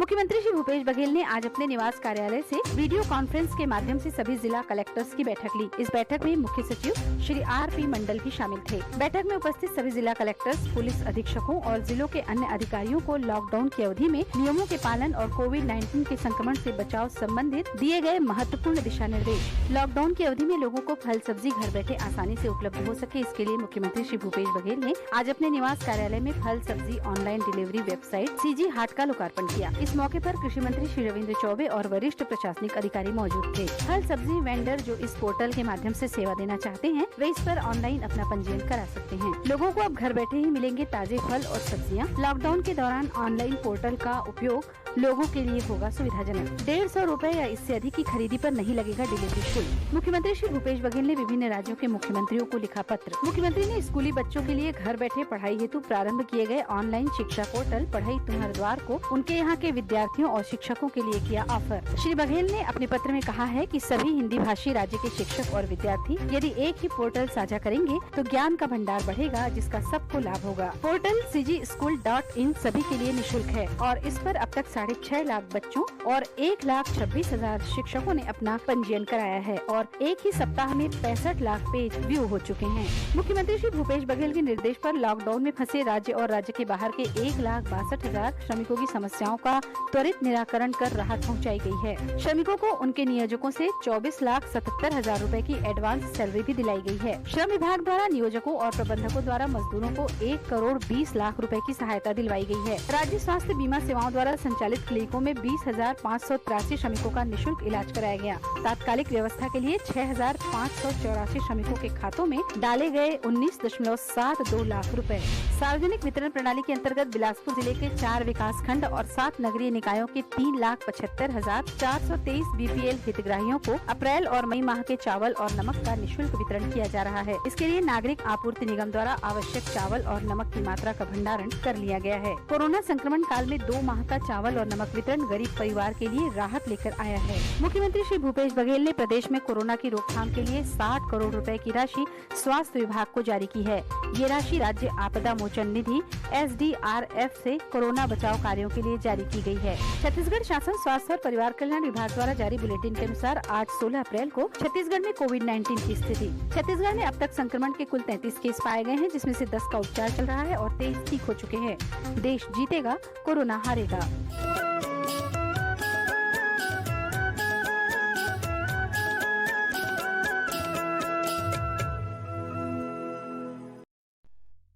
मुख्यमंत्री श्री भूपेश बघेल ने आज अपने निवास कार्यालय से वीडियो कॉन्फ्रेंस के माध्यम से सभी जिला कलेक्टर्स की बैठक ली। इस बैठक में मुख्य सचिव श्री RP मंडल भी शामिल थे। बैठक में उपस्थित सभी जिला कलेक्टर्स, पुलिस अधीक्षकों और जिलों के अन्य अधिकारियों को लॉकडाउन की अवधि में नियमों के पालन और कोविड-19 के संक्रमण से बचाव संबंधित दिए गए महत्वपूर्ण दिशा निर्देश। लॉकडाउन की अवधि में लोगों को फल सब्जी घर बैठे आसानी से उपलब्ध हो सके, इसके लिए मुख्यमंत्री श्री भूपेश बघेल ने आज अपने निवास कार्यालय में फल सब्जी ऑनलाइन डिलीवरी वेबसाइट CG हाट का लोकार्पण किया। इस मौके पर कृषि मंत्री श्री रविंद्र चौबे और वरिष्ठ प्रशासनिक अधिकारी मौजूद थे। फल सब्जी वेंडर जो इस पोर्टल के माध्यम से सेवा देना चाहते हैं, वे इस पर ऑनलाइन अपना पंजीयन करा सकते हैं। लोगों को अब घर बैठे ही मिलेंगे ताजे फल और सब्जियां। लॉकडाउन के दौरान ऑनलाइन पोर्टल का उपयोग लोगों के लिए होगा सुविधाजनक। 150 रुपए या इससे अधिक की खरीदी पर नहीं लगेगा डिलीवरी शुल्क। मुख्यमंत्री श्री भूपेश बघेल ने विभिन्न राज्यों के मुख्यमंत्रियों को लिखा पत्र। मुख्यमंत्री ने स्कूली बच्चों के लिए घर बैठे पढ़ाई हेतु प्रारंभ किए गए ऑनलाइन शिक्षा पोर्टल पढ़ाई तुम्हारे द्वार को उनके यहाँ के विद्यार्थियों और शिक्षकों के लिए किया ऑफर। श्री बघेल ने अपने पत्र में कहा है कि सभी हिंदी भाषी राज्य के शिक्षक और विद्यार्थी यदि एक ही पोर्टल साझा करेंगे तो ज्ञान का भंडार बढ़ेगा, जिसका सबको लाभ होगा। पोर्टल cgschool.in सभी के लिए निःशुल्क है और इस पर अब तक 6.5 लाख बच्चों और 1,26,000 शिक्षकों ने अपना पंजीयन कराया है और एक ही सप्ताह में 65 लाख पेज व्यू हो चुके हैं। मुख्यमंत्री श्री भूपेश बघेल के निर्देश पर लॉकडाउन में फंसे राज्य और राज्य के बाहर के 1,62,000 श्रमिकों की समस्याओं का त्वरित निराकरण कर राहत पहुंचाई गई है। श्रमिकों को उनके नियोजकों से 24,77,000 रुपए की एडवांस सैलरी भी दिलाई गई है। श्रम विभाग द्वारा नियोजकों और प्रबंधकों द्वारा मजदूरों को 1,20,00,000 रुपए की सहायता दिलवाई गई है। राज्य स्वास्थ्य बीमा सेवाओं द्वारा संचालित क्लिनिकों में 20,583 श्रमिकों का निःशुल्क इलाज कराया गया। तात्कालिक व्यवस्था के लिए 6,584 श्रमिकों के खातों में डाले गए 19.72 लाख रुपए। सार्वजनिक वितरण प्रणाली के अंतर्गत बिलासपुर जिले के 4 विकास खंड और 7 नगरीय निकायों के 3,75,423 BPL हितग्राहियों को अप्रैल और मई माह के चावल और नमक का निःशुल्क वितरण किया जा रहा है। इसके लिए नागरिक आपूर्ति निगम द्वारा आवश्यक चावल और नमक की मात्रा का भंडारण कर लिया गया है। कोरोना संक्रमण काल में 2 माह का चावल और नमक वितरण गरीब परिवार के लिए राहत लेकर आया है। मुख्यमंत्री श्री भूपेश बघेल ने प्रदेश में कोरोना की रोकथाम के लिए 60 करोड़ रुपए की राशि स्वास्थ्य विभाग को जारी की है। ये राशि राज्य आपदा मोचन निधि SDRF से कोरोना बचाव कार्यों के लिए जारी की गई है। छत्तीसगढ़ शासन स्वास्थ्य और परिवार कल्याण विभाग द्वारा जारी बुलेटिन के अनुसार आज 16 अप्रैल को छत्तीसगढ़ में कोविड-19 की स्थिति। छत्तीसगढ़ में अब तक संक्रमण के कुल 33 केस पाए गए हैं, जिसमें से 10 का उपचार चल रहा है और 23 ठीक हो चुके हैं। देश जीतेगा, कोरोना हारेगा।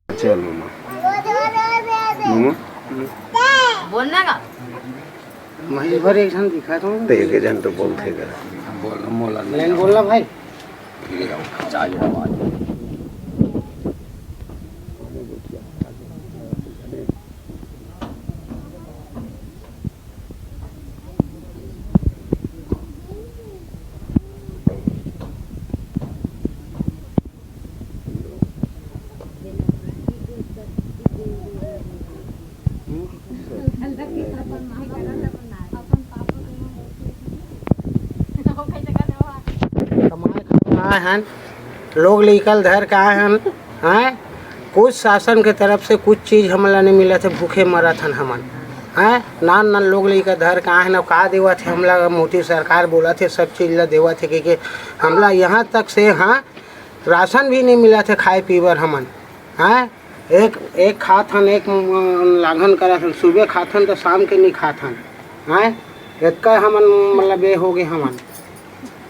चल मामा बोलना का महेश भर एक जन दिखा तो देख के जन तो बोलते कर बोलना मोला नहीं बोलना भाई हन लोग निकल धर का हन हैं, कुछ शासन के तरफ से कुछ चीज़ हमला नहीं मिला थे, भूखे मरा थन हमन हैं। नान नान लोग लेकर धर का है ना का देवा थे हमला, मोदी सरकार बोला थे सब चीज़ ला देवा थे कि हमला यहाँ तक से हाँ राशन भी नहीं मिला थे खाए पीवर हमन हैं। एक खाथन एक लाघन करा थन, सुबह खाथन तो शाम के नहीं खाथन हैं। एक हमन मतलब ये हो गए हमन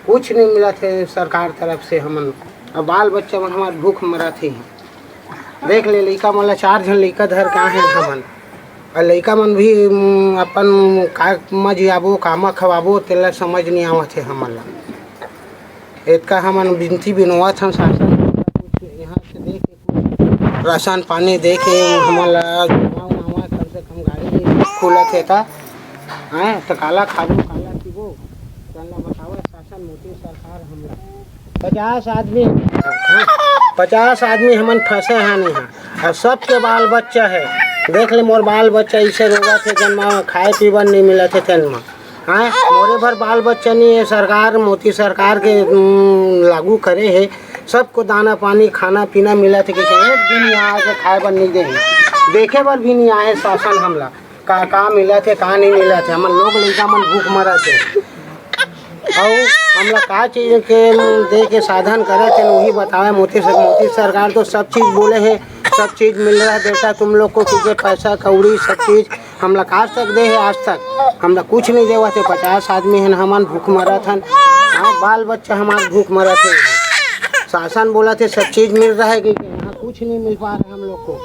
कुछ नहीं मिला थे सरकार तरफ से हमन। अब बाल बच्चा मन हमारे भूख मरा थे। देख ले लड़का मतलब 4 जन लड़का धर का है हमन, और लड़का मन भी अपन का मजियाबो कामा खवाबो तेला समझ नहीं आवत है हमन ला। इतना हमन विनती बिनवा था शासन यहाँ से देख के राशन पानी दे के हमन ला कम से कम गाड़ी खुला थे था हैं। तो काला खाबो काला पीबो चलना बताओ शासन मोदी सरकार हमला 50 आदमी हमन फंसे हैं यहाँ और सबके बाल बच्चा है। देख ले मोर बाल बच्चा इसे रोगा थे जन्मा खाए पीवन नहीं मिला थे तेनमा हाँ। मोरे भर बाल बच्चा नहीं है, सरकार मोदी सरकार के लागू करे है, सबको दाना पानी खाना पीना मिला थे कि एक दिन यहाँ आके खाए बर नहीं दे, देखे बर भी नहीं आए शासन हमला। का मिला थे का नहीं मिला थे, हम लोग लड़का मन भूख मरा थे और हमला का चीज़ के दे के साधन करे थे वही बतावे। मोदी सरकार तो सब चीज़ बोले है, सब चीज़ मिल रहा है बेटा तुम लोग को, क्योंकि पैसा कौड़ी सब चीज़ हमला आज तक दे है, आज तक हमला कुछ नहीं देवा थे। 50 आदमी है हमान भूख मरा था, बाल बच्चा हमारे भूख मरा थे। शासन बोला थे सब चीज़ मिल रहा है कि यहाँ कुछ नहीं मिल पा रहा है हम लोग को।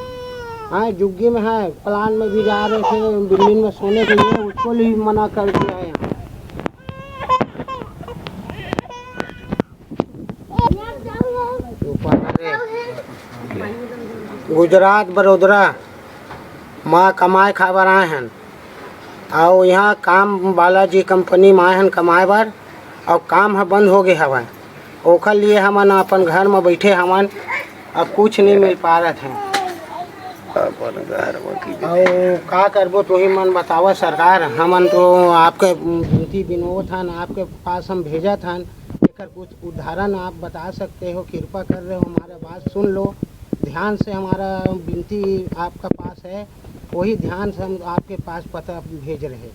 हाँ जुग्गी में है, प्लान में भी जा रहे थे बिल्डिंग में सोने के लिए, उसको भी मना कर दिया है। गुजरात बड़ोदरा माँ कमाए खाबर आए हैं और यहाँ काम बालाजी कंपनी में आए हैं कमाए बार, और काम है बंद हो गए हवा, ओखर लिए हमन अपन घर में बैठे हमन, अब कुछ नहीं मिल पा रहे थे। और का करबो तो ही मन बतावा सरकार, हमन तो आपके विनती विनोद था आपके पास हम भेजा था, एकर कुछ उदाहरण आप बता सकते हो, कृपा कर रहे हो हमारा बात सुन लो ध्यान से, हमारा विनती आपका पास है, वही ध्यान से हम आपके पास पता भेज रहे हैं।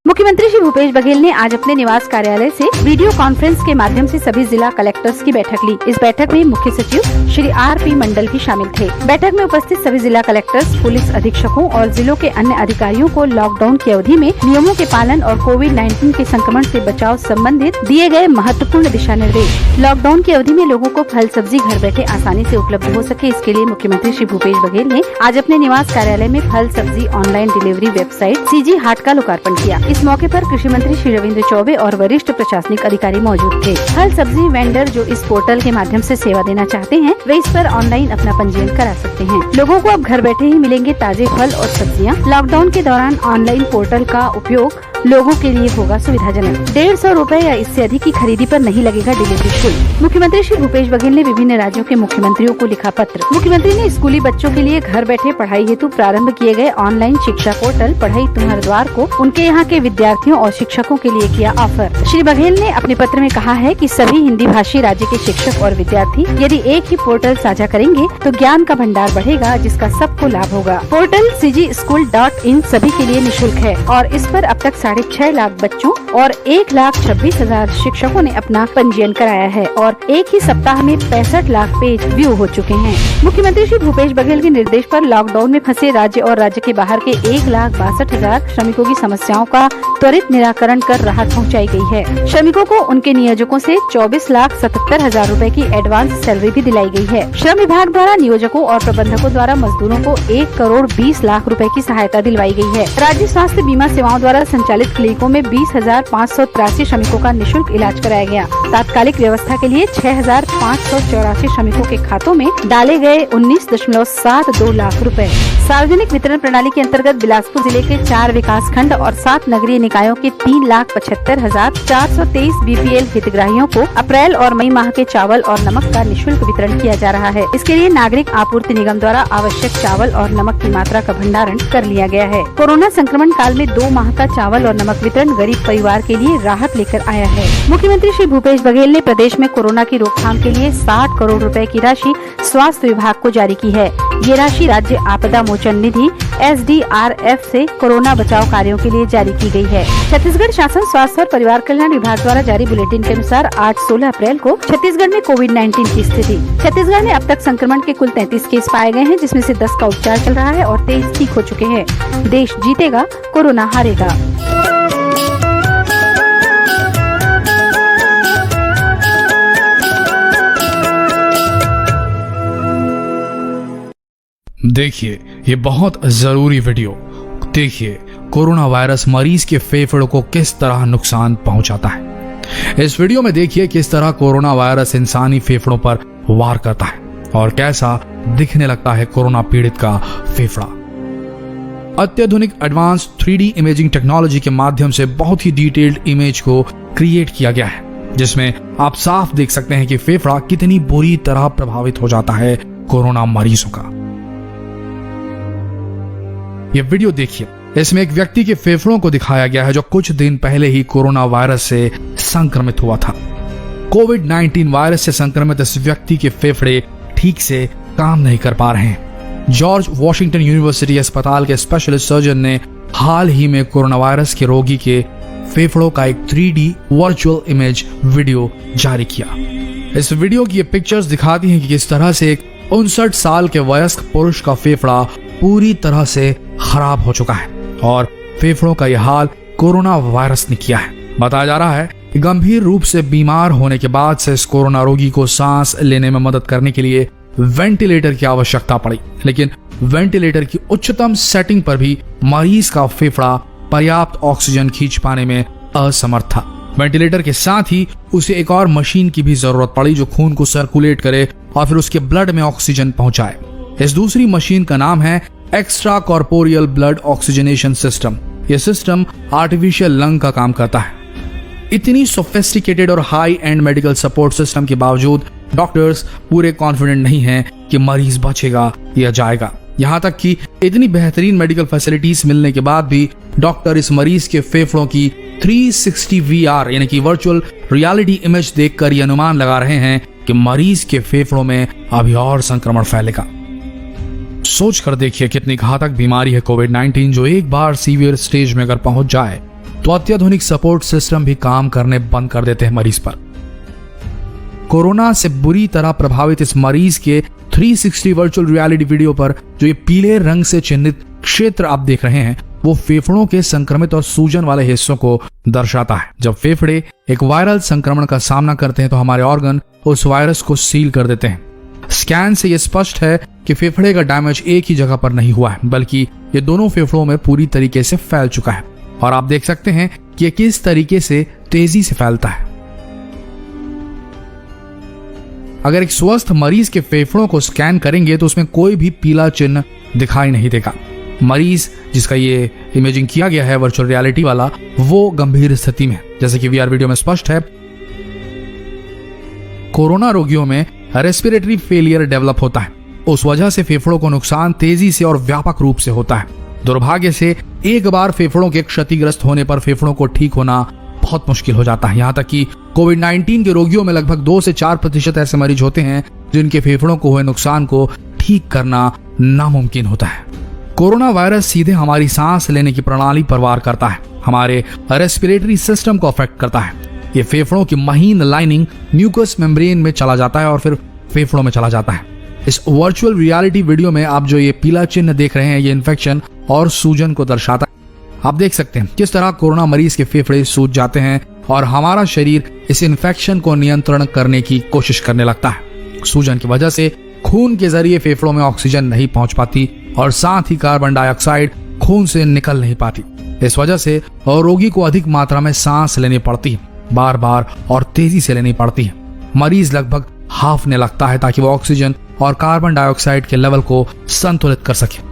मुख्यमंत्री श्री भूपेश बघेल ने आज अपने निवास कार्यालय से वीडियो कॉन्फ्रेंस के माध्यम से सभी जिला कलेक्टर्स की बैठक ली। इस बैठक में मुख्य सचिव श्री आर.पी. मंडल भी शामिल थे। बैठक में उपस्थित सभी जिला कलेक्टर्स, पुलिस अधीक्षकों और जिलों के अन्य अधिकारियों को लॉकडाउन की अवधि में नियमों के पालन और कोविड-19 के संक्रमण से बचाव संबंधित दिए गए महत्वपूर्ण दिशा निर्देश। लॉकडाउन की अवधि में लोगों को फल सब्जी घर बैठे आसानी से उपलब्ध हो सके, इसके लिए मुख्यमंत्री श्री भूपेश बघेल ने आज अपने निवास कार्यालय में फल सब्जी ऑनलाइन डिलीवरी वेबसाइट सीजी हाट का लोकार्पण किया। इस मौके पर कृषि मंत्री श्री रविंद्र चौबे और वरिष्ठ प्रशासनिक अधिकारी मौजूद थे। फल सब्जी वेंडर जो इस पोर्टल के माध्यम से सेवा देना चाहते हैं वे इस पर ऑनलाइन अपना पंजीयन करा सकते हैं। लोगों को अब घर बैठे ही मिलेंगे ताजे फल और सब्जियां। लॉकडाउन के दौरान ऑनलाइन पोर्टल का उपयोग लोगों के लिए होगा सुविधाजनक। 150 रूपए या इससे अधिक की खरीदी पर नहीं लगेगा डिलीवरी शुल्क। मुख्यमंत्री श्री भूपेश बघेल ने विभिन्न राज्यों के मुख्यमंत्रियों को लिखा पत्र। मुख्यमंत्री ने स्कूली बच्चों के लिए घर बैठे पढ़ाई हेतु प्रारंभ किए गए ऑनलाइन शिक्षा पोर्टल पढ़ाई तुम्हारे द्वार को उनके यहाँ के विद्यार्थियों और शिक्षकों के लिए किया ऑफर। श्री बघेल ने अपने पत्र में कहा है कि सभी हिंदी भाषी राज्य के शिक्षक और विद्यार्थी यदि एक ही पोर्टल साझा करेंगे तो ज्ञान का भंडार बढ़ेगा, जिसका सबको लाभ होगा। पोर्टल cgschool.in सभी के लिए निःशुल्क है और इस पर अब तक 6.5 लाख बच्चों और 1,26,000 शिक्षकों ने अपना पंजीयन कराया है और एक ही सप्ताह में 65 लाख पेज व्यू हो चुके हैं। मुख्यमंत्री श्री भूपेश बघेल के निर्देश पर लॉकडाउन में फंसे राज्य और राज्य के बाहर के 1,62,000 श्रमिकों की समस्याओं का त्वरित निराकरण कर राहत पहुंचाई गई है। श्रमिकों को उनके नियोजकों से 24,77,000 रूपए की एडवांस सैलरी भी दिलाई गई है। श्रम विभाग द्वारा नियोजकों और प्रबंधकों द्वारा मजदूरों को 1,20,00,000 रूपए की सहायता दिलवाई गई है। राज्य स्वास्थ्य बीमा सेवाओं द्वारा संचालित क्लिनिकों में 20,583 श्रमिकों का निःशुल्क इलाज कराया गया। तात्कालिक व्यवस्था के लिए 6,584 श्रमिकों के खातों में डाले गए 19.72 लाख रुपए। सार्वजनिक वितरण प्रणाली के अंतर्गत बिलासपुर जिले के 4 विकास खंड और 7 नगरीय निकायों के 3,75,423 BPL हितग्राहियों को अप्रैल और मई माह के चावल और नमक का निःशुल्क वितरण किया जा रहा है। इसके लिए नागरिक आपूर्ति निगम द्वारा आवश्यक चावल और नमक की मात्रा का भंडारण कर लिया गया है। कोरोना संक्रमण काल में 2 माह का चावल और नमक वितरण गरीब परिवार के लिए राहत लेकर आया है। मुख्यमंत्री श्री भूपेश बघेल ने प्रदेश में कोरोना की रोकथाम के लिए 60 करोड़ रुपए की राशि स्वास्थ्य विभाग को जारी की है। ये राशि राज्य आपदा मोचन निधि SDRF से कोरोना बचाव कार्यों के लिए जारी की गई है। छत्तीसगढ़ शासन स्वास्थ्य और परिवार कल्याण विभाग द्वारा जारी बुलेटिन के अनुसार आज 16 अप्रैल को छत्तीसगढ़ में कोविड-19 की स्थिति। छत्तीसगढ़ में अब तक संक्रमण के कुल 33 केस पाए गए हैं, जिसमें से 10 का उपचार चल रहा है और 23 ठीक हो चुके हैं। देश जीतेगा, कोरोना हारेगा। देखिए ये बहुत जरूरी वीडियो देखिए, कोरोना वायरस मरीज के फेफड़ों को किस तरह नुकसान पहुंचाता है। इस वीडियो में देखिए किस तरह कोरोना वायरस इंसानी फेफड़ों पर वार करता है और कैसा दिखने लगता है कोरोना पीड़ित का फेफड़ा। अत्याधुनिक एडवांस 3D इमेजिंग टेक्नोलॉजी के माध्यम से बहुत ही डिटेल्ड इमेज को क्रिएट किया गया है, जिसमें आप साफ देख सकते हैं कि फेफड़ा कितनी बुरी तरह प्रभावित हो जाता है कोरोना मरीजों का। ये वीडियो देखिए इसमें एक व्यक्ति के फेफड़ों को दिखाया गया है जो कुछ दिन पहले ही कोरोना वायरस से संक्रमित हुआ था। कोविड-19 वायरस से संक्रमित इस व्यक्ति के फेफड़े ठीक से काम नहीं कर पा रहे हैं। जॉर्ज वॉशिंगटन यूनिवर्सिटी अस्पताल के स्पेशलिस्ट सर्जन ने हाल ही में कोरोना वायरस के रोगी के फेफड़ों का एक 3D वर्चुअल इमेज वीडियो जारी किया। इस वीडियो की ये पिक्चर्स दिखाती हैं कि किस तरह से एक 59 साल के वयस्क पुरुष का फेफड़ा पूरी तरह से खराब हो चुका है और फेफड़ों का यह हाल कोरोना वायरस ने किया है। बताया जा रहा है कि गंभीर रूप से बीमार होने के बाद से इस कोरोना रोगी को सांस लेने में मदद करने के लिए वेंटिलेटर की आवश्यकता पड़ी, लेकिन वेंटिलेटर की उच्चतम सेटिंग पर भी मरीज का फेफड़ा पर्याप्त ऑक्सीजन खींच पाने में असमर्थ था। वेंटिलेटर के साथ ही उसे एक और मशीन की भी जरूरत पड़ी जो खून को सर्कुलेट करे और फिर उसके ब्लड में ऑक्सीजन पहुंचाए। इस दूसरी मशीन का नाम है extra corporeal blood oxygenation system. यह सिस्टम आर्टिफिशियल लंग का काम करता है। इतनी सोफिस्टिकेटेड और high and medical support system के बावजूद डॉक्टर्स पूरे कॉन्फिडेंट नहीं हैं कि मरीज बचेगा या जाएगा। यहाँ तक कि इतनी बेहतरीन मेडिकल फैसिलिटीज मिलने के बाद भी डॉक्टर इस मरीज के फेफड़ों की 360 VR यानी कि वर्चुअल रियलिटी इमेज देखकर यह अनुमान लगा रहे हैं कि मरीज के फेफड़ों में अभी और संक्रमण फैलेगा। सोच कर देखिए कितनी घातक बीमारी है कोविड-19, जो एक बार सीवियर स्टेज में अगर पहुंच जाए तो अत्याधुनिक सपोर्ट सिस्टम भी काम करने बंद कर देते हैं मरीज पर। कोरोना से बुरी तरह प्रभावित इस मरीज के 360 वर्चुअल रियलिटी वीडियो पर जो ये पीले रंग से चिन्हित क्षेत्र आप देख रहे हैं वो फेफड़ों के संक्रमित और सूजन वाले हिस्सों को दर्शाता है। जब फेफड़े एक वायरल संक्रमण का सामना करते हैं तो हमारे ऑर्गन उस वायरस को सील कर देते हैं। स्कैन से यह स्पष्ट है कि फेफड़े का डैमेज एक ही जगह पर नहीं हुआ है, बल्कि ये दोनों फेफड़ों में पूरी तरीके से फैल चुका है और आप देख सकते हैं कि यह किस तरीके से तेजी से फैलता है। अगर एक स्वस्थ मरीज के फेफड़ों को स्कैन करेंगे तो उसमें कोई भी पीला चिन्ह दिखाई नहीं देगा। मरीज जिसका ये इमेजिंग किया गया है वर्चुअल रियलिटी वाला, वो गंभीर स्थिति में, जैसे कि VR वीडियो में स्पष्ट है। कोरोना रोगियों में रेस्पिरेटरी फेलियर डेवलप होता है, उस वजह से फेफड़ों को नुकसान तेजी से और व्यापक रूप से होता है। दुर्भाग्य से एक बार फेफड़ों के क्षतिग्रस्त होने पर फेफड़ों को ठीक होना बहुत मुश्किल हो जाता है। यहाँ तक कि कोविड-19 के रोगियों में लगभग 2 से 4% ऐसे मरीज होते हैं जिनके फेफड़ों को हुए नुकसान को ठीक करना नामुमकिन होता है। कोरोना वायरस सीधे हमारी सांस लेने की प्रणाली पर वार करता है, हमारे रेस्पिरेटरी सिस्टम को अफेक्ट करता है। ये फेफड़ों की महीन लाइनिंग म्यूकस मेम्ब्रेन में चला जाता है और फिर फेफड़ों में चला जाता है। इस वर्चुअल रियलिटी वीडियो में आप जो ये पीला चिन्ह देख रहे हैं ये इन्फेक्शन और सूजन को दर्शाता है। आप देख सकते हैं किस तरह कोरोना मरीज के फेफड़े सूज जाते हैं और हमारा शरीर इस इन्फेक्शन को नियंत्रण करने की कोशिश करने लगता है। सूजन की वजह से खून के जरिए फेफड़ों में ऑक्सीजन नहीं पहुंच पाती और साथ ही कार्बन डाइऑक्साइड खून से निकल नहीं पाती। इस वजह से रोगी को अधिक मात्रा में सांस लेनी पड़ती है, बार बार और तेजी से लेनी पड़ती है। मरीज लगभग हाफने लगता है ताकि वो ऑक्सीजन और कार्बन डाइऑक्साइड के लेवल को संतुलित कर सके।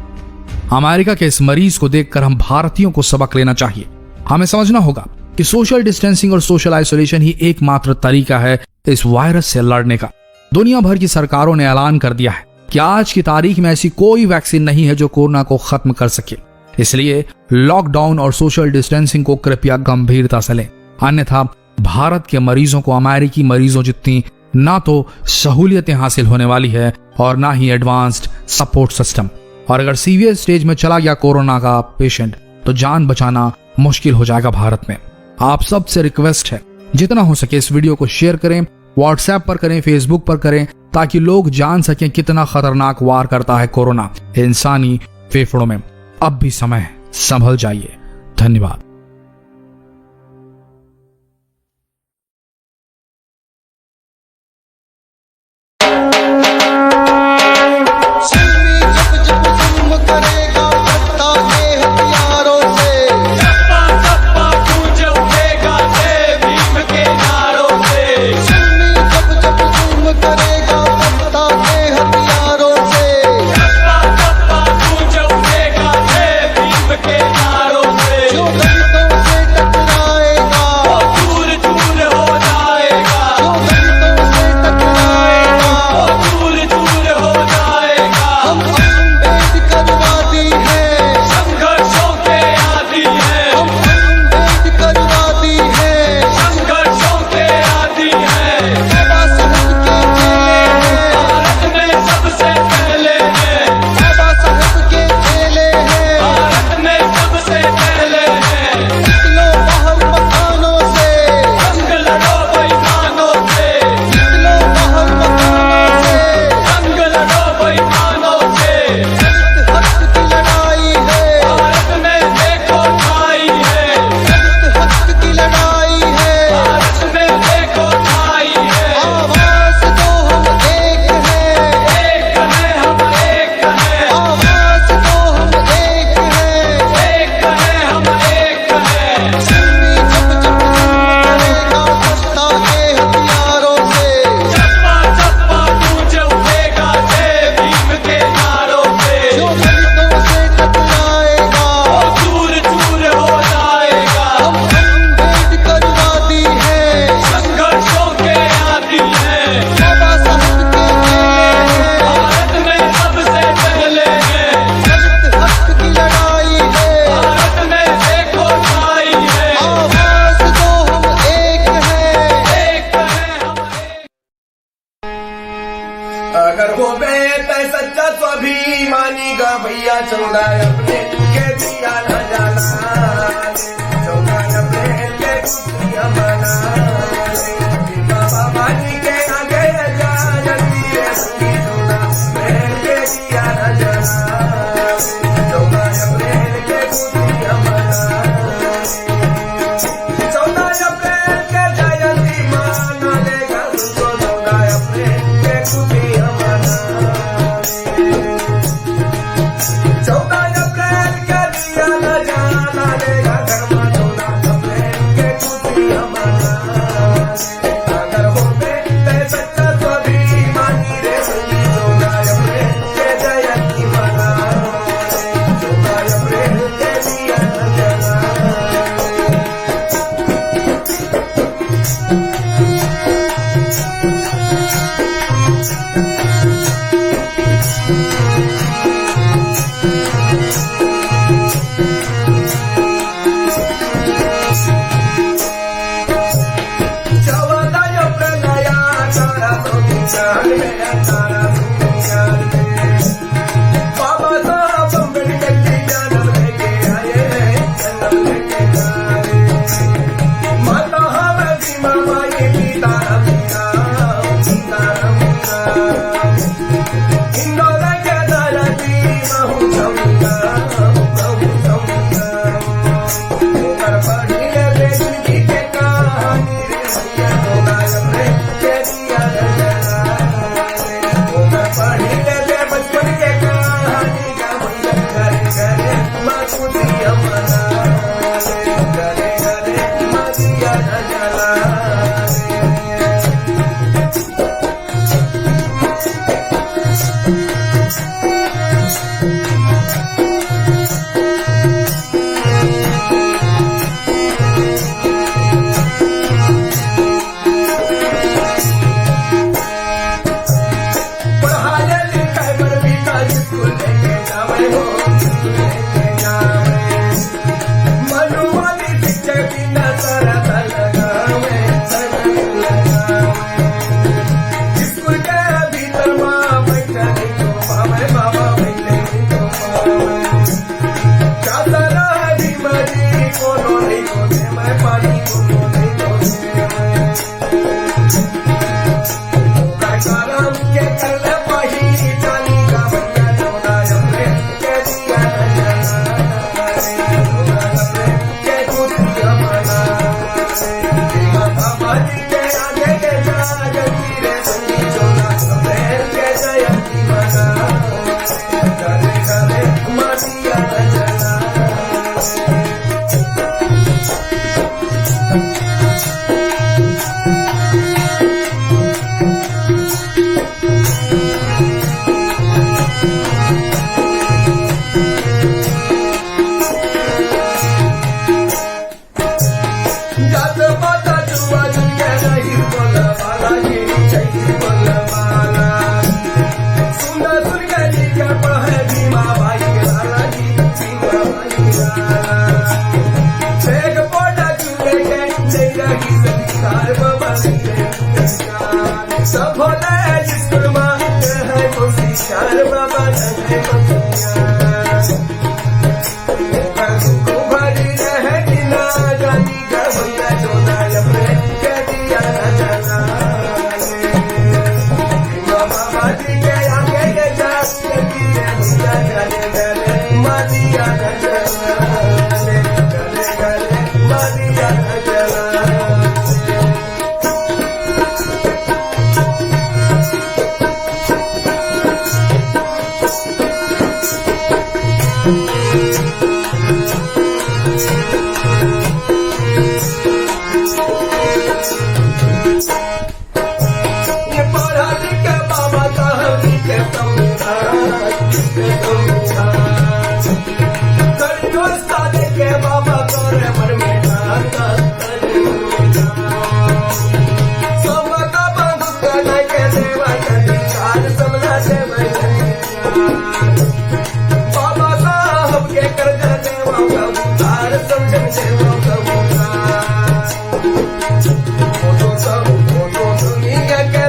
अमेरिका के इस मरीज को देखकर हम भारतीयों को सबक लेना चाहिए। हमें समझना होगा कि सोशल डिस्टेंसिंग और सोशल आइसोलेशन ही एकमात्र तरीका है इस वायरस से लड़ने का। दुनिया भर की सरकारों ने ऐलान कर दिया है कि आज की तारीख में ऐसी कोई वैक्सीन नहीं है जो कोरोना को खत्म कर सके। इसलिए लॉकडाउन और सोशल डिस्टेंसिंग को कृपया गंभीरता से लें, अन्यथा भारत के मरीजों को अमेरिकी मरीजों जितनी ना तो सहूलियतें हासिल होने वाली है और ना ही एडवांस्ड सपोर्ट सिस्टम। और अगर सीवियर स्टेज में चला गया कोरोना का पेशेंट तो जान बचाना मुश्किल हो जाएगा भारत में। आप सबसे रिक्वेस्ट है जितना हो सके इस वीडियो को शेयर करें, व्हाट्सएप पर करें, फेसबुक पर करें, ताकि लोग जान सकें कितना खतरनाक वार करता है कोरोना इंसानी फेफड़ों में। अब भी समय है, संभल जाइए। धन्यवाद। जो का भैया 14 अप्रैल के दिया न जाना 14 अप्रैल के खुशियां मना बाबा जी के आगे जल्दी है 14 अप्रैल के दिया न जाना 14 अप्रैल के खुशियां मना 14 अप्रैल के जयंती मना लेगा 14 अप्रैल के खुशियां मना 14 अप्रैल के दिया न जाना लेगा घर में 14 अप्रैल के खुशियां मना अगर होते ते सच्चा स्वाभिमानी रे 14 अप्रैल के जयंती मना 14 अप्रैल के दिया न जाना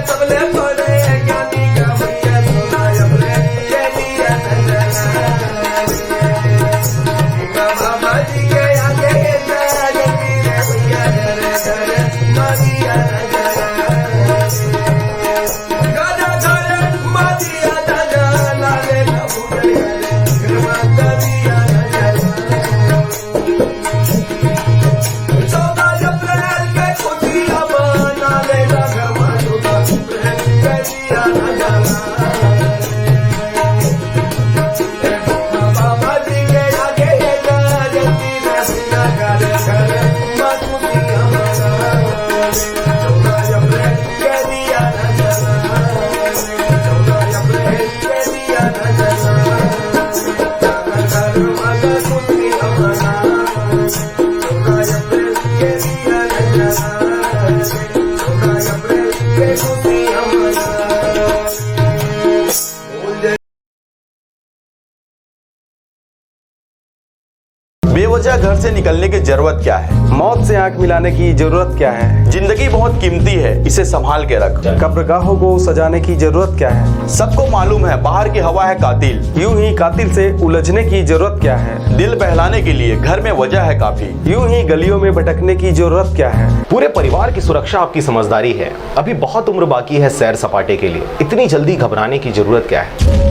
सबले बोले ज्ञानी का भैया सोना अपने बेवजह घर से निकलने की जरूरत क्या है? मौत से आंख मिलाने की जरूरत क्या है? जिंदगी बहुत कीमती है, इसे संभाल के रख। कब्रगाहों को सजाने की जरूरत क्या है? सबको मालूम है बाहर की हवा है कातिल। यूं ही कातिल से उलझने की जरूरत क्या है? दिल बहलाने के लिए घर में वजह है काफी। यूं ही गलियों में भटकने की जरूरत क्या है? पूरे परिवार की सुरक्षा आपकी समझदारी है। अभी बहुत उम्र बाकी है सैर सपाटे के लिए, इतनी जल्दी घबराने की जरूरत क्या है?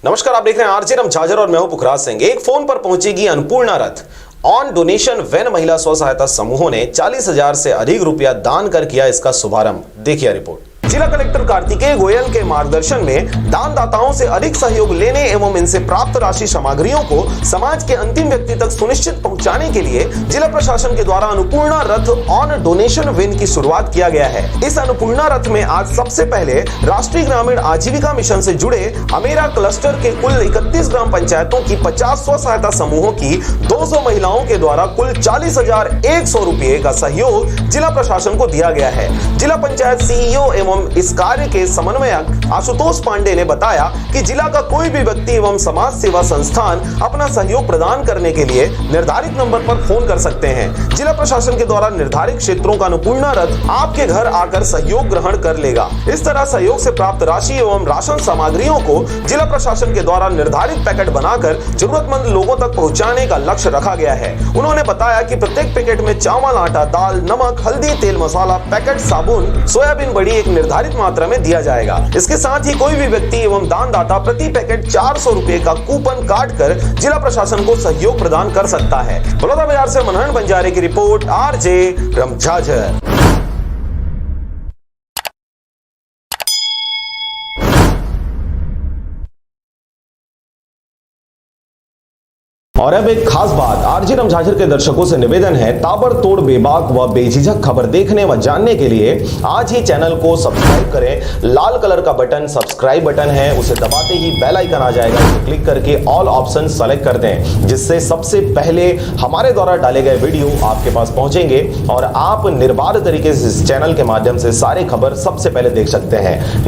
नमस्कार, आप देख रहे हैं आरजे रमझाझर और मैं हूं पुखराज सिंह। एक फोन पर पहुंचेगी अन्नपूर्णा रथ। ऑन डोनेशन वैन महिला स्व सहायता समूहों ने 40,000 से अधिक रुपया दान कर किया इसका शुभारंभ। देखिए रिपोर्ट। जिला कलेक्टर कार्तिकेय गोयल के मार्गदर्शन में दानदाताओं से अधिक सहयोग लेने एवं इनसे प्राप्त राशि सामग्रियों को समाज के अंतिम व्यक्ति तक सुनिश्चित पहुंचाने के लिए जिला प्रशासन के द्वारा अन्नपूर्णा रथ ऑन डोनेशन वैन की शुरुआत किया गया है। इस अन्नपूर्णा रथ में आज सबसे पहले राष्ट्रीय ग्रामीण आजीविका मिशन से जुड़े अमेरा क्लस्टर के कुल 31 ग्राम पंचायतों की 50 स्व सहायता समूहों की 200 महिलाओं के द्वारा कुल 40,100 रुपए का सहयोग जिला प्रशासन को दिया गया है। जिला पंचायत सीईओ एवं इस कार्य के समन्वयक आशुतोष पांडे ने बताया कि जिला का कोई भी व्यक्ति एवं समाज सेवा संस्थान अपना सहयोग प्रदान करने के लिए निर्धारित नंबर पर फोन कर सकते हैं। जिला प्रशासन के द्वारा निर्धारित क्षेत्रों का अन्नपूर्णा रथ आपके घर आकर सहयोग ग्रहण कर लेगा। इस तरह सहयोग से प्राप्त राशि एवं राशन सामग्रियों को जिला प्रशासन के द्वारा निर्धारित पैकेट बनाकर जरूरतमंद लोगों तक पहुंचाने का लक्ष्य रखा गया है। उन्होंने बताया कि प्रत्येक पैकेट में चावल, आटा, दाल, नमक, हल्दी, तेल, मसाला, पैकेट साबुन, सोयाबीन बड़ी एक निर्धारित मात्रा में दिया जाएगा। इसके साथ ही कोई भी व्यक्ति एवं दानदाता प्रति पैकेट 400 रुपए का कूपन काट कर जिला प्रशासन को सहयोग प्रदान कर सकता है। बलौदा बाजार से मनहन बंजारे की रिपोर्ट, आरजे रमझाझर। और अब एक खास बात, आरजे रमझाझर के दर्शकों से निवेदन है, ताबड़तोड़ बेबाक व बेझिझक खबर देखने व जानने के लिए आज ही चैनल को सब्सक्राइब करें। लाल कलर का बटन सब्सक्राइब बटन है, उसे दबाते ही बेल आइकन आ जाएगा, उसे क्लिक करके ऑल ऑप्शन सेलेक्ट कर दें, जिससे सबसे पहले हमारे द्वारा डाले गए वीडियो आपके पास पहुंचेंगे और आप निर्बाध तरीके से इस चैनल के माध्यम से सारी खबर सबसे पहले देख सकते हैं।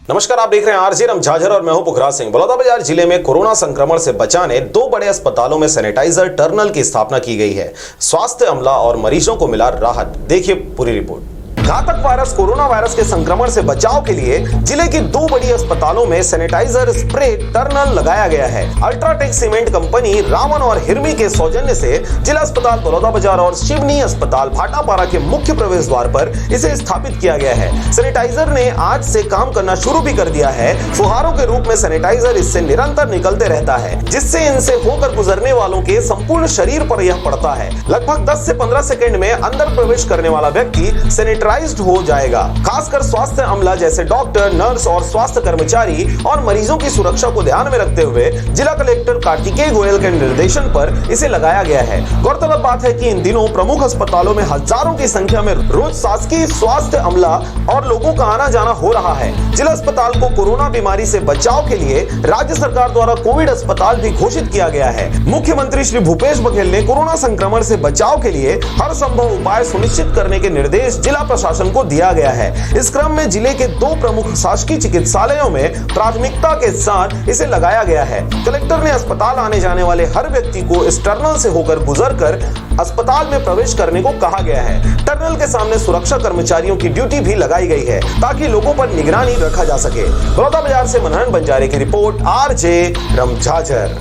नमस्कार, आप देख रहे हैं आरजे रमझाझर और मैं हूं पुखराज सिंह। बलौदा बाजार जिले में कोरोना संक्रमण से बचाने 2 बड़े अस्पतालों में सैनिटाइजर टर्नल की स्थापना की गई है। स्वास्थ्य अमला और मरीजों को मिला राहत। देखिए पूरी रिपोर्ट। घातक वायरस कोरोना वायरस के संक्रमण से बचाव के लिए जिले के 2 बड़ी अस्पतालों में सैनिटाइजर स्प्रे टर्नल लगाया गया है। अल्ट्राटेक सीमेंट कंपनी रामन और हिरमी के सौजन्य से जिला अस्पताल बलौदा बाजार और शिवनी अस्पताल भाटापारा के मुख्य प्रवेश द्वार पर इसे स्थापित किया गया है। सैनिटाइजर ने आज से काम करना शुरू भी कर दिया है। फुहारों के रूप में सैनिटाइजर इससे निरंतर निकलते रहता है, जिससे इनसे होकर गुजरने वालों के संपूर्ण शरीर पर यह पड़ता है। लगभग 10 से 15 सेकंड में अंदर प्रवेश करने वाला व्यक्ति सैनिटाइज हो जाएगा। खासकर स्वास्थ्य अमला जैसे डॉक्टर, नर्स और स्वास्थ्य कर्मचारी और मरीजों की सुरक्षा को ध्यान में रखते हुए जिला कलेक्टर कार्तिकेय गोयल के निर्देशन पर इसे लगाया गया है। गौरतलब बात है कि इन दिनों प्रमुख अस्पतालों में हजारों की संख्या में रोज शासकीय स्वास्थ्य अमला और लोगों का आना जाना हो रहा है। जिला अस्पताल को कोरोना बीमारी से बचाव के लिए राज्य सरकार द्वारा कोविड अस्पताल भी घोषित किया गया है। मुख्यमंत्री श्री भूपेश बघेल ने कोरोना संक्रमण से बचाव के लिए हर संभव उपाय सुनिश्चित करने के निर्देश जिला प्रशासन को दिया गया है। इस क्रम में जिले के 2 प्रमुख शासकीय चिकित्सालयों में प्राथमिकता के साथ इसे लगाया गया है। कलेक्टर ने अस्पताल आने जाने वाले हर व्यक्ति को इस टर्नल से होकर गुजरकर अस्पताल में प्रवेश करने को कहा गया है। टर्नल के सामने सुरक्षा कर्मचारियों की ड्यूटी भी लगाई गई है ताकि लोगों पर निगरानी रखा जा सके। बलौदा बाजार से मनहन बंजारे की रिपोर्ट, आरजे रमझाझर।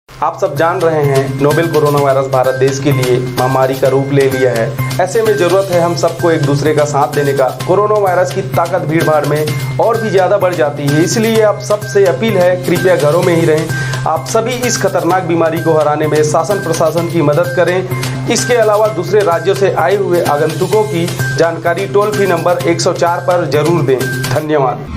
आप सब जान रहे हैं नोवेल कोरोना वायरस भारत देश के लिए महामारी का रूप ले लिया है। ऐसे में जरूरत है हम सबको एक दूसरे का साथ देने का। कोरोना वायरस की ताकत भीड़ भाड़ में और भी ज़्यादा बढ़ जाती है, इसलिए आप सबसे अपील है कृपया घरों में ही रहें। आप सभी इस खतरनाक बीमारी को हराने में शासन प्रशासन की मदद करें। इसके अलावा दूसरे राज्यों से आए हुए आगंतुकों की जानकारी टोल फ्री नंबर 104 पर जरूर दें। धन्यवाद।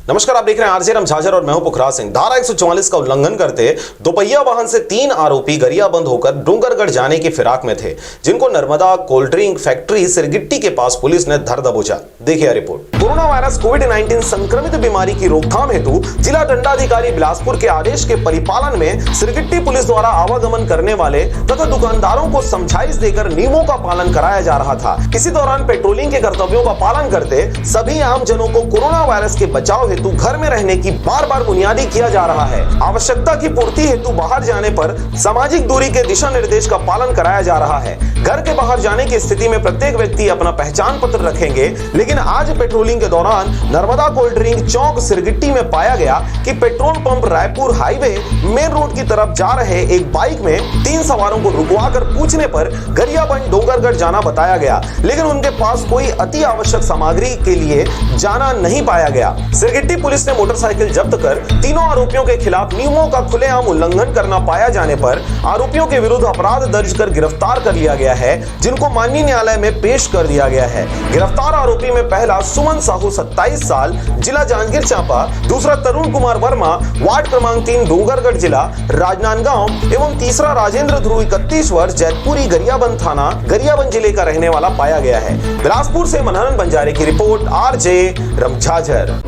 नमस्कार, आप देख रहे हैं आरजे राम झाझर और मैं हूं पुखराज सिंह। धारा 144 का उल्लंघन करते दोपहिया वाहन से 3 आरोपी गरियाबंद होकर डूंगरगढ़ जाने की फिराक में थे, जिनको Narmada cold drink factory Sirgitti के पास पुलिस ने धर दबोचा। देखिए रिपोर्ट। कोरोना वायरस कोविड-19 संक्रमित बीमारी की रोकथाम हेतु जिला दंडाधिकारी बिलासपुर के आदेश के परिपालन में सिरगिट्टी पुलिस द्वारा आवागमन करने वाले तथा दुकानदारों को समझाइश देकर नियमों का पालन कराया जा रहा था। इसी दौरान पेट्रोलिंग के कर्तव्यों का पालन करते सभी आम जनों को कोरोना वायरस के बचाव हेतु घर में रहने की बार बार बुनियादी किया जा रहा है। आवश्यकता की पूर्ति हेतु बाहर जाने पर सामाजिक दूरी के दिशा निर्देश का पालन कराया जा रहा है। घर के बाहर जाने की स्थिति में प्रत्येक व्यक्ति अपना पहचान पत्र रखेंगे। लेकिन आज पेट्रोलिंग के दौरान नर्मदा कोल्ड ड्रिंक चौक सिरगिट्टी में पाया गया कि petrol pump Raipur highway main road की तरफ जा रहे एक बाइक में 3 सवारों को रुकवाकर पूछने पर गरियाबंद डोंगरगढ़ जाना बताया गया, लेकिन उनके पास कोई अति आवश्यक सामग्री के लिए जाना नहीं पाया गया। सिरगिट्टी पुलिस ने मोटरसाइकिल जब्त कर तीनों आरोपियों के खिलाफ नियमों का खुलेआम उल्लंघन करना पाया जाने पर आरोपियों के विरुद्ध अपराध दर्ज कर गिरफ्तार कर लिया गया है, जिनको माननीय न्यायालय में पेश कर दिया गया है। गिरफ्तार आरोपी में पहला सुमन साहू 27 साल जिला जांजगीर चांपा, दूसरा तरुण कुमार वर्मा वार्ड क्रमांक 3 डूंगरगढ़ जिला राजनांदगांव एवं तीसरा राजेंद्र ध्रुव 31 वर्ष जैतपुरी गरियाबंद थाना गरियाबंद जिले का रहने वाला पाया गया है। बिलासपुर से मनहरन बंजारे की रिपोर्ट, आरजे राम झाझर।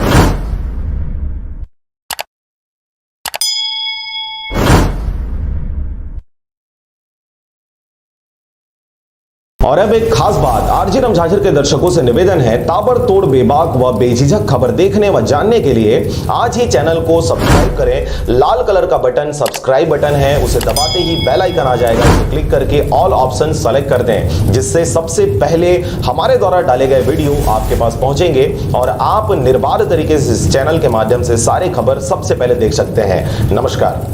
और अब एक खास बात, आरजे राम झाझर के दर्शकों से निवेदन है, ताबड़तोड़ बेबाक व बेझिझक खबर देखने व जानने के लिए आज ही चैनल को सब्सक्राइब करें। लाल कलर का बटन सब्सक्राइब बटन है, उसे दबाते ही बेल आइकन आ जाएगा, उसे क्लिक करके ऑल ऑप्शन सेलेक्ट कर दें, जिससे सबसे पहले हमारे द्वारा डाले गए वीडियो आपके पास पहुंचेंगे और आप निर्बाध तरीके से इस चैनल के माध्यम से सारी खबर सबसे पहले देख सकते हैं। नमस्कार,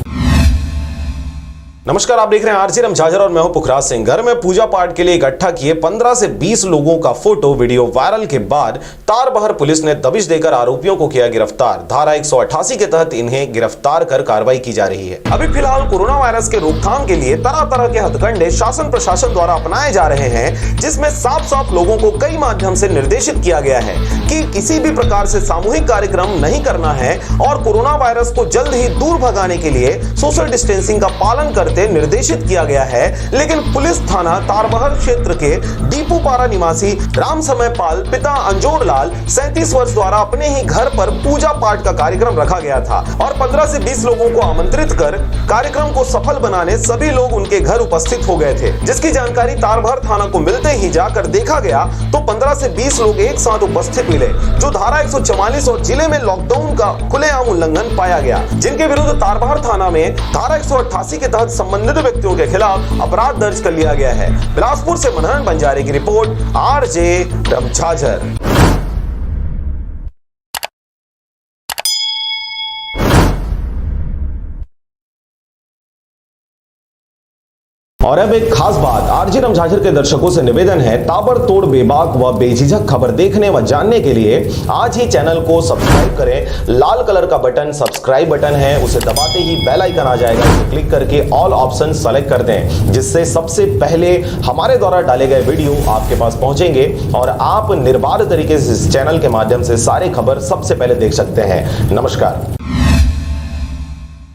आप देख रहे हैं आरजे राम झाझर और मैं हूं पुखराज सिंह। घर में पूजा पाठ के लिए इकट्ठा किए 15 से 20 लोगों का फोटो वीडियो वायरल के बाद तारबहार पुलिस ने दबिश देकर आरोपियों को किया गिरफ्तार। धारा 188 के तहत इन्हें गिरफ्तार कर कार्रवाई की जा रही है। अभी फिलहाल कोरोना वायरस के रोकथाम के लिए तरह तरह के हथकंडे शासन प्रशासन द्वारा अपनाए जा रहे हैं, जिसमें साफ साफ लोगों को कई माध्यम से निर्देशित किया गया है कि किसी भी प्रकार से सामूहिक कार्यक्रम नहीं करना है और कोरोना वायरस को जल्द ही दूर भगाने के लिए सोशल डिस्टेंसिंग का पालन करते निर्देशित किया गया है। लेकिन पुलिस थाना तारबहार क्षेत्र के दीपूपारा निवासी राम समय पाल पिता अंजोर लाल 37 वर्ष द्वारा अपने ही घर पर पूजा पाठ का कार्यक्रम रखा गया था और 15 से 20 लोगों को आमंत्रित कर कार्यक्रम को सफल बनाने सभी लोग उनके घर उपस्थित हो गए थे, जिसकी जानकारी तारबहार थाना को मिलते ही जाकर देखा गया तो 15 से 20 लोग एक साथ उपस्थित मिले, जो धारा 144 और जिले में लॉकडाउन का खुलेआम उल्लंघन पाया गया, जिनके विरुद्ध तारबहार थाना में धारा 188 के तहत संबंधित व्यक्तियों के खिलाफ अपराध दर्ज कर लिया गया है। बिलासपुर से मनहरन बंजारे की रिपोर्ट, आरजे राम झाझर। और अब एक खास बात, आरजे राम झाझर के दर्शकों से निवेदन है, ताबड़तोड़ बेबाक व बेझिझक खबर देखने व जानने के लिए आज ही चैनल को सब्सक्राइब करें। लाल कलर का बटन सब्सक्राइब बटन है, उसे दबाते ही बेल आइकन आ जाएगा, उसे क्लिक करके ऑल ऑप्शन सेलेक्ट कर दें, जिससे सबसे पहले हमारे द्वारा डाले गए वीडियो आपके पास पहुंचेंगे और आप निर्बाध तरीके से इस चैनल के माध्यम से सारी खबर सबसे पहले देख सकते हैं।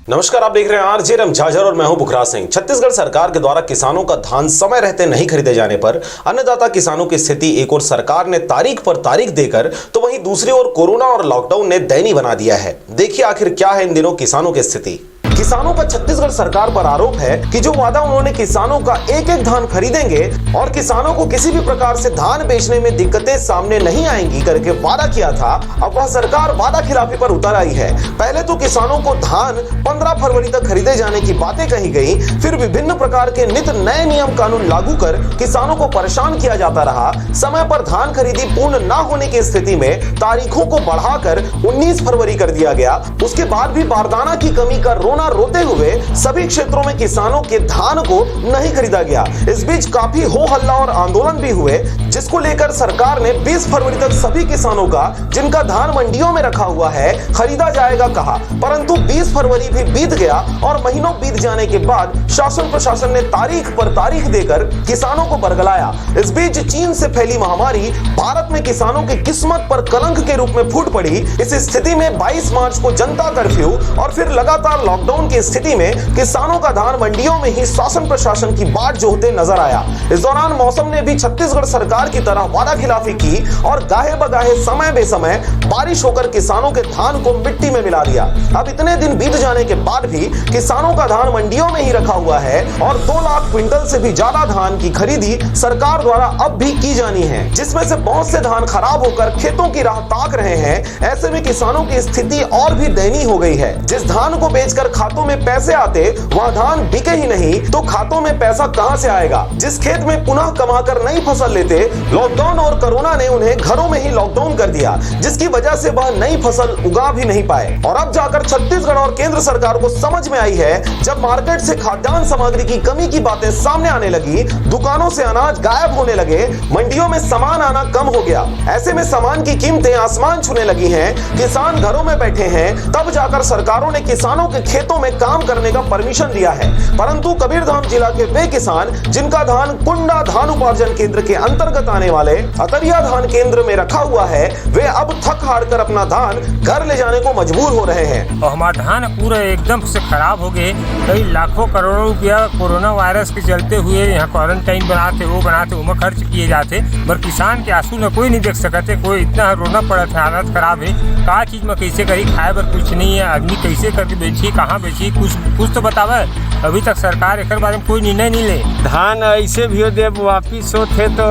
नमस्कार, आप देख रहे हैं आरजे राम झाझर और मैं हूं पुखराज सिंह। छत्तीसगढ़ सरकार के द्वारा किसानों का धान समय रहते नहीं खरीदे जाने पर अन्नदाता किसानों की स्थिति एक और सरकार ने तारीख पर तारीख देकर तो वहीं दूसरी ओर कोरोना और लॉकडाउन ने दयनीय बना दिया है। देखिए आखिर क्या है इन दिनों किसानों की स्थिति। किसानों का छत्तीसगढ़ सरकार पर आरोप है कि जो वादा उन्होंने किसानों का एक एक धान खरीदेंगे और किसानों को किसी भी प्रकार से धान बेचने में दिक्कतें सामने नहीं आएंगी करके वादा किया था, अब वह सरकार वादा खिलाफी पर उतर आई है। पहले तो किसानों को धान 15 फरवरी तक खरीदे जाने की बातें कही गई, फिर विभिन्न प्रकार के नित नए नियम कानून लागू कर किसानों को परेशान किया जाता रहा। समय पर धान खरीदी पूर्ण न होने की स्थिति में तारीखों को बढ़ाकर 19 फरवरी कर दिया गया। उसके बाद भी बारदाना की कमी का रोना रोते हुए सभी क्षेत्रों में किसानों के धान को नहीं खरीदा गया। इस बीच काफी हो हल्ला और आंदोलन भी हुए, जिसको लेकर सरकार ने 20 फरवरी तक सभी किसानों का जिनका धान मंडियों में रखा हुआ है खरीदा जाएगा कहा। परंतु 20 फरवरी भी बीत गया और महीनों बीत जाने के बाद शासन प्रशासन ने तारीख पर तारीख देकर किसानों को बरगलाया। इस बीच चीन से फैली महामारी भारत में किसानों की किस्मत पर कलंक के रूप में फूट पड़ी। इस स्थिति में 22 मार्च को जनता कर्फ्यू और फिर लगातार लॉकडाउन की स्थिति में किसानों का धान मंडियों में ही शासन प्रशासन की बाट जोहते नजर आया। इस दौरान मौसम ने भी छत्तीसगढ़ सरकार की तरह वादा खिलाफी की और गाहे बगाहे समय बेसमय बारिश होकर किसानों के धान को मिट्टी में मिला दिया। अब इतने दिन बीत जाने के बाद भी किसानों का धान मंडियों में ही रखा हुआ है और 2 लाख क्विंटल से भी ज्यादा धान की खरीदी सरकार द्वारा अब भी की जानी है, जिसमें से बहुत से धान खराब होकर खेतों की राह ताक रहे हैं। ऐसे में किसानों की स्थिति और भी दयनीय हो गई है। जिस धान को बेचकर खातों में पैसे आते वह धान बिके ही नहीं तो खातों में पैसा कहां से आएगा। जिस खेत में पुनः कमाकर नई फसल लेते, लॉकडाउन और कोरोना ने उन्हें घरों में ही लॉकडाउन कर दिया, जिसकी वजह से वह नई फसल उगा भी नहीं पाए। और अब जाकर छत्तीसगढ़ और केंद्र सरकार को समझ में आई है, जब मार्केट से खाद्यान्न सामग्री की कमी की बातें सामने आने लगी, दुकानों से अनाज गायब होने लगे, मंडियों में सामान आना कम हो गया। ऐसे में सामान की कीमतें आसमान छूने लगी हैं, किसान घरों में बैठे हैं, तब जाकर सरकारों ने किसानों के खेतों में काम करने का परमिशन दिया है। परंतु कबीरधाम जिला के वे किसान जिनका धान कुंडा धान उपार्जन केंद्र के अंतर्गत आने वाले अतरिया धान केंद्र में रखा हुआ है, वे अब थक हार कर अपना धान घर ले जाने को मजबूर हो रहे हैं। और हमारा धान पूरा एकदम से खराब हो गए। कई लाखों करोड़ों रुपया कोरोना वायरस के चलते हुए यहाँ क्वारंटाइन बनाते वो बनाते उमें खर्च किए जाते, पर किसान के आंसू न कोई नहीं देख सकते। कोई इतना रोना पड़ा था, हालत खराब है, का चीज में कैसे करी, खाए बर कुछ नहीं है, आदमी कैसे करके बेची, कहाँ बेची, कुछ तो बतावे। अभी तक सरकार एक बारे में कोई निर्णय नहीं ले। धान ऐसे भी दे वापिस होते तो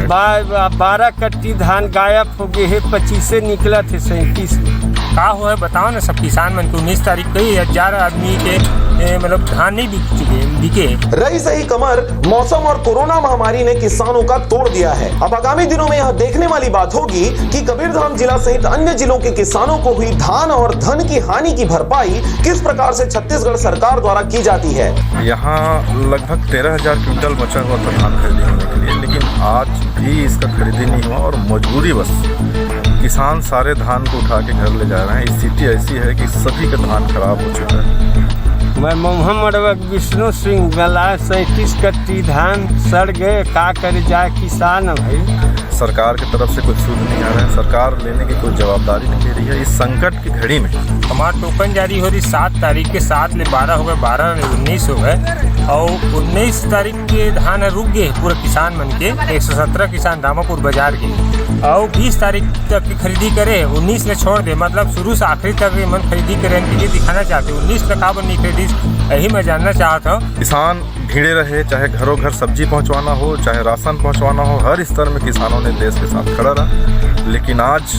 12 कट्टी धान गायब हो गए है, 25 निकला थे 37 का हुआ है बताओ ना। सब किसान मन को 19 तारीख को 1000 आदमी के मतलब धान नहीं बिके। रही सही कमर, मौसम और कोरोना महामारी ने किसानों का तोड़ दिया है। अब आगामी दिनों में यह देखने वाली बात होगी कि कबीरधाम जिला सहित अन्य जिलों के किसानों को हुई धान और धन की हानि की भरपाई किस प्रकार से छत्तीसगढ़ सरकार द्वारा की जाती है। यहाँ लगभग 13,000 क्विंटल बचा हुआ था धान खरीदी होने के लिए, लेकिन आज भी इसका खरीदी नहीं हुआ और मजबूरी बस किसान सारे धान को उठा के घर ले जा रहे हैं। स्थिति ऐसी है कि सभी का धान खराब हो चुका है। मैं मोहम्मद विष्णु सिंह गला 37 कट्टी धान सड़ गए, का करे जाए किसान भाई। सरकार की तरफ से कुछ सूद नहीं आ रहा है, सरकार लेने की कोई जवाबदारी नहीं ले रही है। इस संकट की घड़ी में हमारा टोकन जारी हो रही 7 तारीख के 7 ले 12 हो गए, 12 ले 19 हो गए और 19 तारीख के धान रुक गए पूरे किसान मन के 117 किसान रामापुर बाजार के, और 20 तारीख तक की खरीदी करे, 19 ले छोड़ दे। मतलब शुरू से आखिरी तक मन खरीदी करे ये दिखाना चाहते, 19 तक काबर नहीं खरीदी, यही मैं जानना चाहता हूँ। किसान भीड़े रहे, चाहे घरों घर सब्जी पहुंचवाना हो, चाहे राशन पहुंचवाना हो, हर स्तर में किसानों ने देश के साथ खड़ा रहा। लेकिन आज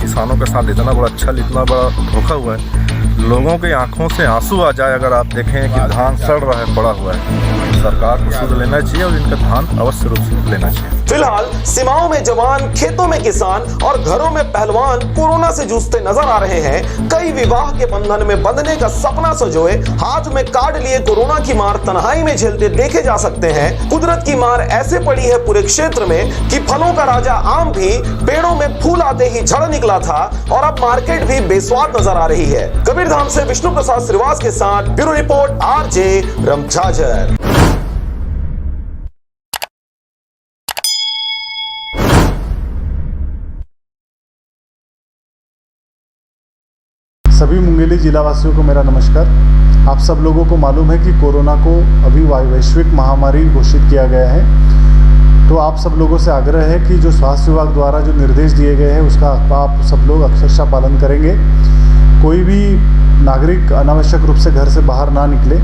किसानों के साथ इतना बड़ा छल, इतना बड़ा धोखा हुआ है, लोगों के आंखों से आंसू आ जाए अगर आप देखें कि धान सड़ रहा है, पड़ा हुआ है। सरकार को सूद लेना चाहिए और इनका धान अवश्य रूप से लेना चाहिए। फिलहाल सीमाओं में जवान, खेतों में किसान और घरों में पहलवान कोरोना से जूझते नजर आ रहे हैं। कई विवाह के बंधन में बंधने का सपना सजोए हाथ में कार्ड लिए कोरोना की मार तन्हाई में झेलते देखे जा सकते हैं। कुदरत की मार ऐसे पड़ी है पूरे क्षेत्र में कि फलों का राजा आम भी पेड़ों में फूल आते ही झड़ निकला था और अब मार्केट भी बेस्वाद नजर आ रही है। कबीरधाम से विष्णु प्रसाद श्रीवास के साथ ब्यूरो रिपोर्ट RJ रमझाझर। सभी मुंगेली जिला वासियों को मेरा नमस्कार। आप सब लोगों को मालूम है कि कोरोना को अभी वैश्विक महामारी घोषित किया गया है, तो आप सब लोगों से आग्रह है कि जो स्वास्थ्य विभाग द्वारा जो निर्देश दिए गए हैं उसका आप सब लोग अक्षरशः पालन करेंगे। कोई भी नागरिक अनावश्यक रूप से घर से बाहर ना निकले।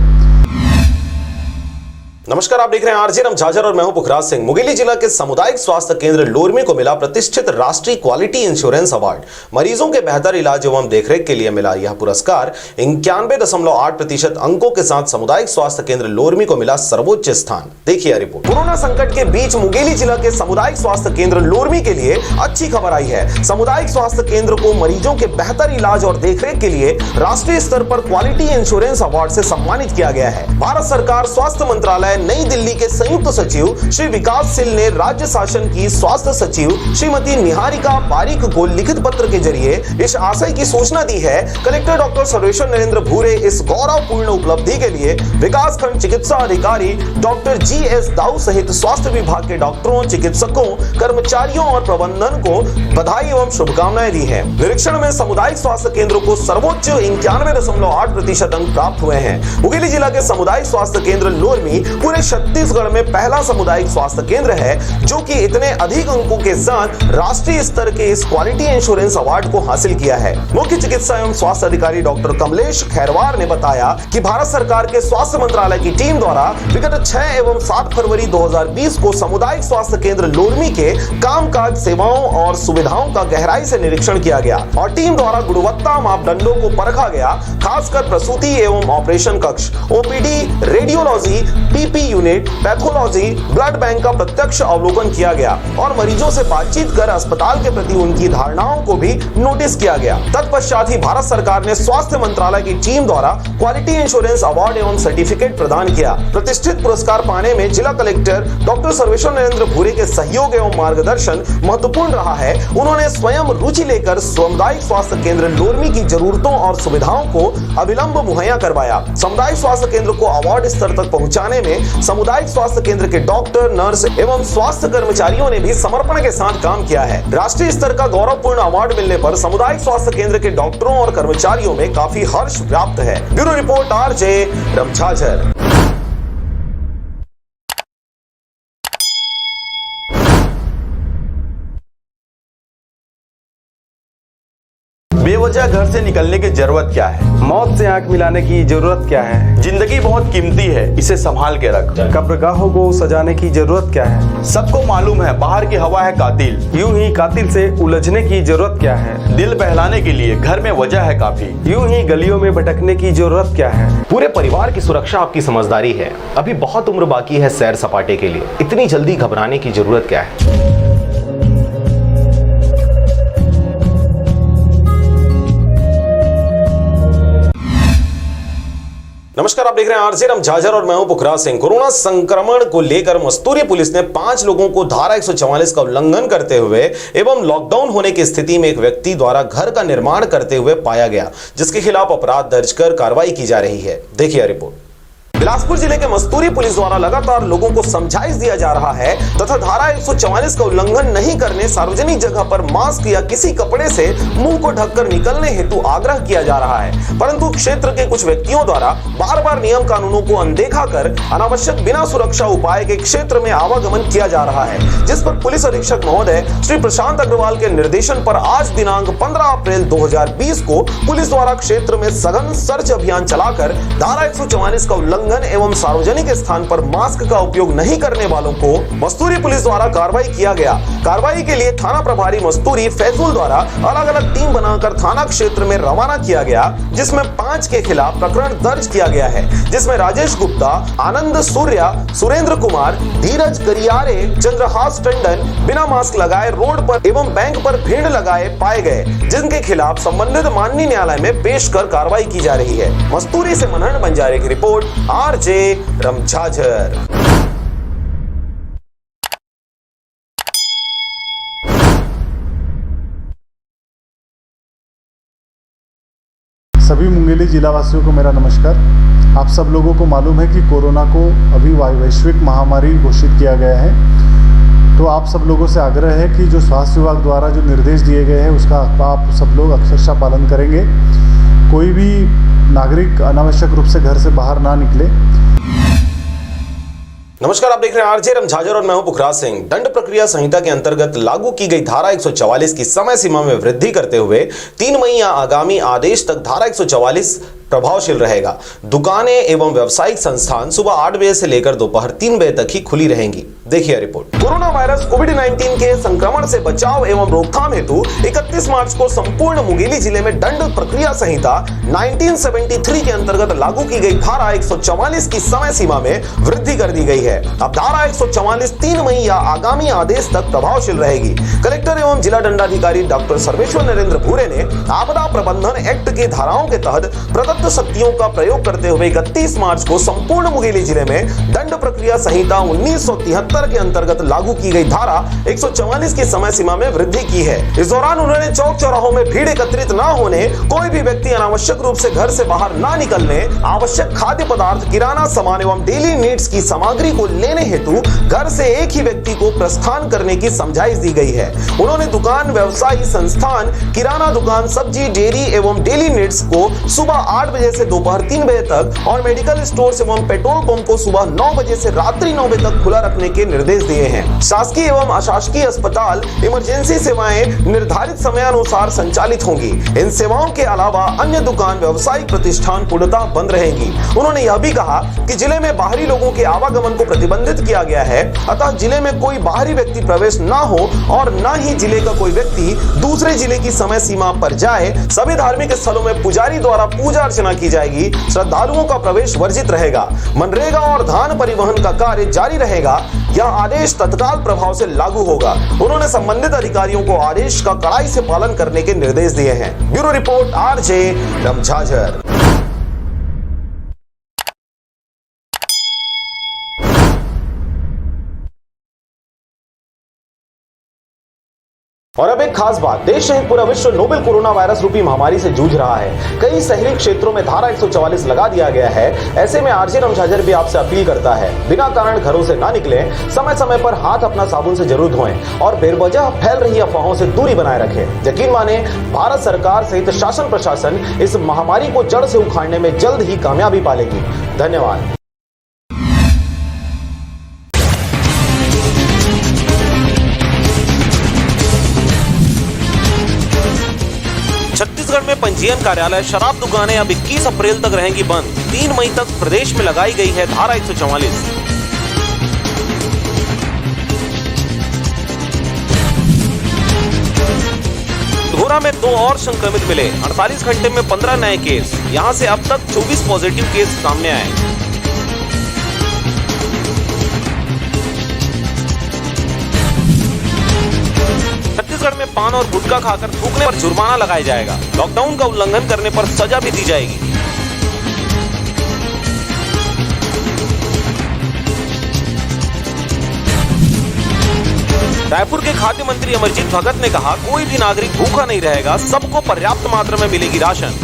नमस्कार, आप देख रहे हैं आरजे रम झाझर और मैं हूं पुखराज सिंह। मुंगेली जिला के सामुदायिक स्वास्थ्य केंद्र लोरमी को मिला प्रतिष्ठित राष्ट्रीय क्वालिटी इंश्योरेंस अवार्ड। मरीजों के बेहतर इलाज एवं देखरेख के लिए मिला यह पुरस्कार 91.8% अंकों के साथ सामुदायिक स्वास्थ्य केंद्र लोरमी को मिला सर्वोच्च स्थान। देखिए रिपोर्ट। कोरोना संकट के बीच मुंगेली जिला के सामुदायिक स्वास्थ्य केंद्र लोरमी के लिए अच्छी खबर आई है। सामुदायिक स्वास्थ्य केंद्र को मरीजों के बेहतर इलाज और देखरेख के लिए राष्ट्रीय स्तर पर क्वालिटी इंश्योरेंस अवार्ड से सम्मानित किया गया है। भारत सरकार स्वास्थ्य मंत्रालय नई दिल्ली के संयुक्त सचिव श्री विकास सिल ने राज्य शासन की स्वास्थ्य सचिव श्रीमती निहारिका बारिक को लिखित पत्र के जरिए इस आशय की सूचना दी है। कलेक्टर डॉक्टर सर्वेश्वर नरेंद्र भूरे इस गौरवपूर्ण उपलब्धि के लिए विकास खंड चिकित्सा अधिकारी डॉक्टर जी.एस. दाऊ सहित स्वास्थ्य विभाग के डॉक्टरों, चिकित्सकों, कर्मचारियों और प्रबंधन को बधाई एवं शुभकामनाएं दी है। निरीक्षण में सामुदायिक स्वास्थ्य केंद्र को सर्वोच्च 91.8% अंक प्राप्त हुए हैं। मुंगेली जिला के सामुदायिक स्वास्थ्य केंद्र लोरमी पूरे छत्तीसगढ़ में पहला सामुदायिक स्वास्थ्य केंद्र है जो कि इतने अधिक अंकों के साथ राष्ट्रीय स्तर के इस क्वालिटी इंश्योरेंस अवार्ड को हासिल किया है। मुख्य चिकित्सा एवं स्वास्थ्य अधिकारी डॉक्टर कमलेश खैरवार ने बताया कि भारत सरकार के स्वास्थ्य मंत्रालय की टीम द्वारा विगत 6 एवं 7 फरवरी 2020 को सामुदायिक स्वास्थ्य केंद्र लोरमी के कामकाज, सेवाओं और सुविधाओं का गहराई से निरीक्षण किया गया और टीम द्वारा गुणवत्ता मापदंडों को परखा गया। खासकर प्रसूति एवं ऑपरेशन कक्ष, OPD, radiology, PP unit, pathology, blood bank का प्रत्यक्ष अवलोकन किया गया और मरीजों से बातचीत कर अस्पताल के प्रति उनकी धारणाओं को भी नोटिस किया गया। तत्पश्चात ही भारत सरकार ने स्वास्थ्य मंत्रालय की टीम द्वारा क्वालिटी इंश्योरेंस अवार्ड एवं सर्टिफिकेट प्रदान किया। प्रतिष्ठित पुरस्कार पाने में जिला कलेक्टर डॉक्टर सर्वेश्वर नरेंद्र भूरे के सहयोग एवं मार्गदर्शन महत्वपूर्ण रहा है। उन्होंने स्वयं रुचि लेकर सामुदायिक स्वास्थ्य केंद्र लोरमी की जरूरतों और सुविधाओं को अविलंब मुहैया करवाया। सामुदायिक स्वास्थ्य केंद्र को अवार्ड स्तर तक पहुंचाने में सामुदायिक स्वास्थ्य केंद्र के डॉक्टर, नर्स एवं स्वास्थ्य कर्मचारियों ने भी समर्पण के साथ काम किया है। राष्ट्रीय स्तर का गौरवपूर्ण अवार्ड मिलने पर सामुदायिक स्वास्थ्य केंद्र के डॉक्टरों और कर्मचारियों में काफी हर्ष व्याप्त है। ब्यूरो रिपोर्ट आरजे रम झाझर। बेवजह घर से निकलने की जरूरत क्या है? मौत से आंख मिलाने की जरूरत क्या है? जिंदगी बहुत कीमती है, इसे संभाल के रख। कब्रगाहों को सजाने की जरूरत क्या है? सबको मालूम है बाहर की हवा है कातिल। यूं ही कातिल से उलझने की जरूरत क्या है? दिल बहलाने के लिए घर में वजह है काफी। यूं ही गलियों में भटकने की जरूरत क्या है? पूरे परिवार की सुरक्षा आपकी समझदारी है। अभी बहुत उम्र बाकी है सैर सपाटे के लिए। इतनी जल्दी घबराने की जरूरत क्या है? नमस्कार, आप देख रहे हैं आरजे रम झाझर और मैं हूं पुखराज सिंह। कोरोना संक्रमण को लेकर मस्तूरी पुलिस ने 5 लोगों को धारा 144 का उल्लंघन करते हुए एवं लॉकडाउन होने की स्थिति में एक व्यक्ति द्वारा घर का निर्माण करते हुए पाया गया, जिसके खिलाफ अपराध दर्ज कर कार्रवाई की जा रही है। देखिए रिपोर्ट। बिलासपुर जिले के मस्तूरी पुलिस द्वारा लगातार लोगों को समझाइश दिया जा रहा है तथा धारा 144 का उल्लंघन नहीं करने, सार्वजनिक जगह पर मास्क या किसी कपड़े से मुंह को ढककर निकलने हेतु आग्रह किया जा रहा है। परंतु क्षेत्र के कुछ व्यक्तियों द्वारा बार बार नियम कानूनों को अनदेखा कर अनावश्यक बिना सुरक्षा उपाय के क्षेत्र में आवागमन किया जा रहा है, जिस पर पुलिस अधीक्षक महोदय श्री प्रशांत अग्रवाल के निर्देशन पर आज दिनांक 15 अप्रैल 2020 को पुलिस द्वारा क्षेत्र में सघन सर्च अभियान चलाकर धारा 144 का उल्लंघन एवं सार्वजनिक स्थान पर मास्क का उपयोग नहीं करने वालों को मस्तूरी पुलिस द्वारा कार्रवाई किया गया। कार्रवाई के लिए थाना प्रभारी मस्तूरी फैजुल द्वारा अलग अलग टीम बनाकर थाना क्षेत्र में रवाना किया गया, जिसमें 5 के खिलाफ प्रकरण दर्ज किया गया है, जिसमें राजेश गुप्ता, आनंद सूर्या, सुरेंद्र कुमार, धीरज गरियारे, चंद्रहास टंडन बिना मास्क लगाए रोड पर एवं बैंक पर भीड़ लगाए पाए गए, जिनके खिलाफ संबंधित माननीय न्यायालय में पेश कर कार्रवाई की जा रही है। मस्तूरी से मनहर बंजारे की रिपोर्ट, आरजे रम झाझर। सभी मुंगेली जिला वासियों को मेरा नमस्कार। आप सब लोगों को मालूम है कि कोरोना को अभी वैश्विक महामारी घोषित किया गया है, तो आप सब लोगों से आग्रह है कि जो स्वास्थ्य विभाग द्वारा जो निर्देश दिए गए हैं उसका आप सब लोग अक्षरशः पालन करेंगे। कोई भी नागरिक अनावश्यक रूप से घर से बाहर ना निकले। नमस्कार, आप देख रहे हैं आरजे रम झाझर और मैं हूं पुखराज सिंह। दंड प्रक्रिया संहिता के अंतर्गत लागू की गई धारा 144 की समय सीमा में वृद्धि करते हुए 3 मई या आगामी आदेश तक धारा 144 प्रभावशील रहेगा। दुकानें एवं व्यावसायिक संस्थान सुबह 8 बजे से लेकर दोपहर 3 बजे तक ही खुली रहेंगी। देखिए रिपोर्ट। कोरोना वायरस कोविड-19 के संक्रमण से बचाव एवं रोकथाम हेतु 31 मार्च को संपूर्ण मुंगेली जिले में दंड प्रक्रिया संहिता 1973 के अंतर्गत लागू की गई धारा 144 की समय सीमा में वृद्धि कर दी गई है। अब धारा 144 3 मई या आगामी आदेश तक प्रभावशील रहेगी। कलेक्टर एवं जिला दंडाधिकारी डॉक्टर सर्वेश्वर नरेंद्र भूरे ने आपदा प्रबंधन एक्ट के धाराओं के तहत प्रदत्त शक्तियों का प्रयोग करते हुए 31 मार्च को संपूर्ण मुंगेली जिले में दंड प्रक्रिया संहिता 1973 के अंतर्गत लागू की गई धारा 144 की समय सीमा में वृद्धि की है। इस दौरान उन्होंने चौक चौराहों में भीड़ एकत्रित न होने, कोई भी व्यक्ति अनावश्यक रूप से घर से बाहर न निकलने, आवश्यक खाद्य पदार्थ, किराना सामान एवं डेली नीड्स की सामग्री को लेने हेतु घर से एक ही व्यक्ति को प्रस्थान करने की समझाइश दी गई है। उन्होंने दुकान, व्यवसायी संस्थान, किराना दुकान, सब्जी, डेयरी एवं डेली नीड्स को सुबह 8 बजे से दोपहर 3 बजे तक और मेडिकल स्टोर एवं पेट्रोल पंप को सुबह 9 बजे से रात्रि 9 बजे तक खुला रखने के निर्देश दिए हैं। शासकीय एवं अशासकीय अस्पताल, इमरजेंसी सेवाएं निर्धारित समयानुसार संचालित होंगी। इन सेवाओं के अलावा अन्य दुकान, व्यवसायिक प्रतिष्ठान पूर्णतः बंद रहेंगी। उन्होंने यह भी कहा कि जिले में बाहरी लोगों के आवागमन को प्रतिबंधित किया गया है, अतः जिले में कोई बाहरी व्यक्ति प्रवेश न हो और न ही जिले का कोई व्यक्ति दूसरे जिले की समय सीमा पर जाए। सभी धार्मिक स्थलों में पुजारी द्वारा पूजा अर्चना की जाएगी। श्रद्धालुओं का प्रवेश वर्जित रहेगा। मनरेगा और धान परिवहन का कार्य जारी रहेगा। यह आदेश तत्काल प्रभाव से लागू होगा। उन्होंने संबंधित अधिकारियों को आदेश का कड़ाई से पालन करने के निर्देश दिए हैं। Bureau report RJ रमझाझर। और अब एक खास बात, देश सहित पूरा विश्व नोवेल कोरोना वायरस रूपी महामारी से जूझ रहा है। कई शहरी क्षेत्रों में धारा 144 लगा दिया गया है। ऐसे में RJ रमझाझर भी आपसे अपील करता है, बिना कारण घरों से ना निकलें, समय समय पर हाथ अपना साबुन से जरूर धोएं और बेवजह फैल रही अफवाहों से दूरी बनाए रखें। यकीन माने, भारत सरकार सहित शासन प्रशासन इस महामारी को जड़ से उखाड़ने में जल्द ही कामयाबी पालेगी। धन्यवाद। छत्तीसगढ़ में पंजीयन कार्यालय, शराब दुकानें अब 21 अप्रैल तक रहेंगी बंद। 3 मई तक प्रदेश में लगाई गई है धारा 144। धोरा में 2 और संक्रमित मिले। 48 घंटे में 15 नए केस। यहां से अब तक 24 पॉजिटिव केस सामने आए। छत्तीसगढ़ में पान और गुटखा खाकर थूकने पर जुर्माना लगाया जाएगा। लॉकडाउन का उल्लंघन करने पर सजा भी दी जाएगी। रायपुर के खाद्य मंत्री अमरजीत भगत ने कहा, कोई भी नागरिक भूखा नहीं रहेगा, सबको पर्याप्त मात्रा में मिलेगी राशन।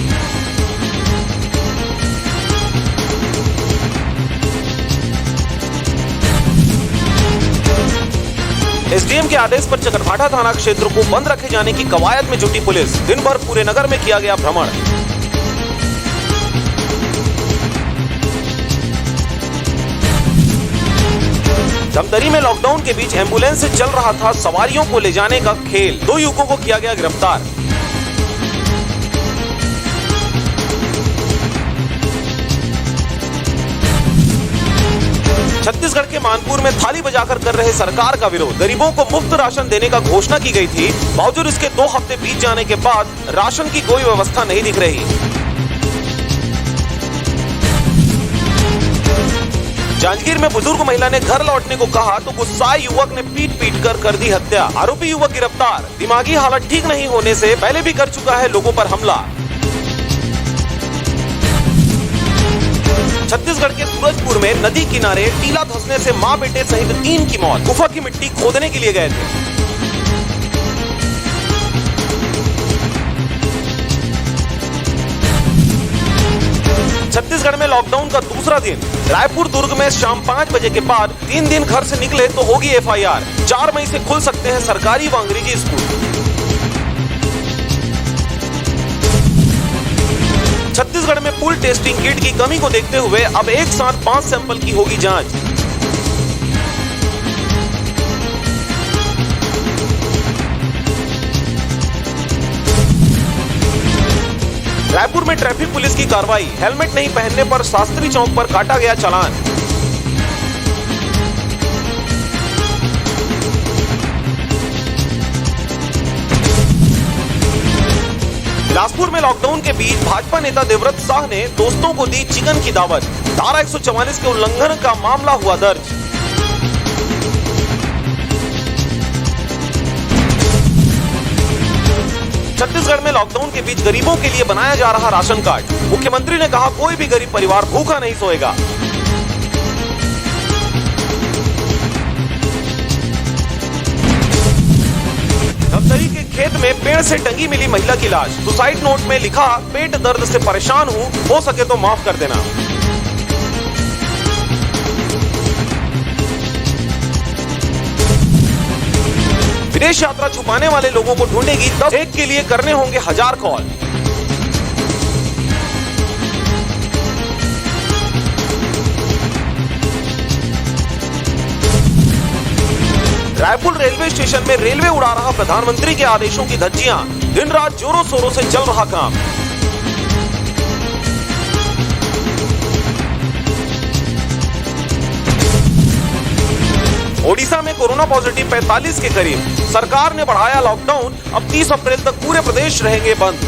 एसडीएम के आदेश पर चकरभाठा थाना क्षेत्र को बंद रखे जाने की कवायद में जुटी पुलिस। दिन भर पूरे नगर में किया गया भ्रमण। धमतरी में लॉकडाउन के बीच एम्बुलेंस से चल रहा था सवारियों को ले जाने का खेल। 2 युवकों को किया गया गिरफ्तार। छत्तीसगढ़ के मानपुर में थाली बजाकर कर रहे सरकार का विरोध। गरीबों को मुफ्त राशन देने का घोषणा की गई थी, बावजूद इसके 2 हफ्ते बीत जाने के बाद राशन की कोई व्यवस्था नहीं दिख रही। जांजगीर में बुजुर्ग महिला ने घर लौटने को कहा तो गुस्साए युवक ने पीट कर दी हत्या। आरोपी युवक गिरफ्तार। दिमागी हालत ठीक नहीं होने से पहले भी कर चुका है लोगों पर हमला। छत्तीसगढ़ के सूरजपुर में नदी किनारे टीला धंसने से मां बेटे सहित 3 की मौत। गुफा की मिट्टी खोदने के लिए गए थे। छत्तीसगढ़ में लॉकडाउन का दूसरा दिन। रायपुर दुर्ग में शाम 5 बजे के बाद 3 दिन घर से निकले तो होगी FIR। 4 मई से खुल सकते हैं सरकारी व अंग्रेजी स्कूल। छत्तीसगढ़ में पूल टेस्टिंग किट की कमी को देखते हुए अब एक साथ 5 सैंपल की होगी जांच। रायपुर में ट्रैफिक पुलिस की कार्रवाई, हेलमेट नहीं पहनने पर शास्त्री चौक पर काटा गया चालान। बिलासपुर में लॉकडाउन के बीच भाजपा नेता देवव्रत साह ने दोस्तों को दी चिकन की दावत, धारा 144 के उल्लंघन का मामला हुआ दर्ज। छत्तीसगढ़ में लॉकडाउन के बीच गरीबों के लिए बनाया जा रहा राशन कार्ड, मुख्यमंत्री ने कहा कोई भी गरीब परिवार भूखा नहीं सोएगा। धमतरी के खेत में पेड़ से टंगी मिली महिला की लाश, सुसाइड नोट में लिखा पेट दर्द से परेशान हूँ, हो सके तो माफ कर देना। विदेश यात्रा छुपाने वाले लोगों को ढूंढेगी 10 एक के लिए करने होंगे 1000 कॉल। रायपुर रेलवे स्टेशन में रेलवे उड़ा रहा प्रधानमंत्री के आदेशों की धज्जियां, दिन रात जोरों शोरों से चल रहा काम। ओडिशा में कोरोना पॉजिटिव 45 के करीब, सरकार ने बढ़ाया लॉकडाउन, अब 30 अप्रैल तक पूरे प्रदेश रहेंगे बंद।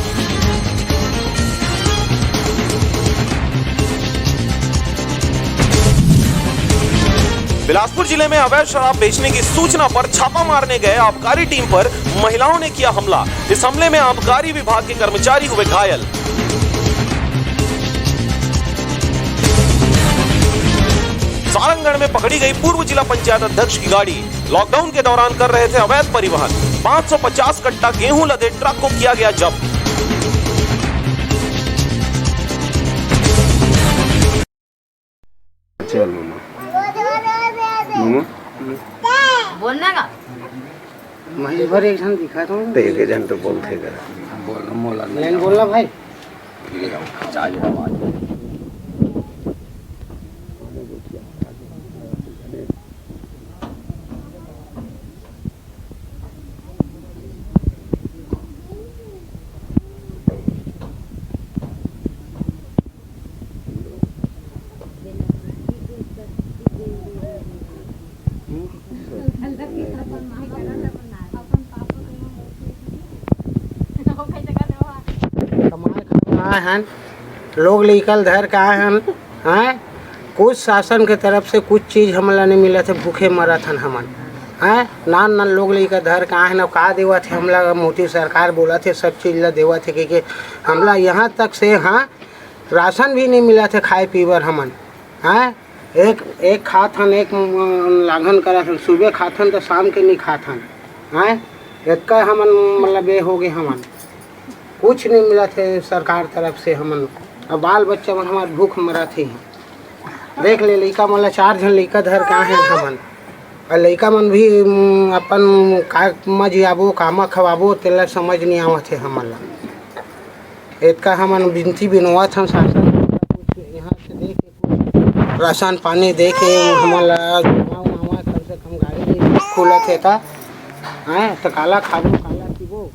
बिलासपुर जिले में अवैध शराब बेचने की सूचना पर छापा मारने गए आबकारी टीम पर महिलाओं ने किया हमला, इस हमले में आबकारी विभाग के कर्मचारी हुए घायल। सारंगगढ़ में पकड़ी गई पूर्व जिला पंचायत अध्यक्ष की गाड़ी, लॉकडाउन के दौरान कर रहे थे अवैध परिवहन, 550 कट्टा गेहूं लदे ट्रक को किया गया जब्त। चल मामा बोलना का मैं भर एक जन दिखा था, एक जन तो बोलते कर बोलना भाई। लोग निकल धर का हैं, कुछ शासन के तरफ से कुछ चीज़ हमला नहीं मिला थे, भूखे मरा था हमन हैं। नान नान लोग लेकर धर का है ना का देवा थे हमला, मोदी सरकार बोला थे सब चीज़ ला देवा थे कि हमला यहाँ तक से हाँ राशन भी नहीं मिला थे खाए पीवर हमन हैं। एक खाथन एक लाघन करा था, सुबह खाथन तो शाम के नहीं खाथन हैं। इतना हमन मतलब ये हो गए, हमन कुछ नहीं मिला थे सरकार तरफ से हमन। अब बाल बच्चा मन हमारे भूख मरा थे। देख ले लड़का मतलब 4 जन लड़का धर का है हमन, और लड़का मन भी अपन का मजियाबो कामा खवाबो तेला समझ नहीं आवत है हमन ला। इतना हमन विनती बिनवात हम शासन यहाँ से दे के राशन पानी दे के हमन ला कम से कम गाड़ी खुला थे था हैं। तो काला खाबो काला पीबो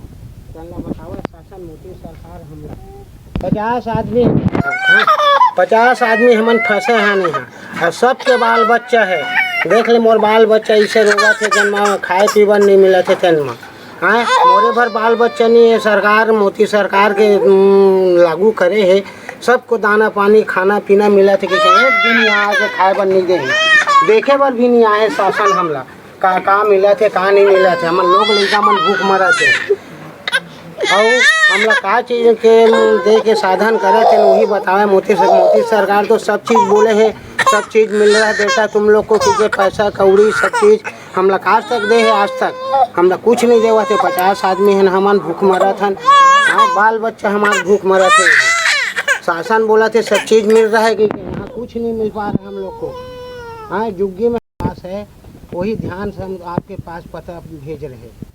बताओ शासन मोदी सरकार हमला 50 आदमी हमन फंसे हैं यहाँ, और सबके बाल बच्चा है। देख ले मोर बाल बच्चा इसे रोगा थे जन्मा खाए पीवन नहीं मिला थे तनमा हैं। मोरे भर बाल बच्चा नहीं है, सरकार मोदी सरकार के लागू करे है, सबको दाना पानी खाना पीना मिला थे कि एक दिन यहाँ आके खाए बर नहीं दे, देखे बर भी नहीं आए शासन हमला का मिला थे का नहीं मिला थे। हमन लोग लड़का मन भूख मरा थे, और हमला का चीज़ के दे के साधन करे थे वही बताए। मोदी सरकार तो सब चीज़ बोले हैं, सब चीज़ मिल रहा है बेटा तुम लोग को, क्योंकि पैसा कौड़ी सब चीज़ हमला आज तक दे है, आज तक हमला कुछ नहीं देवा थे। 50 आदमी हैं हमन भूख मरा था, बाल बच्चा हमारे भूख मरा थे। शासन बोला थे सब चीज़ मिल रहा है, कि यहाँ कुछ नहीं मिल पा रहा हम लोग को। हाँ जुग्गी में पास है, वही ध्यान से हम आपके पास पता भेज रहे हैं।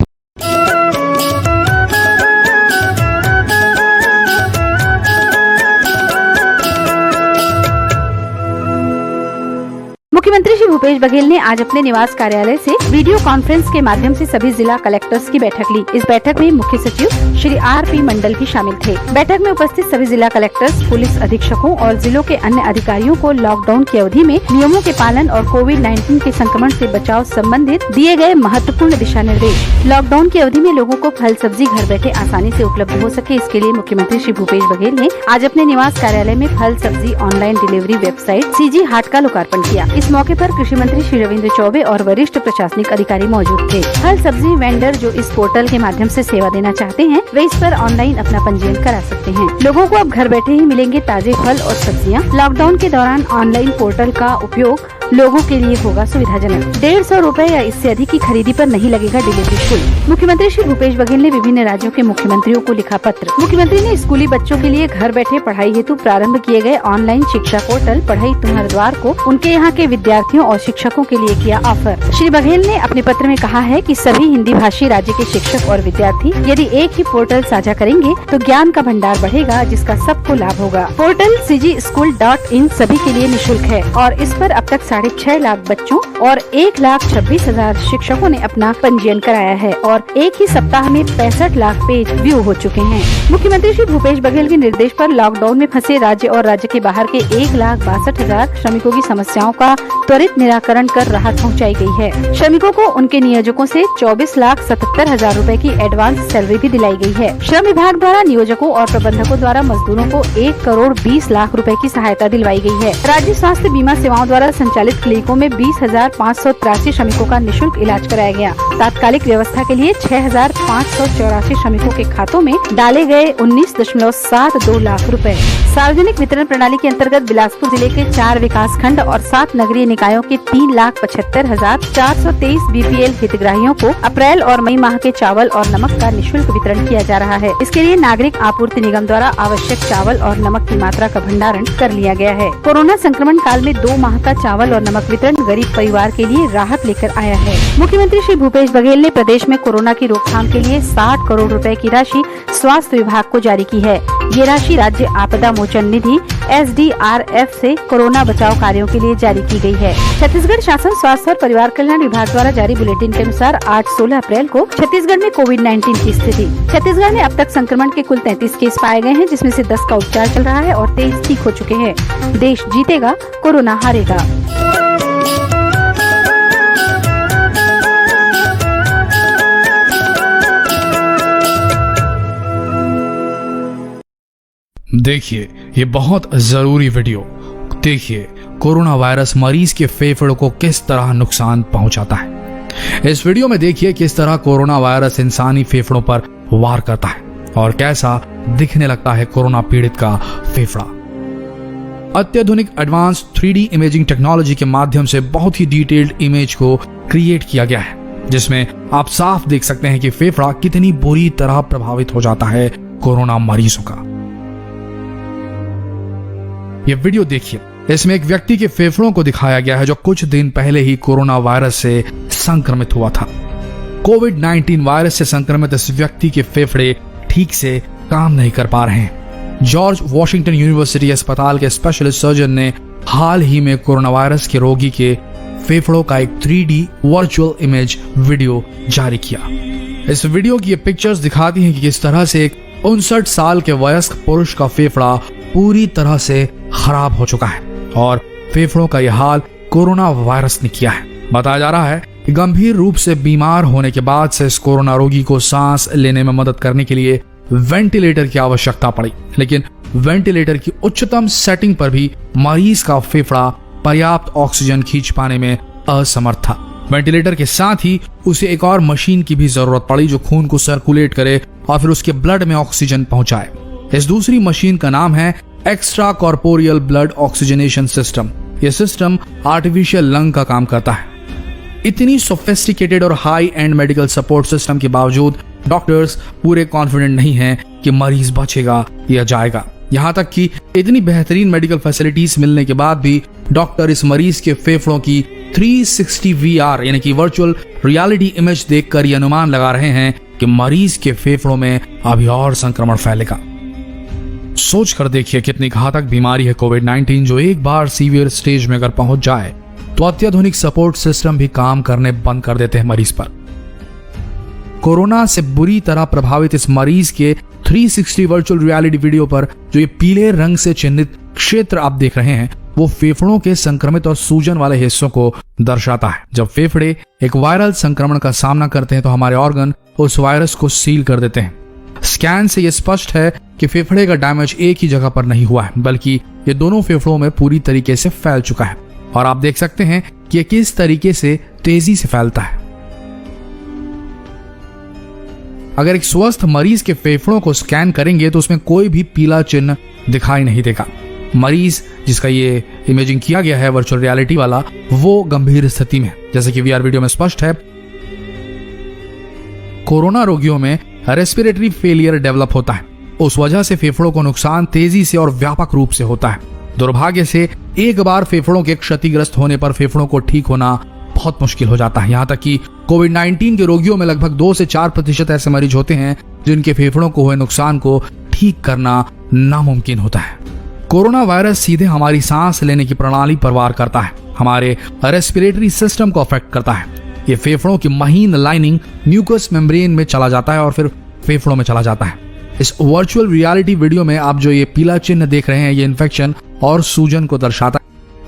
मुख्यमंत्री श्री भूपेश बघेल ने आज अपने निवास कार्यालय से वीडियो कॉन्फ्रेंस के माध्यम से सभी जिला कलेक्टर्स की बैठक ली। इस बैठक में मुख्य सचिव श्री RP मंडल भी शामिल थे। बैठक में उपस्थित सभी जिला कलेक्टर्स, पुलिस अधीक्षकों और जिलों के अन्य अधिकारियों को लॉकडाउन की अवधि में नियमों के पालन और कोविड-19 के संक्रमण से बचाव संबंधित दिए गए महत्वपूर्ण दिशा निर्देश। लॉकडाउन की अवधि में लोगों को फल सब्जी घर बैठे आसानी से उपलब्ध हो सके, इसके लिए मुख्यमंत्री श्री भूपेश बघेल ने आज अपने निवास कार्यालय में फल सब्जी ऑनलाइन डिलीवरी वेबसाइट CG हाट का लोकार्पण किया। इस मौके पर कृषि मंत्री श्री रविंद्र चौबे और वरिष्ठ प्रशासनिक अधिकारी मौजूद थे। फल सब्जी वेंडर जो इस पोर्टल के माध्यम से सेवा देना चाहते हैं वे इस पर ऑनलाइन अपना पंजीयन करा सकते हैं। लोगों को अब घर बैठे ही मिलेंगे ताजे फल और सब्जियां। लॉकडाउन के दौरान ऑनलाइन पोर्टल का उपयोग लोगों के लिए होगा सुविधाजनक। 150 रुपए या इससे अधिक की खरीदी पर नहीं लगेगा डिलीवरी शुल्क। मुख्यमंत्री श्री भूपेश बघेल ने विभिन्न राज्यों के मुख्यमंत्रियों को लिखा पत्र। मुख्यमंत्री ने स्कूली बच्चों के लिए घर बैठे पढ़ाई हेतु प्रारंभ किए गए ऑनलाइन शिक्षा पोर्टल पढ़ाई तुम्हारे द्वार को उनके यहाँ के विद्यार्थियों और शिक्षकों के लिए किया ऑफर। श्री बघेल ने अपने पत्र में कहा है कि सभी हिंदी भाषी राज्य के शिक्षक और विद्यार्थी यदि एक ही पोर्टल साझा करेंगे तो ज्ञान का भंडार बढ़ेगा, जिसका सबको लाभ होगा। पोर्टल cgschool.in सभी के लिए निःशुल्क है और इस पर अब तक 6.5 लाख बच्चों और 1,26,000 शिक्षकों ने अपना पंजीयन कराया है और एक ही सप्ताह में 65 लाख पेज व्यू हो चुके हैं। मुख्यमंत्री श्री भूपेश बघेल के निर्देश पर लॉकडाउन में फंसे राज्य और राज्य के बाहर के 1,62,000 श्रमिकों की समस्याओं का त्वरित निराकरण कर राहत पहुंचाई गई है। श्रमिकों को उनके नियोजकों से 24,77,000 रुपए की एडवांस सैलरी भी दिलाई गई है। श्रम विभाग द्वारा नियोजकों और प्रबंधकों द्वारा मजदूरों को 1,20,00,000 रुपए की सहायता दिलवाई गई है। राज्य स्वास्थ्य बीमा सेवाओं द्वारा संचालित क्लिनिकों में 20,583 श्रमिकों का निःशुल्क इलाज कराया गया। तात्कालिक व्यवस्था के लिए 6,584 श्रमिकों के खातों में डाले गए 19.72 लाख रुपए। सार्वजनिक वितरण प्रणाली के अंतर्गत बिलासपुर जिले के 4 विकास खंड और 7 नगरीय निकायों के 3,75,423 BPL हितग्राहियों को अप्रैल और मई माह के चावल और नमक का निःशुल्क वितरण किया जा रहा है। इसके लिए नागरिक आपूर्ति निगम द्वारा आवश्यक चावल और नमक की मात्रा का भंडारण कर लिया गया है। कोरोना संक्रमण काल में 2 माह का चावल और नमक वितरण गरीब परिवार के लिए राहत लेकर आया है। मुख्यमंत्री श्री भूपेश बघेल ने प्रदेश में कोरोना की रोकथाम के लिए 60 करोड़ रुपए की राशि स्वास्थ्य विभाग को जारी की है। ये राशि राज्य आपदा मोचन निधि SDRF से कोरोना बचाव कार्यों के लिए जारी की गई है। छत्तीसगढ़ शासन स्वास्थ्य और परिवार कल्याण विभाग द्वारा जारी बुलेटिन के अनुसार आज 16 अप्रैल को छत्तीसगढ़ में कोविड-19 की स्थिति। छत्तीसगढ़ में अब तक संक्रमण के कुल 33 केस पाए गए हैं, जिसमें से 10 का उपचार चल रहा है और 23 ठीक हो चुके हैं। देश जीतेगा, कोरोना हारेगा। देखिए ये बहुत जरूरी वीडियो। देखिए कोरोना वायरस मरीज के फेफड़ों को किस तरह नुकसान पहुंचाता है। इस वीडियो में देखिए किस तरह कोरोना वायरस इंसानी फेफड़ों पर वार करता है और कैसा दिखने लगता है कोरोना पीड़ित का फेफड़ा। अत्याधुनिक एडवांस 3D इमेजिंग टेक्नोलॉजी के माध्यम से बहुत ही डिटेल्ड इमेज को क्रिएट किया गया है, जिसमें आप साफ देख सकते हैं कि फेफड़ा कितनी बुरी तरह प्रभावित हो जाता है कोरोना मरीजों का। ये वीडियो देखिए, इसमें एक व्यक्ति के फेफड़ों को दिखाया गया है जो कुछ दिन पहले ही कोरोना वायरस से संक्रमित हुआ था। कोविड-19 वायरस से संक्रमित इस व्यक्ति के फेफड़े ठीक से काम नहीं कर पा रहे हैं। जॉर्ज वॉशिंगटन यूनिवर्सिटी अस्पताल के स्पेशलिस्ट सर्जन ने हाल ही में कोरोना वायरस के रोगी के फेफड़ों का एक 3D वर्चुअल इमेज वीडियो जारी किया। इस वीडियो की ये पिक्चर्स दिखाती हैं कि किस तरह से एक 59 साल के वयस्क पुरुष का फेफड़ा पूरी तरह से खराब हो चुका है और फेफड़ों का यह हाल कोरोना वायरस ने किया है। बताया जा रहा है कि गंभीर रूप से बीमार होने के बाद से इस कोरोना रोगी को सांस लेने में मदद करने के लिए वेंटिलेटर की आवश्यकता पड़ी, लेकिन वेंटिलेटर की उच्चतम सेटिंग पर भी मरीज का फेफड़ा पर्याप्त ऑक्सीजन खींच पाने में असमर्थ था। वेंटिलेटर के साथ ही उसे एक और मशीन की भी जरूरत पड़ी जो खून को सर्कुलेट करे और फिर उसके ब्लड में ऑक्सीजन पहुंचाए। इस दूसरी मशीन का नाम है extra corporeal blood oxygenation system. यह सिस्टम आर्टिफिशियल लंग का काम करता है। इतनी सोफिस्टिकेटेड और high and medical support system के बावजूद डॉक्टर्स पूरे कॉन्फिडेंट नहीं हैं कि मरीज बचेगा या जाएगा। यहाँ तक कि इतनी बेहतरीन मेडिकल फैसिलिटीज मिलने के बाद भी डॉक्टर इस मरीज के फेफड़ों की 360 VR यानी कि वर्चुअल रियलिटी इमेज देखकर यह अनुमान लगा रहे हैं कि मरीज के फेफड़ों में अभी और संक्रमण फैलेगा। सोच कर देखिए कितनी घातक बीमारी है कोविड-19, जो एक बार सीवियर स्टेज में अगर पहुंच जाए तो अत्याधुनिक सपोर्ट सिस्टम भी काम करने बंद कर देते हैं मरीज पर। कोरोना से बुरी तरह प्रभावित इस मरीज के 360 वर्चुअल रियलिटी वीडियो पर जो ये पीले रंग से चिन्हित क्षेत्र आप देख रहे हैं वो फेफड़ों के संक्रमित और सूजन वाले हिस्सों को दर्शाता है। जब फेफड़े एक वायरल संक्रमण का सामना करते हैं तो हमारे ऑर्गन उस वायरस को सील कर देते हैं। स्कैन से यह स्पष्ट है कि फेफड़े का डैमेज एक ही जगह पर नहीं हुआ है, बल्कि ये दोनों फेफड़ों में पूरी तरीके से फैल चुका है। और आप देख सकते हैं कि ये किस तरीके से तेजी से फैलता है। अगर एक स्वस्थ मरीज के फेफड़ों को स्कैन करेंगे तो उसमें कोई भी पीला चिन्ह दिखाई नहीं देगा। मरीज जिसका ये इमेजिंग किया गया है वर्चुअल रियलिटी वाला, वो गंभीर स्थिति में, जैसे कि वीआर वीडियो में स्पष्ट है, कोरोना रोगियों में रेस्पिरेटरी फेलियर डेवलप होता है। उस वजह से फेफड़ों को नुकसान तेजी से और व्यापक रूप से होता है। दुर्भाग्य से एक बार फेफड़ों के क्षतिग्रस्त होने पर फेफड़ों को ठीक होना बहुत मुश्किल हो जाता है। यहाँ तक कि कोविड-19 के रोगियों में लगभग 2 से 4% ऐसे मरीज होते हैं जिनके फेफड़ों को हुए नुकसान को ठीक करना नामुमकिन होता है। कोरोना वायरस सीधे हमारी सांस लेने की प्रणाली पर वार करता है, हमारे रेस्पिरेटरी सिस्टम को अफेक्ट करता है। ये फेफड़ों की महीन लाइनिंग म्यूकस मेम्ब्रेन में चला जाता है और फिर फेफड़ों में चला जाता है। इस वर्चुअल रियलिटी वीडियो में आप जो ये पीला चिन्ह देख रहे हैं ये इन्फेक्शन और सूजन को दर्शाता है।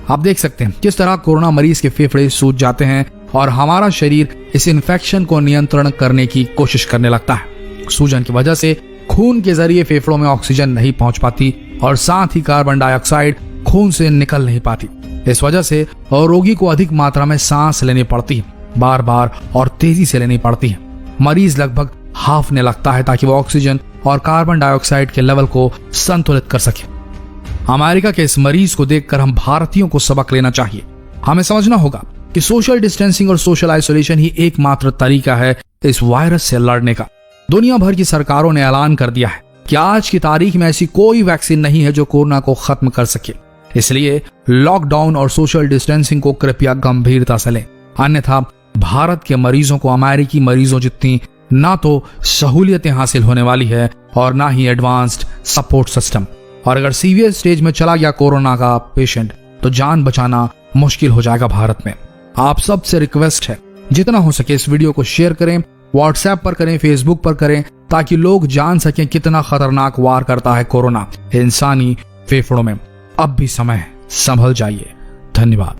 आप देख सकते हैं किस तरह कोरोना मरीज के फेफड़े सूज जाते हैं और हमारा शरीर इस इन्फेक्शन को नियंत्रण करने की कोशिश करने लगता है। सूजन की वजह से खून के जरिए फेफड़ों में ऑक्सीजन नहीं पहुंच पाती और साथ ही कार्बन डाइऑक्साइड खून से निकल नहीं पाती। इस वजह से रोगी को अधिक मात्रा में सांस लेनी पड़ती है, बार बार और तेजी से लेनी पड़ती है। मरीज लगभग हाफने लगता है ताकि वो ऑक्सीजन और कार्बन डाइऑक्साइड के लेवल को संतुलित कर सके। अमेरिका के इस मरीज को देखकर हम भारतीयों को सबक लेना चाहिए। हमें समझना होगा कि सोशल डिस्टेंसिंग और सोशल आइसोलेशन ही एकमात्र तरीका है इस वायरस से लड़ने का। दुनिया भर की सरकारों ने ऐलान कर दिया है कि आज की तारीख में ऐसी कोई वैक्सीन नहीं है जो कोरोना को खत्म कर सके। इसलिए लॉकडाउन और सोशल डिस्टेंसिंग को कृपया गंभीरता से लें, अन्यथा भारत के मरीजों को अमेरिकी मरीजों जितनी ना तो सहूलियतें हासिल होने वाली है और ना ही एडवांस्ड सपोर्ट सिस्टम। और अगर सीवियर स्टेज में चला गया कोरोना का पेशेंट तो जान बचाना मुश्किल हो जाएगा भारत में। आप सबसे रिक्वेस्ट है जितना हो सके इस वीडियो को शेयर करें, व्हाट्सएप पर करें, फेसबुक पर करें, ताकि लोग जान सकें कितना खतरनाक वार करता है कोरोना इंसानी फेफड़ों में। अब भी समय है, संभल जाइए। धन्यवाद।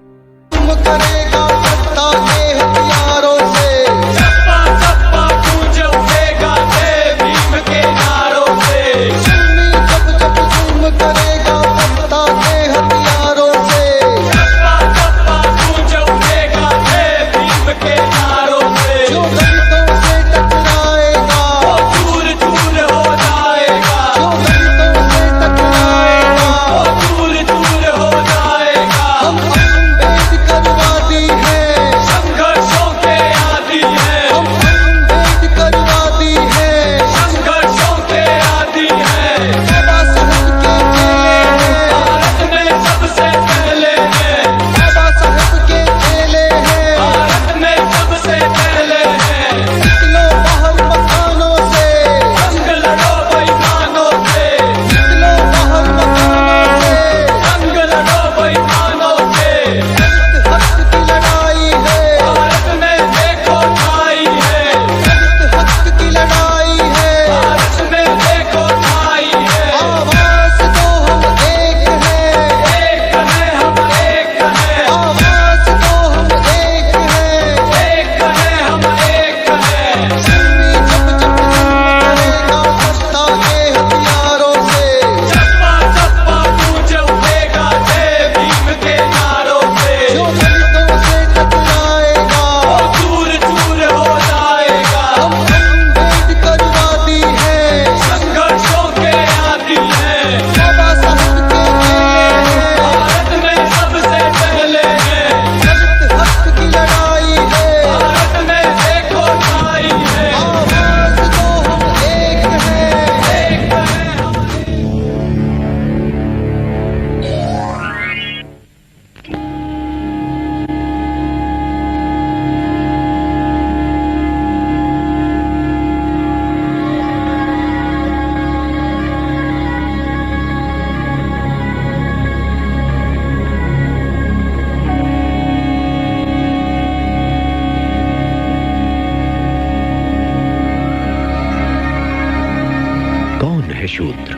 अम्बेडकरवादी है शूद्र।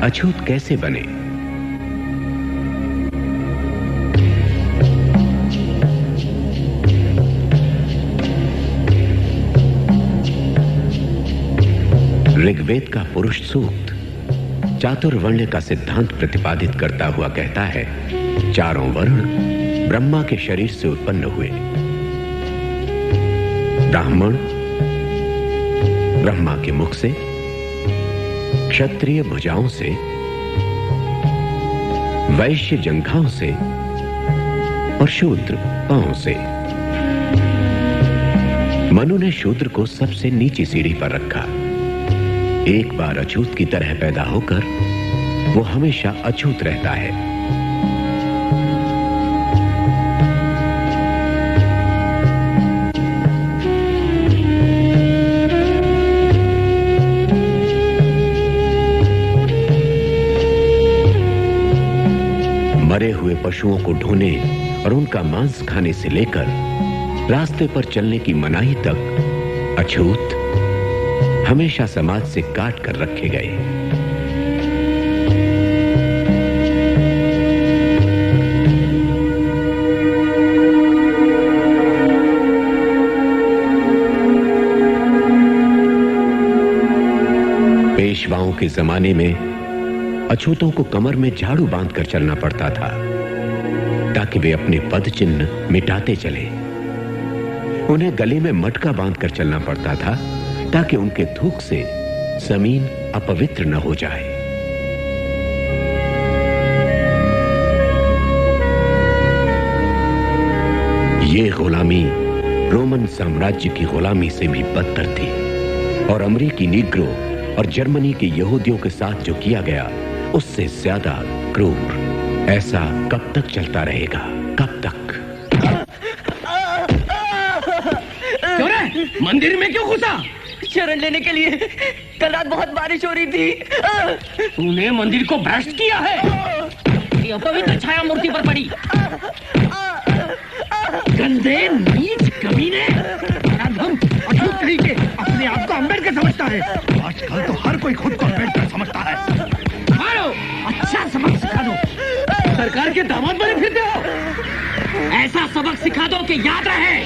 अछूत कैसे बने? ऋग्वेद का पुरुष सूक्त चातुर्वर्ण का सिद्धांत प्रतिपादित करता हुआ कहता है, चारों वर्ण ब्रह्मा के शरीर से उत्पन्न हुए। ब्राह्मण ब्रह्मा के मुख से, क्षत्रिय भुजाओं से, वैश्य जंघाओं से और शूद्र पांव से। मनु ने शूद्र को सबसे नीची सीढ़ी पर रखा। एक बार अछूत की तरह पैदा होकर वो हमेशा अछूत रहता है। मरे हुए पशुओं को ढूंढने और उनका मांस खाने से लेकर रास्ते पर चलने की मनाही तक अछूत हमेशा समाज से काट कर रखे गए। पेशवाओं के जमाने में अछूतों को कमर में झाड़ू बांधकर चलना पड़ता था ताकि वे अपने पद चिन्ह मिटाते चले। उन्हें गले में मटका बांधकर चलना पड़ता था ताकि उनके थूक से जमीन अपवित्र न हो जाए। ये गुलामी रोमन साम्राज्य की गुलामी से भी बदतर थी और अमेरिकी नीग्रो और जर्मनी के यहूदियों के साथ जो किया गया उससे ज्यादा क्रूर। ऐसा कब तक चलता रहेगा? कब तक? क्यों रे? मंदिर में क्यों घुसा? शरण लेने के लिए। कल रात बहुत बारिश हो रही थी। तूने मंदिर को भ्रष्ट किया है। ये अपवित्र छाया मूर्ति पर पड़ी। गंदे नीच कमीने। अछूत कहीं के अपने आप को अम्बेडकर समझता है। आजकल तो हर कोई खुद को अम्बेडकर समझता है। मारो, अच्छा सबक सिखा दो। सरकार के दामाद बने फिरते हो। ऐसा सबक सिखा दो कि याद रहे।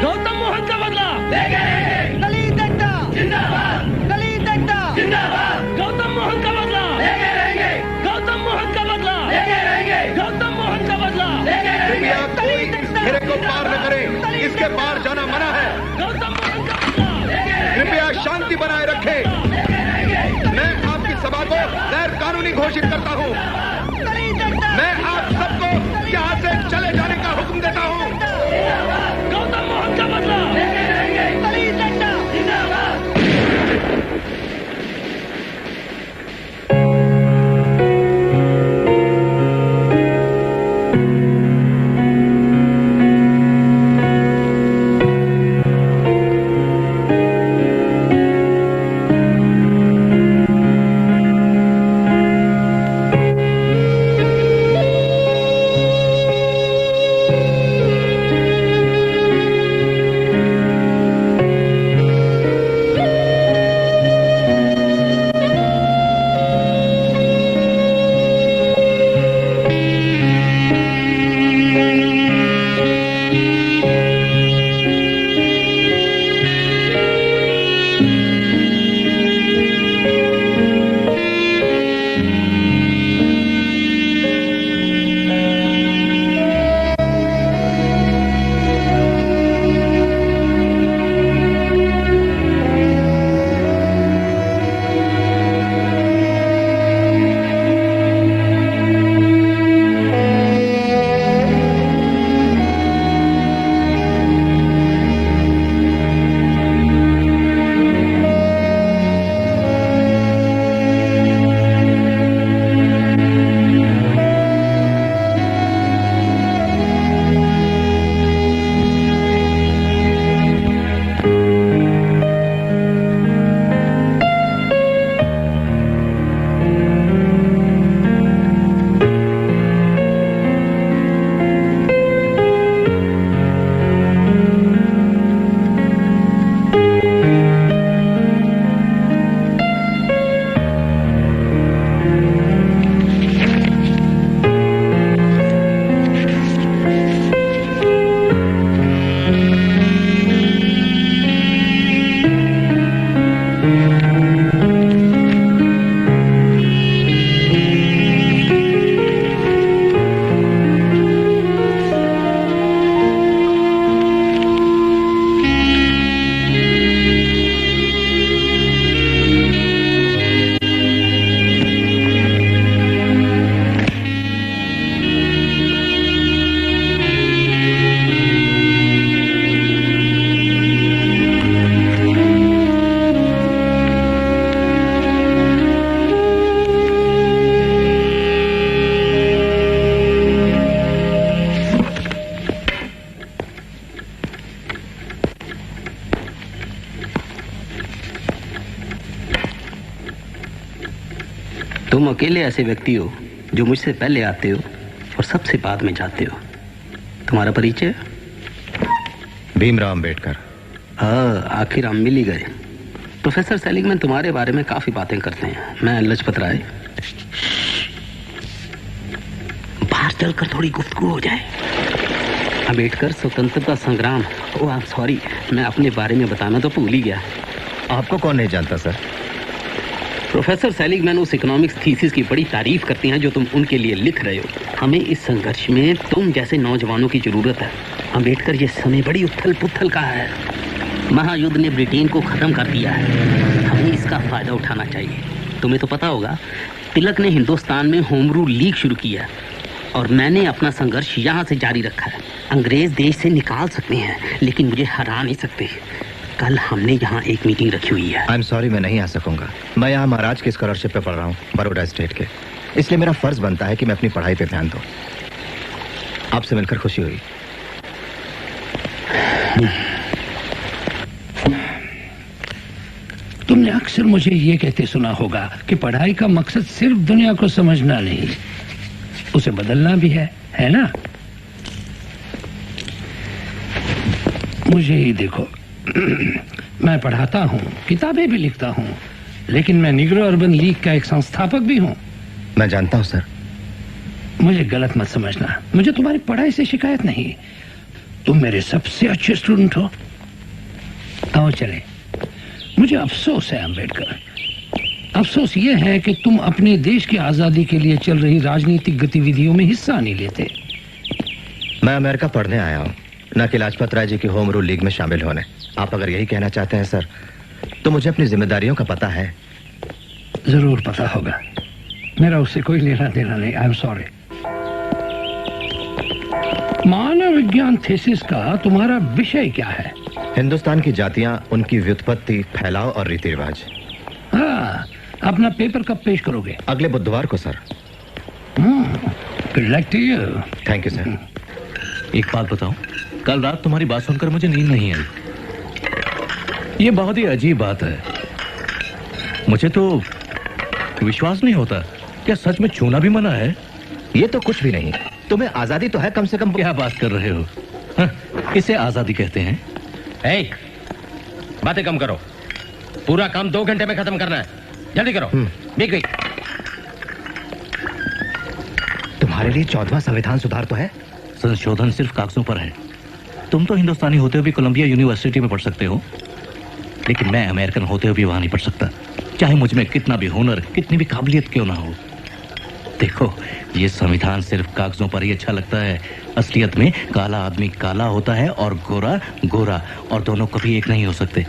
गौतम मोहन का बदला दलित एकता जिंदाबाद। दलित एकता जिंदाबाद। गौतम मोहन का बदला गौतम मोहन का बदला गौतम मोहन का बदला। कृपया कोई इस घेरे को पार न करे। इसके पार जाना मना है। गौतम मोहन का बदला। कृपया शांति बनाए रखें। मैं आपकी सभा को गैर कानूनी घोषित करता हूँ। मैं आप सबको यहाँ से चले जाने का हुक्म देता हूँ। गौतम मोहन का बदला। तुम अकेले ऐसे व्यक्ति हो जो मुझसे पहले आते हो और सबसे बाद में जाते हो। तुम्हारा परिचय? भीमराव अंबेडकर। हाँ, आखिर हम मिल ही गए। प्रोफेसर सेलिगमैन तुम्हारे बारे में काफी बातें करते हैं। मैं लजपत राय। बाहर चलकर थोड़ी गुफ्तगू हो जाए। अंबेडकर स्वतंत्रता संग्राम। ओह आई एम सॉरी, मैं अपने बारे में बताना तो भूल ही गया। आपको कौन नहीं जानता सर? प्रोफेसर सेलिगमैन उस इकोनॉमिक्स थीसिस की बड़ी तारीफ करते हैं जो तुम उनके लिए लिख रहे हो। हमें इस संघर्ष में तुम जैसे नौजवानों की जरूरत है। अंबेडकर, ये समय बड़ी उथल पुथल का है। महायुद्ध ने ब्रिटेन को खत्म कर दिया है, हमें इसका फायदा उठाना चाहिए। तुम्हें तो पता होगा तिलक ने हिंदुस्तान में होम रूल लीग शुरू किया और मैंने अपना संघर्ष यहाँ से जारी रखा है। अंग्रेज देश से निकाल सकते हैं लेकिन मुझे हरा नहीं सकते। कल हमने यहाँ एक मीटिंग रखी हुई है। आई एम सॉरी, मैं नहीं आ सकूंगा। मैं यहाँ महाराज की स्कॉलरशिप पे पढ़ रहा हूँ, बड़ौदा स्टेट के। इसलिए मेरा फर्ज बनता है कि मैं अपनी पढ़ाई पे ध्यान दूँ। आपसे मिलकर खुशी हुई। तुमने अक्सर मुझे ये कहते सुना होगा कि पढ़ाई का मकसद सिर्फ दुनिया को समझना नहीं, उसे बदलना भी है ना? मुझे ही देखो, मैं पढ़ाता हूँ, किताबें भी लिखता हूँ, लेकिन मैं निग्रो अर्बन लीग का एक संस्थापक भी हूँ। मैं जानता हूँ सर। मुझे गलत मत समझना, मुझे तुम्हारी पढ़ाई से शिकायत नहीं। तुम मेरे सबसे अच्छे स्टूडेंट हो। आओ चले। मुझे अफसोस है अंबेडकर, अफसोस ये है कि तुम अपने देश की आजादी के लिए चल रही राजनीतिक गतिविधियों में हिस्सा नहीं लेते। मैं अमेरिका पढ़ने आया हूँ, न कि लाजपत राय जी की होम रूल लीग में शामिल होने। आप अगर यही कहना चाहते हैं सर, तो मुझे अपनी जिम्मेदारियों का पता है। जरूर पता होगा, मेरा उससे कोई लेना देना नहीं। I am sorry. मानव विज्ञान थीसिस का तुम्हारा विषय क्या है? हिंदुस्तान की जातियां, उनकी व्युत्पत्ति, फैलाव और रीति रिवाज। हाँ, अपना पेपर कब पेश करोगे? अगले बुधवार को sir. Good luck to you. Thank you sir. एक बात बताओ, कल रात तुम्हारी बात सुनकर मुझे नींद नहीं आई। ये बहुत ही अजीब बात है, मुझे तो विश्वास नहीं होता। क्या सच में छूना भी मना है? ये तो कुछ भी नहीं, तुम्हें आजादी तो है कम से कम। क्या बात कर रहे हो? हाँ, इसे आजादी कहते हैं? बातें कम करो, पूरा काम 2 घंटे में खत्म करना है, जल्दी करो। बीत गई। तुम्हारे लिए 14वां संविधान सुधार तो है? संशोधन सिर्फ कागजों पर है। तुम तो हिंदुस्तानी होते हुए कोलंबिया यूनिवर्सिटी में पढ़ सकते हो, लेकिन मैं अमेरिकन होते हुए भी वहां नहीं पढ़ सकता, चाहे मुझ में कितना भी हुनर, कितनी भी काबिलियत क्यों ना हो। देखो, ये संविधान सिर्फ कागजों पर ही अच्छा लगता है। असलियत में काला आदमी काला होता है और गोरा गोरा, और दोनों कभी एक नहीं हो सकते।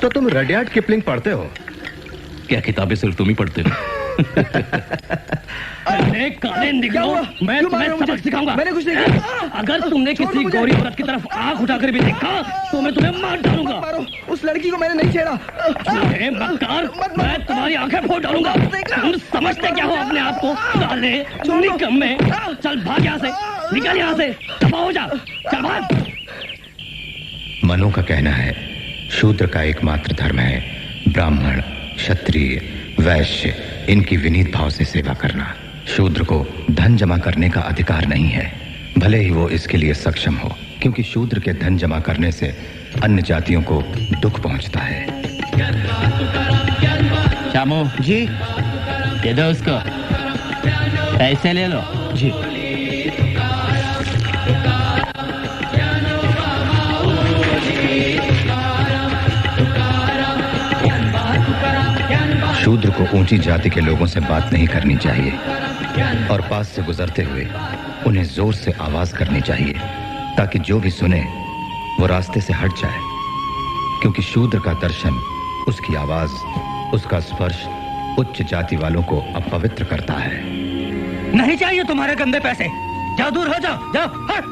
तो तुम रडियार्ड किपलिंग पढ़ते हो? क्या किताबें सिर्फ तुम ही पढ़ते हो? अरे काले निगलो, मैं तुम्हें सबक सिखाऊंगा। मैंने कुछ नहीं किया। अगर तुमने किसी गौरी औरत की तरफ आंख उठाकर भी देखा तो मैं तुम्हें मार डालूंगा। उस लड़की को मैंने नहीं छेड़ा। मक्कार, मैं तुम्हारी आंखें फोड़ डालूंगा। तुम समझते क्या हो अपने आप को? साले निकम्मे, चल भाग यहाँ से, निकल यहाँ से, दफा हो जा, चल भाग। मनु का कहना है, शूद्र का एकमात्र धर्म है ब्राह्मण, क्षत्रिय, वैश्य, इनकी विनीत भाव से सेवा करना। शूद्र को धन जमा करने का अधिकार नहीं है, भले ही वो इसके लिए सक्षम हो, क्योंकि शूद्र के धन जमा करने से अन्य जातियों को दुख पहुंचता है। श्यामू जी, दे दो उसको, पैसे ले लो जी। शूद्र को ऊंची जाति के लोगों से बात नहीं करनी चाहिए और पास से गुजरते हुए उन्हें जोर से आवाज करनी चाहिए, ताकि जो भी सुने वो रास्ते से हट जाए, क्योंकि शूद्र का दर्शन, उसकी आवाज, उसका स्पर्श उच्च जाति वालों को अपवित्र करता है। नहीं चाहिए तुम्हारे गंदे पैसे, जाओ, दूर हो जाओ, जाओ। हट।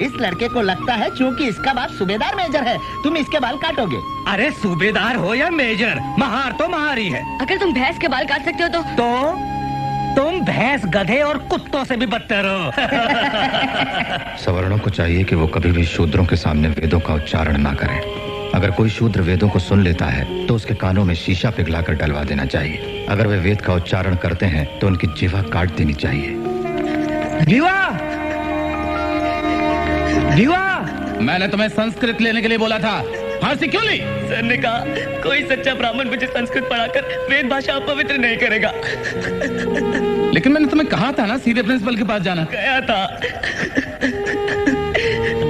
इस लड़के को लगता है चूंकि इसका बाप सूबेदार मेजर है, तुम इसके बाल काटोगे। अरे सूबेदार हो या मेजर, महार तो महार ही है। अगर तुम भैंस के बाल काट सकते हो तो तुम भैंस, गधे और कुत्तों से भी बदतर हो। सवर्णों को चाहिए कि वो कभी भी शूद्रों के सामने वेदों का उच्चारण ना करें। अगर कोई शूद्र वेदों को सुन लेता है तो उसके कानों में शीशा पिघलाकर डलवा देना चाहिए, अगर वे वेद का उच्चारण करते हैं तो उनकी जीवा काट देनी चाहिए। जीवा! जीवा! मैंने तुम्हें संस्कृत लेने के लिए बोला था, फारसी क्यों ली? सर ने कहा कोई सच्चा ब्राह्मण मुझे संस्कृत पढ़ाकर वेद भाषा अपवित्र नहीं करेगा। लेकिन मैंने तुम्हें कहा था ना सीधे प्रिंसिपल के पास जाना। गया था,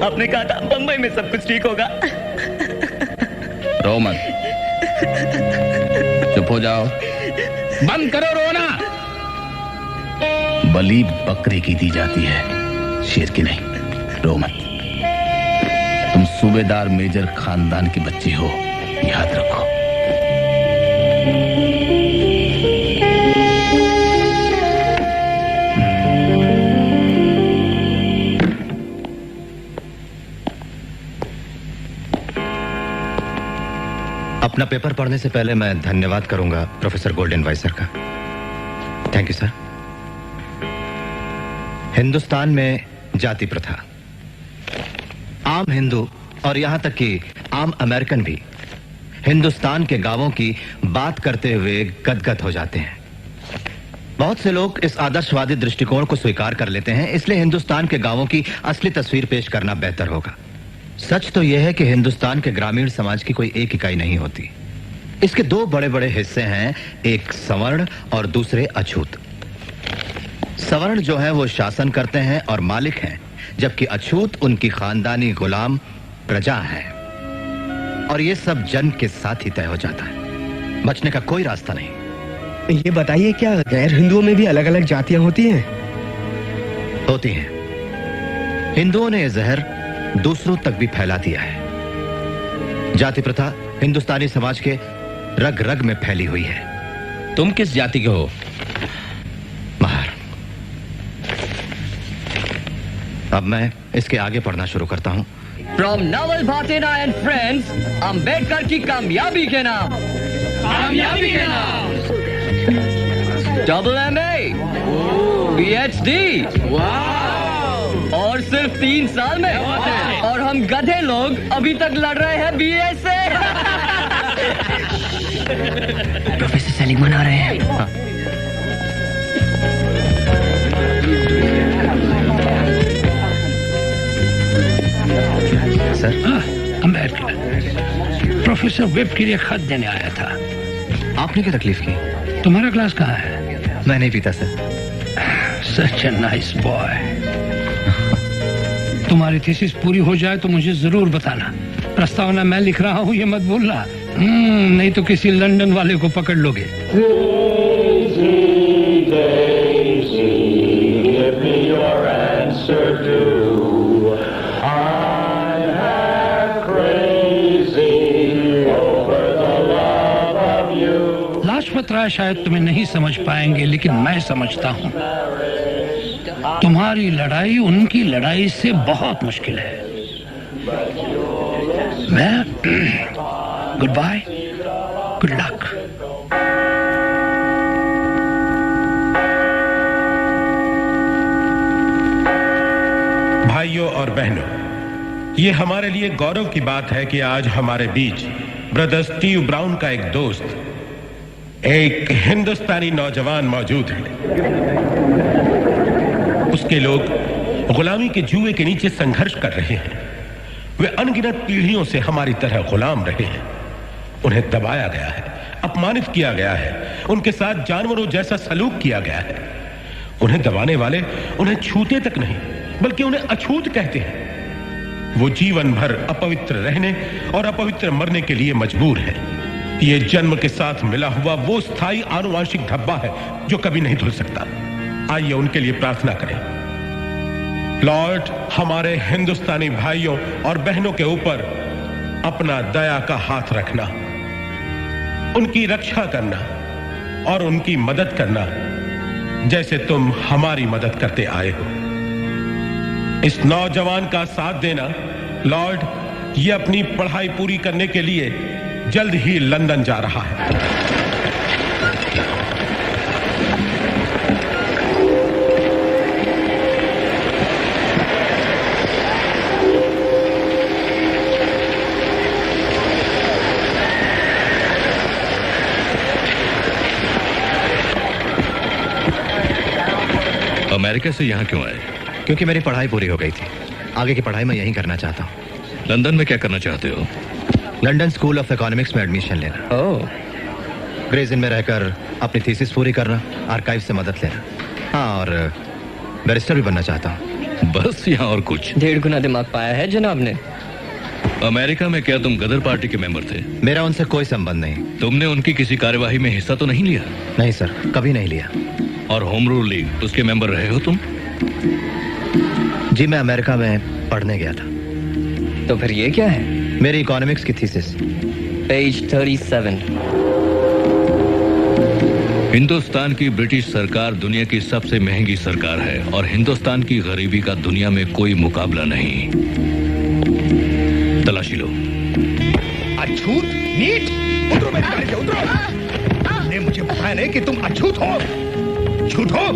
आपने कहा था बंबई में सब कुछ ठीक होगा। रो मत, चुप हो जाओ, बंद करो रोना। बलि बकरे की दी जाती है, शेर की नहीं। रो मत, तुम सूबेदार मेजर खानदान की बच्ची हो, याद रखो। अपना पेपर पढ़ने से पहले मैं धन्यवाद करूंगा प्रोफेसर गोल्डन वाइस सर का। Thank you sir. हिंदुस्तान में जाति प्रथा, आम हिंदू और यहां तक कि आम अमेरिकन भी हिंदुस्तान के गांवों की बात करते हुए गदगद हो जाते हैं। बहुत से लोग इस आदर्शवादी दृष्टिकोण को स्वीकार कर लेते हैं, इसलिए हिंदुस्तान के गांवों की असली तस्वीर पेश करना बेहतर होगा। सच तो यह है कि हिंदुस्तान के ग्रामीण समाज की कोई एक इकाई नहीं होती। इसके दो बड़े बड़े हिस्से हैं, एक सवर्ण और दूसरे अछूत। सवर्ण जो है वो शासन करते हैं और मालिक हैं, जबकि अछूत उनकी खानदानी गुलाम प्रजा है। और ये सब जन्म के साथ ही तय हो जाता है, बचने का कोई रास्ता नहीं। ये बताइए, क्या गैर हिंदुओं में भी अलग अलग जातियां होती हैं? होती हैं। हिंदुओं ने यह जहर दूसरों तक भी फैला दिया है। जाति प्रथा हिंदुस्तानी समाज के रग रग में फैली हुई है। तुम किस जाति के हो? महार। अब मैं इसके आगे पढ़ना शुरू करता हूं। From Naval Bhatina and Friends, Ambedkar की कामयाबी के नाम। कामयाबी के नाम। AA, PhD, और सिर्फ 3 साल में। और हम गधे लोग अभी तक लड़ रहे हैं BA से। प्रोफेसर सेलिगमैन आ रहे हैं। हाँ। सर, अम्बेडकर प्रोफेसर वेब के लिए खत देने आया था। आपने क्या तकलीफ की? तुम्हारा ग्लास कहाँ है? मैं नहीं पीता sir. Such a nice boy. तुम्हारी थीसिस पूरी हो जाए तो मुझे जरूर बताना। प्रस्तावना मैं लिख रहा हूँ, ये मत भूलना। नहीं तो किसी लंदन वाले को पकड़ लोगे। लाजपत राय शायद तुम्हें नहीं समझ पाएंगे, लेकिन मैं समझता हूँ। तुम्हारी लड़ाई उनकी लड़ाई से बहुत मुश्किल है। मैं गुड बाय, गुड लक। भाइयों और बहनों, ये हमारे लिए गौरव की बात है कि आज हमारे बीच ब्रदर स्टीव ब्राउन का एक दोस्त, एक हिंदुस्तानी नौजवान मौजूद है। उसके लोग गुलामी के जुए के नीचे संघर्ष कर रहे हैं। वे अनगिनत पीढ़ियों से हमारी तरह गुलाम रहे हैं। उन्हें दबाया गया है, अपमानित किया गया है, उनके साथ जानवरों जैसा सलूक किया गया है। उन्हें दबाने वाले उन्हें छूते तक नहीं, बल्कि उन्हें अछूत कहते हैं। वो जीवन भर अपवित्र रहने और अपवित्र मरने के लिए मजबूर है। ये जन्म के साथ मिला हुआ वो स्थायी आनुवांशिक धब्बा है जो कभी नहीं धुल सकता। आइए उनके लिए प्रार्थना करें। लॉर्ड, हमारे हिंदुस्तानी भाइयों और बहनों के ऊपर अपना दया का हाथ रखना, उनकी रक्षा करना और उनकी मदद करना जैसे तुम हमारी मदद करते आए हो। इस नौजवान का साथ देना। लॉर्ड, ये अपनी पढ़ाई पूरी करने के लिए जल्द ही लंदन जा रहा है। अमेरिका से यहाँ क्यों आए? क्योंकि मेरी पढ़ाई पूरी हो गई थी। आगे की पढ़ाई मैं यहीं करना चाहता हूँ। लंदन में क्या करना चाहते हो? लंदन स्कूल ऑफ इकोनॉमिक्स में एडमिशन लेना। ओह। ग्रेज इन में रहकर अपनी थीसिस पूरी करना, आर्काइव से मदद लेना। हाँ, और बैरिस्टर भी बनना चाहता हूँ। बस यहाँ और कुछ? 1.5 गुना दिमाग पाया है जनाब ने। अमेरिका में क्या तुम गदर पार्टी के मेंबर थे? मेरा उनसे कोई संबंध नहीं। तुमने उनकी किसी कार्यवाही में हिस्सा तो नहीं लिया? नहीं सर, कभी नहीं लिया। और होम रूल लीग, उसके मेंबर रहे हो तुम? जी, मैं अमेरिका में पढ़ने गया था। तो फिर ये क्या है? मेरी इकोनॉमिक्स की थीसिस। पेज 37। हिंदुस्तान की ब्रिटिश सरकार दुनिया की सबसे महंगी सरकार है और हिंदुस्तान की गरीबी का दुनिया में कोई मुकाबला नहीं। तलाशी लो। अछूत, नीच, उतरो मेरी गाड़ी से, उतरो। तुमने मुझे बताया नहीं कि तुम अछूत हो, झूठ हो।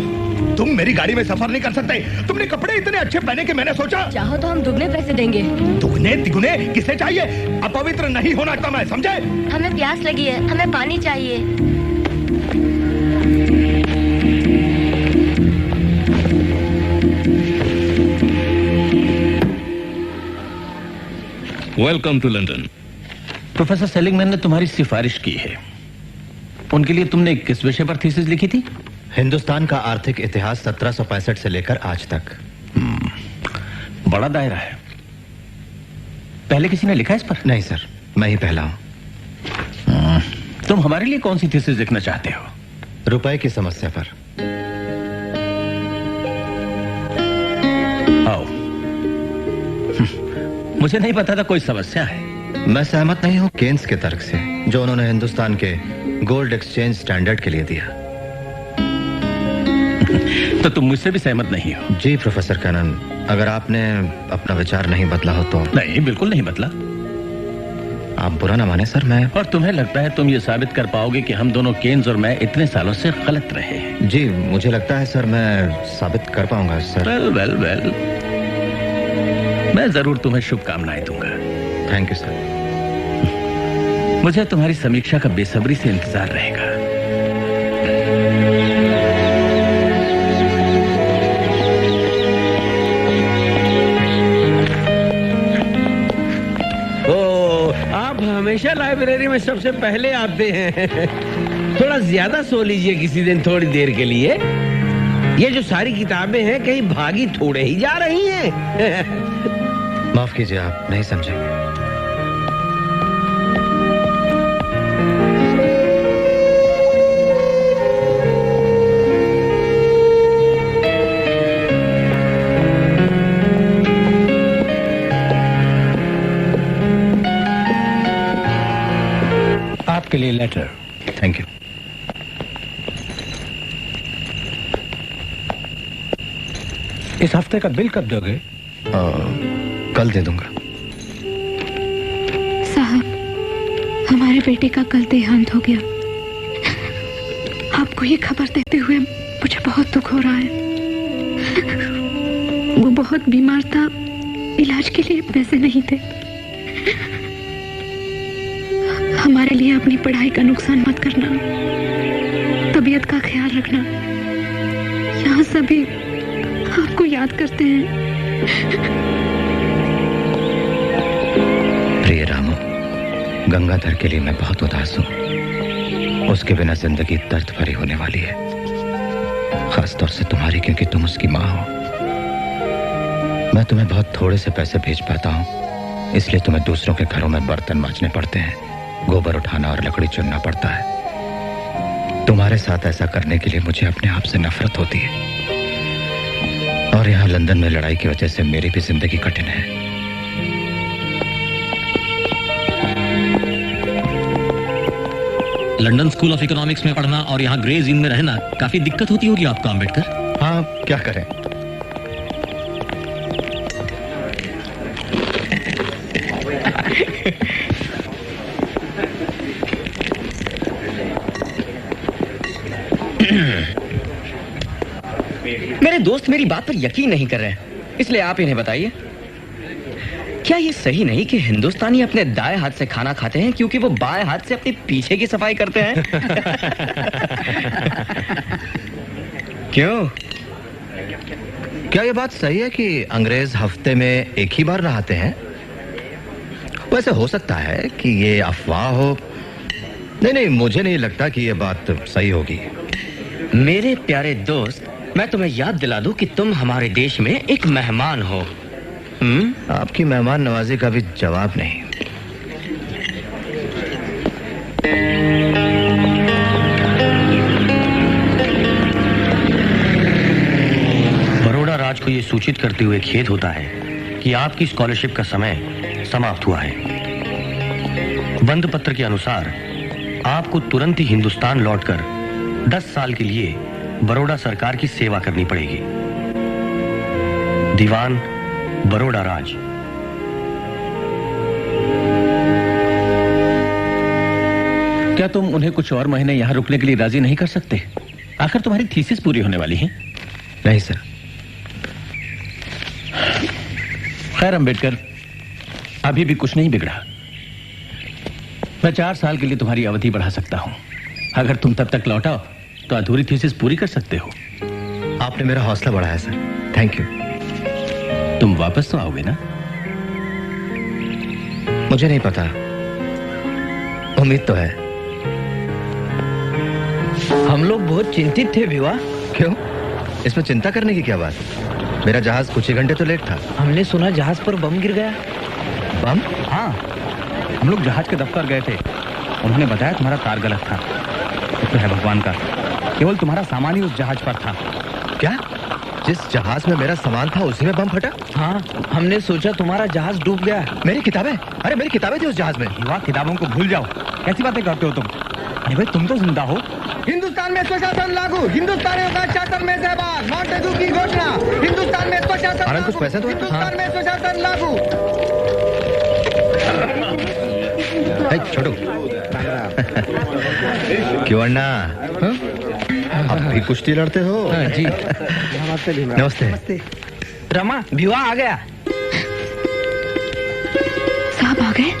तुम मेरी गाड़ी में सफर नहीं कर सकते। तुमने कपड़े इतने अच्छे पहने कि मैंने सोचा चाहो तो हम दुगने पैसे देंगे। दुगने तिगुने किसे चाहिए? अपवित्र नहीं होना चाहता मैं, समझे? हमें प्यास लगी है, हमें पानी चाहिए। Welcome to London. Professor Seligman ने तुम्हारी सिफारिश की है। उनके लिए तुमने किस विषय पर थीसिस लिखी थी? हिंदुस्तान का आर्थिक इतिहास 1765 से लेकर आज तक। बड़ा दायरा है। पहले किसी ने लिखा इस पर? नहीं सर, मैं ही पहला हूं। तुम हमारे लिए कौन सी थीसिस लिखना चाहते हो? रुपए की समस्या पर। आओ। मुझे नहीं पता था कोई समस्या है। मैं सहमत नहीं हूं केन्स के तर्क से, जो उन्होंने हिंदुस्तान के गोल्ड एक्सचेंज स्टैंडर्ड के लिए दिया। तो तुम मुझसे भी सहमत नहीं हो? जी प्रोफेसर कैनन, अगर आपने अपना विचार नहीं बदला हो तो। नहीं, बिल्कुल नहीं बदला। आप बुरा ना माने सर, मैं। और तुम्हें लगता है तुम ये साबित कर पाओगे कि हम दोनों केन्स और मैं इतने सालों से गलत रहे? जी, मुझे लगता है सर मैं साबित कर पाऊंगा सर। वेल, मैं जरूर तुम्हें शुभकामनाएं दूंगा। Thank you sir. मुझे तुम्हारी समीक्षा का बेसब्री से इंतजार रहेगा। आप हमेशा लाइब्रेरी में सबसे पहले आते हैं। थोड़ा ज्यादा सो लीजिए किसी दिन, थोड़ी देर के लिए। ये जो सारी किताबें हैं कहीं भागी थोड़े ही जा रही हैं। माफ कीजिए, आप नहीं समझे। आपके लिए लेटर। Thank you. इस हफ्ते का बिल कब दोगे? कल दे दूंगा। साहब, हमारे बेटे का कल देहांत हो गया। आपको ये खबर देते हुए मुझे बहुत दुख हो रहा है। वो बहुत बीमार था, इलाज के लिए पैसे नहीं थे। हमारे लिए अपनी पढ़ाई का नुकसान मत करना, तबीयत का ख्याल रखना। यहाँ सभी आपको याद करते हैं। प्रिय रामू, गंगाधर के लिए मैं बहुत उदास हूँ। उसके बिना जिंदगी दर्द भरी होने वाली है, खासतौर से तुम्हारी, क्योंकि तुम उसकी माँ हो। मैं तुम्हें बहुत थोड़े से पैसे भेज पाता हूँ, इसलिए तुम्हें दूसरों के घरों में बर्तन मांजने पड़ते हैं, गोबर उठाना और लकड़ी चुनना पड़ता है। तुम्हारे साथ ऐसा करने के लिए मुझे अपने आप से नफरत होती है। और यहाँ लंदन में लड़ाई की वजह से मेरी भी जिंदगी कठिन है। लंदन स्कूल ऑफ इकोनॉमिक्स में पढ़ना और यहाँ ग्रेज इन में रहना काफी दिक्कत होती होगी आपको, अम्बेडकर? हाँ, क्या करें। मेरे दोस्त मेरी बात पर यकीन नहीं कर रहे हैं, इसलिए आप इन्हें बताइए, क्या ये सही नहीं कि हिंदुस्तानी अपने दाएं हाथ से खाना खाते हैं क्योंकि वो बाएं हाथ से अपने पीछे की सफाई करते हैं? क्यों? क्या ये बात सही है कि अंग्रेज हफ्ते में एक ही बार नहाते हैं? वैसे हो सकता है कि ये अफवाह हो। नहीं, मुझे नहीं लगता कि ये बात सही होगी। मेरे प्यारे दोस्त, मैं तुम्हें याद दिला दूं कि तुम हमारे देश में एक मेहमान हो। आपकी मेहमान नवाजी का भी जवाब नहीं। बड़ौदा राज को यह सूचित करते हुए खेद होता है कि आपकी स्कॉलरशिप का समय समाप्त हुआ है। बंद पत्र के अनुसार आपको तुरंत ही हिंदुस्तान लौटकर 10 साल के लिए बड़ौदा सरकार की सेवा करनी पड़ेगी। दीवान बड़ौदा राज। क्या तुम उन्हें कुछ और महीने यहाँ रुकने के लिए राजी नहीं कर सकते? आखिर तुम्हारी थीसिस पूरी होने वाली है। नहीं सर। खैर अंबेडकर, अभी भी कुछ नहीं बिगड़ा। मैं 4 साल के लिए तुम्हारी अवधि बढ़ा सकता हूं। अगर तुम तब तक लौटाओ तो अधूरी थीसिस पूरी कर सकते हो। आपने मेरा हौसला बढ़ाया सर, थैंक यू। तुम वापस तो आओगे ना? मुझे नहीं पता, उम्मीद तो है। हम लोग बहुत चिंतित थे भिवा। क्यों? इसमें चिंता करने की क्या बात? मेरा जहाज कुछ ही घंटे तो लेट था। हमने सुना जहाज पर बम गिर गया। बम? हाँ, हम लोग जहाज के दफ्तर गए थे। उन्होंने बताया तुम्हारा तार गलत था। तो है भगवान का, केवल तुम्हारा सामान ही उस जहाज पर था। क्या? जिस जहाज में मेरा सामान था उसी में बम फटा? हाँ, हमने सोचा तुम्हारा जहाज डूब गया। मेरी किताबें? अरे मेरी किताबें थी उस जहाज में। युवा, किताबों को भूल जाओ। कैसी बातें करते हो तुम? अरे भाई, तुम तो जिंदा हो। हिंदुस्तान में स्वशासन लागू, हिंदुस्तानियों का शासन में सहभाग, मॉन्टेगू की घोषणा। हिंदुस्तान में स्वशासन लागू, कुछ पैसे तो हिंदुस्तान में स्वशासन लागू। छोटू क्यों अन्ना, अब भी कुश्ती लड़ते हो? जी। नमस्ते। रमा, भिवा आ गया। साहब आ गए?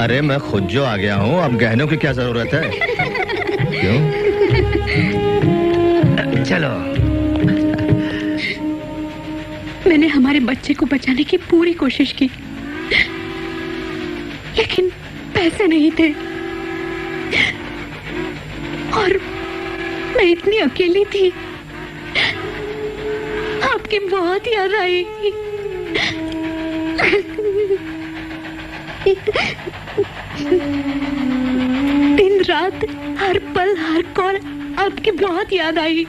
अरे मैं खुद जो आ गया हूँ, अब गहनों की क्या जरूरत है? क्यों? चलो। मैंने हमारे बच्चे को बचाने की पूरी कोशिश की, लेकिन पैसे नहीं थे और मैं इतनी अकेली थी। आपकी बहुत याद आई। दिन रात, हर पल, हर कौर आपकी बहुत याद आई।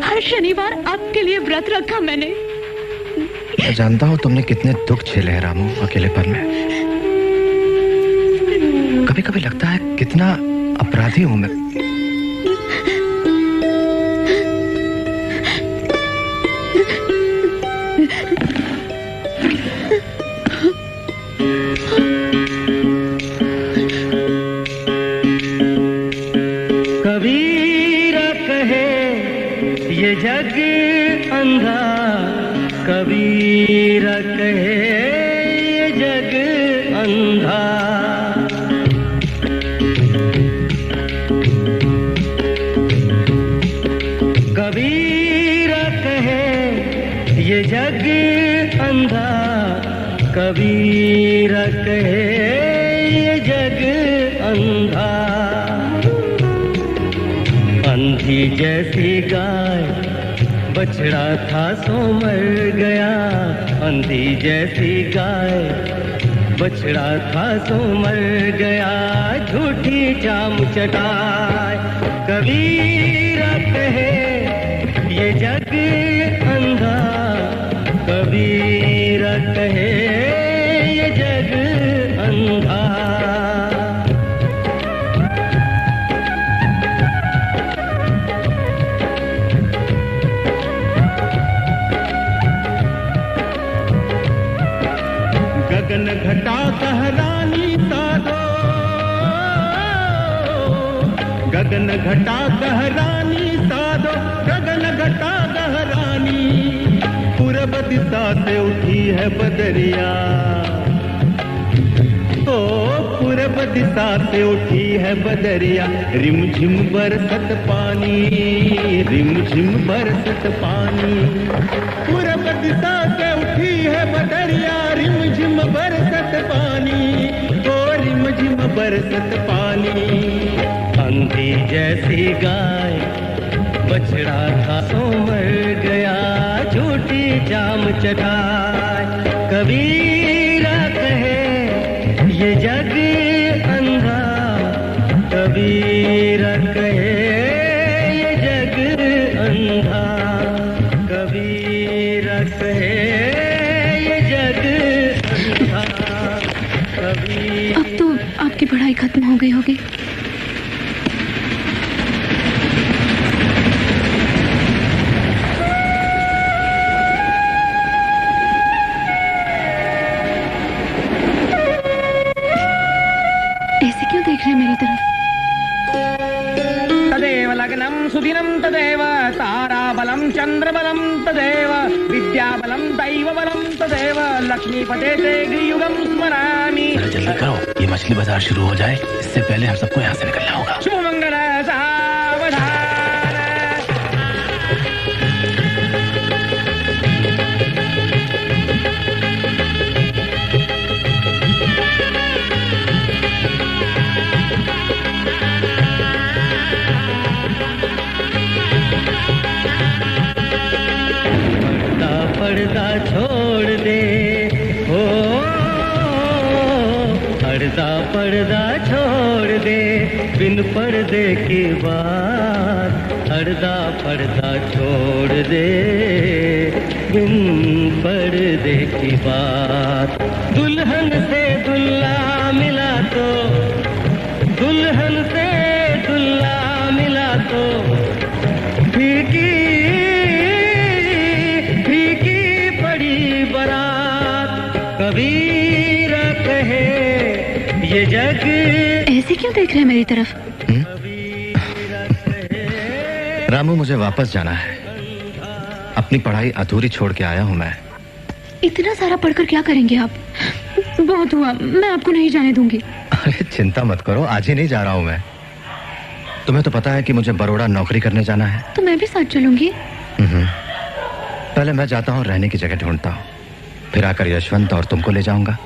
हर शनिवार आपके लिए व्रत रखा मैंने। मैं जानता हूँ तुमने कितने दुख झेले हैं रामू अकेलेपन में। कभी कभी लगता है कितना अपराधी हूँ मैं। जग अंधा, कबीर कहे ये जग अंधा। कबीर कहे ये जग अंधा, कबीर कहे ये जग अंधा। अंधी जैसी गाय बछड़ा था सो मर गया, अंधी जैसी गाय बछड़ा था सो मर गया। झूठी जाम चटाए कबीर कहे ये जग अंधा कबीर कहे ये जग अंधा। गगन घटा कहरानी साधो, गगन घटा कहरानी साधो, गगन घटा कहरानी। पूरब दिशा से उठी है बदरिया, ओ पूरब दिशा से उठी है बदरिया। रिमझिम बरसत पानी, रिमझिम बरसत पानी। पूरब दिशा से उठी है बदरिया, रिमझिम बरसत पानी, ओ रिमझिम बरसत पानी। अंधी जैसी गाय बछड़ा था सो मर गया, झूठी जाम चढ़ाए। कबीरा कहे ये जग अंधा, कबीरा कहे ये जग अंधा, कबीरा कहे ये जग अंधा, कबीरा। अब तो आपकी पढ़ाई खत्म हो गई होगी। देख रहे मेरी तरफ। तदेव लग्नं सुदिनं तदेव ताराबलं चंद्रबलं तदेव विद्याबलं दैवबलं तदेव लक्ष्मीपते ते गृहयुगं स्मरामि। जल्दी करो, ये मछली बाजार शुरू हो जाए, इससे पहले हम सबको यहाँ से निकलना होगा। शुभ मंगल सावधान। पर्दा छोड़ दे हो, पर्दा छोड़ दे, बिन पर्दे की बात। पर्दा छोड़ दे, बिन पर्दे की बात। दुल्हन से दुल्हा मिला तो, दुल्हन से दुल्हा मिला तो फीकी कबीरा कहे ये जग। ऐसे क्यों देख रहे हैं मेरी तरफ? रामू, मुझे वापस जाना है। अपनी पढ़ाई अधूरी छोड़ के आया हूँ मैं। इतना सारा पढ़कर क्या करेंगे आप? बहुत हुआ, मैं आपको नहीं जाने दूंगी। अरे चिंता मत करो, आज ही नहीं जा रहा हूँ मैं। तुम्हें तो पता है कि मुझे बड़ौदा नौकरी करने जाना है। तो मैं भी साथ चलूंगी। पहले मैं जाता हूँ, रहने की जगह ढूंढता हूँ, फिर आकर यशवंत और तुमको ले जाऊंगा।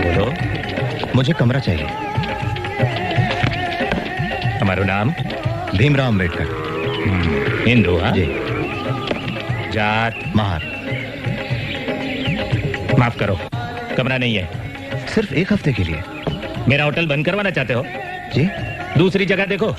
बोलो, मुझे कमरा चाहिए। हमारा नाम भीमराव अम्बेडकर। हिंदू? हाँ जी। जात? महार। माफ करो, कमरा नहीं है। सिर्फ एक हफ्ते के लिए। मेरा होटल बंद करवाना चाहते हो? जी। दूसरी जगह देखो।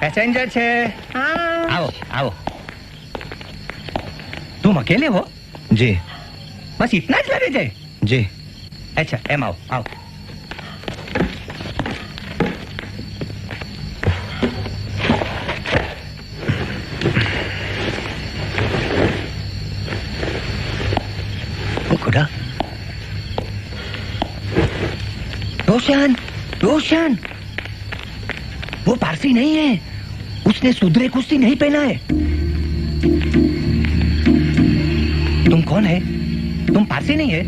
पैसेंजर छे। आओ आओ। तुम अकेले हो? जी। बस इतना ज लगे जाए? जी। अच्छा, एम आओ आओ। खुदा। रोशन, रोशन, वो पारसी नहीं है, उसने सुधरे कुश्ती नहीं पहना है। तुम कौन है? तुम पारसी नहीं है?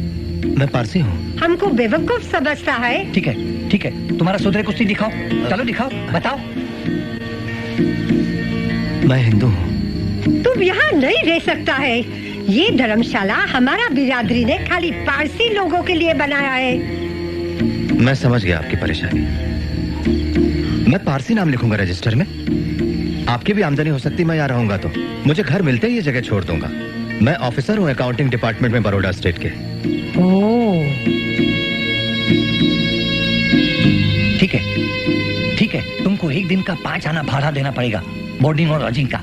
मैं पारसी हूँ। हमको बेवकूफ समझता है। ठीक है, ठीक है, तुम्हारा सुधरे कुश्ती दिखाओ, चलो दिखाओ, बताओ। मैं हिंदू हूँ। तुम यहाँ नहीं रह सकता है। ये धर्मशाला हमारा बिरादरी ने खाली पारसी लोगों के लिए बनाया है। मैं समझ गया आपकी परेशानी। मैं पारसी नाम लिखूंगा रजिस्टर में। आपकी भी आमदनी हो सकती मैं यहाँ रहूंगा तो। मुझे घर मिलते ही ये जगह छोड़ दूंगा। मैं ऑफिसर हूँ अकाउंटिंग डिपार्टमेंट में बड़ौदा स्टेट के। ठीक है, ठीक है, तुमको एक दिन का 5 आना भाड़ा देना पड़ेगा, बोर्डिंग और लॉजिंग का,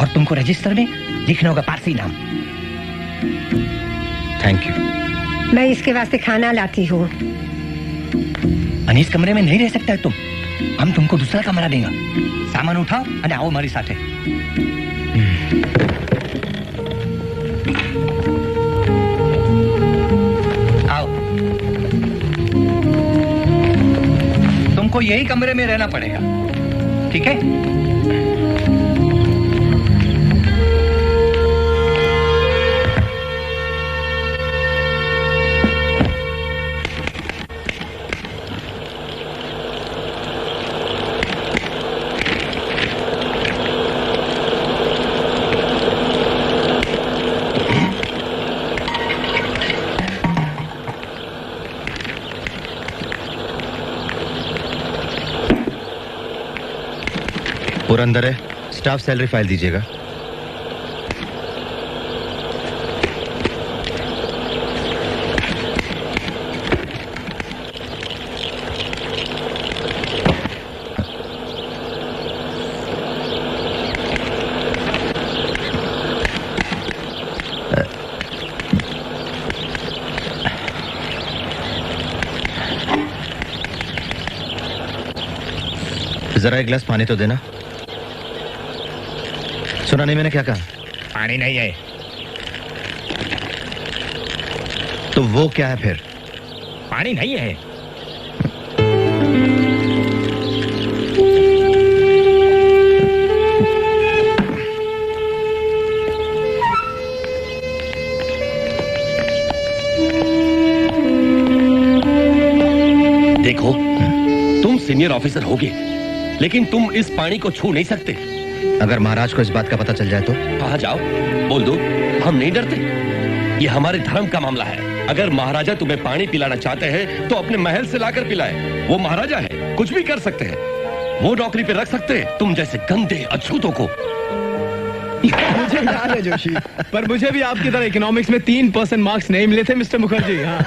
और तुमको रजिस्टर में लिखना होगा पारसी नाम। Thank you. मैं इसके वास्ते खाना लाती हूँ। अनीस कमरे में नहीं रह सकता है तुम, हम तुमको दूसरा कमरा देंगे। सामान उठाओ और आओ हमारी साथ। आओ, तुमको यही कमरे में रहना पड़ेगा, ठीक है? पूरा अंदर है। स्टाफ सैलरी फाइल दीजिएगा। जरा एक गिलास पानी तो देना। सुना नहीं मैंने क्या कहा? पानी नहीं है। तो वो क्या है फिर? पानी नहीं है। देखो, तुम सीनियर ऑफिसर होगे, लेकिन तुम इस पानी को छू नहीं सकते। अगर महाराज को इस बात का पता चल जाए तो? कहाँ जाओ, बोल दो, हम नहीं डरते। ये हमारे धर्म का मामला है। अगर महाराजा तुम्हें पानी पिलाना चाहते हैं तो अपने महल से लाकर पिलाए। वो महाराजा है, कुछ भी कर सकते हैं। वो नौकरी पे रख सकते हैं तुम जैसे गंदे अछूतों को। मुझे याद है जोशी, पर मुझे भी आपकी तरह इकोनॉमिक्स में 3% मार्क्स नहीं मिले थे मिस्टर मुखर्जी। हाँ।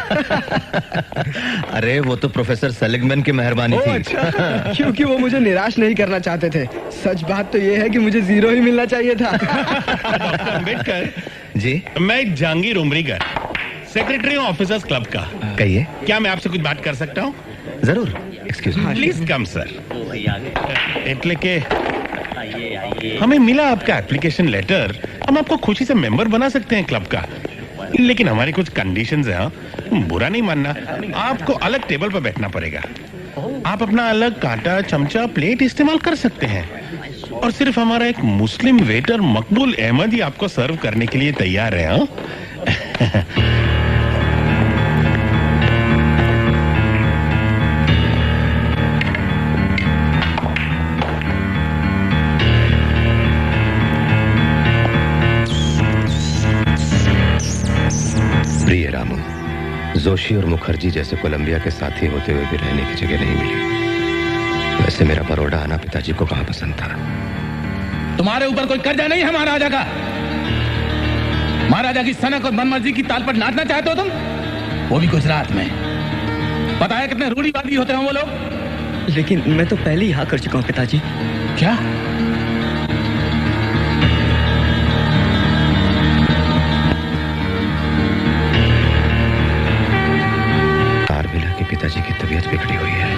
अरे वो तो प्रोफेसर सेलिगमैन की मेहरबानी थी। अच्छा, क्योंकि वो मुझे निराश नहीं करना चाहते थे। सच बात तो ये है कि मुझे 0 ही मिलना चाहिए था। डॉक्टर अम्बेडकर जी, मैं जहांगीर उमरीगर, सेक्रेटरी हूँ ऑफिसर्स क्लब का। कहिए। क्या मैं आपसे कुछ बात कर सकता हूँ? जरूर, excuse me. Please come sir. એટલે કે हमें मिला आपका एप्लीकेशन लेटर, हम आपको खुशी से मेंबर बना सकते हैं क्लब का, लेकिन हमारी कुछ कंडीशंस हैं। हाँ? बुरा नहीं मानना, आपको अलग टेबल पर बैठना पड़ेगा। आप अपना अलग कांटा, चमचा, प्लेट इस्तेमाल कर सकते हैं, और सिर्फ हमारा एक मुस्लिम वेटर मकबूल अहमद ही आपको सर्व करने के लिए तैयार है। हाँ? प्रिय रामू, जोशी और मुखर्जी जैसे कोलंबिया के साथी होते हुए भी रहने की जगह नहीं मिली। वैसे मेरा बड़ौदा आना पिताजी को कहाँ पसंद था। तुम्हारे ऊपर कोई कर्जा नहीं है महाराजा का। महाराजा की सनक और मनमर्जी की ताल पर नाचना चाहते हो तुम, वो भी गुजरात में। पता है कितने रूढ़िवादी होते हैं वो लोग। लेकिन मैं तो पहले ही हाँ कर चुका हूँ पिताजी। क्या? पिताजी की तबीयत बिगड़ी हुई है।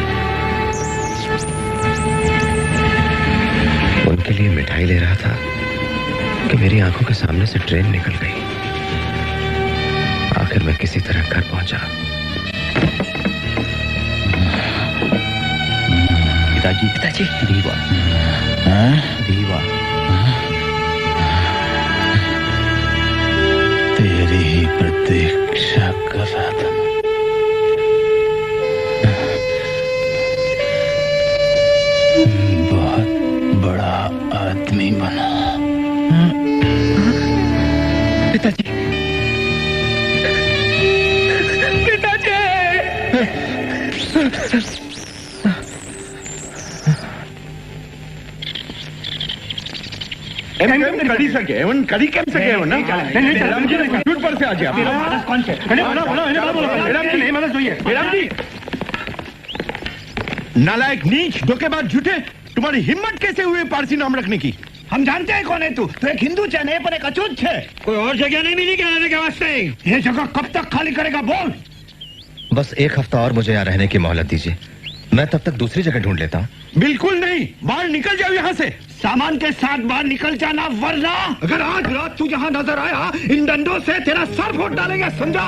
उनके लिए मिठाई ले रहा था कि मेरी आंखों के सामने से ट्रेन निकल गई। आखिर मैं किसी तरह घर पहुंचा। पिताजी पिताजी दीवा दीवा तेरी ही प्रतीक्षा कर रहा था। बहुत बड़ा आदमी बना। पिताजी कड़ी सके एवन कड़ी कैम सके एवन ना मैडम जी कंप्यूटर पर से आ गया मानस कौन से मैडम जी नालायक नीच धोखेबाज झूठे तुम्हारी हिम्मत कैसे हुई पारसी नाम रखने की? हम जानते हैं कौन है तू एक हिंदू है नहीं पर एक अछूत है। कोई और जगह नहीं मिली क्या रहने के वास्ते? ये जगह कब तक खाली करेगा बोल। बस 1 हफ्ता और मुझे यहाँ रहने की मोहलत दीजिए, मैं तब तक दूसरी जगह ढूंढ लेता हूँ। बिल्कुल नहीं, बाहर निकल जाओ यहाँ से। सामान के साथ बाहर निकल जाना, वरना अगर आज रात तू यहाँ नजर आया इन डंडों से तेरा सर फोड़ डालेंगे, समझा?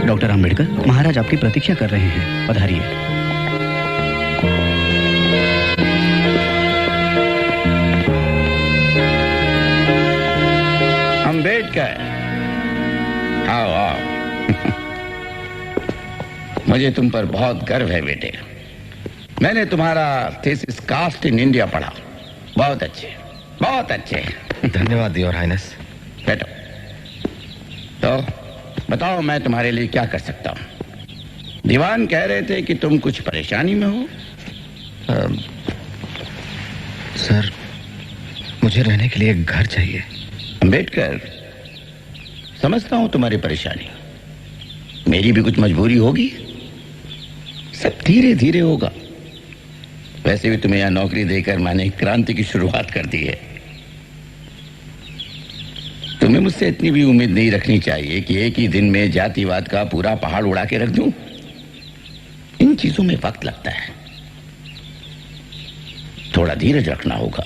डॉक्टर अंबेडकर, महाराज आपकी प्रतीक्षा कर रहे हैं, पधारिए। अंबेडकर, आओ आओ। मुझे तुम पर बहुत गर्व है बेटे। मैंने तुम्हारा थीसिस कास्ट इन इंडिया पढ़ा। बहुत अच्छे, बहुत अच्छे। धन्यवाद योर हाइनेस। बैठो। तो बताओ मैं तुम्हारे लिए क्या कर सकता हूँ? दीवान कह रहे थे कि तुम कुछ परेशानी में हो। सर, मुझे रहने के लिए एक घर चाहिए। अंबेडकर, समझता हूं तुम्हारी परेशानी, मेरी भी कुछ मजबूरी होगी। सब धीरे धीरे होगा। वैसे भी तुम्हें यहां नौकरी देकर मैंने क्रांति की शुरुआत कर दी है। तुम्हें मुझसे इतनी भी उम्मीद नहीं रखनी चाहिए कि एक ही दिन में जातिवाद का पूरा पहाड़ उड़ा के रख दूं। इन चीजों में वक्त लगता है, थोड़ा धीरज रखना होगा।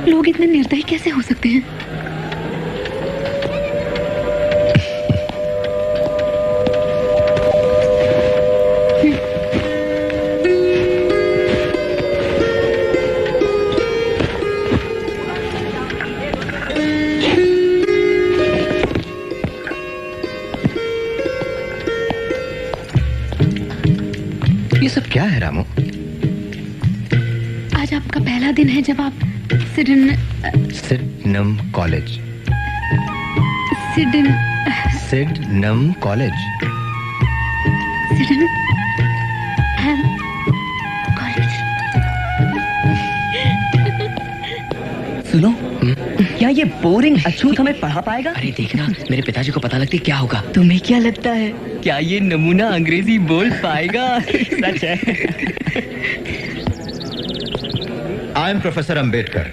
लोग इतने निर्दयी कैसे हो सकते हैं? ये सब क्या है रामू? आज आपका पहला दिन है जब आप सिडनम कॉलेज। सिडनम कॉलेज। सुनो, क्या ये बोरिंग अछूत हमें पढ़ा पाएगा? अरे देखना, मेरे पिताजी को पता लगती क्या होगा। तुम्हें क्या लगता है, क्या ये नमूना अंग्रेजी बोल पाएगा? सच है। I am Professor Ambedkar.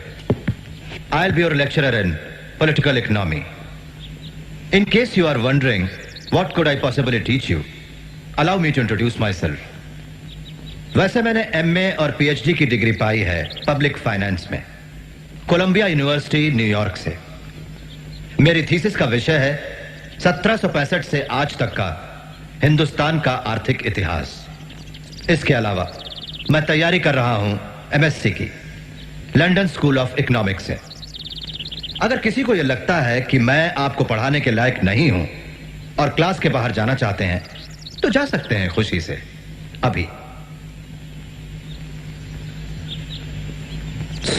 I'll be your lecturer in political economy. In case you are wondering, what could I possibly teach you? Allow me to introduce myself. वैसे मैंने MA और PhD की डिग्री पाई है public finance में, Colombia university New York से। मेरी thesis का विषय है 1765 से आज तक का हिंदुस्तान का आर्थिक इतिहास। इसके अलावा मैं तैयारी कर रहा हूं MSc की लंदन स्कूल ऑफ इकोनॉमिक्स से। अगर किसी को यह लगता है कि मैं आपको पढ़ाने के लायक नहीं हूं और क्लास के बाहर जाना चाहते हैं तो जा सकते हैं खुशी से अभी।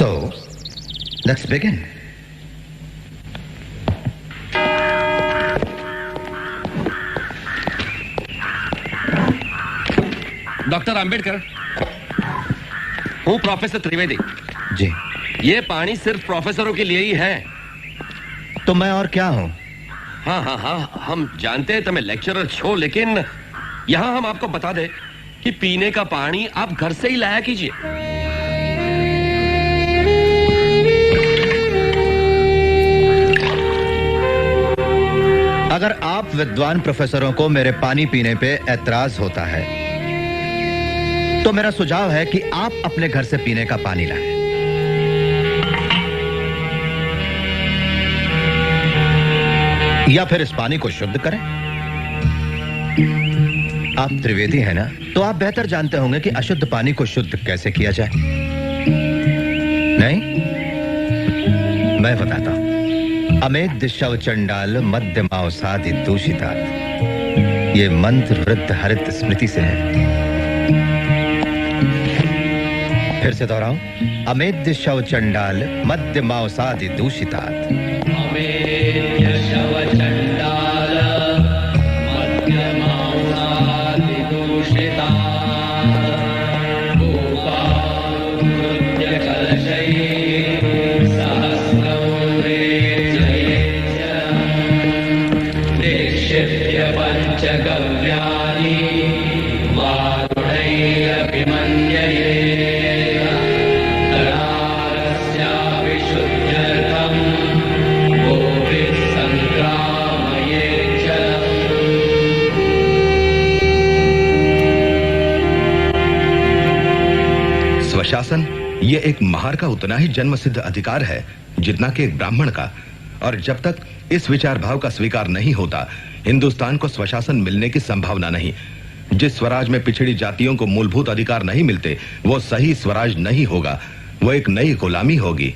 So, let's begin. Doctor Ambedkar, हूँ प्रोफेसर त्रिवेदी। जी। ये पानी सिर्फ प्रोफेसरों के लिए ही है। तो मैं और क्या हूँ? हाँ हाँ हाँ, हम जानते हैं तुम्हें लेक्चरर छो, लेकिन यहाँ हम आपको बता दें कि पीने का पानी आप घर से ही लाया कीजिए। अगर आप विद्वान प्रोफेसरों को मेरे पानी पीने पे ऐतराज होता है, तो मेरा सुझाव है कि आप अपने घर से पीने का पानी लाएं। या फिर इस पानी को शुद्ध करें। आप त्रिवेदी हैं ना, तो आप बेहतर जानते होंगे कि अशुद्ध पानी को शुद्ध कैसे किया जाए। नहीं, मैं बताता हूं। अमेत दिशव चंडाल मध्यमावसादि दूषितात्, ये मंत्र वृद्ध हरित स्मृति से है। फिर से दोहराऊं, अमेत दिशव चंडाल मध्यमावसादि दूषितात्। स्वशासन ये एक महार का उतना ही जन्मसिद्ध अधिकार है जितना कि एक ब्राह्मण का, और जब तक इस विचार भाव का स्वीकार नहीं होता, हिंदुस्तान को स्वशासन मिलने की संभावना नहीं। जिस स्वराज में पिछड़ी जातियों को मूलभूत अधिकार नहीं मिलते, वो सही स्वराज नहीं होगा, वो एक नई गुलामी होगी,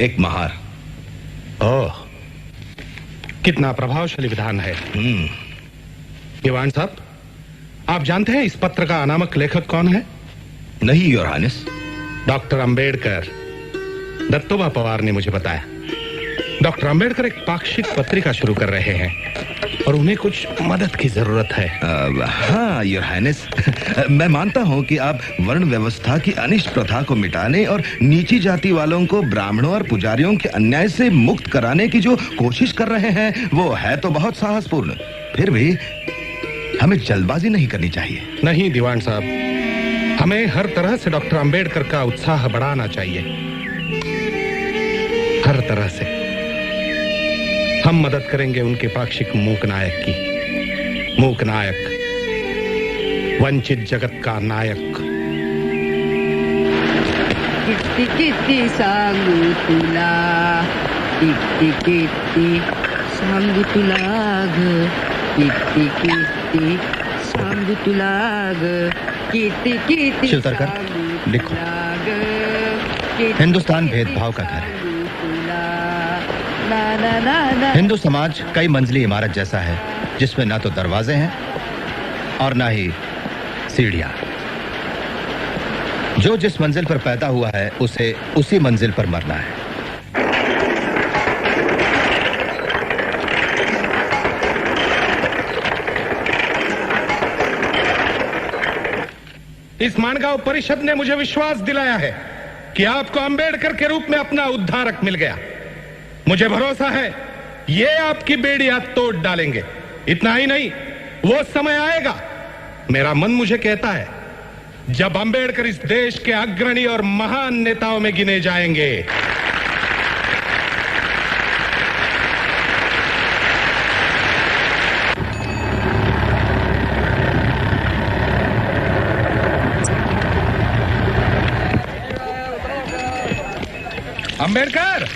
एक महार। ओह, कितना प्रभावशाली विधान है। दीवान साहब, आप जानते हैं इस पत्र का अनामक लेखक कौन है? नहीं your highness. Doctor Ambedkar. Dattoba Pawar ने मुझे बताया। डॉक्टर अंबेडकर एक पाक्षिक पत्रिका शुरू कर रहे हैं और उन्हें कुछ मदद की जरूरत है। हाँ योर हाइनेस, मैं मानता हूँ कि आप वर्ण व्यवस्था की अनिष्ट प्रथा को मिटाने और नीची जाति वालों को ब्राह्मणों और पुजारियों के अन्याय से मुक्त कराने की जो कोशिश कर रहे हैं, वो है तो बहुत साहसपूर्ण। फिर भी हमें जल्दबाजी नहीं करनी चाहिए। नहीं दीवान साहब, हमें हर तरह से डॉक्टर अंबेडकर का उत्साह बढ़ाना चाहिए, हर तरह से। हम मदद करेंगे उनके पाक्षिक मूक नायक की। मूक नायक, वंचित जगत का नायक। किती किती सांगू तुला, किती किती सांगू तुला ग, किती किती सांगू तुला ग, किती किती। शिवतरकर, लिखो। हिंदुस्तान भेदभाव का घर है। हिंदू समाज कई मंजिली इमारत जैसा है, जिसमें ना तो दरवाजे हैं और ना ही सीढ़ियां। जो जिस मंजिल पर पैदा हुआ है, उसे उसी मंजिल पर मरना है। इस मानगांव परिषद ने मुझे विश्वास दिलाया है कि आपको अंबेडकर के रूप में अपना उद्धारक मिल गया। मुझे भरोसा है ये आपकी बेड़ियां तोड़ डालेंगे। इतना ही नहीं, वो समय आएगा, मेरा मन मुझे कहता है, जब अंबेडकर इस देश के अग्रणी और महान नेताओं में गिने जाएंगे। अंबेडकर,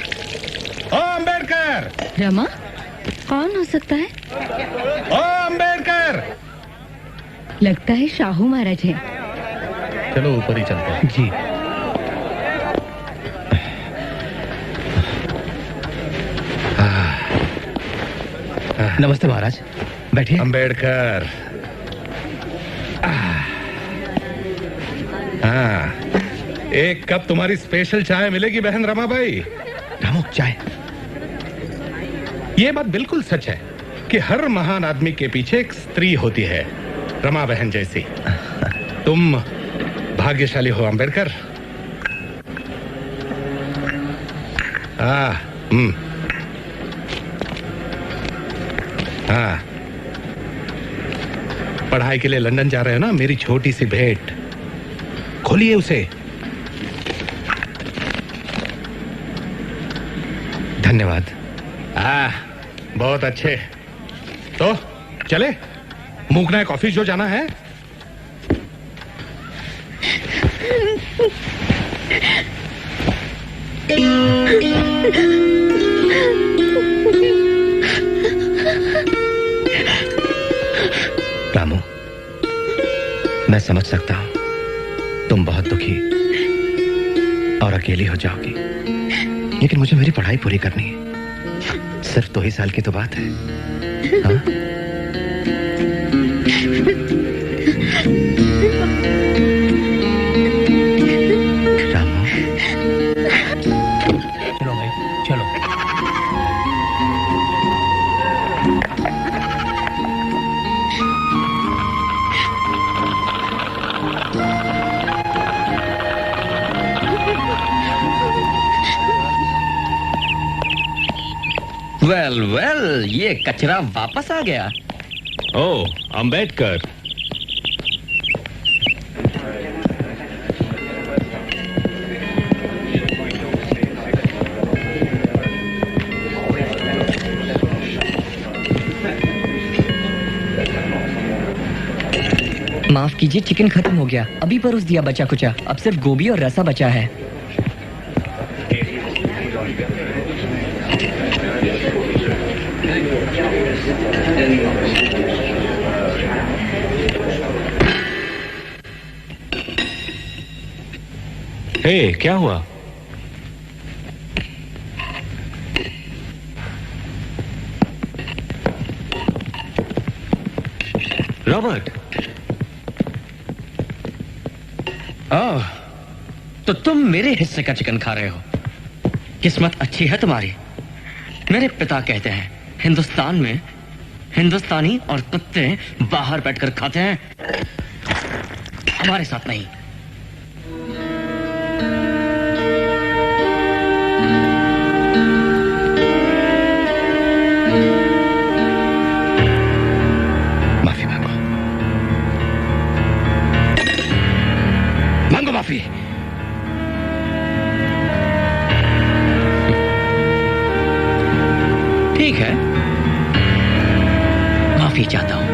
ओ अंबेडकर। रमा, कौन हो सकता है? ओ अंबेडकर। लगता है शाहू महाराज हैं। चलो ऊपर ही चलते हैं। जी। नमस्ते महाराज, बैठिए। अंबेडकर। हाँ, एक कप तुम्हारी स्पेशल चाय मिलेगी बहन रमाबाई। रामू चाय। ये बात बिल्कुल सच है कि हर महान आदमी के पीछे एक स्त्री होती है, रमा बहन जैसी। तुम भाग्यशाली हो अंबेडकर। हाँ, पढ़ाई के लिए लंदन जा रहे हो ना? मेरी छोटी सी भेंट, खोलिए उसे। धन्यवाद। बहुत अच्छे। तो चले, मूकना कॉफी जो जाना है। रामू, मैं समझ सकता हूं तुम बहुत दुखी और अकेली हो जाओगी, लेकिन मुझे मेरी पढ़ाई पूरी करनी है। सिर्फ 2 ही साल की तो बात है। हाँ? रामू, चलो भाई चलो। वेल वेल, ये कचरा वापस आ गया। ओ, अंबेडकर। माफ कीजिए, चिकन खत्म हो गया। अभी परोस दिया बचा कुचा। अब सिर्फ गोभी और रसा बचा है। हे, क्या हुआ? रॉबर्ट। ओह, तो तुम मेरे हिस्से का चिकन खा रहे हो। किस्मत अच्छी है तुम्हारी। मेरे पिता कहते हैं हिंदुस्तान में हिंदुस्तानी और कुत्ते बाहर बैठकर खाते हैं, हमारे साथ नहीं। माफी मांगो, मांगो माफी। ठीक है, माफी चाहता हूं।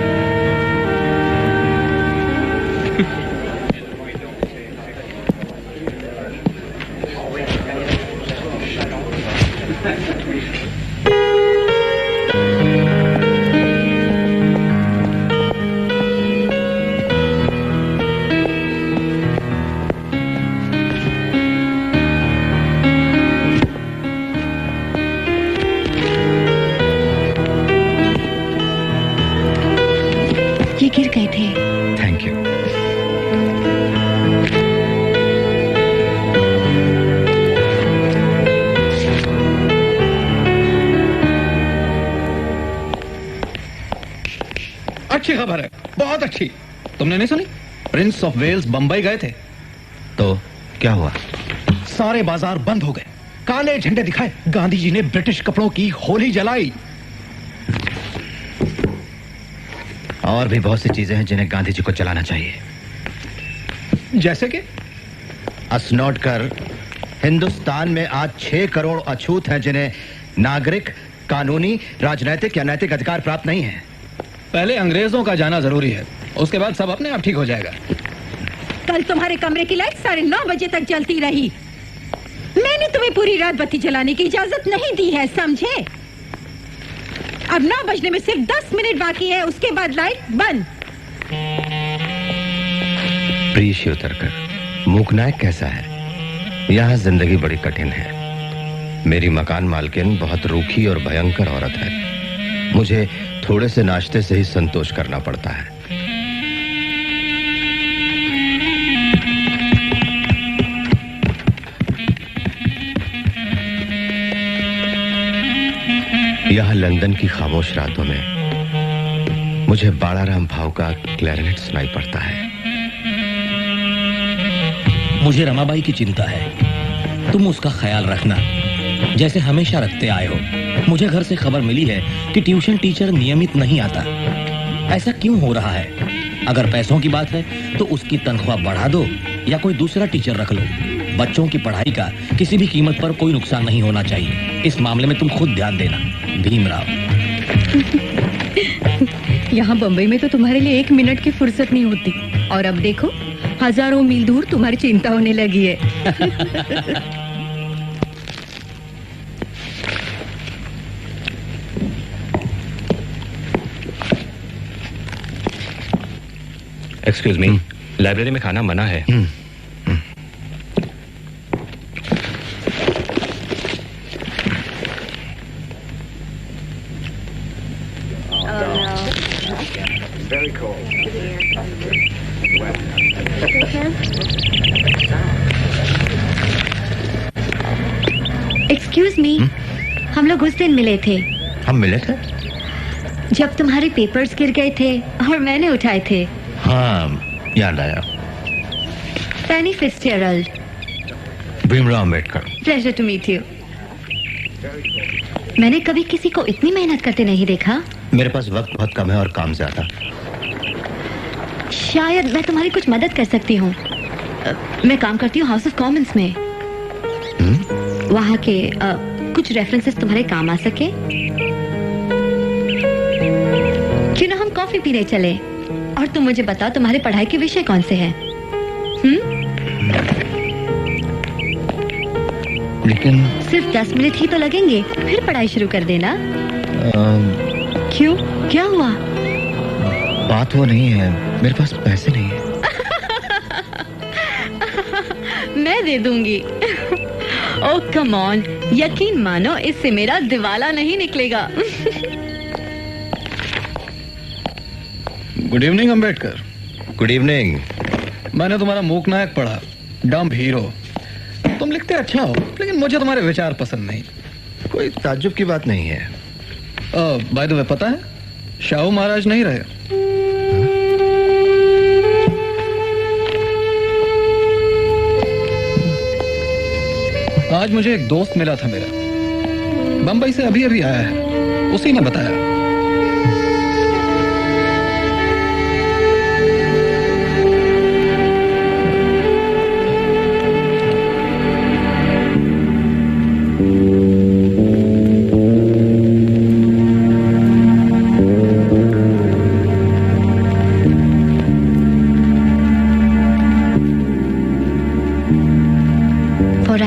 ये गिर गए थे। Thank you. अच्छी खबर है, बहुत अच्छी। तुमने नहीं सुनी? प्रिंस ऑफ वेल्स बंबई गए थे। तो क्या हुआ? सारे बाजार बंद हो गए, काले झंडे दिखाए, गांधी जी ने ब्रिटिश कपड़ों की होली जलाई। और भी बहुत सी चीजें हैं जिन्हें गांधी जी को चलाना चाहिए। जैसे कि असनोट कर हिंदुस्तान में आज 6 करोड़ अछूत हैं जिन्हें नागरिक, कानूनी, राजनैतिक या नैतिक अधिकार प्राप्त नहीं है। पहले अंग्रेजों का जाना जरूरी है, उसके बाद सब अपने आप ठीक हो जाएगा। कल तुम्हारे कमरे की लाइट 9:30 बजे तक जलती रही। मैंने तुम्हें पूरी रात बत्ती जलाने की इजाजत नहीं दी है, समझे? अब 9 बजने में सिर्फ 10 मिनट बाकी है, उसके बाद लाइट बंद। प्रिय श्री उतरकर, मूकनायक कैसा है? यहाँ जिंदगी बड़ी कठिन है। मेरी मकान मालकिन बहुत रूखी और भयंकर औरत है। मुझे थोड़े से नाश्ते से ही संतोष करना पड़ता है। यहाँ लंदन की खामोश रातों में मुझे बाड़ाराम भाव का क्लैरिनेट सुनाई पड़ता है। मुझे रमाबाई की चिंता है, तुम उसका ख्याल रखना जैसे हमेशा रखते आए हो। मुझे घर से खबर मिली है कि ट्यूशन टीचर नियमित नहीं आता। ऐसा क्यों हो रहा है? अगर पैसों की बात है तो उसकी तनख्वाह बढ़ा दो या कोई दूसरा टीचर रख लो। बच्चों की पढ़ाई का किसी भी कीमत पर कोई नुकसान नहीं होना चाहिए। इस मामले में तुम खुद ध्यान देना। भीमराव। यहाँ बम्बई में तो तुम्हारे लिए 1 मिनट की फुर्सत नहीं होती, और अब देखो हजारों मील दूर तुम्हारी चिंता होने लगी है। एक्सक्यूज मी, लाइब्रेरी में खाना मना है। Very cold. एक्सक्यूज मी, हम लोग उस दिन मिले थे। हम मिले थे? जब तुम्हारे पेपर्स गिर गए थे और मैंने उठाए थे। हाँ, याद आया। Fanny Fitzgerald. Bhimrao Ambedkar. Pleasure to meet you. मैंने कभी किसी को इतनी मेहनत करते नहीं देखा। मेरे पास वक्त बहुत कम है और काम ज्यादा। शायद मैं तुम्हारी कुछ मदद कर सकती हूँ। मैं काम करती हूँ हाउस ऑफ कॉमन्स में। वहाँ के कुछ रेफरेंसेस तुम्हारे काम आ सके। क्यों ना हम कॉफी पीने चले और तुम मुझे बताओ तुम्हारी पढ़ाई के विषय कौन से हैं? लेकिन सिर्फ 10 मिनट ही तो लगेंगे, फिर पढ़ाई शुरू कर देना। क्यों, क्या हुआ? बात वो नहीं है, मेरे पास पैसे नहीं है। मैं दे दूंगी। ओह कम ऑन, यकीन मानो इससे मेरा दिवाला नहीं निकलेगा। Good evening Ambedkar. Good evening. मैंने तुम्हारा मूक नायक पढ़ा, डम्ब हीरो। तुम लिखते अच्छा हो, लेकिन मुझे तुम्हारे विचार पसंद नहीं। कोई ताज्जुब की बात नहीं है। बाय द वे, पता है शाहू महाराज नहीं रहे। आज मुझे एक दोस्त मिला था मेरा, बंबई से अभी अभी आया है। उसी ने बताया।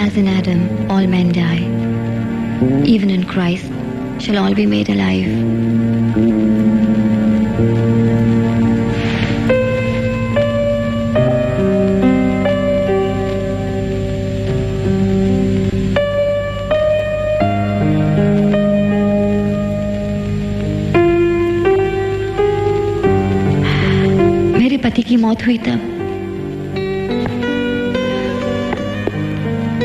As in Adam, all men die. Even in Christ shall all be made alive. मेरे पति की मौत हुई तब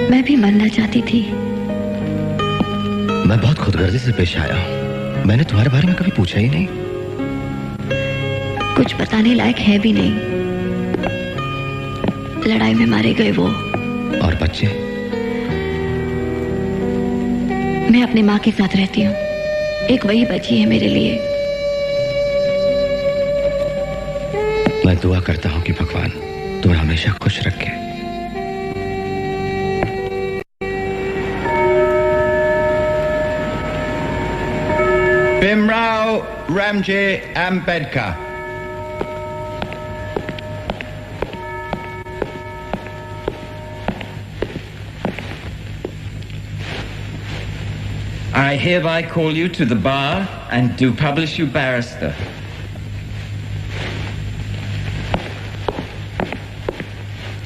मैं भी मरना चाहती थी। मैं बहुत खुदगर्जी से पेश आया हूँ। मैंने तुम्हारे बारे में कभी पूछा ही नहीं। कुछ बताने लायक है भी नहीं। लड़ाई में मारे गए वो। और बच्चे? मैं अपने माँ के साथ रहती हूँ। एक वही बची है मेरे लिए। मैं दुआ करता हूँ कि भगवान तुम्हें हमेशा खुश रखे। Bhimrao Ramji Ambedkar. I hereby call you to the bar and do publish you barrister.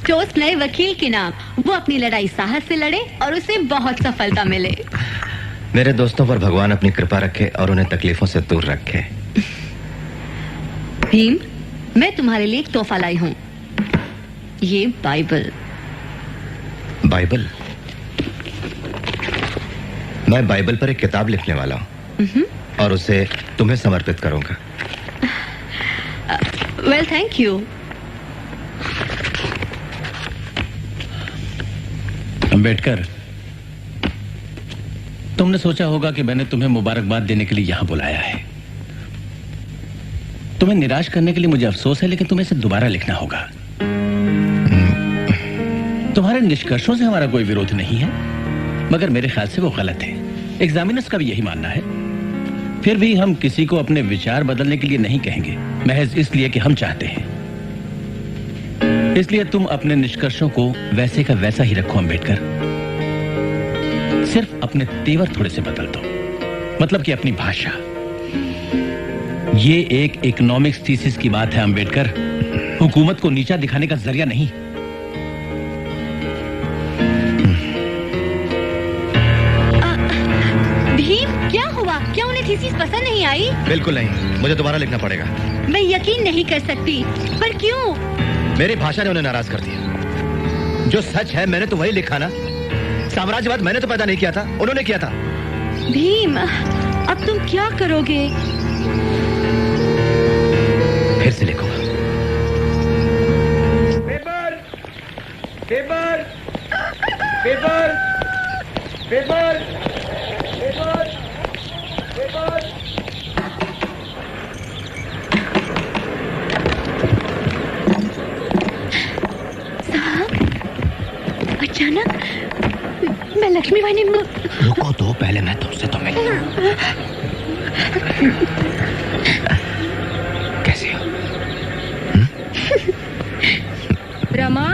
Toast नए वकील के नाम। वो अपनी लड़ाई साहस से लड़े और उसे बहुत सफलता मिले। मेरे दोस्तों पर भगवान अपनी कृपा रखे और उन्हें तकलीफों से दूर रखे। भीम, मैं तुम्हारे लिए एक तोहफा लाई हूँ। ये बाइबल। बाइबल? मैं बाइबल पर एक किताब लिखने वाला हूँ। और उसे तुम्हें समर्पित करूंगा। Well, thank you. अम्बेडकर, तुमने सोचा होगा कि मैंने तुम्हें मुबारकबाद देने के लिए यहां बुलाया है। तुम्हें निराश करने के लिए मुझे अफसोस है, लेकिन तुम्हें इसे दोबारा लिखना होगा। तुम्हारे निष्कर्षों से हमारा कोई विरोध नहीं है, मगर मेरे ख्याल से वो गलत है। एग्जामिनर्स का भी यही मानना है। फिर भी हम किसी को अपने विचार बदलने के लिए नहीं कहेंगे, महज इसलिए कि हम चाहते हैं। इसलिए तुम अपने निष्कर्षों को वैसे का वैसा ही रखो अम्बेडकर। सिर्फ अपने तेवर थोड़े से बदल दो, मतलब कि अपनी भाषा। ये एक इकोनॉमिक्स थीसिस की बात है अम्बेडकर, हुकूमत को नीचा दिखाने का जरिया नहीं। भीम, क्या हुआ? क्या उन्हें थीसिस पसंद नहीं आई? बिल्कुल नहीं, मुझे दोबारा लिखना पड़ेगा। मैं यकीन नहीं कर सकती, पर क्यों? मेरी भाषा ने उन्हें नाराज कर दिया। जो सच है मैंने तो वही लिखा ना। साम्राज्यवाद मैंने तो पैदा नहीं किया था, उन्होंने किया था। भीम, अब तुम क्या करोगे? फिर से लिखूंगा। Paper paper paper paper paper paper. साहब, अचानक मैं लक्ष्मी वाहिनी में। रुको तो, पहले मैं तुमसे तो मिलूं। कैसी हो? रमा,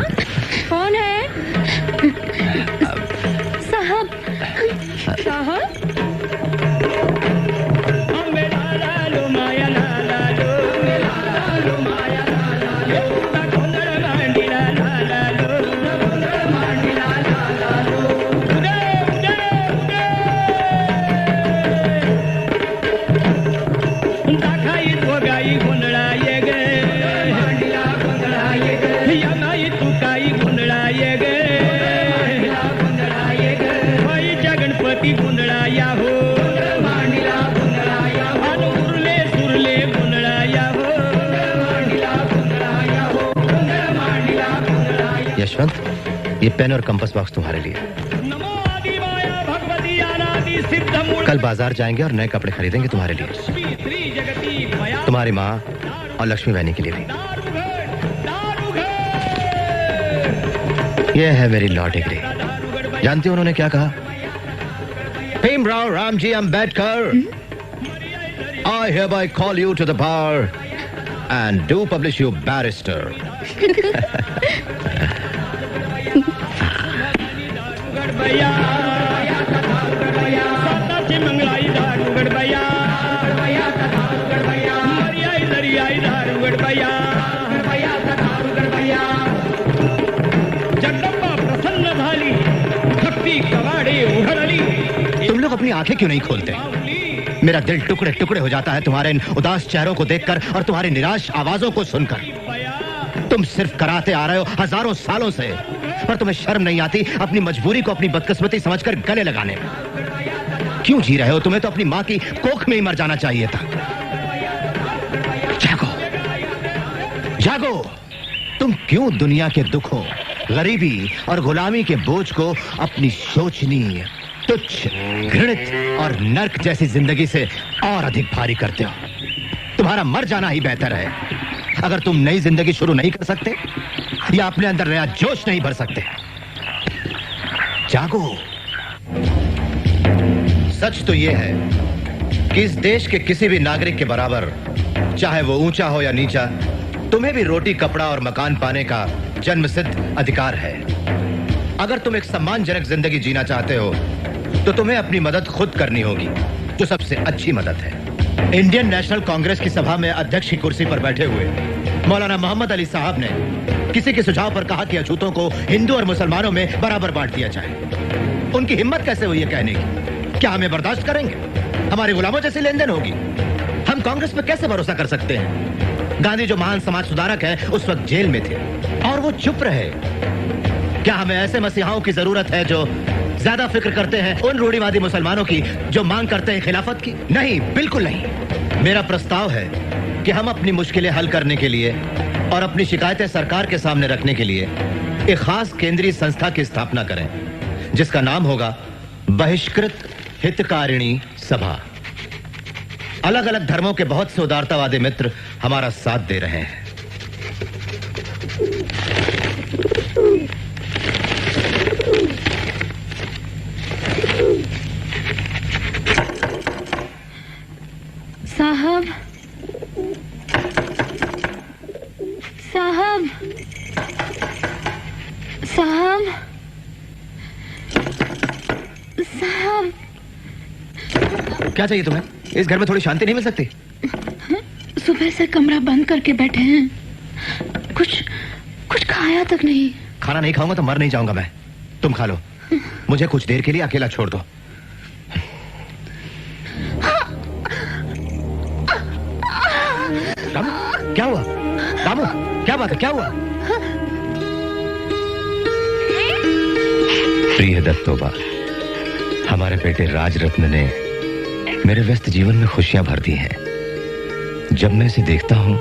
कौन है? साहब। साहब, यशवंत, ये पेन और कंपास बॉक्स तुम्हारे लिए। कल बाजार जाएंगे और नए कपड़े खरीदेंगे तुम्हारे लिए, तुम्हारी माँ और लक्ष्मी बहनी के लिए भी। ये है मेरी लॉ डिग्री। जानती हो उन्होंने क्या कहा? Bhimrao Ramji Ambedkar, I hereby call you to the bar and do publish you barrister. तुम लोग अपनी आंखें क्यों नहीं खोलते? मेरा दिल टुकड़े टुकड़े हो जाता है तुम्हारे इन उदास चेहरों को देखकर और तुम्हारी निराश आवाजों को सुनकर। तुम सिर्फ कराते आ रहे हो हजारों सालों से, पर तुम्हें शर्म नहीं आती अपनी मजबूरी को अपनी बदकिस्मती समझकर गले लगाने में? क्यों जी रहे हो? तुम्हें तो अपनी मां की कोख में ही मर जाना चाहिए था। जागो, जागो। तुम क्यों दुनिया के दुखों, गरीबी और गुलामी के बोझ को अपनी शोचनीय, तुच्छ, घृणित और नर्क जैसी जिंदगी से और अधिक भारी करते हो? तुम्हारा मर जाना ही बेहतर है। अगर तुम नई जिंदगी शुरू नहीं कर सकते या अपने अंदर नया जोश नहीं भर सकते, जागो। सच तो यह है कि इस देश के किसी भी नागरिक के बराबर, चाहे वो ऊंचा हो या नीचा, तुम्हें भी रोटी, कपड़ा और मकान पाने का जन्मसिद्ध अधिकार है। अगर तुम एक सम्मानजनक जिंदगी जीना चाहते हो तो तुम्हें अपनी मदद खुद करनी होगी, जो सबसे अच्छी मदद है। इंडियन नेशनल कांग्रेस की सभा में अध्यक्ष की कुर्सी पर बैठे हुए मौलाना मोहम्मद अली साहब ने किसी के सुझाव पर कहा कि अछूतों को हिंदू और मुसलमानों में बराबर बांट दिया जाए। उनकी हिम्मत कैसे हुई है कहने की? क्या हमें बर्दाश्त करेंगे? हमारे गुलामों जैसी लेन देन होगी? हम कांग्रेस पर कैसे भरोसा कर सकते हैं? गांधी जो महान समाज सुधारक है उस वक्त जेल में थे और वो चुप रहे। क्या हमें ऐसे मसीहाओं की जरूरत है जो ज्यादा फिक्र करते हैं उन रूढ़िवादी मुसलमानों की जो मांग करते हैं खिलाफत की? नहीं, बिल्कुल नहीं। मेरा प्रस्ताव है कि हम अपनी मुश्किलें हल करने के लिए और अपनी शिकायतें सरकार के सामने रखने के लिए एक खास केंद्रीय संस्था की स्थापना करें, जिसका नाम होगा बहिष्कृत हितकारिणी सभा। अलग अलग धर्मों के बहुत से उदारतावादी मित्र हमारा साथ दे रहे हैं। साहब, साहब, साहब, साहब। क्या चाहिए तुम्हें? इस घर में थोड़ी शांति नहीं मिल सकती? सुबह से कमरा बंद करके बैठे हैं, कुछ खाया तक नहीं। खाना नहीं खाऊंगा तो मर नहीं जाऊंगा मैं। तुम खा लो, मुझे कुछ देर के लिए अकेला छोड़ दो। रामू, क्या हुआ? रामू, क्या बात है? क्या हुआ? प्रिय दत्तोबा, हमारे बेटे राजरत्न ने मेरे व्यस्त जीवन में खुशियां भर दी हैं। जब मैं इसे देखता हूं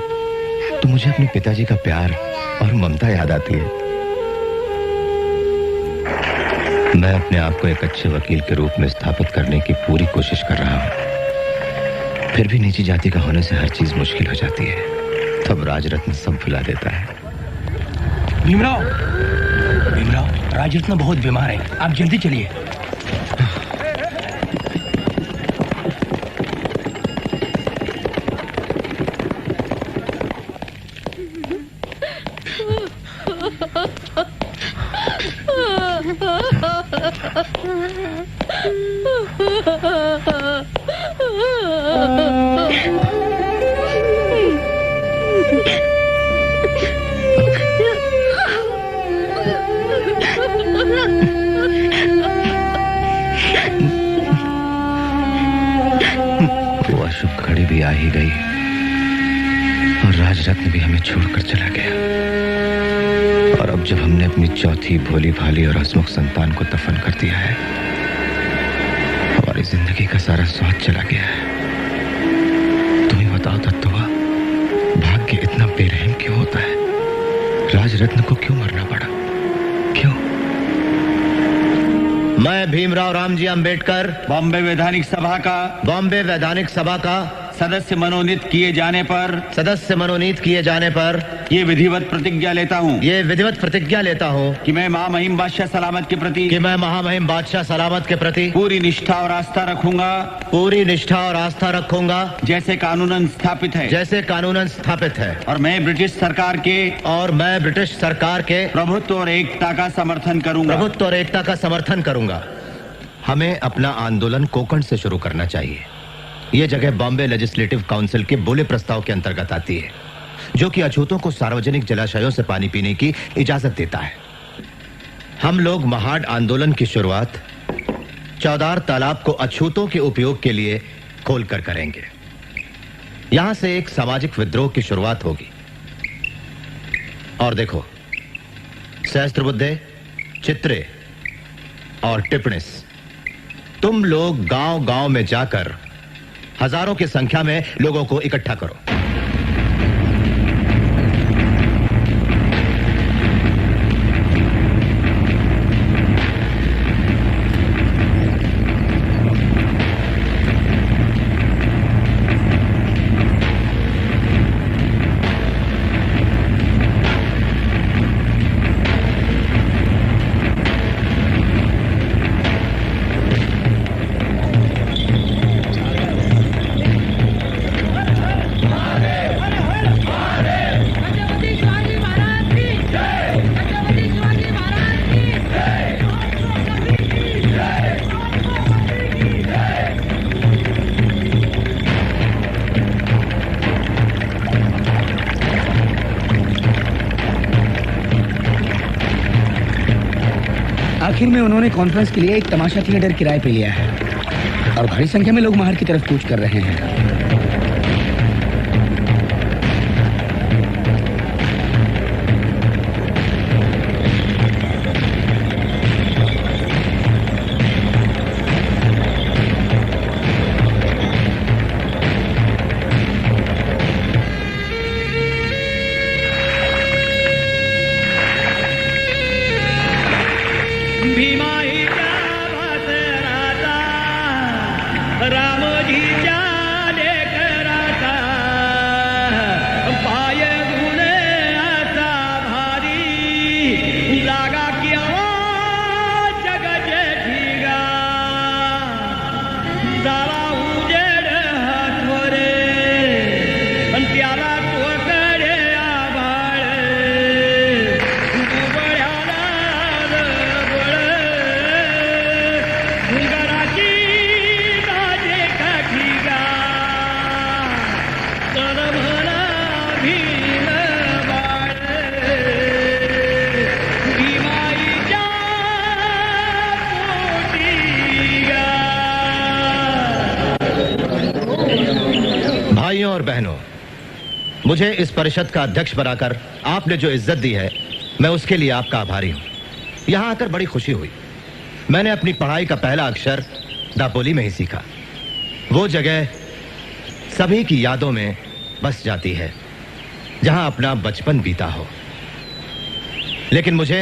तो मुझे अपने पिताजी का प्यार और ममता याद आती है। मैं अपने आप को एक अच्छे वकील के रूप में स्थापित करने की पूरी कोशिश कर रहा हूं, फिर भी नीची जाति का होने से हर चीज मुश्किल हो जाती है। तब राजरत्न सब भुला देता है। भीमराव, राजरत्न बहुत बीमार है, आप जल्दी चलिए। वो अशुभ घड़ी भी आ ही गई और राजरत्न भी हमें छोड़कर चला गया। और अब जब हमने अपनी चौथी भोली भाली और हंसमुख संतान को दफन कर दिया है, हमारी जिंदगी का सारा स्वाद चला गया है। तुम ही बताओ दत्तोबा, भाग्य इतना बेरहम क्यों होता है? राजरत्न को क्यों मरना पड़ा? क्यों? मैं भीमराव रामजी अंबेडकर बॉम्बे वैधानिक सभा का सदस्य मनोनीत किए जाने पर ये विधिवत प्रतिज्ञा लेता हूँ कि मैं महामहिम बादशाह सलामत के प्रति पूरी निष्ठा और आस्था रखूंगा जैसे कानूनन स्थापित है। और मैं ब्रिटिश सरकार के प्रभुत्व और एकता का समर्थन करूंगा। हमें अपना आंदोलन कोकण से शुरू करना चाहिए। यह जगह बॉम्बे लेजिस्लेटिव काउंसिल के बोले प्रस्ताव के अंतर्गत आती है, जो कि अछूतों को सार्वजनिक जलाशयों से पानी पीने की इजाजत देता है। हम लोग महाड आंदोलन की शुरुआत चौदार तालाब को अछूतों के उपयोग के लिए खोलकर करेंगे। यहां से एक सामाजिक विद्रोह की शुरुआत होगी। और देखो, सहस्त्रबुद्धे, चित्रे और टिप्पणिस, तुम लोग गांव-गांव में जाकर हजारों की संख्या में लोगों को इकट्ठा करो। आखिर में उन्होंने कॉन्फ्रेंस के लिए एक तमाशा थिएटर किराए पे लिया है और भारी संख्या में लोग महार की तरफ कूच कर रहे हैं। रामोजी चाले कराता पाय धुले आता भारी लागा क्या जग जेठीगा सारा उजेड हाथोरे अन प्याला तो करे आभाळ उबळ्याला बळ घराची दाजे काठीगा तर म्हणा भीम बाळ भीमाईच्या भाइयों और बहनों, मुझे इस परिषद का अध्यक्ष बनाकर आपने जो इज्जत दी है, मैं उसके लिए आपका आभारी हूं। यहां आकर बड़ी खुशी हुई। मैंने अपनी पढ़ाई का पहला अक्षर दापोली में ही सीखा। वो जगह सभी की यादों में बस जाती है जहां अपना बचपन बीता हो। लेकिन मुझे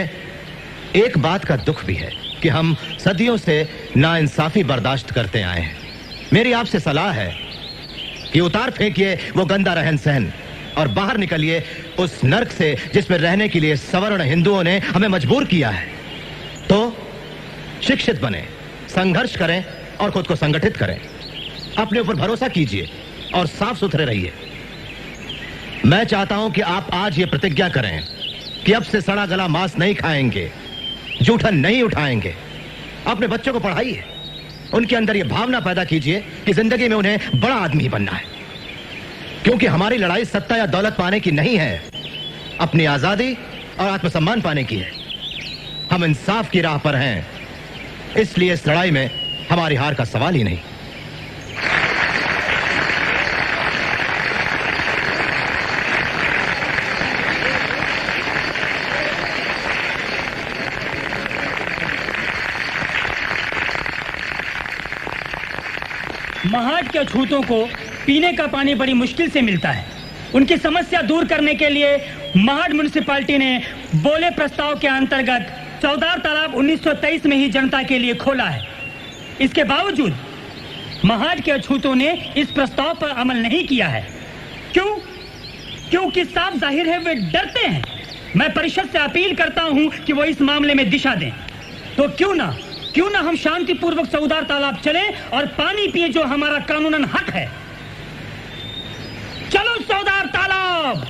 एक बात का दुख भी है कि हम सदियों से नाइंसाफी बर्दाश्त करते आए हैं। मेरी आपसे सलाह है कि उतार फेंकिए वो गंदा रहन सहन और बाहर निकलिए उस नर्क से जिसमें रहने के लिए सवर्ण हिंदुओं ने हमें मजबूर किया है। तो शिक्षित बने, संघर्ष करें और खुद को संगठित करें। अपने ऊपर भरोसा कीजिए और साफ सुथरे रहिए। मैं चाहता हूं कि आप आज ये प्रतिज्ञा करें कि अब से सड़ा गला मांस नहीं खाएंगे, जूठन नहीं उठाएंगे। अपने बच्चों को पढ़ाइए, उनके अंदर यह भावना पैदा कीजिए कि जिंदगी में उन्हें बड़ा आदमी बनना है। क्योंकि हमारी लड़ाई सत्ता या दौलत पाने की नहीं है, अपनी आजादी और आत्मसम्मान पाने की है। हम इंसाफ की राह पर हैं, इसलिए इस लड़ाई में हमारी हार का सवाल ही नहीं। महाड के अछूतों को पीने का पानी बड़ी मुश्किल से मिलता है। उनकी समस्या दूर करने के लिए महाड म्युनिसिपैलिटी ने बोले प्रस्ताव के अंतर्गत चौदार तालाब 1923 में ही जनता के लिए खोला है। इसके बावजूद महाड के अछूतों ने इस प्रस्ताव पर अमल नहीं किया है। क्यों? क्योंकि साफ जाहिर है वे डरते हैं। मैं परिषद से अपील करता हूं कि वो इस मामले में दिशा दें। तो क्यों ना हम शांतिपूर्वक चौदार तालाब चलें और पानी पिए, जो हमारा कानूनन हक है। चलो चौदार तालाब।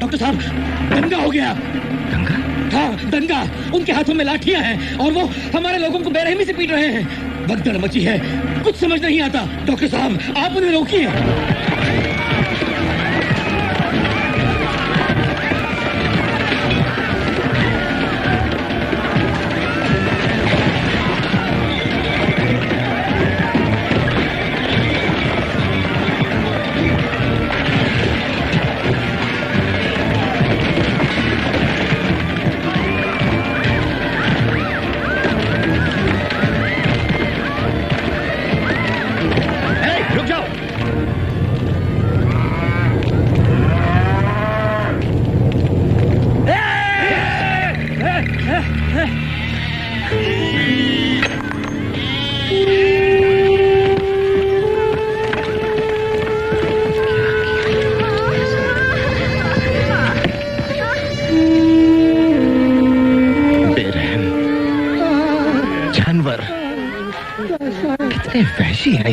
डॉक्टर साहब, दंगा हो गया। दंगा? हाँ, दंगा। उनके हाथों में लाठियां हैं और वो हमारे लोगों को बेरहमी से पीट रहे हैं। भगदड़ मची है, कुछ समझ नहीं आता। डॉक्टर साहब, आप उन्हें रोकिए।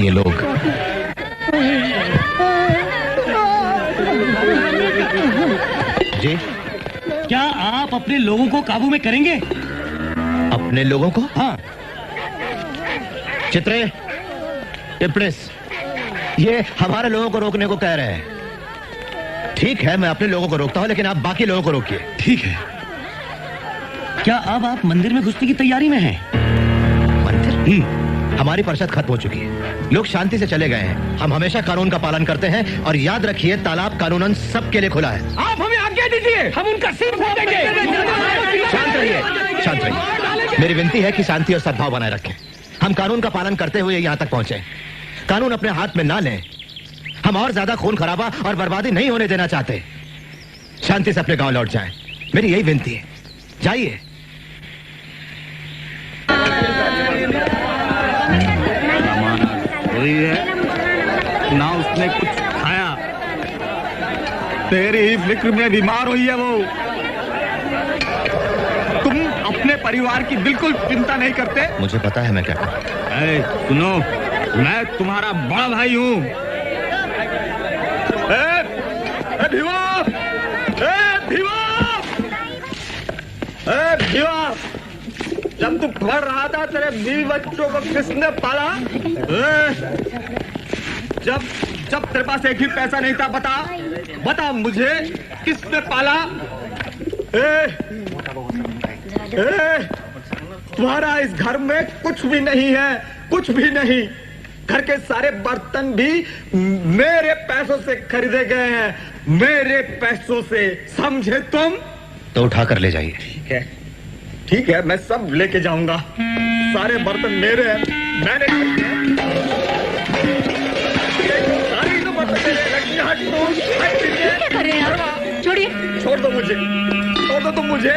ये लोग। जी, क्या आप अपने लोगों को काबू में करेंगे? अपने लोगों को? हाँ। चित्रे, इप्रिस, ये हमारे लोगों को रोकने को कह रहे हैं। ठीक है, मैं अपने लोगों को रोकता हूं, लेकिन आप बाकी लोगों को रोकिए। ठीक है। क्या अब आप मंदिर में घुसने की तैयारी में हैं? मंदिर? हमारी परिषद खत्म हो चुकी है, लोग शांति से चले गए हैं। हम हमेशा कानून का पालन करते हैं और याद रखिए, तालाब कानूनन सबके लिए खुला है। आप हमें आज्ञा दीजिए, हम उनका सिर फोड़ देंगे। शांत रहिए, शांत रहिए। मेरी विनती है कि शांति और सद्भाव बनाए रखें। हम कानून का पालन करते हुए यहाँ तक पहुंचे। कानून अपने हाथ में ना लें। हम और ज्यादा खून खराबा और बर्बादी नहीं होने देना चाहते। शांति से अपने गांव लौट जाएं, मेरी यही विनती है। जाइए। हुई है ना, उसने कुछ खाया। तेरी ही फिक्र में बीमार हुई है वो। तुम अपने परिवार की बिल्कुल चिंता नहीं करते। मुझे पता है मैं क्या करूं। सुनो, मैं तुम्हारा बड़ा भाई हूँ। भीवा! भीवा! भीवा! जब तू पढ़ रहा था, तेरे बीवी बच्चों को किसने पाला? जब जब तेरे पास एक ही पैसा नहीं था, बता मुझे, किसने पाला? तुम्हारा इस घर में कुछ भी नहीं है, कुछ भी नहीं। घर के सारे बर्तन भी मेरे पैसों से खरीदे गए हैं, मेरे पैसों से, समझे तुम? तो उठा कर ले जाइए। ठीक है, मैं सब लेके जाऊंगा। सारे बर्तन मेरे हैं, मैंने सारे तो बर्तन मेरे। लक्ष्मी, हट दो। क्या कर रहे हैं आप? छोड़िए। छोड़ दो मुझे, छोड़ दो तुम मुझे।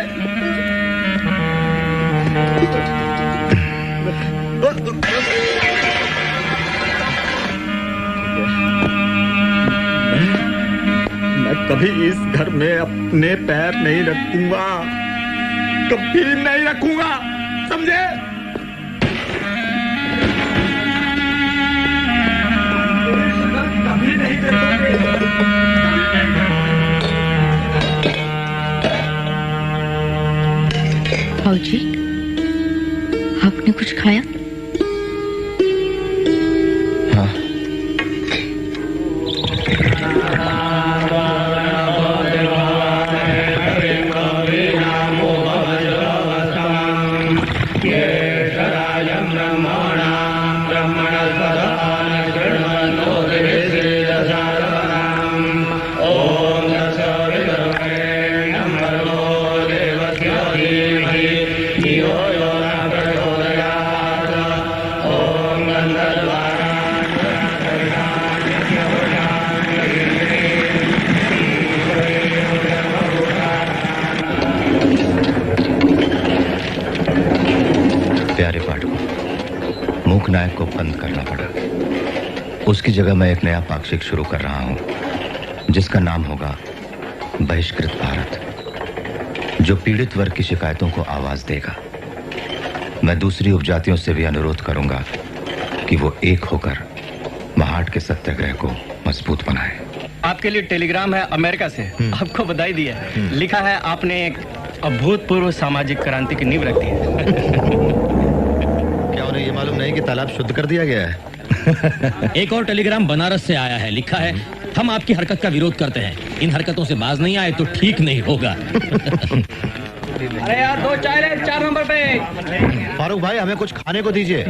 मैं कभी इस घर में अपने पैर नहीं रखूंगा, कभी नहीं रखूंगा, समझे? कभी नहीं देखोगे। भाऊजी, आपने कुछ खाया? हाँ। प्यारे पाठकों, मूक नायक को बंद करना पड़ा। उसकी जगह मैं एक नया पाक्षिक शुरू कर रहा हूं, जिसका नाम होगा बहिष्कृत भारत, जो पीड़ित वर्ग की शिकायतों को आवाज देगा। मैं दूसरी उपजातियों से भी अनुरोध करूंगा कि वो एक होकर महाड के सत्याग्रह को मजबूत बनाए। आपके लिए टेलीग्राम है अमेरिका से। आपको बधाई दी है। लिखा है आपने एक अभूतपूर्व सामाजिक क्रांति की नींव रखी है। क्या उन्हें ये मालूम नहीं कि तालाब शुद्ध कर दिया गया है? एक और टेलीग्राम बनारस से आया है। लिखा है, हम आपकी हरकत का विरोध करते हैं। इन हरकतों से बाज नहीं आए तो ठीक नहीं होगा। अरे यार, 2 चाय ले, 4 नंबर पे। फारूक भाई, हमें कुछ खाने को दीजिए।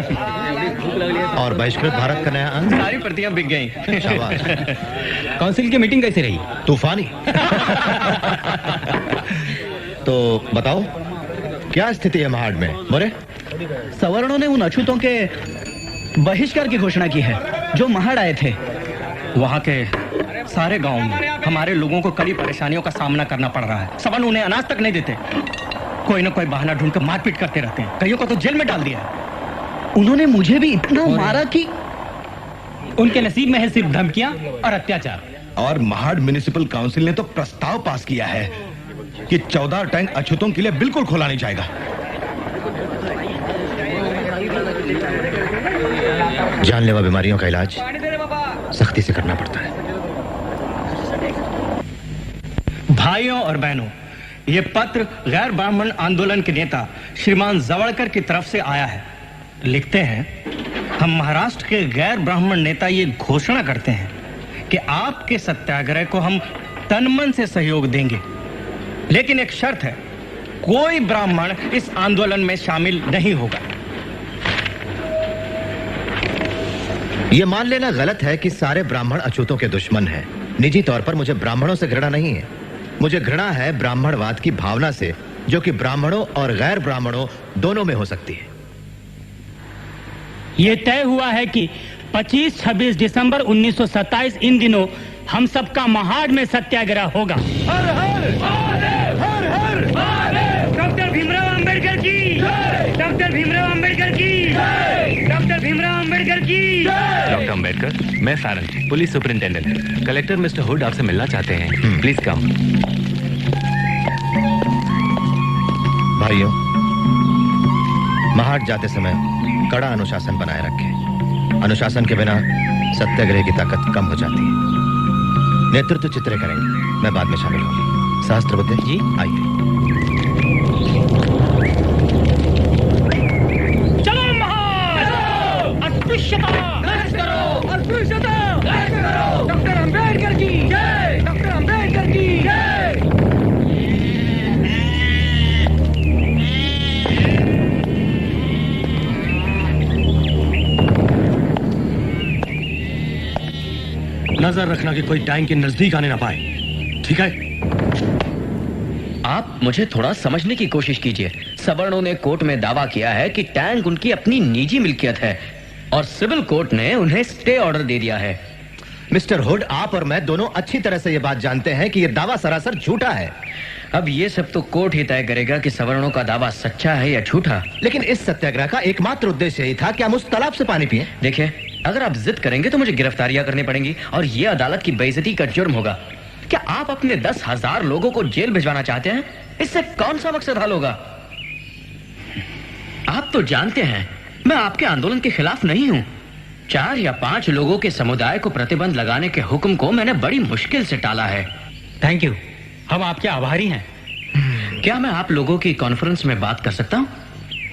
और बहिष्कृत भारत का नया अंक। सारी प्रतियां बिक गई। शाबाश। काउंसिल की मीटिंग कैसी रही? तूफानी। तो बताओ, क्या स्थिति है महाड में? मोरे, सवर्णों ने उन अछूतों के बहिष्कार की घोषणा की है जो महाड आए थे। वहाँ के सारे गांव में हमारे लोगों को कड़ी परेशानियों का सामना करना पड़ रहा है। सवर्ण उन्हें अनाज तक नहीं देते, कोई ना कोई बहाना ढूंढ कर मारपीट करते रहते हैं। कईयों को तो जेल में डाल दिया। उन्होंने मुझे भी इतना मारा कि उनके नसीब में है सिर्फ धमकियां और अत्याचार। और महाड म्युनिसिपल काउंसिल ने तो प्रस्ताव पास किया है कि 14 टैंक अछूतों के लिए बिल्कुल खोला नहीं जाएगा। जानलेवा बीमारियों का इलाज सख्ती से करना पड़ता है। भाइयों और बहनों, ये पत्र गैर ब्राह्मण आंदोलन के नेता श्रीमान जवड़कर की तरफ से आया है। लिखते हैं, हम महाराष्ट्र के गैर ब्राह्मण नेता ये घोषणा करते हैं कि आपके सत्याग्रह को हम तन मन से सहयोग देंगे, लेकिन एक शर्त है, कोई ब्राह्मण इस आंदोलन में शामिल नहीं होगा। यह मान लेना गलत है कि सारे ब्राह्मण अछूतों के दुश्मन हैं। निजी तौर पर मुझे ब्राह्मणों से घृणा नहीं है, मुझे घृणा है ब्राह्मणवाद की भावना से, जो कि ब्राह्मणों और गैर ब्राह्मणों दोनों में हो सकती है। ये तय हुआ है कि 25-26 दिसंबर 1927 इन दिनों हम सबका महाड में सत्याग्रह होगा। हर हर महादेव, हर हर महादेव। डॉक्टर भीमराव अंबेडकर की, डॉक्टर भीमराव अंबेडकर की, डॉक्टर भीमराव अंबेडकर की। डॉक्टर अंबेडकर, मैं Sarang, police superintendent. Collector mister hood आपसे मिलना चाहते हैं। Please come. भाइयों, महाड जाते समय कड़ा अनुशासन बनाए रखें। अनुशासन के बिना सत्याग्रह की ताकत कम हो जाती है। नेतृत्व चित्रे करेंगे, मैं बाद में शामिल होंगी। सहस्त्रबुद्धे जी, आइए। चलो महाड! अस्पृश्यता नष्ट करो! अस्पृश्यता नष्ट करो! डॉक्टर अंबेडकर की जय! डॉक्टर अंबेडकर की जय! नजर रखना कि कोई टैंक के नजदीक आने ना पाए, ठीक है? आप मुझे थोड़ा समझने की कोशिश कीजिए। सवर्णों ने कोर्ट में दावा किया है कि टैंक उनकी अपनी निजी मिल्कियत है और सिविल कोर्ट ने उन्हें स्टे ऑर्डर दे दिया है। मिस्टर हुड, आप और मैं दोनों अच्छी तरह से यह बात जानते हैं कि यह दावा सरासर झूठा है। अब ये सब तो कोर्ट ही तय करेगा कि सवर्णों का दावा सच्चा है या झूठा। लेकिन इस सत्याग्रह का एकमात्र उद्देश्य यही था कि हम उस तालाब से पानी पिए। देखिए, अगर आप जिद करेंगे तो मुझे गिरफ्तारियां करनी पड़ेंगी और ये अदालत की बेइज्जती का जुर्म होगा। क्या आप अपने 10,000 लोगों को जेल भिजवाना चाहते हैं? इससे कौन सा मकसद हल होगा? आप तो जानते हैं मैं आपके आंदोलन के खिलाफ नहीं हूं। 4 या 5 लोगों के समुदाय को प्रतिबंध लगाने के हुक्म को मैंने बड़ी मुश्किल से टाला है। थैंक यू, हम आपके आभारी हैं। क्या मैं आप लोगों की कॉन्फ्रेंस में बात कर सकता हूं?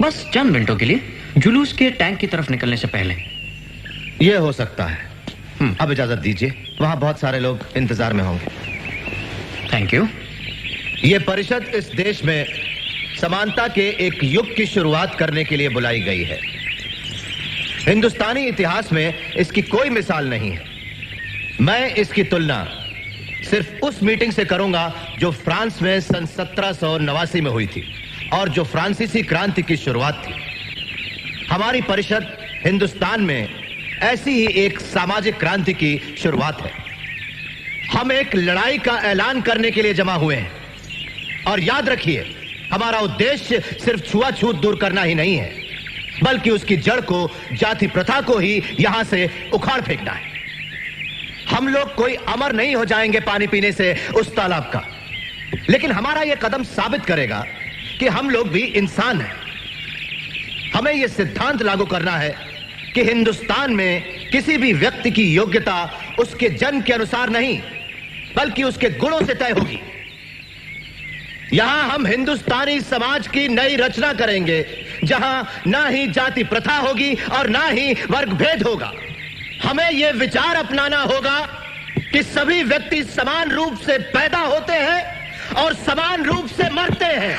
बस चंद मिनटों के लिए, जुलूस के टैंक की तरफ निकलने से पहले। यह हो सकता है। अब इजाजत दीजिए, वहां बहुत सारे लोग इंतजार में होंगे। Thank you. यह परिषद इस देश में समानता के एक युग की शुरुआत करने के लिए बुलाई गई है। हिंदुस्तानी इतिहास में इसकी कोई मिसाल नहीं है। मैं इसकी तुलना सिर्फ उस मीटिंग से करूंगा जो फ्रांस में सन 1789 में हुई थी और जो फ्रांसीसी क्रांति की शुरुआत थी। हमारी परिषद हिंदुस्तान में ऐसी ही एक सामाजिक क्रांति की शुरुआत है। हम एक लड़ाई का ऐलान करने के लिए जमा हुए हैं और याद रखिए, हमारा उद्देश्य सिर्फ छुआछूत दूर करना ही नहीं है, बल्कि उसकी जड़ को, जाति प्रथा को ही यहां से उखाड़ फेंकना है। हम लोग कोई अमर नहीं हो जाएंगे पानी पीने से उस तालाब का, लेकिन हमारा यह कदम साबित करेगा कि हम लोग भी इंसान हैं। हमें यह सिद्धांत लागू करना है कि हिंदुस्तान में किसी भी व्यक्ति की योग्यता उसके जन्म के अनुसार नहीं, बल्कि उसके गुणों से तय होगी। यहां हम हिंदुस्तानी समाज की नई रचना करेंगे, जहां ना ही जाति प्रथा होगी और ना ही वर्ग भेद होगा। हमें यह विचार अपनाना होगा कि सभी व्यक्ति समान रूप से पैदा होते हैं और समान रूप से मरते हैं।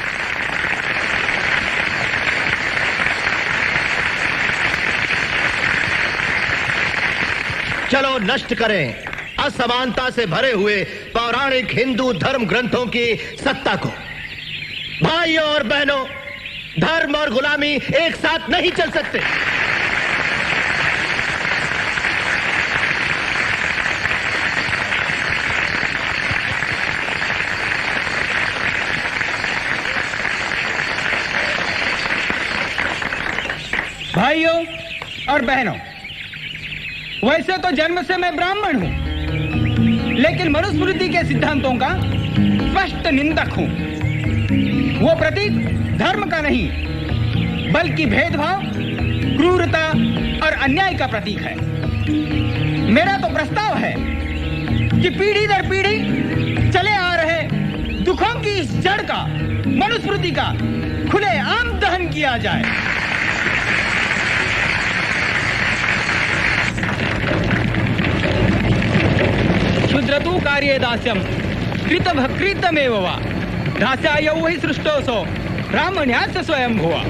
चलो नष्ट करें असमानता से भरे हुए पौराणिक हिंदू धर्म ग्रंथों की सत्ता को। भाइयों और बहनों, धर्म और गुलामी एक साथ नहीं चल सकते। भाइयों और बहनों, वैसे तो जन्म से मैं ब्राह्मण हूं, लेकिन मनुस्मृति के सिद्धांतों का स्पष्ट निंदक हूं। वो प्रतीक धर्म का नहीं, बल्कि भेदभाव, क्रूरता, और अन्याय का प्रतीक है। मेरा तो प्रस्ताव है कि पीढ़ी दर पीढ़ी चले आ रहे दुखों की इस जड़ का, मनुस्मृति का खुलेआम दहन किया जाए। क्षुद्रतु कार्ये दास्यम कृतमेव वा दास्याय वै सृष्टोऽसौ ब्राह्मण्यास्य स्वयं भुवा।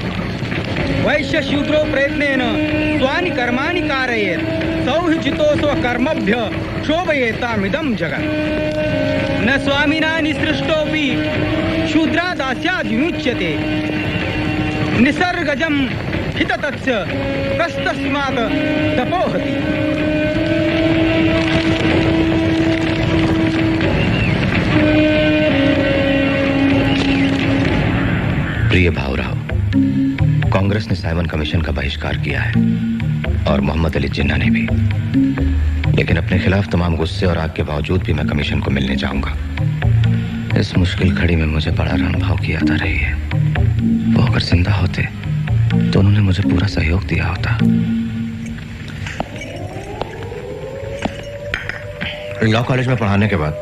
वैश्य शूद्रो प्रयत्नेन स्वानि कर्माणि कारयेत् सौहि जितोऽस्व कर्मभ्य शोभयेतामिदं जगत्। न स्वामिना निसृष्टोऽपि शूद्रा दास्याद्विमुच्यते। निसर्गजं हिततस्य कस्तस्मात् तपोहति। प्रिय भावराव, कांग्रेस ने साइमन कमीशन का बहिष्कार किया है और मोहम्मद अली जिन्ना ने भी। लेकिन अपने खिलाफ तमाम गुस्से और आग के बावजूद भी मैं कमीशन को मिलने जाऊंगा। इस मुश्किल घड़ी में मुझे बड़ा रणभाव की आता रही है। वो अगर जिंदा होते तो उन्होंने मुझे पूरा सहयोग दिया होता। लॉ कॉलेज में पढ़ाने के बाद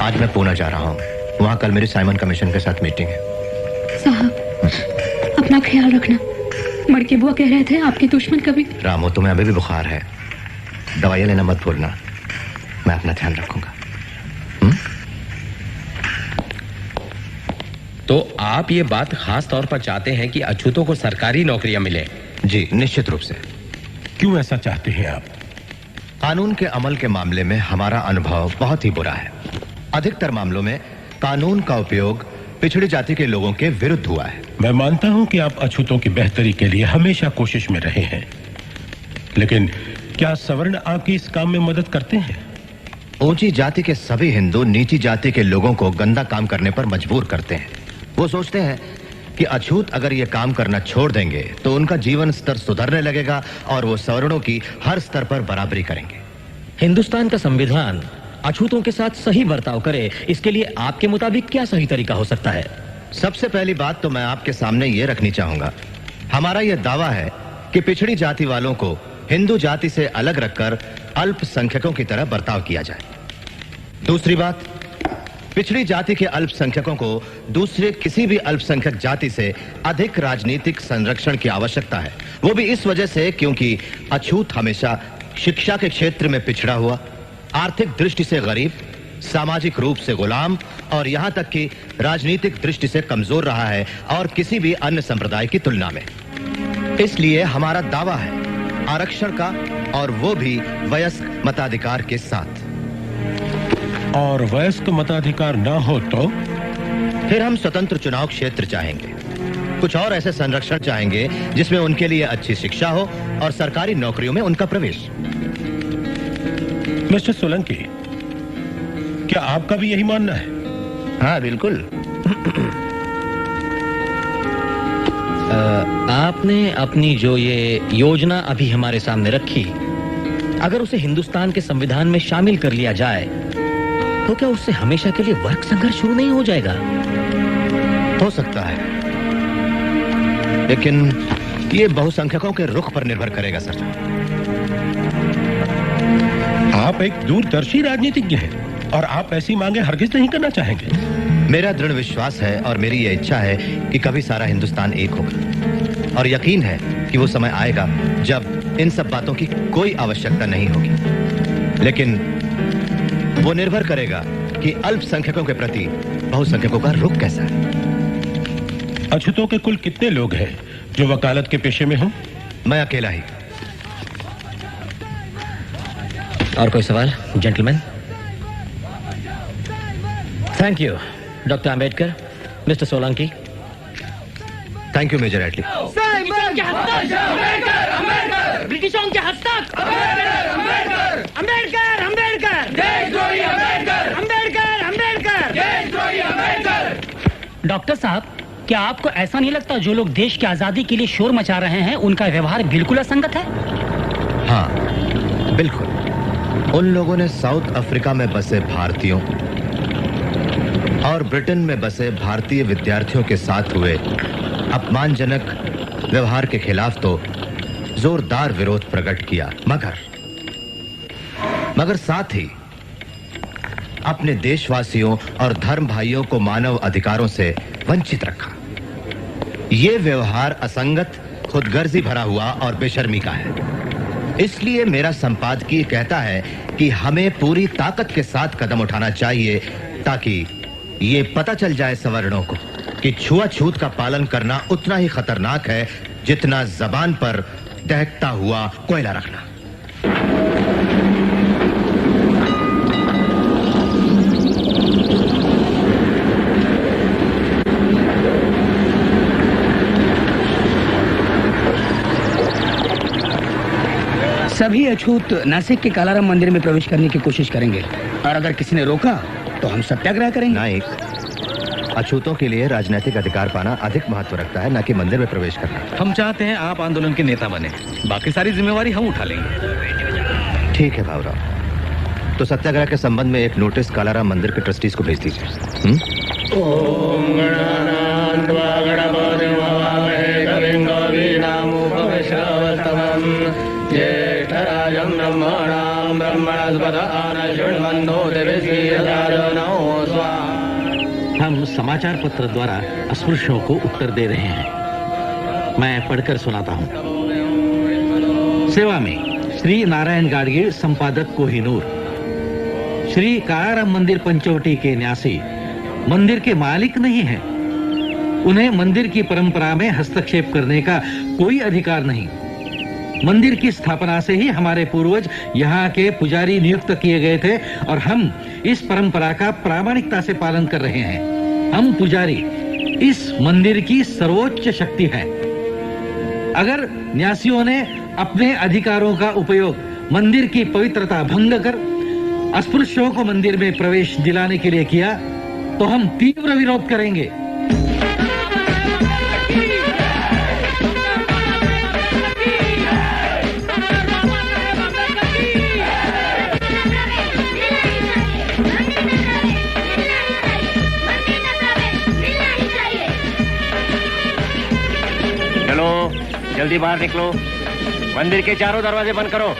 आज मैं पुणे जा रहा हूँ। वहाँ कल मेरी साइमन कमीशन के साथ मीटिंग है। साहब, अपना ख्याल रखना। मड़के बुआ कह रहे थे आपके दुश्मन कभी। रामो, तुम्हें अभी भी बुखार है, दवाइयाँ लेना मत भूलना। मैं अपना ध्यान रखूंगा। तो आप ये बात खास तौर पर चाहते हैं कि अछूतों को सरकारी नौकरियां मिले? जी, निश्चित रूप से। क्यों ऐसा चाहते हैं आप? कानून के अमल के मामले में हमारा अनुभव बहुत ही बुरा है। अधिकतर मामलों में कानून का उपयोग पिछड़ी जाति के लोगों के विरुद्ध हुआ है। मैं मानता हूं कि आप अछूतों की बेहतरी के लिए हमेशा कोशिश में रहे हैं, लेकिन क्या सवर्ण आपकी इस काम में मदद करते हैं? ऊंची जाति के सभी हिंदू नीची जाति के लोगों को गंदा काम करने पर मजबूर करते हैं। वो सोचते हैं कि अछूत अगर ये काम करना छोड़ देंगे तो उनका जीवन स्तर सुधरने लगेगा और वो सवर्णों की हर स्तर पर बराबरी करेंगे। हिंदुस्तान का संविधान अछूतों के साथ सही बर्ताव करे, इसके लिए आपके मुताबिक क्या सही तरीका हो सकता है? सबसे पहली बात तो मैं आपके सामने ये रखनी चाहूंगा, हमारा यह दावा है कि पिछड़ी जाति वालों को हिंदू जाति से अलग रखकर अल्पसंख्यकों की तरह बर्ताव किया जाए। दूसरी बात, पिछड़ी जाति के अल्पसंख्यकों को दूसरे किसी भी अल्पसंख्यक जाति से अधिक राजनीतिक संरक्षण की आवश्यकता है। वो भी इस वजह से क्योंकि अछूत हमेशा शिक्षा के क्षेत्र में पिछड़ा हुआ, आर्थिक दृष्टि से गरीब, सामाजिक रूप से गुलाम और यहां तक कि राजनीतिक दृष्टि से कमजोर रहा है और किसी भी अन्य संप्रदाय की तुलना में। इसलिए हमारा दावा है आरक्षण का, और वो भी वयस्क मताधिकार के साथ। और वयस्क मताधिकार ना हो तो फिर हम स्वतंत्र चुनाव क्षेत्र चाहेंगे। कुछ और ऐसे संरक्षण चाहेंगे जिसमें उनके लिए अच्छी शिक्षा हो और सरकारी नौकरियों में उनका प्रवेश। मिस्टर सोलंकी, क्या आपका भी यही मानना है? हाँ, बिल्कुल। आपने अपनी जो ये योजना अभी हमारे सामने रखी, अगर उसे हिंदुस्तान के संविधान में शामिल कर लिया जाए तो क्या उससे हमेशा के लिए वर्ग संघर्ष शुरू नहीं हो जाएगा? हो सकता है, लेकिन ये बहुसंख्यकों के रुख पर निर्भर करेगा सर। आप एक दूरदर्शी राजनीतिज्ञ हैं और आप ऐसी मांगे हरगिज नहीं करना चाहेंगे। मेरा दृढ़ विश्वास है और मेरी यह इच्छा है कि कभी सारा हिंदुस्तान एक होगा, और यकीन है कि वो समय आएगा जब इन सब बातों की कोई आवश्यकता नहीं होगी। लेकिन वो निर्भर करेगा कि अल्पसंख्यकों के प्रति बहुसंख्यकों का रुख कैसा है। अछूतों के कुल कितने लोग हैं जो वकालत के पेशे में हो? मैं अकेला ही। और कोई सवाल gentleman? Thank you doctor Ambedkar, mister Solanki. Thank you major Attlee. ब्रिटिशों के हस्तक अम्बेडकर अम्बेडकर अम्बेडकर अम्बेडकर। डॉक्टर साहब, क्या आपको ऐसा नहीं लगता जो लोग देश की आजादी के लिए शोर मचा रहे हैं उनका व्यवहार बिल्कुल असंगत है? हाँ, बिल्कुल। उन लोगों ने साउथ अफ्रीका में बसे भारतीयों और ब्रिटेन में बसे भारतीय विद्यार्थियों के साथ हुए अपमानजनक व्यवहार के खिलाफ तो जोरदार विरोध प्रकट किया, मगर साथ ही अपने देशवासियों और धर्म भाइयों को मानव अधिकारों से वंचित रखा। यह व्यवहार असंगत, खुदगर्जी भरा हुआ और बेशर्मी का है। इसलिए मेरा संपादकीय कहता है कि हमें पूरी ताकत के साथ कदम उठाना चाहिए ताकि ये पता चल जाए सवर्णों को कि छुआछूत का पालन करना उतना ही खतरनाक है जितना जबान पर दहकता हुआ कोयला रखना। सभी अछूत नासिक के कालाराम मंदिर में प्रवेश करने की कोशिश करेंगे और अगर किसी ने रोका तो हम सत्याग्रह करेंगे। नाइक, अछूतों के लिए राजनीतिक अधिकार पाना अधिक महत्व रखता है, न कि मंदिर में प्रवेश करना। हम चाहते हैं आप आंदोलन के नेता बने, बाकी सारी जिम्मेवारी हम उठा लेंगे। ठीक है भावराव, तो सत्याग्रह के संबंध में एक नोटिस कालाराम मंदिर के ट्रस्टीज को भेज दीजिए। हम समाचार पत्र द्वारा अस्पृश्यों को उत्तर दे रहे हैं। मैं पढ़कर सुनाता हूं। सेवा में श्री नारायण गाडगीळ, संपादक कोहिनूर। श्री कालाराम मंदिर पंचवटी के न्यासी मंदिर के मालिक नहीं हैं। उन्हें मंदिर की परंपरा में हस्तक्षेप करने का कोई अधिकार नहीं। मंदिर की स्थापना से ही हमारे पूर्वज यहाँ के पुजारी नियुक्त किए गए थे और हम इस परंपरा का प्रामाणिकता से पालन कर रहे हैं। हम पुजारी इस मंदिर की सर्वोच्च शक्ति हैं। अगर न्यासियों ने अपने अधिकारों का उपयोग मंदिर की पवित्रता भंग कर अस्पृश्यों को मंदिर में प्रवेश दिलाने के लिए किया तो हम तीव्र विरोध करेंगे। जल्दी बाहर निकलो, मंदिर के चारों दरवाजे बंद करो।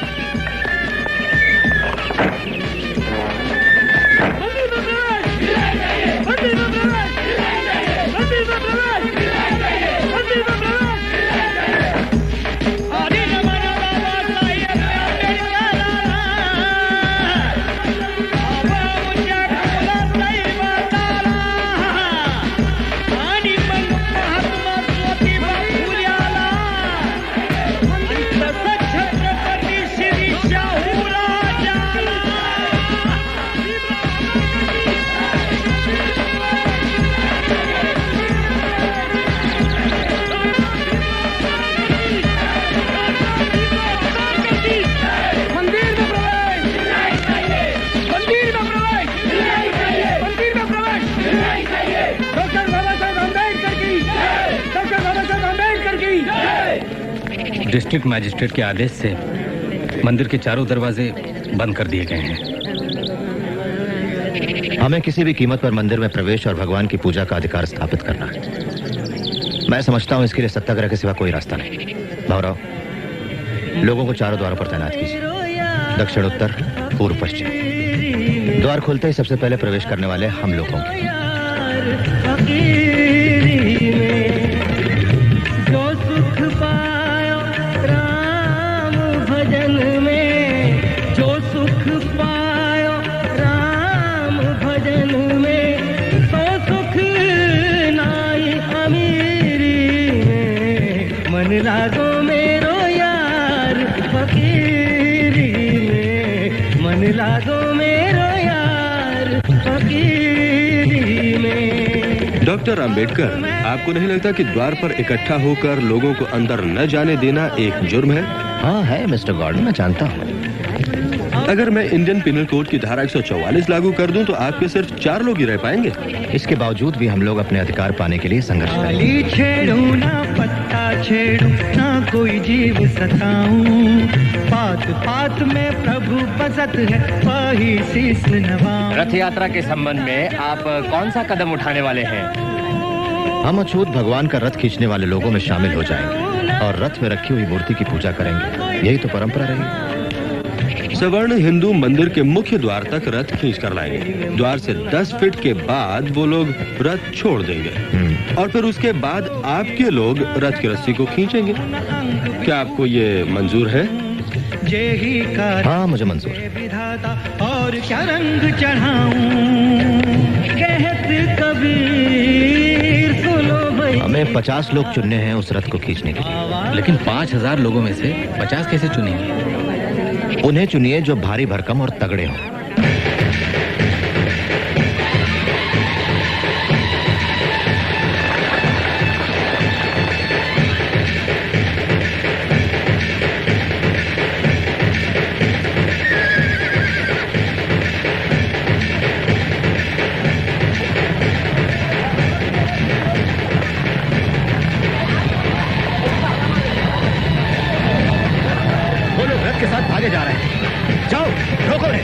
डिस्ट्रिक्ट मैजिस्ट्रेट के आदेश से मंदिर के चारों दरवाजे बंद कर दिए गए हैं। हमें किसी भी कीमत पर मंदिर में प्रवेश और भगवान की पूजा का अधिकार स्थापित करना है। मैं समझता हूं इसके लिए सत्याग्रह के सिवा कोई रास्ता नहीं। भावराव, लोगों को चारों द्वारों पर तैनात कीजिए, दक्षिण, उत्तर, पूर्व, पश्चिम। द्वार खुलते ही सबसे पहले प्रवेश करने वाले हम लोग होंगे। जो सुख पायो राम भजन में, जो सुख पायो राम भजन में, तो सुख नाई अमीरी में। मन लागो मेरो यार फकीरी में, मन लागो मेरो यार फकीरी में। डॉक्टर अंबेडकर, आपको नहीं लगता कि द्वार पर इकट्ठा होकर लोगों को अंदर न जाने देना एक जुर्म है? हाँ है मिस्टर गॉर्डन, मैं जानता हूँ। अगर मैं इंडियन पिनल कोड की धारा 144 लागू कर दूं तो आपके सिर्फ 4 लोग ही रह पाएंगे। इसके बावजूद भी हम लोग अपने अधिकार पाने के लिए संघर्ष करेंगे। छेड़ू ना पत्ता छेड़ू ना कोई जीव सताऊं, पात पात में प्रभु बसत है वही शीस नवाऊं। रथ यात्रा के संबंध में आप कौन सा कदम उठाने वाले हैं? हम अछूत भगवान का रथ खींचने वाले लोगों में शामिल हो जाएंगे और रथ में रखी हुई मूर्ति की पूजा करेंगे। यही तो परंपरा रही। सवर्ण हिंदू मंदिर के मुख्य द्वार तक रथ खींच कर लाएंगे। द्वार से 10 फीट के बाद वो लोग रथ छोड़ देंगे और फिर उसके बाद आपके लोग रथ की रस्सी को खींचेंगे। क्या आपको ये मंजूर है? हाँ, मुझे मंजूर। और क्या रंग चढ़ाऊं, कहत कबीर सुनो भाई। हमें 50 लोग चुनने हैं उस रथ को खींचने के लिए। लेकिन 5000 लोगों में से 50 कैसे चुनेंगे? उन्हें चुनिए जो भारी भरकम और तगड़े हों। के साथ भागे जा रहे हैं। जाओ, रोको उन्हें।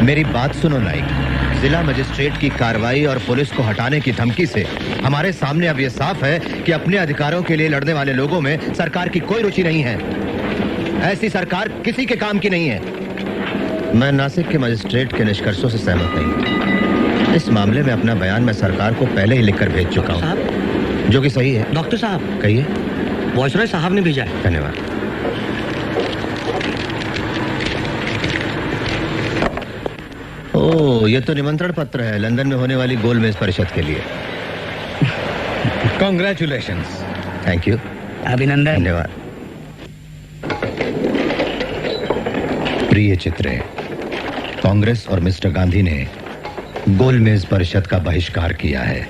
मेरी बात सुनो नाइक। जिला मजिस्ट्रेट की कार्रवाई और पुलिस को हटाने की धमकी से हमारे सामने अब यह साफ है कि अपने अधिकारों के लिए लड़ने वाले लोगों में सरकार की कोई रुचि नहीं है। ऐसी सरकार किसी के काम की नहीं है। मैं नासिक के मजिस्ट्रेट के निष्कर्षों से सहमत नहीं। इस मामले में अपना बयान मैं सरकार को पहले ही लिखकर भेज चुका हूँ, जो कि सही है। डॉक्टर साहब, कहिए। वायसराय साहब ने भेजा है। धन्यवाद। ओह, ये तो निमंत्रण पत्र है लंदन में होने वाली गोलमेज परिषद के लिए। कॉन्ग्रेचुलेशंस। Thank you. अभिनंदन। धन्यवाद। प्रिय चित्रे, कांग्रेस और मिस्टर गांधी ने गोलमेज परिषद का बहिष्कार किया है।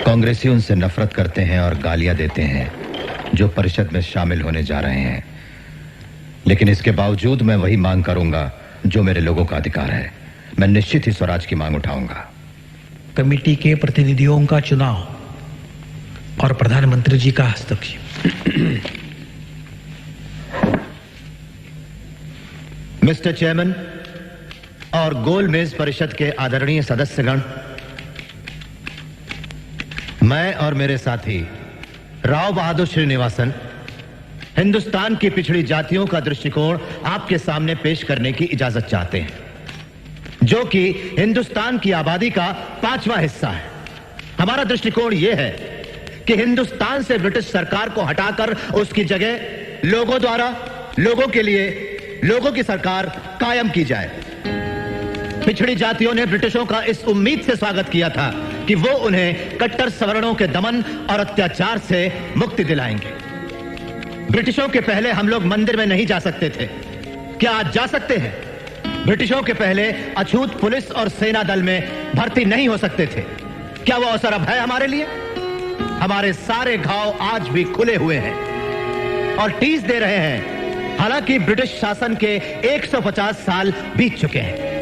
कांग्रेसी उनसे नफरत करते हैं और गालियां देते हैं जो परिषद में शामिल होने जा रहे हैं। लेकिन इसके बावजूद मैं वही मांग करूंगा जो मेरे लोगों का अधिकार है। मैं निश्चित ही स्वराज की मांग उठाऊंगा। कमेटी के प्रतिनिधियों का चुनाव और प्रधानमंत्री जी का हस्तक्षेप। मिस्टर चेयरमैन और गोलमेज परिषद के आदरणीय सदस्यगण, मैं और मेरे साथी राव बहादुर श्रीनिवासन हिंदुस्तान की पिछड़ी जातियों का दृष्टिकोण आपके सामने पेश करने की इजाजत चाहते हैं, जो कि हिंदुस्तान की आबादी का 5वां हिस्सा है। हमारा दृष्टिकोण यह है कि हिंदुस्तान से ब्रिटिश सरकार को हटाकर उसकी जगह लोगों द्वारा लोगों के लिए लोगों की सरकार कायम की जाए। पिछड़ी जातियों ने ब्रिटिशों का इस उम्मीद से स्वागत किया था कि वो उन्हें कट्टर सवर्णों के दमन और अत्याचार से मुक्ति दिलाएंगे। ब्रिटिशों के पहले हम लोग मंदिर में नहीं जा सकते थे। क्या आज जा सकते हैं? ब्रिटिशों के पहले अछूत पुलिस और सेना दल में भर्ती नहीं हो सकते थे। क्या वो अवसर अब है हमारे लिए? हमारे सारे घाव आज भी खुले हुए हैं और टीस दे रहे हैं। हालांकि ब्रिटिश शासन के 150 साल बीत चुके हैं।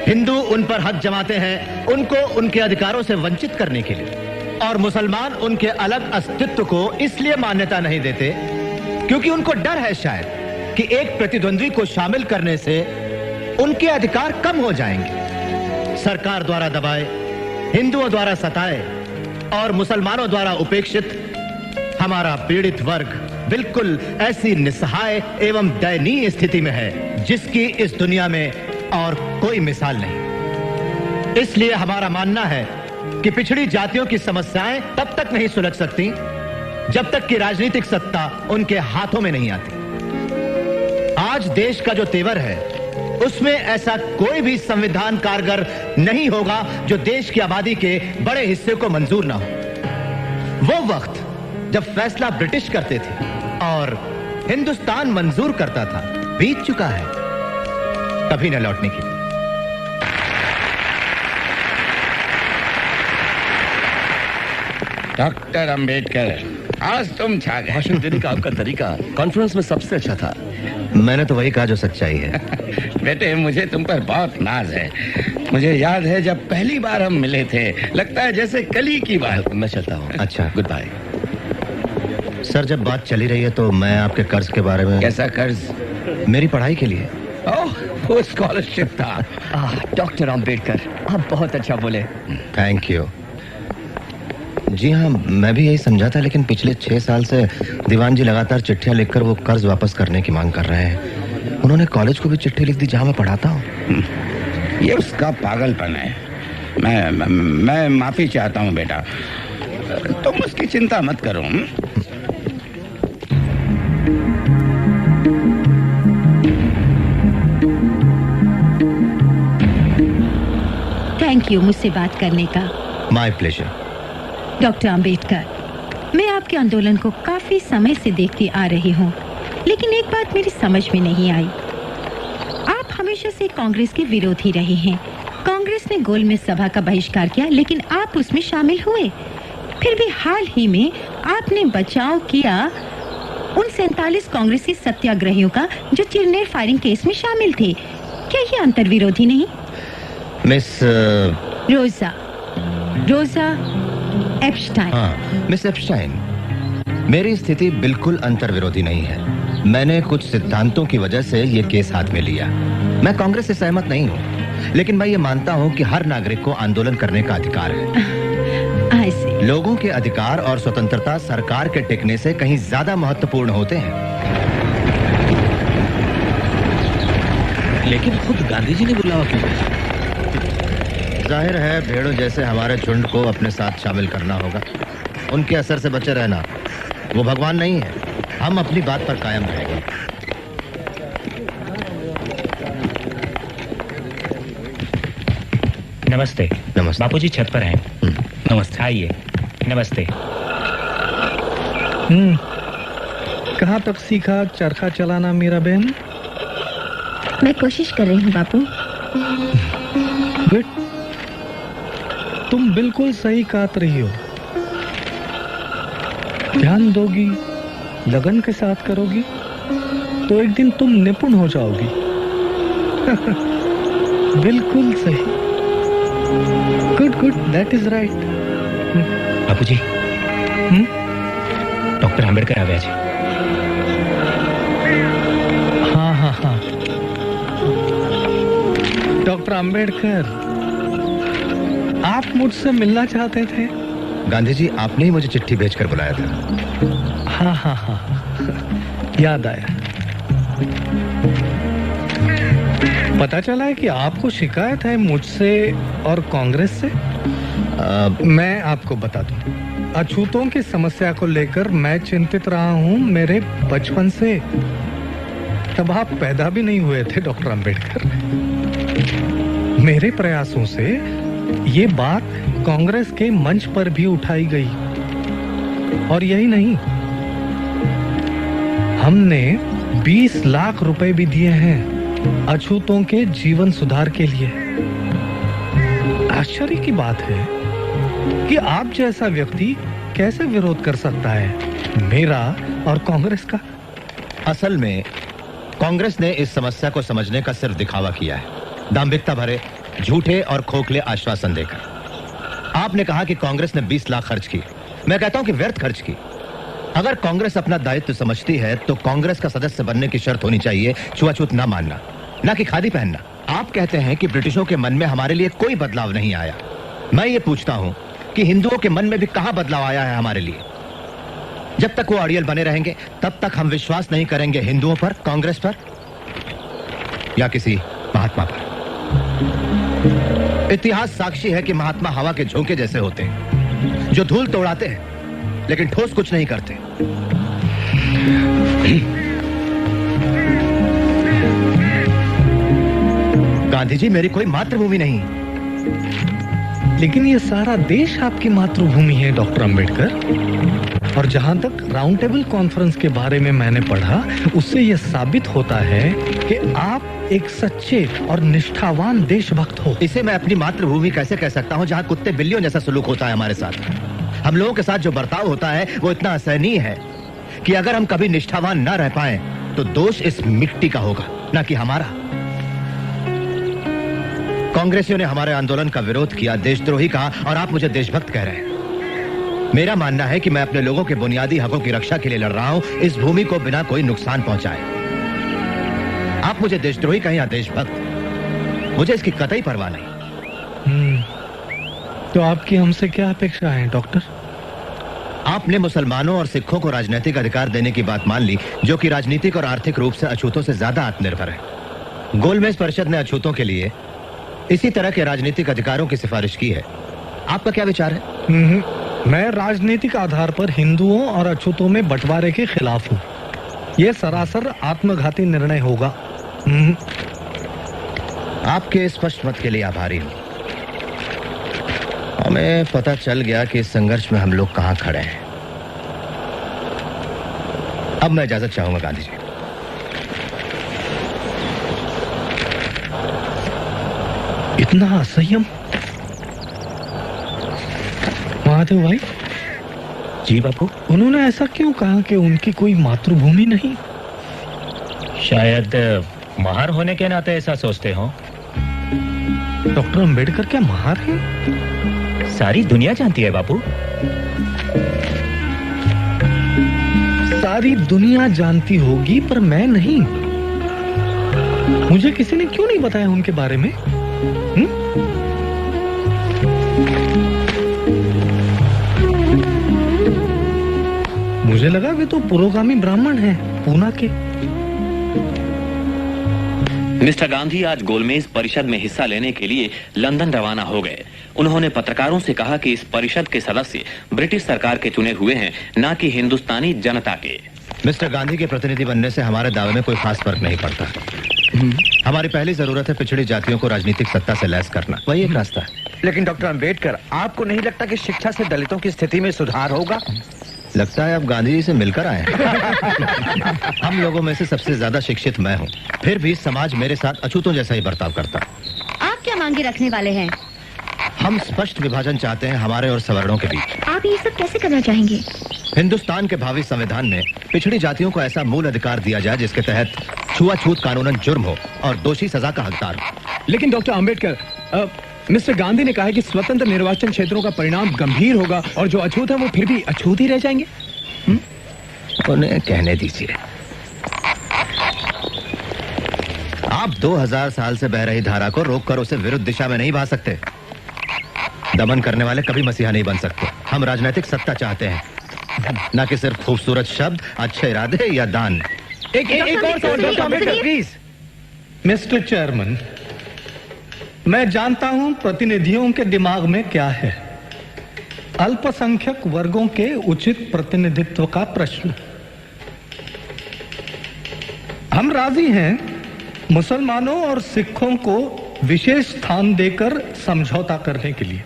हिंदू उन पर हक जमाते हैं, उनको उनके अधिकारों से वंचित करने के लिए। और मुसलमान उनके अलग अस्तित्व को इसलिए मान्यता नहीं देते क्योंकि उनको डर है शायद कि एक प्रतिद्वंद्वी को शामिल करने से उनके अधिकार कम हो जाएंगे। सरकार द्वारा दबाए, हिंदुओं द्वारा सताए और मुसलमानों द्वारा उपेक्षित हमारा पीड़ित वर्ग बिल्कुल ऐसी निस्सहाय एवं दयनीय स्थिति में है जिसकी इस दुनिया में और कोई मिसाल नहीं। इसलिए हमारा मानना है कि पिछड़ी जातियों की समस्याएं तब तक नहीं सुलझ सकती जब तक कि राजनीतिक सत्ता उनके हाथों में नहीं आती। आज देश का जो तेवर है उसमें ऐसा कोई भी संविधान कारगर नहीं होगा जो देश की आबादी के बड़े हिस्से को मंजूर ना हो। वो वक्त जब फैसला ब्रिटिश करते थे और हिंदुस्तान मंजूर करता था बीत चुका है, कभी न लौटने की। डॉक्टर अंबेडकर, आज तुम छा गए। भाषण देने का आपका तरीका कॉन्फ्रेंस में सबसे अच्छा था। मैंने तो वही कहा जो सच्चाई है। बेटे, मुझे तुम पर बहुत नाज है। मुझे याद है जब पहली बार हम मिले थे, लगता है जैसे कल ही की बात। मैं चलता हूँ। अच्छा, गुड बाय। सर, जब बात चली रही है तो मैं आपके कर्ज के बारे में। कैसा कर्ज? मेरी पढ़ाई के लिए। ओह, वो स्कॉलरशिप था। डॉक्टर अंबेडकर, आप बहुत अच्छा बोले। Thank you. जी हाँ, मैं भी यही समझा था, लेकिन पिछले 6 साल से दीवान जी लगातार चिट्ठियां लिखकर वो कर्ज वापस करने की मांग कर रहे हैं। उन्होंने कॉलेज को भी चिट्ठी लिख दी जहां मैं पढ़ाता हूँ। ये उसका पागलपन है। मैं माफी चाहता हूँ बेटा, तुम उसकी चिंता मत करो। थैंक यू मुझसे बात करने का। My pleasure. डॉक्टर अंबेडकर, मैं आपके आंदोलन को काफी समय से देखती आ रही हूँ, लेकिन एक बात मेरी समझ में नहीं आई। आप हमेशा से कांग्रेस के विरोधी रहे हैं। कांग्रेस ने गोलमेज सभा का बहिष्कार किया, लेकिन आप उसमें शामिल हुए। फिर भी हाल ही में आपने बचाव किया उन 47 कांग्रेसी सत्याग्रहियों का जो चिरनेर फायरिंग केस में शामिल थे। क्या ये अंतर विरोधी नहीं? मिस रोजा एप्स्टाइन। हाँ, मिस एप्स्टाइन, मेरी स्थिति बिल्कुल अंतर विरोधी नहीं है। मैंने कुछ सिद्धांतों की वजह से ये केस हाथ में लिया। मैं कांग्रेस से सहमत नहीं हूँ, लेकिन मैं ये मानता हूँ कि हर नागरिक को आंदोलन करने का अधिकार है। लोगों के अधिकार और स्वतंत्रता सरकार के टिकने से कहीं ज्यादा महत्वपूर्ण होते हैं। लेकिन खुद गांधी जी ने बुलावा किया। जाहिर है भेड़ों जैसे हमारे झुंड को अपने साथ शामिल करना होगा। उनके असर से बचे रहना। वो भगवान नहीं है। हम अपनी बात पर कायम रहेंगे। नमस्ते। नमस्ते। बापूजी छत पर हैं। नमस्ते। आइए। नमस्ते। कहाँ तक सीखा चरखा चलाना मेरा बहन? मैं कोशिश कर रही हूँ बापू। गुड। तुम बिल्कुल सही काट रही हो। ध्यान दोगी, लगन के साथ करोगी तो एक दिन तुम निपुण हो जाओगी। बिल्कुल सही। Good, that is right. Bapuji, doctor Ambedkar आ गया जी। हाँ। डॉक्टर आंबेडकर, आप मुझसे मिलना चाहते थे? गांधी जी, आपने ही मुझे चिट्ठी भेजकर बुलाया था। हाँ, याद आया। पता चला है कि आपको शिकायत है मुझसे और कांग्रेस से। मैं आपको बता दूं, अछूतों की समस्या को लेकर मैं चिंतित रहा हूं मेरे बचपन से। तब आप पैदा भी नहीं हुए थे डॉक्टर अंबेडकर। मेरे प्रयासों से ये बात कांग्रेस के मंच पर भी उठाई गई। और यही नहीं, हमने 20 लाख रुपए भी दिए हैं अछूतों के जीवन सुधार के लिए। आश्चर्य की बात है कि आप जैसा व्यक्ति कैसे विरोध कर सकता है मेरा और कांग्रेस का। असल में कांग्रेस ने इस समस्या को समझने का सिर्फ दिखावा किया है, दांभिकता भरे झूठे और खोखले आश्वासन देकर। आपने कहा कि कांग्रेस ने 20 लाख खर्च की। मैं कहता हूं कि व्यर्थ खर्च की। अगर कांग्रेस अपना दायित्व समझती है तो कांग्रेस का सदस्य बनने की शर्त होनी चाहिए छुआछूत ना मानना, ना कि खादी पहनना। आप कहते हैं कि ब्रिटिशों के मन में हमारे लिए कोई बदलाव नहीं आया। मैं ये पूछता हूं कि हिंदुओं के मन में भी कहां बदलाव आया है हमारे लिए? जब तक वो अड़ियल बने रहेंगे तब तक हम विश्वास नहीं करेंगे हिंदुओं पर, कांग्रेस पर या किसी महात्मा पर। इतिहास साक्षी है कि महात्मा हवा के झोंके जैसे होते हैं, जो धूल तोड़ाते हैं लेकिन ठोस कुछ नहीं करते। गांधी जी मेरी कोई मातृभूमि नहीं, लेकिन ये सारा देश आपकी मातृभूमि है डॉक्टर अंबेडकर। और जहां तक राउंड टेबल कॉन्फ्रेंस के बारे में मैंने पढ़ा, उससे यह साबित होता है कि आप एक सच्चे और निष्ठावान देशभक्त हो। इसे मैं अपनी मातृभूमि कैसे कह सकता हूं जहां कुत्ते बिल्लियों जैसा सलूक होता है हमारे साथ? हम लोगों के साथ जो बर्ताव होता है वो इतना असहनीय है कि अगर हम कभी निष्ठावान ना रह पाए तो दोष इस मिट्टी का होगा, ना कि हमारा। कांग्रेसियों ने हमारे आंदोलन का विरोध किया, देशद्रोही कहा, और आप मुझे देशभक्त कह रहे हैं। मेरा मानना है कि मैं अपने लोगों के बुनियादी हकों की रक्षा के लिए लड़ रहा हूं, इस भूमि को बिना कोई नुकसान पहुंचाए। आप मुझे देशद्रोही कहें या देशभक्त, मुझे इसकी कतई परवाह नहीं। तो आपकी हमसे क्या अपेक्षा है डॉक्टर? आपने मुसलमानों और सिखों को राजनीतिक अधिकार देने की बात मान ली, जो कि राजनीतिक और आर्थिक रूप से अछूतों से ज्यादा आत्मनिर्भर है। गोलमेज परिषद ने अछूतों के लिए इसी तरह के राजनीतिक अधिकारों की सिफारिश की है। आपका क्या विचार है? मैं राजनीतिक आधार पर हिंदुओं और अछूतों में बंटवारे के खिलाफ हूं। यह सरासर आत्मघाती निर्णय होगा। आपके स्पष्ट मत के लिए आभारी हूं। हमें पता चल गया कि इस संघर्ष में हम लोग कहां खड़े हैं। अब मैं इजाजत चाहूंगा गांधी जी। इतना असंयम? महादेव भाई। जी बापू। उन्होंने ऐसा क्यों कहा कि उनकी कोई मातृभूमि नहीं? शायद महार होने के नाते ऐसा सोचते हो। डॉक्टर अंबेडकर क्या महार है? सारी दुनिया जानती है बापू। सारी दुनिया जानती होगी पर मैं नहीं। मुझे किसी ने क्यों नहीं बताया उनके बारे में? मुझे लगा वे तो पुरोगामी ब्राह्मण हैं, पूना के। मिस्टर गांधी आज गोलमेज परिषद में हिस्सा लेने के लिए लंदन रवाना हो गए। उन्होंने पत्रकारों से कहा कि इस परिषद के सदस्य ब्रिटिश सरकार के चुने हुए हैं, ना कि हिंदुस्तानी जनता के। मिस्टर गांधी के प्रतिनिधि बनने से हमारे दावे में कोई खास फर्क नहीं पड़ता। हमारी पहली जरूरत है पिछड़ी जातियों को राजनीतिक सत्ता से लैस करना, वही एक रास्ता है। लेकिन डॉक्टर अंबेडकर, आपको नहीं लगता कि शिक्षा से दलितों की स्थिति में सुधार होगा? लगता है आप गांधी जी से मिलकर आए हैं। हम लोगों में से सबसे ज्यादा शिक्षित मैं हूँ, फिर भी समाज मेरे साथ अछूतों जैसा ही बर्ताव करता। आप क्या मांगे रखने वाले हैं? हम स्पष्ट विभाजन चाहते हैं हमारे और सवर्णों के बीच। आप ये सब कैसे करना चाहेंगे? हिंदुस्तान के भावी संविधान में पिछड़ी जातियों को ऐसा मूल अधिकार दिया जाए जिसके तहत छुआछूत कानूनन जुर्म हो और दोषी सजा का हकदार हो। लेकिन डॉक्टर अंबेडकर, मिस्टर गांधी ने कहा है कि स्वतंत्र निर्वाचन क्षेत्रों का परिणाम गंभीर होगा और जो अछूत है वो फिर भी अछूत ही रह जाएंगे। उन्हें कहने दीजिए। आप 2000 साल से बह रही धारा को रोककर उसे विरुद्ध दिशा में नहीं बहा सकते। दमन करने वाले कभी मसीहा नहीं बन सकते। हम राजनीतिक सत्ता चाहते हैं, न कि सिर्फ खूबसूरत शब्द, अच्छे इरादे या दान। एक और सवाल doctor Ambedkar please. Mister chairman, मैं जानता हूं प्रतिनिधियों के दिमाग में क्या है। अल्पसंख्यक वर्गों के उचित प्रतिनिधित्व का प्रश्न। हम राजी हैं मुसलमानों और सिखों को विशेष स्थान देकर समझौता करने के लिए,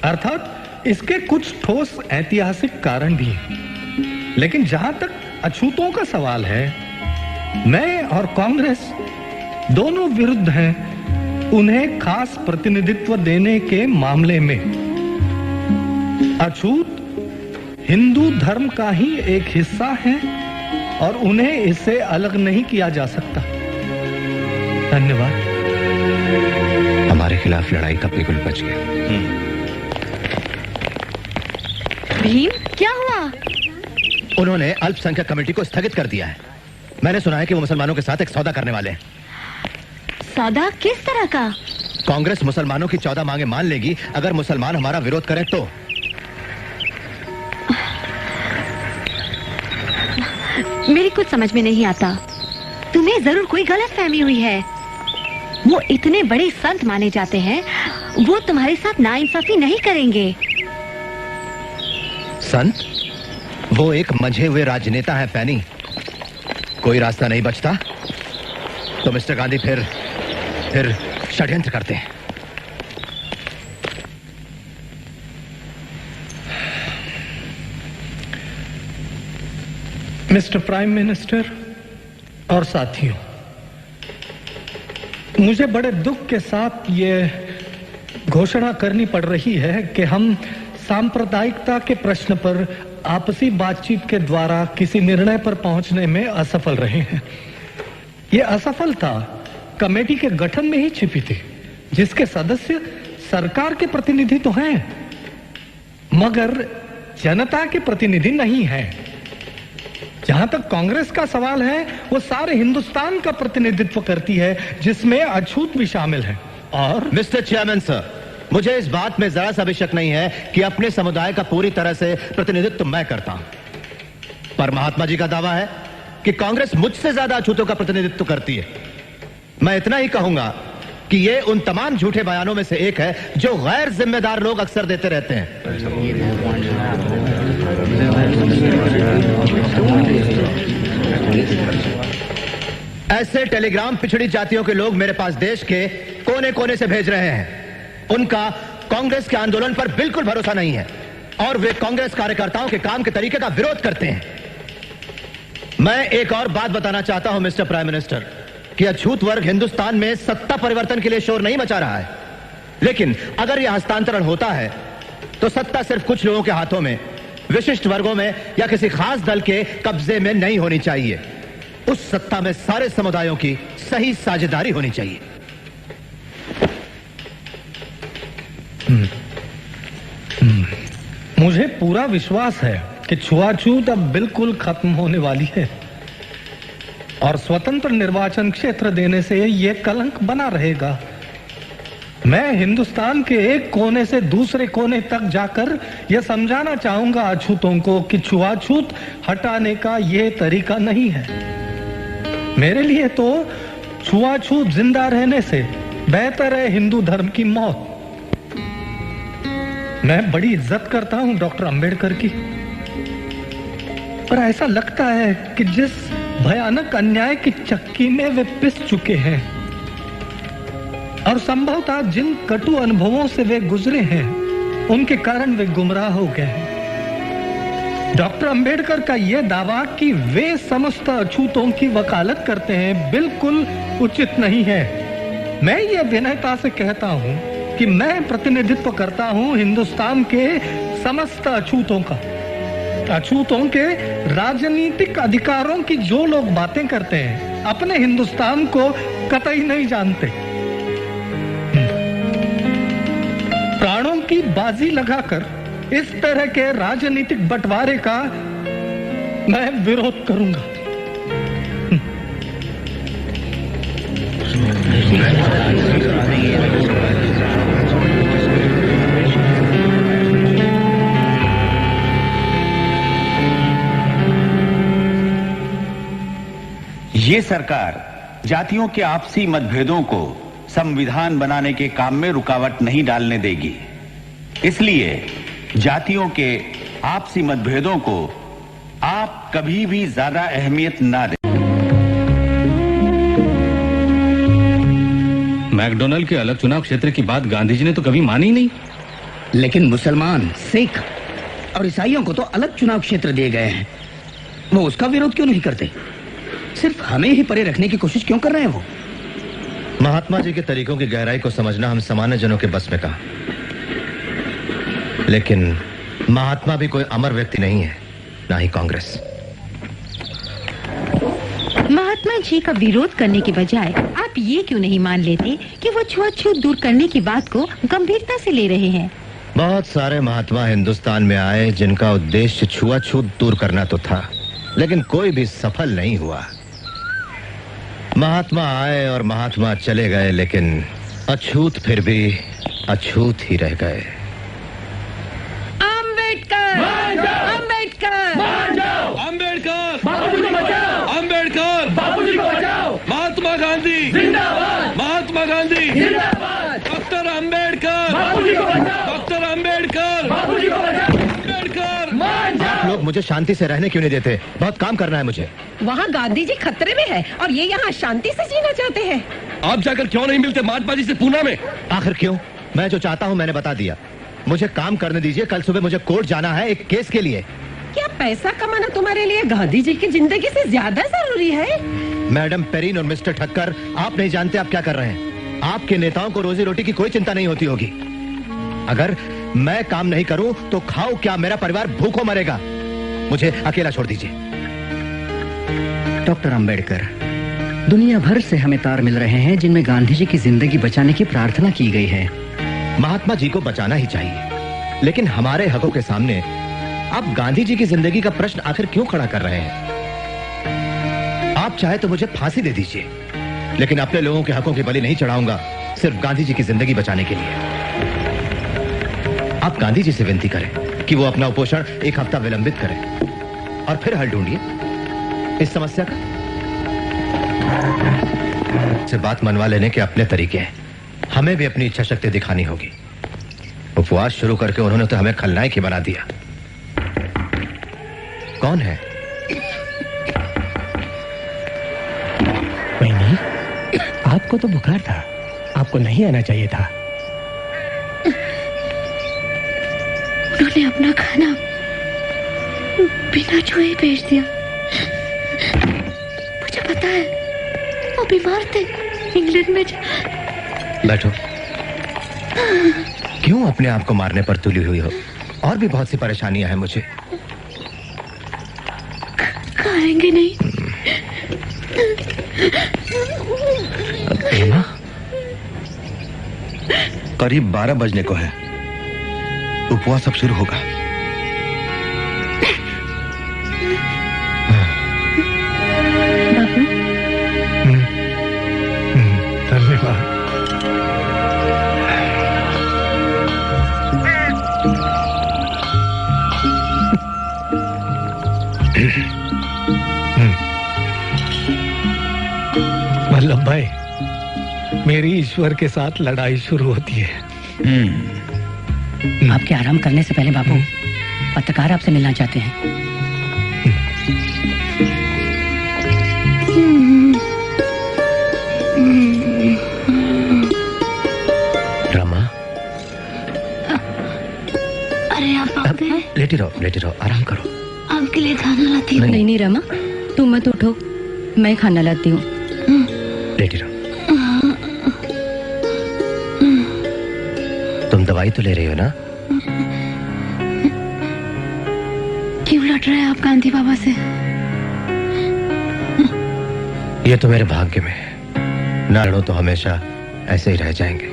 अर्थात इसके कुछ ठोस ऐतिहासिक कारण भी हैं। लेकिन जहां तक अछूतों का सवाल है, मैं और कांग्रेस दोनों विरुद्ध हैं उन्हें खास प्रतिनिधित्व देने के मामले में। अछूत हिंदू धर्म का ही एक हिस्सा है और उन्हें इससे अलग नहीं किया जा सकता। धन्यवाद। हमारे खिलाफ लड़ाई का बिल्कुल बच गया। भीम, क्या हुआ? उन्होंने अल्पसंख्यक कमेटी को स्थगित कर दिया है। मैंने सुना है कि वो मुसलमानों के साथ एक सौदा करने वाले हैं। सौदा किस तरह का? कांग्रेस मुसलमानों की 14 मांगे मान लेगी अगर मुसलमान हमारा विरोध करें तो। मेरी कुछ समझ में नहीं आता। तुम्हें जरूर कोई गलतफहमी हुई है। वो इतने बड़े संत माने जाते हैं, वो तुम्हारे साथ नाइंसाफी नहीं करेंगे। संत? वो एक मंझे हुए राजनेता है पैनी। कोई रास्ता नहीं बचता तो मिस्टर गांधी फिर षड्यंत्र करते हैं। मिस्टर प्राइम मिनिस्टर और साथियों, मुझे बड़े दुख के साथ ये घोषणा करनी पड़ रही है कि हम सांप्रदायिकता के प्रश्न पर आपसी बातचीत के द्वारा किसी निर्णय पर पहुंचने में असफल रहे हैं। ये असफलता कमेटी के गठन में ही छिपी थी, जिसके सदस्य सरकार के प्रतिनिधि तो हैं, मगर जनता के प्रतिनिधि नहीं हैं। जहां तक कांग्रेस का सवाल है, वो सारे हिंदुस्तान का प्रतिनिधित्व करती है, जिसमें अछूत भी शामिल है। और मिस्टर चेयरमैन सर, मुझे इस बात में जरा सा भी शक नहीं है कि अपने समुदाय का पूरी तरह से प्रतिनिधित्व मैं करता हूं। पर महात्मा जी का दावा है कि कांग्रेस मुझसे ज्यादा अछूतों का प्रतिनिधित्व करती है। मैं इतना ही कहूंगा कि ये उन तमाम झूठे बयानों में से एक है जो गैर जिम्मेदार लोग अक्सर देते रहते हैं। ऐसे टेलीग्राम पिछड़ी जातियों के लोग मेरे पास देश के कोने कोने से भेज रहे हैं। उनका कांग्रेस के आंदोलन पर बिल्कुल भरोसा नहीं है और वे कांग्रेस कार्यकर्ताओं के काम के तरीके का विरोध करते हैं। मैं एक और बात बताना चाहता हूं मिस्टर प्राइम मिनिस्टर कि अछूत वर्ग हिंदुस्तान में सत्ता परिवर्तन के लिए शोर नहीं मचा रहा है, लेकिन अगर यह हस्तांतरण होता है तो सत्ता सिर्फ कुछ लोगों के हाथों में, विशिष्ट वर्गों में या किसी खास दल के कब्जे में नहीं होनी चाहिए। उस सत्ता में सारे समुदायों की सही साझेदारी होनी चाहिए। मुझे पूरा विश्वास है कि छुआछूत अब बिल्कुल खत्म होने वाली है और स्वतंत्र निर्वाचन क्षेत्र देने से यह कलंक बना रहेगा। मैं हिंदुस्तान के एक कोने से दूसरे कोने तक जाकर यह समझाना चाहूंगा अछूतों को कि छुआछूत हटाने का यह तरीका नहीं है। मेरे लिए तो छुआछूत जिंदा रहने से बेहतर है हिंदू धर्म की मौत। मैं बड़ी इज्जत करता हूं डॉक्टर अंबेडकर की, पर ऐसा लगता है कि जिस भयानक अन्याय की चक्की में वे पिस चुके हैं और संभवतः जिन कटु अनुभवों से वे गुजरे हैं, उनके कारण वे गुमराह हो गए हैं। डॉक्टर अंबेडकर का यह दावा कि वे समस्त अछूतों की वकालत करते हैं बिल्कुल उचित नहीं है। मैं ये विनयता से कहता हूं कि मैं प्रतिनिधित्व करता हूं हिंदुस्तान के समस्त अछूतों का। अछूतों के राजनीतिक अधिकारों की जो लोग बातें करते हैं, अपने हिंदुस्तान को कतई नहीं जानते। प्राणों की बाजी लगाकर इस तरह के राजनीतिक बंटवारे का मैं विरोध करूंगा। ये सरकार जातियों के आपसी मतभेदों को संविधान बनाने के काम में रुकावट नहीं डालने देगी। इसलिए जातियों के आपसी मतभेदों को आप कभी भी ज्यादा अहमियत ना दें। मैकडोनल्ड के अलग चुनाव क्षेत्र की बात गांधी जी ने तो कभी मानी नहीं। लेकिन मुसलमान, सिख और ईसाइयों को तो अलग चुनाव क्षेत्र दिए गए हैं। वो उसका विरोध क्यों नहीं करते? सिर्फ हमें ही परे रखने की कोशिश क्यों कर रहे हैं वो? महात्मा जी के तरीकों की गहराई को समझना हम सामान्य जनों के बस में कहा, लेकिन महात्मा भी कोई अमर व्यक्ति नहीं है, ना ही कांग्रेस। महात्मा जी का विरोध करने के बजाय आप ये क्यों नहीं मान लेते कि वो छुआछूत दूर करने की बात को गंभीरता से ले रहे हैं? बहुत सारे महात्मा हिंदुस्तान में आए जिनका उद्देश्य छुआछूत दूर करना तो था, लेकिन कोई भी सफल नहीं हुआ। महात्मा आए और महात्मा चले गए, लेकिन अछूत फिर भी अछूत ही रह गए। अम्बेडकर, अम्बेडकर, अम्बेडकर, बापूजी को बचाओ, अम्बेडकर, बापूजी को बचाओ, महात्मा गांधी जिंदाबाद, महात्मा गांधी जिंदाबाद, डॉक्टर अम्बेडकर, बापूजी को बचाओ, डॉक्टर अम्बेडकर, बापूजी को बचाओ, अम्बेडकर। आप लोग मुझे शांति से रहने क्यों नहीं देते? बहुत काम करना है मुझे। वहाँ गांधी जी खतरे में है और ये यहाँ शांति से जीना चाहते हैं। आप जाकर क्यों नहीं मिलते महात्मा जी से पूना में? आखिर क्यों? मैं जो चाहता हूँ मैंने बता दिया। मुझे काम करने दीजिए। कल सुबह मुझे कोर्ट जाना है एक केस के लिए। क्या पैसा कमाना तुम्हारे लिए गांधी जी की जिंदगी से ज्यादा जरूरी है? मैडम पेरिन और मिस्टर ठक्कर, आप नहीं जानते आप क्या कर रहे हैं। आपके नेताओं को रोजी रोटी की कोई चिंता नहीं होती होगी। अगर मैं काम नहीं करूं तो खाओ क्या, मेरा परिवार भूखों मरेगा। मुझे अकेला छोड़ दीजिए। डॉक्टर अंबेडकर, दुनिया भर से हमें तार मिल रहे हैं जिनमें गांधी जी की जिंदगी बचाने की प्रार्थना की गई है। महात्मा जी को बचाना ही चाहिए, लेकिन हमारे हकों के सामने आप गांधी जी की जिंदगी का प्रश्न आखिर क्यों खड़ा कर रहे हैं? आप चाहे तो मुझे फांसी दे दीजिए, लेकिन अपने लोगों के हकों की बलि नहीं चढ़ाऊंगा सिर्फ गांधी जी की जिंदगी बचाने के लिए। आप गांधी जी से विनती करें कि वो अपना उपोषण एक हफ्ता विलंबित करें और फिर हल ढूंढिए इस समस्या का। से बात मनवा लेने के अपने तरीके हैं, हमें भी अपनी इच्छा शक्ति दिखानी होगी। उपवास शुरू करके उन्होंने तो हमें खलनायक ही बना दिया। कौन है? नहीं, आपको तो बुखार था, आपको नहीं आना चाहिए था। उन्होंने अपना खाना बिना छुए भेज दिया। मुझे पता है, वो बीमार थे, इंग्लैंड में। बैठो। क्यों अपने आप को मारने पर तुली हुई हो? और भी बहुत सी परेशानियां हैं मुझे। खाएंगे नहीं? एमा, करीब 12 बजने को है, उपवास अब शुरू होगा। बाबू, धन्यवाद। वल्लभ भाई, मेरी ईश्वर के साथ लड़ाई शुरू होती है। आपके आराम करने से पहले बाबू, पत्रकार आपसे मिलना चाहते हैं। रमा, अरे आप आ गए? लेटी रहो, आराम करो। आपके लिए खाना लाती हूँ। नहीं रमा, तुम मत उठो, मैं खाना लाती हूँ। लेटी रहो। तुम दवाई तो ले रही हो ना? क्यों लड़ रहे हैं आप गांधी बाबा से? ये तो मेरे भाग्य में है। ना लड़ो तो हमेशा ऐसे ही रह जाएंगे।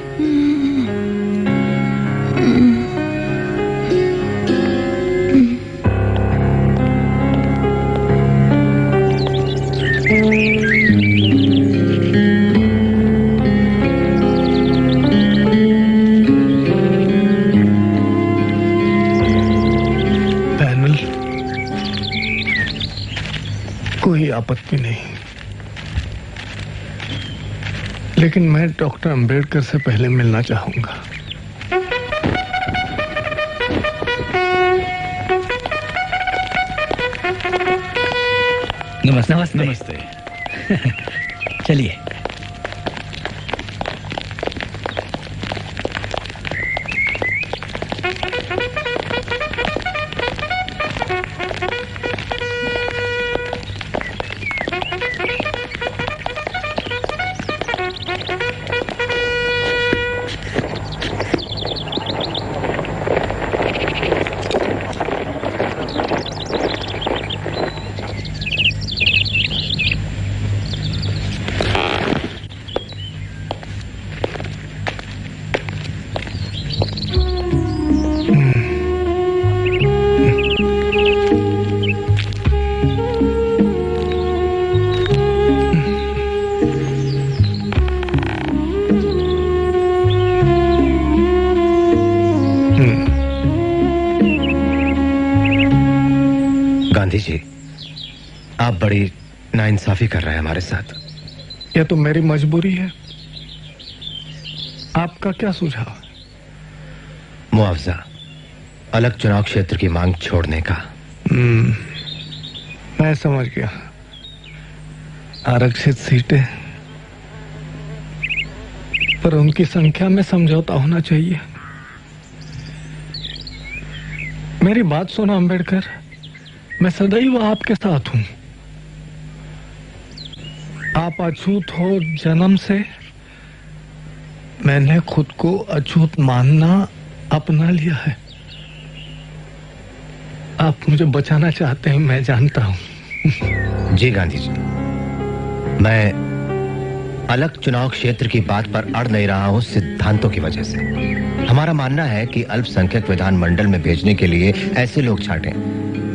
कोई आपत्ति नहीं, लेकिन मैं डॉक्टर अंबेडकर से पहले मिलना चाहूंगा। नमस्ते। नमस्ते। चलिए। गांधी जी, आप बड़ी नाइंसाफी कर रहे हैं हमारे साथ। यह तो मेरी मजबूरी है। आपका क्या सुझाव? मुआवजा, अलग चुनाव क्षेत्र की मांग छोड़ने का। मैं समझ गया। आरक्षित सीटें, पर उनकी संख्या में समझौता होना चाहिए। मेरी बात सुनो अंबेडकर, मैं सदैव आपके साथ हूं। आप अछूत हो जन्म से, मैंने खुद को अछूत मानना अपना लिया है। आप मुझे बचाना चाहते हैं, मैं जानता हूं। जी गांधी जी, मैं अलग चुनाव क्षेत्र की बात पर अड़ नहीं रहा हूं सिद्धांतों की वजह से। हमारा मानना है कि अल्पसंख्यक विधानमंडल में भेजने के लिए ऐसे लोग छांटें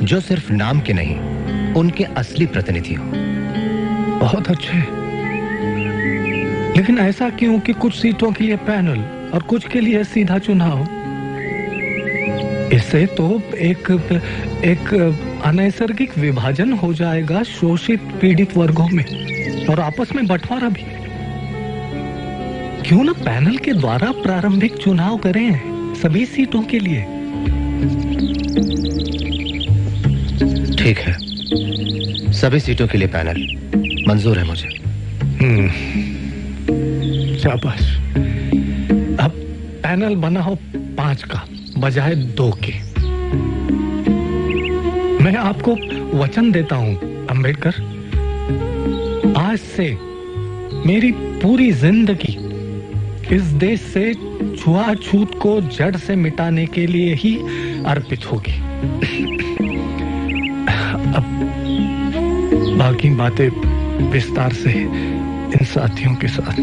जो सिर्फ नाम के नहीं, उनके असली प्रतिनिधि हो। बहुत अच्छे, लेकिन ऐसा क्यों कि कुछ सीटों के लिए पैनल और कुछ के लिए सीधा चुनाव? इससे तो एक अनैसर्गिक विभाजन हो जाएगा शोषित पीड़ित वर्गों में, और आपस में बंटवारा भी। क्यों ना पैनल के द्वारा प्रारंभिक चुनाव करें सभी सीटों के लिए? ठीक है, सभी सीटों के लिए पैनल मंजूर है मुझे। शाबाश। अब पैनल बनाओ 5 का बजाय 2 के। मैं आपको वचन देता हूं अंबेडकर, आज से मेरी पूरी जिंदगी इस देश से छुआछूत को जड़ से मिटाने के लिए ही अर्पित होगी। अब बाकी बातें विस्तार से इन साथियों के साथ।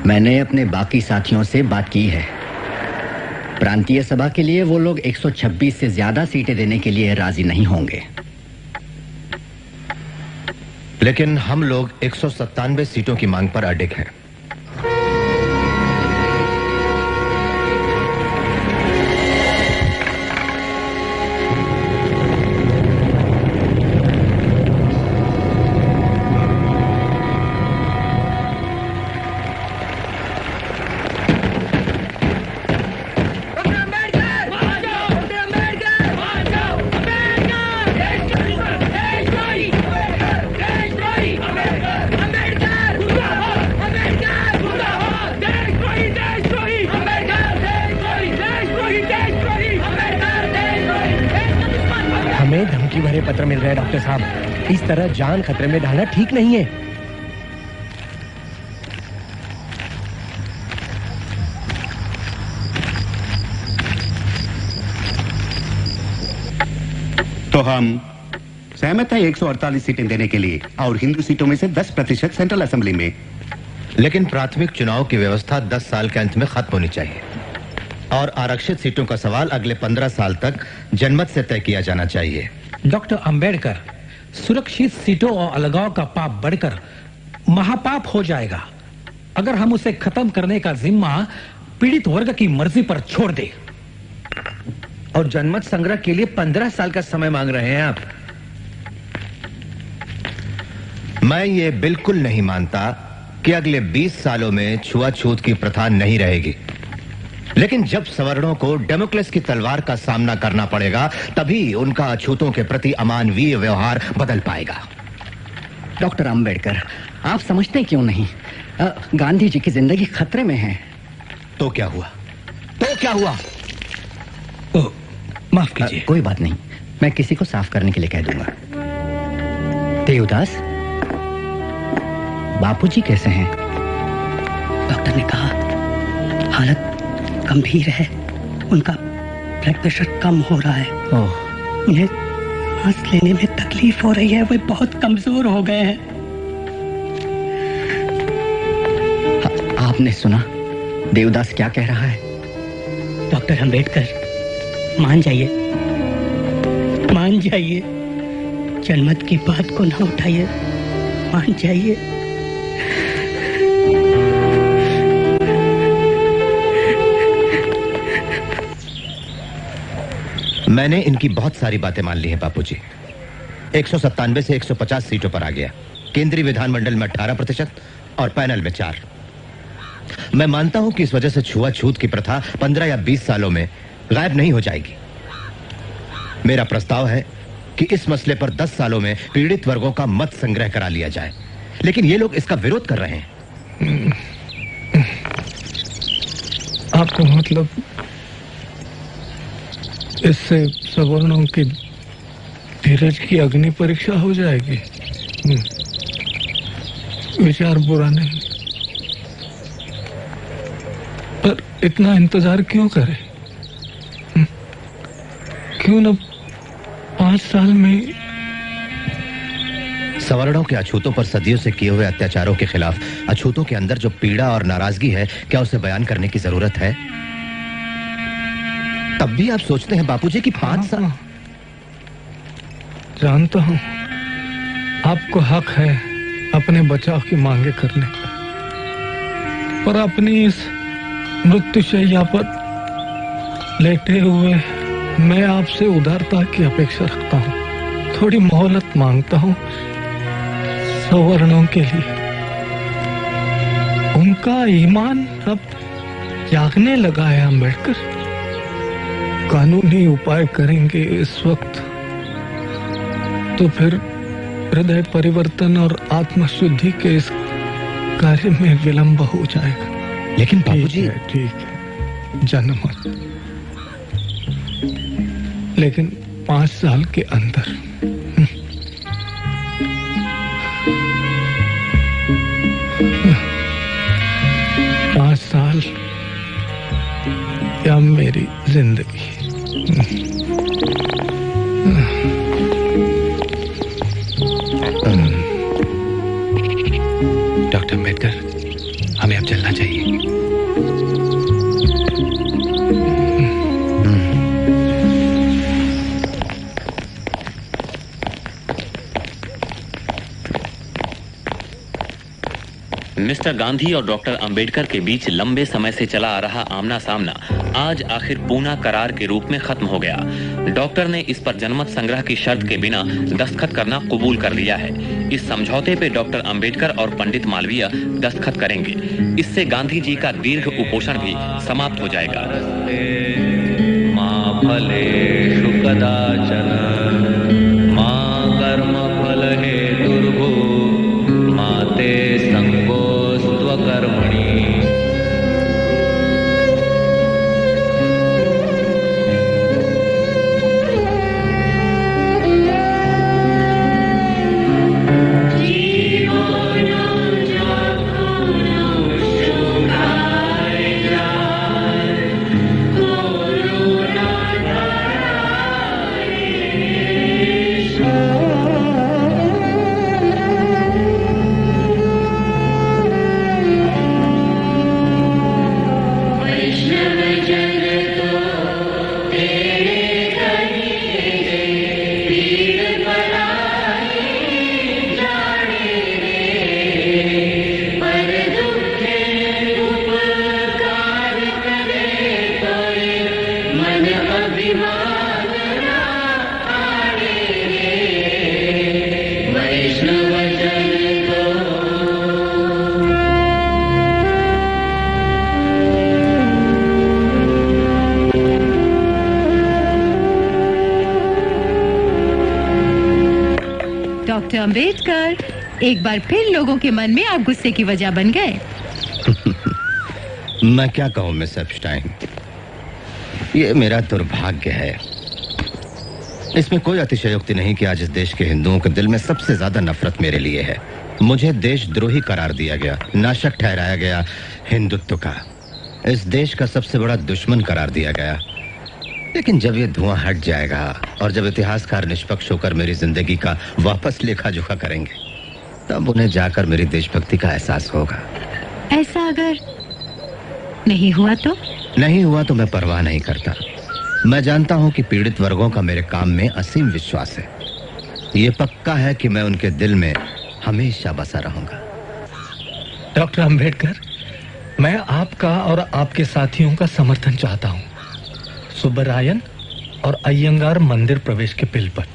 मैंने अपने बाकी साथियों से बात की है। प्रांतीय सभा के लिए वो लोग 126 से ज्यादा सीटें देने के लिए राजी नहीं होंगे, लेकिन हम लोग 197 सीटों की मांग पर अडिग हैं। पत्र मिल रहे हैं डॉक्टर साहब, इस तरह जान खतरे में डालना ठीक नहीं है। तो हम सहमत है 148 सीटें देने के लिए, और हिंदू सीटों में से 10% सेंट्रल असेंबली में। लेकिन प्राथमिक चुनाव की व्यवस्था 10 साल के अंत में खत्म होनी चाहिए, और आरक्षित सीटों का सवाल अगले 15 साल तक जनमत से तय किया जाना चाहिए। डॉक्टर अंबेडकर, सुरक्षित सीटों और अलगाव का पाप बढ़कर महापाप हो जाएगा अगर हम उसे खत्म करने का जिम्मा पीड़ित वर्ग की मर्जी पर छोड़ दे। और जनमत संग्रह के लिए 15 साल का समय मांग रहे हैं आप। मैं ये बिल्कुल नहीं मानता कि अगले 20 सालों में छुआछूत की प्रथा नहीं रहेगी, लेकिन जब सवर्णों को डेमोक्रेसी की तलवार का सामना करना पड़ेगा, तभी उनका अछूतों के प्रति अमानवीय व्यवहार बदल पाएगा। डॉक्टर अंबेडकर, आप समझते क्यों नहीं? गांधी जी की जिंदगी खतरे में है। तो क्या हुआ? तो क्या हुआ? माफ कीजिए। कोई बात नहीं, मैं किसी को साफ करने के लिए कह दूंगा। देवदास, बापूजी कैसे हैं? डॉक्टर ने कहा हालत गंभीर है, उनका ब्लड प्रेशर कम हो रहा है। उन्हें सांस लेने में तकलीफ हो रही है, वे बहुत कमजोर हो गए हैं। आपने सुना देवदास क्या कह रहा है? डॉक्टर अंबेडकर, मान जाइए, मान जाइए, जनमत की बात को ना उठाइए, मान जाइए। मैंने इनकी बहुत सारी बातें मान ली हैं बापूजी। 197 से 150 सीटों पर आ गया। केंद्रीय विधानमंडल में 18% और पैनल में 4। मैं मानता हूं कि इस वजह से छुआछूत की प्रथा 15 या 20 सालों में गायब नहीं हो जाएगी। मेरा प्रस्ताव है कि इस मसले पर 10 सालों में पीड़ित वर्गों का मत संग्रह करा लिया जाए, लेकिन ये लोग इसका विरोध कर रहे हैं। आपका मतलब इससे सवर्णों की धीरज की अग्नि परीक्षा हो जाएगी? विचार बुरा नहीं, पर इतना इंतजार क्यों करें? क्यों न 5 साल में? सवर्णों के अछूतों पर सदियों से किए हुए अत्याचारों के खिलाफ अछूतों के अंदर जो पीड़ा और नाराजगी है, क्या उसे बयान करने की जरूरत है? तब भी आप सोचते हैं बापूजी कि 5 साल? जानता हूं आपको हक है अपने बचाव की मांगे करने का, पर अपनी इस मृत्युशैया पर लेटे हुए मैं आपसे उदारता की अपेक्षा रखता हूं। थोड़ी मोहलत मांगता हूं सवर्णों के लिए। उनका ईमान अब जागने लगा है अम्बेडकर। कानूनी उपाय करेंगे इस वक्त तो फिर हृदय परिवर्तन और आत्मशुद्धि के इस कार्य में विलंब हो जाएगा। लेकिन बाबूजी, ठीक है जनमत, लेकिन 5 साल के अंदर। 5 साल या मेरी जिंदगी। डॉक्टर अम्बेडकर, हमें अब चलना चाहिए। मिस्टर गांधी और डॉक्टर अंबेडकर के बीच लंबे समय से चला आ रहा आमना सामना आज आखिर पूना करार के रूप में खत्म हो गया। डॉक्टर ने इस पर जनमत संग्रह की शर्त के बिना दस्तखत करना कबूल कर लिया है। इस समझौते पे डॉक्टर अंबेडकर और पंडित मालवीय दस्तखत करेंगे। इससे गांधी जी का दीर्घ कुपोषण भी समाप्त हो जाएगा। मां फलेषु कदाचन मां कर्म फल हेतुर्भु माते संगोस्त्वकर्मणि। डॉक्टर अंबेडकर, एक बार फिर लोगों के मन में आप गुस्से की वजह बन गए। मैं क्या कहूं मिस एप्स्टाइन, ये मेरा दुर्भाग्य है। इसमें कोई अतिशयोक्ति नहीं कि आज इस देश के हिंदुओं के दिल में सबसे ज्यादा नफरत मेरे लिए है। मुझे देशद्रोही करार दिया गया, नाशक ठहराया गया हिंदुत्व का, इस देश का सबसे बड़ा दुश्मन करार दिया गया। लेकिन जब ये धुआं हट जाएगा और जब इतिहासकार निष्पक्ष होकर मेरी जिंदगी का वापस लेखा जोखा करेंगे, तब उन्हें जाकर मेरी देशभक्ति का एहसास होगा। ऐसा अगर नहीं हुआ तो? नहीं हुआ तो मैं परवाह नहीं करता। मैं जानता हूं कि पीड़ित वर्गों का मेरे काम में असीम विश्वास है। ये पक्का है कि मैं उनके दिल में हमेशा बसा रहूंगा। डॉक्टर अंबेडकर, मैं आपका और आपके साथियों का समर्थन चाहता हूं। सुब्बरायन, और अय्यंगार मंदिर प्रवेश के बिल पर।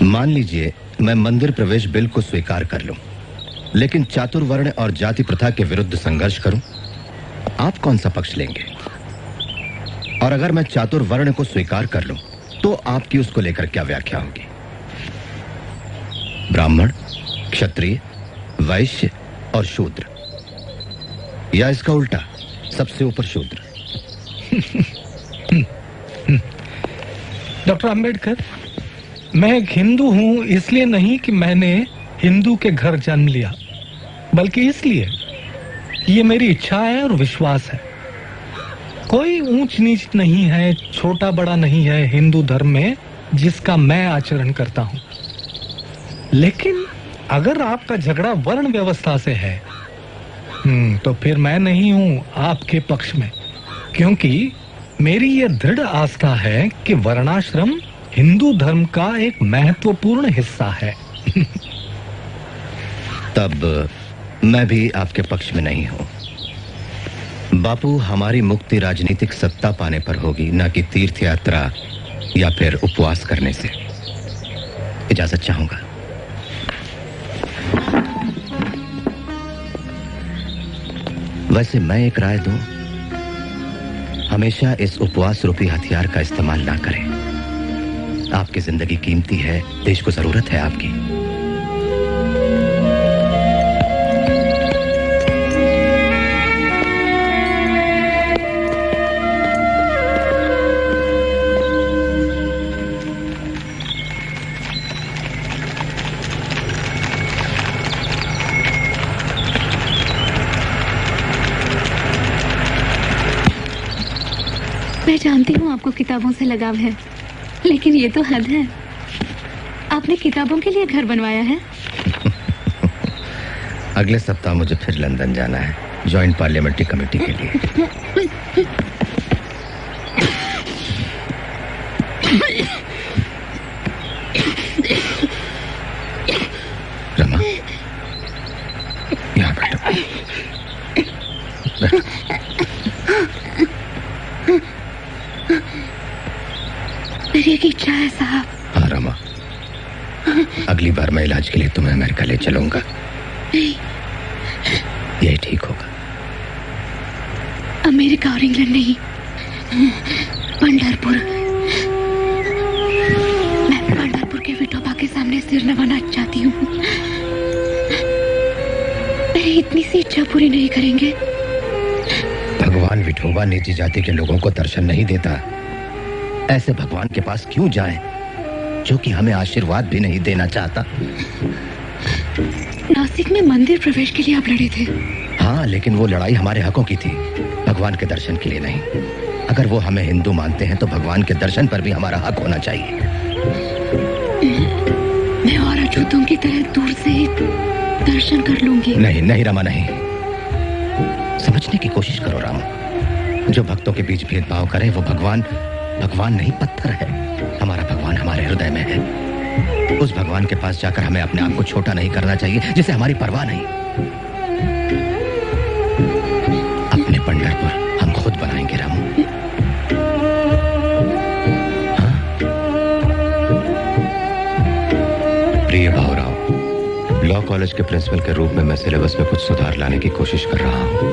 मान लीजिए मैं मंदिर प्रवेश बिल को स्वीकार कर लूं, लेकिन चातुर्वर्ण और जाति प्रथा के विरुद्ध संघर्ष करूं, आप कौन सा पक्ष लेंगे? और अगर मैं चातुर्वर्ण को स्वीकार कर लूं, तो आपकी उसको लेकर क्या व्याख्या होगी? ब्राह्मण, क्षत्रिय, वैश्य और शूद्र, या इसका उल्टा, सबसे ऊपर शूद्र? डॉक्टर अंबेडकर, मैं एक हिंदू हूं इसलिए नहीं कि मैंने हिंदू के घर जन्म लिया, बल्कि इसलिए ये मेरी इच्छा है और विश्वास है। कोई ऊंच नीच नहीं है, छोटा बड़ा नहीं है हिंदू धर्म में जिसका मैं आचरण करता हूं। लेकिन अगर आपका झगड़ा वर्ण व्यवस्था से है, तो फिर मैं नहीं हूं आपके पक्ष में, क्योंकि मेरी यह दृढ़ आस्था है कि वर्णाश्रम हिंदू धर्म का एक महत्वपूर्ण हिस्सा है। तब मैं भी आपके पक्ष में नहीं हूं। बापू, हमारी मुक्ति राजनीतिक सत्ता पाने पर होगी, ना कि तीर्थ यात्रा या फिर उपवास करने से। इजाजत चाहूंगा। वैसे मैं एक राय दूं, हमेशा इस उपवास रूपी हथियार का इस्तेमाल ना करें। आपकी जिंदगी कीमती है, देश को जरूरत है आपकी। मैं जानती हूँ आपको किताबों से लगाव है, लेकिन ये तो हद है। आपने किताबों के लिए घर बनवाया है? अगले सप्ताह मुझे फिर लंदन जाना है, जॉइंट पार्लियामेंट्री कमेटी के लिए। रमा, यहाँ बैठो। बैठो। मेरी एक इच्छा है साहब। हाँ रमा, अगली बार मैं इलाज के लिए तुम्हें अमेरिका ले चलूंगा। नहीं, यही ठीक होगा। अमेरिका और इंग्लैंड नहीं, पंढरपुर। मैं पंढरपुर के विठोबा के सामने सिर नवाना चाहती हूँ। मेरी इतनी सी इच्छा पूरी नहीं करेंगे? भगवान विठोबा निजी जाति के लोगों को दर्शन नहीं देता। ऐसे भगवान के पास क्यों जाएं, जो कि हमें आशीर्वाद भी नहीं देना चाहता? नासिक में मंदिर प्रवेश के लिए आप लड़े थे। हाँ, लेकिन वो लड़ाई हमारे हकों की थी, भगवान के दर्शन के लिए नहीं। अगर वो हमें हिंदू मानते हैं तो भगवान के दर्शन पर भी हमारा हक होना चाहिए। मैं और अछूतों की तरह दूर से ही दर्शन कर लूंगी। नहीं नहीं रमा, नहीं। समझने की कोशिश करो राम। जो भक्तों के बीच भेदभाव करे वो भगवान नहीं, पत्थर है। हमारा भगवान हमारे हृदय में है। उस भगवान के पास जाकर हमें अपने आप को छोटा नहीं करना चाहिए, जिसे हमारी परवाह नहीं। अपने पंढरपुर हम खुद बनाएंगे रामू। हाँ? प्रिय भावराव, लॉ कॉलेज के प्रिंसिपल के रूप में मैं सिलेबस में कुछ सुधार लाने की कोशिश कर रहा हूँ।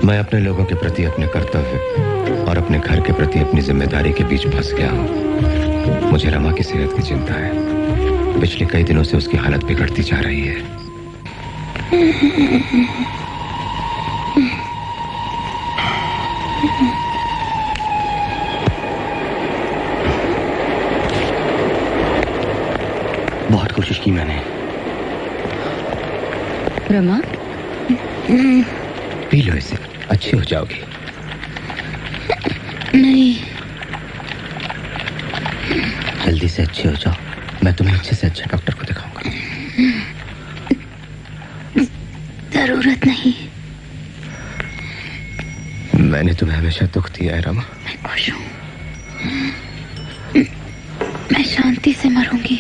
मैं अपने लोगों के प्रति अपने कर्तव्य और अपने घर के प्रति अपनी जिम्मेदारी के बीच फंस गया हूँ। मुझे रमा की सेहत की चिंता है। पिछले कई दिनों से उसकी हालत बिगड़ती जा रही है। बहुत कोशिश की मैंने। रमा, पी लो इसे, अच्छी हो जाओगी। नहीं, जल्दी से अच्छी हो जाओ, मैं तुम्हें अच्छे से अच्छा डॉक्टर को दिखाऊंगा। जरूरत नहीं। मैंने तुम्हें हमेशा दुख दिया है रमा। मैं खुश हूँ। मैं शांति से मरूंगी।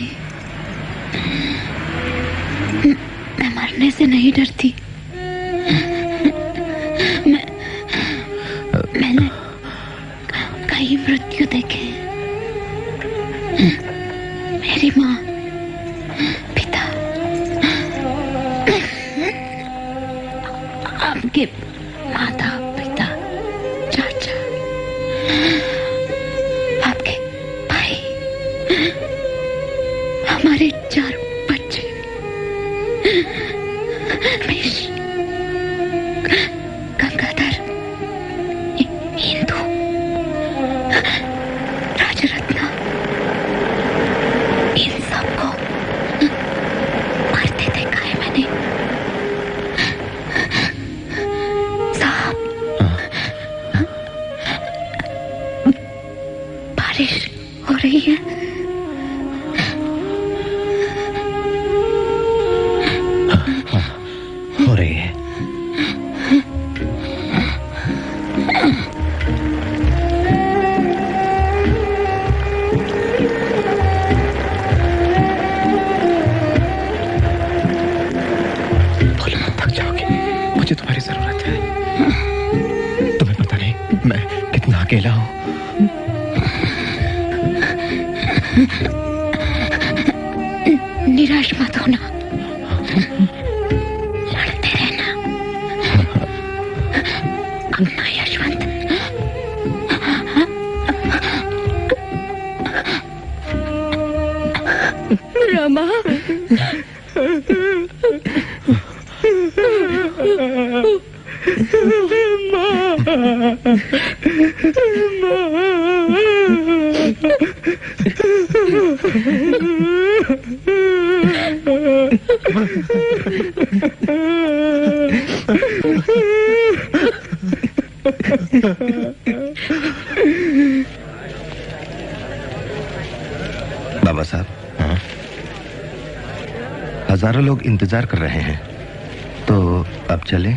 मैं मरने से नहीं डरती। देखें। मेरी माँ, पिता, आपके माता पिता, चाचा, आपके भाई, हमारे 4 बच्चे, रमेश, गंगाधर, हिंदू, राजरत्ना, इन सबको मरते देखा है मैंने। साहब, बारिश हो रही है। हो रही है। बोलो मत, थक जाओगे। मुझे तुम्हारी जरूरत है। तुम्हें पता नहीं मैं कितना अकेला हूँ। निराश मत होना, लड़ते रहना। अपना यशवंत। रमा, बाबा साहब, हजारों लोग इंतजार कर रहे हैं, तो अब चले।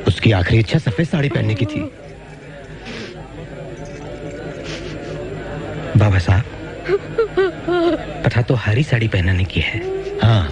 उसकी आखिरी इच्छा सफेद साड़ी पहनने की थी। बाबा साहब, कथा तो हरी साड़ी पहनाने की है। हाँ।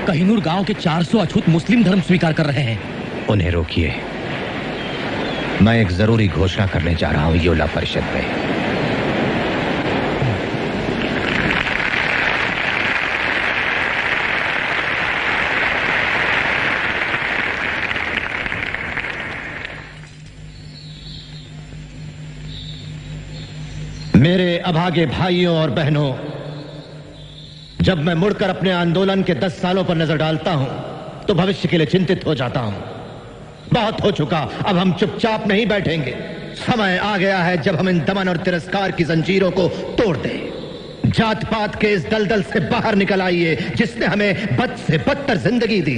कहिनूर गांव के 400 अछूत मुस्लिम धर्म स्वीकार कर रहे हैं। उन्हें रोकिए। मैं एक जरूरी घोषणा करने जा रहा हूं योला परिषद में। मेरे अभागे भाइयों और बहनों, जब मैं मुड़कर अपने आंदोलन के 10 सालों पर नजर डालता हूं तो भविष्य के लिए चिंतित हो जाता हूं। बहुत हो चुका, अब हम चुपचाप नहीं बैठेंगे। समय आ गया है जब हम इन दमन और तिरस्कार की जंजीरों को तोड़ दें। जात पात के इस दलदल से बाहर निकल आइए जिसने हमें बद से बदतर जिंदगी दी।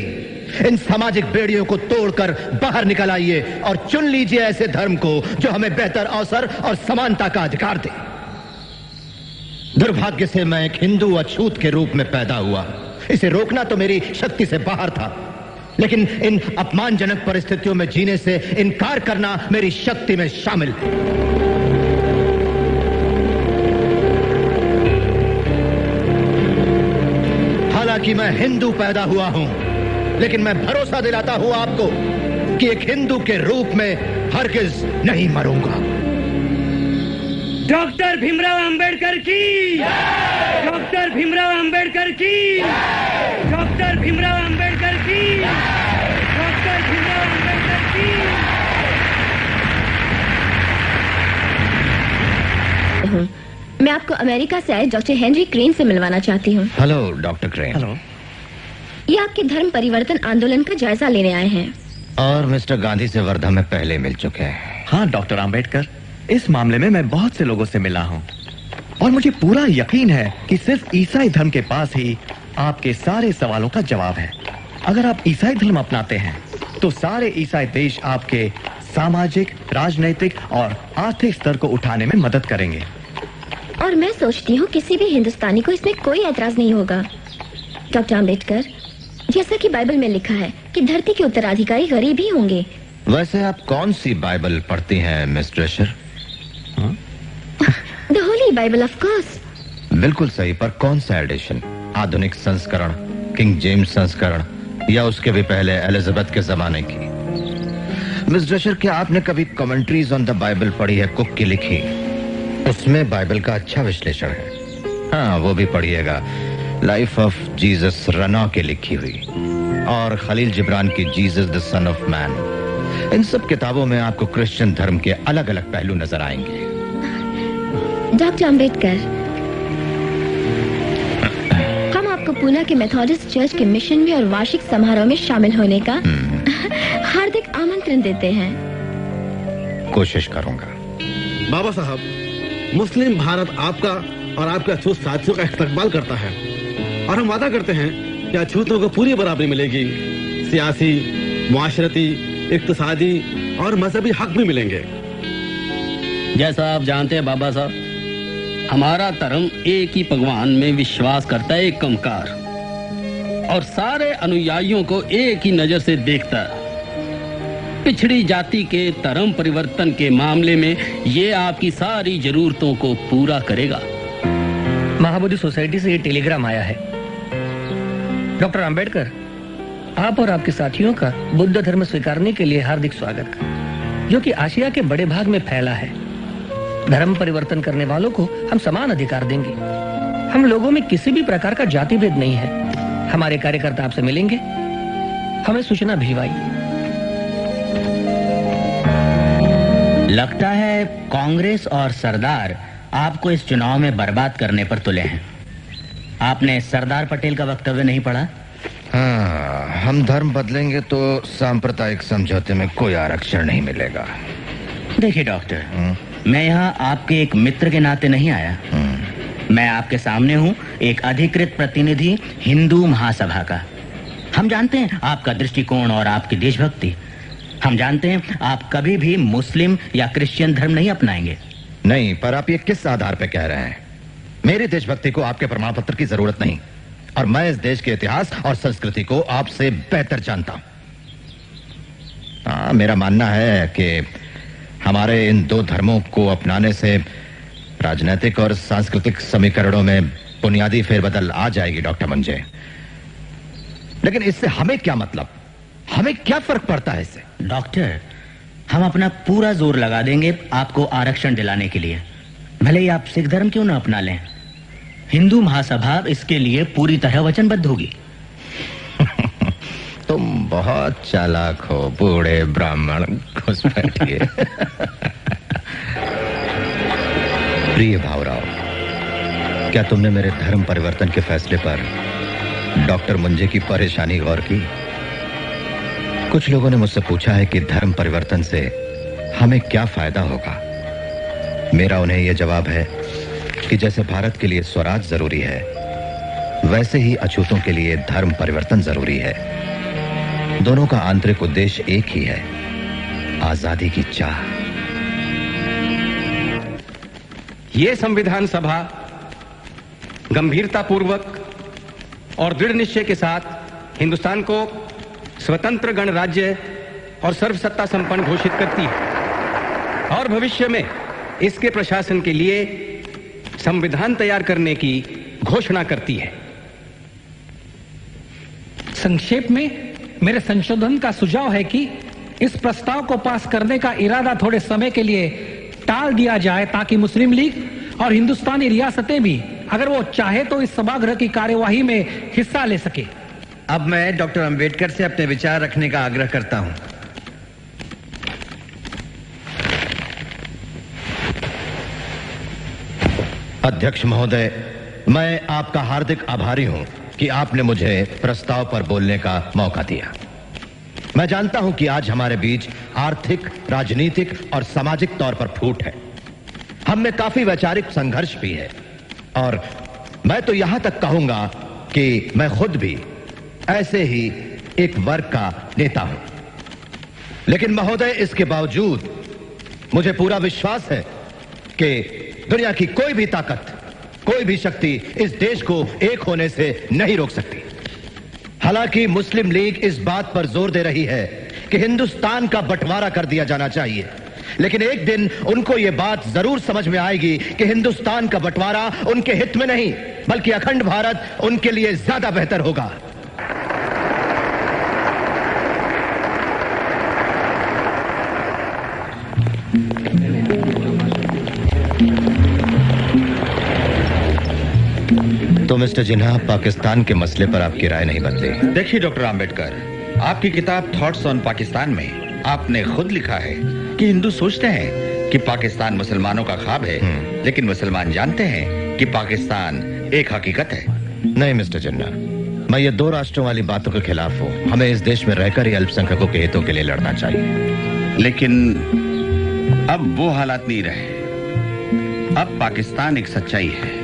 इन सामाजिक बेड़ियों को तोड़कर बाहर निकल आइए और चुन लीजिए ऐसे धर्म को जो हमें बेहतर अवसर और समानता का अधिकार दे। दुर्भाग्य से मैं एक हिंदू अछूत के रूप में पैदा हुआ। इसे रोकना तो मेरी शक्ति से बाहर था, लेकिन इन अपमानजनक परिस्थितियों में जीने से इनकार करना मेरी शक्ति में शामिल है। हालांकि मैं हिंदू पैदा हुआ हूं, लेकिन मैं भरोसा दिलाता हूं आपको कि एक हिंदू के रूप में हरगिज नहीं मरूंगा। डॉक्टर भीमराव अंबेडकर की, डॉक्टर भीमराव अंबेडकर की, डॉक्टर भीमराव अंबेडकर की, डॉक्टर भीमराव अंबेडकर की। मैं आपको अमेरिका से आए डॉक्टर हेनरी क्रेन से मिलवाना चाहती हूँ। Hello doctor crane. हेलो। ये आपके धर्म परिवर्तन आंदोलन का जायजा लेने आए हैं। और मिस्टर गांधी से वर्धा में पहले मिल चुके हैं। हाँ डॉक्टर अंबेडकर, इस मामले में मैं बहुत से लोगों से मिला हूं और मुझे पूरा यकीन है कि सिर्फ ईसाई धर्म के पास ही आपके सारे सवालों का जवाब है। अगर आप ईसाई धर्म अपनाते हैं तो सारे ईसाई देश आपके सामाजिक, राजनीतिक और आर्थिक स्तर को उठाने में मदद करेंगे। और मैं सोचती हूँ किसी भी हिंदुस्तानी को इसमें कोई ऐतराज नहीं होगा। डॉक्टर अम्बेडकर, जैसा कि बाइबल में लिखा है कि धरती के उत्तराधिकारी गरीब ही होंगे। वैसे आप कौन सी बाइबल पढ़ती हैं Miss Drescher? The holy Bible, of course. बिल्कुल सही, पर कौन सा एडिशन? आधुनिक संस्करण, किंग जेम्स संस्करण, या उसके भी पहले एलिजाबेथ के जमाने की? मिस ड्रेशर, क्या आपने कभी कमेंट्रीज ऑन द बाइबल पढ़ी है? कुक की लिखी, उसमें बाइबल का अच्छा विश्लेषण है। हाँ, वो भी पढ़िएगा। लाइफ ऑफ जीसस रना के लिखी हुई, और खलील जिब्रान की Jesus the son of man. इन सब किताबों में आपको क्रिश्चियन धर्म के अलग अलग पहलू नजर आएंगे। डॉक्टर अम्बेडकर, हम आपको पूना के मेथोडिस्ट चर्च के मिशन में और वार्षिक समारोह में शामिल होने का हार्दिक आमंत्रण देते हैं। कोशिश करूंगा। बाबा साहब, मुस्लिम भारत आपका और आपके अछूत साथियों का इस्तकबाल करता है और हम वादा करते हैं कि अछूतों को पूरी बराबरी मिलेगी। सियासी, मुआशरती, इक्तिसादी और मजहबी हक भी मिलेंगे। जैसा आप जानते हैं बाबा साहब, हमारा धर्म एक ही भगवान में विश्वास करता है, एक कंकार, और सारे अनुयायियों को एक ही नजर से देखता है। पिछड़ी जाति के धर्म परिवर्तन के मामले में ये आपकी सारी जरूरतों को पूरा करेगा। महाबोधि सोसाइटी से ये टेलीग्राम आया है। डॉक्टर अंबेडकर, आप और आपके साथियों का बुद्ध धर्म स्वीकारने के लिए हार्दिक स्वागत, जो कि आशिया के बड़े भाग में फैला है। धर्म परिवर्तन करने वालों को हम समान अधिकार देंगे। हम लोगों में किसी भी प्रकार का जाति भेद नहीं है। हमारे कार्यकर्ता आपसे मिलेंगे, हमें सूचना भिजवाई। लगता है कांग्रेस और सरदार आपको इस चुनाव में बर्बाद करने पर तुले हैं। आपने सरदार पटेल का वक्तव्य नहीं पढ़ा? हाँ, हम धर्म बदलेंगे तो सांप्रदायिक समझौते में कोई आरक्षण नहीं मिलेगा। देखिए डॉक्टर, मैं यहाँ आपके एक मित्र के नाते नहीं आया। मैं आपके सामने हूँ एक अधिकृत प्रतिनिधि हिंदू महासभा का। हम जानते हैं आपका दृष्टिकोण और आपकी देशभक्ति। हम जानते हैं आप कभी भी मुस्लिम या क्रिश्चियन धर्म नहीं अपनाएंगे। नहीं, पर आप ये किस आधार पर कह रहे हैं? मेरी देशभक्ति को आपके प्रमाण पत्र की जरूरत नहीं, और मैं इस देश के इतिहास और संस्कृति को आपसे बेहतर जानता हूं। हाँ, मेरा मानना है कि हमारे इन दो धर्मों को अपनाने से राजनीतिक और सांस्कृतिक समीकरणों में बुनियादी फेरबदल आ जाएगी डॉक्टर मंजे। लेकिन इससे हमें क्या मतलब? हमें क्या फर्क पड़ता है इससे? डॉक्टर, हम अपना पूरा जोर लगा देंगे आपको आरक्षण दिलाने के लिए, भले ही आप सिख धर्म क्यों ना अपना लें। हिंदू महासभा इसके लिए पूरी तरह वचनबद्ध होगी। तुम बहुत चालाक हो बूढ़े ब्राह्मण, घुस बैठिए। प्रिय भावराव, क्या तुमने मेरे धर्म परिवर्तन के फैसले पर डॉक्टर मुंजे की परेशानी गौर की? कुछ लोगों ने मुझसे पूछा है कि धर्म परिवर्तन से हमें क्या फायदा होगा। मेरा उन्हें यह जवाब है कि जैसे भारत के लिए स्वराज जरूरी है, वैसे ही अछूतों के लिए धर्म परिवर्तन जरूरी है। दोनों का आंतरिक उद्देश्य एक ही है, आजादी की चाह। ये संविधान सभा गंभीरतापूर्वक और दृढ़ निश्चय के साथ हिंदुस्तान को स्वतंत्र गणराज्य और सर्वसत्ता संपन्न घोषित करती है और भविष्य में इसके प्रशासन के लिए संविधान तैयार करने की घोषणा करती है। संक्षेप में मेरे संशोधन का सुझाव है कि इस प्रस्ताव को पास करने का इरादा थोड़े समय के लिए टाल दिया जाए, ताकि मुस्लिम लीग और हिंदुस्तानी रियासतें भी, अगर वो चाहे तो, इस सभागृह की कार्यवाही में हिस्सा ले सके। अब मैं डॉक्टर अंबेडकर से अपने विचार रखने का आग्रह करता हूं। अध्यक्ष महोदय, मैं आपका हार्दिक आभारी हूं कि आपने मुझे प्रस्ताव पर बोलने का मौका दिया। मैं जानता हूं कि आज हमारे बीच आर्थिक, राजनीतिक और सामाजिक तौर पर फूट है, हम में काफी वैचारिक संघर्ष भी है, और मैं तो यहां तक कहूंगा कि मैं खुद भी ऐसे ही एक वर्ग का नेता हूं। लेकिन महोदय, इसके बावजूद मुझे पूरा विश्वास है कि दुनिया की कोई भी ताकत, कोई भी शक्ति इस देश को एक होने से नहीं रोक सकती। हालांकि मुस्लिम लीग इस बात पर जोर दे रही है कि हिंदुस्तान का बंटवारा कर दिया जाना चाहिए, लेकिन एक दिन उनको यह बात जरूर समझ में आएगी कि हिंदुस्तान का बंटवारा उनके हित में नहीं, बल्कि अखंड भारत उनके लिए ज्यादा बेहतर होगा। तो मिस्टर जिन्हा, पाकिस्तान के मसले पर आपकी राय नहीं बदली। देखिए डॉक्टर आम्बेडकर, आपकी किताब थॉट्स ऑन पाकिस्तान में आपने खुद लिखा है कि हिंदू सोचते हैं कि पाकिस्तान मुसलमानों का ख्वाब है, लेकिन मुसलमान जानते हैं कि पाकिस्तान एक हकीकत है। नहीं मिस्टर जिन्ना, मैं ये दो राष्ट्रों वाली बातों के खिलाफ हूँ। हमें इस देश में रहकर ही अल्पसंख्यकों के हितों के लिए लड़ना चाहिए। लेकिन अब वो हालात नहीं रहे। अब पाकिस्तान एक सच्चाई है।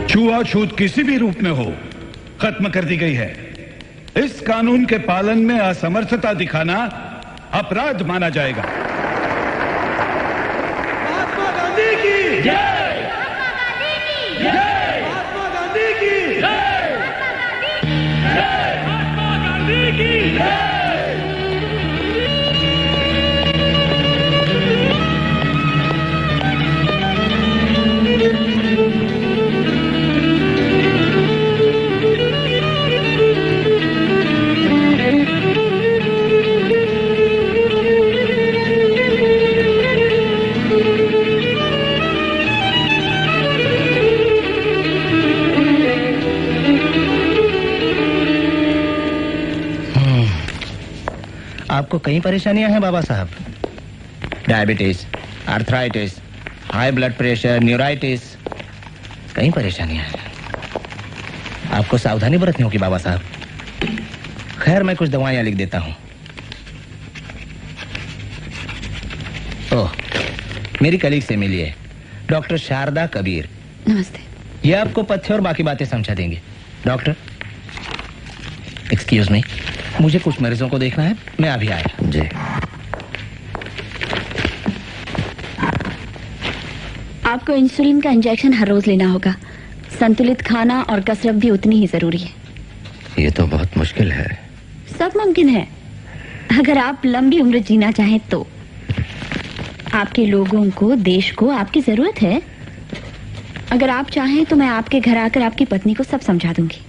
छुआछूत किसी भी रूप में हो, खत्म कर दी गई है। इस कानून के पालन में असमर्थता दिखाना अपराध माना जाएगा। महात्मा गांधी की जय! महात्मा गांधी की जय! महात्मा गांधी की जय! आपको कई परेशानियां हैं बाबा साहब। Diabetes, arthritis, high blood pressure, neuritis, कई परेशानियां हैं। आपको सावधानी बरतनी होगी बाबा साहब। खैर, मैं कुछ दवाइयां लिख देता हूं। ओह, मेरी कलीग से मिलिए, डॉक्टर शारदा कबीर। नमस्ते। ये आपको पथ्य और बाकी बातें समझा देंगे। डॉक्टर, एक्सक्यूज मी, मुझे कुछ मरीजों को देखना है, मैं अभी आया। जी। आपको इंसुलिन का इंजेक्शन हर रोज लेना होगा। संतुलित खाना और कसरत भी उतनी ही जरूरी है। ये तो बहुत मुश्किल है। सब मुमकिन है, अगर आप लंबी उम्र जीना चाहें तो। आपके लोगों को, देश को आपकी जरूरत है। अगर आप चाहें तो मैं आपके घर आकर आपकी पत्नी को सब समझा दूंगी।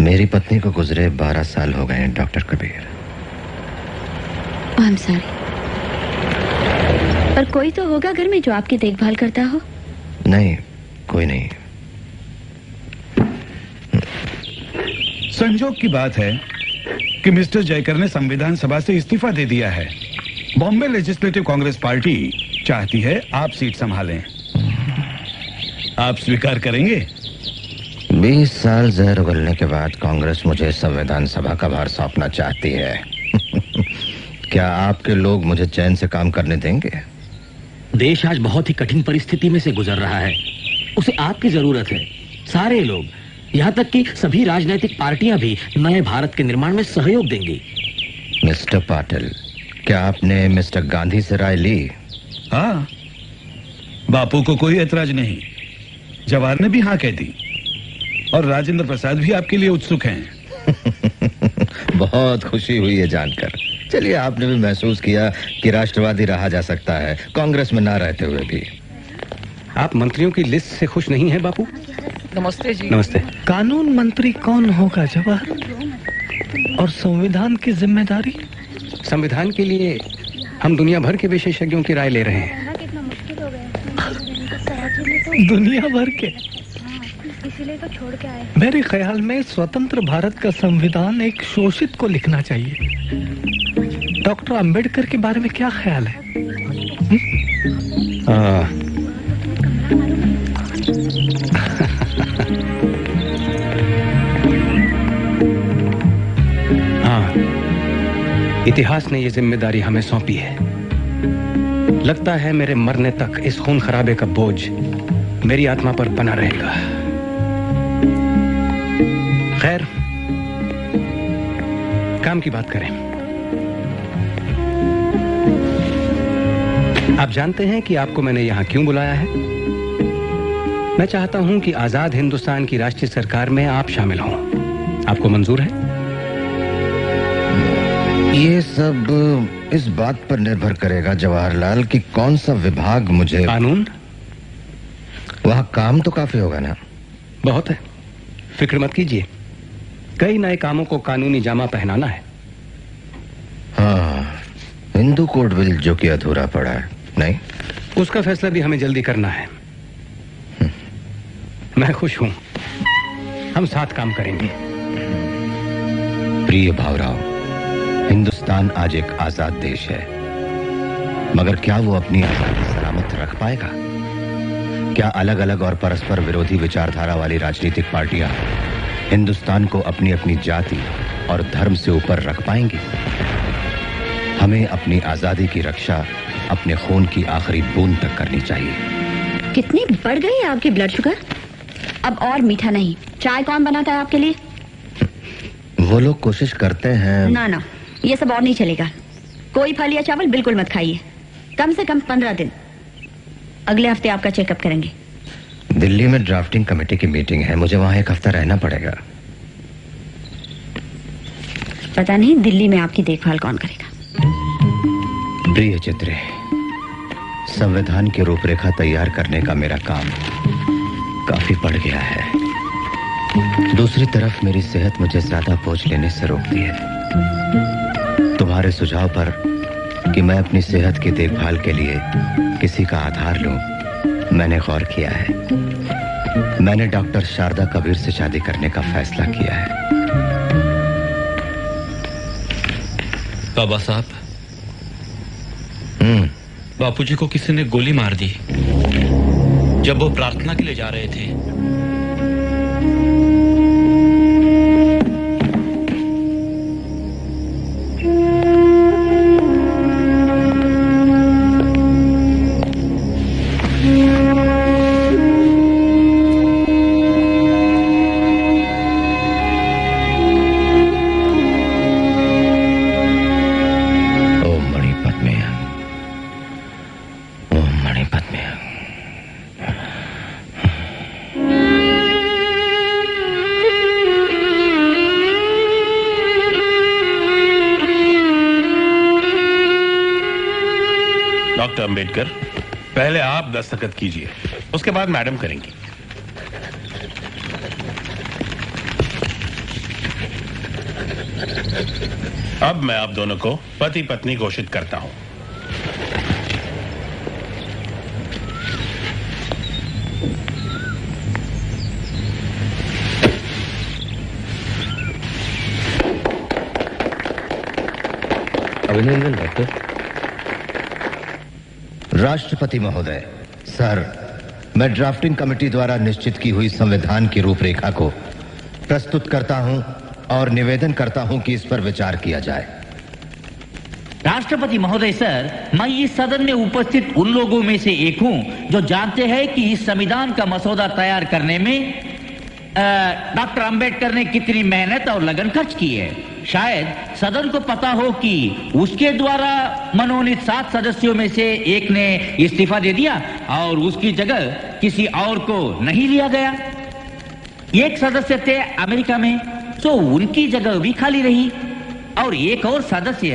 मेरी पत्नी को गुजरे 12 साल हो गए हैं doctor Kabir. I am sorry, पर कोई तो होगा घर में जो आपकी देखभाल करता हो। नहीं, कोई नहीं। संजोग की बात है कि मिस्टर जयकर ने संविधान सभा से इस्तीफा दे दिया है। बॉम्बे लेजिस्लेटिव कांग्रेस पार्टी चाहती है आप सीट संभालें। आप स्वीकार करेंगे? 20 साल जहर उगलने के बाद कांग्रेस मुझे संविधान सभा का भार सौंपना चाहती है। क्या आपके लोग मुझे चैन से काम करने देंगे? देश आज बहुत ही कठिन परिस्थिति में से गुजर रहा है, उसे आपकी जरूरत है। सारे लोग, यहाँ तक कि सभी राजनीतिक पार्टियां भी नए भारत के निर्माण में सहयोग देंगी। मिस्टर पाटिल, क्या आपने मिस्टर गांधी से राय ली? हाँ, बापू को कोई ऐतराज नहीं। जवाहर ने भी हाँ कह दी, और राजेंद्र प्रसाद भी आपके लिए उत्सुक हैं। बहुत खुशी हुई है जानकर। चलिए, आपने भी महसूस किया कि राष्ट्रवादी रहा जा सकता है कांग्रेस में ना रहते हुए भी। आप मंत्रियों की लिस्ट से खुश नहीं हैं बापू? नमस्ते जी। नमस्ते। कानून मंत्री कौन होगा जवाहर? और संविधान की जिम्मेदारी? संविधान के लिए हम दुनिया भर के विशेषज्ञों की राय ले रहे हैं। दुनिया भर के? इसीलिए तो छोड़ के आए। मेरे ख्याल में स्वतंत्र भारत का संविधान एक शोषित को लिखना चाहिए। डॉक्टर अंबेडकर के बारे में क्या ख्याल है? इतिहास ने यह जिम्मेदारी हमें सौंपी है। लगता है मेरे मरने तक इस खून खराबे का बोझ मेरी आत्मा पर बना रहेगा। खैर, काम की बात करें। आप जानते हैं कि आपको मैंने यहां क्यों बुलाया है? मैं चाहता हूं कि आजाद हिंदुस्तान की राष्ट्रीय सरकार में आप शामिल हों। आपको मंजूर है? ये सब इस बात पर निर्भर करेगा जवाहरलाल कि कौन सा विभाग मुझे। कानून? वहां काम तो काफी होगा ना? बहुत है, फिक्र मत कीजिए। कई नए कामों को कानूनी जामा पहनाना है। हाँ, हिंदू कोड बिल जो कि अधूरा पड़ा है। नहीं, उसका फैसला भी हमें जल्दी करना है। मैं खुश हूं, हम साथ काम करेंगे। प्रिय भावराव, हिंदुस्तान आज एक आजाद देश है, मगर क्या वो अपनी आजादी सलामत रख पाएगा? क्या अलग अलग और परस्पर विरोधी विचारधारा वाली राजनीतिक पार्टियां हिंदुस्तान को अपनी अपनी जाति और धर्म से ऊपर रख पाएंगी? हमें अपनी आजादी की रक्षा अपने खून की आखिरी बूंद तक करनी चाहिए। कितनी बढ़ गई है आपकी ब्लड शुगर? अब और मीठा नहीं। चाय कौन बनाता है आपके लिए? वो लोग कोशिश करते हैं। ना ना, ये सब और नहीं चलेगा। कोई फल या चावल बिल्कुल मत खाइए, कम से कम 15 दिन। अगले हफ्ते आपका चेकअप करेंगे। दिल्ली में ड्राफ्टिंग कमेटी की मीटिंग है, मुझे वहां एक हफ्ता रहना पड़ेगा। पता नहीं दिल्ली में आपकी देखभाल कौन करेगा। प्रिय चित्रे, संविधान की रूपरेखा तैयार करने का मेरा काम काफी बढ़ गया है। दूसरी तरफ मेरी सेहत मुझे ज्यादा बोझ लेने से रोकती है। तुम्हारे सुझाव पर कि मैं अपनी सेहत की देखभाल के लिए किसी का आधार लूं, मैंने गौर किया है। मैंने डॉक्टर शारदा कबीर से शादी करने का फैसला किया है। बाबा साहब, बापूजी को किसी ने गोली मार दी जब वो प्रार्थना के लिए जा रहे थे। डॉक्टर अंबेडकर, पहले आप दस्तखत कीजिए, उसके बाद मैडम करेंगी। अब मैं आप दोनों को पति पत्नी घोषित करता हूं। अभिनंदन डॉक्टर। राष्ट्रपति महोदय, सर, मैं ड्राफ्टिंग कमेटी द्वारा निश्चित की हुई संविधान की रूपरेखा को प्रस्तुत करता हूं और निवेदन करता हूं कि इस पर विचार किया जाए। राष्ट्रपति महोदय सर, मैं इस सदन में उपस्थित उन लोगों में से एक हूं जो जानते हैं कि इस संविधान का मसौदा तैयार करने में डॉक्टर अंबेडकर ने कितनी मेहनत और लगन खर्च की है। शायद सदन को पता हो कि उसके द्वारा मनोनीत 7 सदस्यों में से एक ने इस्तीफा दे दिया और उसकी जगह किसी और को नहीं लिया गया। एक सदस्य थे अमेरिका में, तो उनकी जगह भी खाली रही और एक और सदस्य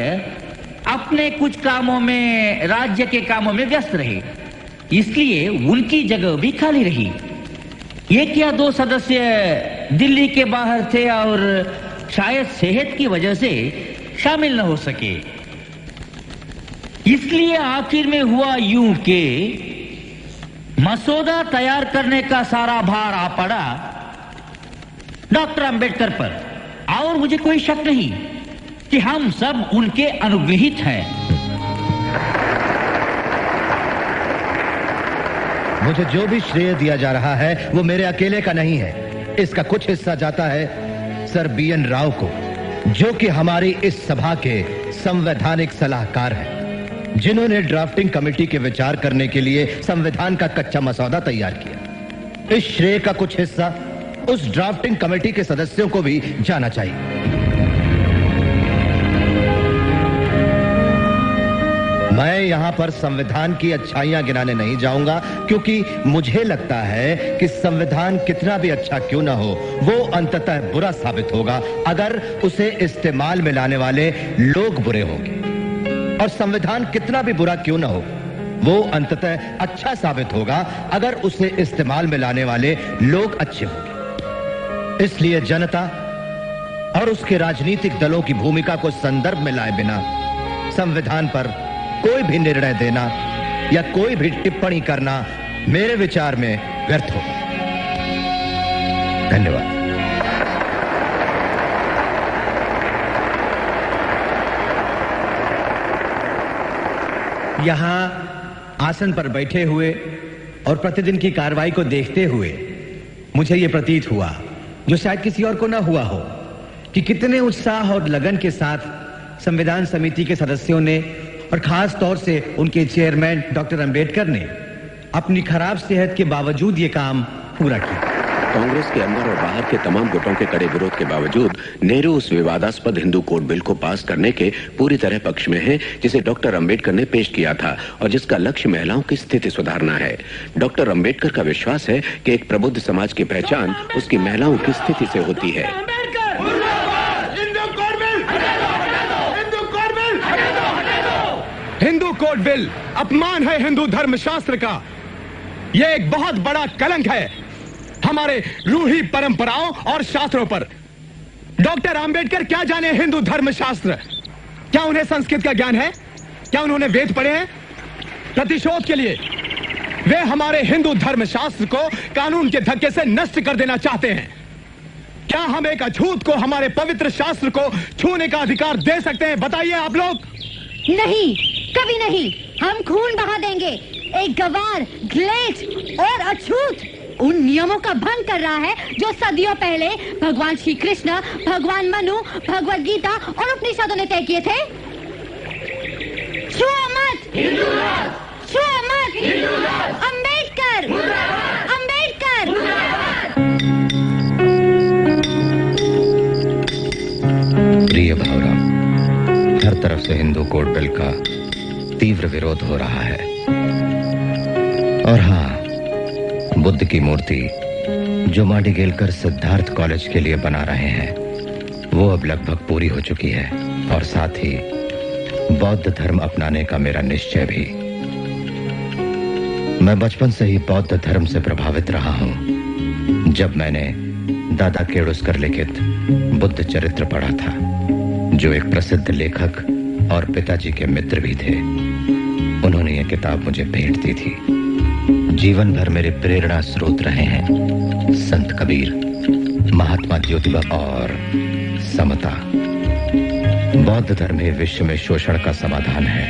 अपने कुछ कामों में, राज्य के कामों में व्यस्त रहे, इसलिए उनकी जगह भी खाली रही। एक या 2 सदस्य दिल्ली के बाहर थे और शायद सेहत की वजह से शामिल न हो सके। इसलिए आखिर में हुआ यूं कि मसौदा तैयार करने का सारा भार आ पड़ा डॉक्टर अंबेडकर पर। और मुझे कोई शक नहीं कि हम सब उनके अनुग्रहित हैं। मुझे जो भी श्रेय दिया जा रहा है वो मेरे अकेले का नहीं है। इसका कुछ हिस्सा जाता है सर BN राव को, जो कि हमारी इस सभा के संवैधानिक सलाहकार हैं, जिन्होंने ड्राफ्टिंग कमेटी के विचार करने के लिए संविधान का कच्चा मसौदा तैयार किया। इस श्रेय का कुछ हिस्सा उस ड्राफ्टिंग कमेटी के सदस्यों को भी जाना चाहिए। मैं यहां पर संविधान की अच्छाइयां गिनाने नहीं जाऊंगा, क्योंकि मुझे लगता है कि संविधान कितना भी अच्छा क्यों ना हो, वो अंततः बुरा साबित होगा अगर उसे इस्तेमाल में लाने वाले लोग बुरे होंगे, और संविधान कितना भी बुरा क्यों ना हो, वो अंततः अच्छा साबित होगा अगर उसे इस्तेमाल में लाने वाले लोग अच्छे होंगे। इसलिए जनता और उसके राजनीतिक दलों की भूमिका को संदर्भ में लाए बिना संविधान पर कोई भी निर्णय देना या कोई भी टिप्पणी करना मेरे विचार में व्यर्थ होगा। धन्यवाद। यहां आसन पर बैठे हुए और प्रतिदिन की कार्रवाई को देखते हुए मुझे यह प्रतीत हुआ, जो शायद किसी और को ना हुआ हो, कि कितने उत्साह और लगन के साथ संविधान समिति के सदस्यों ने और खास तौर से उनके चेयरमैन डॉक्टर अंबेडकर ने अपनी खराब सेहत के बावजूद ये काम पूरा किया। कांग्रेस के अंदर और बाहर के तमाम गुटों के कड़े विरोध के बावजूद नेहरू उस विवादास्पद हिंदू कोड बिल को पास करने के पूरी तरह पक्ष में है, जिसे डॉक्टर अंबेडकर ने पेश किया था और जिसका लक्ष्य महिलाओं की स्थिति सुधारना है। डॉक्टर अंबेडकर का विश्वास है कि एक प्रबुद्ध समाज की पहचान उसकी महिलाओं की स्थिति से होती है। हिंदू कोड बिल अपमान है हिंदू धर्म शास्त्र का। यह एक बहुत बड़ा कलंक है हमारे रूढ़ी परंपराओं और शास्त्रों पर। डॉक्टर अंबेडकर क्या जाने हिंदू धर्म शास्त्र? क्या उन्हें संस्कृत का ज्ञान है? क्या उन्होंने वेद पढ़े हैं? प्रतिशोध के लिए वे हमारे हिंदू धर्म शास्त्र को कानून के धक्के से नष्ट कर देना चाहते हैं। क्या हम एक अछूत को हमारे पवित्र शास्त्र को छूने का अधिकार दे सकते हैं? बताइए आप लोग। नहीं, कभी नहीं। हम खून बहा देंगे। एक गवार, ग्लेट और अछूत उन नियमों का भंग कर रहा है जो सदियों पहले भगवान श्री कृष्ण, भगवान मनु, भगवद गीता और उपनिषदों ने तय किए थे। छुओ मत, छुओ मत। अंबेडकर, अंबेडकर। प्रिय भावराम, हर तरफ से हिंदू कोड बिल का तीव्र विरोध हो रहा है। और हाँ, बुद्ध की मूर्ति जो माडिगेलकर सिद्धार्थ कॉलेज के लिए बना रहे हैं, वो अब लगभग पूरी हो चुकी है, और साथ ही बौद्ध धर्म अपनाने का मेरा निश्चय भी। मैं बचपन से ही बौद्ध धर्म से प्रभावित रहा हूं। जब मैंने दादा केड़ुस्कर लिखित बुद्ध चरित्र पढ़ा था, जो एक प्रसिद्ध लेखक और पिताजी के मित्र भी थे, उन्होंने यह किताब मुझे भेंट दी थी। जीवन भर मेरे प्रेरणा स्रोत रहे हैं संत कबीर, महात्मा ज्योतिबा और समता। बौद्ध धर्म ही विश्व में शोषण का समाधान है।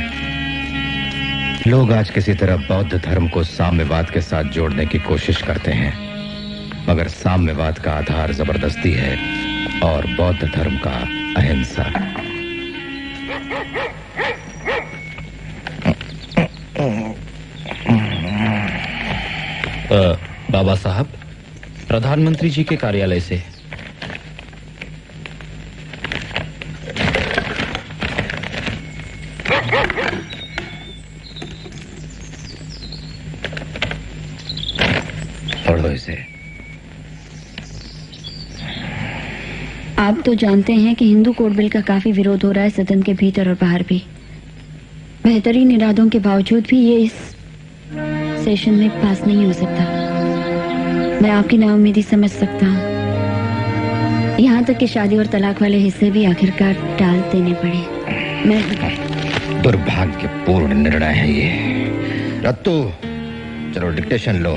लोग आज किसी तरह बौद्ध धर्म को साम्यवाद के साथ जोड़ने की कोशिश करते हैं, मगर साम्यवाद का आधार जबरदस्ती है और बौद्ध धर्म का अहिंसा। बाबा साहब, प्रधानमंत्री जी के कार्यालय से। पढ़ो इसे। आप तो जानते हैं कि हिंदू कोड बिल का काफी विरोध हो रहा है सदन के भीतर और बाहर भी। बेहतरीन इरादों के बावजूद भी ये इस सेशन में पास नहीं हो सकता। मैं आपकी नाउम्मीदी समझ सकता हूँ। यहाँ तक कि शादी और तलाक वाले हिस्से भी आखिरकार टाल देने पड़े। मैं दुर्भाग्यपूर्ण निर्णय है ये। रत्तू, चलो डिक्टेशन लो।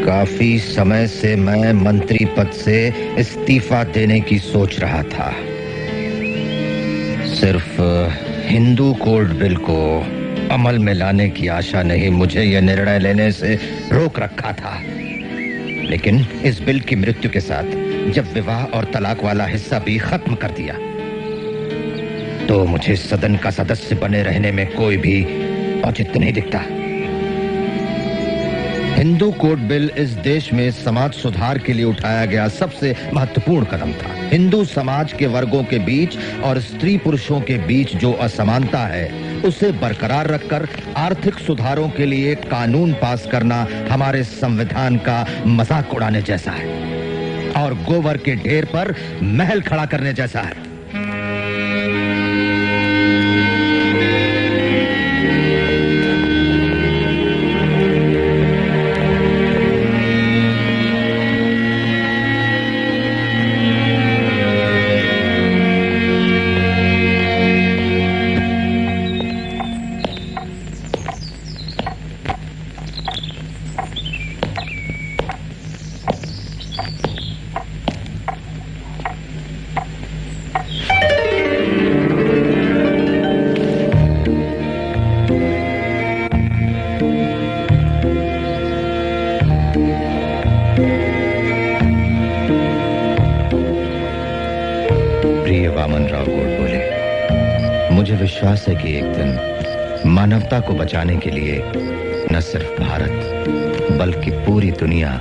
काफी समय से मैं मंत्री पद से इस्तीफा देने की सोच रहा था। सिर्फ हिंदू कोड बिल को अमल में लाने की आशा ने ही मुझे यह निर्णय लेने से रोक रखा था। लेकिन इस बिल की मृत्यु के साथ जब विवाह और तलाक वाला हिस्सा भी खत्म कर दिया, तो मुझे सदन का सदस्य बने रहने में कोई भी औचित्य नहीं दिखता। हिंदू कोड बिल इस देश में समाज सुधार के लिए उठाया गया सबसे महत्वपूर्ण कदम था। हिंदू समाज के वर्गों के बीच और स्त्री पुरुषों के बीच जो असमानता है उसे बरकरार रखकर आर्थिक सुधारों के लिए कानून पास करना हमारे संविधान का मजाक उड़ाने जैसा है और गोबर के ढेर पर महल खड़ा करने जैसा है। विश्वास है कि एक दिन मानवता को बचाने के लिए न सिर्फ भारत बल्कि पूरी दुनिया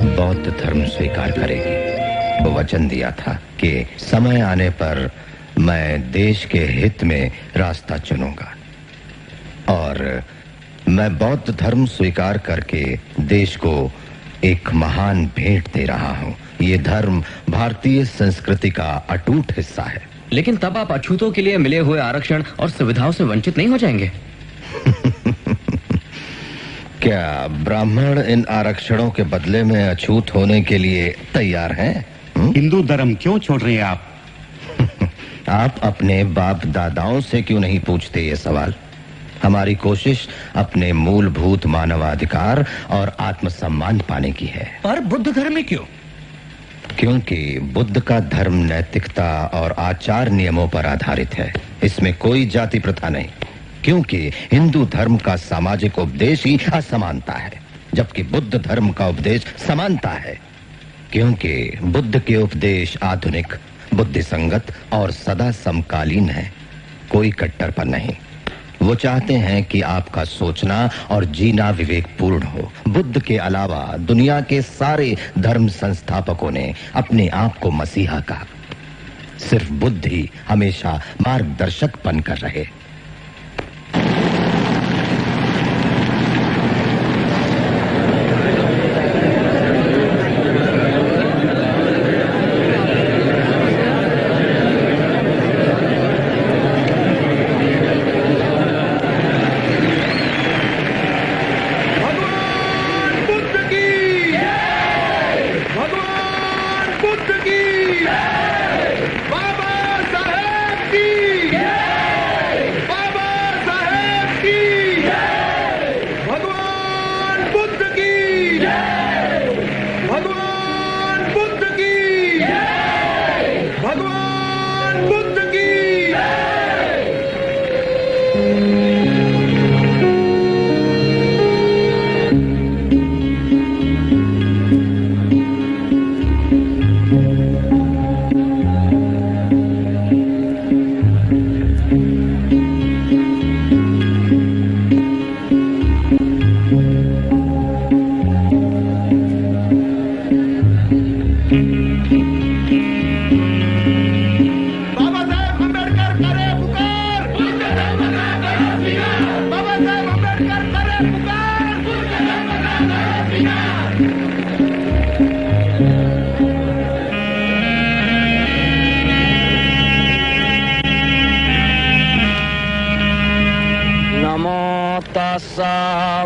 बौद्ध धर्म स्वीकार करेगी। वो वचन दिया था कि समय आने पर मैं देश के हित में रास्ता चुनूंगा और मैं बौद्ध धर्म स्वीकार करके देश को एक महान भेंट दे रहा हूं। ये धर्म भारतीय संस्कृति का अटूट हिस्सा है। लेकिन तब आप अछूतों के लिए मिले हुए आरक्षण और सुविधाओं से वंचित नहीं हो जाएंगे? क्या ब्राह्मण इन आरक्षणों के बदले में अछूत होने के लिए तैयार हैं? हिंदू धर्म क्यों छोड़ रहे हैं आप? आप अपने बाप दादाओं से क्यों नहीं पूछते ये सवाल? हमारी कोशिश अपने मूलभूत मानवाधिकार और आत्मसम्मान पाने की है। पर बुद्ध धर्म में क्यों? क्योंकि बुद्ध का धर्म नैतिकता और आचार नियमों पर आधारित है। इसमें कोई जाति प्रथा नहीं। क्योंकि हिंदू धर्म का सामाजिक उपदेश ही असमानता है, जबकि बुद्ध धर्म का उपदेश समानता है। क्योंकि बुद्ध के उपदेश आधुनिक, बुद्धिसंगत और सदा समकालीन है, कोई कट्टरपन नहीं। वो चाहते हैं कि आपका सोचना और जीना विवेकपूर्ण हो। बुद्ध के अलावा दुनिया के सारे धर्म संस्थापकों ने अपने आप को मसीहा कहा। सिर्फ बुद्ध ही हमेशा मार्गदर्शक बनकर रहे।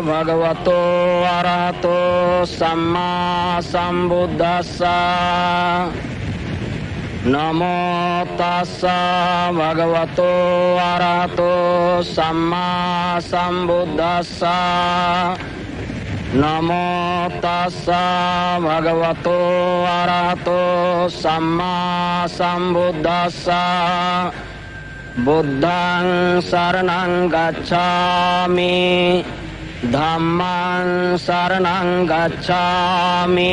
भगवतो अरहतो सम्मा संबुद्धस्सा। नमो तस्सा भगवतो अरहतो सम्मा संबुद्धस्सा। नमो तस्सा भगवतो अरहतो सम्मा संबुद्धस्सा। बुद्धं शरणं गच्छामि, धम्मं शरणं गच्छामि,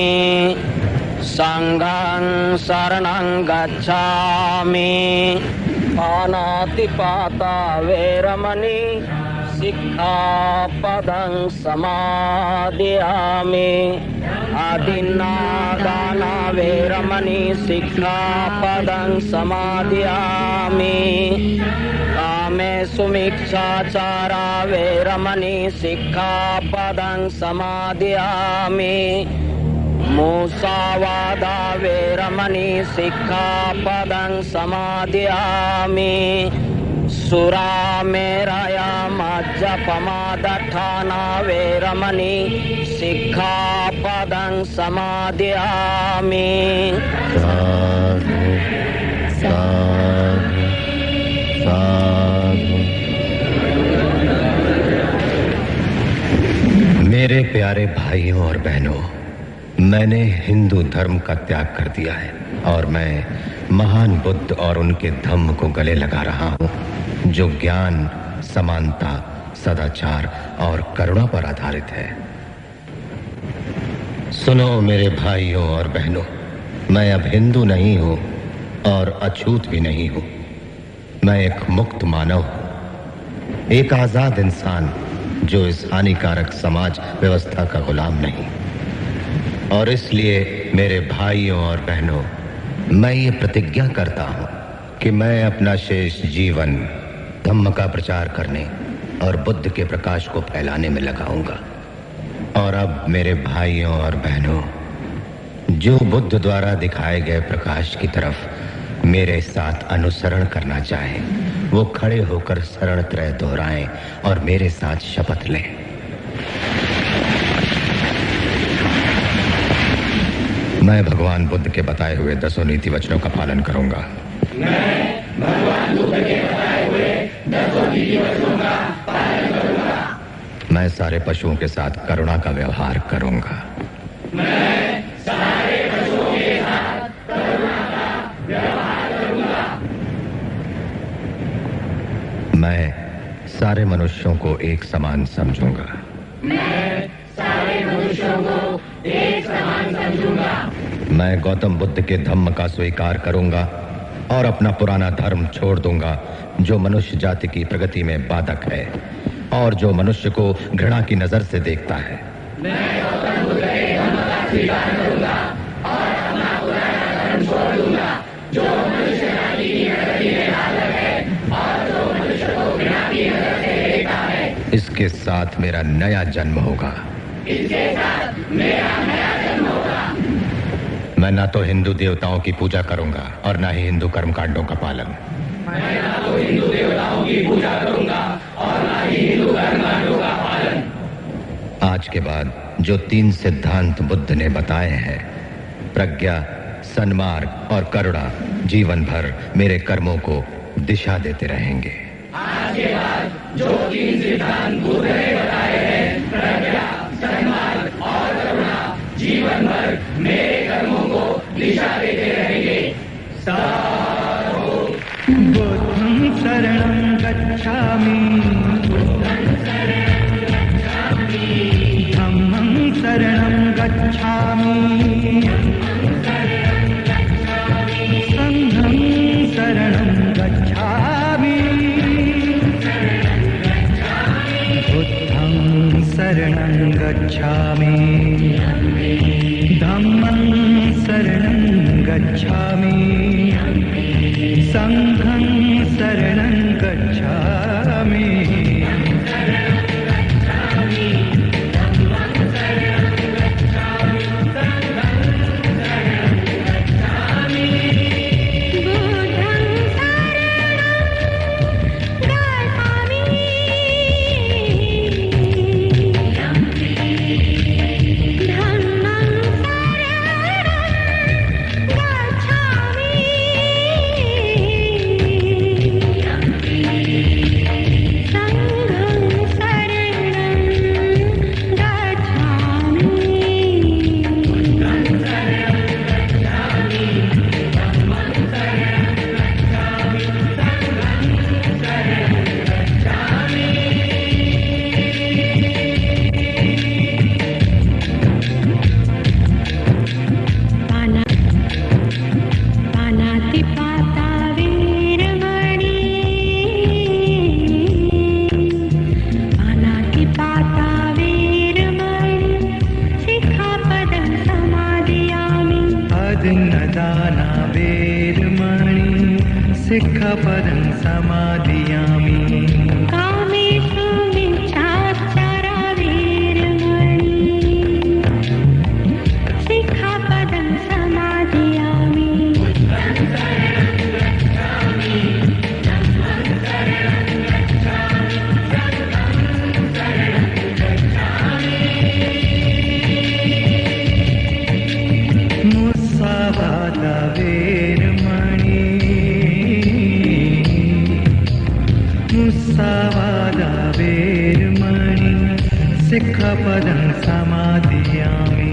संघं शरणं गच्छामि पानातिपाता वेरमणि सिक्खापदं समादयामि आदिन्नादाना वेरमणि सिक्खापदं समादयामि कामेषु मिच्छाचारा वेरमणि सिक्खापदं समादयामि मुसावादा वेरमणि सिक्खापदं समादयामि सुरामेरय मज्जपमादठाना वेरमणि सिक्खापदं समादयामि मेरे प्यारे भाइयों और बहनों, मैंने हिंदू धर्म का त्याग कर दिया है और मैं महान बुद्ध और उनके धम्म को गले लगा रहा हूं, जो ज्ञान, समानता, सदाचार और करुणा पर आधारित है। सुनो मेरे भाइयों और बहनों, मैं अब हिंदू नहीं हूं और अछूत भी नहीं हूं। मैं एक मुक्त मानव हूं, एक आजाद इंसान जो इस हानिकारक समाज व्यवस्था का गुलाम नहीं। और इसलिए मेरे भाइयों और बहनों, मैं ये प्रतिज्ञा करता हूं कि मैं अपना शेष जीवन धम्म का प्रचार करने और बुद्ध के प्रकाश को फैलाने में लगाऊंगा। और अब मेरे भाइयों और बहनों, जो बुद्ध द्वारा दिखाए गए प्रकाश की तरफ मेरे साथ अनुसरण करना चाहें, वो खड़े होकर शरण त्रय दोहराएं और मेरे साथ शपथ लें। मैं भगवान बुद्ध के बताए हुए 10 नीति वचनों का पालन करूंगा। मैं भगवान बुद्ध के बताए हुए 10 नीति वचनों का पालन करूंगा। मैं सारे पशुओं के साथ करुणा का व्यवहार करूंगा। मैं सारे पशुओं के साथ करुणा का व्यवहार करूंगा। मैं सारे मनुष्यों को एक समान समझूंगा। मैं सारे मनुष्यों को एक समान समझूंगा। मैं गौतम बुद्ध के धम्म का स्वीकार करूंगा और अपना पुराना धर्म छोड़ दूंगा, जो मनुष्य जाति की प्रगति में बाधक है और जो मनुष्य को घृणा की नजर से देखता है। मैं गौतम बुद्ध के धम्म का स्वीकार करूंगा और अपना पुराना धर्म छोड़ दूंगा, जो मनुष्य जाति की प्रगति में बाधक है और जो मनुष्य को घृणा की नजर से देखता है। इसके साथ मेरा नया जन्म होगा। इसके साथ मेरा नया जन्म होगा। मैं ना तो हिंदू देवताओं की पूजा करूंगा और ना ही हिंदू कर्मकांडों का पालन। मैं ना तो हिंदू देवताओं की पूजा करूंगा और ना ही हिंदू कर्मकांडों का पालन। आज के बाद जो 3 सिद्धांत बुद्ध ने बताए हैं, प्रज्ञा, सन्मार्ग और करुणा, जीवन भर मेरे कर्मों को दिशा देते रहेंगे। आज के बाद जो 3 सिद्धांत बुद्ध ने बताए हैं, प्रज्ञा, सन्मार्ग और करुणा, जीवन भर मेरे कर्मों को दिशा देते रहेंगे। बुद्धं शरणं गच्छामि, धम्मं शरणं गच्छामि, संघं शरणं गच्छामि, बुद्धं शरणं गच्छामि, धम्मं शरणं गच्छामि, संघं शरणं गच्छामि। दाना वेरमणि सिक्खपदं समादयामि कामेषु मिच्छाचारा वेरमणि सिक्खपदं समादयामि मुस्सावादा वेरमणि मुस्सावादा वेरमणि सिक्खपदं समादयामि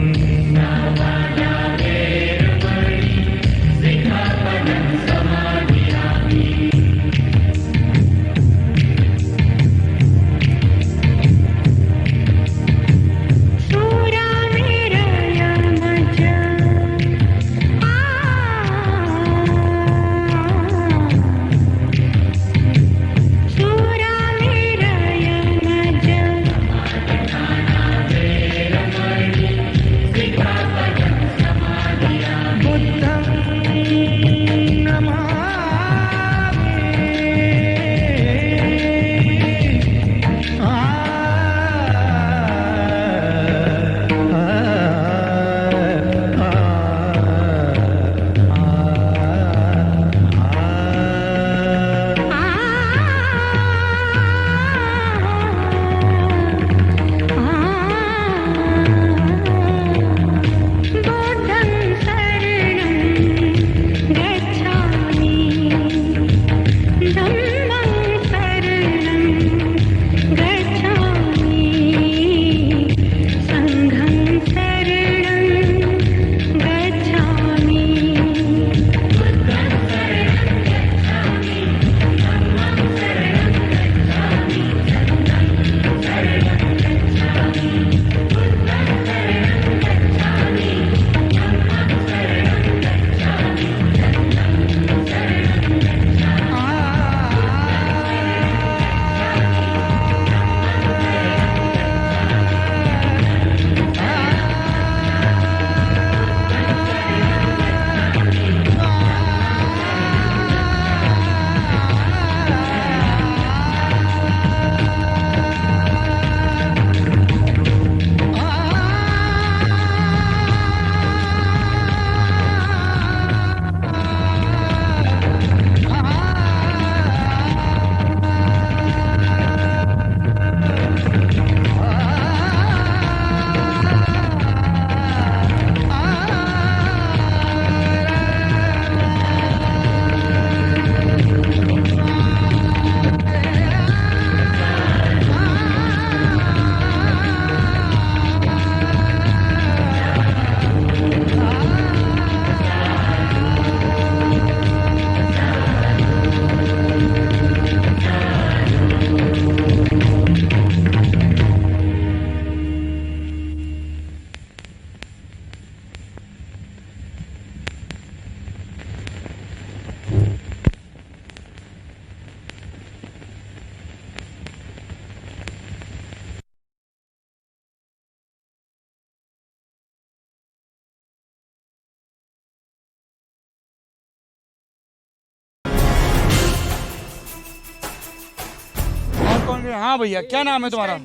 हाँ भैया, क्या नाम है तुम्हारा?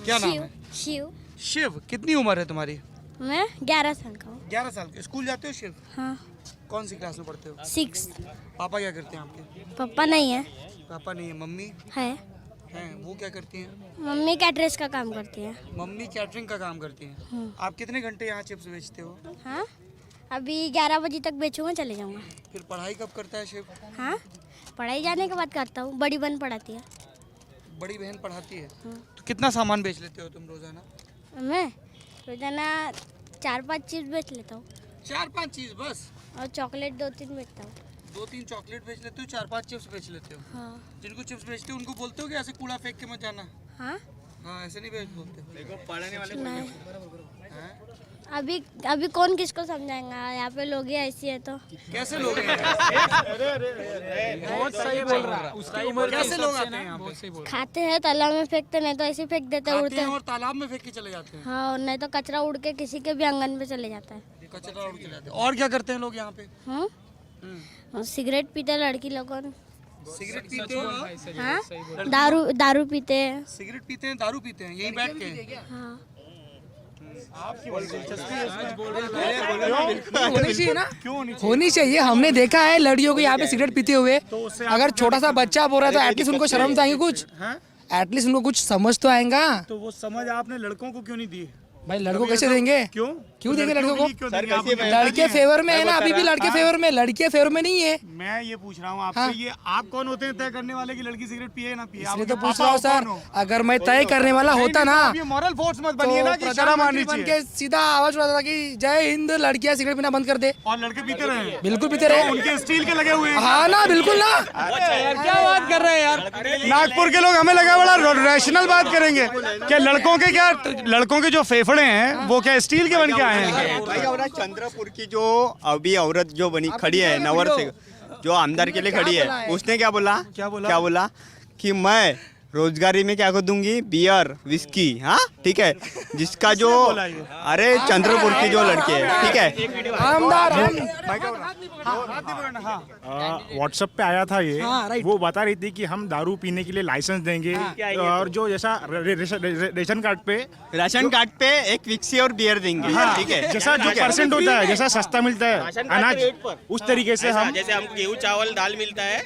क्या नाम है? शिव। शिव। कितनी उम्र है तुम्हारी? मैं 11 साल का हूँ। 11 साल के। स्कूल जाते हो शिव? हाँ। कौन सी क्लास में पढ़ते हो? 6। पापा क्या करते हैं आपके? पापा नहीं है। पापा नहीं है। मम्मी है? वो क्या करती हैं? मम्मी कैटरेस का काम करती है। मम्मी कैटरिंग का काम करती हैं। आप कितने घंटे यहाँ चिप्स बेचते हो? हाँ, अभी 11 बजे तक बेचूंगा, चले जाऊंगा। फिर पढ़ाई कब करता है शिव? हाँ, पढ़ाई जाने के बाद करता हूँ। बड़ी बहन पढ़ाती है। बड़ी बहन पढ़ाती है? तो कितना सामान बेच लेते हो तुम रोजाना? मैं रोजाना 4-5 चीज बेच लेता हूँ। 4-5 चीज बस? और चॉकलेट 2-3 बेचता हूँ। 2-3 चॉकलेट बेच लेते हो, 4-5 चिप्स बेच लेते हो? हाँ। जिनको चिप्स बेचते हो उनको बोलते हो कि ऐसे कूड़ा फेंक के मत जाना? हाँ, हाँ ऐसे नहीं भेज बोलते। देखो पढ़ने वाले अभी कौन किसको समझाएगा? यहाँ पे लोग ही ऐसी है तो कैसे लोग हैं? बहुत सही बोल रहा है। उसकी उम्र कैसे लोग आते हैं यहाँ पे? खाते हैं तालाब में फेंकते, नहीं तो ऐसे फेंक देते खाते उड़ते हैं और तालाब में फेंक के चले जाते हैं। हाँ, नहीं तो कचरा उड़ के किसी के भी आंगन पे चले जाता है। कचरा उड़ के जाते हैं। और क्या करते हैं लोग यहाँ पे? सिगरेट पीते लड़की लोगों। सिगरेट पीते हैं? हाँ, दारू पीते हैं। सिगरेट पीते हैं, दारू पीते हैं, यही बैठ के? हाँ। होनी चाहिए ना, होनी चाहिए। हमने देखा है लड़कियों को यहाँ पे सिगरेट पीते हुए। अगर छोटा सा बच्चा बोल रहा है तो एटलीस्ट उनको शर्म तो आएगी कुछ, एटलीस्ट उनको कुछ समझ तो आएगा। तो वो समझ आपने लड़कों को क्यों नहीं दी? भाई लड़कों कैसे देंगे? क्यों देंगे लड़कों को? लड़के फेवर में है ना, अभी भी लड़के फेवर में, लड़के फेवर में नहीं है। मैं ये पूछ रहा हूँ आपसे, ये आप कौन होते हैं तय करने वाले की लड़की सिगरेट पिए ना पिए? इसलिए तो पूछ रहा हूँ सर, अगर मैं तय करने वाला होता ना, मॉरल फोर्स मत बनिए ना कि शर्म आनी बन के सीधा आवाज उठाता था कि जय हिंद, लड़कियां सिगरेट पीना बंद कर दे। और लड़के पीते रहे? बिल्कुल पीते रहे। उनके स्टील के लगे हुए हैं। हाँ ना, बिल्कुल ना। क्या बात कर रहे हैं यार? नागपुर के लोग हमें लगा बड़ा रैशनल बात करेंगे क्या? लड़कों के जो फेफड़े हैं वो क्या स्टील के बन के आए हैं? भाई और चंद्रपुर की जो अभी औरत जो बनी खड़ी है नवर से, जो आमदार के लिए खड़ी है, उसने क्या बोला कि मैं रोजगारी में क्या कर दूंगी? Beer, whisky. हाँ ठीक है, जिसका जो अरे चंद्रपुर की जो लड़की है, ठीक है, आमदार व्हाट्सएप पे आया था ये, वो बता रही थी कि हम दारू पीने के लिए लाइसेंस देंगे, और जो जैसा रेशन कार्ड पे एक विस्की और बियर देंगे, ठीक है, जैसा जो परसेंट होता है, जैसा सस्ता मिलता है अनाज, उस तरीके से हम, जैसे हमको गेहूँ चावल दाल मिलता है,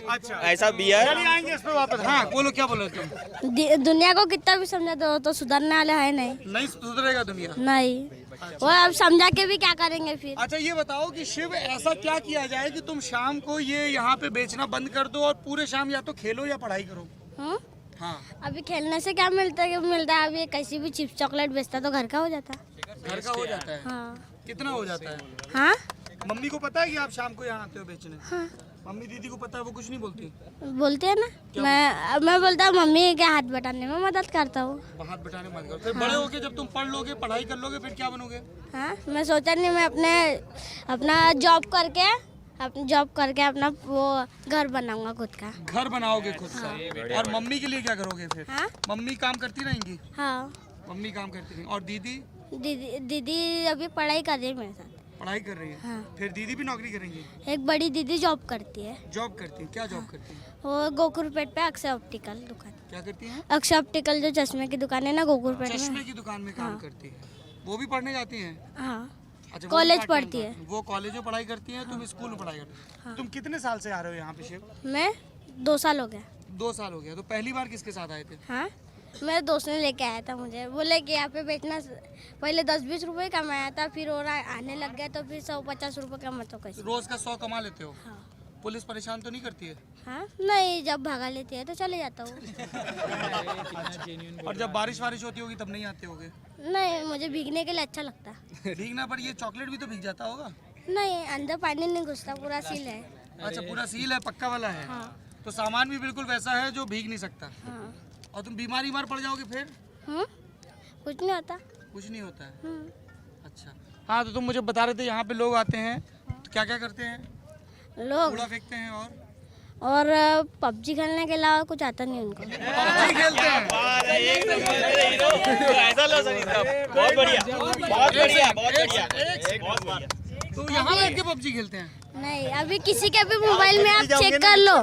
ऐसा बियर। हाँ बोलो, क्या बोलो तुम? दुनिया को कितना भी समझा दो तो सुधरने वाले है नहीं सुधरेगा दुनिया। नहीं, वो अब समझा के भी क्या करेंगे फिर? अच्छा ये बताओ कि शिव, ऐसा क्या किया जाए कि तुम शाम को ये यहाँ पे बेचना बंद कर दो और पूरे शाम या तो खेलो या पढ़ाई करो? हाँ, अभी खेलने से क्या मिलता है? अभी कैसी भी चिप्स चॉकलेट बेचता तो घर का हो जाता। घर का हो जाता है? हाँ। कितना हो जाता है? हाँ, मम्मी को पता है कि आप शाम को यहाँ आते हो बेचने? हाँ। मम्मी दीदी को पता है, वो कुछ नहीं बोलती? बोलते हैं ना। मैं बोलता हूँ मम्मी के हाथ बटाने में मदद करता हूँ। हाथ बटाने में मदद करता। फिर बड़े होके जब तुम पढ़ लोगे, पढ़ाई कर लोगे, फिर क्या बनोगे? हाँ, मैं सोचा नहीं, मैं अपना जॉब करके अपना वो घर बनाऊंगा खुद का। घर बनाओगे खुद का? और मम्मी के लिए क्या करोगे फिर? हाँ? मम्मी काम करती रहेंगी? हाँ, मम्मी काम करती रहेंगी। और दीदी अभी पढ़ाई कर रही है मेरे साथ। पढ़ाई कर रही है? हाँ। फिर दीदी भी नौकरी करेंगी? एक बड़ी दीदी जॉब करती है। जॉब करती है? क्या जॉब करती है? वो गोकुलपेट पे अक्षय ऑप्टिकल दुकान। क्या करती है? अक्षय ऑप्टिकल जो चश्मे की दुकान है ना गोकुलपेट में। चश्मे की दुकान में काम करती है। वो भी पढ़ने जाती है? हाँ, अच्छा, कॉलेज पढ़ती है। वो कॉलेज में पढ़ाई करती है, तुम स्कूल में पढ़ाई करती हो। तुम कितने साल से आ रहे हो यहाँ पे शिव? मैं 2 साल हो गया। 2 साल हो गया। तो पहली बार किसके साथ आए थे? हाँ, मेरे दोस्त ने लेके आया था मुझे। बोले कि यहाँ पे बेचना, पहले 10-20 रुपए कमाया था, फिर और आने लग गया तो फिर 150 रुपए कमाता। कैसे रोज का 100 कमा लेते हो? हाँ। पुलिस परेशान तो नहीं करती है? हाँ, नहीं, जब भगा लेती है तो चले जाता हूँ। और जब बारिश होती होगी तब नहीं आते होगे? नहीं, मुझे भीगने के लिए अच्छा लगता। भीगना, पर ये चॉकलेट भी तो भीग जाता होगा? नहीं, अंदर पानी नहीं घुसता, पूरा सील है। अच्छा, पूरा सील है, पक्का वाला है? हाँ। तो सामान भी बिल्कुल वैसा है जो भीग नहीं सकता? हाँ। और तुम बीमार पड़ जाओगे फिर? कुछ नहीं होता। कुछ नहीं होता है? अच्छा। हाँ, तो तुम मुझे बता रहे थे यहाँ पे लोग आते हैं तो क्या क्या करते हैं? लोग कूड़ा फेंकते हैं और पबजी खेलने के अलावा कुछ आता नहीं उनको। पबजी खेलते हैं? बहुत बढ़िया। तो यहाँ बैठ के पबजी खेलते हैं? नहीं, अभी किसी के भी मोबाइल में आप चेक कर लो,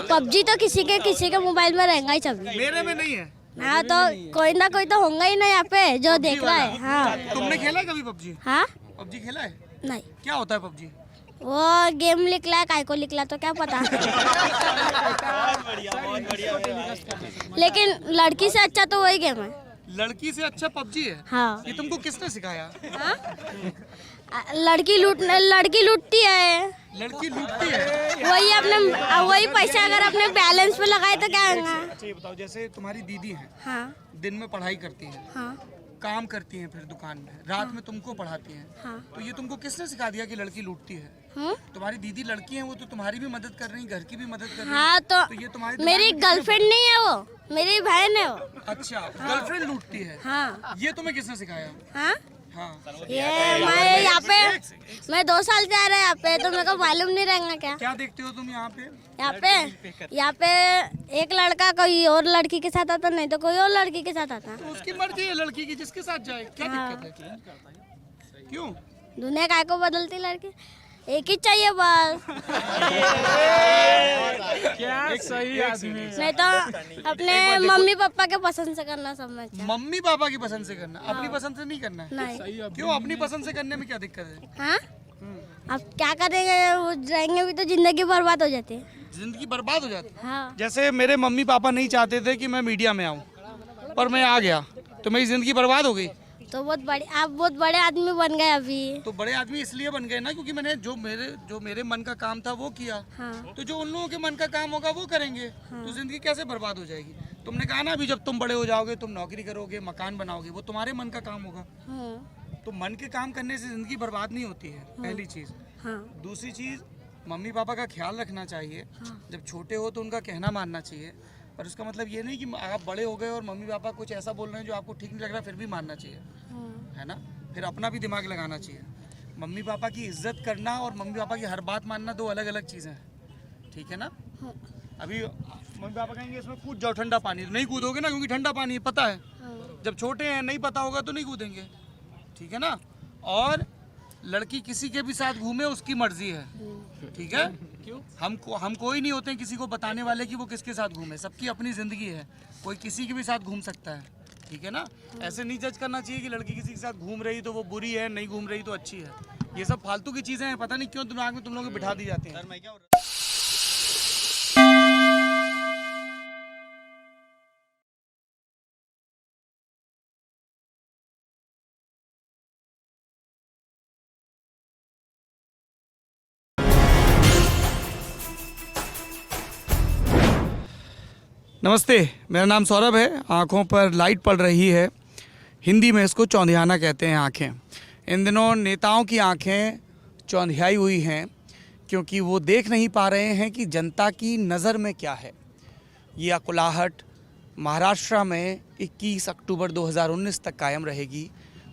पबजी तो किसी के मोबाइल में रहेगा ही। सभी मेरे में नहीं है। हाँ, तो कोई ना कोई तो होगा ही ना यहाँ पे जो देख रहा है। हाँ। तुमने खेला है कभी पबजी? हाँ, पबजी खेला है? नहीं। क्या होता है पबजी? वो गेम निकला है, काय को निकला तो क्या पता। लेकिन लड़की से अच्छा तो वही गेम है। लड़की से अच्छा पबजी है? हाँ। ये तुमको किसने सिखाया? हाँ? लड़की लूटती है। लड़की लूटती है? वही पैसे अगर अपने बैलेंस पे लगाए तो क्या होगा? अच्छा, ये बताओ, जैसे तुम्हारी दीदी है, हाँ, दिन में पढ़ाई करती है, हाँ, काम करती हैं फिर दुकान में, रात में तुमको पढ़ाती हैं। हाँ। तो ये तुमको किसने सिखा दिया कि लड़की लूटती है? तुम्हारी दीदी लड़की हैं, वो तो तुम्हारी भी मदद कर रही, घर की भी मदद कर रही। हाँ तो ये तुम्हारी मेरी गर्लफ्रेंड नहीं है वो, मेरी बहन है वो। अच्छा, गर्लफ्रेंड लूटती है। हाँ। ये तुम्हें किसने सिखाया? हाँ हाँ। ये मैं यहाँ पे मैं 2 साल से आ रहा है यहाँ पे, तो मेरे को मालूम नहीं रहेगा क्या? क्या देखते हो तुम यहाँ पे? यहाँ पे एक लड़का कोई और लड़की के साथ आता, नहीं तो कोई और लड़की के साथ आता। तो उसकी मर्जी है लड़की की, जिसके साथ जाए, क्या दिक्कत है? क्यों? दुनिया काय को बदलती लड़की, एक ही चाहिए बस। क्या सही आदमी। नहीं तो अपने मम्मी पापा के पसंद से करना सब में अच्छा। मम्मी पापा की पसंद से करना, अपनी पसंद से नहीं करना? नहीं। क्यों? अपनी पसंद से करने में क्या दिक्कत है? हाँ अब क्या करेंगे, वो रहेंगे भी तो जिंदगी बर्बाद हो जाती है। जिंदगी बर्बाद हो जाती है। हाँ। जैसे मेरे मम्मी पापा नहीं चाहते थे कि मैं मीडिया में आऊँ, पर मैं आ गया, तो मेरी जिंदगी बर्बाद हो गई। तो आप बहुत बड़े आदमी बन गए अभी। तो बड़े आदमी इसलिए बन गए ना क्योंकि मैंने जो मेरे मन का काम था वो किया। हाँ। तो जो उन लोगों के मन का काम होगा वो करेंगे। हाँ। तो जिंदगी कैसे बर्बाद हो जाएगी? तुमने कहा ना अभी, जब तुम बड़े हो जाओगे तुम नौकरी करोगे, मकान बनाओगे, वो तुम्हारे मन का काम होगा। हाँ। तो मन के काम करने से जिंदगी बर्बाद नहीं होती है। हाँ। पहली चीज। हाँ। दूसरी चीज, मम्मी पापा का ख्याल रखना चाहिए। हाँ। जब छोटे हो तो उनका कहना मानना चाहिए, पर उसका मतलब ये नहीं कि आप बड़े हो गए और मम्मी पापा कुछ ऐसा बोल रहे हैं जो आपको ठीक नहीं लग रहा, फिर भी मानना चाहिए। है ना? फिर अपना भी दिमाग लगाना चाहिए। मम्मी पापा की इज्जत करना और मम्मी पापा की हर बात मानना 2 अलग अलग चीज़ें हैं। ठीक है ना? अभी मम्मी पापा कहेंगे इसमें कूद जाओ ठंडा पानी, नहीं कूदोगे ना, क्योंकि ठंडा पानी पता है। जब छोटे हैं नहीं पता होगा तो नहीं कूदेंगे। ठीक है ना? और लड़की किसी के भी साथ घूमे उसकी मर्जी है। ठीक है? क्यों? हम कोई नहीं होते हैं किसी को बताने वाले कि वो किसके साथ घूमे। सबकी अपनी जिंदगी है, कोई किसी के भी साथ घूम सकता है। ठीक है ना? ऐसे नहीं जज करना चाहिए कि लड़की किसी के साथ घूम रही तो वो बुरी है, नहीं घूम रही तो अच्छी है। ये सब फालतू की चीजें हैं, पता नहीं क्यों दिमाग में तुम लोगों को बिठा दी जाती हैं। नमस्ते, मेरा नाम सौरभ है। आँखों पर लाइट पड़ रही है, हिंदी में इसको चौंधियाना कहते हैं आँखें। इन दिनों नेताओं की आँखें चौंधियाई हुई हैं क्योंकि वो देख नहीं पा रहे हैं कि जनता की नज़र में क्या है। ये अकुलाहट महाराष्ट्र में 21 अक्टूबर 2019 तक कायम रहेगी।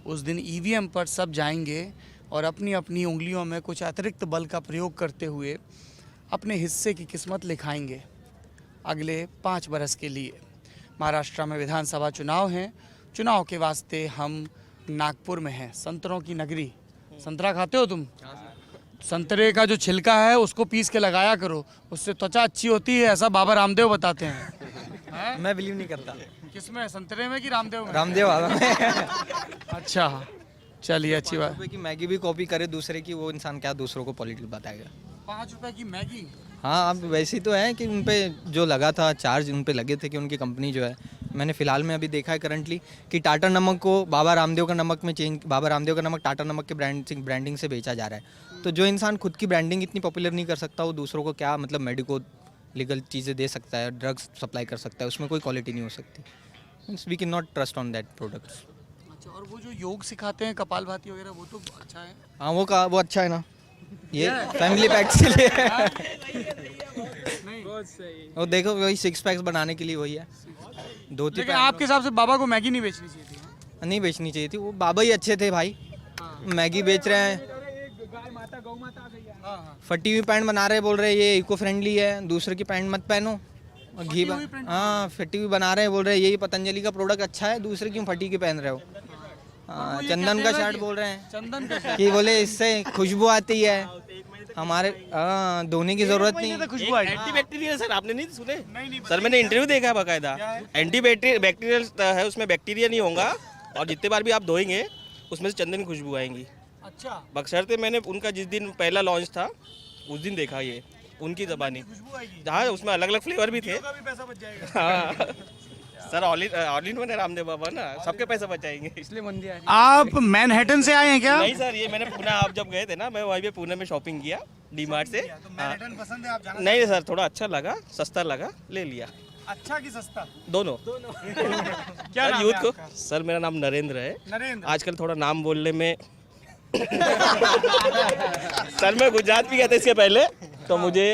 उस दिन ईवीएम पर सब जाएंगे और अपनी अपनी उंगलियों में कुछ अतिरिक्त बल का प्रयोग करते हुए अपने हिस्से की किस्मत लिखाएंगे अगले 5 बरस के लिए। महाराष्ट्र में विधानसभा चुनाव हैं। चुनाव के वास्ते हम नागपुर में हैं, संतरों की नगरी। संतरा खाते हो तुम? संतरे का जो छिलका है उसको पीस के लगाया करो, उससे त्वचा अच्छी होती है, ऐसा बाबा रामदेव बताते हैं। मैं बिलीव नहीं करता। किसमें, संतरे में कि रामदेव में? रामदेव अच्छा, चलिए अच्छी बात। 5 रुपए की मैगी भी कॉपी करे दूसरे की, वो इंसान क्या दूसरों को पॉलिटिक्स बताएगा? 5 रुपए की मैगी? हाँ, अब वैसे ही तो है कि उन पे जो लगा था चार्ज, उन पे लगे थे कि उनकी कंपनी जो है, मैंने फिलहाल में अभी देखा है करंटली कि टाटा नमक को बाबा रामदेव का नमक में चेंज, बाबा रामदेव का नमक टाटा नमक के ब्रांडिंग से बेचा जा रहा है। तो जो इंसान खुद की ब्रांडिंग इतनी पॉपुलर नहीं कर सकता, वो दूसरों को क्या मतलब मेडिको लीगल चीज़ें दे सकता है, ड्रग्स सप्लाई कर सकता है, उसमें कोई क्वालिटी नहीं हो सकती। Means we can not trust on that products. अच्छा, और वो जो योग सिखाते हैं कपालभाति वगैरह, वो तो अच्छा है। हाँ, वो अच्छा है ना, ये फैमिली पैक्स के लिए वो देखो, वही 6 पैक्स बनाने के लिए वही है। 2-3 लेकिन आपके हिसाब से बाबा को मैगी नहीं बेचनी चाहिए थी? नहीं बेचनी चाहिए थी, वो बाबा ही अच्छे थे भाई। मैगी बेच रहे हैं, फटी हुई पैंट बना रहे, बोल रहे ये इको फ्रेंडली है, दूसरे की पैंट मत पहनो। घी हाँ, फटी हुई बना रहे हैं, बोल रहे यही पतंजलि का प्रोडक्ट अच्छा है, दूसरे क्यों फटी की पहन रहे हो। चंदन का शर्ट बोल रहे हैं, चंदन का कि बोले इससे खुशबू आती है, हमारे धोने की जरूरत नहीं। एंटी बैक्टीरियल सर, आपने नहीं सुने? सर मैंने इंटरव्यू देखा है बाकायदा। एंटी बैक्टीरियल है, उसमें बैक्टीरिया नहीं होगा, और जितने बार भी आप धोएंगे उसमें से चंदन की खुशबू आएंगी। अच्छा, बक्सरते मैंने उनका जिस दिन पहला लॉन्च था उस दिन देखा, ये उनकी ज़बानी। हाँ, उसमें अलग अलग फ्लेवर भी थे। हाँ सर, ऑल इन वन है रामदेव बाबा ना, सबके पैसे बचाएंगे, इसलिए मंदिर आए। आप मैनहट्टन से आए हैं क्या? नहीं सर, ये मैंने पुणे, आप जब गए थे ना, मैं वहीं पे पुणे में शॉपिंग किया डी मार्ट से। मैनहट्टन पसंद है, आप जाना? नहीं सर, थोड़ा अच्छा लगा, सस्ता लगा, ले लिया। अच्छा कि सस्ता? दोनों। क्या नाम है यूथ को आपका? सर मेरा नाम नरेंद्र है। नरेंद्र। आजकल थोड़ा नाम बोलने में सर मैं गुजरात भी गया था इसके पहले, तो मुझे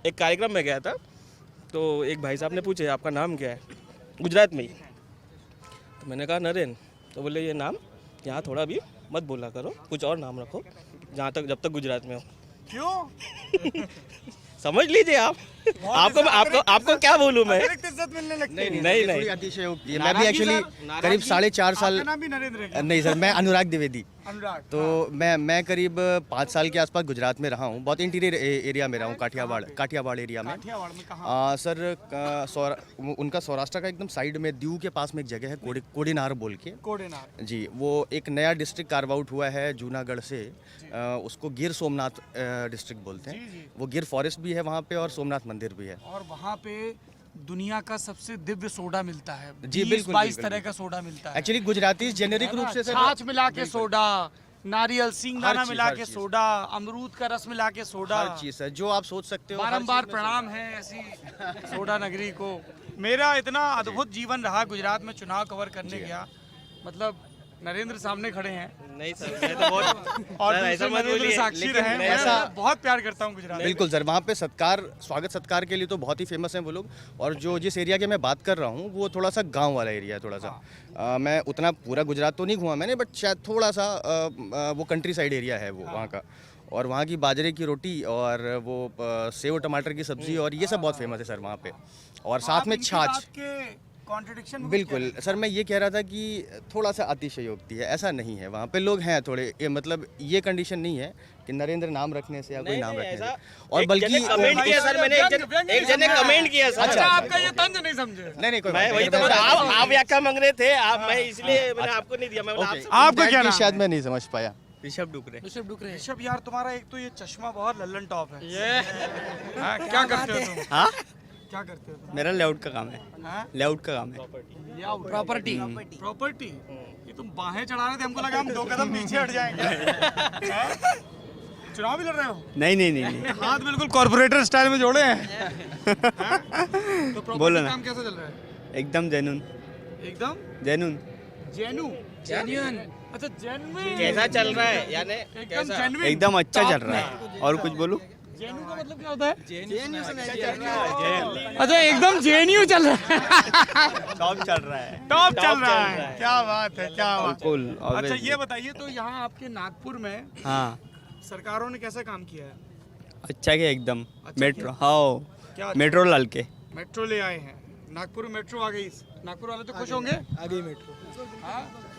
एक कार्यक्रम में गया था, तो एक भाई साहब ने पूछे आपका नाम क्या है, गुजरात में ही। तो मैंने कहा नरेंद्र, तो बोले ये नाम यहाँ थोड़ा भी मत बोला करो, कुछ और नाम रखो जहाँ तक जब तक गुजरात में हो। क्यों? समझ लीजिए आप। आपको क्या बोलूं मैं? इज्जत मिलने लगती है। नहीं थोड़ी अतिशयोक्ति है। मैं भी एक्चुअली करीब 4.5 साल, आपका नाम भी नरेंद्र है क्या? नहीं सर, मैं अनुराग द्विवेदी। अनुराग। तो मैं करीब 5 साल के आसपास गुजरात में रहा हूँ, बहुत इंटीरियर एरिया में रहा हूँ, काठियावाड़ एरिया में। काठियावाड़ में कहाँ? सर उनका सौराष्ट्र का एकदम साइड में दीव के पास में एक जगह है कोडेनार बोल के। कोडेनार जी, वो एक नया डिस्ट्रिक्ट कार्व आउट हुआ है जूनागढ़ से, उसको गिर सोमनाथ डिस्ट्रिक्ट बोलते हैं। वो गिर फॉरेस्ट भी है वहाँ पे और सोमनाथ मंदिर भी है। और वहाँ पे दुनिया का सबसे दिव्य सोडा मिलता है। जी, बिल्कुल 22 तरह का सोडा मिलता है। एक्चुअली गुजराती जेनेरिक रूप से छाछ मिला के सोडा, नारियल सिंगदाना मिला के सोडा, अमरूद का रस मिला के सोडा, हर चीज है जो आप सोच सकते हो। बारंबार प्रणाम है ऐसी सोडा नगरी को। मेरा इतना अद्भुत जीवन रहा गुजरात में, चुनाव कवर करने गया, मतलब नरेंद्र सामने खड़े हैं। नहीं सर, मैं तो बहुत और सर, ऐसा मत नरेंद्र बोलिए। साक्षी रहे हैं। ऐसा बहुत प्यार करता हूँ गुजरात। बिल्कुल सर, वहाँ पे स्वागत सत्कार के लिए तो बहुत ही फेमस हैं वो लोग। और जो जिस एरिया की मैं बात कर रहा हूँ वो थोड़ा सा गांव वाला एरिया है, थोड़ा सा मैं उतना पूरा गुजरात तो नहीं घूमा मैंने, बट शायद थोड़ा सा वो कंट्री साइड एरिया है वो वहाँ का। और वहाँ की बाजरे की रोटी और वो सेव टमाटर की सब्जी और ये सब बहुत फेमस है सर वहाँ पे, और साथ में छाछ। कॉन्ट्रडिक्शन बिल्कुल सर, मैं ये कह रहा था कि थोड़ा सा अतिशयोक्ति है, ऐसा नहीं है। वहाँ पे लोग हैं थोड़े, मतलब ये कंडीशन नहीं है कि नरेंद्र नाम रखने से या कोई नाम रखने से, और बल्कि कमेंट किया सर मैंने, एक जन ने कमेंट किया सर। अच्छा, आपका ये तंज नहीं समझे? नहीं कोई मैं वही तो आप व्याख्या मांग रहे थे आप, मैं इसलिए मैंने आपको नहीं दिया। मैं आपका क्या नाम? शायद मैं नहीं समझ पाया। ऋषभ डुकरे। ऋषभ यार, तुम्हारा एक तो ये चश्मा बहुत लल्लन टॉप है। क्या करते हो तुम? हाँ, क्या करते हो तुम? मेरा लेआउट का काम है। लेआउट का काम है। प्रॉपर्टी। ये तुम बाहें चढ़ा रहे थे, हमको लगा हम 2 कदम पीछे हट जाएंगे। चुनाव भी लड़ रहे हो? नहीं। हाथ बिल्कुल कॉर्पोरेटर स्टाइल में जोड़े हैं। तो बोलो ना। काम कैसा चल रहा है? एकदम जेन्युइन। जेन्युइन। अच्छा, जेन्युइन कैसा चल रहा है, यानी एकदम अच्छा चल रहा है। और कुछ बोलूं? जेन्यू का मतलब क्या होता है? अच्छा, एकदम जेन्यू चल रहा है। टॉप चल रहा है। क्या बात है, क्या बात है। बिल्कुल। अच्छा, ये बताइए तो यहाँ आपके नागपुर में हाँ, सरकारों ने कैसा काम किया है? अच्छा क्या एकदम। अच्छा मेट्रो, क्या हाँ, मेट्रो लाल के मेट्रो ले आए हैं। नागपुर में मेट्रो आ गई। नागपुर वाले तो खुश होंगे। आ गई मेट्रो।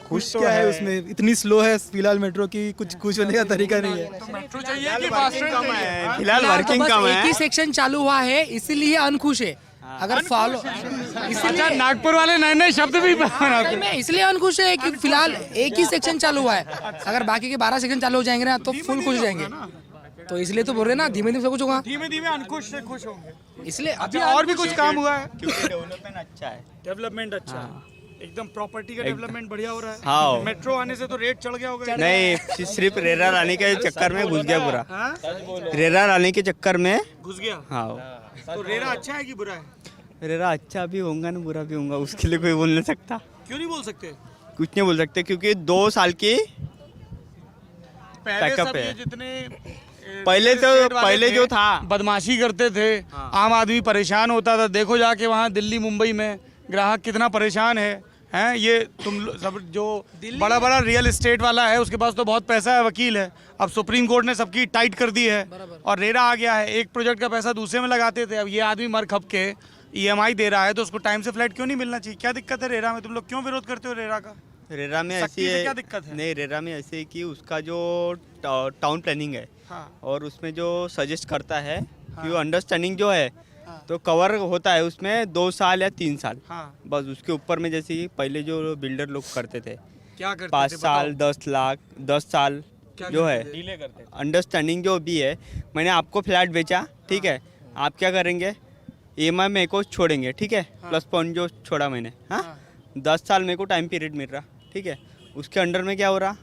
खुश क्या है उसमें, इतनी स्लो है फिलहाल मेट्रो की, कुछ खुश होने का तरीका नहीं है। तो मेट्रो चाहिए कि फास्ट ट्रेन चाहिए? फिलहाल वर्किंग कम है। एक ही सेक्शन चालू हुआ है इसीलिए अनखुश है। अगर फॉलो अच्छा, नागपुर वाले नए शब्द भी में इसलिए अनखुश है कि फिलहाल एक ही सेक्शन चालू हुआ है। अगर बाकी के 12 सेक्शन चालू हो जाएंगे ना तो फुल खुश हो जाएंगे। तो इसलिए तो बोल रहे ना, धीमे धीमे सब कुछ होगा। धीमे अनखुश से खुश होंगे। इसलिए अभी और भी कुछ काम हुआ है। क्योंकि डेवलपमेंट अच्छा है। डेवलपमेंट अच्छा है, एकदम प्रॉपर्टी का डेवलपमेंट बढ़िया हो रहा है। हाँ। मेट्रो आने से तो रेट चढ़ गया होगा। नहीं, सिर्फ रेरा लाने के चक्कर में घुस गया पूरा। रेरा लाने के चक्कर में घुस गया। हाँ। तो रेरा अच्छा है कि बुरा है? रेरा अच्छा भी होगा ना बुरा भी होगा, उसके लिए कोई बोल नहीं सकता। क्यों नहीं बोल सकते? कुछ नहीं बोल सकते क्योंकि 2 साल की पहले पैकअप सब है। ये जितने पहले जो था बदमाशी करते थे, आम आदमी परेशान होता था। देखो जाके वहाँ दिल्ली मुंबई में ग्राहक कितना परेशान है। ये तुम सब जो बड़ा रियल एस्टेट वाला है उसके पास तो बहुत पैसा है, वकील है। अब सुप्रीम कोर्ट ने सबकी टाइट कर दी है और रेरा आ गया है। एक प्रोजेक्ट का पैसा दूसरे में लगाते थे, अब ये आदमी मर खप के EMI दे रहा है तो उसको टाइम से फ्लैट क्यों नहीं मिलना चाहिए? क्या दिक्कत है रेरा में? तुम लोग क्यों विरोध करते हो रेरा का? रेरा में ऐसी है, क्या दिक्कत है? नहीं, रेरा में ऐसे है कि उसका जो टाउन प्लानिंग है और उसमें जो सजेस्ट करता है कि वो अंडरस्टैंडिंग जो है तो कवर होता है उसमें 2 साल या 3 साल। बस उसके ऊपर में जैसे कि पहले जो बिल्डर लोग करते थे क्या करते 5 थे? साल 10 लाख 10 साल जो है अंडरस्टैंडिंग जो भी है। मैंने आपको फ्लैट बेचा, ठीक है, आप क्या करेंगे, EMI मेरे को छोड़ेंगे, ठीक है, प्लस पॉइंट जो छोड़ा मैंने, हाँ 10 साल मेरे को टाइम पीरियड मिल रहा, ठीक है। उसके अंडर में क्या हो रहा,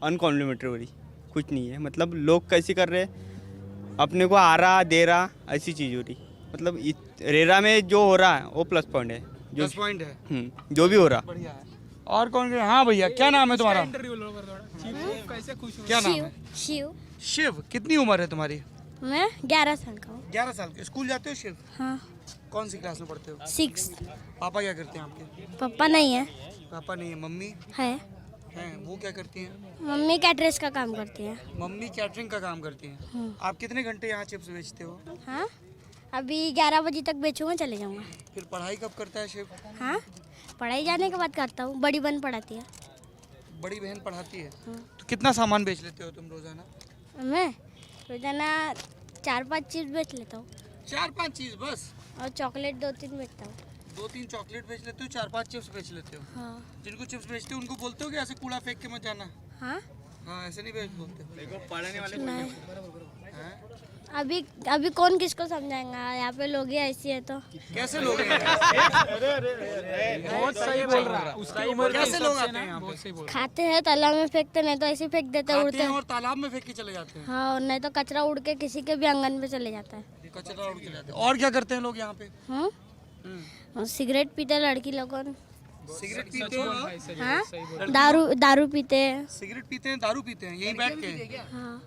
अनकॉम्प्लीमेंट्री कुछ नहीं है। मतलब लोग कैसे कर रहे, अपने को आ रहा दे रहा, ऐसी चीज़ हो रही। मतलब रेरा में जो हो रहा है वो प्लस पॉइंट है। जो प्लस पॉइंट है। जो भी हो रहा। बढ़िया है। और कौन? हाँ भैया, क्या नाम है तुम्हारा? क्या नाम है? शिव। शिव, कितनी उम्र है तुम्हारी? मैं 11 साल का हूँ। 11 साल के। स्कूल जाते हो शिव? हाँ। कौन सी क्लास में पढ़ते हो? 6। पापा क्या करते हैं आपके? पापा नहीं है। पापा नहीं है। मम्मी है? वो क्या करती हैं? मम्मी कैटरेस का काम करती है। मम्मी कैटरिंग का काम करती हैं। आप कितने घंटे यहाँ चिप्स बेचते हो? हाँ, अभी 11 बजे तक बेचूंगा, चले जाऊंगा। फिर पढ़ाई कब करता है शिव? हाँ, पढ़ाई जाने के बाद करता हूँ। बड़ी बहन पढ़ाती है। बड़ी बहन पढ़ाती है। तो कितना सामान बेच लेते हो तुम रोजाना? मैं रोजाना 4-5 चीज बेच लेता हूँ। 4-5 चीज बस? और चॉकलेट 2-3 बेचता हूँ। 2-3 चॉकलेट बेच लेते हो, 4-5 चिप्स बेच लेते हो। हाँ। जिनको चिप्स बेचते हो उनको बोलते हो कि ऐसे कूड़ा फेंक के मत जाना? हाँ। हाँ, ऐसे नहीं बोलते। देखो पढ़ने वाले अभी कौन किसको समझाएगा? यहाँ पे लोग ही ऐसी है तो कैसे लोग हैं? बहुत सही बोल रहा है। उसकी उम्र कैसे लोग आते हैं यहाँ पे? खाते हैं, तालाब में फेंकते, नहीं तो ऐसे फेंक देते, खाते उड़ते हैं और तालाब में फेंक के चले जाते हैं। हाँ, नहीं तो कचरा उड़ के किसी के भी आंगन पे चले जाता है। कचरा उड़ के जाते हैं। और क्या करते हैं लोग यहाँ पे? और सिगरेट पीते लड़की लोग। सिगरेट पीते हैं? हाँ, दारू पीते हैं। सिगरेट पीते हैं, दारू पीते हैं, यहीं बैठ के? हाँ।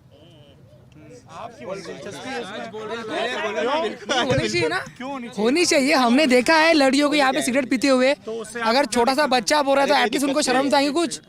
होनी चाहिए ना? होनी चाहिए। हमने देखा है लड़कियों को यहाँ पे सिगरेट पीते हुए। अगर छोटा सा बच्चा बोल रहा है तो एटलीस्ट उनको शर्म तो आएगी कुछ।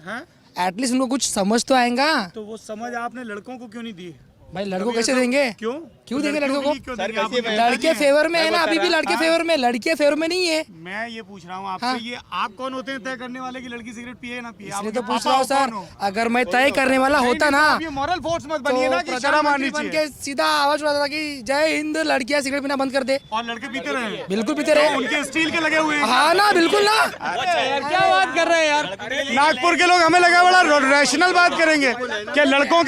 एटलीस्ट उनको कुछ समझ तो आएगा। तो वो समझ आपने लड़कों को क्यों नहीं दी? भाई लड़कों कैसे देंगे? क्यों देंगे लड़कों को? लड़के फेवर में है ना, अभी भी लड़के फेवर में। लड़के फेवर में नहीं है। मैं ये पूछ रहा हूँ आपसे, ये आप कौन होते हैं तय करने वाले की लड़की सिगरेट पिए ना पिए? इसलिए तो पूछ रहा हूँ सर, अगर मैं तय करने वाला होता ना, मॉरल फोर्स मत बनिए ना कि शर्म आनी बन के सीधा आवाज उठाता था कि जय हिंद, लड़कियां सिगरेट पीना बंद कर दे। और लड़के पीते रहे? बिल्कुल पीते रहे। उनके स्टील के लगे हुए हैं। हाँ ना, बिल्कुल ना। क्या बात कर रहे हैं यार? नागपुर के लोग हमें लगा बड़ा रैशनल बात करेंगे। क्या लड़कों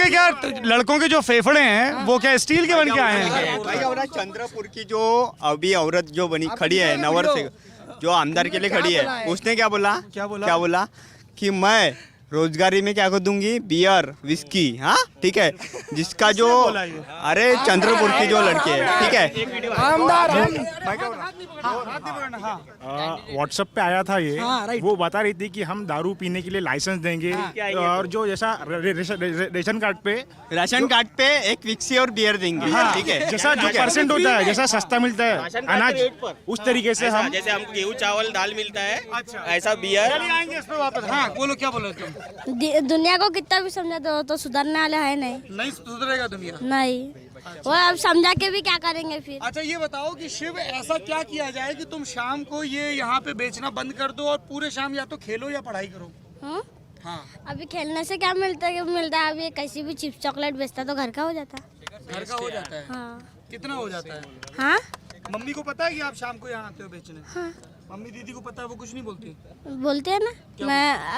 के जो फेफड़े हैं वो क्या स्टील के बन के आए हैं? चंद्रपुर की जो अभी औरत जो बनी खड़ी है नवर से, जो आमदार के लिए खड़ी है, उसने क्या बोला कि मैं रोजगारी में क्या कर दूंगी? Beer, whisky. हाँ ठीक है। जिसका जो अरे चंद्रपुर की जो लड़की है, ठीक है, आमदार। व्हाट्सएप पे आया था ये। वो बता रही थी कि हम दारू पीने के लिए लाइसेंस देंगे। और जो जैसा रेशन कार्ड पे एक विस्की और बियर देंगे। ठीक है, जैसा जो परसेंट होता है, जैसा सस्ता मिलता है अनाज, उस तरीके से हम, जैसे हमको गेहूँ चावल दाल मिलता है, ऐसा बियर। हाँ बोलो, क्या बोलो तुम? दुनिया को कितना भी समझा दो तो सुधरने वाला है नहीं सुधरेगा दुनिया। नहीं, वो अब समझा के भी क्या करेंगे फिर? अच्छा ये बताओ कि शिव, ऐसा क्या किया जाए कि तुम शाम को ये यहाँ पे बेचना बंद कर दो और पूरे शाम या तो खेलो या पढ़ाई करो? हाँ। अभी खेलने से क्या मिलता है? अभी कैसी भी चिप्स चॉकलेट बेचता तो घर का हो जाता। घर का हो जाता है? हाँ। कितना हो जाता है? हाँ। मम्मी को पता है कि आप शाम को यहाँ आते हो बेचने? हाँ। मम्मी दीदी को पता है? वो कुछ नहीं बोलती? बोलते हैं ना।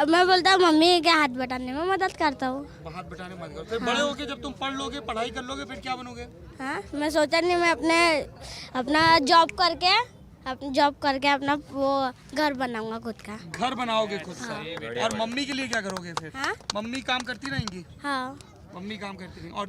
मैं बोलता हूँ मम्मी के हाथ बटाने में मदद करता हूँ। हाथ बटाने में मदद करता। फिर बड़े होके जब तुम पढ़ लोगे, पढ़ाई कर लोगे, फिर क्या बनोगे? हाँ, मैं सोचा नहीं, मैं अपना जॉब करके अपना वो घर बनाऊंगा, खुद का घर बनाओगे खुद का। और मम्मी के लिए क्या करोगे फिर? हाँ? मम्मी काम करती रहेंगी? हाँ, मम्मी काम करती रहेंगी। और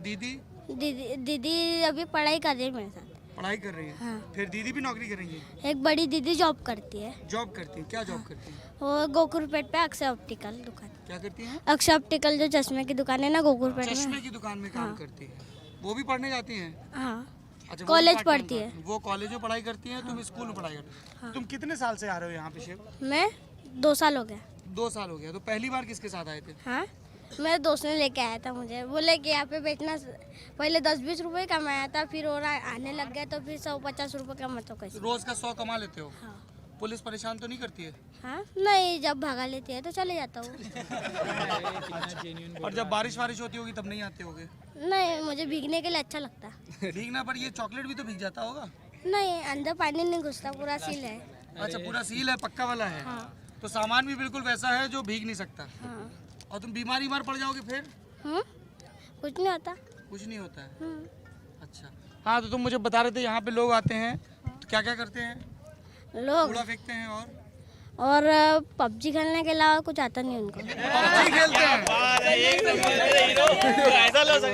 दीदी अभी पढ़ाई कर रही है मेरे साथ। पढ़ाई कर रही है? हाँ। फिर दीदी भी नौकरी करेंगी? एक बड़ी दीदी जॉब करती है। जॉब करती है? क्या जॉब करती है? वो गोकुलपेट पे अक्षय ऑप्टिकल दुकान। क्या करती है? अक्षय ऑप्टिकल जो चश्मे की दुकान है ना, गोकुलपेट में। चश्मे की दुकान में काम करती है। वो भी पढ़ने जाती है? हाँ। अच्छा, कॉलेज पढ़ती है। वो कॉलेज में पढ़ाई करती है, तुम स्कूल में पढ़ाई करती हो। तुम कितने साल से आ रहे हो यहाँ पे शिव? मैं 2 साल हो गया। 2 साल हो गया। तो पहली बार किसके साथ आए थे? हाँ, मेरे दोस्त ने लेके आया था मुझे। बोले कि यहाँ पे बेचना, पहले 10-20 रुपए कमाया था, फिर और आने लग गया तो फिर 150 रुपए कमा तो कैसे? रोज का 100 कमा लेते हो? हाँ। पुलिस परेशान तो नहीं करती है? हाँ, नहीं, जब भगा लेती है तो चले जाता हूँ। और जब बारिश होती होगी तब नहीं आते होगे? नहीं, मुझे भीगने के लिए अच्छा लगता। भीगना, पर ये चॉकलेट भी तो भीग जाता होगा? नहीं, अंदर पानी नहीं घुसता, पूरा सील है। अच्छा, पूरा सील है, पक्का वाला है? हाँ। तो सामान भी बिल्कुल वैसा है जो भीग नहीं सकता? हाँ। और तुम बीमार पड़ जाओगे फिर? कुछ नहीं होता। कुछ नहीं होता है? अच्छा। हाँ, तो तुम मुझे बता रहे थे यहाँ पे लोग आते हैं तो क्या क्या करते हैं? लोग कूड़ा फेंकते हैं और पबजी खेलने के अलावा कुछ आता नहीं उनको। पबजी खेलते हैं? ऐसा लो सर,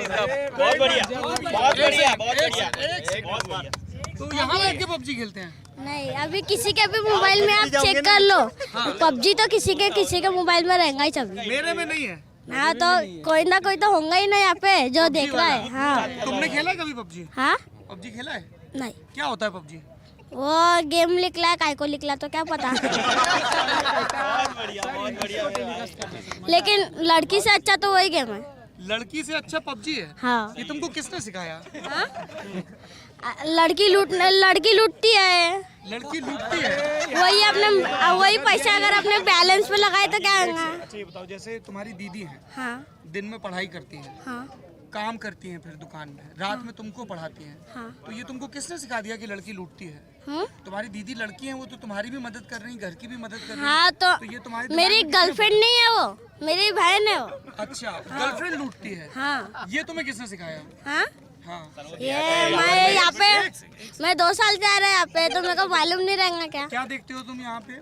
बहुत बढ़िया, बहुत बढ़िया, बहुत बढ़िया। तो यहाँ बैठ के पबजी खेलते हैं? नहीं, अभी किसी के भी मोबाइल में आप चेक कर लो, पबजी तो किसी के मोबाइल में रहेगा ही सभी। मेरे में नहीं है। हाँ, तो कोई ना कोई तो होगा ही ना यहाँ पे जो देख रहा है। हाँ, तुमने खेला है कभी पबजी? हाँ, पबजी खेला है? नहीं। क्या होता है पबजी? वो गेम निकला है, काय को निकला तो क्या पता। लेकिन लड़की से अच्छा तो वही गेम है। लड़की से अच्छा पबजी है? हाँ। ये तुमको किसने सिखाया? लड़की लूटती है। लड़की लूटती है? वही पैसा अगर अपने बैलेंस पे लगाए तो क्या होगा? अच्छा ये बताओ, जैसे तुम्हारी दीदी है, हाँ, दिन में पढ़ाई करती है, हाँ, काम करती हैं, फिर दुकान में, रात में तुमको पढ़ाती हैं, हाँ। तो ये तुमको किसने सिखा दिया कि लड़की लूटती है? तुम्हारी दीदी लड़की है, वो तो तुम्हारी भी मदद कर रही है, घर की भी मदद कर रही है। हाँ, तो ये तुम्हारी मेरी गर्लफ्रेंड नहीं है वो, मेरी बहन है वो। अच्छा, गर्लफ्रेंड लूटती है? हाँ। ये तुम्हें किसने सिखाया? हाँ, हाँ। ये मैं यहाँ पे, मैं 2 साल से आ रहा है यहाँ पे, तो मेरे को मालूम नहीं रहेगा क्या? क्या देखते हो तुम यहाँ पे?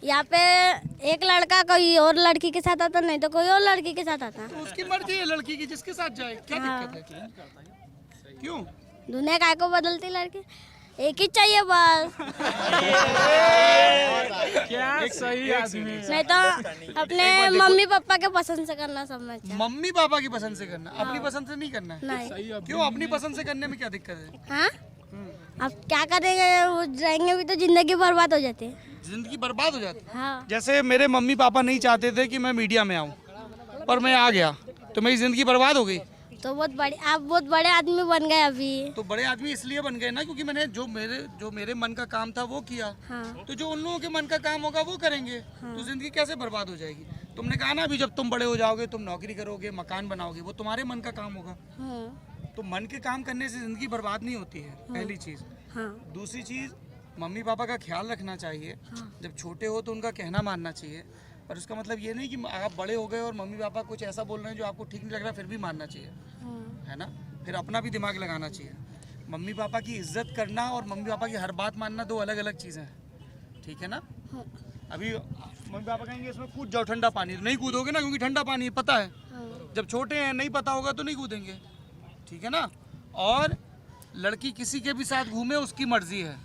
यहाँ पे एक लड़का कोई और लड़की के साथ आता, नहीं तो कोई और लड़की के साथ आता। तो उसकी मर्जी है लड़की की, जिसके साथ जाए, क्या दिक्कत है? क्यों? दुनिया काय को बदलती लड़की, एक ही चाहिए बस। क्या सही आदमी। नहीं तो अपने मम्मी पापा के पसंद से करना सब में अच्छा। मम्मी पापा की पसंद से करना, अपनी पसंद से नहीं करना? नहीं। क्यों? अपनी पसंद से करने में क्या दिक्कत है? हाँ, अब क्या करेंगे, वो रहेंगे भी तो जिंदगी बर्बाद हो जाती है। जिंदगी बर्बाद हो जाती है? हाँ। जैसे मेरे मम्मी पापा नहीं चाहते थे कि मैं मीडिया में आऊँ, पर मैं आ गया, तो मेरी जिंदगी बर्बाद हो गई। तो आप बहुत बड़े आदमी बन गए अभी। तो बड़े आदमी इसलिए बन गए ना क्योंकि मैंने जो मेरे मन का काम था वो किया। हाँ। तो जो उन लोगों के मन का काम होगा वो करेंगे। हाँ। तो जिंदगी कैसे बर्बाद हो जाएगी? तुमने कहा ना अभी, जब तुम बड़े हो जाओगे तुम नौकरी करोगे, मकान बनाओगे, वो तुम्हारे मन का काम होगा। हाँ। तो मन के काम करने से जिंदगी बर्बाद नहीं होती है। हाँ। पहली चीज। हाँ। दूसरी चीज, मम्मी पापा का ख्याल रखना चाहिए। हाँ। जब छोटे हो तो उनका कहना मानना चाहिए, पर उसका मतलब ये नहीं कि आप बड़े हो गए और मम्मी पापा कुछ ऐसा बोल रहे हैं जो आपको ठीक नहीं लग रहा, फिर भी मानना चाहिए। है ना? फिर अपना भी दिमाग लगाना चाहिए। मम्मी पापा की इज्जत करना और मम्मी पापा की हर बात मानना 2 अलग अलग चीज़ें हैं। ठीक है ना? अभी मम्मी पापा कहेंगे इसमें कूद जाओ ठंडा पानी, नहीं कूदोगे ना, क्योंकि ठंडा पानी पता है। जब छोटे हैं नहीं पता होगा तो नहीं कूदेंगे। ठीक है ना? और लड़की किसी के भी साथ घूमे उसकी मर्जी है।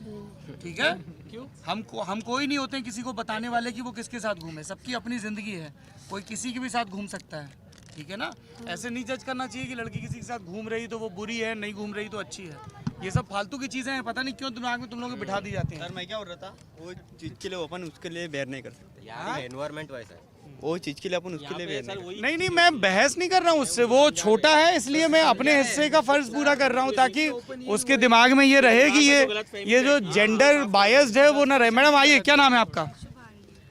ठीक है? क्यों? हम कोई नहीं होते हैं किसी को बताने वाले कि वो किसके साथ घूमे। सबकी अपनी जिंदगी है, कोई किसी के भी साथ घूम सकता है। ठीक है ना? ऐसे नहीं जज करना चाहिए कि लड़की किसी के साथ घूम रही तो वो बुरी है, नहीं घूम रही तो अच्छी है। ये सब फालतू की चीजें हैं, पता नहीं क्यों दिमाग में तुम लोगों को बिठा दी जाती हैं। सर मैं क्या बोल रहा था, वो चीज के लिए अपन उसके लिए बेयर नहीं कर सकते। एनवायरमेंट वैसा है, वो चीज के लिए अपन उसके लिए बेयर नहीं, मैं बहस नहीं कर रहा हूँ उससे। वो छोटा है इसलिए मैं अपने हिस्से का फर्ज पूरा कर रहा हूँ, ताकि उसके दिमाग में ये रहे कि ये जो जेंडर बायस्ड है वो ना रहे। मैडम आइए, क्या नाम है आपका?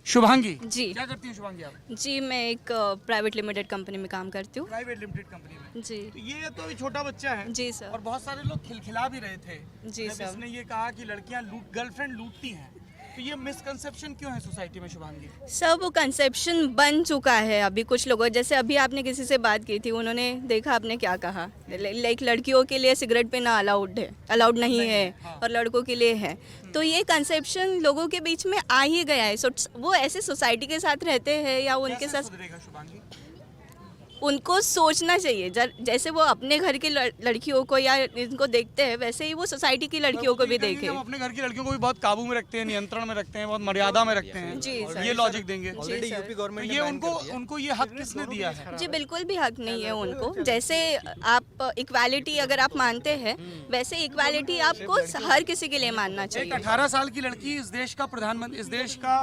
शुभांगी जी। क्या करती हैं शुभांगी आप? जी, मैं एक प्राइवेट लिमिटेड कंपनी में काम करती हूँ। प्राइवेट लिमिटेड कंपनी में? जी। तो ये तो अभी छोटा बच्चा है। जी सर। और बहुत सारे लोग खिलखिला भी रहे थे जी जब सर। इसने ये कहा कि लड़कियां गर्लफ्रेंड लूटती हैं। तो ये मिसकंसेप्शन क्यों है सोसाइटी में शुभांगी? सर वो कंसेप्शन बन चुका है अभी कुछ लोगों, जैसे अभी आपने किसी से बात की थी, उन्होंने देखा आपने क्या कहा, लाइक लड़कियों के लिए सिगरेट पीना अलाउड नहीं है। हाँ। और लड़कों के लिए है। तो ये कंसेप्शन लोगों के बीच में आ ही गया है। वो ऐसे सोसाइटी के साथ रहते हैं या उनके साथ उनको सोचना चाहिए। जैसे वो अपने घर की लड़कियों को या इनको देखते हैं, वैसे ही वो सोसाइटी की लड़कियों को भी देखें। हम अपने घर की लड़कियों को भी बहुत काबू में रखते हैं, नियंत्रण में रखते हैं, बहुत मर्यादा में रखते हैं। जी सर। ये लॉजिक देंगे। यूपी गवर्नमेंट ये उनको ये हक किसने दिया है? जी बिल्कुल भी हक नहीं है उनको। जैसे आप इक्वालिटी अगर आप मानते हैं, वैसे इक्वालिटी आपको हर किसी के लिए मानना चाहिए। 18 साल की लड़की इस देश का प्रधानमंत्री, इस देश का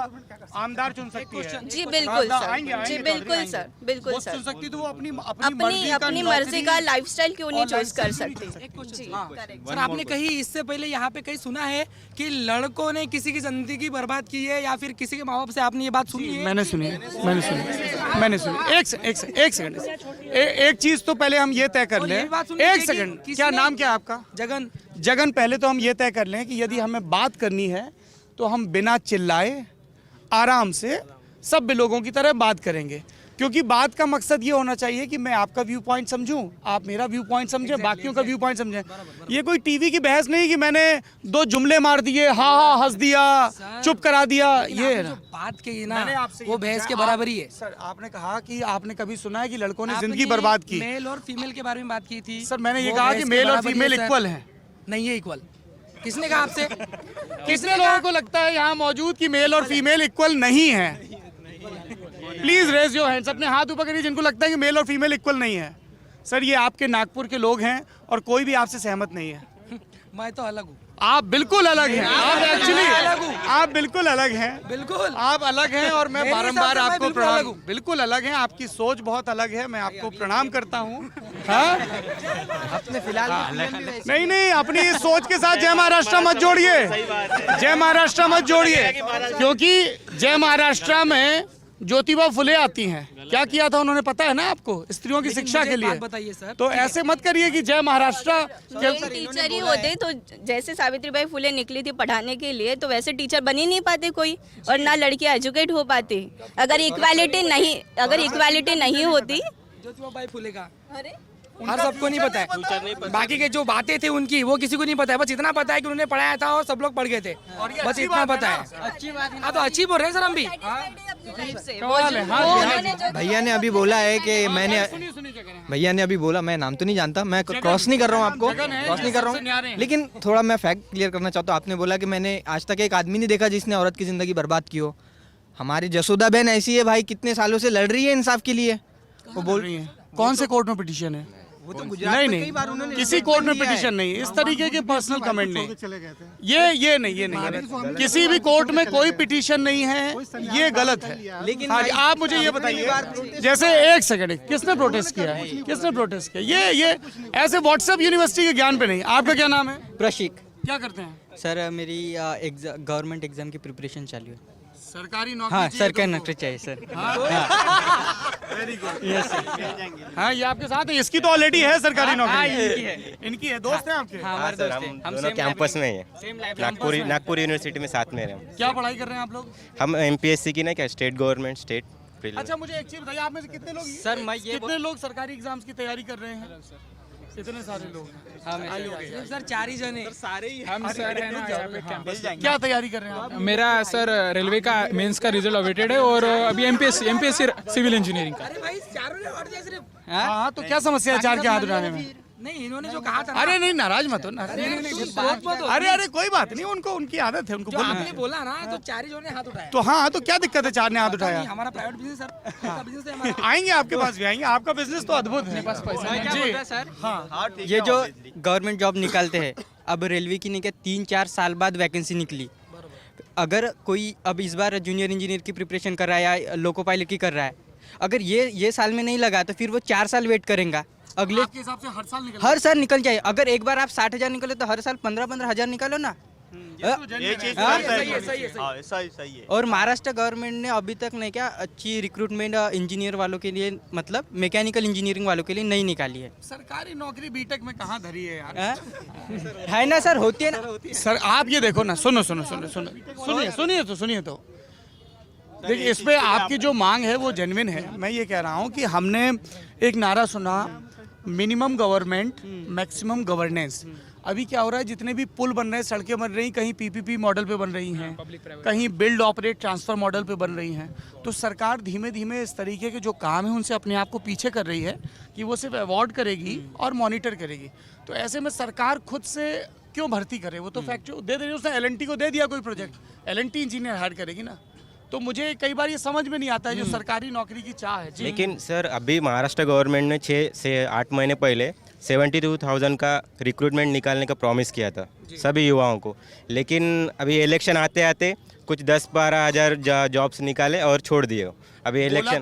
आमदार चुन सकती है। जी बिल्कुल सर। जी बिल्कुल सर, बिल्कुल सर। चुन सकती तो वो अपनी मर्जी का लाइफस्टाइल क्यों नहीं चूज कर सकती? सर आपने कहीं इससे पहले यहाँ पे कहीं सुना है कि लड़कों ने किसी की जिंदगी बर्बाद की है, या फिर किसी के माँ बाप से आपने ये बात सुनी है? मैंने सुनी। एक सेकंड, एक चीज तो पहले हम ये तय कर लें। एक सेकंड, क्या नाम क्या है आपका? जगन। पहले तो हम ये तय कर लें कि यदि हमें बात करनी है तो हम बिना चिल्लाए आराम से सब लोगों की तरह बात करेंगे, क्योंकि बात का मकसद ये होना चाहिए कि मैं आपका व्यू पॉइंट समझूं, आप मेरा व्यू पॉइंट समझें, बाकियों का व्यू पॉइंट समझें। ये कोई टीवी की बहस नहीं कि मैंने 2 जुमले मार दिए, हाँ हंस दिया, चुप करा दिया। ये बात की ना वो बहस के बराबरी है। सर आपने कहा कि आपने कभी सुना है कि लड़कों ने जिंदगी बर्बाद की? मेल और फीमेल के बारे में बात की थी। सर मैंने ये कहा कि मेल और फीमेल इक्वल है। नहीं है इक्वल। किसने कहा आपसे? कितने लोगों को लगता है यहाँ मौजूद कि मेल और फीमेल इक्वल नहीं है? प्लीज रेज योर हैंड्स, अपने हाथ ऊपर करिए जिनको लगता है कि मेल और फीमेल इक्वल नहीं है। सर ये आपके नागपुर के लोग हैं और कोई भी आपसे सहमत नहीं है। मैं तो अलग हूँ। आप बिल्कुल अलग हैं, आप एक्चुअली आप बिल्कुल अलग हैं, बिल्कुल आप अलग हैं और मैं मेरे बारंबार हिसाब से मैं आपको बिल्कुल अलग प्रणाम, हूँ। बिल्कुल अलग हैं, आपकी सोच बहुत अलग है, मैं आपको प्रणाम करता हूँ। हाँ अपने फिलहाल नहीं नहीं, अपनी इस सोच के साथ जय महाराष्ट्र मत जोड़िए, जय महाराष्ट्र मत जोड़िए, क्योंकि जय महाराष्ट्र में ज्योतिबा फुले आती हैं। क्या किया था उन्होंने पता है ना आपको, स्त्रियों की शिक्षा के लिए। बताइए सर। तो ऐसे मत करिए कि जय महाराष्ट्र टीचर ही होते तो जैसे सावित्रीबाई फुले निकली थी पढ़ाने के लिए, तो वैसे टीचर बन ही नहीं पाते कोई, और ना लड़कियां एजुकेट हो पाती। अगर इक्वालिटी नहीं होती। ज्योतिबा फुले का हर सबको नहीं पता है, बाकी के जो बातें थे उनकी वो किसी को नहीं पता है। बस इतना पता है कि उन्होंने पढ़ाया था और सब लोग पढ़ गए थे, बस इतना पता है। हाँ तो अच्छी बोल रहे हैं सर हम भी। भैया ने अभी बोला है कि भैया ने अभी बोला, मैं नाम तो नहीं जानता, मैं क्रॉस नहीं कर रहा हूँ आपको, क्रॉस नहीं कर रहा हूँ, लेकिन थोड़ा मैं फैक्ट क्लियर करना चाहता हूँ। आपने बोला कि मैंने आज तक एक आदमी नहीं देखा जिसने औरत की जिंदगी बर्बाद की हो। हमारी जसोदा बहन ऐसी है भाई, कितने सालों से लड़ रही है इंसाफ के लिए। वो बोल रही है कौन से कोर्ट में पिटीशन है? वो तो नहीं, किसी कोर्ट में पिटीशन नहीं, इस तरीके के पर्सनल कमेंट नहीं, ये नहीं, किसी भी कोर्ट में कोई पिटीशन नहीं है, ये गलत है। लेकिन हाँ, आप मुझे ये बताइए, जैसे एक सेकंड, किसने प्रोटेस्ट किया है, किसने प्रोटेस्ट किया? ये ऐसे व्हाट्सएप यूनिवर्सिटी के ज्ञान पे नहीं। आपका क्या नाम है? प्रशिक। क्या करते हैं सर? मेरी गवर्नमेंट एग्जाम की प्रिपरेशन चालू है। सरकारी नौकरी? हाँ, सरकारी नौकरी चाहिए सर। Very good. यस हाँ, ये आपके साथ है, इसकी तो ऑलरेडी है सरकारी नौकरी। इनकी है, दोस्त हैं आपके? हमारे दोस्त हैं, हम दोनों कैंपस में ही है, नागपुर यूनिवर्सिटी में साथ में रहे। क्या पढ़ाई कर रहे हैं आप लोग? हम एमपीएससी की ना, क्या स्टेट गवर्नमेंट स्टेट। अच्छा मुझे एक चीज बताइए, आप में से कितने लोग सर मैं ये कितने लोग सरकारी एग्जाम्स की तैयारी कर रहे हैं? कितने सारे लोग? सर 4 ही जने सारे ही हम सर है ना यहाँ पे कैंपस। क्या तैयारी कर रहे हैं आप? मेरा सर रेलवे का मेंस का रिजल्ट अवेटेड है और अभी एमपीएससी सिविल इंजीनियरिंग का। अरे भाई चारों ने वोट दिया सिर्फ। हाँ तो क्या समस्या है चार के हाथ उठाने में? नहीं, इन्होंने जो कहा था। अरे नहीं, नाराज मत हो, अरे कोई बात नहीं, उनको उनकी आदत है, उनको बोलना है। आपने बोला ना तो 4 ही ने हाथ उठाया। तो हाँ, तो क्या दिक्कत है, 4 ने हाथ उठाया? हमारा प्राइवेट बिजनेस सर, बिजनेस है हमारा। आएंगे आपके पास भी आएंगे, आपका बिजनेस तो अद्भुत है। जी सर, हाँ ये जो गवर्नमेंट जॉब निकालते हैं, अब रेलवे की नहीं क्या 3-4 साल बाद वैकेंसी निकली। अगर कोई अब इस बार जूनियर इंजीनियर की प्रिपरेशन कर रहा है या लोको पायलट की कर रहा है, अगर ये साल में नहीं लगा तो फिर वो 4 साल वेट करेगा। अगले आपके हिसाब से हर साल निकल जाए। अगर एक बार आप 60,000 निकले तो हर साल 15-15 हजार निकालो ना। सही है। और महाराष्ट्र गवर्नमेंट ने अभी तक नहीं क्या अच्छी रिक्रूटमेंट इंजीनियर वालों के लिए, मतलब मैकेनिकल इंजीनियरिंग वालों के लिए नहीं निकाली है। सरकारी नौकरी बीटेक में कहाँ धरी है यार? है ना सर, होती है ना सर। आप ये देखो ना, सुनिए तो देखिए, इस पे आपकी जो मांग है वो जेन्युइन है। मैं ये कह रहा हूँ कि हमने एक नारा सुना, मिनिमम गवर्नमेंट मैक्सिमम गवर्नेंस। अभी क्या हो रहा है, जितने भी पुल बन रहे हैं, सड़कें बन रही, कहीं पीपीपी मॉडल पे बन रही हैं, कहीं बिल्ड ऑपरेट ट्रांसफर मॉडल पे बन रही हैं। तो सरकार धीमे धीमे इस तरीके के जो काम है उनसे अपने आप को पीछे कर रही है कि वो सिर्फ अवॉर्ड करेगी और मॉनिटर करेगी। तो ऐसे में सरकार खुद से क्यों भर्ती करे? वो तो फैक्ट्री दे रही है, उसने LNT को दे दिया कोई प्रोजेक्ट, LNT इंजीनियर हायर करेगी ना। तो मुझे कई बार ये समझ में नहीं आता है जो सरकारी नौकरी की चाह है। लेकिन सर अभी महाराष्ट्र गवर्नमेंट ने 6 से 8 महीने पहले 72,000 का रिक्रूटमेंट निकालने का प्रॉमिस किया था सभी युवाओं को। लेकिन अभी इलेक्शन आते आते कुछ 10-12 हज़ार जॉब्स निकाले और छोड़ दिए। अभी इलेक्शन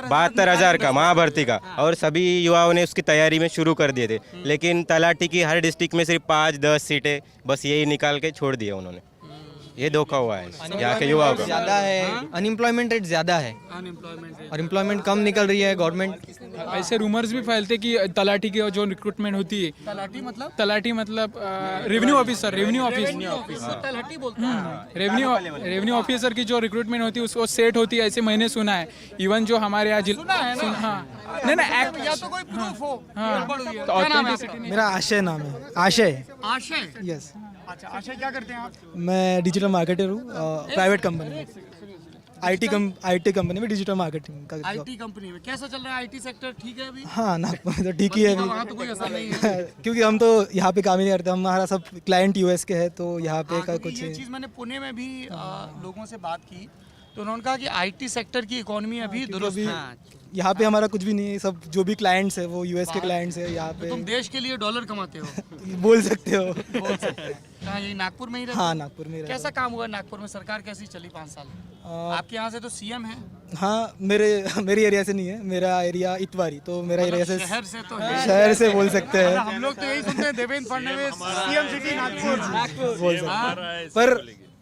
72,000 का महाभर्ती का, और सभी युवाओं ने उसकी तैयारी में शुरू कर दिए थे। लेकिन तलाटी की हर डिस्ट्रिक्ट में सिर्फ 5-10 सीटें बस यही निकाल के छोड़ दिए उन्होंने। ये धोखा हुआ है यहाँ के युवाओं का। ज़्यादा है, अनएम्प्लॉयमेंट रेट ज़्यादा है और एम्प्लॉयमेंट कम निकल रही है गवर्नमेंट। ऐसे रूमर्स भी फैलते कि तलाटी की जो रिक्रूटमेंट होती है, तलाटी मतलब रेवेन्यू ऑफिसर, रेवेन्यू ऑफिसर की जो रिक्रूटमेंट होती है उसको सेट होती है, ऐसे मैंने सुना है। इवन जो हमारे यहाँ मेरा आशय नाम है, आशय। यस। अच्छा, आशय क्या करते हैं आप? मैं डिजिटल मार्केटर हूँ प्राइवेट कंपनी में। आईटी कंपनी में डिजिटल मार्केटिंग का job। IT कंपनी में कैसा चल रहा है? IT सेक्टर ठीक है अभी? हाँ नागपुर में तो ठीक ही है अभी। वहाँ तो कोई ऐसा नहीं है। क्योंकि हम तो यहाँ पे काम ही नहीं करते, हमारा सब क्लाइंट यूएस के है, तो यहाँ पे का कुछ ये चीज़ मैंने पुणे में भी लोगों से बात की तो उन्होंने कहा कि IT सेक्टर की इकोनॉमी अभी दुरुस्त है। यहाँ पे हमारा कुछ भी नहीं है, सब जो भी क्लाइंट्स है वो यूएस के क्लाइंट्स है यहाँ पे। तुम देश के लिए डॉलर कमाते हो। बोल सकते हो। बोल सकते हैं। कहाँ यही नागपुर में ही रहते हो? हाँ नागपुर में कैसा काम हुआ नागपुर में? सरकार कैसी चली 5 साल? आपके यहाँ से तो सीएम है। हाँ मेरी एरिया से नहीं है, मेरा एरिया इतवारी, तो मेरा एरिया से शहर से तो है। शहर से बोल सकते हैं। हम लोग तो यही सुनते हैं देवेंद्र फडणवीस सीएम सिटी नागपुर बोल सकते हैं, पर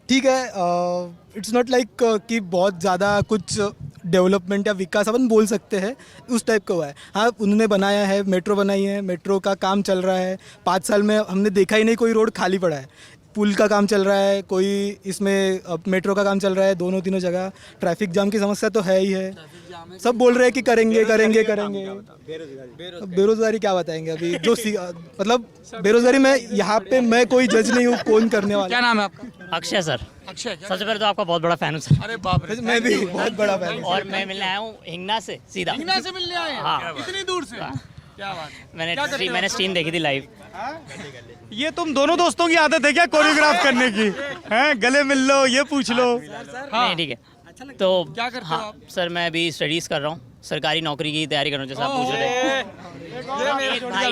ठीक है। इट्स नॉट लाइक कि बहुत ज़्यादा कुछ डेवलपमेंट या विकास अपन बोल सकते हैं उस टाइप का हुआ है। हाँ उन्होंने बनाया है, मेट्रो बनाई है, मेट्रो का काम चल रहा है। 5 साल में हमने देखा ही नहीं कोई रोड खाली पड़ा है। पुल का काम चल रहा है, कोई इसमें मेट्रो का काम चल रहा है, दोनों तीनों जगह। ट्रैफिक जाम की समस्या तो है ही है, सब बोल रहे हैं कि करेंगे करेंगे करेंगे। बेरोजगारी क्या बताएंगे अभी जो मतलब बेरोजगारी में यहाँ पे मैं कोई जज नहीं हूँ कौन करने वाला। क्या नाम है आपका? अक्षय सर। अक्षय सबसे पहले तो आपका बहुत बड़ा फैन हूँ सर। अरे बाप रे, मैं भी बहुत बड़ा फैन हूँ। और मैं मिलने आया हूँ हिंगना से सीधा। हिंगना से मिलने आए हैं? हाँ। इतनी दूर से? क्या बात है। मैंने स्ट्रीम देखी थी लाइव। ये तुम दोनों दोस्तों की आदत है क्या कोरियोग्राफ करने की? हैं गले मिल लो, ये पूछ लो। नहीं ठीक है। तो क्या करते हो आप? सर मैं अभी स्टडीज कर रहा हूँ, सरकारी नौकरी की तैयारी कर रहा हूँ जैसा आप पूछ रहे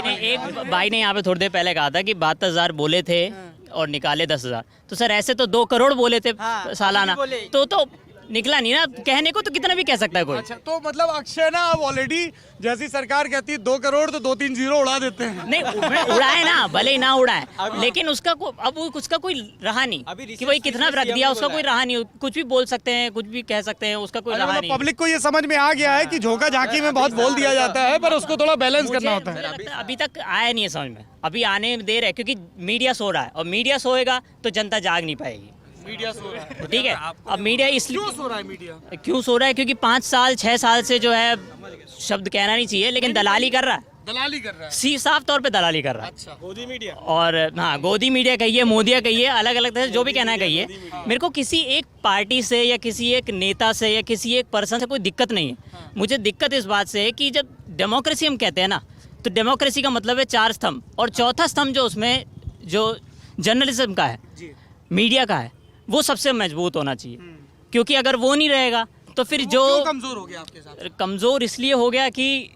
थे। एक भाई ने यहाँ पे थोड़ी देर पहले कहा था कि 72,000 बोले थे और निकाले 10,000। तो सर ऐसे तो 2 करोड़ बोले थे सालाना, तो निकला नहीं ना। कहने को तो कितना भी कह सकता है कोई। अच्छा तो मतलब अक्षय ना अब ऑलरेडी जैसी सरकार कहती है 2 करोड़ तो 2-3 जीरो उड़ा देते हैं। नहीं उड़ाए ना, भले ही ना उड़ाए, लेकिन उसका अब उसका कोई रहा नहीं कि भाई कितना रख दिया, उसका कोई रहा नहीं। कुछ भी बोल सकते हैं, कुछ भी कह सकते हैं, उसका कोई रहा नहीं। पब्लिक को ये समझ में आ गया है कि झोंका झांकी में बहुत बोल दिया जाता है, पर उसको थोड़ा बैलेंस करना होता है। अभी तक आया नहीं है समझ में, अभी आने में देर है क्योंकि मीडिया सो रहा है, और मीडिया सोएगा तो जनता जाग नहीं पाएगी। मीडिया सो रहा है। ठीक है, अब मीडिया इसलिए क्यों सो रहा है? मीडिया क्यों सो रहा है? क्योंकि 5 साल 6 साल से जो है शब्द कहना नहीं चाहिए, लेकिन दलाली कर रहा है। दलाली कर रहा है। साफ तौर पे दलाली कर रहा है। अच्छा गोदी मीडिया। और हाँ गोदी मीडिया कहिए, मोदिया कहिए, अलग अलग तरह से जो भी कहना है कहिए। मेरे को किसी एक पार्टी से या किसी एक नेता से या किसी एक पर्सन से कोई दिक्कत नहीं है। मुझे दिक्कत इस बात से है कि जब डेमोक्रेसी हम कहते हैं ना, तो डेमोक्रेसी का मतलब है 4 स्तंभ, और चौथा स्तंभ जो उसमें जो जर्नलिज्म का है, मीडिया का है, वो सबसे मजबूत होना चाहिए। क्योंकि अगर वो नहीं रहेगा तो फिर जो कमजोर हो गया आपके साथ? कमज़ोर इसलिए हो गया कि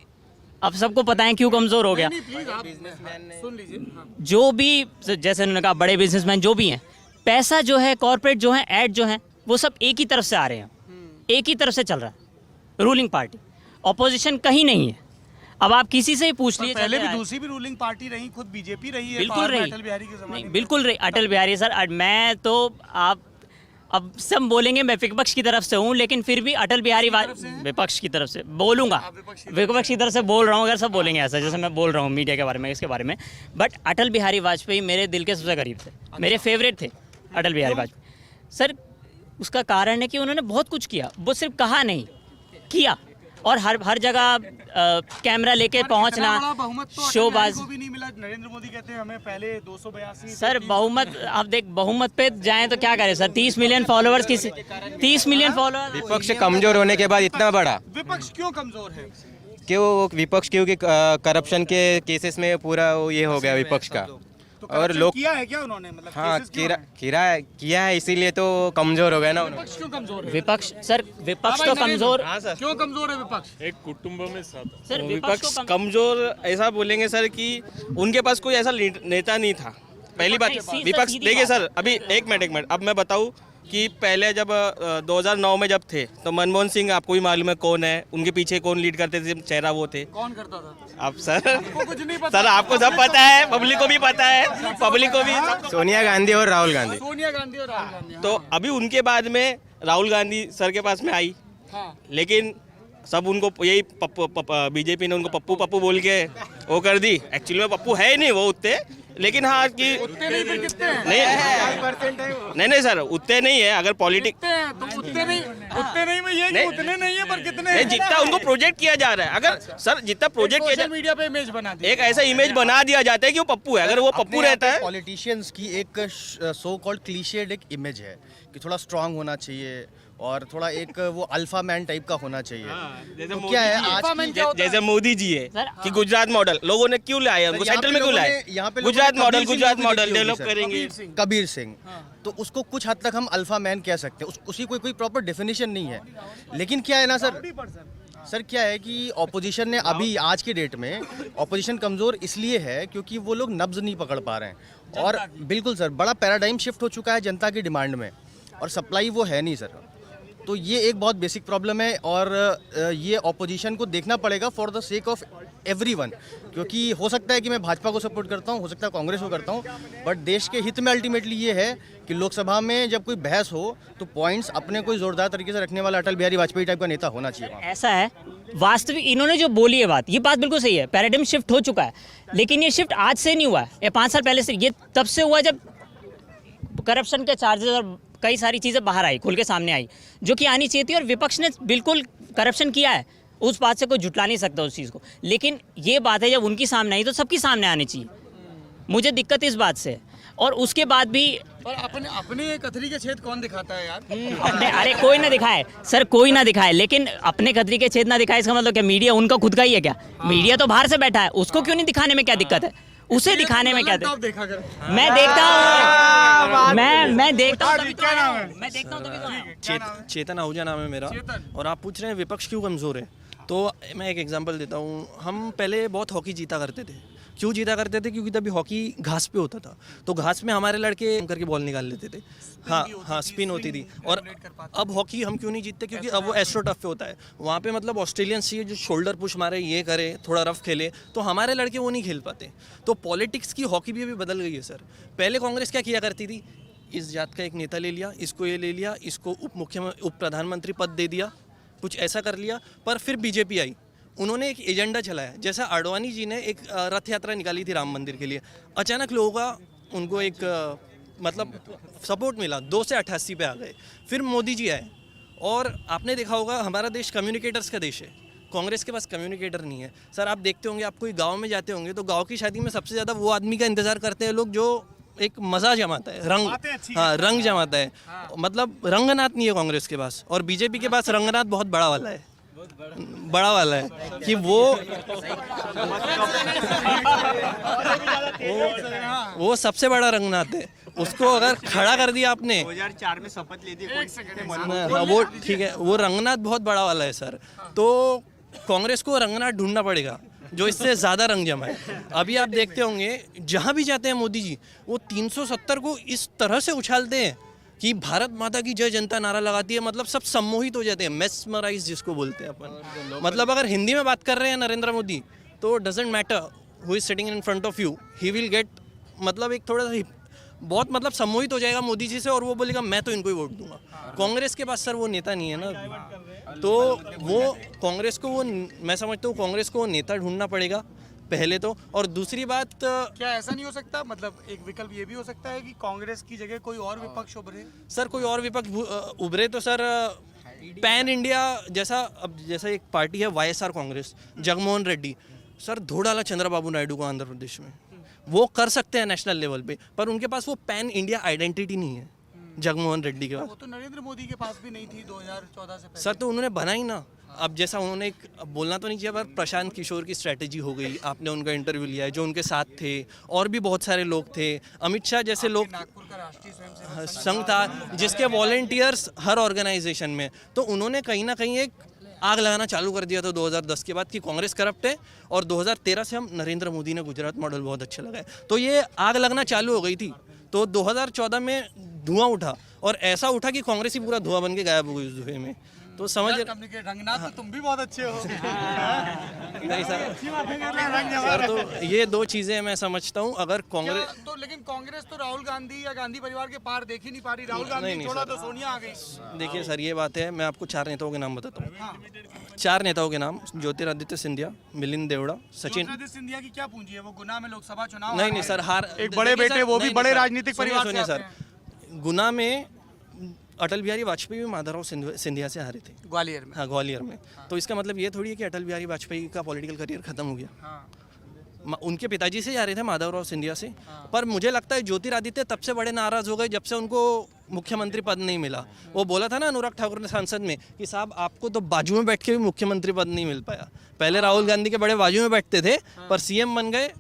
अब सबको पता है क्यों कमज़ोर हो गया। सुन लीजिए। जो भी जैसे उन्होंने कहा बड़े बिजनेसमैन जो भी हैं, पैसा जो है, कॉर्पोरेट जो है, ऐड जो है, वो सब एक ही तरफ से आ रहे हैं, एक ही तरफ से चल रहा है। रूलिंग पार्टी, ऑपोजिशन कहीं नहीं है। अब आप किसी से ही पूछ लीजिए, पहले भी दूसरी भी रूलिंग पार्टी रही, खुद बीजेपी रही है। बिल्कुल रही, अटल बिहारी के ज़माने में। बिल्कुल रही अटल बिहारी सर। मैं तो आप अब सब बोलेंगे मैं विपक्ष की तरफ से हूँ, लेकिन फिर भी अटल बिहारी विपक्ष की तरफ से बोलूँगा, विपक्ष की तरफ से बोल रहा हूँ। अगर सब बोलेंगे ऐसा जैसे मैं बोल रहा हूँ मीडिया के बारे में, इसके बारे में, बट अटल बिहारी वाजपेयी मेरे दिल के सबसे करीब थे, मेरे फेवरेट थे अटल बिहारी वाजपेयी सर। उसका कारण है कि उन्होंने बहुत कुछ किया, वो सिर्फ कहा नहीं, किया। और हर जगह कैमरा लेके पहुंचना, शोबाज भी नहीं मिला। नरेंद्र मोदी कहते हैं हमें पहले 282 सर बहुमत। आप देख बहुमत पे जाएं तो क्या करें सर, 30 मिलियन फॉलोअर्स की 30 मिलियन फॉलोअर्स। विपक्ष कमजोर होने के बाद इतना बड़ा विपक्ष क्यों कमजोर है? क्यों विपक्ष? क्योंकि करप्शन के केसेस में पूरा वो ये हो गया विपक्ष का। और लोग किया है क्या उन्होंने? मतलब हाँ किया है, इसीलिए तो कमजोर हो गया ना। विपक्ष क्यों कमजोर है? विपक्ष सर, विपक्ष तो कमजोर क्यों कमजोर है विपक्ष? एक कुटुंब में साथ सर विपक्ष कमजोर ऐसा बोलेंगे सर कि उनके पास कोई ऐसा नेता नहीं था। पहली बात विपक्ष देखिए सर, अभी एक मिनट अब मैं बताऊं कि पहले जब 2009 में जब थे तो मनमोहन सिंह आपको भी मालूम है कौन है, उनके पीछे कौन लीड करते थे, चेहरा वो थे। कौन करता था? अब सर सर आपको सब पता है, पब्लिक को भी पता है, पब्लिक को भी। सोनिया गांधी और राहुल गांधी। सोनिया गांधी और राहुल गांधी। तो अभी उनके बाद में राहुल गांधी सर के पास में आई, लेकिन सब उनको यही बीजेपी ने उनको पप्पू बोल के वो कर दी। एक्चुअली में पप्पू है ही नहीं वो उतने, लेकिन हाँ कि नहीं सर उतने नहीं है। अगर पॉलिटिक्स तो उतने नहीं में ये कि उतने नहीं है, पर कितने जितना उनको प्रोजेक्ट किया जा रहा है। अगर सर जितना प्रोजेक्ट किया मीडिया पे इमेज बना दिया, एक ऐसा इमेज बना दिया जाता है कि वो पप्पू है। अगर वो पप्पू रहता है, पॉलिटिशियंस की एक सो कॉल्ड क्लीशेड एक इमेज है कि थोड़ा स्ट्रांग होना चाहिए और थोड़ा एक वो अल्फा मैन टाइप का होना चाहिए। जैसे तो मोदी क्या है जी है, आज जैसे मोदी जी है कि गुजरात मॉडल लोगों ने क्यों लाया, उनको यहाँ सेंट्रल पे में क्यों लोगों लाया, ने- यहाँ पे गुजरात लोगों ने model Kabir Gujarat Singh model movie develop देखी होगी करेंगे। कबीर सिंह, तो उसको कुछ हद तक हम अल्फा मैन कह सकते हैं, उसकी कोई प्रॉपर डेफिनेशन नहीं है। लेकिन क्या है ना सर क्या है कि ऑपोजिशन ने अभी आज के डेट में ऑपोजिशन कमज़ोर इसलिए है क्योंकि वो लोग नब्ज नहीं पकड़ पा रहे हैं। और बिल्कुल सर बड़ा पैराडाइम शिफ्ट हो चुका है जनता की डिमांड में, और सप्लाई वो है नहीं सर। तो ये एक बहुत बेसिक प्रॉब्लम है, और ये ऑपोजिशन को देखना पड़ेगा for the sake of everyone, क्योंकि हो सकता है कि मैं भाजपा को सपोर्ट करता हूँ, हो सकता है कांग्रेस को करता हूँ, बट देश के हित में अल्टीमेटली ये है कि लोकसभा में जब कोई बहस हो तो पॉइंट्स अपने कोई जोरदार तरीके से रखने वाला अटल बिहारी वाजपेयी टाइप का नेता होना चाहिए। ऐसा है, वास्तविक इन्होंने जो बोली है बात, ये बात बिल्कुल सही है, पैराडाइम शिफ्ट हो चुका है, लेकिन ये शिफ्ट आज से नहीं हुआ है, ये 5 साल पहले से, ये तब से हुआ जब करप्शन के चार्जेस और कई सारी चीज़ें बाहर आई, खुल के सामने आई, जो कि आनी चाहिए थी, और विपक्ष ने बिल्कुल करप्शन किया है, उस बात से कोई जुटला नहीं सकता उस चीज़ को। लेकिन ये बात है जब उनकी सामने आई तो सबकी सामने आनी चाहिए, मुझे दिक्कत इस बात से है। और उसके बाद भी पर अपने कथरी के छेद कौन दिखाता है यार? अपने, अरे कोई ना दिखाए सर, कोई ना दिखाए, लेकिन अपने कतरी के छेद ना दिखाए इसका मतलब क्या मीडिया उनका खुद का ही है क्या? मीडिया तो बाहर से बैठा है, उसको क्यों नहीं दिखाने में क्या दिक्कत है? उसे दिखाने में क्या है? मैं देखता हूँ, मैं देखता हूँ, मैं देखता हूँ तभी तो। चेतन आहूजा नाम है मेरा, और आप पूछ रहे हैं विपक्ष क्यों कमज़ोर है, तो मैं एक एग्जांपल देता हूँ। हम पहले बहुत हॉकी जीता करते थे, क्यों जीता करते थे? क्योंकि तभी हॉकी घास पे होता था, तो घास में हमारे लड़के करके बॉल निकाल लेते थे, हाँ स्पिन होती थी। और अब हॉकी हम क्यों नहीं जीतते? क्योंकि अब वो एस्ट्रो टफ पे होता है, वहाँ पे मतलब ऑस्ट्रेलियंस चाहिए जो शोल्डर पुश मारे, ये करे, थोड़ा रफ खेले, तो हमारे लड़के वो नहीं खेल पाते। तो पॉलिटिक्स की हॉकी भी अभी बदल गई है सर। पहले कांग्रेस क्या किया करती थी, इस जात का एक नेता ले लिया, इसको ये ले लिया, इसको उप प्रधानमंत्री पद दे दिया, कुछ ऐसा कर लिया। पर फिर बीजेपी आई, उन्होंने एक एजेंडा चलाया, जैसा आडवाणी जी ने एक रथ यात्रा निकाली थी राम मंदिर के लिए, अचानक लोगों का उनको एक मतलब सपोर्ट मिला, 2 से 88 पे आ गए। फिर मोदी जी आए, और आपने देखा होगा हमारा देश कम्युनिकेटर्स का देश है, कांग्रेस के पास कम्युनिकेटर नहीं है सर। आप देखते होंगे, आप कोई गांव में जाते होंगे तो गांव की शादी में सबसे ज़्यादा वो आदमी का इंतज़ार करते हैं लोग जो एक मज़ा जमाता है, रंग जमाता है। मतलब रंगनाथ नहीं है कांग्रेस के पास, और बीजेपी के पास रंगनाथ बहुत बड़ा वाला है कि वो सबसे बड़ा रंगनाथ है। उसको अगर खड़ा कर दिया आपने 2004 में शपथ ली थी, हाँ वो ठीक है, वो रंगनाथ बहुत बड़ा वाला है सर। तो कांग्रेस को रंगनाथ ढूंढना पड़ेगा जो इससे ज़्यादा रंग जमाए। अभी आप देखते होंगे जहाँ भी जाते हैं मोदी जी, वो 370 को इस तरह से उछालते हैं कि भारत माता की जय जनता नारा लगाती है, मतलब सब सम्मोहित हो जाते हैं, मेस्मराइज जिसको बोलते हैं अपन। मतलब अगर हिंदी में बात कर रहे हैं नरेंद्र मोदी, तो doesn't matter who is sitting in front of you, he will get, मतलब एक थोड़ा सा बहुत मतलब सम्मोहित हो जाएगा मोदी जी से, और वो बोलेगा मैं तो इनको ही वोट दूंगा। कांग्रेस के पास सर वो नेता नहीं है ना, तो वो कांग्रेस को वो, मैं समझता हूँ कांग्रेस को वो नेता ढूंढना पड़ेगा पहले तो। और दूसरी बात, क्या ऐसा नहीं हो सकता, मतलब एक विकल्प ये भी हो सकता है कि कांग्रेस की जगह कोई और विपक्ष उभरे? सर कोई और विपक्ष उभरे तो सर पैन इंडिया जैसा, अब जैसा एक पार्टी है वाईएसआर कांग्रेस, जगनमोहन रेड्डी सर धो डाला चंद्रबाबू नायडू को आंध्र प्रदेश में, वो कर सकते हैं नेशनल लेवल पे, पर उनके पास वो पैन इंडिया आइडेंटिटी नहीं है जगनमोहन रेड्डी के पास। वो तो नरेंद्र मोदी के पास भी नहीं थी 2014 से पहले। सर तो उन्होंने बनाई ना, अब जैसा उन्होंने एक, बोलना तो नहीं चाहिए, पर प्रशांत किशोर की स्ट्रैटेजी हो गई, आपने उनका इंटरव्यू लिया है, जो उनके साथ थे, और भी बहुत सारे लोग थे, अमित शाह जैसे लोग, संघ था जिसके वॉलंटियर्स हर ऑर्गेनाइजेशन में, तो उन्होंने कहीं ना कहीं एक आग लगाना चालू कर दिया था 2010 के बाद कि कांग्रेस करप्ट है, और 2013 से हम नरेंद्र मोदी ने गुजरात मॉडल बहुत अच्छा लगा है, तो ये आग लगना चालू हो गई थी। तो 2014 में धुआं उठा, और ऐसा उठा कि कांग्रेस ही पूरा धुआं बन के गायब हो गई उस धुएं में। तो समझ रंगनाथ तो तुम भी बहुत अच्छे हो। नहीं सर, तो ये 2 चीज़ें मैं समझता हूँ। अगर कांग्रेस तो, लेकिन कांग्रेस तो राहुल गांधी या गांधी परिवार के पार देख ही नहीं पा रही, राहुल गांधी छोड़ा तो सोनिया आ गई। देखिए सर, ये बात है, मैं आपको 4 नेताओं के नाम बताता हूँ। 4 नेताओं के नाम, ज्योतिरादित्य सिंधिया, मिलिंद देवड़ा, सचिन। ज्योतिरादित्य सिंधिया की क्या पूंजी है, वो गुना में लोकसभा चुनाव? नहीं सर, हार एक बड़े बेटे, वो भी बड़े राजनीतिक परिवार से। सर गुना में अटल बिहारी वाजपेयी भी माधवराव सिंधिया से हारे थे, ग्वालियर में। हाँ ग्वालियर में। तो इसका मतलब ये थोड़ी है कि अटल बिहारी वाजपेयी का पॉलिटिकल करियर खत्म हो गया। उनके पिताजी से जा रहे थे, माधवराव सिंधिया से। पर मुझे लगता है ज्योतिरादित्य तब से बड़े नाराज़ हो गए जब से उनको मुख्यमंत्री पद नहीं मिला। वो बोला था ना अनुराग ठाकुर ने सांसद में कि साहब आपको तो बाजू में बैठ के भी मुख्यमंत्री पद नहीं मिल पाया। पहले राहुल गांधी के बड़े बाजू में बैठते थे पर सीएम बन गए।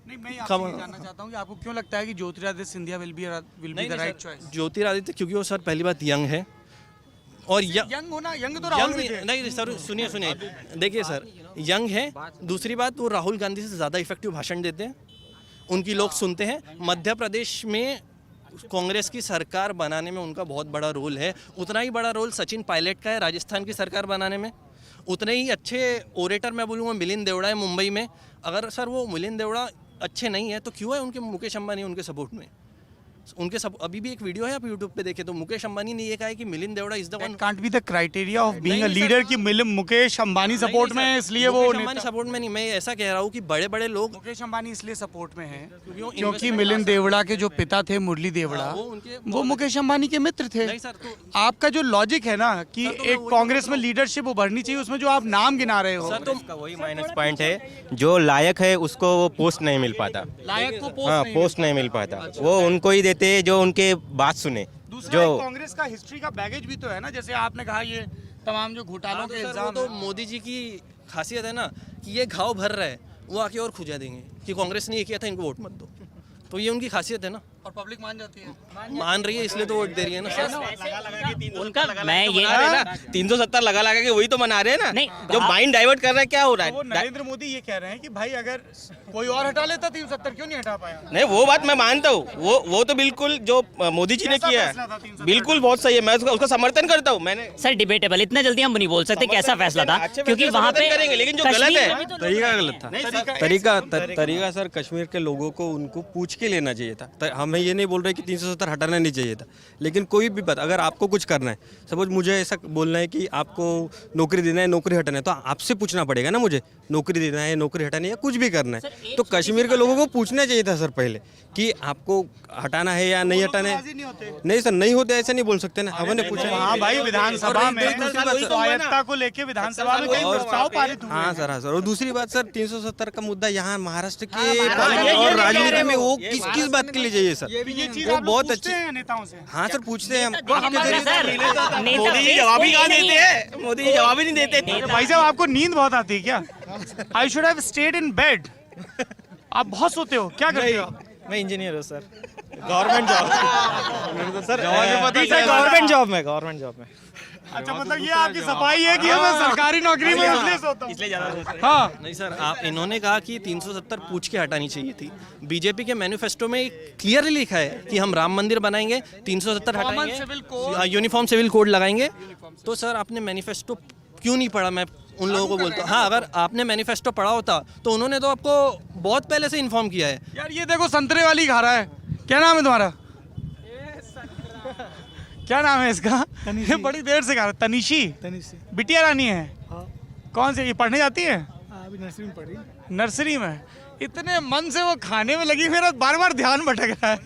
नहीं, मैं आपसे ये जानना चाहता हूँ कि आपको क्यों लगता है कि Jyotiraditya Scindia will be the right choice? Jyotiraditya क्योंकि वो सर पहली बात यंग है और यंग होना, यंग तो राहुल भी थे। नहीं सर, सुनिए देखिए सर, यंग है। दूसरी बात, वो राहुल गांधी से ज़्यादा इफेक्टिव भाषण देते हैं, उनकी लोग सुनते हैं। मध्य प्रदेश में कांग्रेस की सरकार बनाने में उनका बहुत बड़ा रोल है। उतना ही बड़ा रोल सचिन पायलट का है राजस्थान की सरकार बनाने में। उतने ही अच्छे ओरेटर मैं बोलूँगा मिलिंद देवड़ा है मुंबई में। अगर सर वो मिलिंद देवड़ा अच्छे नहीं है तो क्यों है उनके मुकेश अंबानी उनके सपोर्ट में? उनके सब अभी भी एक वीडियो है, आप यूट्यूब पे देखें तो मुकेश अंबानी ने ये कहा है कि Milind Deora is the one. Can't be the criteria of being a leader कि मुकेश अंबानी सपोर्ट में है इसलिए वो मुकेश अंबानी सपोर्ट में नहीं, मैं ऐसा कह रहा हूँ कि बड़े बड़े लोग मुकेश अंबानी इसलिए सपोर्ट में है क्योंकि मिलिंद देवड़ा के जो पिता थे मुरली देवड़ा वो मुकेश अंबानी के मित्र थे। आपका जो लॉजिक है ना कि एक कांग्रेस में लीडरशिप उभरनी चाहिए, उसमें जो आप नाम गिना रहे हो तो वही माइनस पॉइंट है। जो लायक है उसको वो पोस्ट नहीं मिल पाता, लायक को हाँ पोस्ट नहीं मिल पाता। वो उनको ही देते जो उनके बात सुने। जो कांग्रेस का हिस्ट्री का बैगेज भी तो है ना, जैसे आपने कहा ये तमाम जो घोटालों के इल्जाम। तो मोदी जी की खासियत है ना कि ये घाव भर रहा है, वो आके और खुजा देंगे कि कांग्रेस ने ये किया था, इनको वोट मत दो। तो ये उनकी खासियत है ना, और पब्लिक मान जाती है, मान रही है इसलिए तो वोट दे रही है ना। उनका मैं ये 370 लगा के वही तो मना रहे हैं ना। नहीं, जो माइंड डाइवर्ट कर रहा है क्या हो रहा है? वो नरेंद्र मोदी ये कह रहे हैं कि भाई अगर कोई और हटा लेता 370 क्यों नहीं हटा पाया? नहीं वो बात मैं मानता हूँ, वो तो बिल्कुल जो मोदी जी ने किया है बिल्कुल बहुत सही है, मैं उसका समर्थन करता हूँ। मैंने सर डिबेटेबल, इतना जल्दी हम नहीं बोल सकते कैसा फैसला था, क्योंकि वहाँ पे करेंगे, लेकिन जो गलत है तरीका गलत था। तरीका सर कश्मीर के लोगों को उनको पूछ के लेना चाहिए था। हमें ये नहीं बोल रहे कि 370 हटाना नहीं चाहिए था, लेकिन कोई भी बात अगर आपको कुछ करना है, सपोज मुझे ऐसा बोलना है कि आपको नौकरी देना है, नौकरी हटाना है, तो आपसे पूछना पड़ेगा ना मुझे नौकरी देना है, नौकरी हटानी है, कुछ भी करना है। तो कश्मीर के लोगों को पूछना चाहिए था सर पहले कि आपको हटाना है या नहीं हटाना है। नहीं सर नहीं होते ऐसा नहीं बोल सकते ना, हमने पूछा। हाँ भाई विधानसभा में स्वायत्ता को लेके विधानसभा में कई प्रस्ताव पारित हुए। हाँ सर। और दूसरी बात सर 370 का मुद्दा यहाँ महाराष्ट्र के और राजनीति में वो किस बात के लिए चाहिए सर? वो बहुत अच्छे नेताओं से। हाँ सर पूछते हैं हम। मोदी जवाब ही कहाँ देते हैं, मोदी जवाब ही नहीं देते। भाई साहब आपको नींद बहुत आती है क्या? I should have stayed in bed. आप बहुत सोते हो, क्या करते हो? मैं इंजीनियर हूँ sir, government job sir, government job में। अच्छा मतलब ये आपकी सफाई है कि मैं सरकारी नौकरी में इसलिए सोता हूँ? इसलिए ज़्यादा। हाँ नहीं सर, आप इन्होंने कहा कि 370 पूछ के हटानी चाहिए थी। बीजेपी के मैनिफेस्टो में क्लियरली लिखा है कि हम राम मंदिर बनाएंगे, 370 हटाएंगे, यूनिफॉर्म सिविल कोड लगाएंगे। तो सर आपने मैनिफेस्टो क्यों नहीं पढ़ा? मैं उन लोगों को बोलता हूँ, हाँ अगर आपने मैनिफेस्टो पढ़ा होता तो उन्होंने तो आपको बहुत पहले से इन्फॉर्म किया है। यार ये देखो संतरे वाली खा रहा है, क्या नाम है तुम्हारा? क्या नाम है इसका? ये बड़ी देर से खा रहा है। तनिशी बिटिया रानी है। कौन से, ये पढ़ने जाती है? अभी नर्सरी में पढ़ी। नर्सरी में? इतने मन से वो खाने में लगी, मेरा बार बार ध्यान भटक रहा है।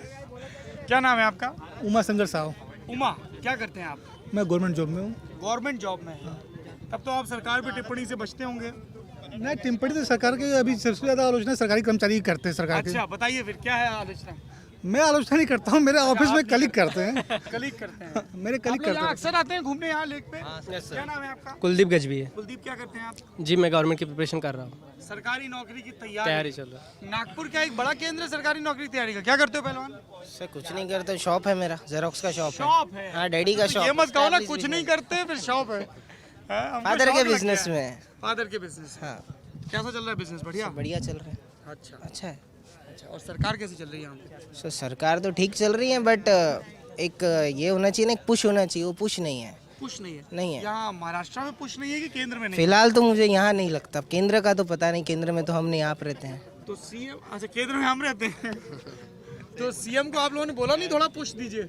क्या नाम है आपका? उमा शंकर साहू। उमा, क्या करते हैं आप? मैं गवर्नमेंट जॉब में हूँ। गवर्नमेंट जॉब में? तब तो आप सरकार पे टिप्पणी से बचते होंगे। नहीं, टिप्पणी तो सरकार के अभी सबसे ज़्यादा आलोचना सरकारी कर्मचारी करते हैं सरकार के। अच्छा बताइए फिर क्या है आलोचना? मैं आलोचना नहीं करता हूँ, मेरे ऑफिस में कलीग करते हैं। कलीग करते हैं? मेरे कलीग करते हैं। अक्सर आते हैं घूमने यहाँ लेक पे। क्या नाम है आपका? कुलदीप गजबी है। कुलदीप, क्या करते हैं आप? जी मैं गवर्नमेंट की प्रिपरेशन कर रहा हूँ। सरकारी नौकरी की तैयारी चल रहा है। नागपुर का एक बड़ा केंद्र है सरकारी नौकरी की तैयारी का। क्या करते हो पहलवान? सर कुछ नहीं करते, शॉप है मेरा, जेरोक्स का शॉप है। हाँ डैडी का शॉप। ये मत कहो ना कुछ नहीं करते फिर शॉप है। फादर के बिजनेस में। फादर के बिजनेस। हाँ कैसा चल रहा है बिजनेस? बढ़िया बढ़िया चल रहा है। अच्छा है। अच्छा और सरकार कैसी चल रही है यहाँ पे? सर सरकार तो ठीक चल रही है बट एक ये होना चाहिए ना, एक पुश होना चाहिए, वो पुश नहीं है। पुश नहीं है? नहीं है। यहाँ महाराष्ट्र में पुश नहीं है कि केंद्र में नहीं? फिलहाल तो मुझे यहाँ नहीं लगता, केंद्र का तो पता नहीं, केंद्र में तो हम नहीं आप रहते हैं। तो सीएम, अच्छा केंद्र में हम रहते हैं। तो सीएम को आप लोगों ने बोला नहीं थोड़ा पुश दीजिए?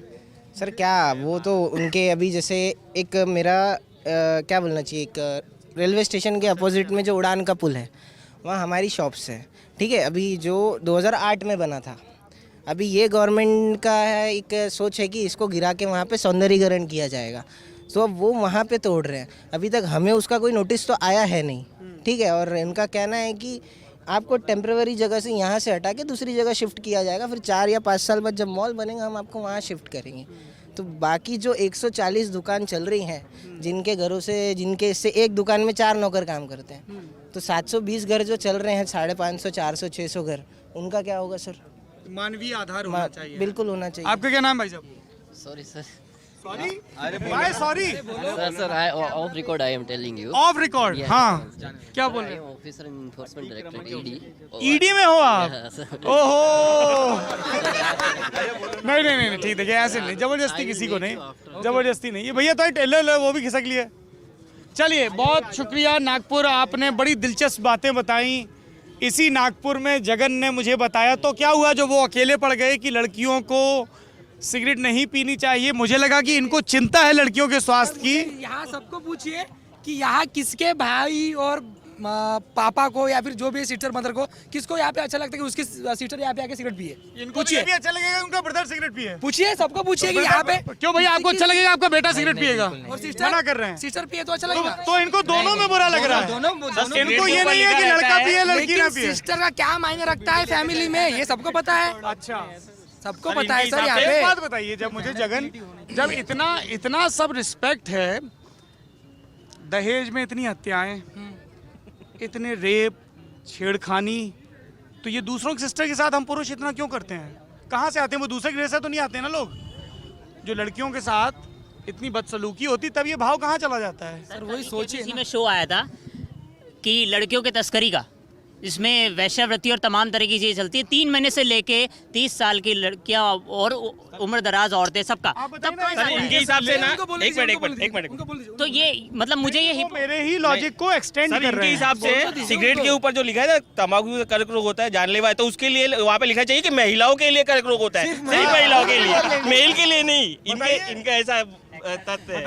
सर क्या वो तो उनके अभी जैसे एक मेरा क्या बोलना चाहिए, एक रेलवे स्टेशन के अपोजिट में जो उड़ान का पुल है वहाँ हमारी शॉप्स है, ठीक है। अभी जो 2008 में बना था, अभी ये गवर्नमेंट का है एक सोच है कि इसको गिरा के वहाँ पे सौंदर्यीकरण किया जाएगा, तो अब वो वहाँ पे तोड़ रहे हैं। अभी तक हमें उसका कोई नोटिस तो आया है नहीं, ठीक है। और इनका कहना है कि आपको टेम्प्रेवरी जगह से यहाँ से हटा के दूसरी जगह शिफ्ट किया जाएगा, फिर 4 या 5 साल बाद जब मॉल बनेगा हम आपको वहाँ शिफ्ट करेंगे। तो बाकी जो 140 दुकान चल रही हैं जिनके घरों से, जिनके से एक दुकान में 4 नौकर काम करते हैं, तो 720 घर जो चल रहे हैं, 550, 400, 600 घर, उनका क्या होगा सर? मानवीय आधार होना चाहिए। बिल्कुल होना चाहिए। आपका क्या नाम भाई साहब? Sorry sir. Sorry? Why sorry? Sir I of record I am telling you. Of record? हाँ। क्या बोल रहे हैं? Officer enforcement director ED. ED में हो आप? ओहो। नहीं ठीक, देखिए ऐसे नहीं, जबरदस्ती किसी को नहीं, जबरदस्ती नहीं। ये भैया तो टेलर है, वो भी खिसक लिए। चलिए, बहुत शुक्रिया नागपुर, आपने बड़ी दिलचस्प बातें बताई। इसी नागपुर में जगन ने मुझे बताया, तो क्या हुआ जो वो अकेले पड़ गए कि लड़कियों को सिगरेट नहीं पीनी चाहिए। मुझे लगा कि इनको चिंता है लड़कियों के स्वास्थ्य की। यहाँ सबको पूछिए कि यहाँ किसके भाई और पापा को या फिर जो भी सिस्टर मदर को, किसको यहाँ पे अच्छा लगता है कि उसकी सिस्टर यहाँ पे आके सिगरेट पिए? पूछिए, भी अच्छा लगेगा उनका ब्रदर सिगरेट पिए। पूछिए, सबको पूछिए कि यहाँ पे क्यों भैया आपको अच्छा लगेगा आपका बेटा सिगरेट पिएगा और सिस्टर मना कर रहे हैं? सिस्टर पिए तो अच्छा लगेगा। तो इनको दोनों में बुरा लग रहा है। इनको ये नहीं है कि लड़का पिए लड़की ना पिए। सिस्टर का क्या मायने रखता है फैमिली में, ये सबको पता है। अच्छा, सबको पता है सर। यहाँ पे एक बात बताइए, जब मुझे जगन, जब इतना सब रिस्पेक्ट है, दहेज में इतनी हत्याएं, इतने रेप, छेड़खानी, तो ये दूसरों की सिस्टर के साथ हम पुरुष इतना क्यों करते हैं? कहाँ से आते हैं? वो दूसरे ग्रह से तो नहीं आते ना लोग। जो लड़कियों के साथ इतनी बदसलूकी होती, तब ये भाव कहाँ चला जाता है? सर वही सोचिए, इसी में शो आया था कि लड़कियों के तस्करी का, जिसमें वैश्यावृत्ति और तमाम तरह की चीज़ें चलती है। 3 महीने से लेके 30 साल की लड़कियां और उम्र दराज औरतें, सबका उनके हिसाब से ना, एक मिनट, तो ये मतलब मुझे ये मेरे ही लॉजिक को एक्सटेंड कर रहे हैं। उनके हिसाब से सिगरेट के ऊपर जो लिखा है तंबाकू कर्क रोग होता है, जानलेवा है, तो उसके लिए वहाँ पे लिखा चाहिए कि महिलाओं के लिए कर्क रोग होता है, सिर्फ महिलाओं के लिए, मेल के लिए नहीं। इनका ऐसा तथ्य है।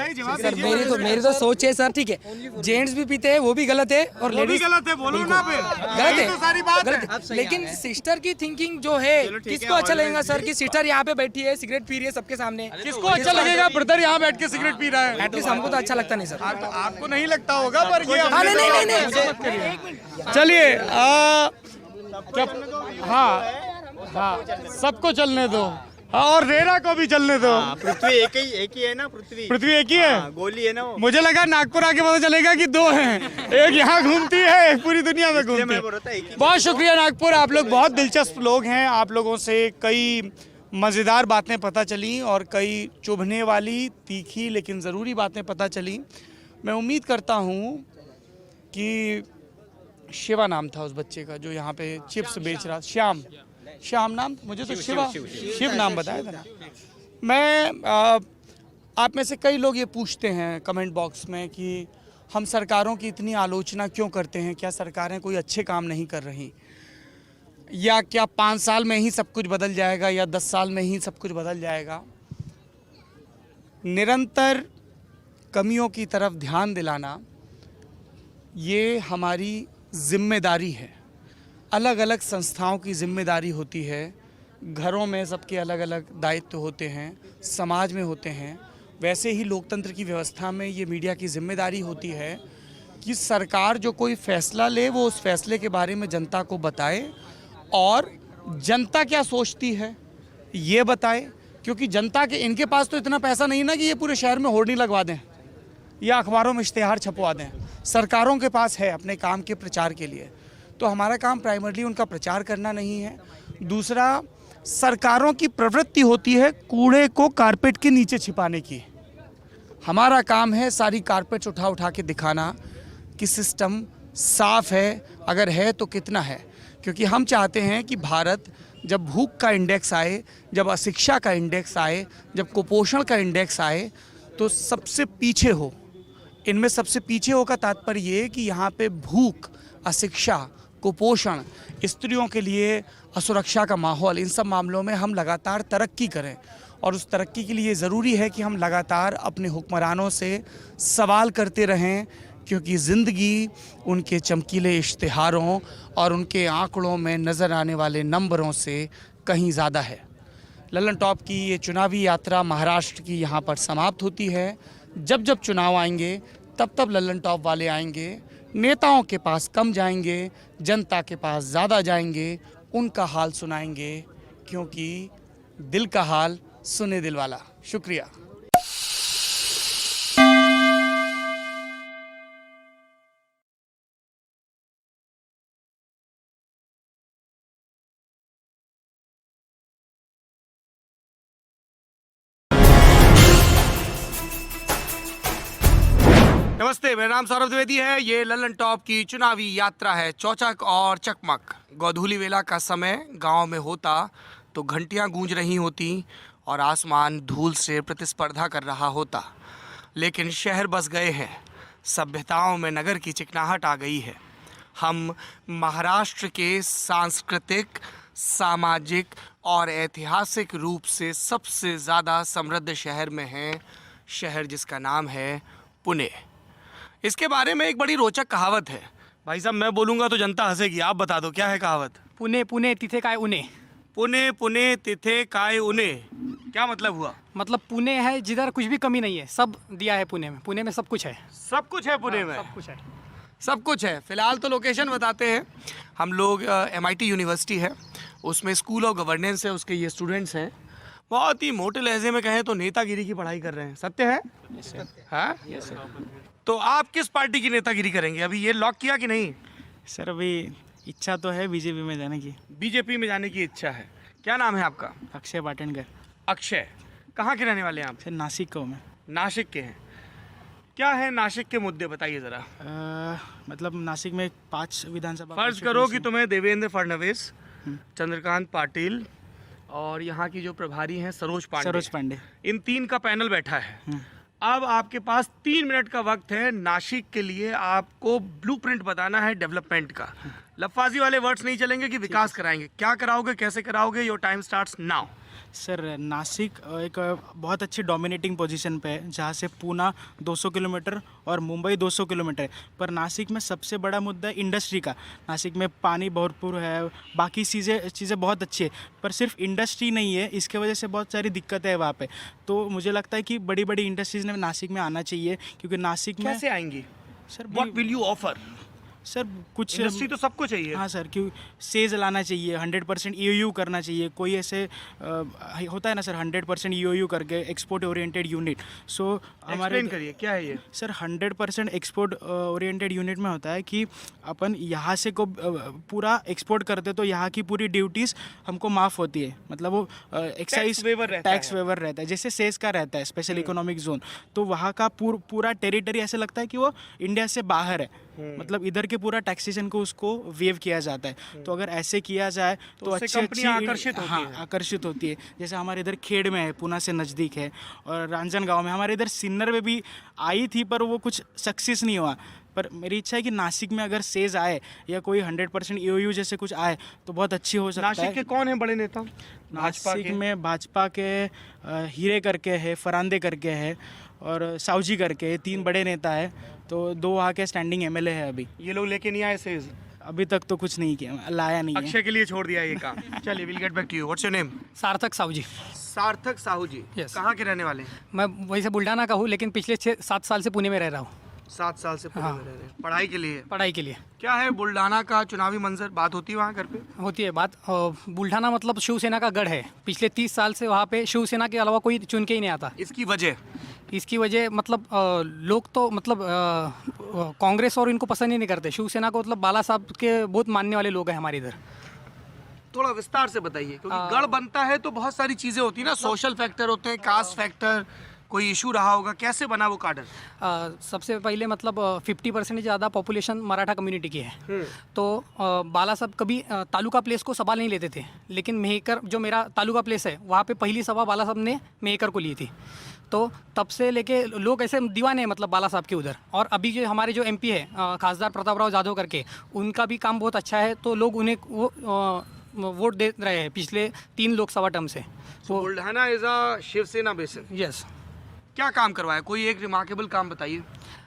मेरी तो सोच है सर, ठीक है, जेंट्स भी पीते हैं, वो भी गलत है, और लेडीज गलत है, बोलो ना फिर। गलत है, तो सारी बात गलत है। लेकिन सिस्टर की थिंकिंग जो है, किसको अच्छा लगेगा सर कि सिस्टर यहाँ पे बैठी है, सिगरेट पी रही है सबके सामने? किसको अच्छा लगेगा ब्रदर यहाँ बैठ के सिगरेट पी रहा है? एटलीस्ट हमको तो अच्छा लगता नहीं सर। आपको नहीं लगता होगा, पर ये नहीं। चलिए, हाँ, सबको चलने दो, और रेरा को भी चलने दो। पृथ्वी एक ही है ना, पृथ्वी एक ही है, गोली है ना वो। मुझे लगा नागपुर आके पता चलेगा कि 2 हैं, एक यहाँ घूमती है, एक पूरी दुनिया में घूमती है। बहुत शुक्रिया नागपुर, आप लोग बहुत दिलचस्प लोग हैं। आप लोगों से कई मज़ेदार बातें पता चली और कई चुभने वाली, तीखी लेकिन ज़रूरी बातें पता चली। मैं उम्मीद करता हूँ कि शिवा नाम था उस बच्चे का जो यहाँ पे चिप्स बेच रहा, श्याम नाम, मुझे तो शिव नाम बताया था ना। मैं आप में से कई लोग ये पूछते हैं कमेंट बॉक्स में कि हम सरकारों की इतनी आलोचना क्यों करते हैं, क्या सरकारें कोई अच्छे काम नहीं कर रही, या क्या 5 साल में ही सब कुछ बदल जाएगा, या 10 साल में ही सब कुछ बदल जाएगा। निरंतर कमियों की तरफ ध्यान दिलाना ये हमारी जिम्मेदारी है। अलग अलग संस्थाओं की जिम्मेदारी होती है, घरों में सबके अलग अलग दायित्व होते हैं, समाज में होते हैं। वैसे ही लोकतंत्र की व्यवस्था में ये मीडिया की जिम्मेदारी होती है कि सरकार जो कोई फैसला ले वो उस फैसले के बारे में जनता को बताए, और जनता क्या सोचती है ये बताए। क्योंकि जनता के, इनके पास तो इतना पैसा नहीं ना कि ये पूरे शहर में होर्डिंग लगवा दें या अखबारों में इश्तेहार छपवा दें। सरकारों के पास है अपने काम के प्रचार के लिए, तो हमारा काम प्राइमरली उनका प्रचार करना नहीं है। दूसरा, सरकारों की प्रवृत्ति होती है कूड़े को कारपेट के नीचे छिपाने की। हमारा काम है सारी कारपेट्स उठा के दिखाना कि सिस्टम साफ है, अगर है तो कितना है। क्योंकि हम चाहते हैं कि भारत जब भूख का इंडेक्स आए, जब अशिक्षा का इंडेक्स आए, जब कुपोषण का इंडेक्स आए, तो सबसे पीछे हो। इनमें सबसे पीछे हो का तात्पर्य ये कि यहाँ पे भूख, अशिक्षा, कुपोषण, स्त्रियों के लिए असुरक्षा का माहौल, इन सब मामलों में हम लगातार तरक्की करें। और उस तरक्की के लिए ज़रूरी है कि हम लगातार अपने हुक्मरानों से सवाल करते रहें, क्योंकि ज़िंदगी उनके चमकीले इश्तिहारों और उनके आंकड़ों में नज़र आने वाले नंबरों से कहीं ज़्यादा है। लल्लन टॉप की ये चुनावी यात्रा महाराष्ट्र की यहाँ पर समाप्त होती है। जब जब चुनाव आएंगे तब तब लल्लन टॉप वाले आएंगे, नेताओं के पास कम जाएंगे, जनता के पास ज़्यादा जाएंगे, उनका हाल सुनाएंगे, क्योंकि दिल का हाल सुने दिल वाला। शुक्रिया। नमस्ते, मेरा नाम सौरभ द्विवेदी है। ये ललन टॉप की चुनावी यात्रा है। चौचक और चकमक, गोधूली वेला का समय गांव में होता तो घंटियां गूंज रही होती और आसमान धूल से प्रतिस्पर्धा कर रहा होता। लेकिन शहर बस गए हैं, सभ्यताओं में नगर की चिकनाहट आ गई है। हम महाराष्ट्र के सांस्कृतिक, सामाजिक और ऐतिहासिक रूप से सबसे ज़्यादा समृद्ध शहर में हैं, शहर जिसका नाम है पुणे। इसके बारे में एक बड़ी रोचक कहावत है। भाई साहब, मैं बोलूँगा तो जनता हंसेगी, आप बता दो क्या है कहावत? पुणे पुणे तिथे काय उने। पुणे पुणे तिथे काय उने, क्या मतलब हुआ? मतलब पुणे है जिधर कुछ भी कमी नहीं है, सब दिया है पुणे में। पुणे में सब कुछ है। सब कुछ है पुणे में? सब कुछ है। सब कुछ है। फिलहाल तो लोकेशन बताते हैं हम लोग। MIT यूनिवर्सिटी है, उसमें स्कूल ऑफ गवर्नेंस है, उसके ये स्टूडेंट्स हैं। बहुत ही मोटे लहजे में कहें तो नेतागिरी की पढ़ाई कर रहे हैं। सत्य है? हाँ, तो आप किस पार्टी की नेतागिरी करेंगे? अभी ये लॉक किया कि नहीं? सर अभी इच्छा तो है बीजेपी में जाने की। बीजेपी में जाने की इच्छा है। क्या नाम है आपका? अक्षय पाटनकर। अक्षय, कहाँ के रहने वाले हैं आप? सर नासिक का हूँ मैं। नासिक के हैं। क्या है नासिक के मुद्दे, बताइए ज़रा। मतलब नासिक में 5 विधानसभा। फर्ज करो कि तुम्हें देवेंद्र फडणवीस, चंद्रकांत पाटिल और यहाँ की जो प्रभारी हैं सरोज पांडे, इन 3 का पैनल बैठा है। अब आपके पास 3 मिनट का वक्त है। नासिक के लिए आपको ब्लूप्रिंट बताना है डेवलपमेंट का। लफाजी वाले वर्ड्स नहीं चलेंगे कि विकास कराएंगे। क्या कराओगे, कैसे कराओगे? Your time starts now. Sir Nashik एक बहुत अच्छी डोमिनेटिंग पोजीशन पे है, जहाँ से पूना 200 किलोमीटर और मुंबई 200 किलोमीटर है। पर नासिक में सबसे बड़ा मुद्दा है इंडस्ट्री का। नासिक में पानी भरपूर है, बाकी चीज़ें बहुत अच्छी है, पर सिर्फ इंडस्ट्री नहीं है। इसके वजह से बहुत सारी दिक्कतें हैं वहाँ पे। तो मुझे लगता है कि बड़ी बड़ी इंडस्ट्रीज़ ने नासिक में आना चाहिए, क्योंकि नासिक में कैसे आएंगी? Sir what will you offer? Sir कुछ इंडस्ट्री तो सबको चाहिए। हाँ सर, क्यों सेज लाना चाहिए, 100% EOU करना चाहिए। कोई ऐसे होता है ना सर, 100% EOU करके एक्सपोर्ट ओरिएंटेड यूनिट। सो हमारे करिए क्या है ये? सर 100% एक्सपोर्ट ओरिएंटेड यूनिट में होता है कि अपन यहाँ से को पूरा एक्सपोर्ट करते तो यहाँ की पूरी ड्यूटीज़ हमको माफ़ होती है। मतलब वो एक्साइज टैक्स वेवर रहता है, जैसे सेज का रहता है स्पेशल इकोनॉमिक जोन। तो वहाँ का पूरा टेरिटरी ऐसे लगता है कि वो इंडिया से बाहर है। मतलब इधर के पूरा टैक्सेशन को उसको वेव किया जाता है। तो अगर ऐसे किया जाए तो अच्छी आकर्षित होती है। जैसे हमारे इधर खेड़ में है, पुणे से नज़दीक है, और रांजनगांव में। हमारे इधर सिन्नर में भी आई थी, पर वो कुछ सक्सेस नहीं हुआ। पर मेरी इच्छा है कि नासिक में अगर सेज आए या कोई 100% EOU जैसे कुछ आए तो बहुत अच्छी हो सकता है। नासिक के कौन है बड़े नेता? नासिक में भाजपा के हीरे करके है, फरांदे करके है, और सावजी करके 3 बड़े नेता है। तो 2 वहाँ के स्टैंडिंग MLA है। अभी ये लोग लेके नहीं आए सेज? अभी तक तो कुछ नहीं किया, लाया नहीं है। अक्षय के लिए छोड़ दिया ये काम। चलिए, will get back to you. What's your name? Sarthak Sahu जी। सार्थक साहू जी, कहाँ के रहने वाले हैं? मैं वैसे बुल्ढाना का हूँ, लेकिन पिछले 6-7 साल से पुणे में रह रहा हूँ। 7 साल से पुणे में रह रहे हैं, पढ़ाई के लिए? पढ़ाई के लिए। क्या है बुल्ढाना का चुनावी मंजर? बात होती है वहाँ घर पे? होती है बात। बुल्ढाना मतलब शिवसेना का गढ़ है। पिछले 30 साल से वहाँ पे शिवसेना के अलावा कोई चुन के ही नहीं आता। इसकी वजह मतलब लोग तो मतलब कांग्रेस और इनको पसंद ही नहीं करते। शिवसेना को मतलब बाला साहब के बहुत मानने वाले लोग हैं हमारे इधर। थोड़ा विस्तार से बताइए, क्योंकि गढ़ बनता है तो बहुत सारी चीज़ें होती है ना, सोशल फैक्टर होते हैं, कास्ट फैक्टर, कोई इशू रहा होगा। कैसे बना वो कार्डर? सबसे पहले मतलब 50% से ज़्यादा पॉपुलेशन मराठा कम्युनिटी की है। तो बाला साहब कभी तालुका प्लेस को सवाल नहीं लेते थे, लेकिन मेहकर जो मेरा तालुका प्लेस है वहाँ पे पहली सभा बाला साहब ने मेहकर को ली थी। तो तब से लेके लोग ऐसे दीवाने हैं मतलब बाला साहब के उधर। और अभी जो हमारे जो MP है खासदार प्रतापराव जाधव करके, उनका भी काम बहुत अच्छा है। तो लोग उन्हें वो वोट दे रहे हैं पिछले 3 लोकसभा टर्म से। तो बुल्ढाना इज अ शिवसेना बेसन। यस। क्या काम करवाया? कोई एक रिमार्केबल काम बताइए।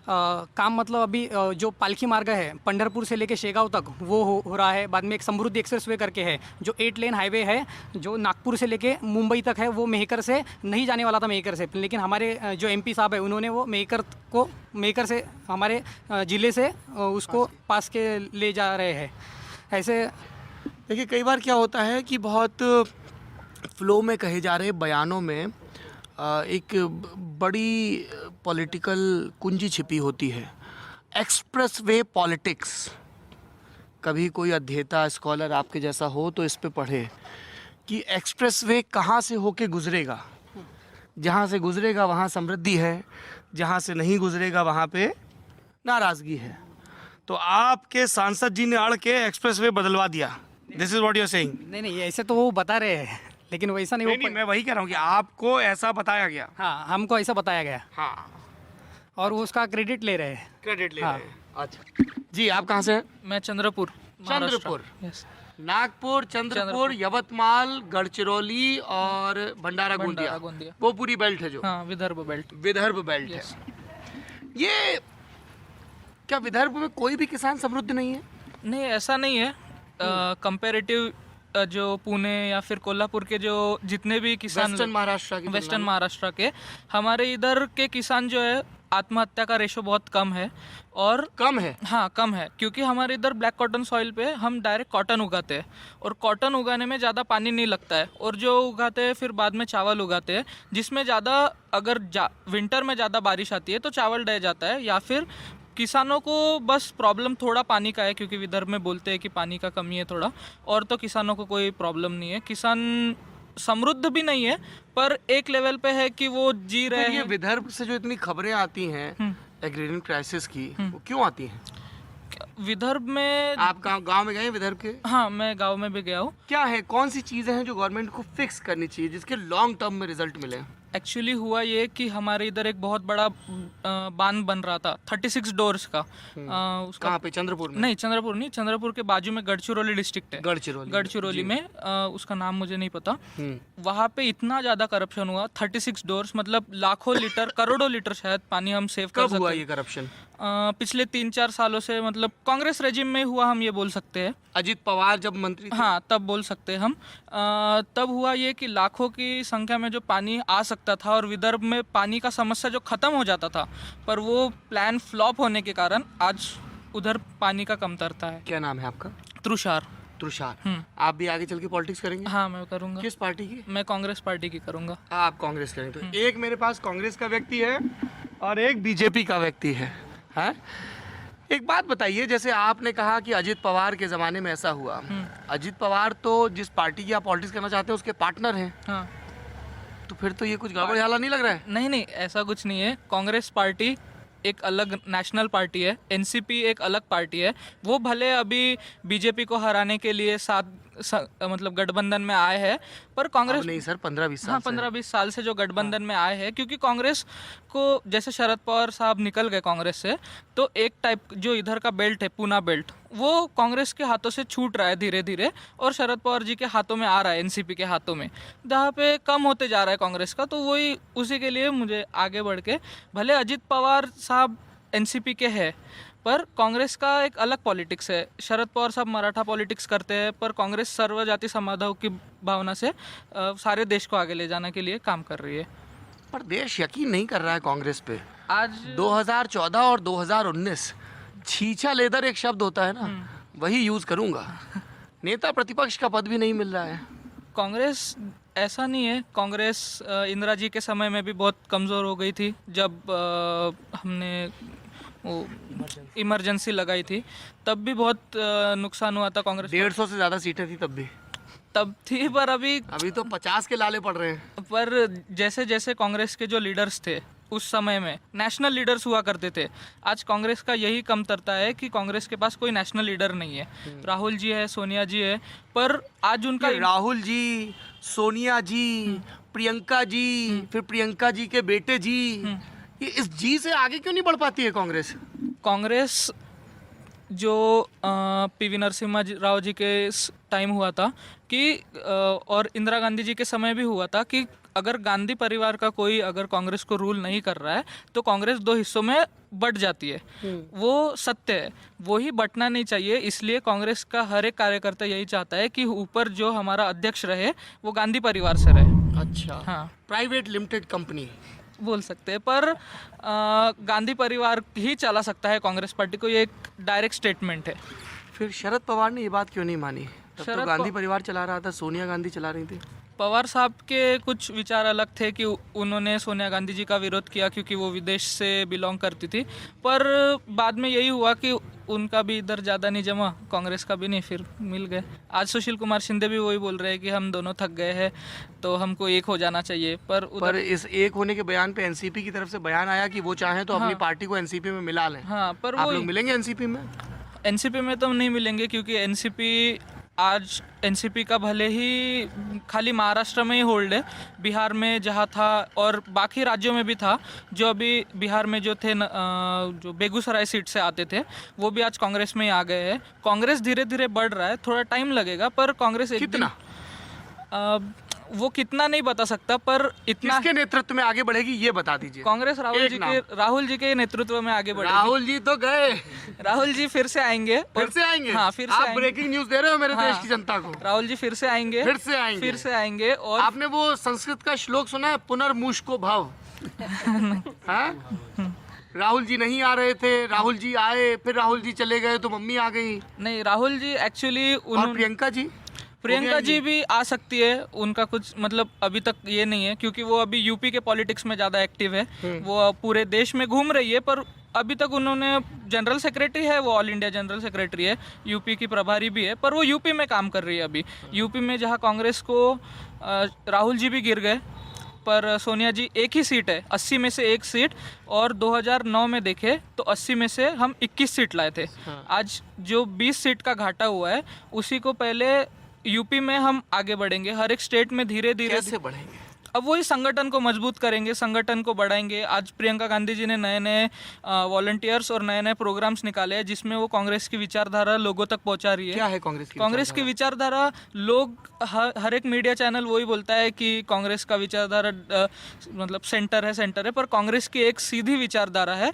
काम मतलब अभी जो पालखी मार्ग है पंढरपुर से लेके शेगांव तक वो हो रहा है। बाद में एक समृद्धि एक्सप्रेसवे करके है जो 8 लेन हाईवे है जो नागपुर से लेके मुंबई तक है। वो मेहकर से नहीं जाने वाला था मेहकर से, लेकिन हमारे जो MP साहब है उन्होंने वो मेहकर से हमारे ज़िले से उसको पास के ले जा रहे हैं। ऐसे देखिए कई बार क्या होता है कि बहुत फ्लो में कहे जा रहे बयानों में एक बड़ी पॉलिटिकल कुंजी छिपी होती है। Expressway politics. कभी कोई अध्येता स्कॉलर आपके जैसा हो तो इस पे पढ़े कि एक्सप्रेसवे कहाँ से होके गुजरेगा। जहाँ से गुजरेगा वहाँ समृद्धि है, जहाँ से नहीं गुजरेगा वहाँ पे नाराज़गी है। तो आपके सांसद जी ने अड़ के एक्सप्रेसवे बदलवा दिया। This is what you are saying. नहीं ऐसे तो वो बता रहे हैं, लेकिन वैसा नहीं। मैं वही कह रहा हूँ कि आपको ऐसा बताया गया। हाँ, हमको ऐसा बताया गया। हाँ, और वो उसका क्रेडिट ले रहे हैं। क्रेडिट ले रहे हैं। अच्छा जी, आप कहाँ से हैं? मैं चंद्रपुर। नागपुर, चंद्रपुर, यवतमाल, गढ़चिरौली और भंडारा गोंदिया, वो पूरी बेल्ट है जो। हाँ, विदर्भ बेल्ट है। ये क्या विदर्भ में कोई भी किसान समृद्ध नहीं है? नहीं, ऐसा नहीं है। कंपैरेटिव जो पुणे या फिर कोल्हापुर के जो जितने भी किसान वेस्टर्न महाराष्ट्र के हमारे इधर के किसान जो है आत्महत्या का रेशो बहुत कम है। और कम है? हाँ, कम है, क्योंकि हमारे इधर ब्लैक कॉटन सॉइल पे हम डायरेक्ट कॉटन उगाते हैं और कॉटन उगाने में ज़्यादा पानी नहीं लगता है। और जो उगाते हैं फिर बाद में चावल उगाते हैं, जिसमें ज़्यादा अगर विंटर में ज़्यादा बारिश आती है तो चावल डह जाता है। या फिर किसानों को बस प्रॉब्लम थोड़ा पानी का है, क्योंकि विदर्भ में बोलते हैं कि पानी का कमी है थोड़ा। और तो किसानों को कोई प्रॉब्लम नहीं है। किसान समृद्ध भी नहीं है, पर एक लेवल पे है कि वो जी रहे हैं। विदर्भ से जो इतनी खबरें आती हैं एग्रीरियन क्राइसिस की, वो क्यों आती हैं? विदर्भ में आप गांव में गए विदर्भ के? हाँ, मैं गांव में भी गया हूँ। क्या है, कौन सी चीज़ें हैं जो गवर्नमेंट को फिक्स करनी चाहिए जिसके लॉन्ग टर्म में रिजल्ट मिले? एक्चुअली हुआ ये कि हमारे इधर एक बहुत बड़ा बांध बन रहा था 36 डोर्स का। उसका कहाँ पे? चंद्रपुर में? नहीं, चंद्रपुर नहीं, चंद्रपुर के बाजू में गढ़चिरौली डिस्ट्रिक्ट है। गढ़चिरौली में उसका नाम मुझे नहीं पता। वहाँ पे इतना ज़्यादा करप्शन हुआ। 36 डोर्स मतलब लाखों लीटर, करोड़ों लीटर शायद पानी हम सेव कर सकते हैं। कब हुआ ये करप्शन? पिछले 3-4 सालों से, मतलब कांग्रेस रेजिम में हुआ, हम ये बोल सकते हैं। अजीत पवार जब मंत्री थे? हाँ, तब बोल सकते हैं हम। तब हुआ ये कि लाखों की संख्या में जो पानी आ सकता था और विदर्भ में पानी का समस्या जो ख़त्म हो जाता था, पर वो प्लान फ्लॉप होने के कारण आज उधर पानी का कमतरता है। क्या नाम है आपका? तुषार। आप भी आगे चल के पॉलिटिक्स करेंगे? हाँ, मैं करूँगा। किस पार्टी की? मैं कांग्रेस पार्टी की करूँगा। आप कांग्रेस करेंगे? तो एक मेरे पास कांग्रेस का व्यक्ति है और एक बीजेपी का व्यक्ति है। हाँ? एक बात बताइए, जैसे आपने कहा कि अजीत पवार के ज़माने में ऐसा हुआ। अजीत पवार तो जिस पार्टी की आप पॉलिटिक्स करना चाहते हैं उसके पार्टनर हैं। हाँ, तो फिर तो ये कुछ गड़बड़ हाला नहीं लग रहा है? नहीं, ऐसा कुछ नहीं है। कांग्रेस पार्टी एक अलग नेशनल पार्टी है, एनसीपी एक अलग पार्टी है। वो भले अभी बीजेपी को हराने के लिए मतलब गठबंधन में आए हैं, पर कांग्रेस नहीं सर, 15-20 साल। हाँ, 15-20 साल से जो गठबंधन में आए हैं, क्योंकि कांग्रेस को जैसे शरद पवार साहब निकल गए कांग्रेस से, तो एक टाइप जो इधर का बेल्ट है, पूना बेल्ट, वो कांग्रेस के हाथों से छूट रहा है धीरे धीरे और शरद पवार जी के हाथों में आ रहा है, एनसीपी के हाथों में, जहाँ पे कम होते जा रहा है कांग्रेस का। तो वही उसी के लिए मुझे आगे बढ़ के, भले अजीत पवार साहब एनसीपी के हैं, पर कांग्रेस का एक अलग पॉलिटिक्स है। शरद पवार साहब मराठा पॉलिटिक्स करते हैं, पर कांग्रेस सर्वजाति समाधान की भावना से सारे देश को आगे ले जाने के लिए काम कर रही है। पर देश यकीन नहीं कर रहा है कांग्रेस पे। आज 2014 और 2019 छीछा लेदर एक शब्द होता है ना, वही यूज़ करूँगा। नेता प्रतिपक्ष का पद भी नहीं मिल रहा है। कांग्रेस ऐसा नहीं है। कांग्रेस इंदिरा जी के समय में भी बहुत कमज़ोर हो गई थी, जब हमने वो इमरजेंसी लगाई थी, तब भी बहुत नुकसान हुआ था कांग्रेस। 150 से ज़्यादा सीटें थी तब थी, पर अभी तो 50 के लाले पड़ रहे हैं। पर जैसे जैसे कांग्रेस के जो लीडर्स थे उस समय में, नेशनल लीडर्स हुआ करते थे। आज कांग्रेस का यही कमतरता है कि कांग्रेस के पास कोई नेशनल लीडर नहीं है। राहुल जी है, सोनिया जी है, पर आज उनका राहुल जी, सोनिया जी, प्रियंका जी, फिर प्रियंका जी के बेटे जी, ये इस जी से आगे क्यों नहीं बढ़ पाती है कांग्रेस? कांग्रेस जो पीवी नरसिम्हा राव जी के टाइम हुआ था कि और इंदिरा गांधी जी के समय भी हुआ था कि अगर गांधी परिवार का कोई अगर कांग्रेस को रूल नहीं कर रहा है तो कांग्रेस दो हिस्सों में बट जाती है। वो सत्य है, वो ही बटना नहीं चाहिए। इसलिए कांग्रेस का हर एक कार्यकर्ता यही चाहता है कि ऊपर जो हमारा अध्यक्ष रहे वो गांधी परिवार से रहे। अच्छा, हाँ, प्राइवेट लिमिटेड कंपनी बोल सकते हैं, पर गांधी परिवार ही चला सकता है कांग्रेस पार्टी को, ये एक डायरेक्ट स्टेटमेंट है। फिर शरद पवार ने ये बात क्यों नहीं मानी? तब तो शरद गांधी परिवार चला रहा था, सोनिया गांधी चला रही थी। पवार साहब के कुछ विचार अलग थे कि उन्होंने सोनिया गांधी जी का विरोध किया क्योंकि वो विदेश से बिलोंग करती थी, पर बाद में यही हुआ कि उनका भी इधर ज़्यादा नहीं जमा, कांग्रेस का भी नहीं, फिर मिल गए। आज सुशील कुमार शिंदे भी वही बोल रहे हैं कि हम दोनों थक गए हैं तो हमको एक हो जाना चाहिए। पर इस एक होने के बयान पे एनसीपी की तरफ से बयान आया कि वो चाहें तो अपनी पार्टी को एनसीपी में मिला लें। हाँ, पर आप वो लोग मिलेंगे एनसीपी में? एनसीपी में तो नहीं मिलेंगे क्योंकि एनसीपी आज एनसीपी का भले ही खाली महाराष्ट्र में ही होल्ड है, बिहार में जहाँ था और बाकी राज्यों में भी था। जो अभी बिहार में जो थे जो बेगूसराय सीट से आते थे वो भी आज कांग्रेस में ही आ गए हैं। कांग्रेस धीरे धीरे बढ़ रहा है, थोड़ा टाइम लगेगा, पर कांग्रेस कितना वो कितना नहीं बता सकता, पर इतना किसके नेतृत्व में आगे बढ़ेगी ये बता दीजिए। कांग्रेस राहुल जी के नेतृत्व में आगे बढ़ेगी। राहुल जी तो गए, राहुल जी फिर से आएंगे। फिर से आएंगे? हाँ, फिर से आप आएंगे। ब्रेकिंग न्यूज दे रहे हो मेरे देश की जनता को। राहुल जी फिर से आएंगे, फिर से आएंगे। और आपने वो संस्कृत का श्लोक सुना है, पुनर्मुष्को भव? हाँ? राहुल जी नहीं आ रहे थे, राहुल जी आए, फिर राहुल जी चले गए तो मम्मी आ गई। नहीं, राहुल जी एक्चुअली प्रियंका जी भी आ सकती है, उनका कुछ मतलब अभी तक ये नहीं है क्योंकि वो अभी यूपी के पॉलिटिक्स में ज़्यादा एक्टिव है। वो पूरे देश में घूम रही है, पर अभी तक उन्होंने जनरल सेक्रेटरी है, वो ऑल इंडिया जनरल सेक्रेटरी है, यूपी की प्रभारी भी है, पर वो यूपी में काम कर रही है अभी। यूपी में जहाँ कांग्रेस को राहुल जी भी गिर गए, पर सोनिया जी एक ही सीट है, 80 में से एक सीट, और 2009 में देखे तो 80 में से हम 21 सीट लाए थे। आज जो 20 सीट का घाटा हुआ है उसी को पहले यूपी में हम आगे बढ़ेंगे। हर एक स्टेट में धीरे धीरे कैसे बढ़ेंगे? अब वही संगठन को मजबूत करेंगे, संगठन को बढ़ाएंगे। आज प्रियंका गांधी जी ने नए नए वॉलंटियर्स और नए नए प्रोग्राम्स निकाले हैं जिसमें वो कांग्रेस की विचारधारा लोगों तक पहुंचा रही है। क्या है कांग्रेस की विचारधारा? लोग हर एक मीडिया चैनल वही बोलता है कि कांग्रेस का विचारधारा मतलब सेंटर है, पर कांग्रेस की एक सीधी विचारधारा है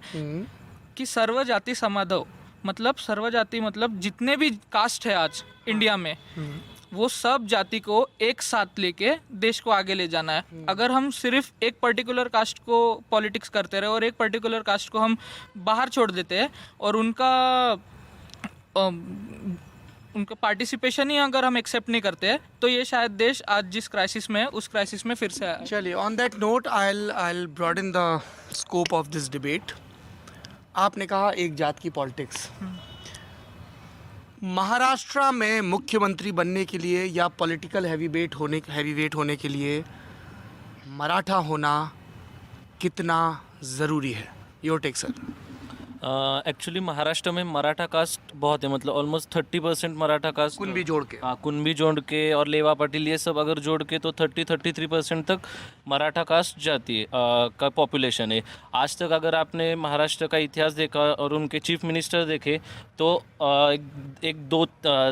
कि सर्वजाति समाधव, मतलब सर्वजाति मतलब जितने भी कास्ट है आज इंडिया में, वो सब जाति को एक साथ लेके देश को आगे ले जाना है। अगर हम सिर्फ एक पर्टिकुलर कास्ट को पॉलिटिक्स करते रहे और एक पर्टिकुलर कास्ट को हम बाहर छोड़ देते हैं और उनका पार्टिसिपेशन ही अगर हम एक्सेप्ट नहीं करते हैं तो ये शायद देश आज जिस क्राइसिस में है उस क्राइसिस में फिर से आया। चलिए, on that note I will broaden the scope of this debate. आपने कहा एक जात की पॉलिटिक्स। महाराष्ट्र में मुख्यमंत्री बनने के लिए या पॉलिटिकल हैवीवेट होने के लिए मराठा होना कितना ज़रूरी है? Your take sir. Actually Maharashtra में मराठा कास्ट बहुत है, मतलब ऑलमोस्ट 30% मराठा कास्ट, कुणबी जोड़ के। हाँ, कुणबी जोड़ के और लेवा पाटिल ये सब अगर जोड़ के तो 33% तक मराठा कास्ट जाती है का पॉपुलेशन है। आज तक अगर आपने महाराष्ट्र का इतिहास देखा और उनके चीफ मिनिस्टर देखे तो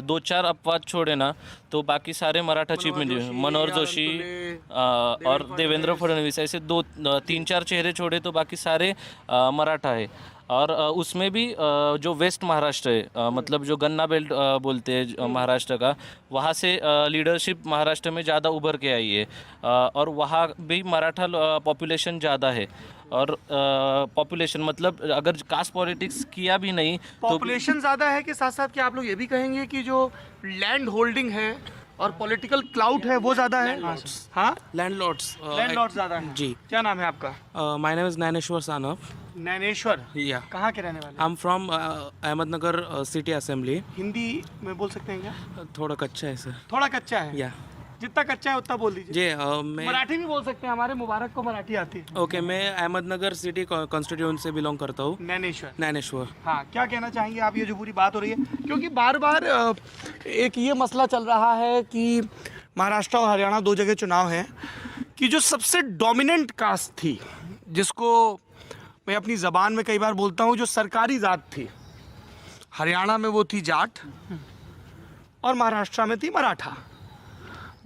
दो चार अपवाद छोड़े ना तो बाकी सारे मराठा चीफ मिनिस्टर, मनोहर जोशी और देवेंद्र फडणवीस, ऐसे 3-4 चेहरे छोड़े तो बाकी सारे मराठा है। और उसमें भी जो वेस्ट महाराष्ट्र है, मतलब जो गन्ना बेल्ट बोलते हैं महाराष्ट्र का, वहाँ से लीडरशिप महाराष्ट्र में ज़्यादा उभर के आई है और वहाँ भी मराठा पॉपुलेशन ज़्यादा है। और पॉपुलेशन मतलब अगर कास्ट पॉलिटिक्स किया भी नहीं तो पॉपुलेशन ज़्यादा है के साथ साथ क्या आप लोग ये भी कहेंगे कि जो लैंड होल्डिंग है और पॉलिटिकल क्लाउड है वो ज़्यादा है? हाँ, लैंडलॉर्ड्स ज़्यादा है जी। क्या नाम है आपका? My name is Dnyaneshwar Sanap. Dnyaneshwar, या कहाँ के रहने वाले? I am from Ahmednagar city assembly. Hindi में बोल सकते हैं क्या? थोड़ा कच्चा है सर। थोड़ा कच्चा है? या जितना कच्चा है उतना बोल दीजिए। जी, मैं मराठी भी बोल सकते हैं, हमारे मुबारक को मराठी आती है। ओके, मैं अहमदनगर सिटी कॉन्स्टिट्यूंसी से बिलोंग करता हूँ। ज्ञानेश्वर। हाँ, क्या कहना चाहेंगे आप? ये जो पूरी बात हो रही है, क्योंकि बार बार एक ये मसला चल रहा है कि महाराष्ट्र और हरियाणा 2 जगह चुनाव हैं कि जो सबसे डोमिनेंट कास्ट थी, जिसको मैं अपनी ज़बान में कई बार बोलता हूँ जो सरकारी ज़ात थी, हरियाणा में वो थी जाट और महाराष्ट्र में थी मराठा।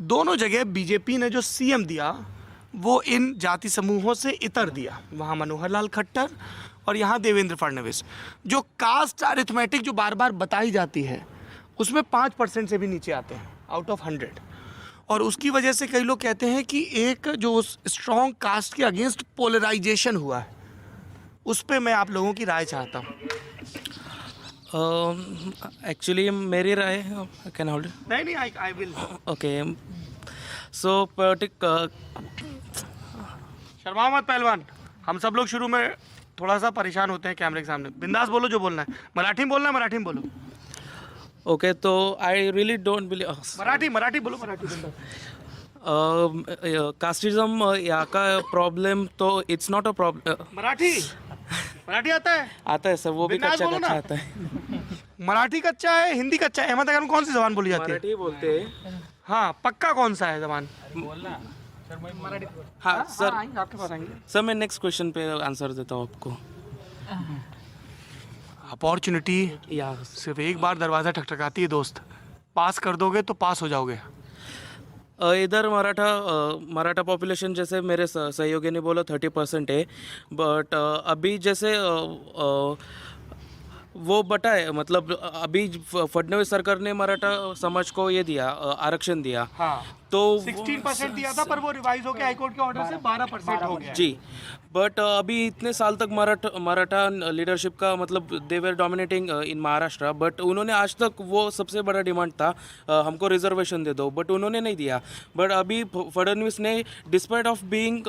दोनों जगह बीजेपी ने जो सीएम दिया वो इन जाति समूहों से इतर दिया। वहाँ मनोहर लाल खट्टर और यहाँ देवेंद्र फडणवीस। जो कास्ट अरिथमेटिक जो बार बार बताई जाती है उसमें 5% से भी नीचे आते हैं आउट ऑफ 100, और उसकी वजह से कई लोग कहते हैं कि एक जो स्ट्रॉन्ग कास्ट के अगेंस्ट पोलराइजेशन हुआ है, उस पर मैं आप लोगों की राय चाहता हूँ। एक्चुअली मेरी राय कैन होल्ड नहीं I will. Okay so Sharma मत पहलवान, हम सब लोग शुरू में थोड़ा सा परेशान होते हैं कैमरे के सामने। बिंदास बोलो जो बोलना है। मराठी में बोलना है, मराठी में बोलो। ओके तो I really don't believe Marathi बोलो, मराठी बिंदास। कास्टिज्म यहाँ का प्रॉब्लम तो it's not a problem. Marathi आता है सर, वो भी बिंदास कच्चा बोलो ना। कच्चा आता है। मराठी कच्चा है, हिंदी कच्चा है। अहमद अगर में कौन सी जबान बोली जाती है? मराठी बोलते हैं। हाँ, पक्का कौन सा है जबान? हाँ सर, आपके पास आएंगे सर मैं नेक्स्ट क्वेश्चन पे आंसर देता हूँ आपको। अपॉर्चुनिटी सिर्फ एक बार दरवाज़ा ठकठकाती है दोस्त, पास कर दोगे तो पास हो जाओगे। इधर मराठा पॉपुलेशन जैसे मेरे सहयोगी ने बोला 30% है, बट अभी जैसे वो बटा है, मतलब अभी फडणवीस सरकार ने मराठा समाज को ये दिया, आरक्षण दिया। हाँ, तो 16% दिया था, पर वो रिवाइज होकर हाईकोर्ट के ऑर्डर से 12% हो गया। जी, बट अभी इतने साल तक मराठा लीडरशिप का मतलब दे वर डोमिनेटिंग इन महाराष्ट्र, बट उन्होंने आज तक वो सबसे बड़ा डिमांड था हमको रिजर्वेशन दे दो, बट उन्होंने नहीं दिया। बट अभी फडणवीस ने डिस्पाइट ऑफ बीइंग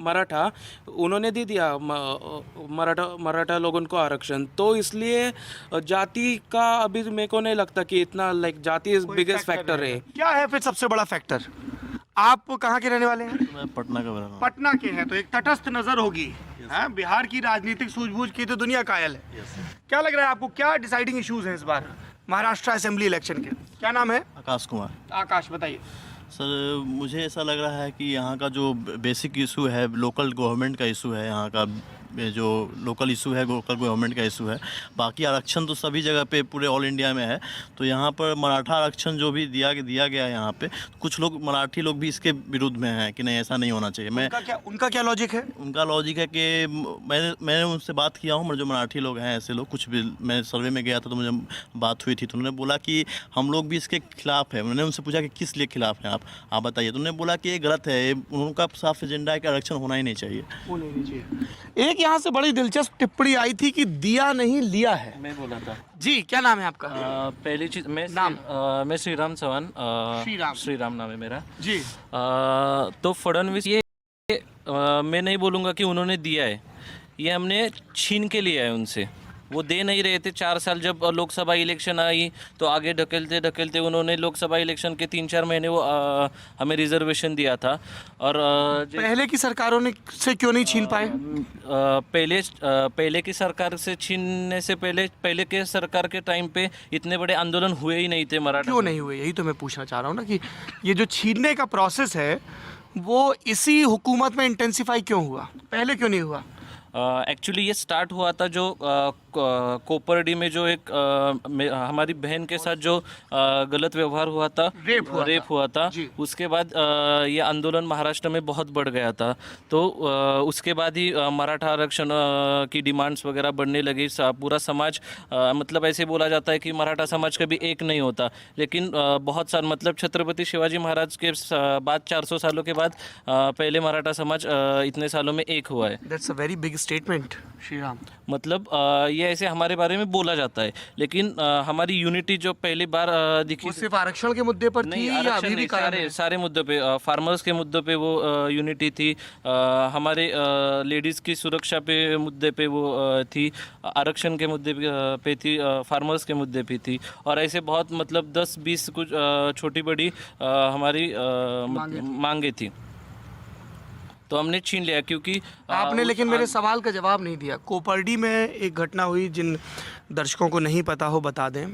मराठा, उन्होंने दे दिया मराठा लोगों को आरक्षण। तो इसलिए जाति का अभी मेरे को नहीं लगता कि इतना लाइक जाति इज बिगेस्ट फैक्टर है। क्या है फिर सबसे बड़ा फैक्टर? आप कहाँ के रहने वाले हैं? मैं पटना का बना। पटना के हैं, तो एक तटस्थ नजर होगी। हाँ, बिहार की राजनीतिक सूझबूझ की तो दुनिया कायल है। क्या लग रहा है आपको, क्या डिसाइडिंग इश्यूज हैं इस बार महाराष्ट्र असेंबली इलेक्शन के? क्या नाम है? आकाश कुमार। आकाश, बताइए। सर मुझे ऐसा लग रहा है कि यहाँ का जो बेसिक इशू है लोकल गवर्नमेंट का इशू है, यहाँ का जो लोकल इशू है लोकल गवर्नमेंट का इशू है। बाकी आरक्षण तो सभी जगह पे पूरे ऑल इंडिया में है, तो यहाँ पर मराठा आरक्षण जो भी दिया गया है यहाँ पे, कुछ लोग मराठी लोग भी इसके विरुद्ध में हैं कि नहीं ऐसा नहीं होना चाहिए। उनका क्या लॉजिक है? उनका लॉजिक है कि मैंने उनसे बात किया हूँ, जो मराठी लोग हैं ऐसे लोग, कुछ भी मैं सर्वे में गया था तो मुझे बात हुई थी, तो उन्होंने बोला कि हम लोग भी इसके खिलाफ है। मैंने उनसे पूछा कि किस लिए खिलाफ हैं आप बताइए, तो उन्होंने बोला कि ये गलत है, उनका साफ एजेंडा है कि आरक्षण होना ही नहीं चाहिए। एक यहाँ से बड़ी दिलचस्प टिप्पणी आई थी कि दिया नहीं लिया है। मैं बोला था जी। क्या नाम है आपका? पहली चीज मैं श्रीराम चौहान, श्रीराम नाम है मेरा जी। तो फडणवीस ये मैं नहीं बोलूँगा कि उन्होंने दिया है, ये हमने छीन के लिया है उनसे। वो दे नहीं रहे थे 4 साल, जब लोकसभा इलेक्शन आई तो आगे ढकेलते उन्होंने लोकसभा इलेक्शन के 3-4 महीने वो हमें रिजर्वेशन दिया था। और पहले की सरकारों ने से क्यों नहीं छीन पाए? पहले की सरकार से छीनने से पहले के सरकार के टाइम पे इतने बड़े आंदोलन हुए ही नहीं थे मराठा। क्यों नहीं हुए, यही तो मैं पूछना चाह रहा हूँ ना, कि ये जो छीनने का प्रोसेस है वो इसी हुकूमत में इंटेंसिफाई क्यों हुआ, पहले क्यों नहीं हुआ? एक्चुअली ये स्टार्ट हुआ था जो कोपरडी में जो एक हमारी बहन के साथ जो गलत व्यवहार हुआ था, रेप हुआ था। उसके बाद ये आंदोलन महाराष्ट्र में बहुत बढ़ गया था, तो उसके बाद ही मराठा आरक्षण की डिमांड्स वगैरह बढ़ने लगी। पूरा समाज मतलब ऐसे बोला जाता है कि मराठा समाज कभी एक नहीं होता, लेकिन बहुत साल मतलब छत्रपति शिवाजी महाराज के बाद 400 सालों के बाद पहले मराठा समाज इतने सालों में एक हुआ है। That's a very big statement Shriram. मतलब ये ऐसे हमारे बारे में बोला जाता है, लेकिन हमारी यूनिटी जो पहली बार दिखी सिर्फ आरक्षण के मुद्दे पर थी या अभी भी सारे मुद्दों पे, फार्मर्स के मुद्दों पे वो यूनिटी थी, हमारे लेडीज़ की सुरक्षा पे मुद्दे पे वो थी, आरक्षण के मुद्दे पे थी, फार्मर्स के मुद्दे पे थी, और ऐसे बहुत मतलब 10-20 कुछ छोटी बड़ी हमारी मांगे थी, तो हमने छीन लिया। क्योंकि आपने लेकिन मेरे सवाल का जवाब नहीं दिया। कोपरडी में एक घटना हुई, जिन दर्शकों को नहीं पता हो बता दें।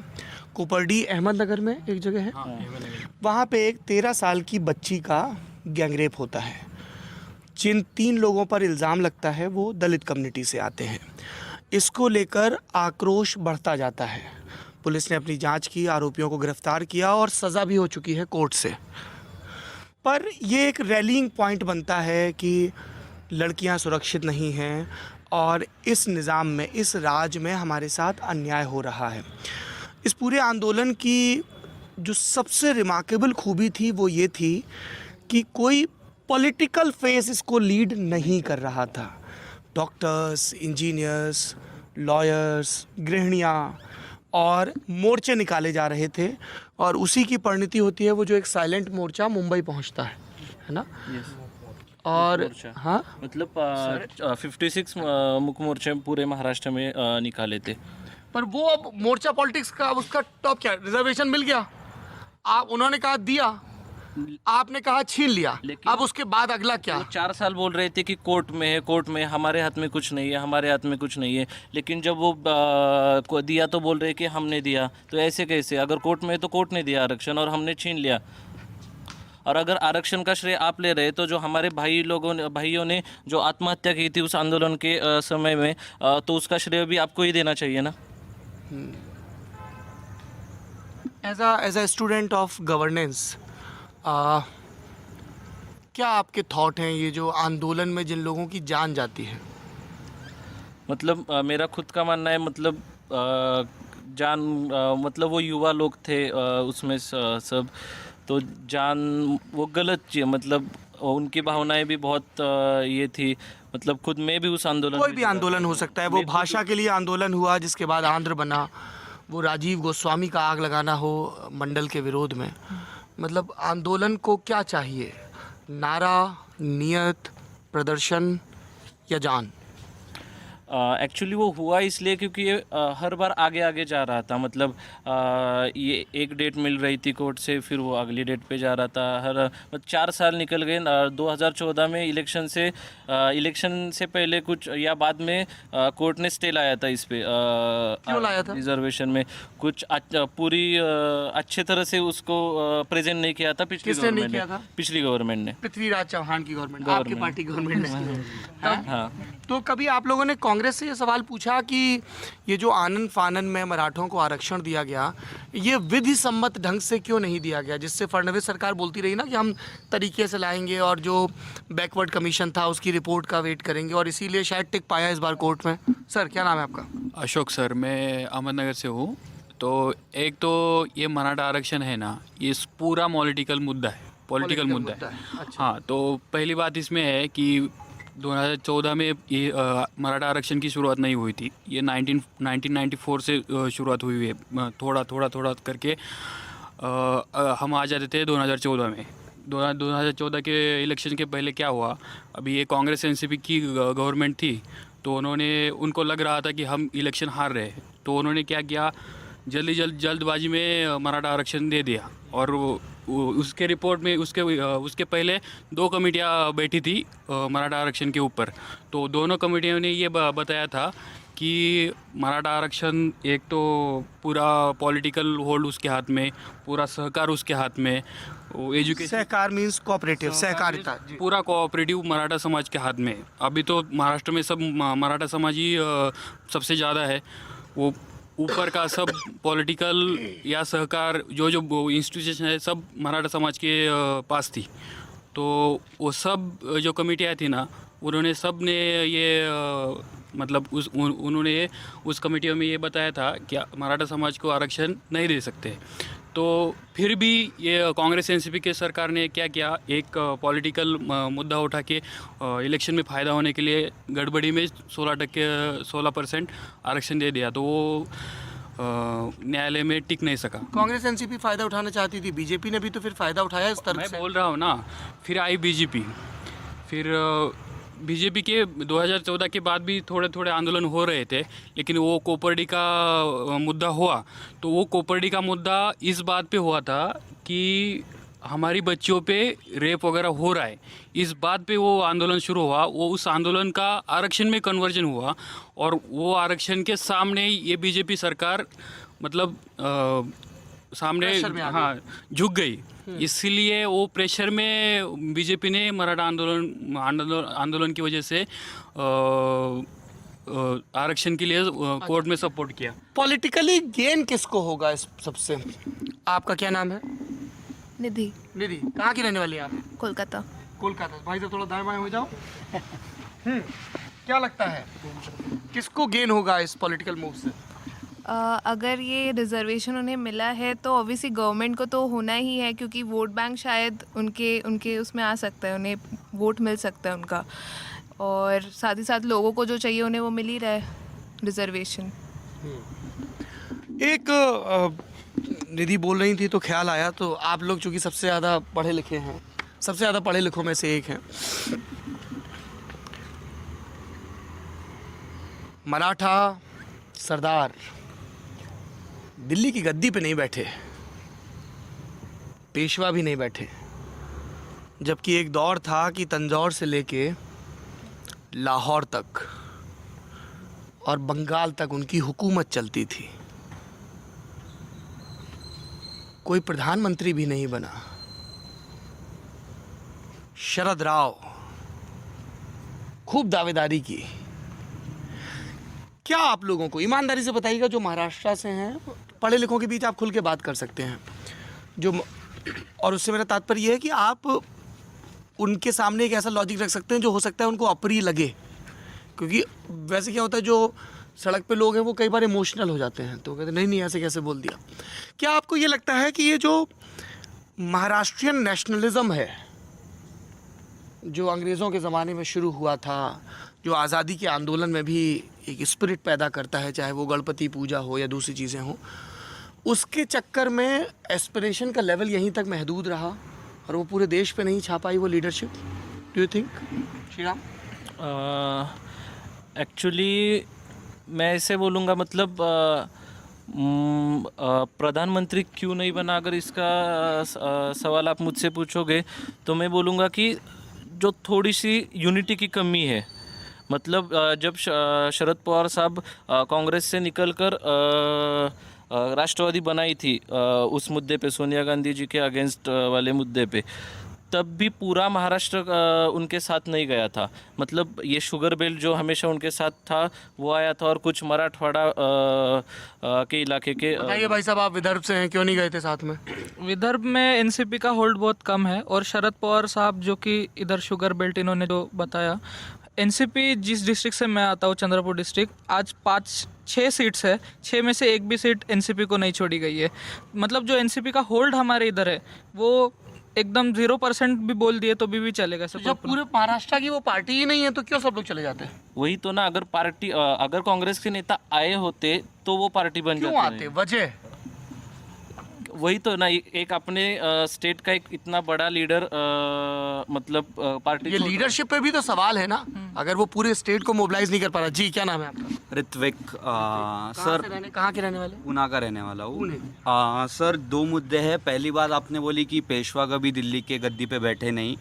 कोपरडी अहमदनगर में एक जगह है, वहाँ पे एक 13 साल की बच्ची का गैंगरेप होता है। जिन 3 लोगों पर इल्ज़ाम लगता है वो दलित कम्युनिटी से आते हैं। इसको लेकर आक्रोश बढ़ता जाता है। पुलिस ने अपनी जांच की, आरोपियों को गिरफ्तार किया और सज़ा भी हो चुकी है कोर्ट से। पर ये एक रैलिंग पॉइंट बनता है कि लड़कियां सुरक्षित नहीं हैं और इस निज़ाम में, इस राज में हमारे साथ अन्याय हो रहा है। इस पूरे आंदोलन की जो सबसे रिमार्केबल खूबी थी वो ये थी कि कोई पॉलिटिकल फेस इसको लीड नहीं कर रहा था। डॉक्टर्स, इंजीनियर्स, लॉयर्स, गृहिणियाँ और मोर्चे निकाले जा रहे थे और उसी की परिणति होती है वो जो एक साइलेंट मोर्चा मुंबई पहुंचता है ना? और हाँ, मतलब 56 मुख्य मोर्चे पूरे महाराष्ट्र में निकाले थे। पर वो अब मोर्चा पॉलिटिक्स का उसका टॉप क्या, रिजर्वेशन मिल गया, आप उन्होंने कहा दिया, आपने कहा छीन लिया, अब उसके बाद अगला क्या? 4 साल बोल रहे थे कि कोर्ट में है, कोर्ट में, हमारे हाथ में कुछ नहीं है, हमारे हाथ में कुछ नहीं है, लेकिन जब वो को दिया तो बोल रहे कि हमने दिया। तो ऐसे कैसे? अगर कोर्ट में है तो कोर्ट ने दिया आरक्षण और हमने छीन लिया। और अगर आरक्षण का श्रेय आप ले रहे तो जो हमारे भाइयों ने जो आत्महत्या की थी उस आंदोलन के समय में, तो उसका श्रेय भी आपको ही देना चाहिए ना। As a student of governance, क्या आपके थॉट हैं ये जो आंदोलन में जिन लोगों की जान जाती है? मतलब मेरा खुद का मानना है, मतलब मतलब वो युवा लोग थे उसमें सब, तो जान वो गलत चीज़, मतलब उनकी भावनाएं भी बहुत ये थी, मतलब खुद में भी उस आंदोलन, कोई भी आंदोलन हो सकता है, वो भाषा के लिए आंदोलन हुआ जिसके बाद आंध्र बना, वो राजीव गोस्वामी का आग लगाना हो मंडल के विरोध में, मतलब आंदोलन को क्या चाहिए? नारा, नियत, प्रदर्शन या जान? एक्चुअली वो हुआ इसलिए क्योंकि ये हर बार आगे आगे जा रहा था, मतलब ये एक डेट मिल रही थी कोर्ट से, फिर वो अगली डेट पे जा रहा था। मतलब 4 साल निकल गए। 2014 में इलेक्शन से पहले कुछ या बाद में कोर्ट ने स्टे लाया था इस पे, क्यों लाया था? रिजर्वेशन में कुछ पूरी अच्छे तरह से उसको प्रेजेंट नहीं किया था पिछली गवर्नमेंट ने। पृथ्वीराज चौहान की गवर्नमेंट, आपकी पार्टी गवर्नमेंट ने। हाँ, तो कभी आप लोगों ने कांग्रेस से ये सवाल पूछा कि ये जो आनन फानन में मराठों को आरक्षण दिया गया, ये विधि सम्मत ढंग से क्यों नहीं दिया गया? जिससे फडणवीस सरकार बोलती रही ना कि हम तरीके से लाएंगे और जो बैकवर्ड कमीशन था उसकी रिपोर्ट का वेट करेंगे, और इसीलिए शायद टिक पाया इस बार कोर्ट में। सर, क्या नाम है आपका? अशोक सर, मैं अहमदनगर से हूँ। तो एक तो ये मराठा आरक्षण है ना, ये पूरा पॉलिटिकल मुद्दा है। अच्छा। हाँ, तो पहली बात इसमें है कि 2014 में ये मराठा आरक्षण की शुरुआत नहीं हुई थी, ये 1994 से शुरुआत हुई है। थोड़ा करके हम आ जाते थे 2014 में। 2014 के इलेक्शन के पहले क्या हुआ, अभी ये कांग्रेस एनसीपी की गवर्नमेंट थी, तो उनको लग रहा था कि हम इलेक्शन हार रहे हैं, तो उन्होंने क्या किया, जल्दबाजी में मराठा आरक्षण दे दिया। और उसके रिपोर्ट में उसके पहले 2 कमेटियाँ बैठी थी मराठा आरक्षण के ऊपर, तो दोनों कमेटियों ने ये बताया था कि मराठा आरक्षण एक तो पूरा पॉलिटिकल होल्ड उसके हाथ में, पूरा सहकार उसके हाथ में, एजुकेशन, सहकार मीन्स कोऑपरेटिव, सहकारिता, पूरा कोऑपरेटिव मराठा समाज के हाथ में। अभी तो महाराष्ट्र में सब मराठा समाज ही सबसे ज़्यादा है, वो ऊपर का सब पॉलिटिकल या सहकार जो इंस्टीट्यूशन है सब मराठा समाज के पास थी। तो वो सब जो कमेटियाँ थी ना, उन्होंने सब ने ये मतलब उन्होंने उस कमेटियों में ये बताया था कि मराठा समाज को आरक्षण नहीं दे सकते। तो फिर भी ये कांग्रेस एनसीपी के सरकार ने क्या किया, एक पॉलिटिकल मुद्दा उठा के इलेक्शन में फ़ायदा होने के लिए गड़बड़ी में 16% आरक्षण दे दिया, तो वो न्यायालय में टिक नहीं सका। कांग्रेस एनसीपी फ़ायदा उठाना चाहती थी, बीजेपी ने भी तो फिर फ़ायदा उठाया इस तरह से। मैं बोल रहा हूँ ना, फिर आई बीजेपी, फिर बीजेपी के 2014 के बाद भी थोड़े आंदोलन हो रहे थे, लेकिन वो कोपर्डी का मुद्दा हुआ, तो वो कोपर्डी का मुद्दा इस बात पे हुआ था कि हमारी बच्चियों पे रेप वगैरह हो रहा है, इस बात पे वो आंदोलन शुरू हुआ। वो उस आंदोलन का आरक्षण में कन्वर्जन हुआ, और वो आरक्षण के सामने ये बीजेपी सरकार मतलब सामने झुक गई। इसलिए वो प्रेशर में बीजेपी ने मराठा आंदोलन की वजह से आरक्षण के लिए कोर्ट में सपोर्ट किया। पॉलिटिकली गेन किसको होगा इस सबसे? आपका क्या नाम है? निधि। निधि, कहाँ की रहने वाली हैं आप? कोलकाता। कोलकाता। भाई साहब थोड़ा दाएं बाएं हो जाओ। क्या लगता है किसको गेन होगा इस पॉलिटिकल मूव से? अगर ये रिजर्वेशन उन्हें मिला है तो ऑब्वियसली गवर्नमेंट को तो होना ही है, क्योंकि वोट बैंक शायद उनके उसमें आ सकता है, उन्हें वोट मिल सकता है उनका, और साथ ही साथ लोगों को जो चाहिए उन्हें वो मिल ही रहा है, रिजर्वेशन। एक निधि बोल रही थी तो ख्याल आया, तो आप लोग चूँकि सबसे ज़्यादा पढ़े लिखे हैं, सबसे ज़्यादा पढ़े लिखों में से एक हैं, मराठा सरदार दिल्ली की गद्दी पे नहीं बैठे, पेशवा भी नहीं बैठे, जबकि एक दौर था कि तंजौर से लेके लाहौर तक और बंगाल तक उनकी हुकूमत चलती थी। कोई प्रधानमंत्री भी नहीं बना। शरद राव खूब दावेदारी की। क्या आप लोगों को ईमानदारी से बताइएगा, जो महाराष्ट्र से हैं, पढ़े लिखों के बीच आप खुल के बात कर सकते हैं, जो, और उससे मेरा तात्पर्य यह है कि आप उनके सामने एक ऐसा लॉजिक रख सकते हैं जो हो सकता है उनको अप्रिय लगे, क्योंकि वैसे क्या होता है, जो सड़क पे लोग हैं वो कई बार इमोशनल हो जाते हैं, तो कहते नहीं ऐसे कैसे बोल दिया। क्या आपको ये लगता है कि ये जो महाराष्ट्रियन नेशनलिज्म है, जो अंग्रेज़ों के ज़माने में शुरू हुआ था, जो आज़ादी के आंदोलन में भी एक स्पिरिट पैदा करता है, चाहे वो गणपति पूजा हो या दूसरी चीज़ें हों, उसके चक्कर में एस्पिरेशन का लेवल यहीं तक महदूद रहा और वो पूरे देश पे नहीं छा पाई वो leadership? Do you think Shri Ram? Actually मैं ऐसे बोलूँगा, मतलब प्रधानमंत्री क्यों नहीं बना, अगर इसका सवाल आप मुझसे पूछोगे तो मैं बोलूँगा कि जो थोड़ी सी यूनिटी की कमी है। मतलब जब शरद पवार साहब कांग्रेस से निकलकर राष्ट्रवादी बनाई थी उस मुद्दे पे, सोनिया गांधी जी के अगेंस्ट वाले मुद्दे पे, तब भी पूरा महाराष्ट्र उनके साथ नहीं गया था। मतलब ये शुगर बेल्ट जो हमेशा उनके साथ था वो आया था, और कुछ मराठवाड़ा के इलाके के। बताइए भाई साहब, आप विदर्भ से हैं, क्यों नहीं गए थे साथ में? विदर्भ में एनसीपी का होल्ड बहुत कम है, और शरद पवार साहब जो कि इधर शुगर बेल्ट इन्होंने जो बताया, एनसीपी जिस डिस्ट्रिक्ट से मैं आता हूँ, चंद्रपुर डिस्ट्रिक्ट, आज 5-6 सीट्स है, 6 में से एक भी सीट एनसीपी को नहीं छोड़ी गई है। मतलब जो एनसीपी का होल्ड हमारे इधर है वो एकदम 0% भी बोल दिए तो भी चलेगा सब। जब पूरे महाराष्ट्र की वो पार्टी ही नहीं है तो क्यों सब लोग चले जाते हैं? वही तो ना, अगर पार्टी अगर कांग्रेस के नेता आए होते तो वो पार्टी बन जाती। क्यों आते? वजह वही तो ना, एक अपने स्टेट का एक इतना बड़ा लीडर, मतलब पार्टी, ये लीडरशिप पे भी तो सवाल है ना, अगर वो पूरे स्टेट को मोबिलाइज नहीं कर पा रहा। जी, क्या नाम है आपका? ऋत्विक। सर कहाँ के रहने वाले? ऊना का रहने वाला हूँ। सर 2 मुद्दे हैं। पहली बात आपने बोली कि पेशवा कभी दिल्ली के गद्दी पे बैठे नहीं,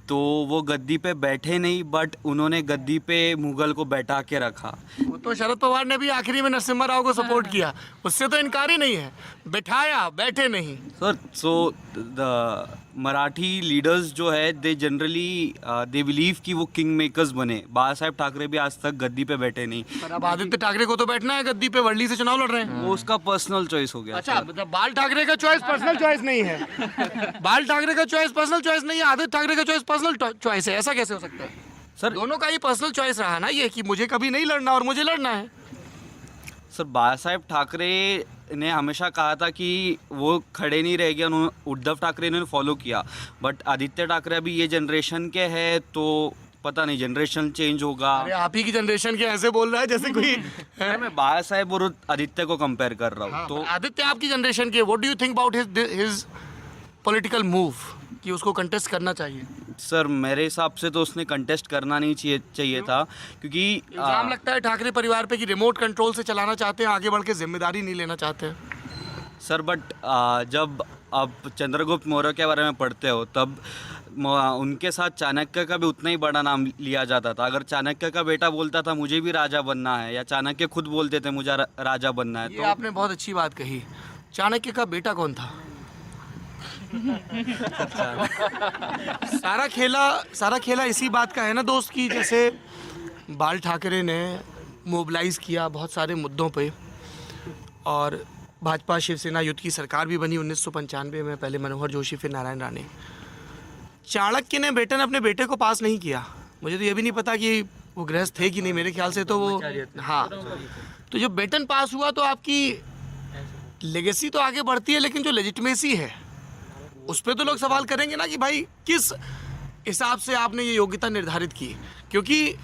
तो वो गद्दी पे बैठे नहीं, बट उन्होंने गद्दी पे मुगल को बैठा के रखा। वो तो शरद पवार ने भी आखिरी में नरसिम्हा राव को सपोर्ट किया, उससे तो इनकार ही नहीं है, बैठाया, बैठे नहीं। Sir so the Marathi leaders जो है दे जनरली दे बिलीव कि वो किंग मेकर्स बने। बाला साहेब ठाकरे भी आज तक गद्दी पे बैठे नहीं। पर अब आदित्य ठाकरे को तो बैठना है गद्दी पे, वर्ली से चुनाव लड़ रहे हैं। वो उसका पर्सनल चॉइस हो गया। अच्छा, मतलब बाल ठाकरे का चॉइस पर्सनल चॉइस नहीं है। बाल ठाकरे का चॉइस पर्सनल चॉइस नहीं है, आदित्य ठाकरे का चॉइस पर्सनल चॉइस है, ऐसा कैसे हो सकता है? सर दोनों का ही पर्सनल चॉइस रहा ना ये, कि मुझे कभी नहीं लड़ना और मुझे लड़ना है। सर बाला साहेब ठाकरे ने हमेशा कहा था कि वो खड़े नहीं रह गए, उन्होंने उद्धव ठाकरे ने फॉलो किया, बट आदित्य ठाकरे अभी ये जनरेशन के है तो पता नहीं जनरेशन चेंज होगा। अरे आप ही की जनरेशन के ऐसे बोल रहा है जैसे कोई मैं बाला साहेब और आदित्य को कंपेयर कर रहा हूँ। तो आदित्य आपकी जनरेशन के, what do you think about his political move, कि उसको कंटेस्ट करना चाहिए? सर मेरे हिसाब से तो उसने कंटेस्ट करना नहीं चाहिए था, क्योंकि इल्जाम लगता है ठाकरे परिवार पे कि रिमोट कंट्रोल से चलाना चाहते हैं, आगे बढ़ के जिम्मेदारी नहीं लेना चाहते हैं। सर बट जब आप चंद्रगुप्त मौर्य के बारे में पढ़ते हो तब उनके साथ चाणक्य का भी उतना ही बड़ा नाम लिया जाता था। अगर चाणक्य का बेटा बोलता था मुझे भी राजा बनना है, या चाणक्य खुद बोलते थे मुझे राजा बनना है, ये तो आपने बहुत अच्छी बात कही। चाणक्य का बेटा कौन था? सारा खेला इसी बात का है ना दोस्त, की जैसे बाल ठाकरे ने मोबिलाइज किया बहुत सारे मुद्दों पे, और भाजपा शिवसेना युद्ध की सरकार भी बनी 1995 में, पहले मनोहर जोशी फिर नारायण राणे। चाणक्य ने बेटे ने अपने बेटे को पास नहीं किया। मुझे तो ये भी नहीं पता कि वो गृहस्थ थे कि नहीं, मेरे ख्याल से तो वो, हाँ। तो जब बेटन पास हुआ तो आपकी लेगेसी तो आगे बढ़ती है, लेकिन जो लेजिटिमेसी है उस पर तो लोग सवाल करेंगे ना कि भाई किस हिसाब से आपने ये योग्यता निर्धारित की, क्योंकि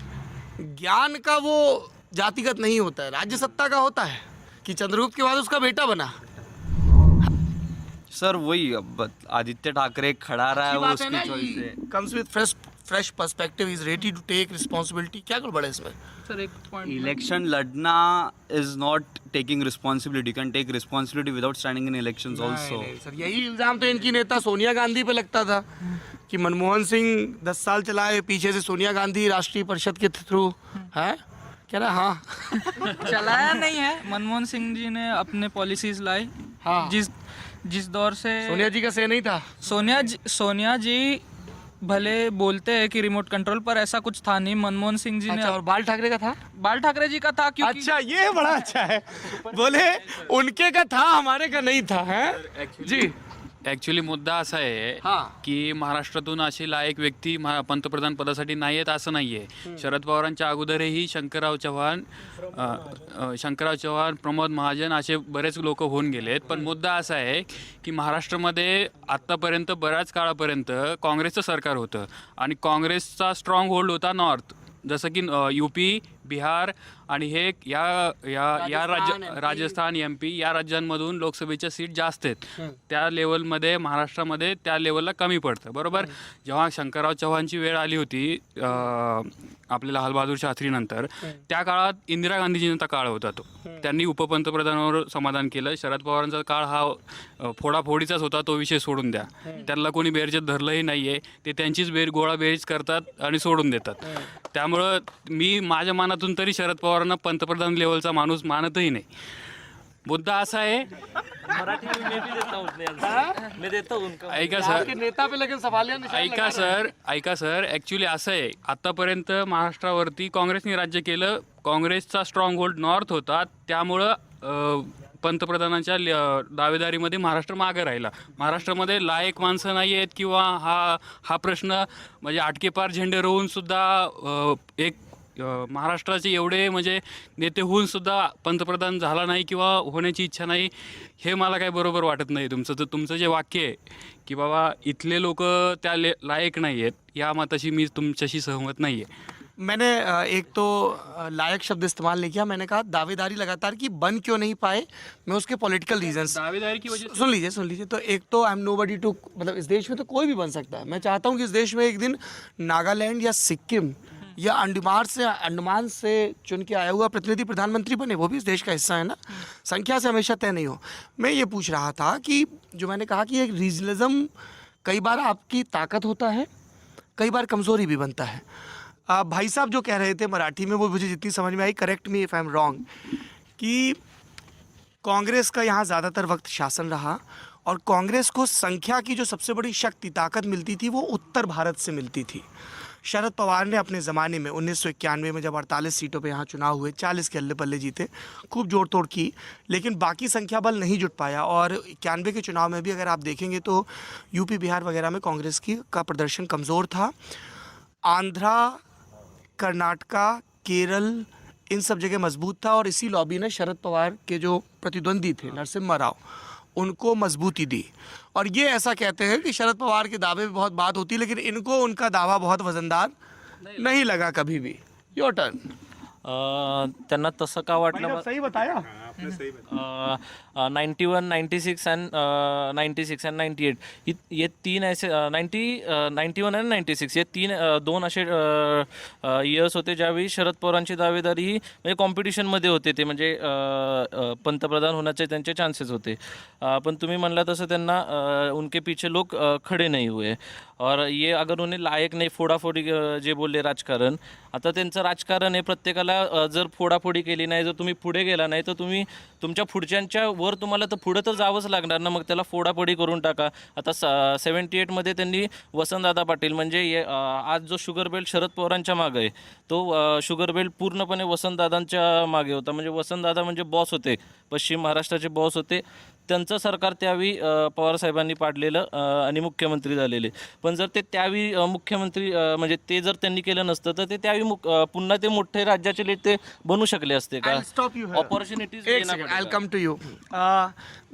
ज्ञान का वो जातिगत नहीं होता है, राज्य सत्ता का होता है कि चंद्रगुप्त के बाद उसका बेटा बना। सर वही अब आदित्य ठाकरे खड़ा रहा है, वो उसकी चॉइस है। Comes with fresh perspective, is ready to take responsibility. क्या गड़बड़ है इसमें? सर एक पॉइंट, इलेक्शन लड़ना is not taking responsibility, can take responsibility without standing in elections also. Sir यही इल्जाम तो इनकी नेता सोनिया गांधी पे लगता था कि मनमोहन सिंह 10 साल चलाए, पीछे से सोनिया गांधी राष्ट्रीय परिषद के थ्रू है, कह रहा हाँ चलाया नहीं है। मनमोहन सिंह जी ने अपने पॉलिसीज लाई, हाँ। जिस दौर से सोनिया जी का से नहीं था। सोनिया जी भले बोलते हैं कि रिमोट कंट्रोल, पर ऐसा कुछ था नहीं। मनमोहन सिंह जी ने, और बाल ठाकरे का था, बाल ठाकरे जी का था, क्योंकि अच्छा ये बड़ा अच्छा है, बोले उनके का था हमारे का नहीं था, है जी। ॲक्च्युली मुद्दा असा आहे हां. की महाराष्ट्रातून अशी लायक व्यक्ती पंतप्रधान पदासाठी नाही आहेत असं नाही आहे. शरद पवारांच्या अगोदरही शंकरराव चव्हाण, प्रमोद महाजन असे बरेच लोक होऊन गेलेत. पण मुद्दा असा आहे की महाराष्ट्रामध्ये आत्तापर्यंत बऱ्याच काळापर्यंत काँग्रेसचं सरकार होतं आणि काँग्रेसचा स्ट्रॉंग होल्ड होता नॉर्थ, जसं की यूपी, बिहार आणि हे या राजस्थान, MP या राज्यांमधून लोकसभेच्या सीट जास्त आहेत. त्या लेवलमध्ये महाराष्ट्रामध्ये त्या लेवलला कमी पडतं. बरोबर. जेव्हा शंकरराव चव्हाणची वेळ आली होती आपल्या लालबहादूर शास्त्रीनंतर, त्या काळात इंदिरा गांधीजींचा काळ होता. तो त्यांनी उपपंतप्रधानावर समाधान केलं. शरद पवारांचा काळ हा फोडाफोडीचाच होता, तो विषय सोडून द्या. त्यांना कोणी बेरजेत धरलंही नाही आहे. ते त्यांचीच गोळाबेरीज करतात आणि सोडून देतात. त्यामुळं मी माझ्या मनातून तरी शरद पवारांना पंतप्रधान लेवलचा माणूस मानतही नाही. मुद्दा असा आहे, ऐका सर ॲक्च्युली असं आहे, आत्तापर्यंत महाराष्ट्रावरती काँग्रेसने राज्य केलं. काँग्रेसचा स्ट्रॉंग होल्ड नॉर्थ होता, त्यामुळं पंतप्रधानांच्या दावेदारीमध्ये महाराष्ट्र मागं राहिला. महाराष्ट्रामध्ये लायक माणसं नाही आहेत किंवा हा प्रश्न म्हणजे आटकेपार झेंडे रोवून सुद्धा एक महाराष्ट्राचे एवढे म्हणजे नेते होऊन सुद्धा पंतप्रधान झाला नाही किंवा होण्याची इच्छा नाही, हे मला काही बरोबर वाटत नाही. तुमचं जे वाक्य आहे की बाबा इथले लोक त्या लायक नाही आहेत, या मताशी मी तुमच्याशी सहमत नाही आहे. मैंने एक तो लायक शब्द इस्तेमाल नहीं किया, मैंने कहा दावेदारी लगातार कि बन क्यों नहीं पाए. मैं उसके पॉलिटिकल रीजंस दावेदारी की वजह सुन लीजिए. तो एक तो आई एम नोबडी टू, मतलब इस देश में तो कोई भी बन सकता है. मैं चाहता हूँ कि इस देश में एक दिन नागालैंड या सिक्किम या अंडमान से चुन के आया हुआ प्रतिनिधि प्रधानमंत्री बने, वो भी इस देश का हिस्सा है ना. संख्या से हमेशा तय नहीं हो. मैं ये पूछ रहा था कि जो मैंने कहा कि एक रीजनलिज्म कई बार आपकी ताकत होता है, कई बार कमज़ोरी भी बनता है. भाई साहब जो कह रहे थे मराठी में, वो मुझे जितनी समझ में आई, correct me if I am wrong, कि कांग्रेस का यहाँ ज़्यादातर वक्त शासन रहा और कांग्रेस को संख्या की जो सबसे बड़ी शक्ति ताकत मिलती थी वो उत्तर भारत से मिलती थी. शरद पवार ने अपने ज़माने में 1991 में जब 48 सीटों पे यहाँ चुनाव हुए, 40 के अल्ले पल्ले जीते, खूब जोड़ तोड़ की, लेकिन बाकी संख्या बल नहीं जुट पाया. और 91 के चुनाव में भी अगर आप देखेंगे तो यूपी, बिहार वगैरह में कांग्रेस का प्रदर्शन कमज़ोर था. आंध्रा, कर्नाटका, केरल, इन सब जगह मजबूत था और इसी लॉबी ने शरद पवार के जो प्रतिद्वंदी थे नरसिम्हा राव, उनको मजबूती दी. और ये ऐसा कहते हैं कि शरद पवार के दावे में बहुत बात होती है, लेकिन इनको उनका दावा बहुत वजनदार नहीं लगा कभी भी. Your turn. त्यांना तसं का वाटलं? सही बताया. 91, 96 and 96 and 98 ये तीन ऐसे 91 आणि 96 ये दोन असे इयर्स होते ज्यावेळी शरद पवारांची दावेदारी ही म्हणजे कॉम्पिटिशनमध्ये होते. ते म्हणजे पंतप्रधान होण्याचे त्यांचे चान्सेस होते. पण तुम्ही म्हणला तसं त्यांना उनके पीछे लोक खडे नाही हुए. और ये अगर उन्हें लायक नाही, फोडाफोडी जे बोलले राजकारण, आता त्यांचं राजकारण आहे, प्रत्येकाला जर फोडाफोडी केली नाही, जर तुम्ही पुढे गेला नाही तर तुम्ही तुमच्या पुढच्यांच्या वर तुम्हाला तर पुढं तर जावंच लागणार ना, मग त्याला फोडाफोडी करून टाका. आता 78मध्ये त्यांनी वसंतदादा पाटील म्हणजे आज जो शुगर बेल्ट शरद पवारांच्या मागे आहे तो शुगर बेल्ट पूर्णपणे वसंतदादांच्या मागे होता. म्हणजे वसंतदादा म्हणजे बॉस होते, पश्चिम महाराष्ट्राचे बॉस होते. त्यांचं सरकार त्यावेळी पवारसाहेबांनी पाडलेलं आणि मुख्यमंत्री झालेले. पण जर ते त्यावेळी मुख्यमंत्री म्हणजे ते जर त्यांनी केलं नसतं तर ते त्यावेळी पुन्हा ते मोठे राज्याचे नेते बनू शकले असते का? Opportunities I'll come to you.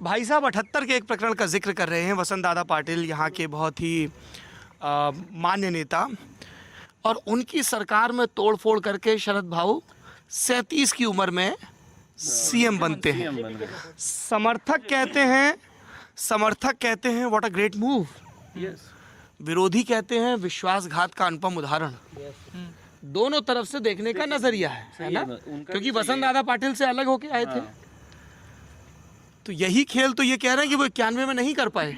भाई साहब 78 के एक प्रकरण का जिक्र कर रहे हैं वसंत दादा पाटिल, यहाँ के बहुत ही मान्य नेता, और उनकी सरकार में तोड़फोड़ करके शरद भाऊ 37 की उम्र में सीएम बनते हैं. समर्थक कहते हैं व्हाट अ ग्रेट मूव. विरोधी कहते हैं विश्वासघात का अनुपम उदाहरण. दोनों तरफ से देखने का नजरिया है ना, क्योंकि वसंत दादा पाटिल से अलग होके आए थे. तो यही खेल तो ये कह रहे हैं कि वो 91 में नहीं कर पाए.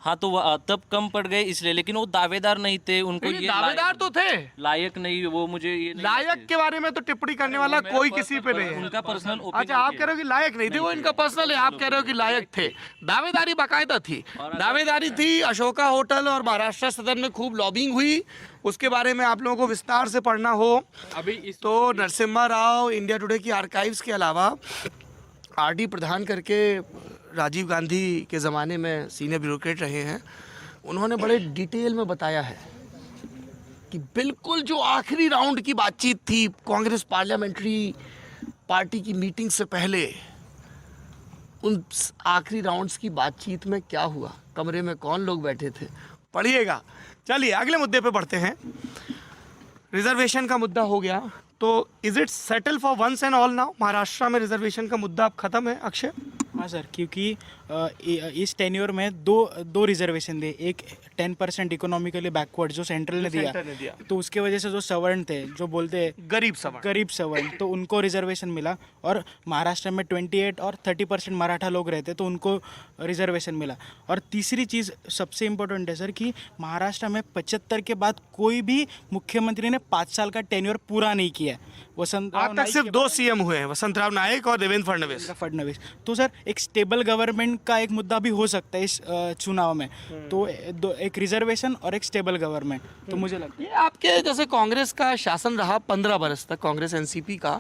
हाँ तो तब कम पड़ गए इसलिए, लेकिन वो दावेदार नहीं थे. उनको ये दावेदार तो थे, लायक नहीं. वो मुझे ये नहीं लायक के बारे में तो टिप्पणी करने वाला कोई किसी पे नहीं है. उनका पर्सनल. अच्छा, आप कह रहे हो कि लायक नहीं थे, वो इनका पर्सनल है. आप कह रहे हो कि लायक थे. दावेदारी बाकायदा थी, दावेदारी थी. अशोका होटल और महाराष्ट्र सदन में खूब लॉबिंग हुई. उसके बारे में आप लोगों को विस्तार से पढ़ना हो अभी तो नरसिम्हा राव इंडिया टुडे की आर्काइव्स के अलावा आरडी प्रधान करके राजीव गांधी के ज़माने में सीनियर ब्यूरोक्रेट रहे हैं. उन्होंने बड़े डिटेल में बताया है कि बिल्कुल जो आखिरी राउंड की बातचीत थी कांग्रेस पार्लियामेंट्री पार्टी की मीटिंग से पहले, उन आखिरी राउंड्स की बातचीत में क्या हुआ, कमरे में कौन लोग बैठे थे, पढ़िएगा. चलिए अगले मुद्दे पे बढ़ते हैं. रिजर्वेशन का मुद्दा हो गया, तो is it settle for once and all now? Maharashtra में रिजर्वेशन का मुद्दा अब खत्म है अक्षय? हाँ सर, क्योंकि इस टेन्योर में दो रिजर्वेशन दिए. एक 10% इकोनॉमिकली बैकवर्ड जो सेंट्रल ने दिया, तो उसके वजह से जो सवर्ण थे, जो बोलते गरीब सवर्ण, तो उनको रिजर्वेशन मिला. और महाराष्ट्र में 28 और 30% मराठा लोग रहते, तो उनको रिजर्वेशन मिला. और तीसरी चीज़ सबसे इम्पोर्टेंट है सर कि महाराष्ट्र में 75 के बाद कोई भी मुख्यमंत्री ने 5 साल का टेन्योर पूरा नहीं किया है. आज तक सिर्फ 2 सीएम हुए हैं, वसंतराव नायक और देवेंद्र फडणवीस. तो सर एक स्टेबल गवर्नमेंट का एक मुद्दा भी हो सकता है इस चुनाव में. तो एक रिजर्वेशन और एक स्टेबल गवर्नमेंट. तो मुझे लगता है ये आपके जैसे कांग्रेस का शासन रहा 15 बरस तक, कांग्रेस एनसीपी का,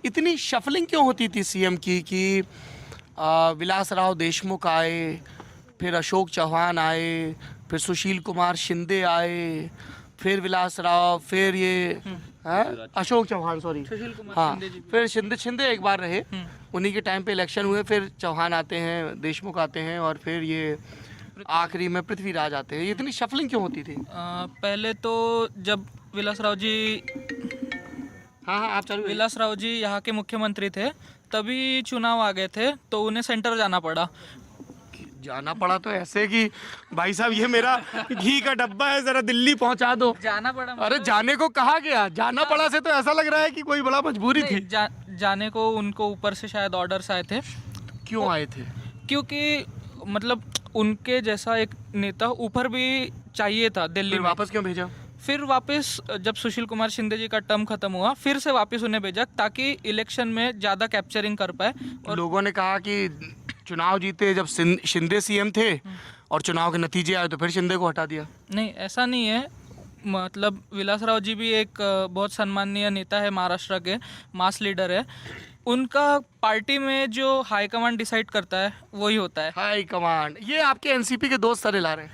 इतनी शफलिंग क्यों होती थी सीएम की कि विलासराव देशमुख आए, फिर अशोक चौहान आए, फिर सुशील कुमार शिंदे आए, फिर विलासराव, फिर ये अशोक चौहान, सॉरी, हाँ, फिर शिंदे एक बार रहे, उन्हीं के टाइम पे इलेक्शन हुए, फिर चौहान आते हैं, देशमुख आते हैं, और फिर ये आखिरी में पृथ्वीराज आते हैं. ये इतनी शफलिंग क्यों होती थी? पहले तो जब विलासराव जी आप चालू. विलासराव जी यहाँ के मुख्यमंत्री थे, तभी चुनाव आ गए थे, तो उन्हें सेंटर जाना पड़ा तो ऐसे कि भाई साहब ये मेरा घी का डब्बा है, जरा दिल्ली पहुंचा दो. जाना पड़ा. अरे जाने को कहा गया, जाना पड़ा से तो ऐसा लग रहा है कि कोई बड़ा मजबूरी थी. जाने को उनको ऊपर से शायद ऑर्डर्स आए थे. क्यों आए थे? क्योंकि मतलब उनके जैसा एक नेता ऊपर भी चाहिए था दिल्ली में. वापस क्यों भेजा? फिर वापस जब सुशील कुमार शिंदे जी का टर्म खत्म हुआ, फिर से वापस उन्हें भेजा ताकि इलेक्शन में ज़्यादा कैप्चरिंग कर पाए. और लोगों ने कहा कि चुनाव जीते जब शिंदे सीएम थे और चुनाव के नतीजे आए तो फिर शिंदे को हटा दिया. नहीं, ऐसा नहीं है. मतलब विलासराव जी भी एक बहुत सम्माननीय नेता है, महाराष्ट्र के मास लीडर है. उनका पार्टी में जो हाई कमांड डिसाइड करता है वही होता है. हाई कमांड, ये आपके एनसीपी के दोस्त सारे ला रहे हैं.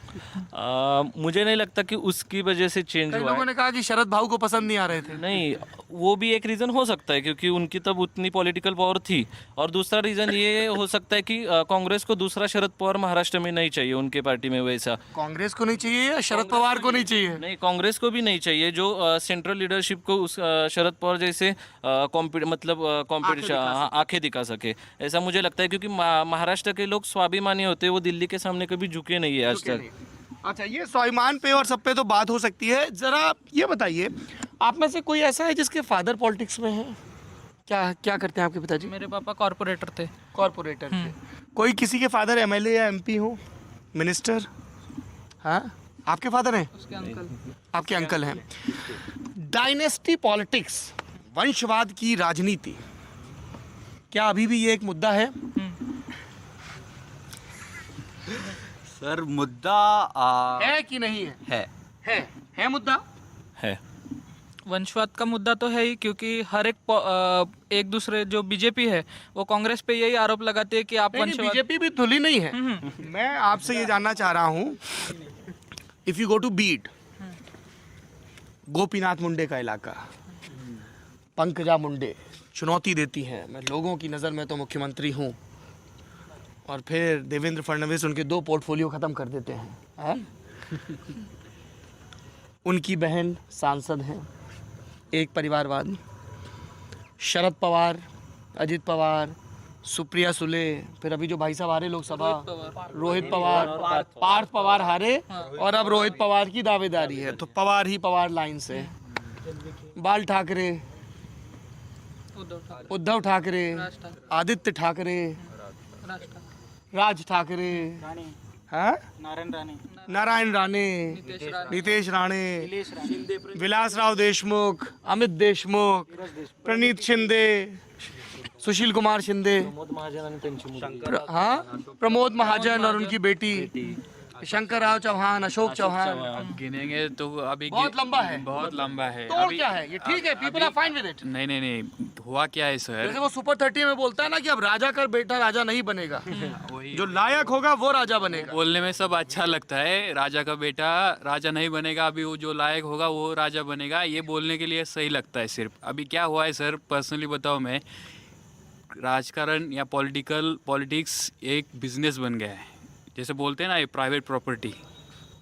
मुझे नहीं लगता कि उसकी वजह से चेंज हुआ. लोगों ने कहा कि शरद भाऊ को पसंद नहीं आ रहे थे. नहीं, वो भी एक रीज़न हो सकता है क्योंकि उनकी तब उतनी पॉलिटिकल पावर थी. और दूसरा रीज़न ये हो सकता है कि कांग्रेस को दूसरा शरद पवार महाराष्ट्र में नहीं चाहिए उनके पार्टी में. वैसा कांग्रेस को नहीं चाहिए या शरद पवार को नहीं चाहिए? नहीं, कांग्रेस को भी नहीं चाहिए. जो सेंट्रल लीडरशिप को उस शरद पवार जैसे कॉम्पिटिशन आंखें दिखा सके, ऐसा मुझे लगता है. क्योंकि महाराष्ट्र के लोग स्वाभिमानी होते हैं, वो दिल्ली के सामने कभी झुके नहीं है आज तक. अच्छा, ये स्वाभिमान पे और सब पे तो बात हो सकती है. जरा ये बताइए, आप में से कोई ऐसा है जिसके फादर पॉलिटिक्स में है? क्या करते हैं आपके पिताजी? मेरे पापा कॉर्पोरेटर थे. कॉर्पोरेटर थे. कोई किसी के फादर एमएलए या एमपी हो, मिनिस्टर? हाँ, आपके फादर हैं? उसके अंकल. आपके अंकल हैं. डायनेस्टी पॉलिटिक्स, वंशवाद की राजनीति, क्या अभी भी ये एक मुद्दा है? सर मुद्दा है कि नहीं है? है मुद्दा? है। वंशवाद का मुद्दा तो है ही, क्योंकि हर एक दूसरे जो बीजेपी है वो कांग्रेस पे यही आरोप लगाते हैं कि आप वंशवाद। बीजेपी भी धुली नहीं है। मैं आपसे ये जानना चाह रहा हूँ, if you go to Beed, Gopinath Munde का इलाका, पंकजा मुंडे चुनौती देती हैं, मैं लोगों की नज़र में तो मुख्यमंत्री हूँ, और फिर देवेंद्र फडणवीस उनके 2 पोर्टफोलियो ख़त्म कर देते हैं। उनकी बहन सांसद हैं, एक परिवारवाद, शरद पवार, अजित पवार, सुप्रिया सुले, फिर अभी जो भाई साहब आ रहे लोकसभा, रोहित पवार, पार्थ पवार हारे, और अब रोहित पवार की दावेदारी है, तो पवार ही पवार लाइन से। बाल ठाकरे, उद्धव ठाकरे, आदित्य ठाकरे, राज ठाकरे, हाँ, नारायण राणे, नितेश राणे, विलासराव देशमुख, अमित देशमुख, प्रणीत शिंदे, सुशील कुमार शिंदे, हाँ, प्रमोद महाजन और उनकी बेटी, शंकर राव चौहान, अशोक चौहान। गिनेंगे तो अभी बहुत लंबा है। बहुत लंबा है। तो क्या है ये? ठीक है, people are fine with it. नहीं, हुआ क्या है सर? जैसे वो सुपर 30 में बोलता है ना कि अब राजा का बेटा राजा नहीं बनेगा, जो लायक होगा वो राजा बनेगा। बोलने में सब अच्छा लगता है, राजा का बेटा राजा नहीं बनेगा, अभी वो जो लायक होगा वो राजा बनेगा, ये बोलने के लिए सही लगता है सिर्फ। अभी क्या हुआ है सर, पर्सनली बताओ, मैं राजकारण या पॉलिटिक्स एक बिजनेस बन गया है। जैसे बोलते हैं ना, ये प्राइवेट प्रॉपर्टी,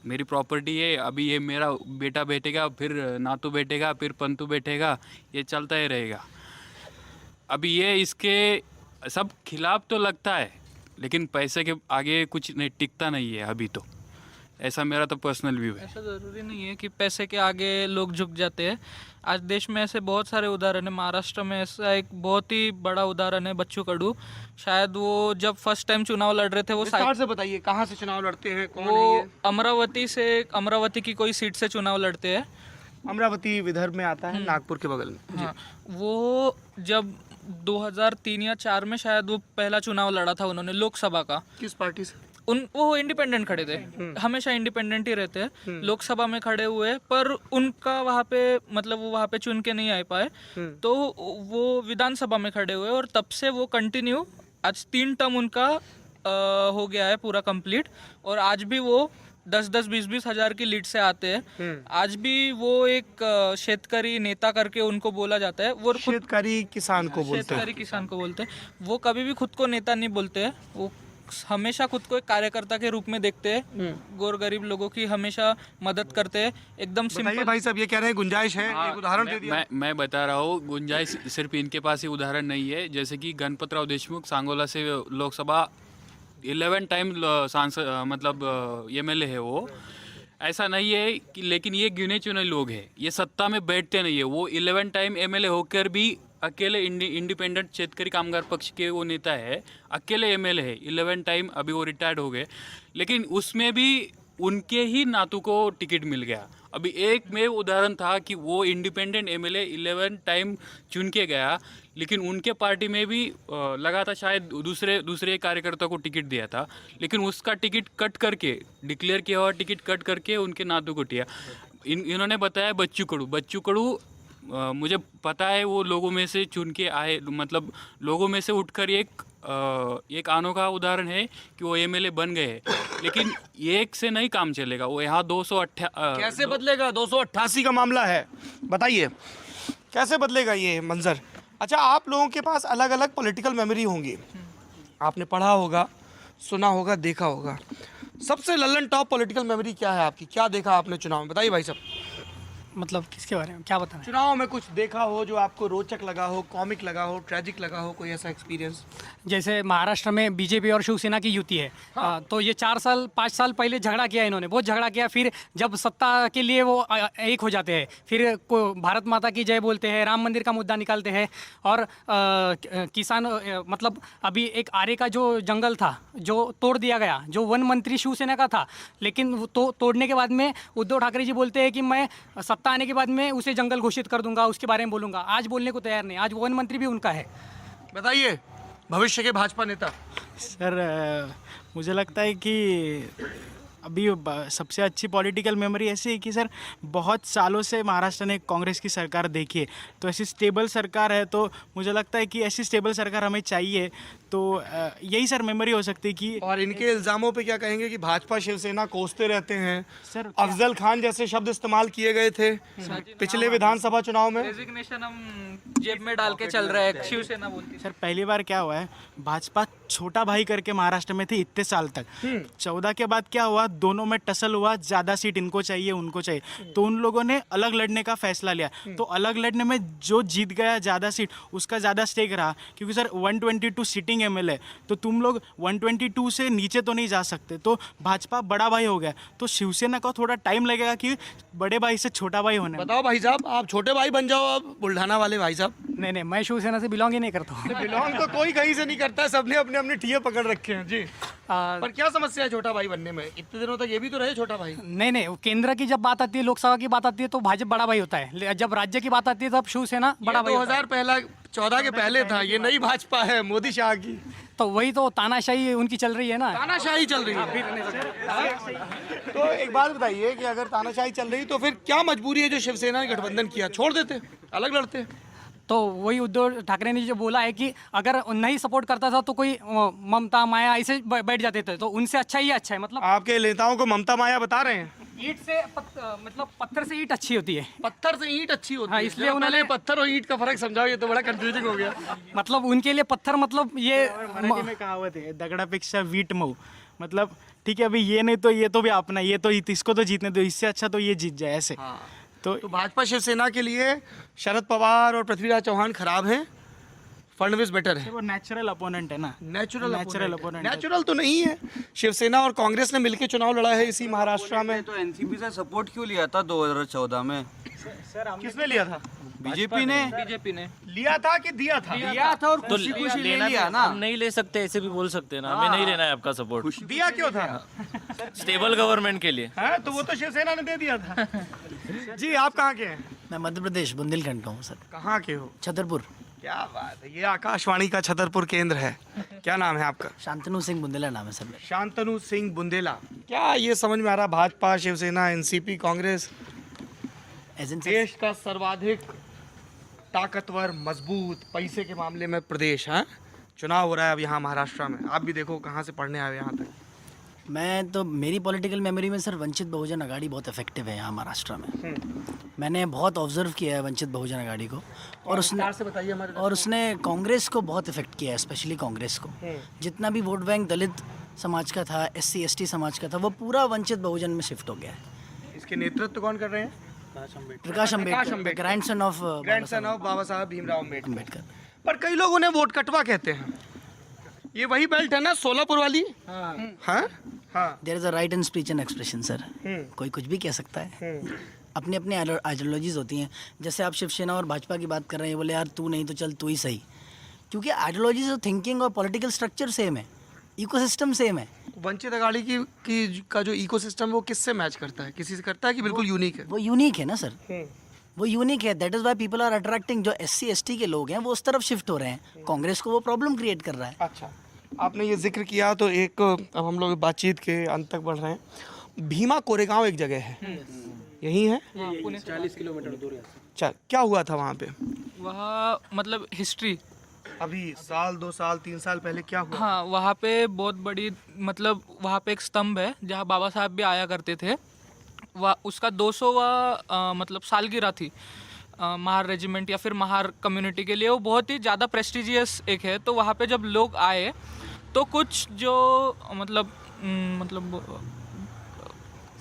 मेरी प्रॉपर्टी है, अभी ये मेरा बेटा बैठेगा, फिर नातू बैठेगा, फिर पंतु बैठेगा, ये चलता ही रहेगा। अभी ये इसके सब खिलाफ तो लगता है, लेकिन पैसे के आगे कुछ नहीं टिकता नहीं है अभी तो, ऐसा मेरा तो पर्सनल व्यू है। ऐसा ज़रूरी नहीं है कि पैसे के आगे लोग झुक जाते हैं। आज देश में ऐसे बहुत सारे उदाहरण है। महाराष्ट्र में ऐसा एक बहुत ही बड़ा उदाहरण है, बच्चू कडू। शायद वो जब फर्स्ट टाइम चुनाव लड़ रहे थे, वो विस्तार से बताइए कहाँ से चुनाव लड़ते हैं, कौन है वो ये? अमरावती की कोई सीट से चुनाव लड़ते हैं। अमरावती विदर्भ में आता है, नागपुर के बगल में। हाँ, वो जब 2003 या 4 में शायद वो पहला चुनाव लड़ा था उन्होंने लोकसभा का। किस पार्टी से? वो इंडिपेंडेंट खड़े थे, हमेशा इंडिपेंडेंट ही रहते हैं। लोकसभा में खड़े हुए, पर उनका वहाँ पे मतलब वो वहाँ पे चुन के नहीं आ पाए, तो वो विधानसभा में खड़े हुए, और तब से वो कंटिन्यू, आज 3 टर्म उनका हो गया है पूरा कंप्लीट, और आज भी वो 10-10, 20-20 हज़ार की लीड से आते हैं। आज भी वो एक शेतकरी नेता करके उनको बोला जाता है। वो शेतकरी किसान को बोलते हैं। शेतकरी किसान को बोलते हैं। वो कभी भी खुद को नेता नहीं बोलते हैं, वो हमेशा खुद को एक कार्यकर्ता के रूप में देखते हैं, गोर गरीब लोगों की हमेशा मदद करते हैं। एकदम सिंपल। भाई साहब ये कह रहे हैं गुंजाइश है, एक उदाहरण दे दिया। मैं बता रहा हूँ, गुंजाइश सिर्फ इनके पास ही उदाहरण नहीं है। जैसे कि गणपतराव देशमुख सांगोला से लोकसभा 11 टाइम सांसद मतलब MLA है वो। ऐसा नहीं है कि, लेकिन ये गिने चुने लोग हैं, ये सत्ता में बैठते नहीं है। वो 11 टाइम MLA होकर भी अकेले इंडिपेंडेंट शेतकरी कामगार पक्ष के वो नेता है, अकेले MLA है 11 टाइम, अभी वो रिटायर्ड हो गए, लेकिन उसमें भी उनके ही नातू को टिकट मिल गया। अभी एक में उदाहरण था कि वो इंडिपेंडेंट MLA 11 टाइम चुन के गया, लेकिन उनके पार्टी में भी लगा था शायद दूसरे कार्यकर्ता को टिकट दिया था, लेकिन उसका टिकट कट करके, डिक्लेयर किया हुआ टिकट कट करके उनके नातू को दिया। इन्होंने बताया बच्चू कड़ू मुझे पता है वो लोगों में से चुन के आए, मतलब लोगों में से उठकर एक अनोखा उदाहरण है कि वो MLA बन गए, लेकिन एक से नहीं काम चलेगा। वो यहाँ 288 कैसे बदलेगा? 288 का मामला है, बताइए कैसे बदलेगा ये मंजर? अच्छा, आप लोगों के पास अलग अलग पॉलिटिकल मेमोरी होंगी, आपने पढ़ा होगा, सुना होगा, देखा होगा। सबसे लल्लन टॉप पॉलिटिकल मेमोरी क्या है आपकी? क्या देखा आपने चुनाव में? बताइए भाई साहब। मतलब किसके बारे में क्या बताना? चुनाव में कुछ देखा हो जो आपको रोचक लगा हो, कॉमिक लगा हो, ट्रैजिक लगा हो, कोई ऐसा एक्सपीरियंस? जैसे महाराष्ट्र में बीजेपी और शिवसेना की युति है। तो ये 4-5 साल पहले झगड़ा किया इन्होंने, बहुत झगड़ा किया। फिर जब सत्ता के लिए वो एक हो जाते हैं, फिर भारत माता की जय बोलते हैं, राम मंदिर का मुद्दा निकालते हैं, और किसान मतलब अभी एक आरे का जो जंगल था जो तोड़ दिया गया, जो वन मंत्री शिवसेना का था, लेकिन वो तोड़ने के बाद में उद्धव ठाकरे जी बोलते हैं कि मैं सत्ता आने के बाद में उसे जंगल घोषित कर दूंगा, उसके बारे में बोलूंगा। आज बोलने को तैयार नहीं, आज वन मंत्री भी उनका है। बताइए भविष्य के भाजपा नेता? सर मुझे लगता है कि अभी सबसे अच्छी पॉलिटिकल मेमोरी ऐसी है कि सर बहुत सालों से महाराष्ट्र ने कांग्रेस की सरकार देखी है, तो ऐसी स्टेबल सरकार है, तो मुझे लगता है कि ऐसी स्टेबल सरकार हमें चाहिए। तो यही सर मेमोरी हो सकती है कि। और इनके इल्ज़ामों पे क्या कहेंगे कि भाजपा शिवसेना कोसते रहते हैं? सर अफजल खान जैसे शब्द इस्तेमाल किए गए थे पिछले विधानसभा चुनाव में। रेजिग्नेशन हम जेब में डाल के चल रहे हैं, शिवसेना बोलती है। सर पहली बार क्या हुआ है, भाजपा छोटा भाई करके महाराष्ट्र में थी इतने साल तक। 14 के बाद क्या हुआ, दोनों में टसल हुआ, ज़्यादा सीट इनको चाहिए उनको चाहिए, तो उन लोगों ने अलग लड़ने का फैसला लिया। तो अलग लड़ने में जो जीत गया ज़्यादा सीट उसका ज़्यादा स्टेक रहा, क्योंकि सर 122 सीटिंग MLA, तो तुम लोग 122 से नीचे तो नहीं जा सकते। तो भाजपा बड़ा भाई हो गया, तो शिवसेना को थोड़ा टाइम लगेगा कि बड़े भाई से छोटा भाई होने में। बताओ भाई साहब, आप छोटे भाई बन जाओ अब, बुल्ढाना वाले भाई साहब। नहीं, मैं शिवसेना से बिलोंग ही नहीं करता हूँ। बिलोंग तो कोई कहीं से नहीं करता है, सबने अपने अपने ठिये पकड़ रखे हैं जी। पर क्या समस्या है छोटा भाई बनने में? इतने दिनों तक ये भी तो रहे छोटा भाई। नहीं, केंद्र की जब बात आती है, लोकसभा की बात आती है, तो भाजपा बड़ा भाई होता है। जब राज्य की बात आती है तब शिवसेना बड़ा भाई होता है। 2014 के पहले था, ये नई भाजपा है मोदी शाह की। तो वही तो तानाशाही उनकी चल रही है ना। तानाशाही चल रही है। तो एक बात बताइए कि अगर तानाशाही चल रही तो फिर क्या मजबूरी है जो शिवसेना ने गठबंधन किया? छोड़ देते, अलग लड़ते। तो वही उद्धव ठाकरे ने जो बोला है कि अगर नहीं सपोर्ट करता था तो कोई ममता माया ऐसे बैठ जाते थे, तो उनसे अच्छा ही अच्छा है। मतलब आपके नेताओं को ममता माया बता रहे हैं? ईंट से मतलब पत्थर से ईंट अच्छी होती है। पत्थर से ईंट अच्छी होती है, इसलिए उन्होंने पत्थर और ईंट का फर्क समझाओ, ये तो बड़ा कंफ्यूजिंग हो गया। मतलब उनके लिए पत्थर मतलब ये मराठी में कहावत है, दगड़ापेक्षा वीट मऊ। मतलब ठीक है, अभी ये नहीं तो ये तो भी अपना, ये तो इसको तो जीतने दो, इससे अच्छा तो ये जीत जाए ऐसे। तो भाजपा शिवसेना के लिए शरद पवार और पृथ्वीराज चौहान खराब हैं, फडणवीस बेटर है। वो नेचुरल अपोनेंट है ना। Natural opponent. नेचुरल तो नहीं है। शिवसेना और कांग्रेस ने मिलकर चुनाव लड़ा है इसी महाराष्ट्र में। तो एनसीपी से सपोर्ट क्यों लिया था 2014 में? किसने लिया था? बीजेपी ने लिया था कि दिया था? दिया था और तो खुशी लेना लिया भी ना। हम नहीं ले सकते, ऐसे भी बोल सकते हैं ना, हमें नहीं लेना है आपका सपोर्ट। दिया क्यों था? स्टेबल गवर्नमेंट के लिए। हाँ, तो वो तो शिवसेना ने दे दिया था। जी आप कहाँ के हैं? मैं मध्य प्रदेश बुंदेलखंड का हूँ सर। कहाँ के हो? छतरपुर। क्या बात है, ये आकाशवाणी का छतरपुर केंद्र है। क्या नाम है आपका? शांतनु सिंह बुंदेला नाम है सर। शांतनु सिंह बुंदेला। क्या ये समझ में आ रहा, भाजपा शिवसेना एनसीपी कांग्रेस देश का सर्वाधिक ताकतवर मजबूत पैसे के मामले में प्रदेश है। चुनाव हो रहा है अब यहाँ महाराष्ट्र में, आप भी देखो कहाँ से पढ़ने आए यहाँ तक। मैं तो मेरी पॉलिटिकल मेमोरी में सर वंचित बहुजन अघाड़ी बहुत इफेक्टिव है यहाँ महाराष्ट्र में। मैंने बहुत ऑब्जर्व किया है वंचित बहुजन अघाड़ी को, और उसने कांग्रेस को बहुत इफेक्ट किया है, स्पेशली कांग्रेस को। जितना भी वोट बैंक दलित समाज का था, SC ST समाज का था, वो पूरा वंचित बहुजन में शिफ्ट हो गया है। इसके नेतृत्व कौन कर रहे हैं? प्रकाश अम्बेडकर, ग्रैंडसन ऑफ बाबा साहब भीमराव अम्बेडकर। पर कई लोग उन्हें वोट कटवा कहते हैं। ये वही बेल्ट है ना, सोलापुर वाली? हाँ। There is a right in speech and expression sir. कोई कुछ भी कह सकता है, अपनी अपनी आइडियोलॉजीज होती हैं। जैसे आप शिवसेना और भाजपा की बात कर रहे हैं, बोले यार तू नहीं तो चल तू ही सही, क्योंकि आइडियोलॉजीज और थिंकिंग और पॉलिटिकल स्ट्रक्चर सेम है, इकोसिस्टम सेम है। वंचित अघाड़ी का जो इकोसिस्टम वो किससे मैच करता है? किसी से करता है कि बिल्कुल यूनिक है? वो यूनिक है ना सर, वो यूनिक है। That is why people are attracting. जो SC ST के लोग हैं वो उस तरफ शिफ्ट हो रहे हैं, कांग्रेस को वो प्रॉब्लम क्रिएट कर रहा है। अच्छा, आपने ये जिक्र किया तो एक अब हम लोग बातचीत के अंत तक बढ़ रहे हैं। भीमा कोरेगांव एक जगह है, यही है? 40 किलोमीटर दूर है। चल, क्या हुआ था वहाँ पे? वहाँ मतलब हिस्ट्री अभी साल 2 साल 3 साल पहले क्या हुआ? हाँ, वहाँ पे बहुत बड़ी मतलब वहाँ पे एक स्तंभ है जहाँ बाबा साहब भी आया करते थे। वह उसका 200वां मतलब सालगिरह थी महार रेजिमेंट या फिर महार कम्युनिटी के लिए। वो बहुत ही ज़्यादा प्रेस्टिजियस एक है। तो वहाँ पे जब लोग आए तो कुछ जो मतलब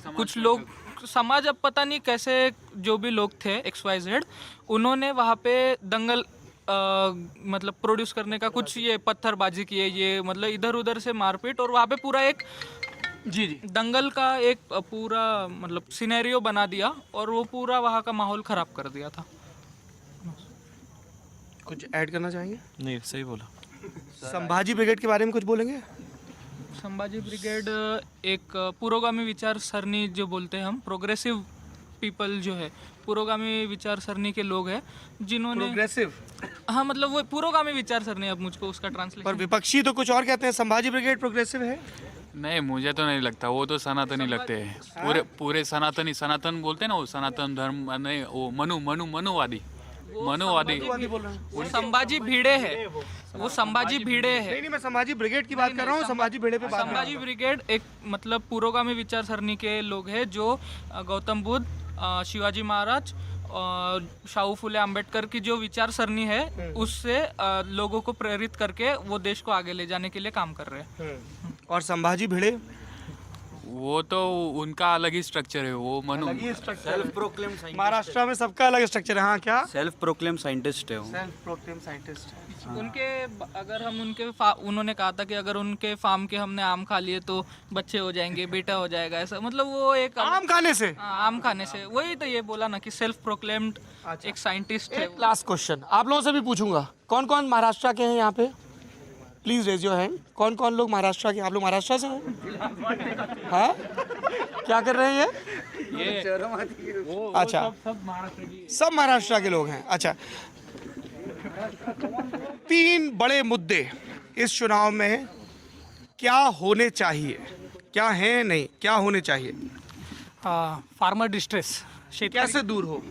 कुछ लोग समाज, अब पता नहीं कैसे, जो भी लोग थे XYZ, उन्होंने वहाँ पे दंगल मतलब प्रोड्यूस करने का कुछ ये पत्थरबाजी किए, ये मतलब इधर उधर से मारपीट, और वहाँ पे पूरा एक जी दंगल का एक पूरा मतलब सिनेरियो बना दिया और वो पूरा वहाँ का माहौल ख़राब कर दिया था। कुछ ऐड करना चाहेंगे? नहीं, सही बोला। संभाजी ब्रिगेड के बारे में कुछ बोलेंगे? संभाजी ब्रिगेड एक पुरोगामी विचार सरनी जो बोलते हैं हम, प्रोग्रेसिव पीपल जो है पुरोगामी विचार सरणी के लोग हैं जिन्होंने प्रोग्रेसिव, हाँ मतलब वो पुरोगामी विचार सरणी, अब मुझको उसका पर ट्रांसलेशन विपक्षी तो कुछ और कहते हैं। संभाजी ब्रिगेड प्रोग्रेसिव है? नहीं, मुझे तो नहीं लगता, वो तो सनातनी लगते हैं। पूरे सनातनी, सनातन बोलते हैं ना, वो सनातन धर्म नहीं, वो मनुवादी। वो संभाजी भिड़े है, वो संभाजी भिड़े है। नहीं, मैं संभाजी ब्रिगेड की बात कर रहा हूँ, संभाजी भिड़े पे बात कर रहा हूँ। संभाजी ब्रिगेड एक मतलब पुरोगामी विचार सरणी के लोग हैं जो गौतम बुद्ध, शिवाजी महाराज और शाहू फुले अम्बेडकर की जो विचार सरणी है उससे लोगों को प्रेरित करके वो देश को आगे ले जाने के लिए काम कर रहे हैं। और संभाजी भिड़े वो तो उनका अलग ही स्ट्रक्चर है, वो सेल्फ प्रोक्लेम, महाराष्ट्र में सबका अलग स्ट्रक्चर है। हाँ, क्या सेल्फ प्रोक्लेम साइंटिस्ट है वो। Self proclaim scientist. उनके अगर हम उनके उन्होंने कहा था कि अगर उनके फार्म के हमने आम खा लिए तो बच्चे हो जाएंगे, बेटा हो जाएगा, ऐसा मतलब वो एक आम खाने से, आम खाने से, वही तो ये बोला ना कि सेल्फ प्रोक्लेम्ड एक साइंटिस्ट है। लास्ट क्वेश्चन आप लोगों से भी पूछूंगा, कौन कौन महाराष्ट्र के हैं यहाँ पे? Please raise your hand. कौन कौन लोग महाराष्ट्र के? आप लोग महाराष्ट्र से हैं? हाँ, क्या कर रहे हैं ये? अच्छा, सब महाराष्ट्र के लोग हैं। अच्छा, 3 बड़े मुद्दे इस चुनाव में क्या होने चाहिए, क्या है नहीं, क्या होने चाहिए? फार्मर डिस्ट्रेस, कैसे दूर हो?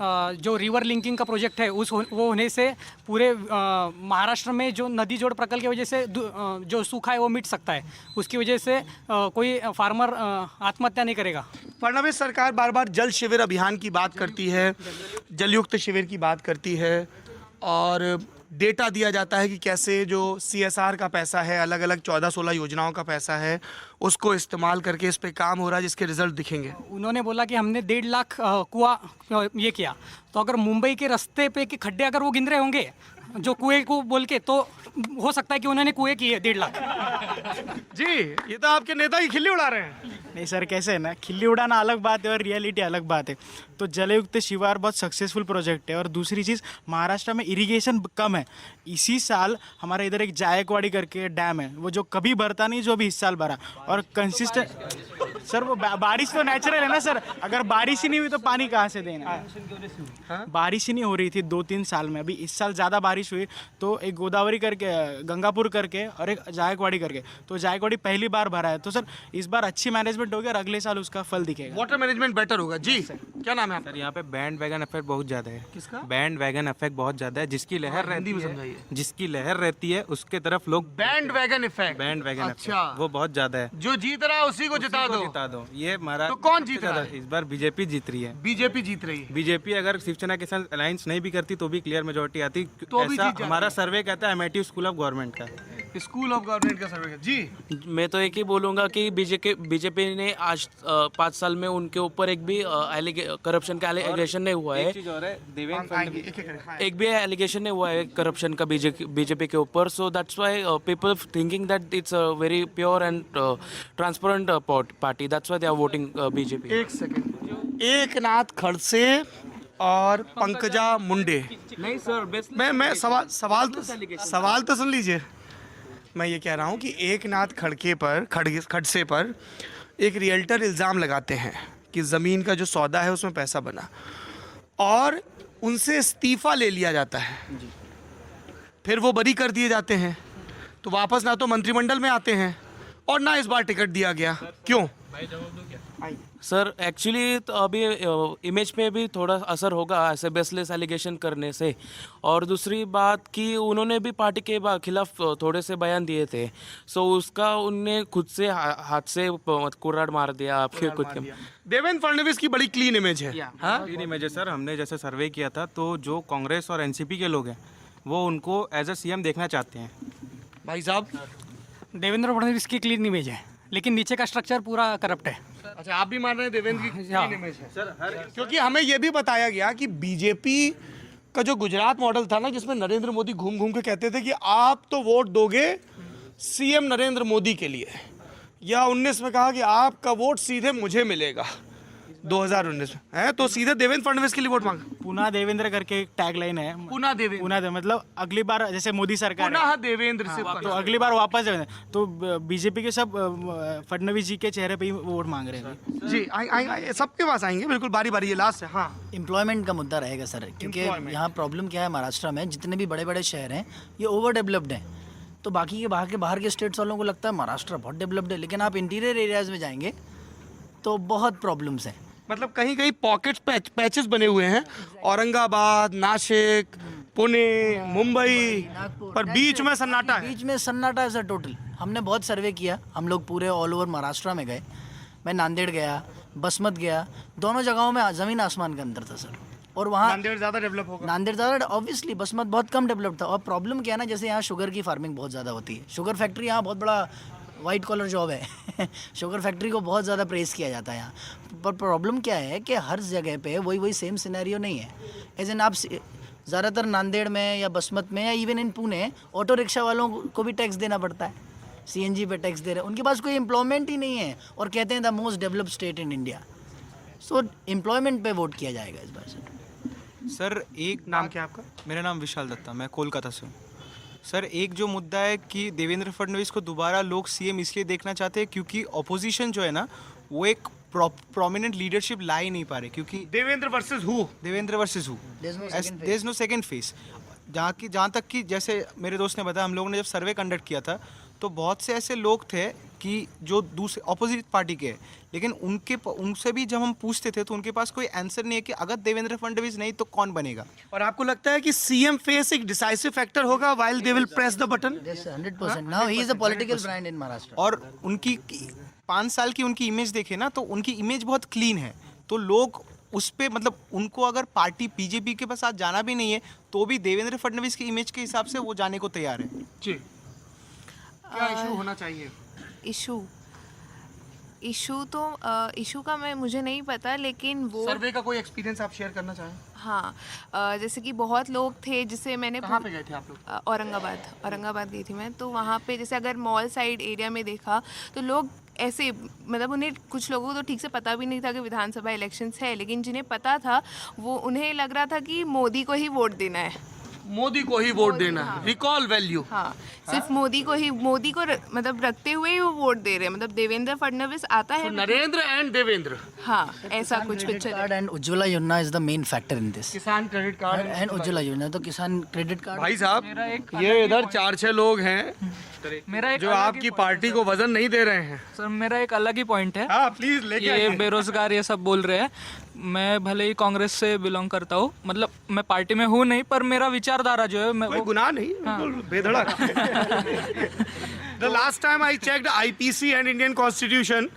जो रिवर लिंकिंग का प्रोजेक्ट है वो होने से पूरे महाराष्ट्र में जो नदी जोड़ प्रकल्प की वजह से जो सूखा है वो मिट सकता है। उसकी वजह से कोई फार्मर आत्महत्या नहीं करेगा। फडणवीस सरकार बार बार जल शिविर अभियान की बात करती है, जलयुक्त शिविर की बात करती है, और डेटा दिया जाता है कि कैसे जो CSR का पैसा है, अलग अलग 14-16 योजनाओं का पैसा है, उसको इस्तेमाल करके इस पे काम हो रहा है, जिसके रिजल्ट दिखेंगे। उन्होंने बोला कि हमने 1.5 लाख कुआं ये किया, तो अगर मुंबई के रास्ते पे के खड्डे अगर वो गिन रहे होंगे जो कुएं को बोल के, तो हो सकता है कि उन्होंने कुएं किए 1.5 लाख। जी, ये तो आपके नेता की खिल्ली उड़ा रहे हैं। नहीं सर, कैसे है ना, खिल्ली उड़ाना अलग बात है और रियलिटी अलग बात है। तो जलयुक्त शिवार बहुत सक्सेसफुल प्रोजेक्ट है। और दूसरी चीज़, महाराष्ट्र में इरिगेशन कम है। इसी साल हमारे इधर एक जायकवाड़ी करके डैम है, वो जो कभी भरता नहीं, जो अभी इस साल भरा। और कंसिस्टेंट सर, वो बारिश तो नेचुरल है ना सर, अगर बारिश ही नहीं हुई तो पानी कहाँ से देना? बारिश ही नहीं हो रही थी 2-3 साल में, अभी इस साल ज़्यादा बारिश हुई। तो एक गोदावरी करके, गंगापुर करके और एक जायकवाड़ी करके, तो जायकवाड़ी पहली बार भरा है। तो सर इस बार अच्छी मैनेजमेंट होगी और अगले साल उसका फल दिखेगा। वाटर मैनेजमेंट बेटर होगा। जी, क्या नाम है? सर, यहाँ पे बैंड वैगन इफेक्ट बहुत ज़्यादा है। किसका? बैंड वैगन इफेक्ट बहुत ज़्यादा है। जिसकी लहर रहती है, जिसकी लहर रहती है उसके तरफ लोग band wagon effect. Band wagon अच्छा, वो बहुत ज़्यादा है। जो जीत रहा है उसी को जिता दो। ये हमारा तो कौन जीत रहा है? इस बार बीजेपी जीत रही है। बीजेपी जीत रही है। बीजेपी अगर शिवसेना के साथ अलायंस नहीं भी करती तो भी क्लियर मेजोरिटी आती। तो भी ऐसा जीत जाती हमारा है। सर्वे कहता है, एमआईटी स्कूल ऑफ गवर्नमेंट का। स्कूल ऑफ गवर्नमेंट का सर्वे। जी, मैं तो एक ही बोलूँगा कि बीजेपी ने आज 5 साल में उनके ऊपर एक भी करप्शन का एलिगेशन नहीं हुआ है। एक भी एलिगेशन नहीं हुआ है करप्शन का बीजेपी के ऊपर। So that's why people thinking that it's a very pure and transparent party. That's why they are voting BJP. एक सेकंड, एकनाथ खड़से और पंकजा मुंडे। नहीं सर, मैं सवाल तो सुन लीजिए। मैं ये कह रहा हूँ कि एकनाथ खड़से पर एक रियल्टर इल्ज़ाम लगाते हैं कि ज़मीन का जो सौदा है उसमें पैसा बना, और उनसे इस्तीफ़ा ले लिया जाता है, फिर वो बरी कर दिए जाते हैं, तो वापस ना तो मंत्रिमंडल में आते हैं और ना इस बार टिकट दिया गया। क्यों? सर एक्चुअली तो अभी इमेज पे भी थोड़ा असर होगा ऐसे बेसलेस एलिगेशन करने से। और दूसरी बात कि उन्होंने भी पार्टी के खिलाफ थोड़े से बयान दिए थे, सो उसका उनने खुद से हाथ से कुर्राड़ मार दिया फिर खुद के। देवेंद्र फडणवीस की बड़ी क्लीन इमेज है। क्लीन इमेज है सर। हमने जैसे सर्वे किया था तो जो कांग्रेस और एनसीपी के लोग हैं वो उनको एज ए सीएम देखना चाहते हैं। भाई साहब, देवेंद्र फडणवीस की क्लीन इमेज है, लेकिन नीचे का स्ट्रक्चर पूरा करप्ट है। अच्छा, आप भी मान रहे हैं देवेंद्र की क्लीन इमेज है सर? क्योंकि हमें यह भी बताया गया कि बीजेपी का जो गुजरात मॉडल था ना, जिसमें नरेंद्र मोदी घूम घूम के कहते थे कि आप तो वोट दोगे सीएम नरेंद्र मोदी के लिए, या 19 में कहा कि आपका वोट सीधे मुझे मिलेगा, 2019 में है, तो सीधे देवेंद्र फडणवीस के लिए वोट मांगा। पुनः देवेंद्र करके एक टैग लाइन है। पुनः देवेंद्र मतलब अगली बार जैसे मोदी सरकार पुनः देवेंद्र से तो अगली बार वापस तो बीजेपी के सब फडणवीस जी के चेहरे पे ही वोट मांग रहे हैं। जी आएंगे, सबके पास आएंगे, बिल्कुल बारी बारी, ये लास्ट है। हाँ, एम्प्लॉयमेंट का मुद्दा रहेगा सर, क्योंकि यहाँ प्रॉब्लम क्या है, महाराष्ट्र में जितने भी बड़े बड़े शहर हैं ये ओवर डेवलप्ड हैं, तो बाकी के बाहर के स्टेट्स वालों को लगता है महाराष्ट्र बहुत डेवलप्ड है, लेकिन आप इंटीरियर एरियाज में जाएंगे तो बहुत प्रॉब्लम्स हैं। मतलब कहीं कहीं पॉकेट्स पैचेस बने हुए हैं, औरंगाबाद, नासिक, पुणे, मुंबई, पर बीच में सन्नाटा है। बीच में सन्नाटा है सर टोटल। हमने बहुत सर्वे किया, हम लोग पूरे ऑल ओवर महाराष्ट्र में गए, मैं नांदेड़ गया, बसमत गया, दोनों जगहों में ज़मीन आसमान का अंतर था सर। और वहाँ नांदेड़ ज़्यादा डेवलप होगा। नांदेड़ ज़्यादा ऑब्वियसली, बसमत बहुत कम डेवलप था। और प्रॉब्लम क्या है ना, जैसे यहाँ शुगर की फार्मिंग बहुत ज़्यादा होती है, शुगर फैक्ट्री यहाँ बहुत बड़ा वाइट कॉलर जॉब है शुगर फैक्ट्री को बहुत ज़्यादा प्रेस किया जाता है यहाँ, पर प्रॉब्लम क्या है कि हर जगह पे वही सेम सिनेरियो नहीं है। एज एन आप ज़्यादातर नांदेड़ में या बसमत में या even in Pune auto rickshaw वालों को भी टैक्स देना पड़ता है, CNG पे टैक्स दे रहे हैं, उनके पास कोई एम्प्लॉयमेंट ही नहीं है और कहते हैं the most developed state in India. So employment पे वोट किया जाएगा इस बार से। सर एक नाम क्या आपका? मेरा नाम विशाल दत्ता, मैं कोलकाता से हूँ। सर एक जो मुद्दा है कि देवेंद्र फडणवीस को दोबारा लोग CM इसलिए देखना चाहते हैं क्योंकि ऑपोजिशन जो है ना वो एक प्रोमिनेंट लीडरशिप ला ही नहीं पा रहे, क्योंकि Devendra versus who there is no second face. जहाँ तक कि जैसे मेरे दोस्त ने बताया, हम लोगों ने जब सर्वे कंडक्ट किया था तो बहुत से ऐसे लोग थे कि जो दूसरे ऑपोजिट पार्टी के हैं, लेकिन उनसे भी जब हम पूछते थे तो उनके पास कोई आंसर नहीं है कि अगर देवेंद्र फडणवीस नहीं तो कौन बनेगा। और आपको लगता है कि CM फेस एक डिसाइसिव फैक्टर होगा while they will press the button? 100%. Now he is a political brand in Maharashtra. और उनकी 5 साल की उनकी इमेज देखे ना तो उनकी इमेज बहुत क्लीन है, तो लोग उस पे मतलब उनको अगर पार्टी बीजेपी के पास जाना भी नहीं है तो भी देवेंद्र फडणवीस की इमेज के हिसाब से वो जाने को तैयार है। जी, क्या इशू होना चाहिए? इशू तो इशू का मुझे नहीं पता, लेकिन वो सर्वे का कोई एक्सपीरियंस आप शेयर करना चाहें? हाँ, जैसे कि बहुत लोग थे जिसे मैंने कहाँ पे गए थे आप लोग? औरंगाबाद गई थी मैं, तो वहाँ पे जैसे अगर मॉल साइड एरिया में देखा तो लोग ऐसे मतलब उन्हें कुछ लोगों को तो ठीक से पता भी नहीं था कि विधानसभा इलेक्शंस है, लेकिन जिन्हें पता था वो उन्हें लग रहा था कि मोदी को ही वोट देना है, मोदी को ही वोट देना है, रिकॉल वैल्यू। हाँ, सिर्फ मोदी को मतलब रखते हुए ही वो वोट दे रहे हैं, मतलब देवेंद्र फडणवीस आता है, नरेंद्र एंड देवेंद्र। हाँ, ऐसा कुछ पिक्चर कार्ड एंड उज्ज्वला योजना is the main factor in this. किसान क्रेडिट कार्ड एंड उज्ज्वला योजना, तो किसान क्रेडिट कार्ड। भाई साहब ये इधर 4-6 लोग हैं मेरा एक जो आपकी पार्टी को वजन नहीं दे रहे हैं। सर मेरा एक अलग ही पॉइंट है। हाँ, प्लीज लेके ये बेरोजगार ये सब बोल रहे हैं, मैं भले ही कांग्रेस से बिलोंग करता हूँ, मतलब मैं पार्टी में हूँ नहीं, पर मेरा विचारधारा जो है कोई गुनाह नहीं, बिल्कुल बेधड़क। The last time I checked IPC and Indian Constitution,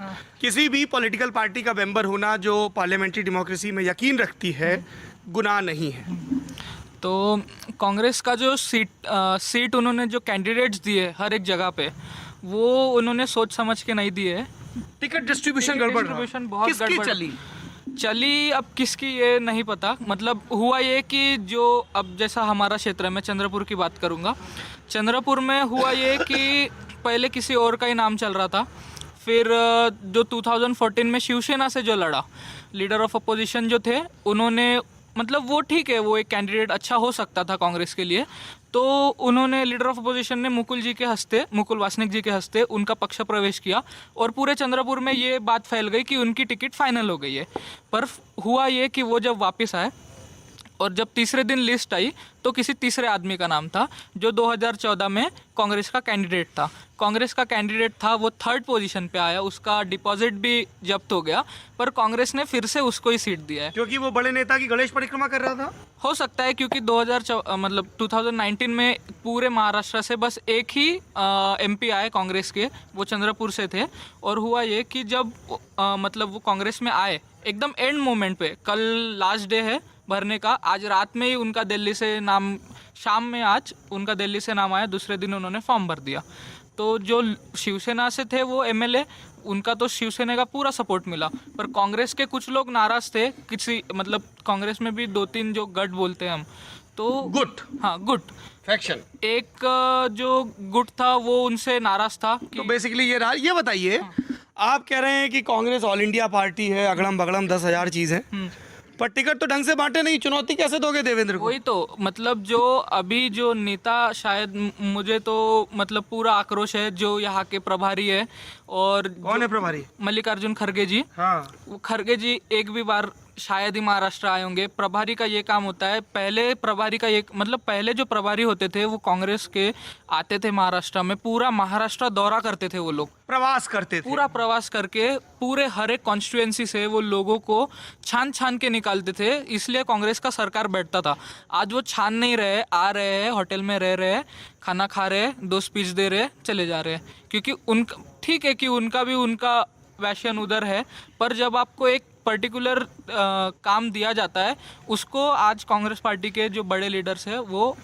किसी भी पॉलिटिकल पार्टी का मेंबर होना जो पार्लियामेंट्री डेमोक्रेसी में यकीन रखती है गुनाह नहीं है। तो कांग्रेस का जो सीट उन्होंने जो कैंडिडेट्स दिए हर एक जगह पे, वो उन्होंने सोच समझ के नहीं दिए। टिकट डिस्ट्रीब्यूशन गड़बड़, बहुत गड़बड़ चली। अब किसकी ये नहीं पता, मतलब हुआ ये कि जो अब जैसा हमारा क्षेत्र है, मैं चंद्रपुर की बात करूँगा, चंद्रपुर में हुआ ये कि पहले किसी और का ही नाम चल रहा था, फिर जो 2014 में शिवसेना से जो लड़ा लीडर ऑफ अपोजिशन जो थे, उन्होंने मतलब वो ठीक है, वो एक कैंडिडेट अच्छा हो सकता था कांग्रेस के लिए, तो उन्होंने लीडर ऑफ अपोजिशन ने मुकुल वासनिक जी के हस्ते उनका पक्ष प्रवेश किया और पूरे चंद्रपुर में ये बात फैल गई कि उनकी टिकट फाइनल हो गई है। पर हुआ ये कि वो जब वापस आए और जब तीसरे दिन लिस्ट आई तो किसी तीसरे आदमी का नाम था जो 2014 में कांग्रेस का कैंडिडेट था। कांग्रेस का कैंडिडेट था, वो 3rd पोजीशन पे आया, उसका डिपॉजिट भी जब्त हो गया, पर कांग्रेस ने फिर से उसको ही सीट दिया है। क्योंकि वो बड़े नेता की गणेश परिक्रमा कर रहा था? हो सकता है, क्योंकि 2019 में पूरे महाराष्ट्र से बस एक ही MP आए कांग्रेस के, वो चंद्रपुर से थे। और हुआ ये कि जब मतलब वो कांग्रेस में आए एकदम एंड मोमेंट पे, कल लास्ट डे है भरने का, आज रात में ही उनका दिल्ली से नाम, शाम में आज उनका दिल्ली से नाम आया, दूसरे दिन उन्होंने फॉर्म भर दिया। तो जो शिवसेना से थे वो MLA, उनका तो शिवसेना का पूरा सपोर्ट मिला, पर कांग्रेस के कुछ लोग नाराज थे, किसी मतलब कांग्रेस में भी 2-3 जो गट बोलते हैं हम, तो गुट फैक्शन, एक जो गुट था वो उनसे नाराज था तो बेसिकली ये रहा। ये बताइए आप कह रहे हैं कि कांग्रेस ऑल इंडिया पार्टी है, अगड़म बगड़म 10,000 चीज़ है, पर टिकट तो ढंग से बांटे नहीं, चुनौती कैसे दोगे देवेंद्र को? वही तो मतलब जो अभी जो नेता शायद मुझे तो मतलब पूरा आक्रोश है जो यहाँ के प्रभारी है। और कौन है प्रभारी? मल्लिकार्जुन खड़गे जी। हाँ, वो खड़गे जी एक भी बार शायद ही महाराष्ट्र आए होंगे। प्रभारी का ये काम होता है, पहले प्रभारी का ये मतलब पहले जो प्रभारी होते थे वो कांग्रेस के आते थे महाराष्ट्र में, पूरा महाराष्ट्र दौरा करते थे, वो लोग प्रवास करते थे, पूरा प्रवास करके पूरे हर एक कॉन्स्टिट्यूएंसी से वो लोगों को छान छान के निकालते थे, इसलिए कांग्रेस का सरकार बैठता था। आज वो छान नहीं रहे, आ रहे हैं, होटल में रह रहे हैं, खाना खा रहे हैं, 2 स्पीच दे रहे हैं, चले जा रहे हैं। क्योंकि उनका ठीक है कि उनका भी उनका वैशन उधर है, पर जब आपको एक पर्टिकुलर काम दिया जाता है उसको आज कांग्रेस पार्टी के जो बड़े लीडर्स हैं वो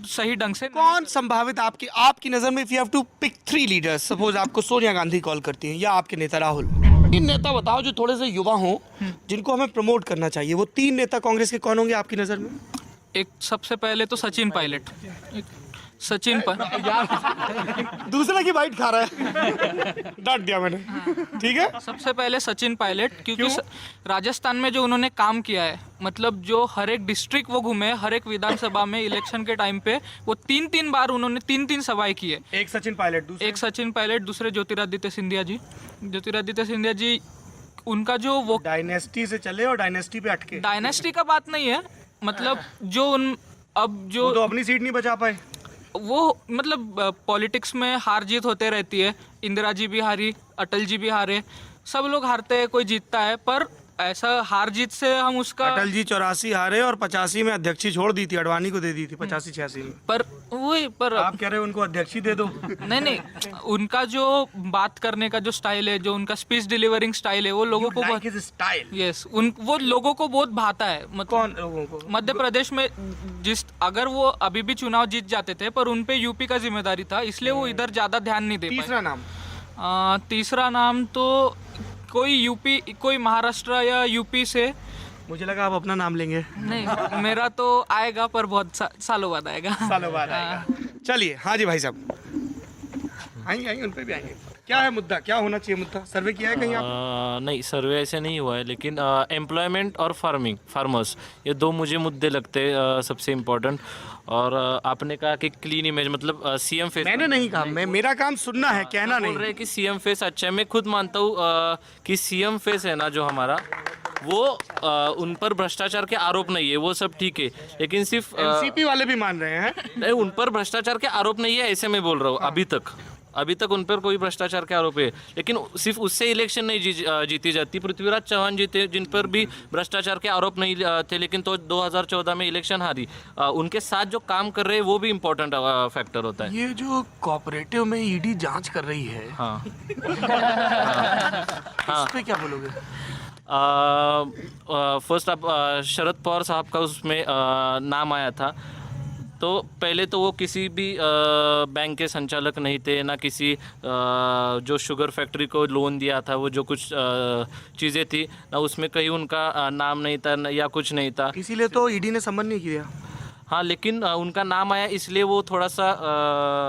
सही ढंग से कौन संभावित आपकी नज़र में, if you have to pick 3 leaders, suppose आपको सोनिया गांधी कॉल करती हैं या आपके नेता राहुल, 3 नेता बताओ जो थोड़े से युवा हों जिनको हमें प्रमोट करना चाहिए, वो 3 नेता कांग्रेस के कौन होंगे आपकी नज़र में? एक सबसे पहले तो सचिन पायलट, सचिन दूसरा की बाइट खा रहा है, डांट दिया मैंने, ठीक है। सबसे पहले सचिन पायलट, क्योंकि राजस्थान में जो उन्होंने काम किया है, मतलब जो हर एक डिस्ट्रिक्ट वो घूमे, हर एक विधानसभा में इलेक्शन के टाइम पे वो 3-3 बार उन्होंने 3-3 सभाएं की है। एक सचिन पायलट, दूसरे ज्योतिरादित्य सिंधिया जी, उनका जो वो डायनेस्टी से चले और डायनेस्टी पे अटके, डायनेस्टी का बात नहीं है, मतलब जो अब जो तो अपनी सीट नहीं बचा पाए, वो मतलब पॉलिटिक्स में हार जीत होते रहती है। इंदिरा जी भी हारी, अटल जी भी हारे, सब लोग हारते हैं, कोई जीतता है, पर ऐसा हार जीत से हम उसका अटल जी 84 हारे और 85 में अध्यक्षी छोड़ दी थी, अडवाणी को दे दी थी 85-86 में, पर आप कह रहे हो उनको अध्यक्षी दे दो। नहीं, उनका जो बात करने का जो स्टाइल है, जो उनका स्पीच डिलीवरिंग स्टाइल है, वो लोगों को वो लोगों को बहुत भाता है। कौन लोगों को? मध्य प्रदेश में अगर वो अभी भी चुनाव जीत जाते थे, पर उनपे यूपी का जिम्मेदारी था, इसलिए वो इधर ज्यादा ध्यान नहीं दे पाए। तीसरा नाम तो कोई महाराष्ट्र या यूपी से, मुझे लगा आप अपना नाम लेंगे। नहीं, मेरा तो आएगा, पर बहुत सालों बाद आएगा। चलिए, हाँ जी भाई साहब, आएंगे उन पे भी आएंगे। क्या है मुद्दा, क्या होना चाहिए मुद्दा? सर्वे किया है कहीं आप? नहीं, सर्वे ऐसे नहीं हुआ है, लेकिन एम्प्लॉयमेंट और फार्मर्स, ये 2 मुझे मुद्दे लगते हैं सबसे इम्पोर्टेंट। और आपने कहा कि क्लीन इमेज, मतलब सीएम फेस, मैंने नहीं कहा, मेरा काम सुनना है, कहना नहीं। बोल रहे कि सीएम फेस अच्छा है, मैं खुद मानता हूँ कि सीएम फेस है ना जो हमारा, वो उन पर भ्रष्टाचार के आरोप नहीं है, वो सब ठीक है, लेकिन सिर्फ एनसीपी वाले भी मान रहे हैं नहीं, उन पर भ्रष्टाचार के आरोप नहीं है, ऐसे मैं बोल रहा हूँ। अभी तक उन पर कोई भ्रष्टाचार के आरोप है, लेकिन सिर्फ उससे इलेक्शन नहीं जीती जाती। पृथ्वीराज चौहान जीते, जिन पर भी भ्रष्टाचार के आरोप नहीं थे, लेकिन तो 2014 में इलेक्शन हारी। उनके साथ जो काम कर रहे हैं वो भी इम्पोर्टेंट फैक्टर होता है। ये जो कोऑपरेटिव में ईडी जांच कर रही है, हाँ, इस पे क्या बोलोगे? फर्स्ट आप शरद पवार साहब का उसमें नाम आया था, तो पहले तो वो किसी भी बैंक के संचालक नहीं थे, ना किसी जो शुगर फैक्ट्री को लोन दिया था, वो जो कुछ चीज़ें थी ना, उसमें कहीं उनका नाम नहीं था या कुछ नहीं था, इसीलिए तो ईडी ने संबंध नहीं किया। हाँ, लेकिन उनका नाम आया, इसलिए वो थोड़ा सा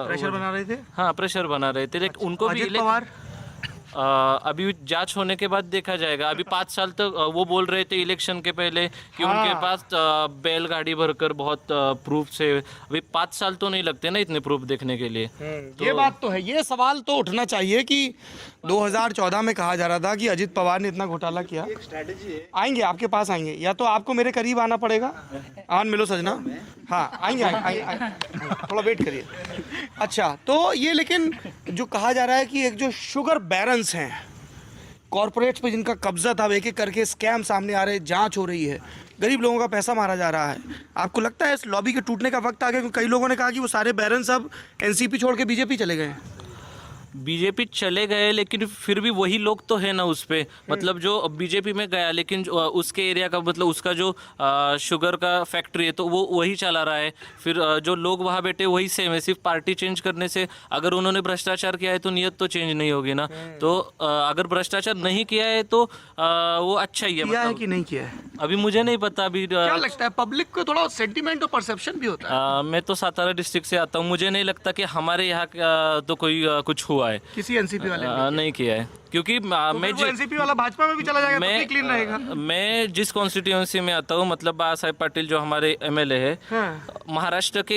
प्रेशर बना रहे थे। हाँ, प्रेशर बना रहे थे, लेकिन उनको भी अभी जांच होने के बाद देखा जाएगा। अभी 5 साल तक वो बोल रहे थे इलेक्शन के पहले कि उनके पास बैलगाड़ी भरकर बहुत प्रूफ से, अभी 5 साल तो नहीं लगते ना इतने प्रूफ देखने के लिए। तो ये बात तो है, ये सवाल तो उठना चाहिए कि 2014 में कहा जा रहा था कि अजित पवार ने इतना घोटाला किया। एक स्ट्रैटेजी है, आएंगे आपके पास, आएंगे, या तो आपको मेरे करीब आना पड़ेगा। आन मिलो सजना, हाँ आएंगे, थोड़ा वेट करिए। अच्छा, तो ये लेकिन जो कहा जा रहा है कि एक जो शुगर बैरन्स हैं, कॉरपोरेट्स पे जिनका कब्जा था, एक एक करके स्कैम सामने आ रहे, जांच हो रही है, गरीब लोगों का पैसा मारा जा रहा है। आपको लगता है इस लॉबी के टूटने का वक्त आ गया? क्योंकि कई लोगों ने कहा कि वो सारे बैरन्स अब एनसीपी छोड़ के बीजेपी चले गए हैं। बीजेपी चले गए, लेकिन फिर भी वही लोग तो है ना उस पे, मतलब जो बीजेपी में गया, लेकिन उसके एरिया का, मतलब उसका जो शुगर का फैक्ट्री है तो वो वही चला रहा है। फिर जो लोग वहाँ बैठे वही सेम है, सिर्फ पार्टी चेंज करने से अगर उन्होंने भ्रष्टाचार किया है तो नियत तो चेंज नहीं होगी ना। तो अगर भ्रष्टाचार नहीं किया है तो वो अच्छा ही है। किया है कि नहीं किया है अभी मुझे नहीं पता। अभी क्या लगता है, पब्लिक को थोड़ा सेंटिमेंट और परसेप्शन भी होता है। मैं तो सातारा डिस्ट्रिक्ट से आता हूँ, मुझे नहीं लगता कि हमारे यहाँ तो कोई कुछ हुआ हुआ है। किसी एनसीपी वाले ने नहीं किया है, क्योंकि मैं एनसीपी वाला भाजपा में भी चला जाएगा तो क्लीन रहेगा। मैं जिस कॉन्स्टिट्यूंसी में आता हूँ, मतलब बाला साहेब पाटिल जो हमारे एमएलए है, महाराष्ट्र के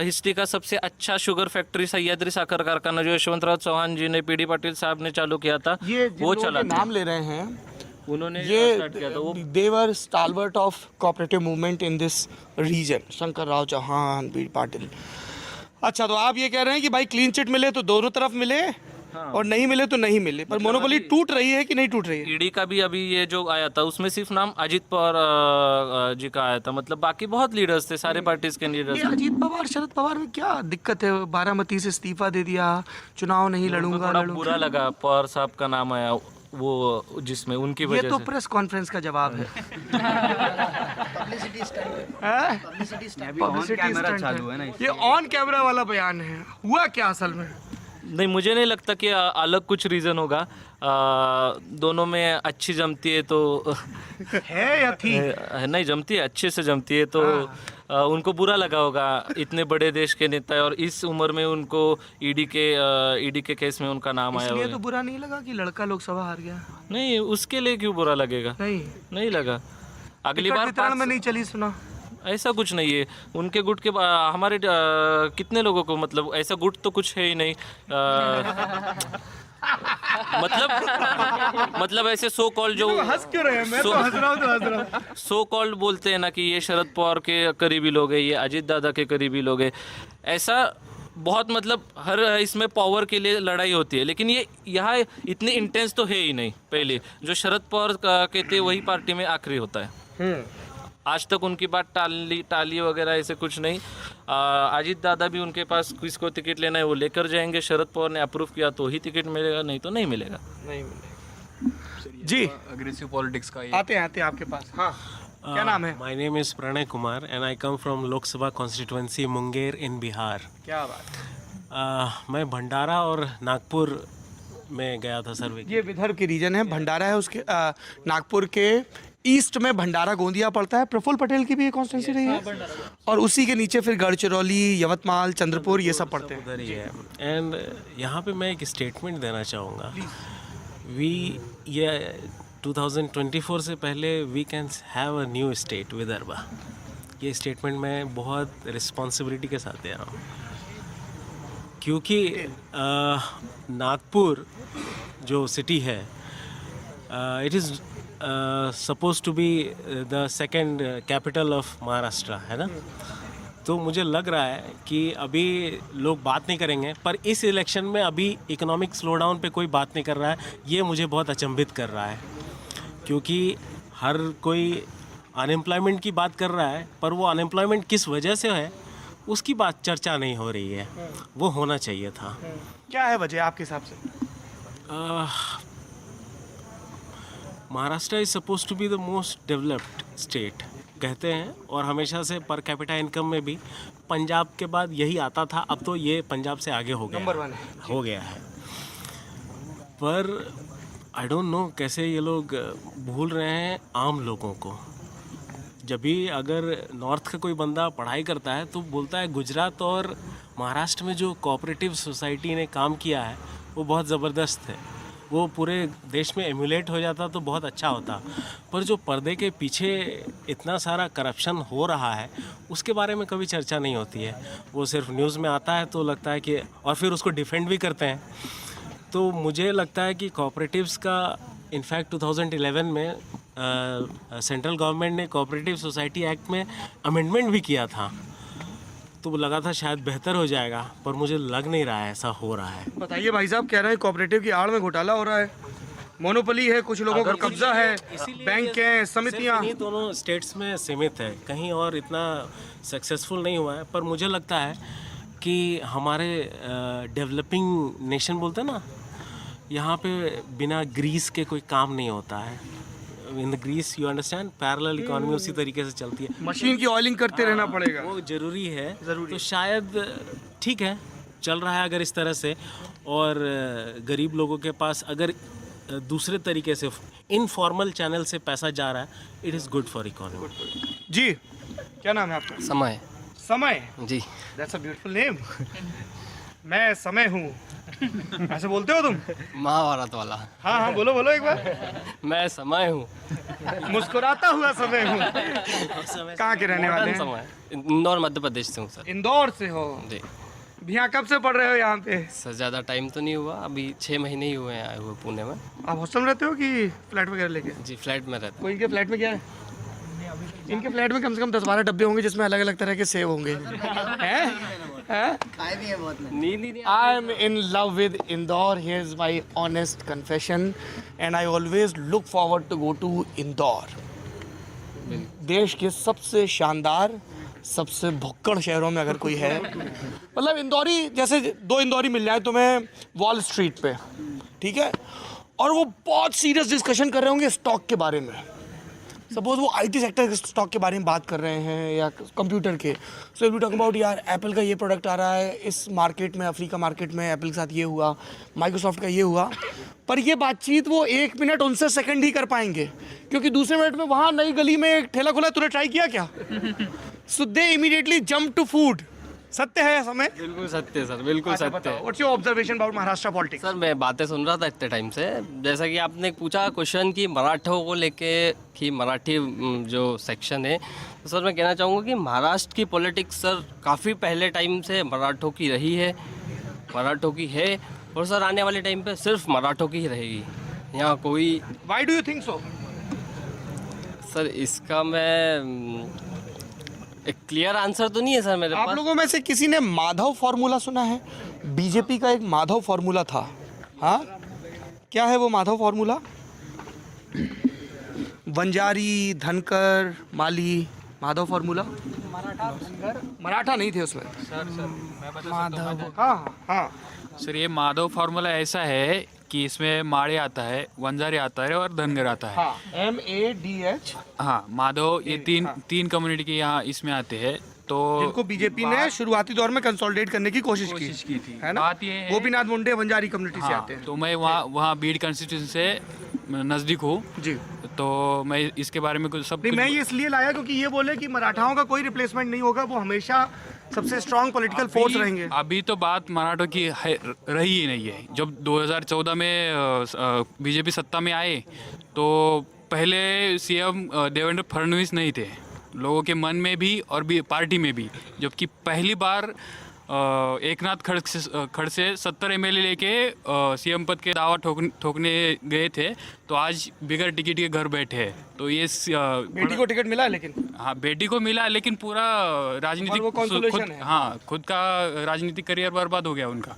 हिस्ट्री का सबसे अच्छा शुगर फैक्ट्री सह्याद्री साखर कारखाना जो यशवंतराव चौहान जी ने, पीडी पाटिल साहब ने चालू किया था, वो चला। नाम ले रहे हैं उन्होंने ये they were stalwart of cooperative movement in this region, Shankar Rao Chauhan, B Patil. अच्छा, तो आप ये कह रहे हैं कि भाई क्लीन चिट मिले तो दोनों तरफ मिले, और नहीं मिले तो नहीं मिले, पर मोनोपोली टूट रही है कि नहीं टूट रही है? ईडी का भी अभी ये जो आया था उसमें सिर्फ नाम अजीत पवार जी का आया था, मतलब बाकी बहुत लीडर्स थे, सारे पार्टीज के लीडर्स। अजीत पवार, शरद पवार में क्या दिक्कत है? बारामती से इस्तीफा दे दिया, चुनाव नहीं लड़ूंगा। बुरा लगा पवार साहब का नाम आया वो, जिसमें उनकी वजह से। ये तो प्रेस कॉन्फ्रेंस का जवाब है। ये ऑन कैमरा वाला बयान है, हुआ क्या असल में? नहीं, मुझे नहीं लगता कि अलग कुछ रीज़न होगा। दोनों में अच्छी जमती है तो है या थी? नहीं जमती है, अच्छे से जमती है तो उनको बुरा लगा होगा। इतने बड़े देश के नेता है और इस उम्र में उनको ईडी के केस में उनका नाम आया। इसलिए तो बुरा नहीं लगा कि लड़का लोकसभा हार गया? नहीं, उसके लिए क्यों बुरा लगेगा? नहीं लगा। अगली बार में नहीं चली, सुना ऐसा कुछ नहीं है। उनके गुट के हमारे कितने लोगों को, मतलब ऐसा गुट तो कुछ है ही नहीं। मतलब ऐसे सो कॉल्ड जो हंस क्यों रहे हैं? मैं तो हंस रहा हूं। सो कॉल्ड बोलते हैं ना कि ये शरद पवार के करीबी लोग हैं, ये अजीत दादा के करीबी लोग हैं, ऐसा बहुत, मतलब हर इसमें पावर के लिए लड़ाई होती है, लेकिन ये यहाँ इतनी इंटेंस तो है ही नहीं। पहले जो शरद पवार के थे वही पार्टी में आखिरी होता है। आज तक उनकी बात टाली वगैरह ऐसे कुछ नहीं। अजीत दादा भी उनके पास किसको टिकट लेना है वो लेकर जाएंगे, शरद पवार ने अप्रूव किया तो ही टिकट मिलेगा, नहीं तो नहीं मिलेगा। जी, अग्रेसिव पॉलिटिक्स का आते हैं आपके पास। हाँ, क्या नाम है? My name is Pranay Kumar and I come from Lok Sabha constituency Munger in Bihar. क्या बात। मैं भंडारा और नागपुर में गया था सर्वे। ये विदर्भ की रीजन है, भंडारा है, उसके नागपुर के ईस्ट में भंडारा गोंदिया पड़ता है। प्रफुल्ल पटेल की भी एक कॉन्स्टिट्यूंसी रही है, और उसी के नीचे फिर गढ़चिरौली, यवतमाल, चंद्रपुर, ये सब पड़ते हैं। उधर ही है। एंड यहाँ पे मैं एक स्टेटमेंट देना चाहूँगा। 2024 से पहले we can have a new state Vidarbha. ये स्टेटमेंट मैं बहुत रिस्पॉन्सिबिलिटी के साथ दे रहा हूँ, क्योंकि नागपुर जो सिटी है, it is suppose to be the second capital of Maharashtra, है ना। तो मुझे लग रहा है कि अभी लोग बात नहीं करेंगे, पर इस इलेक्शन में अभी इकोनॉमिक स्लोडाउन पे कोई बात नहीं कर रहा है। ये मुझे बहुत अचंभित कर रहा है, क्योंकि हर कोई अनएम्प्लॉयमेंट की बात कर रहा है, पर वो अनएम्प्लॉयमेंट किस वजह से है उसकी बात चर्चा नहीं हो रही है। वो होना चाहिए था। क्या है वजह आपके हिसाब से? Maharashtra is suppose to be the most developed state कहते हैं, और हमेशा से पर कैपिटा इनकम में भी पंजाब के बाद यही आता था। अब तो ये पंजाब से आगे हो गया, नंबर 1 हो गया है। पर आई डोंट नो कैसे ये लोग भूल रहे हैं आम लोगों को। जब भी अगर नॉर्थ का कोई बंदा पढ़ाई करता है तो बोलता है गुजरात और महाराष्ट्र में जो कोऑपरेटिव सोसाइटी ने काम किया है वो बहुत ज़बरदस्त है, वो पूरे देश में एम्यूलेट हो जाता तो बहुत अच्छा होता। पर जो पर्दे के पीछे इतना सारा करप्शन हो रहा है उसके बारे में कभी चर्चा नहीं होती है। वो सिर्फ न्यूज़ में आता है तो लगता है कि, और फिर उसको डिफेंड भी करते हैं। तो मुझे लगता है कि कोऑपरेटिव्स का इनफैक्ट 2011 में सेंट्रल गवर्नमेंट ने कोऑपरेटिव सोसाइटी एक्ट में अमेंडमेंट भी किया था, तो लगा था शायद बेहतर हो जाएगा, पर मुझे लग नहीं रहा है ऐसा हो रहा है। बताइए भाई साहब, कह रहे हैं कोऑपरेटिव की आड़ में घोटाला हो रहा है, मोनोपोली है, कुछ लोगों का कब्जा है, बैंक हैं, समितियां। इन्हीं दोनों स्टेट्स में सीमित है, कहीं और इतना सक्सेसफुल नहीं हुआ है। पर मुझे लगता है कि हमारे डेवलपिंग नेशन बोलते हैं ना, यहाँ पे बिना ग्रीस के कोई काम नहीं होता है। In the grease you understand, parallel economy उसी तरीके से चलती है। मशीन की ऑयलिंग करते रहना पड़ेगा, वो ज़रूरी है। तो शायद ठीक है, चल रहा है अगर इस तरह से, और गरीब लोगों के पास अगर दूसरे तरीके से इनफॉर्मल चैनल से पैसा जा रहा है, it is good for economy. जी, क्या नाम है आपका? Samay. Samay ji, that's a beautiful name. मैं समय हूँ ऐसे बोलते हो तुम? महाभारत वाला। हाँ हाँ बोलो बोलो एक बार। मैं समय हूँ। मुस्कुराता हुआ समय हूँ। कहाँ के रहने वाले हैं? समय इंदौर मध्य प्रदेश से हूँ सर। इंदौर से हो? जी। यहाँ कब से पढ़ रहे हो यहाँ पे? सर ज़्यादा टाइम तो नहीं हुआ, अभी 6 महीने ही हुए हैं आए हुए पुणे में। आप हॉस्टल में रहते हो कि फ्लैट वगैरह लेके? जी फ्लैट में रहते। कोई इनके फ्लैट में क्या है? इनके फ्लैट में कम से कम 10-12 डब्बे होंगे जिसमें अलग अलग तरह के सेब होंगे। I am in love with Indore. Here's my honest confession, and I always look forward to go to Indore. देश के सबसे शानदार, सबसे भुक्कड़ शहरों में अगर कोई है, मतलब इंदौरी, जैसे 2 इंदौरी मिल जाए तुम्हें वॉल स्ट्रीट पे, ठीक है, और वो बहुत सीरियस डिस्कशन कर रहे होंगे स्टॉक के बारे में। सपोज वो आईटी सेक्टर के स्टॉक के बारे में बात कर रहे हैं या कंप्यूटर के, सो वी टॉक अबाउट यार एप्पल का ये प्रोडक्ट आ रहा है इस मार्केट में, अफ्रीका मार्केट में एप्पल के साथ ये हुआ, माइक्रोसॉफ्ट का ये हुआ, पर ये बातचीत वो 1 मिनट उनसे सेकंड ही कर पाएंगे, क्योंकि दूसरे मिनट में वहाँ नई गली में एक ठेला खुला, तूने ट्राई किया क्या? So they immediately jump to food. सत्य है समय? बिल्कुल सत्य सर, बिल्कुल सत्य। What's your observation about Maharashtra politics? Sir मैं बातें सुन रहा था इतने टाइम से, जैसा कि आपने पूछा क्वेश्चन कि मराठों को लेके कि मराठी जो सेक्शन है, तो सर मैं कहना चाहूँगा कि महाराष्ट्र की पॉलिटिक्स सर काफ़ी पहले टाइम से मराठों की रही है, मराठों की है, और सर आने वाले टाइम पे सिर्फ मराठों की ही रहेगी। यहाँ कोई why do you think so? Sir इसका मैं एक क्लियर आंसर तो नहीं है सर मेरे पास। आप लोगों में से किसी ने माधव फॉर्मूला सुना है? बीजेपी का एक माधव फॉर्मूला था। हाँ, क्या है वो माधव फॉर्मूला? बंजारी, धनकर, माली, माधव फॉर्मूला। मराठा नहीं थे उसमें। माधव। हाँ हाँ सर ये माधव फार्मूला ऐसा है कि इसमें माड़े आता है, वंजारी आता है और धनगर आता है। हाँ, MADH। हाँ, माधव ये तीन कम्युनिटी के यहाँ इसमें आते हैं, तो जिनको बीजेपी ने शुरुआती दौर में कंसोलिडेट करने की कोशिश की थी, है ना? बात ये है, गोपीनाथ मुंडे वंजारी कम्युनिटी से हाँ, आते हैं। तो मैं वहाँ बीड कॉन्स्टिट्यूशन से नज़दीक हूँ जी, तो मैं इसके बारे में कुछ नहीं, मैं ये इसलिए लाया क्योंकि ये बोले कि मराठाओं का कोई रिप्लेसमेंट नहीं होगा, वो हमेशा सबसे स्ट्रांग पॉलिटिकल फोर्स रहेंगे। अभी तो बात मराठों की रही ही नहीं है। जब 2014 में बीजेपी सत्ता में आए तो पहले सीएम देवेंद्र फडणवीस नहीं थे लोगों के मन में भी और भी पार्टी में भी, जबकि पहली बार एकनाथ खड़से 70 एमएलए लेके सीएम पद के दावा ठोकने गए थे, तो आज बिगर टिकट के घर बैठे हैं। तो ये बेटी को टिकट मिला, लेकिन हाँ बेटी को मिला, लेकिन पूरा राजनीतिक खुद का राजनीतिक करियर बर्बाद हो गया उनका।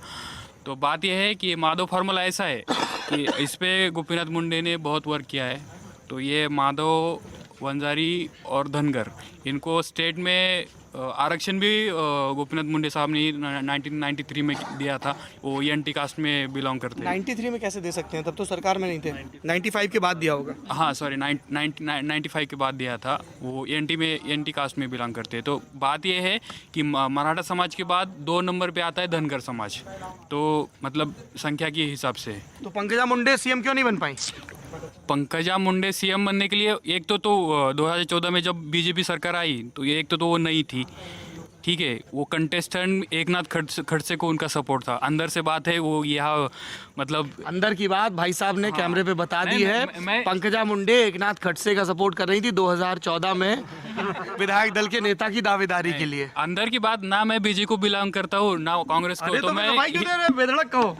तो बात यह है कि माधव फार्मूला ऐसा है कि इस पे गोपीनाथ मुंडे ने बहुत वर्क किया है। तो ये माधव, वंजारी और धनगर, इनको स्टेट में आरक्षण भी गोपीनाथ मुंडे साहब ने 1993 में दिया था। वो ENT कास्ट में बिलोंग करते हैं। 93 में कैसे दे सकते हैं? तब तो सरकार में नहीं थे। 95 के बाद दिया होगा। हाँ सॉरी, 95 के बाद दिया था। वो ENT कास्ट में बिलोंग करते हैं। तो बात ये है कि मराठा समाज के बाद 2 नंबर पे आता है धनगर समाज, तो मतलब संख्या के हिसाब से। तो पंकजा मुंडे सीएम क्यों नहीं बन पाई? पंकजा मुंडे सीएम बनने के लिए एक तो 2014 में जब बीजेपी सरकार आई तो ये एक तो वो नहीं थी, ठीक है। वो कंटेस्टेंट एकनाथ खड़से को उनका सपोर्ट था। अंदर से बात है वो यहाँ मतलब अंदर की बात भाई साहब ने कैमरे पे बता दी है। पंकजा मुंडे एकनाथ खड़से का सपोर्ट कर रही थी 2014 में विधायक दल के नेता की दावेदारी के लिए। अंदर की बात ना, मैं बीजेपी को बिलोंग करता हूँ ना कांग्रेस को। तो मैं बेधड़क कहो,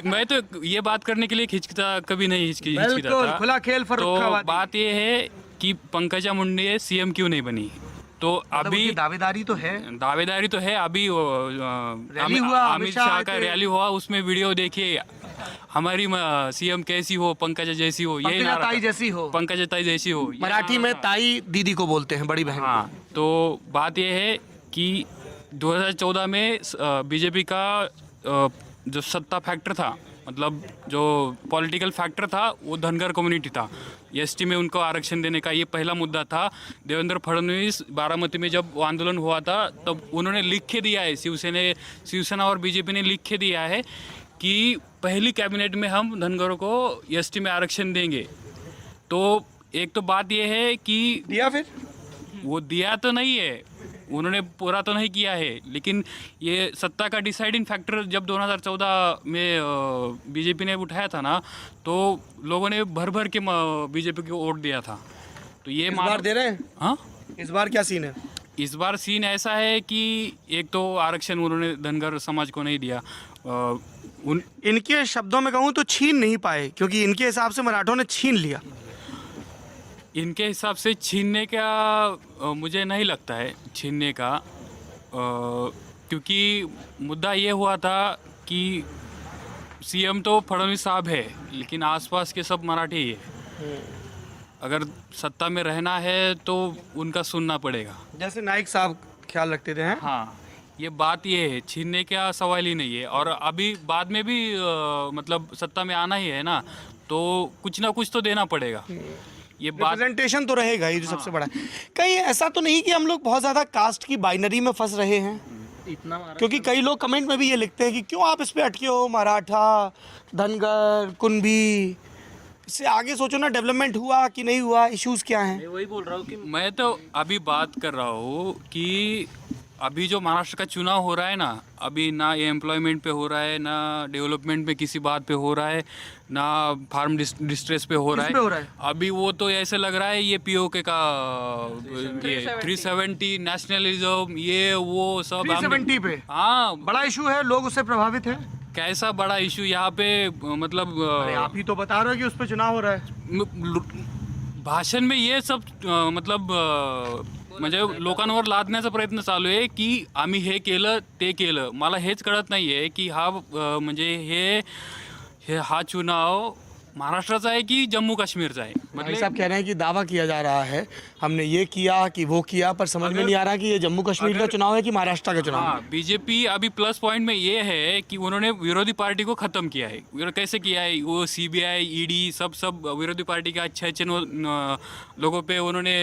मैं तो ये बात करने के लिए हिचकिता कभी नहीं हिचकिता था। खुला खेल तो बात ये है कि पंकजा मुंडे सीएम क्यों नहीं बनी। तो अभी दावेदारी तो है, अभी अमित शाह का रैली हुआ, उसमें वीडियो देखिए, हमारी सीएम कैसी हो, पंकजा जैसी हो, यही ताई जैसी हो, पंकजा ताई जैसी हो। मराठी में ताई दीदी को बोलते हैं, बड़ी बहन। हाँ, तो बात यह है कि 2014 में बीजेपी का जो सत्ता फैक्टर था, मतलब जो पॉलिटिकल फैक्टर था, वो धनगर कम्युनिटी था। एसटी में उनको आरक्षण देने का ये पहला मुद्दा था। देवेंद्र फडणवीस बारामती में जब आंदोलन हुआ था तब उन्होंने लिख के दिया है, शिवसेना और बीजेपी ने लिख के दिया है कि पहली कैबिनेट में हम धनगरों को एसटी में आरक्षण देंगे। तो एक तो बात ये है कि दिया, फिर वो दिया तो नहीं है, उन्होंने पूरा तो नहीं किया है, लेकिन ये सत्ता का डिसाइडिंग फैक्टर जब 2014 में बीजेपी ने उठाया था ना, तो लोगों ने भर भर के बीजेपी को वोट दिया था। तो ये इस बार दे रहे हैं? हाँ, इस बार क्या सीन है? इस बार सीन ऐसा है कि एक तो आरक्षण उन्होंने धनगर समाज को नहीं दिया। इनके शब्दों में कहूँ तो छीन नहीं पाए, क्योंकि इनके हिसाब से मराठों ने छीन लिया। इनके हिसाब से छीनने का मुझे नहीं लगता है छीनने का, क्योंकि मुद्दा ये हुआ था कि सीएम तो फडणवीस साहब है, लेकिन आसपास के सब मराठी ही है। अगर सत्ता में रहना है तो उनका सुनना पड़ेगा। जैसे नाइक साहब ख्याल रखते थे हैं। हाँ, ये बात ये है, छीनने का सवाल ही नहीं है। और अभी बाद में भी मतलब सत्ता में आना ही है ना, तो कुछ ना कुछ तो देना पड़ेगा। ये रिप्रेजेंटेशन तो रहेगा ही, जो सबसे बड़ा है। कहीं ऐसा तो नहीं कि हम लोग बहुत ज़्यादा कास्ट की बाइनरी में फंस रहे हैं? क्योंकि कई लोग कमेंट में भी ये लिखते हैं कि क्यों आप इस पे अटके हो, मराठा, धनगर, कुणबी, इससे आगे सोचो ना, डेवलपमेंट हुआ कि नहीं हुआ, इश्यूज क्या हैं? मैं वही बोल रहा हूँ कि मैं तो अभी बात कर रहा हूँ कि अभी जो महाराष्ट्र का चुनाव हो रहा है ना, अभी ना ये एम्प्लॉयमेंट पे हो रहा है, ना डेवलपमेंट पे किसी बात पे हो रहा है, ना फार्म डिस्ट्रेस पे हो रहा है। अभी वो तो ऐसे लग रहा है ये पीओके का ये 370 नेशनलिज्म, ये वो सब 370 पे हाँ बड़ा इशू है, लोग उससे प्रभावित हैं। कैसा बड़ा इशू यहाँ पे, मतलब आप ही तो बता रहे हो कि उस पर चुनाव हो रहा है। भाषण में ये सब म्हणजे लोकांवर लादण्याचा प्रयत्न चालू आहे की आम्ही हे केलं ते केलं। मला हेच कळत नाही आहे की हा म्हणजे हा चुनाव महाराष्ट्राचा आहे कि जम्मू कश्मीरचा आहे। भाई साहब कह रहे हैं कि दावा किया जा रहा है हमने ये किया कि वो किया, पर समझ में नहीं आ रहा कि ये जम्मू कश्मीर का चुनाव है कि महाराष्ट्र का चुनाव है। बीजेपी अभी प्लस पॉइंट में ये है कि उन्होंने विरोधी पार्टी को ख़त्म किया है। कैसे किया है? वो सीबीआई, ईडी सब विरोधी पार्टी के अच्छे लोगों पे उन्होंने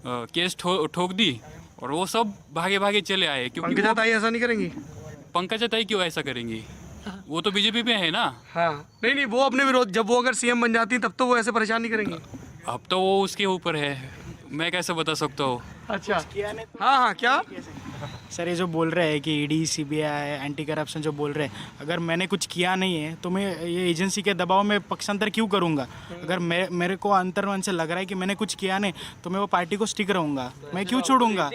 केस ठोक दी और वो सब भागे भागे चले आए। क्योंकि पंकजा ताई ऐसा नहीं करेंगी? पंकजा ताई क्यों ऐसा करेंगी? वो तो बीजेपी में है ना। हाँ, नहीं वो अपने विरोध, जब वो अगर सीएम बन जाती तब तो वो ऐसे परेशान नहीं करेंगी। अब तो वो उसके ऊपर है, मैं कैसे बता सकता हूँ। अच्छा, हाँ क्या सर ये जो बोल रहे हैं कि ईडी, सीबीआई, एंटी करप्शन जो बोल रहे हैं, अगर मैंने कुछ किया नहीं है तो मैं ये एजेंसी के दबाव में पक्षांतर क्यों करूँगा? अगर मेरे को अंतर्मन से लग रहा है कि मैंने कुछ किया नहीं तो मैं वो पार्टी को स्टिक रहूँगा, मैं क्यों छोड़ूंगा?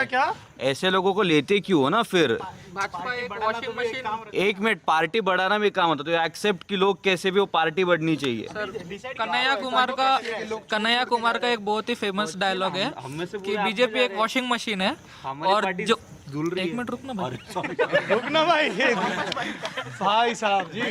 क्या ऐसे लोगों को लेते क्यों हो ना फिर? एक मिनट, पार्टी बढ़ाना भी काम होता, तो एक्सेप्ट कि लोग कैसे भी वो पार्टी बढ़नी चाहिए। कन्हैया कुमार का एक बहुत ही फेमस डायलॉग है कि बीजेपी एक वॉशिंग मशीन है और जो एक मिनट रुकना भाई, रुकना भाई भाई साहब जी।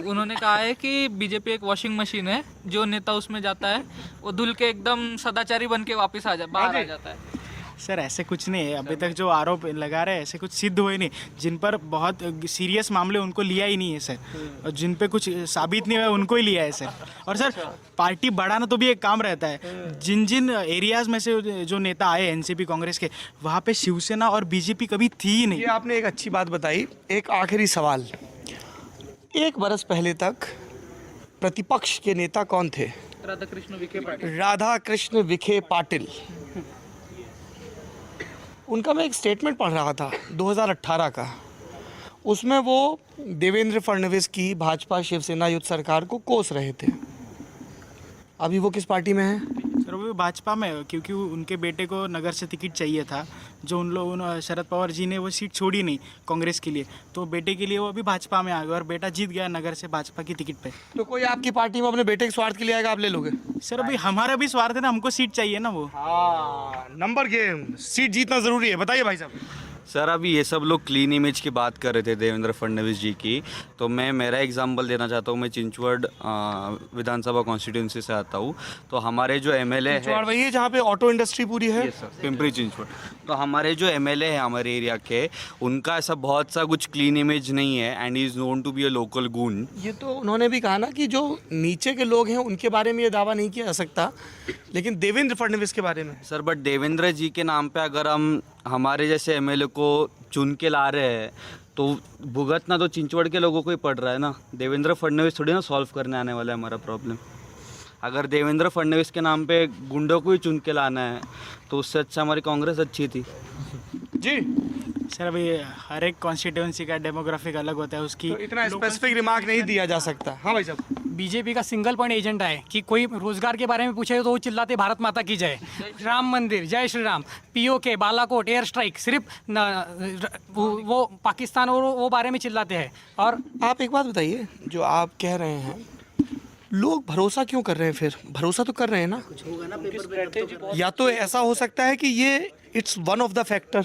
उन्होंने कहा है कि बीजेपी एक वॉशिंग मशीन है, जो नेता उसमें जाता है वो धुल के एकदम सदाचारी बन के वापस बाहर आ जाता है। सर ऐसे कुछ नहीं है, अभी तक जो आरोप लगा रहे हैं ऐसे कुछ सिद्ध हुए नहीं। जिन पर बहुत सीरियस मामले उनको लिया ही नहीं है सर, और जिन पे कुछ साबित नहीं हुआ उनको ही लिया है सर। और सर पार्टी बढ़ाना तो भी एक काम रहता है। जिन जिन एरियाज में से जो नेता आए एनसीपी कांग्रेस के, वहाँ पे शिवसेना और बीजेपी कभी थी ही नहीं। ये आपने एक अच्छी बात बताई। एक आखिरी सवाल, 1 बरस पहले तक प्रतिपक्ष के नेता कौन थे? राधा कृष्ण विखे पाटिल। उनका मैं एक स्टेटमेंट पढ़ रहा था 2018 का, उसमें वो देवेंद्र फडणवीस की भाजपा शिवसेना युद्ध सरकार को कोस रहे थे। अभी वो किस पार्टी में है? सर वो भाजपा में, क्योंकि उनके बेटे को नगर से टिकट चाहिए था, जो शरद पवार जी ने वो सीट छोड़ी नहीं कांग्रेस के लिए, तो बेटे के लिए वो अभी भाजपा में आ गए और बेटा जीत गया नगर से भाजपा की टिकट पे। तो कोई आपकी पार्टी में अपने बेटे के स्वार्थ के लिए आएगा, आप ले लोगे? सर अभी हमारा भी स्वार्थ है ना, हमको सीट चाहिए ना। वो नंबर गेम, सीट जीतना जरूरी है। बताइए भाई साहब। सर अभी ये सब लोग क्लीन इमेज की बात कर रहे थे देवेंद्र फडणवीस जी की, तो मैं मेरा एग्जांपल देना चाहता हूँ। मैं चिंचवड विधानसभा कॉन्स्टिट्यूंसी से आता हूँ। तो हमारे जो एमएलए है वही है जहाँ पे ऑटो इंडस्ट्री पूरी है, पिंपरी चिंचवड। तो हमारे जो एमएलए है हमारे एरिया के, उनका ऐसा बहुत सा कुछ क्लीन इमेज नहीं है and is known to be a local goon. ये तो उन्होंने भी कहा ना कि जो नीचे के लोग हैं उनके बारे में ये दावा नहीं किया जा सकता, लेकिन देवेंद्र फडणवीस के बारे में। सर बट देवेंद्र जी के नाम पे अगर हम हमारे जैसे एमएलए को चुन के ला रहे हैं तो भुगतना तो चिंचवड़ के लोगों को ही पड़ रहा है ना। देवेंद्र फडणवीस थोड़ी ना सॉल्व करने आने वाला है हमारा प्रॉब्लम। अगर देवेंद्र फडणवीस के नाम पे गुंडों को ही चुन के लाना है तो उससे अच्छा हमारी कांग्रेस अच्छी थी। जी सर, अभी हर एक कॉन्स्टिट्यूंसी का डेमोग्राफिक अलग होता है, उसकी तो इतना स्पेसिफिक रिमार्क नहीं दिया जा सकता। हाँ भाई साहब, बीजेपी का सिंगल पॉइंट एजेंडा है कि कोई रोजगार के बारे में पूछे तो वो चिल्लाते भारत माता की जय, राम मंदिर, जय Shri Ram, PoK, Balakot, air strike, सिर्फ वो पाकिस्तान और वो बारे में चिल्लाते हैं। और आप एक बात बताइए, जो आप कह रहे हैं लोग भरोसा क्यों कर रहे हैं? फिर भरोसा तो कर रहे हैं ना, या तो ऐसा हो सकता है कि ये it's one of the factor,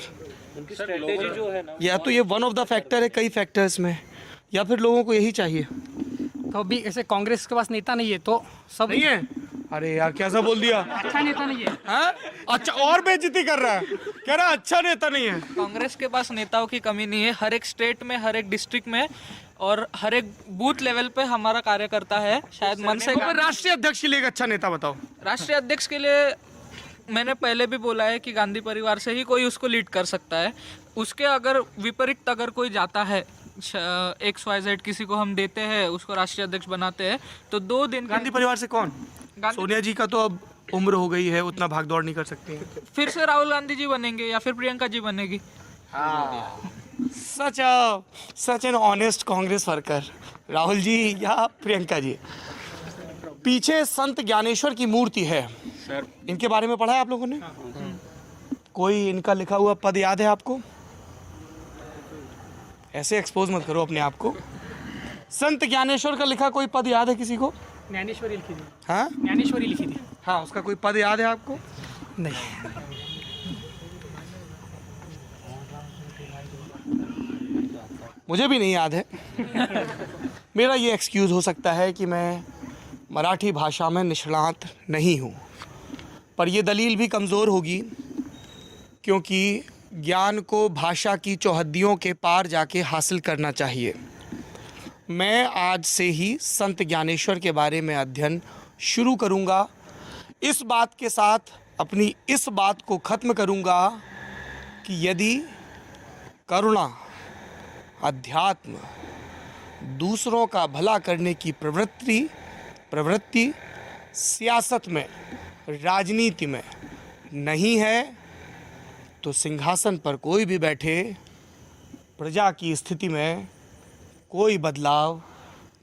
या तो ये वन ऑफ द फैक्टर है कई फैक्टर्स में, या फिर लोगों को यही चाहिए। तो अभी ऐसे कांग्रेस के पास नेता नहीं है तो सब नहीं है। अरे यार कैसा बोल दिया, अच्छा नेता नहीं है। हाँ? अच्छा, और बेइज्जती कर रहा है, कह रहा है अच्छा नेता नहीं है। कांग्रेस के पास नेताओं की कमी नहीं है। हर एक स्टेट में, हर एक डिस्ट्रिक्ट में और हर एक बूथ लेवल पे हमारा कार्यकर्ता है। शायद मन से राष्ट्रीय अध्यक्ष के लिए एक अच्छा नेता बताओ। राष्ट्रीय अध्यक्ष के लिए मैंने पहले भी बोला है कि गांधी परिवार से ही कोई उसको लीड कर सकता है। उसके अगर विपरीत अगर कोई जाता है, XYZ किसी को हम देते हैं, उसको राष्ट्रीय अध्यक्ष बनाते हैं, तो 2 दिन गांधी परिवार से कौन? सोनिया जी का तो अब उम्र हो गई है, उतना भाग दौड़ नहीं कर सकती है। फिर से राहुल गांधी जी बनेंगे या फिर प्रियंका जी बनेगी। Such an honest Congress worker, Rahul ji या प्रियंका जी। पीछे संत ज्ञानेश्वर की मूर्ति है सर, इनके बारे में पढ़ा है आप लोगों ने? कोई इनका लिखा हुआ पद याद है आपको? ऐसे एक्सपोज मत करो अपने आप को। संत ज्ञानेश्वर का लिखा कोई पद याद है किसी को? ज्ञानेश्वरी लिखी थी। हाँ, ज्ञानेश्वरी लिखी थी। हाँ, उसका कोई पद याद है आपको? नहीं। मुझे भी नहीं याद है। मेरा ये एक्सक्यूज़ हो सकता है कि मैं मराठी भाषा में निष्णात नहीं हूँ, पर ये दलील भी कमज़ोर होगी, क्योंकि ज्ञान को भाषा की चौहद्दियों के पार जाके हासिल करना चाहिए। मैं आज से ही संत ज्ञानेश्वर के बारे में अध्ययन शुरू करूँगा। इस बात के साथ अपनी इस बात को ख़त्म करूँगा कि यदि करुणा, अध्यात्म, दूसरों का भला करने की प्रवृत्ति सियासत में, राजनीति में नहीं है, तो सिंहासन पर कोई भी बैठे, प्रजा की स्थिति में कोई बदलाव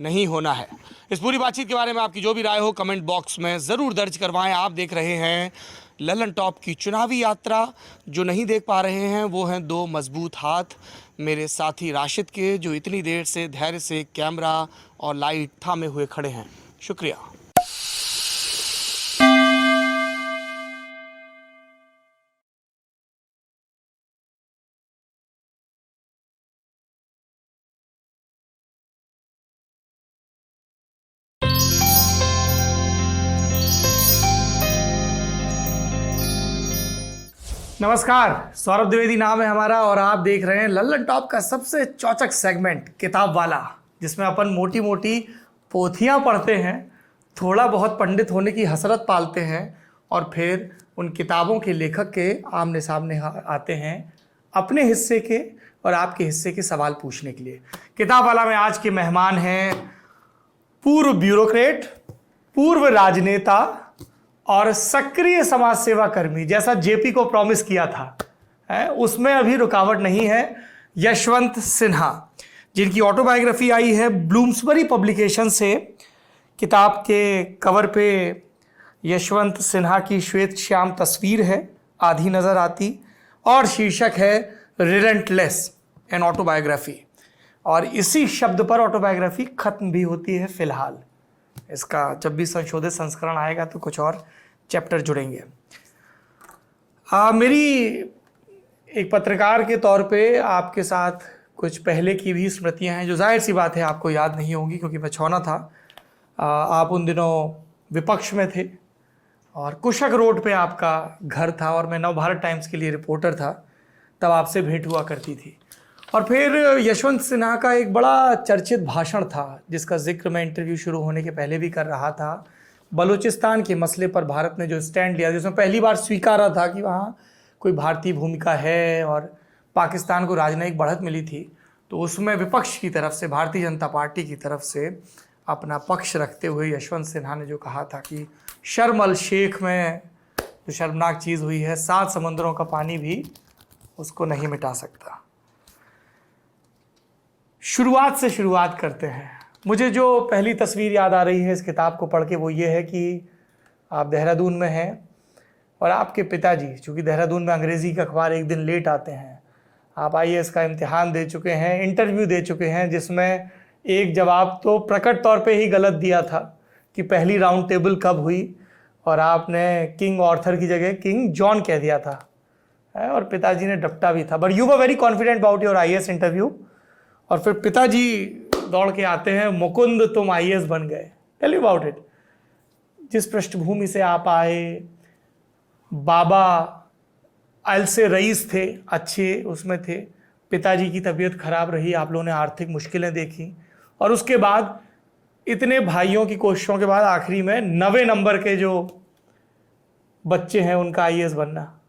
नहीं होना है। इस पूरी बातचीत के बारे में आपकी जो भी राय हो कमेंट बॉक्स में ज़रूर दर्ज करवाएं। आप देख रहे हैं ललन टॉप की चुनावी यात्रा। जो नहीं देख पा रहे हैं वो हैं 2 मजबूत हाथ मेरे साथी राशिद के, जो इतनी देर से धैर्य से कैमरा और लाइट थामे हुए खड़े हैं। शुक्रिया। नमस्कार, सौरभ द्विवेदी नाम है हमारा और आप देख रहे हैं लल्लन टॉप का सबसे चौचक सेगमेंट किताब वाला, जिसमें अपन मोटी मोटी पोथियाँ पढ़ते हैं, थोड़ा बहुत पंडित होने की हसरत पालते हैं और फिर उन किताबों के लेखक के आमने सामने आते हैं अपने हिस्से के और आपके हिस्से के सवाल पूछने के लिए। किताब वाला में आज के मेहमान हैं पूर्व ब्यूरोक्रेट, पूर्व राजनेता और सक्रिय समाज सेवा कर्मी, जैसा जेपी को प्रॉमिस किया था है, उसमें अभी रुकावट नहीं है। यशवंत सिन्हा, जिनकी ऑटोबायोग्राफी आई है ब्लूम्सबरी पब्लिकेशन से। किताब के कवर पे यशवंत सिन्हा की श्वेत श्याम तस्वीर है, आधी नज़र आती, और शीर्षक है रिलेंटलेस एन ऑटोबायोग्राफी। और इसी शब्द पर ऑटोबायोग्राफी खत्म भी होती है फिलहाल। इसका जब भी संशोधित संस्करण आएगा तो कुछ और चैप्टर जुड़ेंगे। मेरी एक पत्रकार के तौर पे आपके साथ कुछ पहले की भी स्मृतियां हैं, जो जाहिर सी बात है आपको याद नहीं होंगी क्योंकि मैं छौना था। आप उन दिनों विपक्ष में थे और कुशक रोड पे आपका घर था और मैं नवभारत टाइम्स के लिए रिपोर्टर था, तब आपसे भेंट हुआ करती थी। और फिर यशवंत सिन्हा का एक बड़ा चर्चित भाषण था जिसका जिक्र मैं इंटरव्यू शुरू होने के पहले भी कर रहा था। बलूचिस्तान के मसले पर भारत ने जो स्टैंड लिया, जिसमें पहली बार स्वीकारा था कि वहाँ कोई भारतीय भूमिका है और पाकिस्तान को राजनयिक बढ़त मिली थी, तो उसमें विपक्ष की तरफ से, भारतीय जनता पार्टी की तरफ से अपना पक्ष रखते हुए यशवंत सिन्हा ने जो कहा था कि शर्म अल शेख में जो शर्मनाक चीज़ हुई है, 7 समंदरों का पानी भी उसको नहीं मिटा सकता। शुरुआत से शुरुआत करते हैं। मुझे जो पहली तस्वीर याद आ रही है इस किताब को पढ़ के वो ये है कि आप देहरादून में हैं और आपके पिताजी, चूँकि देहरादून में अंग्रेज़ी का अखबार एक दिन लेट आते हैं, आप IAS का इम्तिहान दे चुके हैं, इंटरव्यू दे चुके हैं, जिसमें एक जवाब तो प्रकट तौर पे ही गलत दिया था कि पहली राउंड टेबल कब हुई, और आपने किंग ऑर्थर की जगह किंग जॉन कह दिया था, और पिताजी ने डपटा भी था। But you were very confident about your IAS interview. और फिर पिताजी दौड़ के आते हैं, मुकुंद तुम IAS बन गए। Tell you about it. जिस पृष्ठभूमि से आप आए, बाबा अल से रईस थे, अच्छे उसमें थे, पिताजी की तबीयत खराब रही, आप लोगों ने आर्थिक मुश्किलें देखी, और उसके बाद इतने भाइयों की कोशिशों के बाद आखिरी में 90 नंबर के जो बच्चे हैं उनका IAS बनना।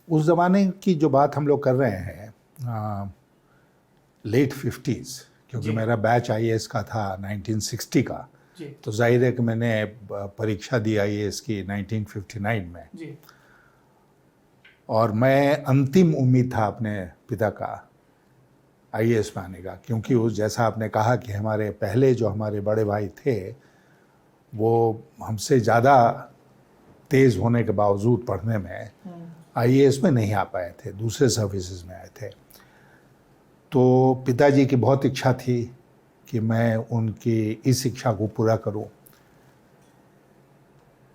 उस ज़माने की जो बात हम लोग कर रहे हैं, लेट 50s, क्योंकि मेरा बैच IAS का था 1960 का, तो जाहिर है कि मैंने परीक्षा दी IAS की 1959 में जी। और मैं अंतिम उम्मीद था अपने पिता का IAS में आने का, क्योंकि उस जैसा आपने कहा कि हमारे पहले जो हमारे बड़े भाई थे वो हमसे ज़्यादा तेज़ होने के बावजूद पढ़ने में IAS में नहीं आ पाए थे, दूसरे सर्विसेज में आए थे। तो पिताजी की बहुत इच्छा थी कि मैं उनकी इस इच्छा को पूरा करूं,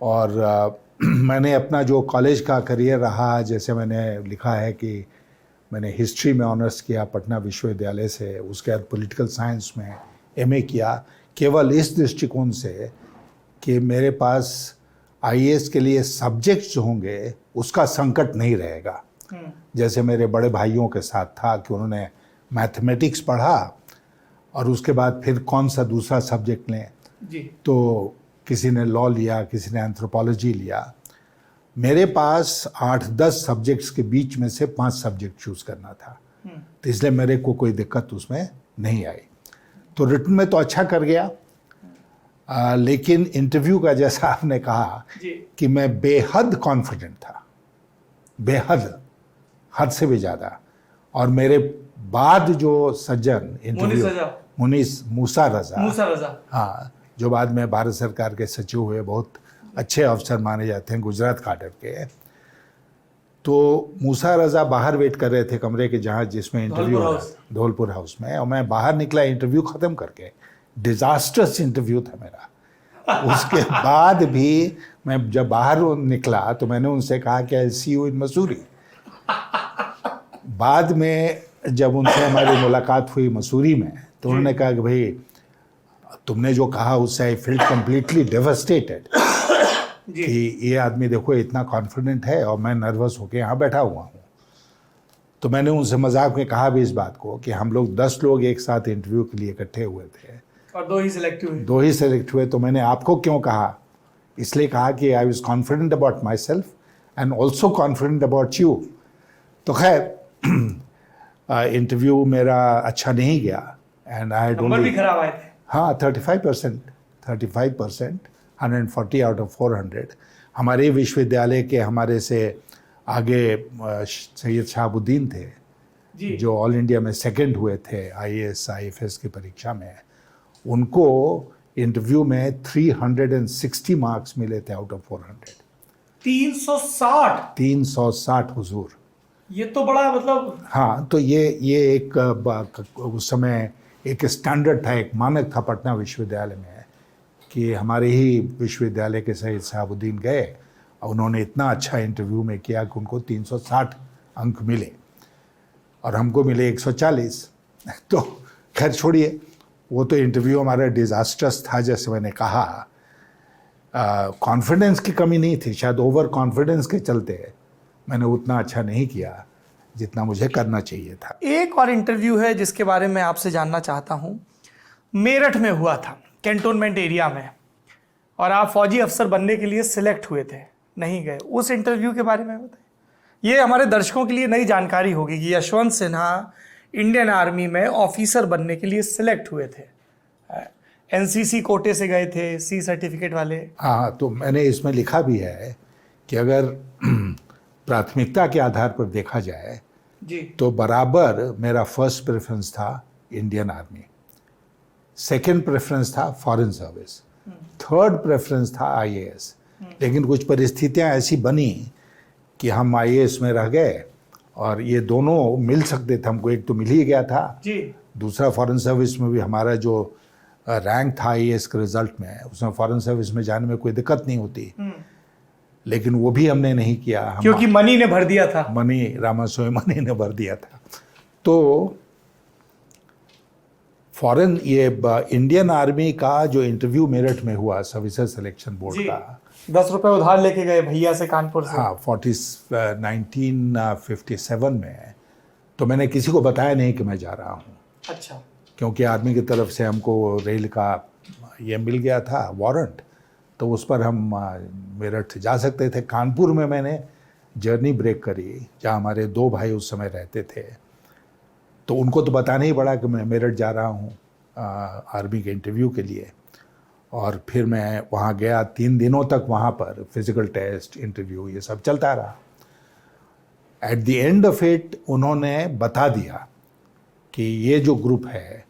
और मैंने अपना जो कॉलेज का करियर रहा, जैसे मैंने लिखा है कि मैंने हिस्ट्री में ऑनर्स किया पटना विश्वविद्यालय से, उसके बाद पॉलिटिकल साइंस में MA किया, केवल इस दृष्टिकोण से कि मेरे पास IAS के लिए सब्जेक्ट्स जो होंगे उसका संकट नहीं रहेगा। जैसे मेरे बड़े भाइयों के साथ था कि उन्होंने मैथमेटिक्स पढ़ा और उसके बाद फिर कौन सा दूसरा सब्जेक्ट लें जी। तो किसी ने लॉ लिया, किसी ने एंथ्रोपोलॉजी लिया। मेरे पास 8-10 सब्जेक्ट्स के बीच में से 5 सब्जेक्ट चूज़ करना था, तो इसलिए मेरे को कोई दिक्कत उसमें नहीं आई। तो रिटन में तो अच्छा कर गया, लेकिन इंटरव्यू का जैसा आपने कहा कि मैं बेहद कॉन्फिडेंट था, बेहद, हद से भी ज़्यादा। और मेरे बाद जो सज्जन इंटरव्यू मूसा रज़ा, हाँ, जो बाद में भारत सरकार के सचिव हुए, बहुत अच्छे अफसर माने जाते हैं, गुजरात काडर के। तो मूसा रज़ा बाहर वेट कर रहे थे कमरे के जहाँ जिसमें इंटरव्यू हो, धौलपुर हाउस में, और मैं बाहर निकला इंटरव्यू ख़त्म करके। डिज़ास्टर्स इंटरव्यू था मेरा। उसके बाद भी मैं जब बाहर निकला तो मैंने उनसे कहा कि आई सी यू इन मसूरी। बाद में जब उनसे हमारी मुलाकात हुई मसूरी में, तो उन्होंने कहा कि भाई तुमने जो कहा उससे आई फील्ड कम्प्लीटली डेवस्टेटेड कि ये आदमी देखो इतना कॉन्फिडेंट है और मैं नर्वस होकर यहाँ बैठा हुआ हूँ। तो मैंने उनसे मजाक में कहा भी इस बात को कि हम लोग 10 लोग एक साथ इंटरव्यू के लिए इकट्ठे हुए थे और 2 ही सिलेक्ट हुए। तो मैंने आपको क्यों कहा? इसलिए कहा कि I was confident about my self and also confident about you. तो खैर इंटरव्यू मेरा अच्छा नहीं गया एंड आई नंबर भी खराब आए थे। हाँ, 35%, 140 आउट ऑफ 400। हमारे विश्वविद्यालय के हमारे से आगे सैयद शहाबुद्दीन थे जी। जो ऑल इंडिया में सेकंड हुए थे IAS IFS की परीक्षा में। उनको इंटरव्यू में 360 मार्क्स मिले थे आउट ऑफ 400। 360 हुजूर, ये तो बड़ा मतलब। हाँ, तो ये एक उस समय एक स्टैंडर्ड था, एक मानक था पटना विश्वविद्यालय में कि हमारे ही विश्वविद्यालय के सैयद शहाबुद्दीन गए और उन्होंने इतना अच्छा इंटरव्यू में किया कि उनको 360 अंक मिले और हमको मिले 140। तो खैर छोड़िए, वो तो इंटरव्यू हमारा डिज़ास्टर्स था। जैसे मैंने कहा, कॉन्फिडेंस की कमी नहीं थी, शायद ओवर कॉन्फिडेंस के चलते मैंने उतना अच्छा नहीं किया जितना मुझे करना चाहिए था। एक और इंटरव्यू है जिसके बारे में आपसे जानना चाहता हूँ। मेरठ में हुआ था, कैंटोनमेंट एरिया में, और आप फौजी अफसर बनने के लिए सिलेक्ट हुए थे, नहीं गए। उस इंटरव्यू के बारे में बताइए। ये हमारे दर्शकों के लिए नई जानकारी होगी कि यशवंत सिन्हा इंडियन आर्मी में ऑफिसर बनने के लिए सिलेक्ट हुए थे, एनसीसी कोटे से गए थे, सी सर्टिफिकेट वाले। हाँ, तो मैंने इसमें लिखा भी है कि अगर प्राथमिकता के आधार पर देखा जाए जी, तो बराबर मेरा फर्स्ट प्रेफरेंस था इंडियन आर्मी, सेकंड प्रेफरेंस था फॉरेन सर्विस, थर्ड प्रेफरेंस था आईएएस। लेकिन कुछ परिस्थितियां ऐसी बनी कि हम आईएएस में रह गए और ये दोनों मिल सकते थे हमको, एक तो मिल ही गया था जी, दूसरा फॉरेन सर्विस में भी हमारा जो रैंक था आईएएस के रिजल्ट में, उसमें फॉरेन सर्विस में जाने में कोई दिक्कत नहीं होती, लेकिन वो भी हमने नहीं किया। क्योंकि मनी ने भर दिया था, मनी रामास्वामी मनी ने भर दिया था। तो फॉरेन ये इंडियन आर्मी का जो इंटरव्यू मेरठ में हुआ सर्विसेज सिलेक्शन बोर्ड का, 10 रुपए उधार लेके गए भैया से कानपुर से। हाँ, 1957 में। तो मैंने किसी को बताया नहीं कि मैं जा रहा हूँ, अच्छा, क्योंकि आर्मी की तरफ से हमको रेल का ये मिल गया था वारंट, तो उस पर हम मेरठ जा सकते थे। कानपुर में मैंने जर्नी ब्रेक करी, जहाँ हमारे 2 भाई उस समय रहते थे, तो उनको तो बताना ही पड़ा कि मैं मेरठ जा रहा हूँ आर्मी के इंटरव्यू के लिए। और फिर मैं वहाँ गया, 3 दिनों तक वहाँ पर फिज़िकल टेस्ट, इंटरव्यू, ये सब चलता रहा। At the end of it उन्होंने बता दिया कि ये जो ग्रुप है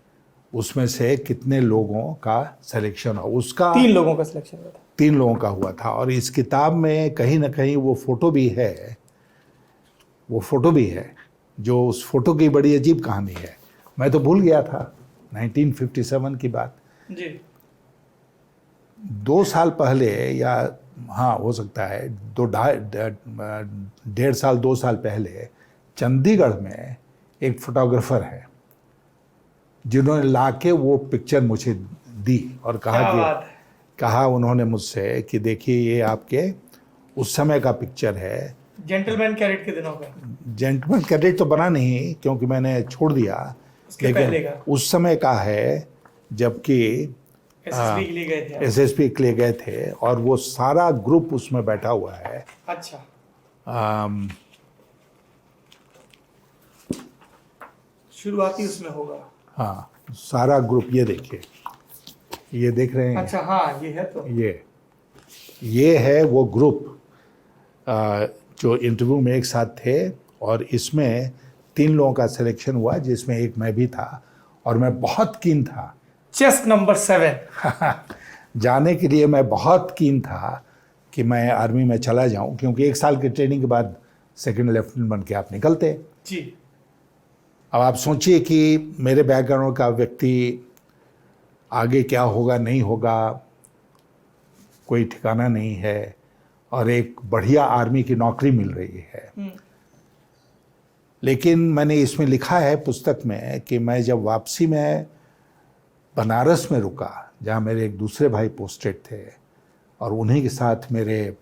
उसमें से कितने लोगों का सिलेक्शन हो। उसका 3 लोगों का सिलेक्शन हुआ था। 3 लोगों का हुआ था। और इस किताब में कहीं ना कहीं वो फ़ोटो भी है, जो उस फोटो की बड़ी अजीब कहानी है। मैं तो भूल गया था 1957 की बात जी। 2 साल पहले, या हाँ हो सकता है 1.5 साल 2 साल पहले, चंडीगढ़ में एक फोटोग्राफर है जिन्होंने लाके वो पिक्चर मुझे दी और कहा उन्होंने मुझसे कि देखिए ये आपके उस समय का पिक्चर है। जेंटलमैन कैडेट के दिनों का। जेंटलमैन कैडेट तो बना नहीं, क्योंकि मैंने छोड़ दिया, लेकिन उस समय का है जबकि एसएसपी के लिए गए थे और वो सारा ग्रुप उसमें बैठा हुआ है। अच्छा, शुरुआती उसमें होगा। हाँ, सारा ग्रुप, ये देखिए, ये देख रहे हैं। अच्छा, हाँ, ये है। तो ये है वो ग्रुप जो इंटरव्यू में एक साथ थे, और इसमें 3 लोगों का सिलेक्शन हुआ, जिसमें एक मैं भी था, और मैं बहुत कीन था। चेस्ट नंबर 7 जाने के लिए मैं बहुत कीन था कि मैं आर्मी में चला जाऊं, क्योंकि 1 साल की ट्रेनिंग के बाद सेकंड लेफ्टिनेंट बन के आप निकलते जी। अब आप सोचिए कि मेरे बैकग्राउंड का व्यक्ति आगे क्या होगा नहीं होगा कोई ठिकाना नहीं है, और एक बढ़िया आर्मी की नौकरी मिल रही है। लेकिन मैंने इसमें लिखा है पुस्तक में कि मैं जब वापसी में बनारस में रुका, जहाँ मेरे एक दूसरे भाई पोस्टेड थे और उन्हीं के साथ मेरे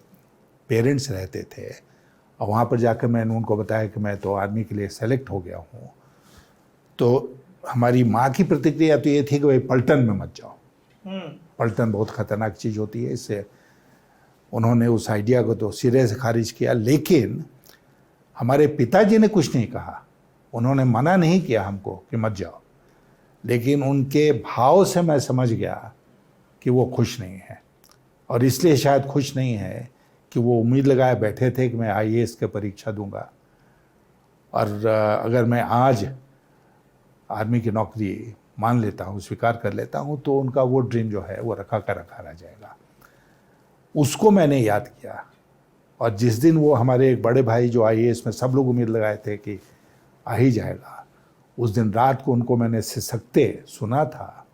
पेरेंट्स रहते थे, और वहाँ पर जाकर मैंने उनको बताया कि मैं तो आर्मी के लिए सेलेक्ट हो गया हूँ, तो हमारी माँ की प्रतिक्रिया तो ये थी कि भाई पलटन में मत जाओ, पलटन बहुत ख़तरनाक चीज़ होती है। इससे उन्होंने उस आइडिया को तो सिरे से खारिज किया। लेकिन हमारे पिताजी ने कुछ नहीं कहा, उन्होंने मना नहीं किया हमको कि मत जाओ, लेकिन उनके भाव से मैं समझ गया कि वो खुश नहीं है, और इसलिए शायद खुश नहीं है कि वो उम्मीद लगाए बैठे थे कि मैं आईएएस की परीक्षा दूंगा, और अगर मैं आज आर्मी की नौकरी मान लेता हूँ, स्वीकार कर लेता हूँ, तो उनका वो ड्रीम जो है वो रखा का रखा रह जाएगा। उसको मैंने याद किया, और जिस दिन वो हमारे एक बड़े भाई जो आईएएस में सब लोग उम्मीद लगाए थे कि आ ही जाएगा, उस दिन रात को उनको मैंने सिसकते सुना था,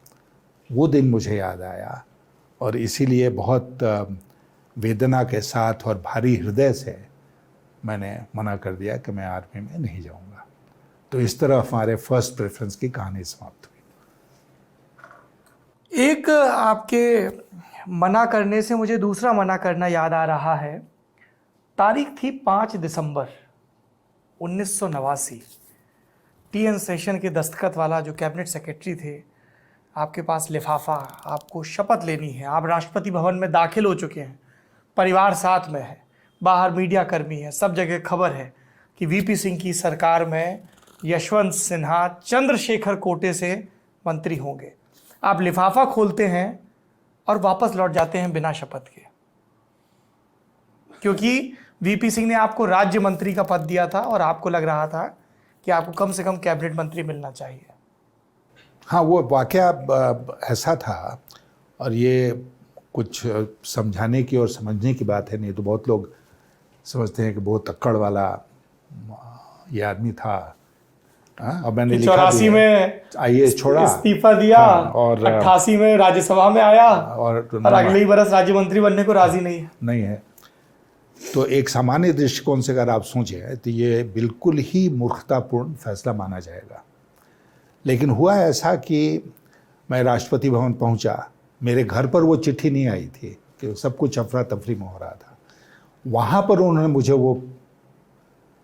वो दिन मुझे याद आया, और इसीलिए बहुत वेदना के साथ और भारी हृदय से मैंने मना कर दिया कि मैं आर्मी में नहीं जाऊंगा। तो इस तरह हमारे फर्स्ट प्रेफरेंस की कहानी समाप्त हुई। एक आपके मना करने से मुझे दूसरा मना करना याद आ रहा है। तारीख थी 5 दिसंबर 1989। टीएन सेशन के दस्तखत वाला जो कैबिनेट सेक्रेटरी थे, आपके पास लिफाफा, आपको शपथ लेनी है, आप राष्ट्रपति भवन में दाखिल हो चुके हैं, परिवार साथ में है, बाहर मीडिया कर्मी है, सब जगह खबर है कि वीपी सिंह की सरकार में यशवंत सिन्हा चंद्रशेखर कोटे से मंत्री होंगे। आप लिफाफा खोलते हैं और वापस लौट जाते हैं बिना शपथ के, क्योंकि वीपी सिंह ने आपको राज्य मंत्री का पद दिया था और आपको लग रहा था कि आपको कम से कम कैबिनेट मंत्री मिलना चाहिए। हाँ, वो वाकया ऐसा था, और ये कुछ समझाने की और समझने की बात है, नहीं तो बहुत लोग समझते हैं कि बहुत अक्कड़ वाला ये आदमी था। अब मैंने लिखा 84 में आईएएस छोड़ा, इस्तीफा दिया, और 88 में राज्यसभा में आया, और अगले ही बरस राज्य मंत्री बनने को राजी नहीं है। तो एक सामान्य दृष्टिकोण से अगर आप सोचें तो ये बिल्कुल ही मूर्खतापूर्ण फैसला माना जाएगा। लेकिन हुआ ऐसा कि मैं राष्ट्रपति भवन पहुंचा, मेरे घर पर वो चिट्ठी नहीं आई थी कि सब कुछ अफरा तफरी में हो रहा था। वहाँ पर उन्होंने मुझे वो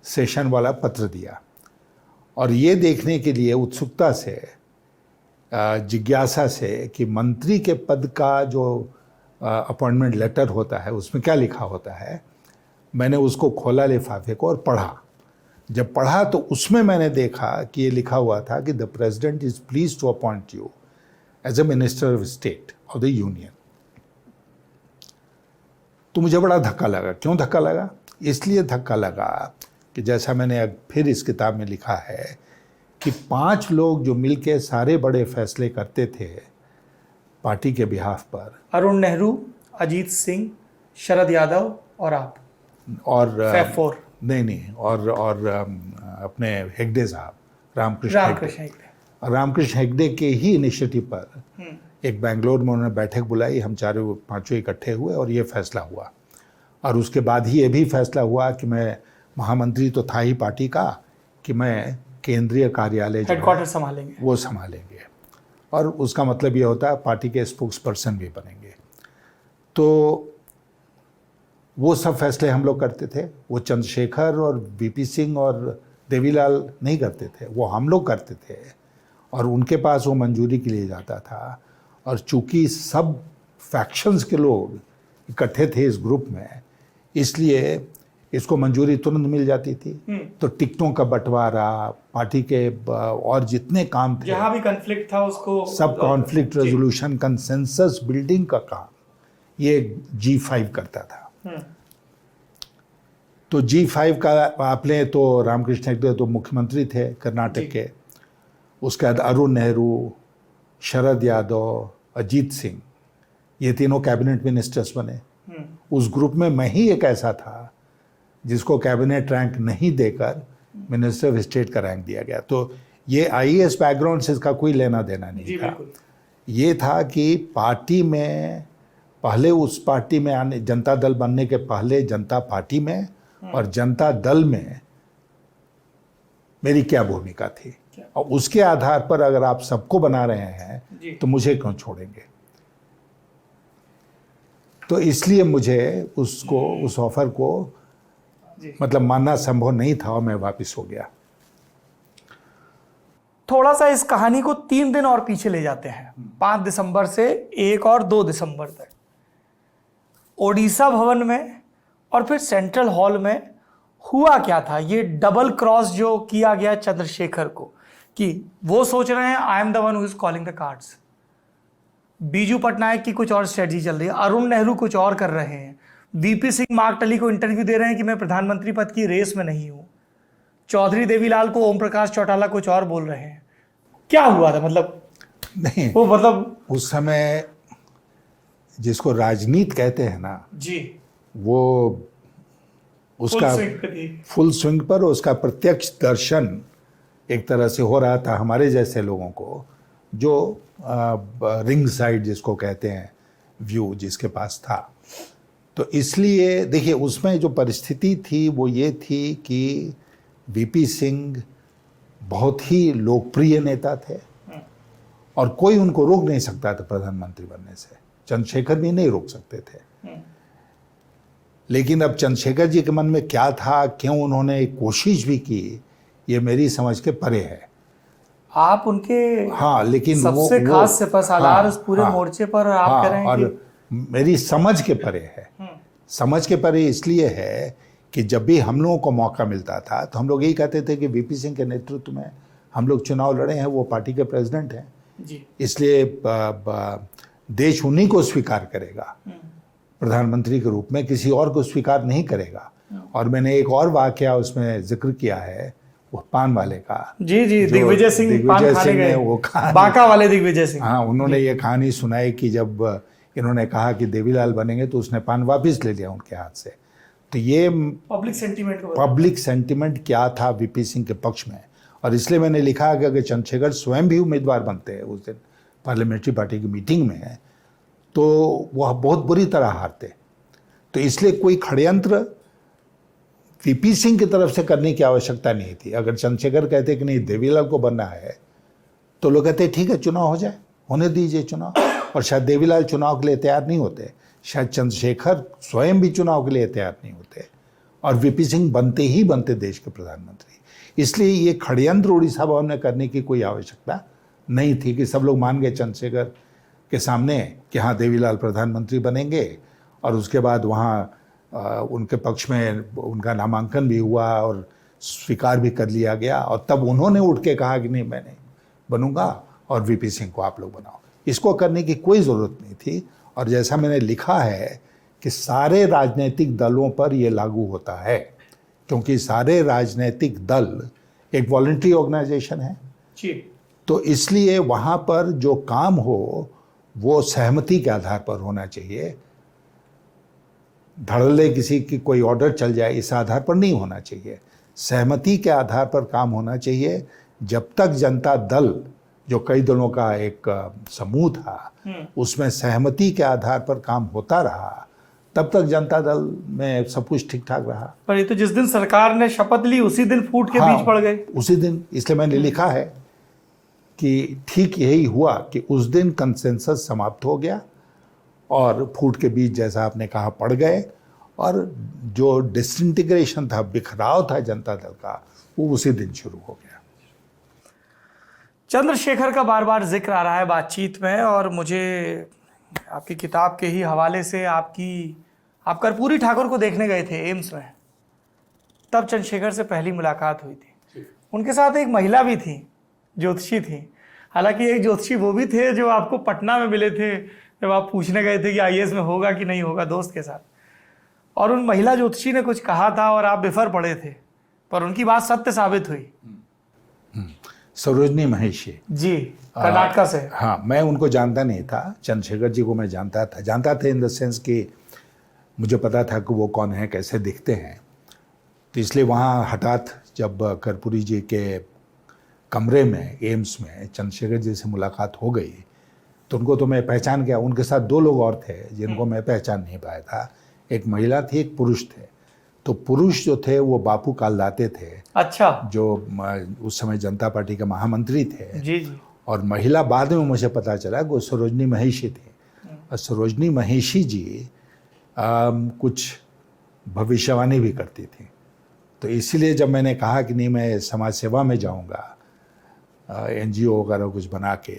सेशन वाला पत्र दिया, और ये देखने के लिए उत्सुकता से, जिज्ञासा से कि मंत्री के पद का जो अपॉइंटमेंट लेटर होता है उसमें क्या लिखा होता है, मैंने उसको खोला लिफाफे को और पढ़ा। जब पढ़ा तो उसमें मैंने देखा कि ये लिखा हुआ था कि the president is please to appoint you as a minister of state of the union. तो मुझे बड़ा धक्का लगा। क्यों धक्का लगा? इसलिए धक्का लगा कि जैसा मैंने फिर इस किताब में लिखा है कि 5 लोग जो मिलके सारे बड़े फैसले करते थे पार्टी के बिहाफ पर, अरुण नेहरू, अजीत सिंह, शरद यादव और आप, और नहीं, और अपने हेगड़े साहब, रामकृष्ण हेगड़े के ही इनिशिएटिव पर एक बेंगलोर में उन्होंने बैठक बुलाई, हम 4-5 इकट्ठे हुए और ये फैसला हुआ। और उसके बाद ही ये भी फैसला हुआ कि मैं महामंत्री तो था ही पार्टी का, कि मैं केंद्रीय कार्यालय हेडक्वार्टर संभालेंगे, वो संभालेंगे, और उसका मतलब ये होता है पार्टी के स्पोक्स पर्सन भी बनेंगे। तो वो सब फैसले हम लोग करते थे। वो चंद्रशेखर और वीपी सिंह और देवीलाल नहीं करते थे, वो हम लोग करते थे, और उनके पास वो मंजूरी के लिए जाता था। और चूंकि सब फैक्शंस के लोग इकट्ठे थे इस ग्रुप में, इसलिए इसको मंजूरी तुरंत मिल जाती थी। तो टिकटों का बंटवारा, पार्टी के और जितने काम थे, जहां भी कॉन्फ्लिक्ट था उसको, सब कॉन्फ्लिक्ट रेजोल्यूशन, कंसेंसस बिल्डिंग का काम ये G5 करता था। तो G5 का आपने तो रामकृष्ण हेगड़े तो मुख्यमंत्री थे कर्नाटक के, उसके बाद अरुण नेहरू, शरद यादव, अजीत सिंह, ये तीनों कैबिनेट मिनिस्टर्स बने। उस ग्रुप में मैं ही एक ऐसा था जिसको कैबिनेट रैंक नहीं देकर मिनिस्टर ऑफ स्टेट का रैंक दिया गया। तो ये आईएएस बैकग्राउंड से इसका कोई लेना देना नहीं था। ये था कि पार्टी में पहले, उस पार्टी में आने, जनता दल बनने के पहले जनता पार्टी में और जनता दल में मेरी क्या भूमिका थी, और उसके आधार पर अगर आप सबको बना रहे हैं तो मुझे क्यों छोड़ेंगे। तो इसलिए मुझे उसको, उस ऑफर को मतलब मानना संभव नहीं था, और मैं वापस हो गया। थोड़ा सा इस कहानी को 3 दिन और पीछे ले जाते हैं, 5 दिसंबर से 1 और 2 दिसंबर तक। ओडिशा भवन में और फिर सेंट्रल हॉल में हुआ क्या था? ये डबल क्रॉस जो किया गया चंद्रशेखर को, कि वो सोच रहे हैं I am the one who is calling the cards, Biju Patnaik की कुछ और स्ट्रेटजी चल रही है, अरुण नेहरू कुछ और कर रहे हैं, वीपी सिंह मार्क टली को इंटरव्यू दे रहे हैं कि मैं प्रधानमंत्री पद की रेस में नहीं हूं, चौधरी देवीलाल को ओम प्रकाश चौटाला कुछ और बोल रहे हैं। क्या हुआ था? मतलब नहीं, वो मतलब उस समय जिसको राजनीति कहते हैं ना जी, वो उसका फुल स्विंग पर उसका प्रत्यक्ष दर्शन एक तरह से हो रहा था हमारे जैसे लोगों को, जो रिंग साइड जिसको कहते हैं व्यू जिसके पास था। तो इसलिए देखिए उसमें जो परिस्थिति थी वो ये थी कि वीपी सिंह बहुत ही लोकप्रिय नेता थे और कोई उनको रोक नहीं सकता था प्रधानमंत्री बनने से। चंद्रशेखर भी नहीं रोक सकते थे। लेकिन अब चंद्रशेखर जी के मन में क्या था, क्यों उन्होंने कोशिश भी की, ये मेरी समझ के परे है। आप उनके लेकिन सबसे खास सिपहसालार उस पूरे मोर्चे पर आप कह रहे हैं और मेरी समझ के परे है। समझ के परे इसलिए है कि जब भी हम लोगों को मौका मिलता था तो हम लोग यही कहते थे कि वीपी सिंह के नेतृत्व में हम लोग चुनाव लड़े हैं, वो पार्टी के प्रेसिडेंट हैं, जी। इसलिए देश उन्हीं को स्वीकार करेगा प्रधानमंत्री के रूप में, किसी और को स्वीकार नहीं करेगा। और मैंने एक और वाकया उसमें जिक्र किया है, वो पान वाले का। जी जी, जो दिग्विजय सिंह पान खाने ने गए, वो कहानी, बांका वाले दिग्विजय सिंह। हाँ, उन्होंने ये कहानी सुनाई कि जब इन्होंने कहा कि देवीलाल बनेंगे तो उसने पान वापस ले लिया उनके हाथ से। तो ये पब्लिक सेंटिमेंट क्या था वीपी सिंह के पक्ष में, और इसलिए मैंने लिखा कि अगर चंद्रशेखर स्वयं भी उम्मीदवार बनते हैं उस दिन पार्लियामेंट्री पार्टी की मीटिंग में, तो वह बहुत बुरी तरह हारते। तो इसलिए कोई षड्यंत्र वीपी सिंह की तरफ से करने की आवश्यकता नहीं थी। अगर चंद्रशेखर कहते कि नहीं देवीलाल को बनना है, तो लोग कहते ठीक है चुनाव हो जाए, होने दीजिए चुनाव। और शायद देवीलाल चुनाव के लिए तैयार नहीं होते, शायद चंद्रशेखर स्वयं भी चुनाव के लिए तैयार नहीं होते, और वीपी सिंह बनते ही बनते देश के प्रधानमंत्री। इसलिए ये षड्यंत्र उड़ीसा भवन में करने की कोई आवश्यकता नहीं थी कि सब लोग मान गए चंद्रशेखर के सामने कि हाँ देवीलाल प्रधानमंत्री बनेंगे, और उसके बाद वहाँ उनके पक्ष में उनका नामांकन भी हुआ और स्वीकार भी कर लिया गया, और तब उन्होंने उठ के कहा कि नहीं मैं नहीं बनूंगा और वीपी सिंह को आप लोग बनाओ। इसको करने की कोई ज़रूरत नहीं थी। और जैसा मैंने लिखा है कि सारे राजनीतिक दलों पर ये लागू होता है, क्योंकि सारे राजनीतिक दल एक वॉलंटरी ऑर्गेनाइजेशन है जी। तो इसलिए वहाँ पर जो काम हो वो सहमति के आधार पर होना चाहिए। धड़ल्ले किसी की कोई ऑर्डर चल जाए इस आधार पर नहीं होना चाहिए, सहमति के आधार पर काम होना चाहिए। जब तक जनता दल, जो कई दलों का एक समूह था, उसमें सहमति के आधार पर काम होता रहा, तब तक जनता दल में सब कुछ ठीक ठाक रहा। पर ये तो जिस दिन सरकार ने शपथ ली उसी दिन फूट के बीच पड़ गए। उसी दिन, इसलिए मैंने लिखा है कि ठीक यही हुआ कि उस दिन कंसेंसस समाप्त हो गया और फूट के बीच जैसा आपने कहा पड़ गए, और जो डिसइंटीग्रेशन था, बिखराव था जनता दल का, वो उसी दिन शुरू हो गया। चंद्रशेखर का बार बार जिक्र आ रहा है बातचीत में, और मुझे आपकी किताब के ही हवाले से आप कर्पूरी ठाकुर को देखने गए थे एम्स में, तब चंद्रशेखर से पहली मुलाकात हुई थी। उनके साथ एक महिला भी थी, ज्योतिषी थी। हालांकि एक ज्योतिषी वो भी थे जो आपको पटना में मिले थे जब आप पूछने गए थे कि आईएएस में होगा कि नहीं होगा दोस्त के साथ, और उन महिला ज्योतिषी ने कुछ कहा था और आप बिफर पड़े थे, पर उनकी बात सत्य साबित हुई। सरोजनी महिषी जी, कर्नाटका से। हाँ, मैं उनको जानता नहीं था, चंद्रशेखर जी को मैं जानता था इन द सेंस कि मुझे पता था कि वो कौन है, कैसे दिखते हैं। तो इसलिए वहाँ हठात जब कर्पूरी जी के कमरे में एम्स में चंद्रशेखर जी से मुलाकात हो गई, तो उनको तो मैं पहचान गया। उनके साथ दो लोग और थे जिनको मैं पहचान नहीं पाया था, एक महिला थी, एक पुरुष थे। तो पुरुष जो थे वो बापू कालदाते थे, अच्छा, जो उस समय जनता पार्टी के महामंत्री थे। जी जी। और महिला बाद में मुझे पता चला कि वो सरोजनी महिषी थी। और सरोजनी महिषी जी कुछ भविष्यवाणी भी करती थी। तो इसीलिए जब मैंने कहा कि नहीं मैं समाज सेवा में जाऊंगा, एनजीओ वगैरह कुछ बना के,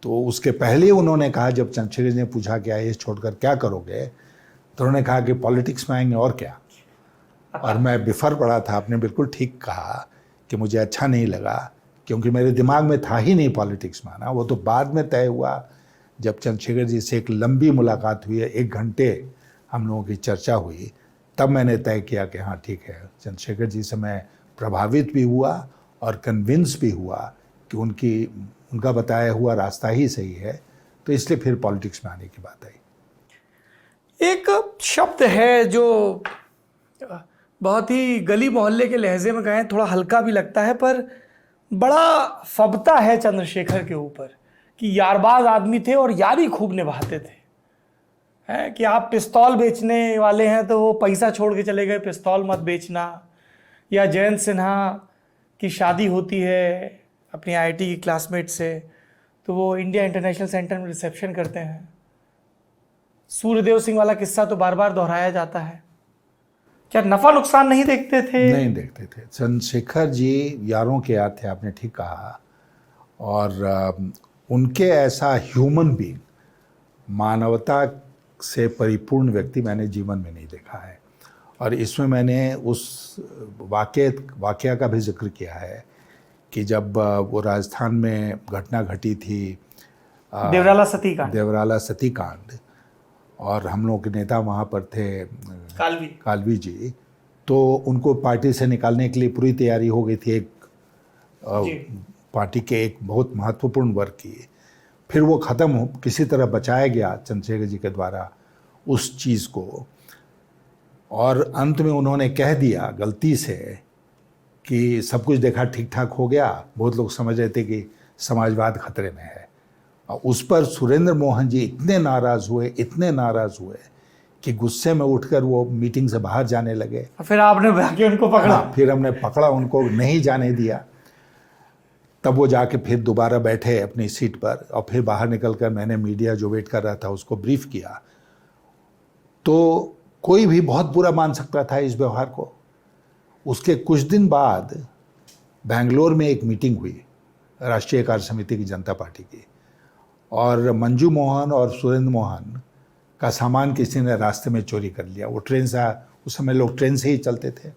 तो उसके पहले उन्होंने कहा, जब चंद्रशेखर जी ने पूछा कि आईएएस छोड़कर क्या करोगे, तो उन्होंने कहा कि पॉलिटिक्स में आएंगे और क्या। और मैं बिफर पड़ा था। आपने बिल्कुल ठीक कहा कि मुझे अच्छा नहीं लगा, क्योंकि मेरे दिमाग में था ही नहीं पॉलिटिक्स में आना। वो तो बाद में तय हुआ जब चंद्रशेखर जी से एक लंबी मुलाकात हुई है, 1 घंटे हम लोगों की चर्चा हुई, तब मैंने तय किया कि हाँ ठीक है, चंद्रशेखर जी से मैं प्रभावित भी हुआ और कन्विंस भी हुआ कि उनका बताया हुआ रास्ता ही सही है। तो इसलिए फिर पॉलिटिक्स में आने की बात आई। एक शब्द है जो बहुत ही गली मोहल्ले के लहजे में कहें थोड़ा हल्का भी लगता है, पर बड़ा फबता है चंद्रशेखर के ऊपर कि यारबाज आदमी थे और यारी खूब निभाते थे। है कि आप पिस्तौल बेचने वाले हैं तो वो पैसा छोड़ के चले गए, पिस्तौल मत बेचना। या जयंत सिन्हा की शादी होती है अपनी आईआईटी की क्लासमेट से, तो वो इंडिया इंटरनेशनल सेंटर में रिसेप्शन करते हैं। सूर्यदेव सिंह वाला किस्सा तो बार बार दोहराया जाता है। क्या नफा नुकसान नहीं देखते थे? नहीं देखते थे। चंद्रशेखर जी यारों के यार थे, आपने ठीक कहा। और उनके ऐसा ह्यूमन बीइंग, मानवता से परिपूर्ण व्यक्ति मैंने जीवन में नहीं देखा है। और इसमें मैंने उस वाकया का भी जिक्र किया है कि जब वो राजस्थान में घटना घटी थी देवराला सती कांड, और हम लोग के नेता वहाँ पर थे कालवी जी, तो उनको पार्टी से निकालने के लिए पूरी तैयारी हो गई थी एक पार्टी के एक बहुत महत्वपूर्ण वर्ग की। फिर वो ख़त्म किसी तरह बचाया गया चंद्रशेखर जी के द्वारा उस चीज़ को, और अंत में उन्होंने कह दिया गलती से कि सब कुछ देखा ठीक ठाक हो गया। बहुत लोग समझ रहे थे कि समाजवाद खतरे में है, और उस पर सुरेंद्र मोहन जी इतने नाराज़ हुए कि गुस्से में उठकर वो मीटिंग से बाहर जाने लगे। फिर आपने जाके उनको पकड़ा? हाँ, फिर हमने पकड़ा, उनको नहीं जाने दिया। तब वो जाके फिर दोबारा बैठे अपनी सीट पर, और फिर बाहर निकलकर मैंने मीडिया जो वेट कर रहा था उसको ब्रीफ किया। तो कोई भी बहुत बुरा मान सकता था इस व्यवहार को। उसके कुछ दिन बाद बेंगलोर में एक मीटिंग हुई राष्ट्रीय कार्य समिति की जनता पार्टी की, और मंजू मोहन और सुरेंद्र मोहन का सामान किसी ने रास्ते में चोरी कर लिया। वो ट्रेन से, उस समय लोग ट्रेन से ही चलते थे,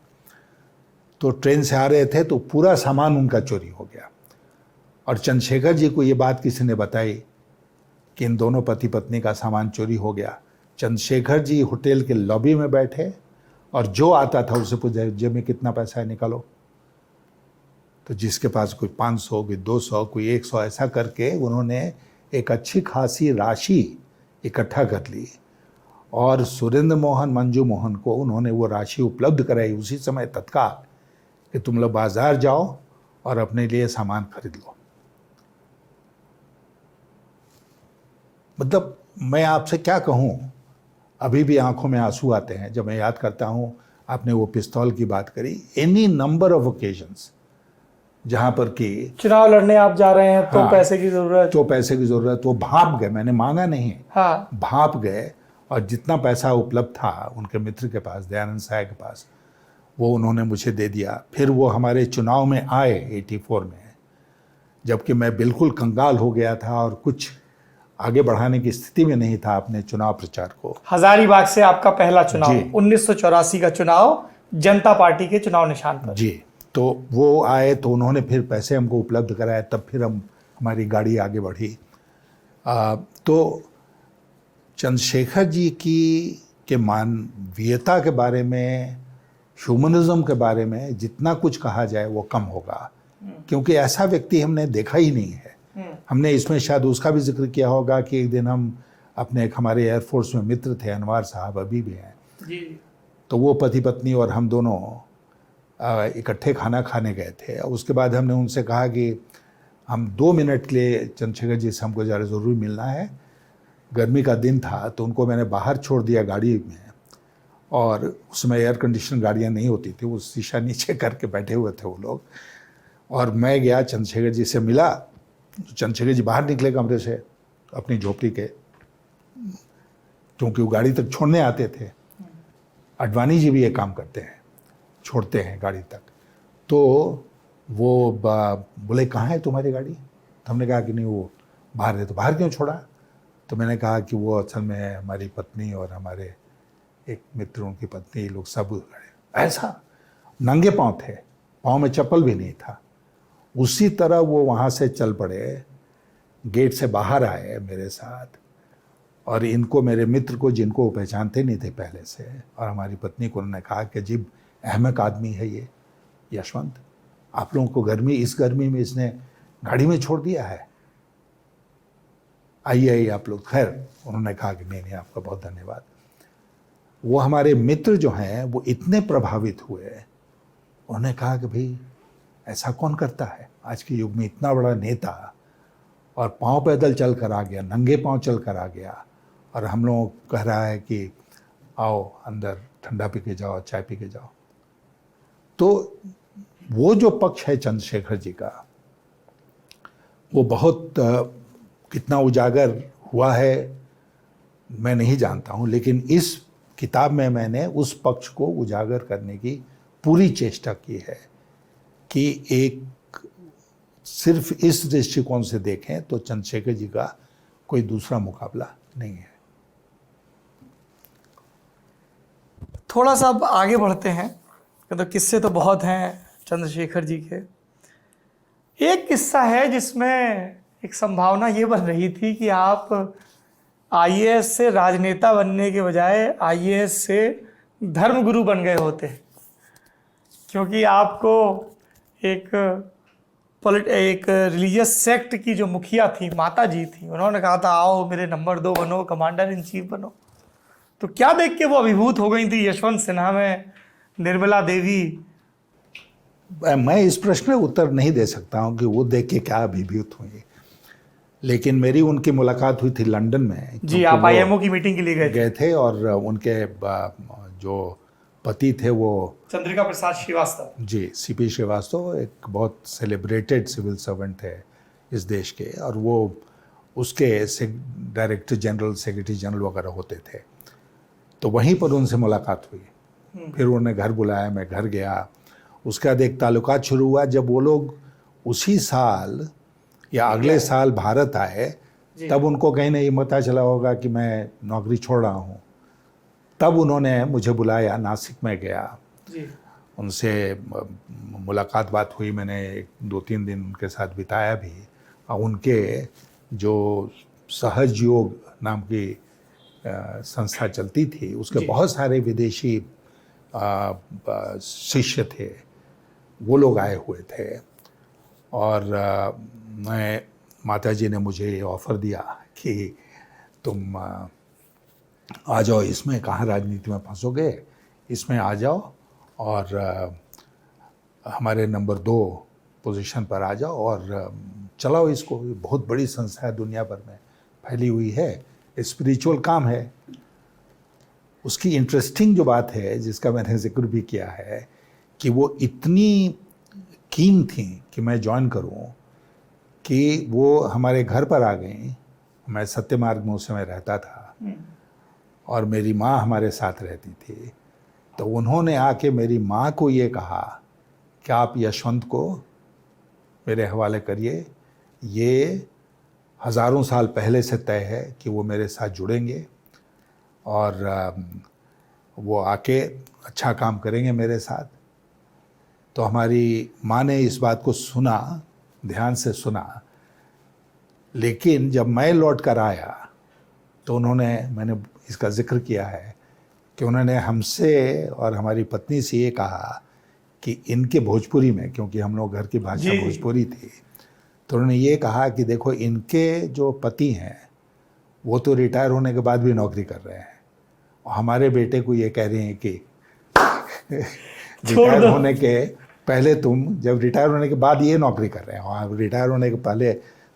तो ट्रेन से आ रहे थे तो पूरा सामान उनका चोरी हो गया। और चंद्रशेखर जी को ये बात किसी ने बताई कि इन दोनों पति पत्नी का सामान चोरी हो गया। चंद्रशेखर जी होटल के लॉबी में बैठे, और जो आता था उसे पूछा जेब में कितना पैसा है निकालो। तो जिसके पास कोई 500, कोई 200, कोई 100, ऐसा करके उन्होंने एक अच्छी खासी राशि इकट्ठा कर ली, और सुरेंद्र मोहन मंजू मोहन को उन्होंने वो राशि उपलब्ध कराई उसी समय तत्काल कि तुम लोग बाजार जाओ और अपने लिए सामान खरीद लो। मतलब मैं आपसे क्या कहूँ, अभी भी आंखों में आंसू आते हैं जब मैं याद करता हूँ। आपने वो पिस्तौल की बात करी, एनी नंबर ऑफ ओकेजन्स जहाँ पर कि चुनाव लड़ने आप जा रहे हैं तो हाँ, पैसे की ज़रूरत, वो भाप गए, मैंने मांगा नहीं, हाँ, भाप गए, और जितना पैसा उपलब्ध था उनके मित्र के पास, दयानंद साय के पास, वो उन्होंने मुझे दे दिया। फिर वो हमारे चुनाव में आए 84 में, जबकि मैं बिल्कुल कंगाल हो गया था और कुछ आगे बढ़ाने की स्थिति में नहीं था अपने चुनाव प्रचार को। हजारीबाग से आपका पहला चुनाव 1984 का चुनाव जनता पार्टी के चुनाव निशान पर। जी, तो वो आए तो उन्होंने फिर पैसे हमको उपलब्ध कराए, तब फिर हमारी गाड़ी आगे बढ़ी। तो चंद्रशेखर जी के मानवीयता के बारे में, ह्यूमनिज्म के बारे में जितना कुछ कहा जाए वो कम होगा, क्योंकि ऐसा व्यक्ति हमने देखा ही नहीं है। हमने इसमें शायद उसका भी जिक्र किया होगा कि एक दिन हम अपने हमारे एयरफोर्स में मित्र थे, अनवार साहब अभी भी हैं, तो वो पति पत्नी और हम दोनों इकट्ठे खाना खाने गए थे। उसके बाद हमने उनसे कहा कि हम 2 मिनट के लिए चंद्रशेखर जी से हमको ज़रा ज़रूरी मिलना है। गर्मी का दिन था तो उनको मैंने बाहर छोड़ दिया गाड़ी में, और उसमें एयर कंडीशन गाड़ियाँ नहीं होती थी, वो शीशा नीचे करके बैठे हुए थे वो लोग, और मैं गया चंद्रशेखर जी से मिला। चंद्रशेखर जी बाहर निकले कमरे से अपनी झोपड़ी के, क्योंकि वो गाड़ी तक छोड़ने आते थे। अडवाणी जी भी ये काम करते हैं, छोड़ते हैं गाड़ी तक। तो वो बोले कहाँ है तुम्हारी गाड़ी? तो हमने कहा कि नहीं वो बाहर है। तो बाहर क्यों छोड़ा? तो मैंने कहा कि वो असल में हमारी पत्नी और हमारे एक मित्र, उनकी पत्नी, लोग सब ऐसा नंगे पाँव थे, पाँव में चप्पल भी नहीं था। उसी तरह वो वहाँ से चल पड़े, गेट से बाहर आए मेरे साथ, और इनको, मेरे मित्र को, जिनको वो पहचानते नहीं थे पहले से, और हमारी पत्नी को उन्होंने कहा कि अजीब अहमक आदमी है ये यशवंत, आप लोगों को इस गर्मी में इसने गाड़ी में छोड़ दिया है, आइए आप लोग। खैर उन्होंने कहा कि नहीं आपका बहुत धन्यवाद। वो हमारे मित्र जो हैं वो इतने प्रभावित हुए, उन्होंने कहा कि भाई ऐसा कौन करता है आज के युग में, इतना बड़ा नेता और पांव पैदल चल कर आ गया, नंगे पांव चल कर आ गया, और हम लोग कह रहा है कि आओ अंदर ठंडा पी के जाओ, चाय पी के जाओ। तो वो जो पक्ष है चंद्रशेखर जी का, वो बहुत कितना उजागर हुआ है मैं नहीं जानता हूँ, लेकिन इस किताब में मैंने उस पक्ष को उजागर करने की पूरी चेष्टा की है कि एक सिर्फ इस दृष्टिकोण से देखें तो चंद्रशेखर जी का कोई दूसरा मुकाबला नहीं है। थोड़ा सा अब आगे बढ़ते हैं, तो किस्से तो बहुत हैं चंद्रशेखर जी के। एक किस्सा है जिसमें एक संभावना ये बन रही थी कि आप आईएएस से राजनेता बनने के बजाय आईएएस से धर्मगुरु बन गए होते, क्योंकि आपको एक रिलीजियस सेक्ट की जो मुखिया थी, माता जी थी, उन्होंने कहा था आओ मेरे नंबर 2 बनो, कमांडर इन चीफ बनो। तो क्या देख के वो अभिभूत हो गई थी यशवंत सिन्हा में निर्मला देवी? मैं इस प्रश्न का उत्तर नहीं दे सकता हूं कि वो देख के क्या अभिभूत हुई, लेकिन मेरी उनकी मुलाकात हुई थी लंदन में। जी, आप आईएमओ की मीटिंग के लिए गए थे और उनके जो पति थे वो चंद्रिका प्रसाद श्रीवास्तव, जी, सीपी श्रीवास्तव, एक बहुत सेलिब्रेटेड सिविल सर्वेंट थे इस देश के, और वो उसके डायरेक्टर जनरल, सेक्रेटरी जनरल वगैरह होते थे। तो वहीं पर उनसे मुलाकात हुई। फिर उन्होंने घर बुलाया, मैं घर गया। उसके बाद एक ताल्लुकात शुरू हुआ। जब वो लोग उसी साल या अगले साल भारत आए, तब उनको कहीं नहीं पता चला होगा कि मैं नौकरी छोड़ रहा हूँ। तब उन्होंने मुझे बुलाया, नासिक में गया, उनसे मुलाकात बात हुई। मैंने 2-3 दिन उनके साथ बिताया भी। और उनके जो सहज योग नाम की संस्था चलती थी, उसके बहुत सारे विदेशी शिष्य थे, वो लोग आए हुए थे। और मैं माता जी ने मुझे ये ऑफ़र दिया कि तुम आ जाओ, इसमें कहाँ राजनीति में फंसोगे, इसमें आ जाओ और हमारे नंबर 2 पोजीशन पर आ जाओ और चलाओ इसको। बहुत बड़ी संस्था है, दुनिया भर में फैली हुई है, स्पिरिचुअल काम है। उसकी इंटरेस्टिंग जो बात है, जिसका मैंने जिक्र भी किया है, कि वो इतनी कीन थी कि मैं ज्वाइन करूं, कि वो हमारे घर पर आ गई। मैं सत्य मार्ग में उस समय रहता था और मेरी माँ हमारे साथ रहती थी। तो उन्होंने आके मेरी माँ को ये कहा कि आप यशवंत को मेरे हवाले करिए, ये हज़ारों साल पहले से तय है कि वो मेरे साथ जुड़ेंगे और वो आके अच्छा काम करेंगे मेरे साथ। तो हमारी माँ ने इस बात को सुना, ध्यान से सुना। लेकिन जब मैं लौट कर आया तो मैंने इसका जिक्र किया है कि उन्होंने हमसे और हमारी पत्नी से ये कहा कि इनके भोजपुरी में, क्योंकि हम लोग घर की भाषा भोजपुरी थी, तो उन्होंने ये कहा कि देखो इनके जो पति हैं वो तो रिटायर होने के बाद भी नौकरी कर रहे हैं, और हमारे बेटे को ये कह रहे हैं कि रिटायर होने के पहले तुम, जब रिटायर होने के बाद ये नौकरी कर रहे हैं और रिटायर होने के पहले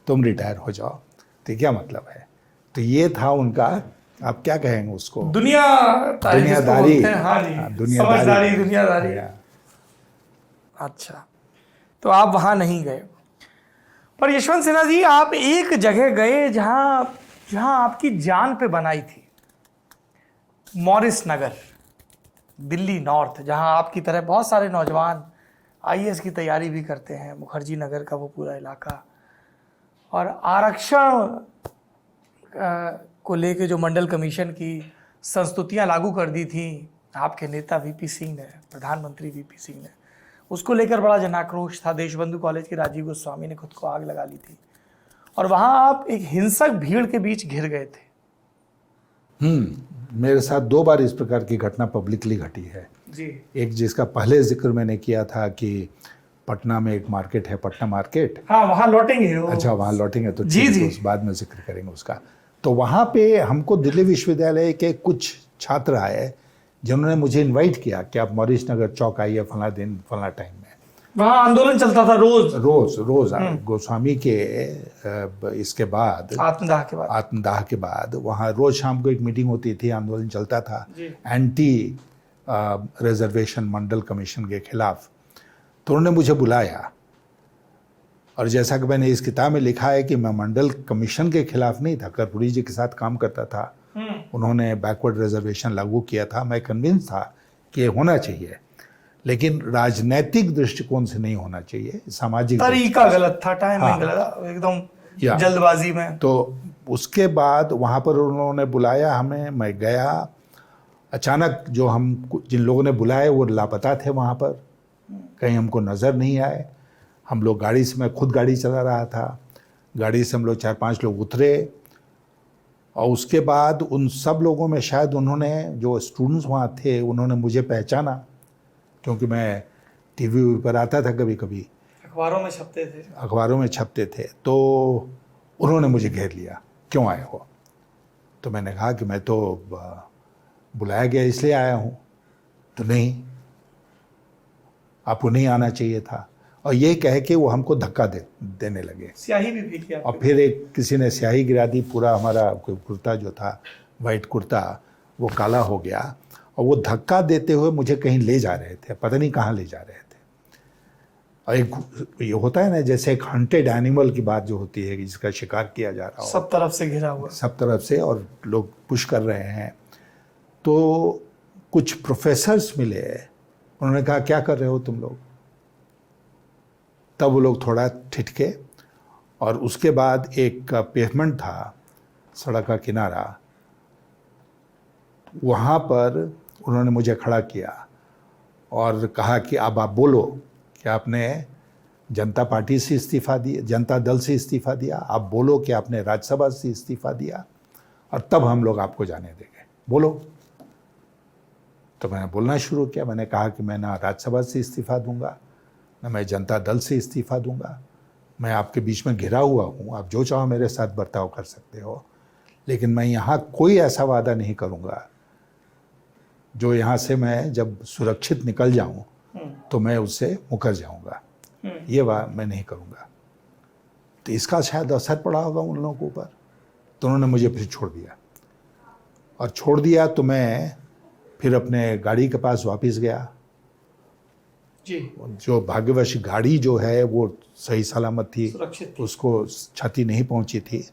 तुम रिटायर हो जाओ, तो क्या मतलब है? तो ये था उनका, आप क्या कहेंगे उसको, दुनियादारी। हाँ, दुनियादारी। अच्छा, तो आप वहाँ नहीं गए। पर यशवंत सिन्हा जी, आप एक जगह गए जहाँ आपकी जान पे बनाई थी, मॉरिस नगर, दिल्ली नॉर्थ, जहाँ आपकी तरह बहुत सारे नौजवान आईएएस की तैयारी भी करते हैं। मुखर्जी नगर का वो पूरा इलाका, और आरक्षण को लेके जो मंडल कमीशन की संस्तुतियाँ लागू कर दी थी आपके नेता वीपी सिंह ने, प्रधानमंत्री वीपी सिंह ने, उसको लेकर बड़ा जनाक्रोश था। देशबंधु कॉलेज के राजीव गोस्वामी ने खुद को आग लगा ली थी, और वहाँ आप एक हिंसक भीड़ के बीच घिर गए थे। मेरे साथ 2 बार इस प्रकार की घटना पब्लिकली घटी है जी। एक जिसका पहले जिक्र मैंने किया था कि पटना में एक मार्केट है, पटना मार्केट। हाँ, वहाँ लौटेंगे। अच्छा, वहाँ लौटेंगे तो जी जी, उस बाद में जिक्र करेंगे उसका। तो वहाँ पे हमको दिल्ली विश्वविद्यालय के कुछ छात्र आए जिन्होंने मुझे इनवाइट किया कि आप मॉरिस नगर चौक आइए फला दिन फला टाइम में। वहाँ आंदोलन चलता था रोज। गोस्वामी के इसके बाद, आत्मदाह के बाद वहाँ रोज शाम को एक मीटिंग होती थी, आंदोलन चलता था एंटी रिजर्वेशन मंडल कमीशन के खिलाफ। तो उन्होंने मुझे बुलाया, और जैसा कि मैंने इस किताब में लिखा है कि मैं मंडल कमीशन के खिलाफ नहीं था, कर्पूरी जी के साथ काम करता था। उन्होंने बैकवर्ड रिजर्वेशन लागू किया था, मैं कन्विंस था कि ये होना चाहिए, लेकिन राजनैतिक दृष्टिकोण से नहीं होना चाहिए, सामाजिक तरीका गलत था, टाइमिंग गलत, एकदम जल्दबाजी में। तो उसके बाद वहाँ पर उन्होंने बुलाया हमें, मैं गया। अचानक जो जिन लोगों ने बुलाए वो लापता थे वहाँ पर, कहीं हमको नज़र नहीं आए। हम लोग गाड़ी से, मैं खुद गाड़ी चला रहा था, गाड़ी से हम लोग 4-5 लोग उतरे और उसके बाद उन सब लोगों में शायद उन्होंने, जो स्टूडेंट्स वहाँ थे, उन्होंने मुझे पहचाना क्योंकि मैं टीवी पर आता था कभी कभी, अखबारों में छपते थे। अखबारों में छपते थे, तो उन्होंने मुझे घेर लिया, क्यों आए हो? तो मैंने कहा कि मैं तो बुलाया गया इसलिए आया हूँ। तो नहीं, आपको नहीं आना चाहिए था, और ये कह के वो हमको धक्का देने लगे। स्याही भी फेंकी आपने। और फिर एक किसी ने स्याही गिरा दी, पूरा हमारा कुर्ता जो था वाइट कुर्ता वो काला हो गया, और वो धक्का देते हुए मुझे कहीं ले जा रहे थे, पता नहीं कहाँ ले जा रहे थे। और एक ये होता है ना, जैसे एक हंटेड एनिमल की बात जो होती है कि जिसका शिकार किया जा रहा हो, सब तरफ से घिरा हुआ, सब तरफ से, और लोग पुश कर रहे हैं। तो कुछ प्रोफेसर्स मिले, उन्होंने कहा क्या कर रहे हो तुम लोग? तब वो लोग थोड़ा ठिठके, और उसके बाद एक पेवमेंट था, सड़क का किनारा, वहाँ पर उन्होंने मुझे खड़ा किया और कहा कि अब आप बोलो कि आपने जनता पार्टी से इस्तीफ़ा दिया, जनता दल से इस्तीफ़ा दिया, आप बोलो कि आपने राज्यसभा से इस्तीफ़ा दिया, और तब हम लोग आपको जाने देंगे, बोलो। तो मैंने बोलना शुरू किया, मैंने कहा कि मैं ना राज्यसभा से इस्तीफ़ा दूंगा, ना मैं जनता दल से इस्तीफ़ा दूंगा, मैं आपके बीच में घिरा हुआ हूँ, आप जो चाहो मेरे साथ बर्ताव कर सकते हो, लेकिन मैं यहाँ कोई ऐसा वादा नहीं करूँगा जो यहाँ से मैं जब सुरक्षित निकल जाऊँ तो मैं उससे मुकर जाऊँगा, ये मैं नहीं करूँगा। तो इसका शायद असर पड़ा होगा उन लोगों के ऊपर, तो उन्होंने मुझे फिर छोड़ दिया, और छोड़ दिया तो मैं फिर अपने गाड़ी के पास वापस गया जी। जो भाग्यवश गाड़ी जो है वो सही सलामत थी, सुरक्षित थी। उसको क्षति नहीं पहुंची थी,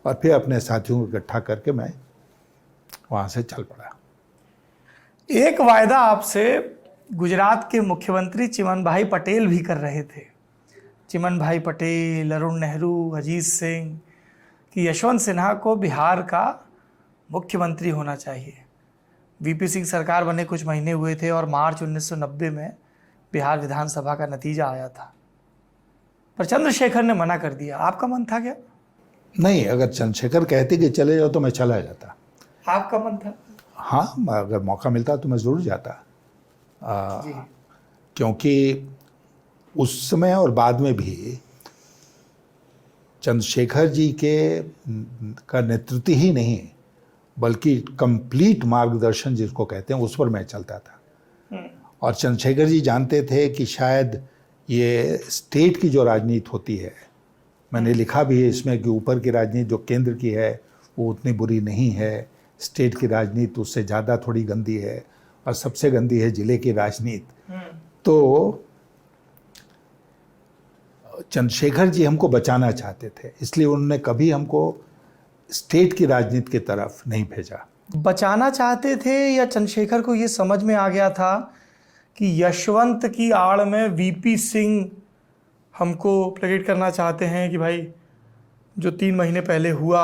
और फिर अपने साथियों को इकट्ठा करके मैं वहाँ से चल पड़ा। एक वायदा आपसे गुजरात के मुख्यमंत्री चिमन भाई पटेल भी कर रहे थे। चिमन भाई पटेल, अरुण नेहरू, अजीत सिंह, कि यशवंत सिन्हा को बिहार का मुख्यमंत्री होना चाहिए। वीपी सिंह सरकार बने कुछ महीने हुए थे और मार्च 1990 में बिहार विधानसभा का नतीजा आया था, पर चंद्रशेखर ने मना कर दिया। आपका मन था क्या? नहीं, अगर चंद्रशेखर कहते कि चले जाओ तो मैं चला जाता। आपका मन था? हाँ, अगर मौका मिलता तो मैं ज़रूर जाता, क्योंकि उस समय और बाद में भी चंद्रशेखर जी का नेतृत्व ही नहीं बल्कि कंप्लीट मार्गदर्शन जिसको कहते हैं उस पर मैं चलता था। और चंद्रशेखर जी जानते थे कि शायद ये स्टेट की जो राजनीति होती है, मैंने लिखा भी है इसमें कि ऊपर की राजनीति जो केंद्र की है वो उतनी बुरी नहीं है, स्टेट की राजनीति उससे ज़्यादा थोड़ी गंदी है, और सबसे गंदी है ज़िले की राजनीति। तो चंद्रशेखर जी हमको बचाना चाहते थे, इसलिए उन्होंने कभी हमको स्टेट की राजनीति की तरफ नहीं भेजा। बचाना चाहते थे या चंद्रशेखर को ये समझ में आ गया था कि यशवंत की आड़ में वीपी सिंह हमको प्लेट करना चाहते हैं कि भाई जो 3 महीने पहले हुआ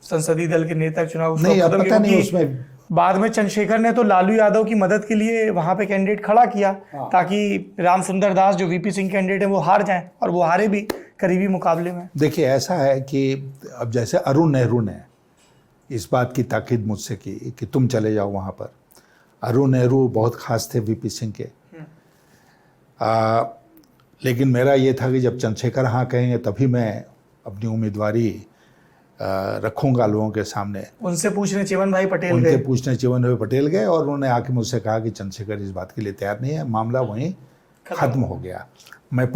संसदीय दल के नेता चुनाव, नहीं, अब पता नहीं उसमें बाद में चंद्रशेखर ने तो लालू यादव की मदद के लिए वहाँ पे कैंडिडेट खड़ा किया ताकि राम सुंदर दास जो वीपी सिंह कैंडिडेट है वो हार जाएं, और वो हारे भी करीबी मुकाबले में। देखिए, ऐसा है कि अब जैसे अरुण नेहरू ने इस बात की ताकीद मुझसे की कि तुम चले जाओ वहाँ पर। अरुण नेहरू बहुत ख़ास थे वीपी सिंह के, लेकिन मेरा ये था कि जब चंद्रशेखर हाँ कहेंगे तभी मैं अपनी उम्मीदवारी रखूँगा लोगों के सामने। उनसे पूछने चिमन भाई पटेल गए, उनके पूछने चिमन भाई पटेल गए, और उन्होंने आके मुझसे कहा कि चंद्रशेखर इस बात के लिए तैयार नहीं है, मामला वहीं ख़त्म हो गया। मैं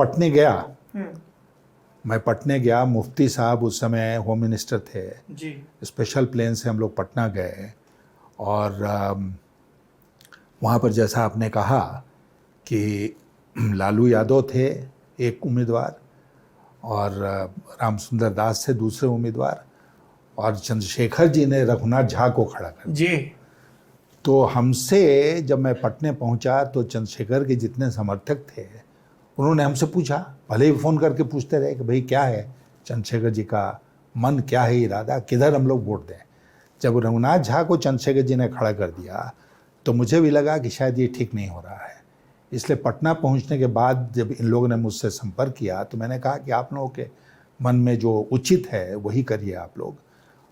पटने गया, मुफ्ती साहब उस समय होम मिनिस्टर थे जी। स्पेशल प्लेन से हम लोग पटना गए, और वहाँ पर जैसा आपने कहा कि लालू यादव थे एक उम्मीदवार, और राम सुंदर दास थे दूसरे उम्मीदवार, और चंद्रशेखर जी ने रघुनाथ झा को खड़ा कर जी। तो हमसे जब मैं पटने पहुंचा तो चंद्रशेखर के जितने समर्थक थे उन्होंने हमसे पूछा, भले ही फ़ोन करके पूछते रहे कि भाई क्या है चंद्रशेखर जी का मन, क्या है इरादा, किधर हम लोग वोट दें। जब रघुनाथ झा को चंद्रशेखर जी ने खड़ा कर दिया तो मुझे भी लगा कि शायद ये ठीक नहीं हो रहा है, इसलिए पटना पहुंचने के बाद जब इन लोगों ने मुझसे संपर्क किया तो मैंने कहा कि आप लोगों के मन में जो उचित है वही करिए आप लोग,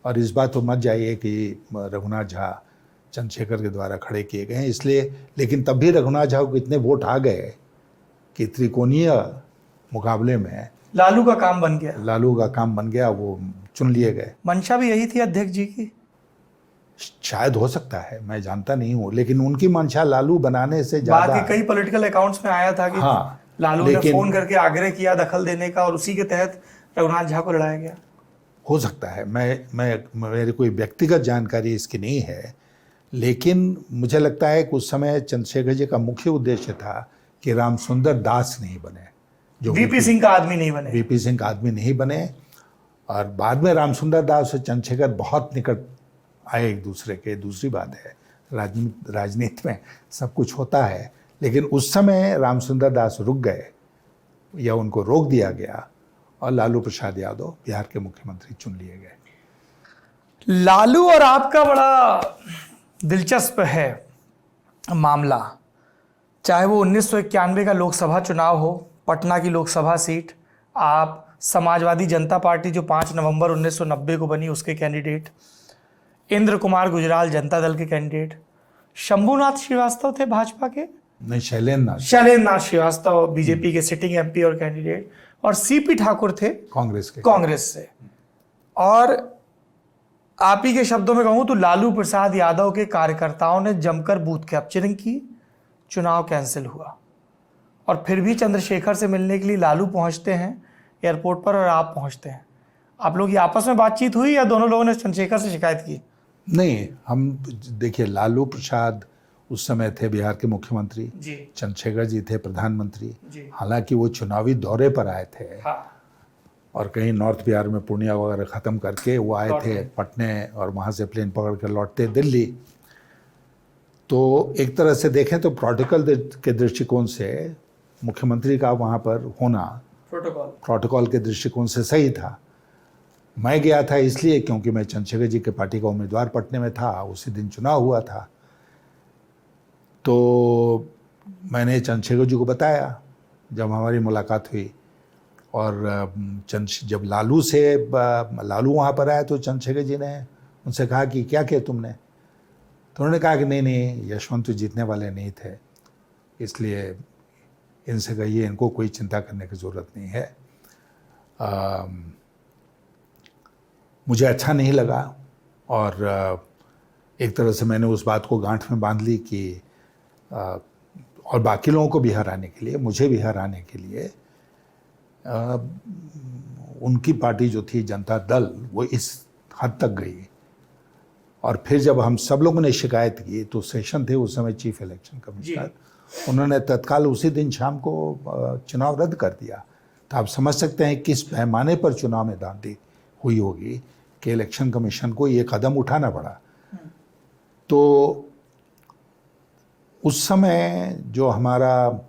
और इस बात तो मत जाइए कि रघुनाथ झा चंद्रशेखर के द्वारा खड़े किए गए हैं इसलिए। लेकिन तब भी रघुनाथ झा को इतने वोट आ गए कि त्रिकोणीय मुकाबले में लालू का काम बन गया, वो चुन लिए गए। मंशा भी यही थी अध्यक्ष जी की? शायद हो सकता है, मैं जानता नहीं हूँ, लेकिन उनकी मंशा लालू बनाने से ज्यादा। बाकी कई पॉलिटिकल अकाउंट्स में आया था कि हाँ, लालू ने फोन करके आग्रह किया दखल देने का और उसी के तहत रघुनाथ झा को लड़ाया गया। हो सकता है, मेरी कोई व्यक्तिगत जानकारी इसकी नहीं है, लेकिन मुझे लगता है कि उस समय चंद्रशेखर जी का मुख्य उद्देश्य था कि रामसुंदर दास नहीं बने, जो वीपी सिंह का आदमी नहीं बने। और बाद में रामसुंदर दास और चंद्रशेखर बहुत निकट आए एक दूसरे के। दूसरी बात है, राजनीति में सब कुछ होता है, लेकिन उस समय रामसुंदर दास रुक गए या उनको रोक दिया गया और लालू प्रसाद यादव बिहार के मुख्यमंत्री चुन लिए गए। लालू और आपका बड़ा दिलचस्प है मामला, चाहे वो 1991 का लोकसभा चुनाव हो, पटना की लोकसभा सीट, आप समाजवादी जनता पार्टी जो 5 नवंबर 1990 को बनी उसके कैंडिडेट, इंद्र कुमार गुजराल जनता दल के कैंडिडेट, शंभुनाथ श्रीवास्तव थे भाजपा के, नहीं शैलेंद्र श्रीवास्तव बीजेपी के सिटिंग एमपी और कैंडिडेट, और सीपी ठाकुर थे कांग्रेस से। और आप ही के शब्दों में कहूँ तो लालू प्रसाद यादव के कार्यकर्ताओं ने जमकर बूथ कैप्चरिंग की, चुनाव कैंसिल हुआ, और फिर भी चंद्रशेखर से मिलने के लिए लालू पहुंचते हैं एयरपोर्ट पर और आप पहुंचते हैं। आप लोग की आपस में बातचीत हुई या दोनों लोगों ने चंद्रशेखर से शिकायत की? नहीं, हम देखिए, लालू प्रसाद उस समय थे बिहार के मुख्यमंत्री, चंद्रशेखर जी थे प्रधानमंत्री। हालांकि वो चुनावी दौरे पर आए थे, और कहीं नॉर्थ बिहार में पूर्णिया वगैरह ख़त्म करके वो आए थे पटने, और वहाँ से प्लेन पकड़ कर लौटते दिल्ली। तो एक तरह से देखें तो प्रोटोकॉल के दृष्टिकोण से मुख्यमंत्री का वहाँ पर होना प्रोटोकॉल के दृष्टिकोण से सही था। मैं गया था इसलिए क्योंकि मैं चंद्रशेखर जी के पार्टी का उम्मीदवार पटने में था, उसी दिन चुनाव हुआ था। तो मैंने चंद्रशेखर जी को बताया जब हमारी मुलाकात हुई, और जब लालू वहाँ पर आया तो चंद्रशेखर जी ने उनसे कहा कि क्या किया तुमने? तो उन्होंने कहा कि नहीं, यशवंत तो जीतने वाले नहीं थे, इसलिए इनसे कहिए इनको कोई चिंता करने की ज़रूरत नहीं है। मुझे अच्छा नहीं लगा, और एक तरह से मैंने उस बात को गांठ में बांध ली कि और बाकी लोगों को भी हराने के लिए, मुझे भी हराने के लिए उनकी पार्टी जो थी जनता दल, वो इस हद तक गई। और फिर जब हम सब लोगों ने शिकायत की तो सेशन थे उस समय चीफ इलेक्शन कमिश्नर, उन्होंने तत्काल उसी दिन शाम को चुनाव रद्द कर दिया। तो आप समझ सकते हैं किस पैमाने पर चुनाव में धांधली हुई होगी कि इलेक्शन कमीशन को ये कदम उठाना पड़ा। तो उस समय जो हमारा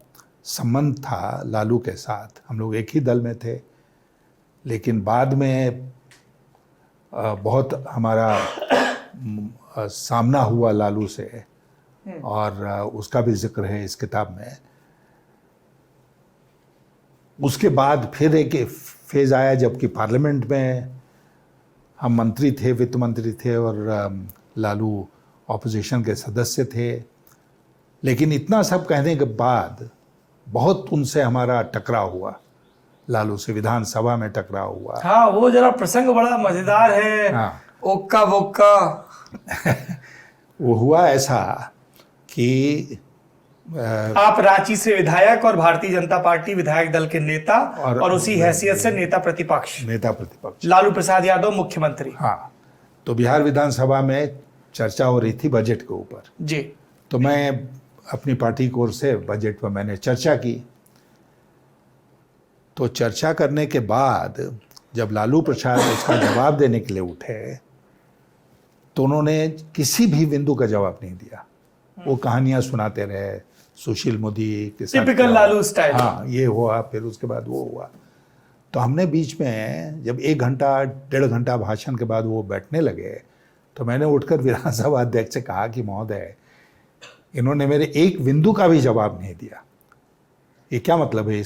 संबंध था लालू के साथ, हम लोग एक ही दल में थे, लेकिन बाद में बहुत हमारा सामना हुआ लालू से, और उसका भी जिक्र है इस किताब में। उसके बाद फिर एक फेज़ आया जबकि पार्लियामेंट में हम मंत्री थे, वित्त मंत्री थे, और लालू ऑपोजिशन के सदस्य थे। लेकिन इतना सब कहने के बाद बहुत उनसे हमारा टकराव हुआ, लालू से विधानसभा में टकराव हुआ। हाँ, वो जरा प्रसंग बड़ा मज़ेदार है। हाँ, ओक्का बोक्का वो हुआ ऐसा कि आप रांची से विधायक और भारतीय जनता पार्टी विधायक दल के नेता, और उसी हैसियत से नेता प्रतिपक्ष लालू प्रसाद यादव मुख्यमंत्री। हाँ, तो बिहार विधानसभा में चर्चा हो रही थी बजट के ऊपर जी। तो मैं अपनी पार्टी की ओर से बजट पर मैंने चर्चा की। तो चर्चा करने के बाद जब लालू प्रसाद उसका जवाब देने के लिए उठे तो उन्होंने किसी भी बिंदु का जवाब नहीं दिया। वो कहानियां सुनाते रहे, सुशील मोदी के साथ, टिपिकल लालू स्टाइल। हाँ, ये हुआ, फिर उसके बाद वो हुआ। तो हमने बीच में जब 1 घंटा 1.5 घंटा भाषण के बाद वो बैठने लगे तो मैंने उठकर विधानसभा अध्यक्ष से कहा कि महोदय, इन्होंने मेरे एक बिंदु का भी जवाब नहीं दिया। ये क्या मतलब है?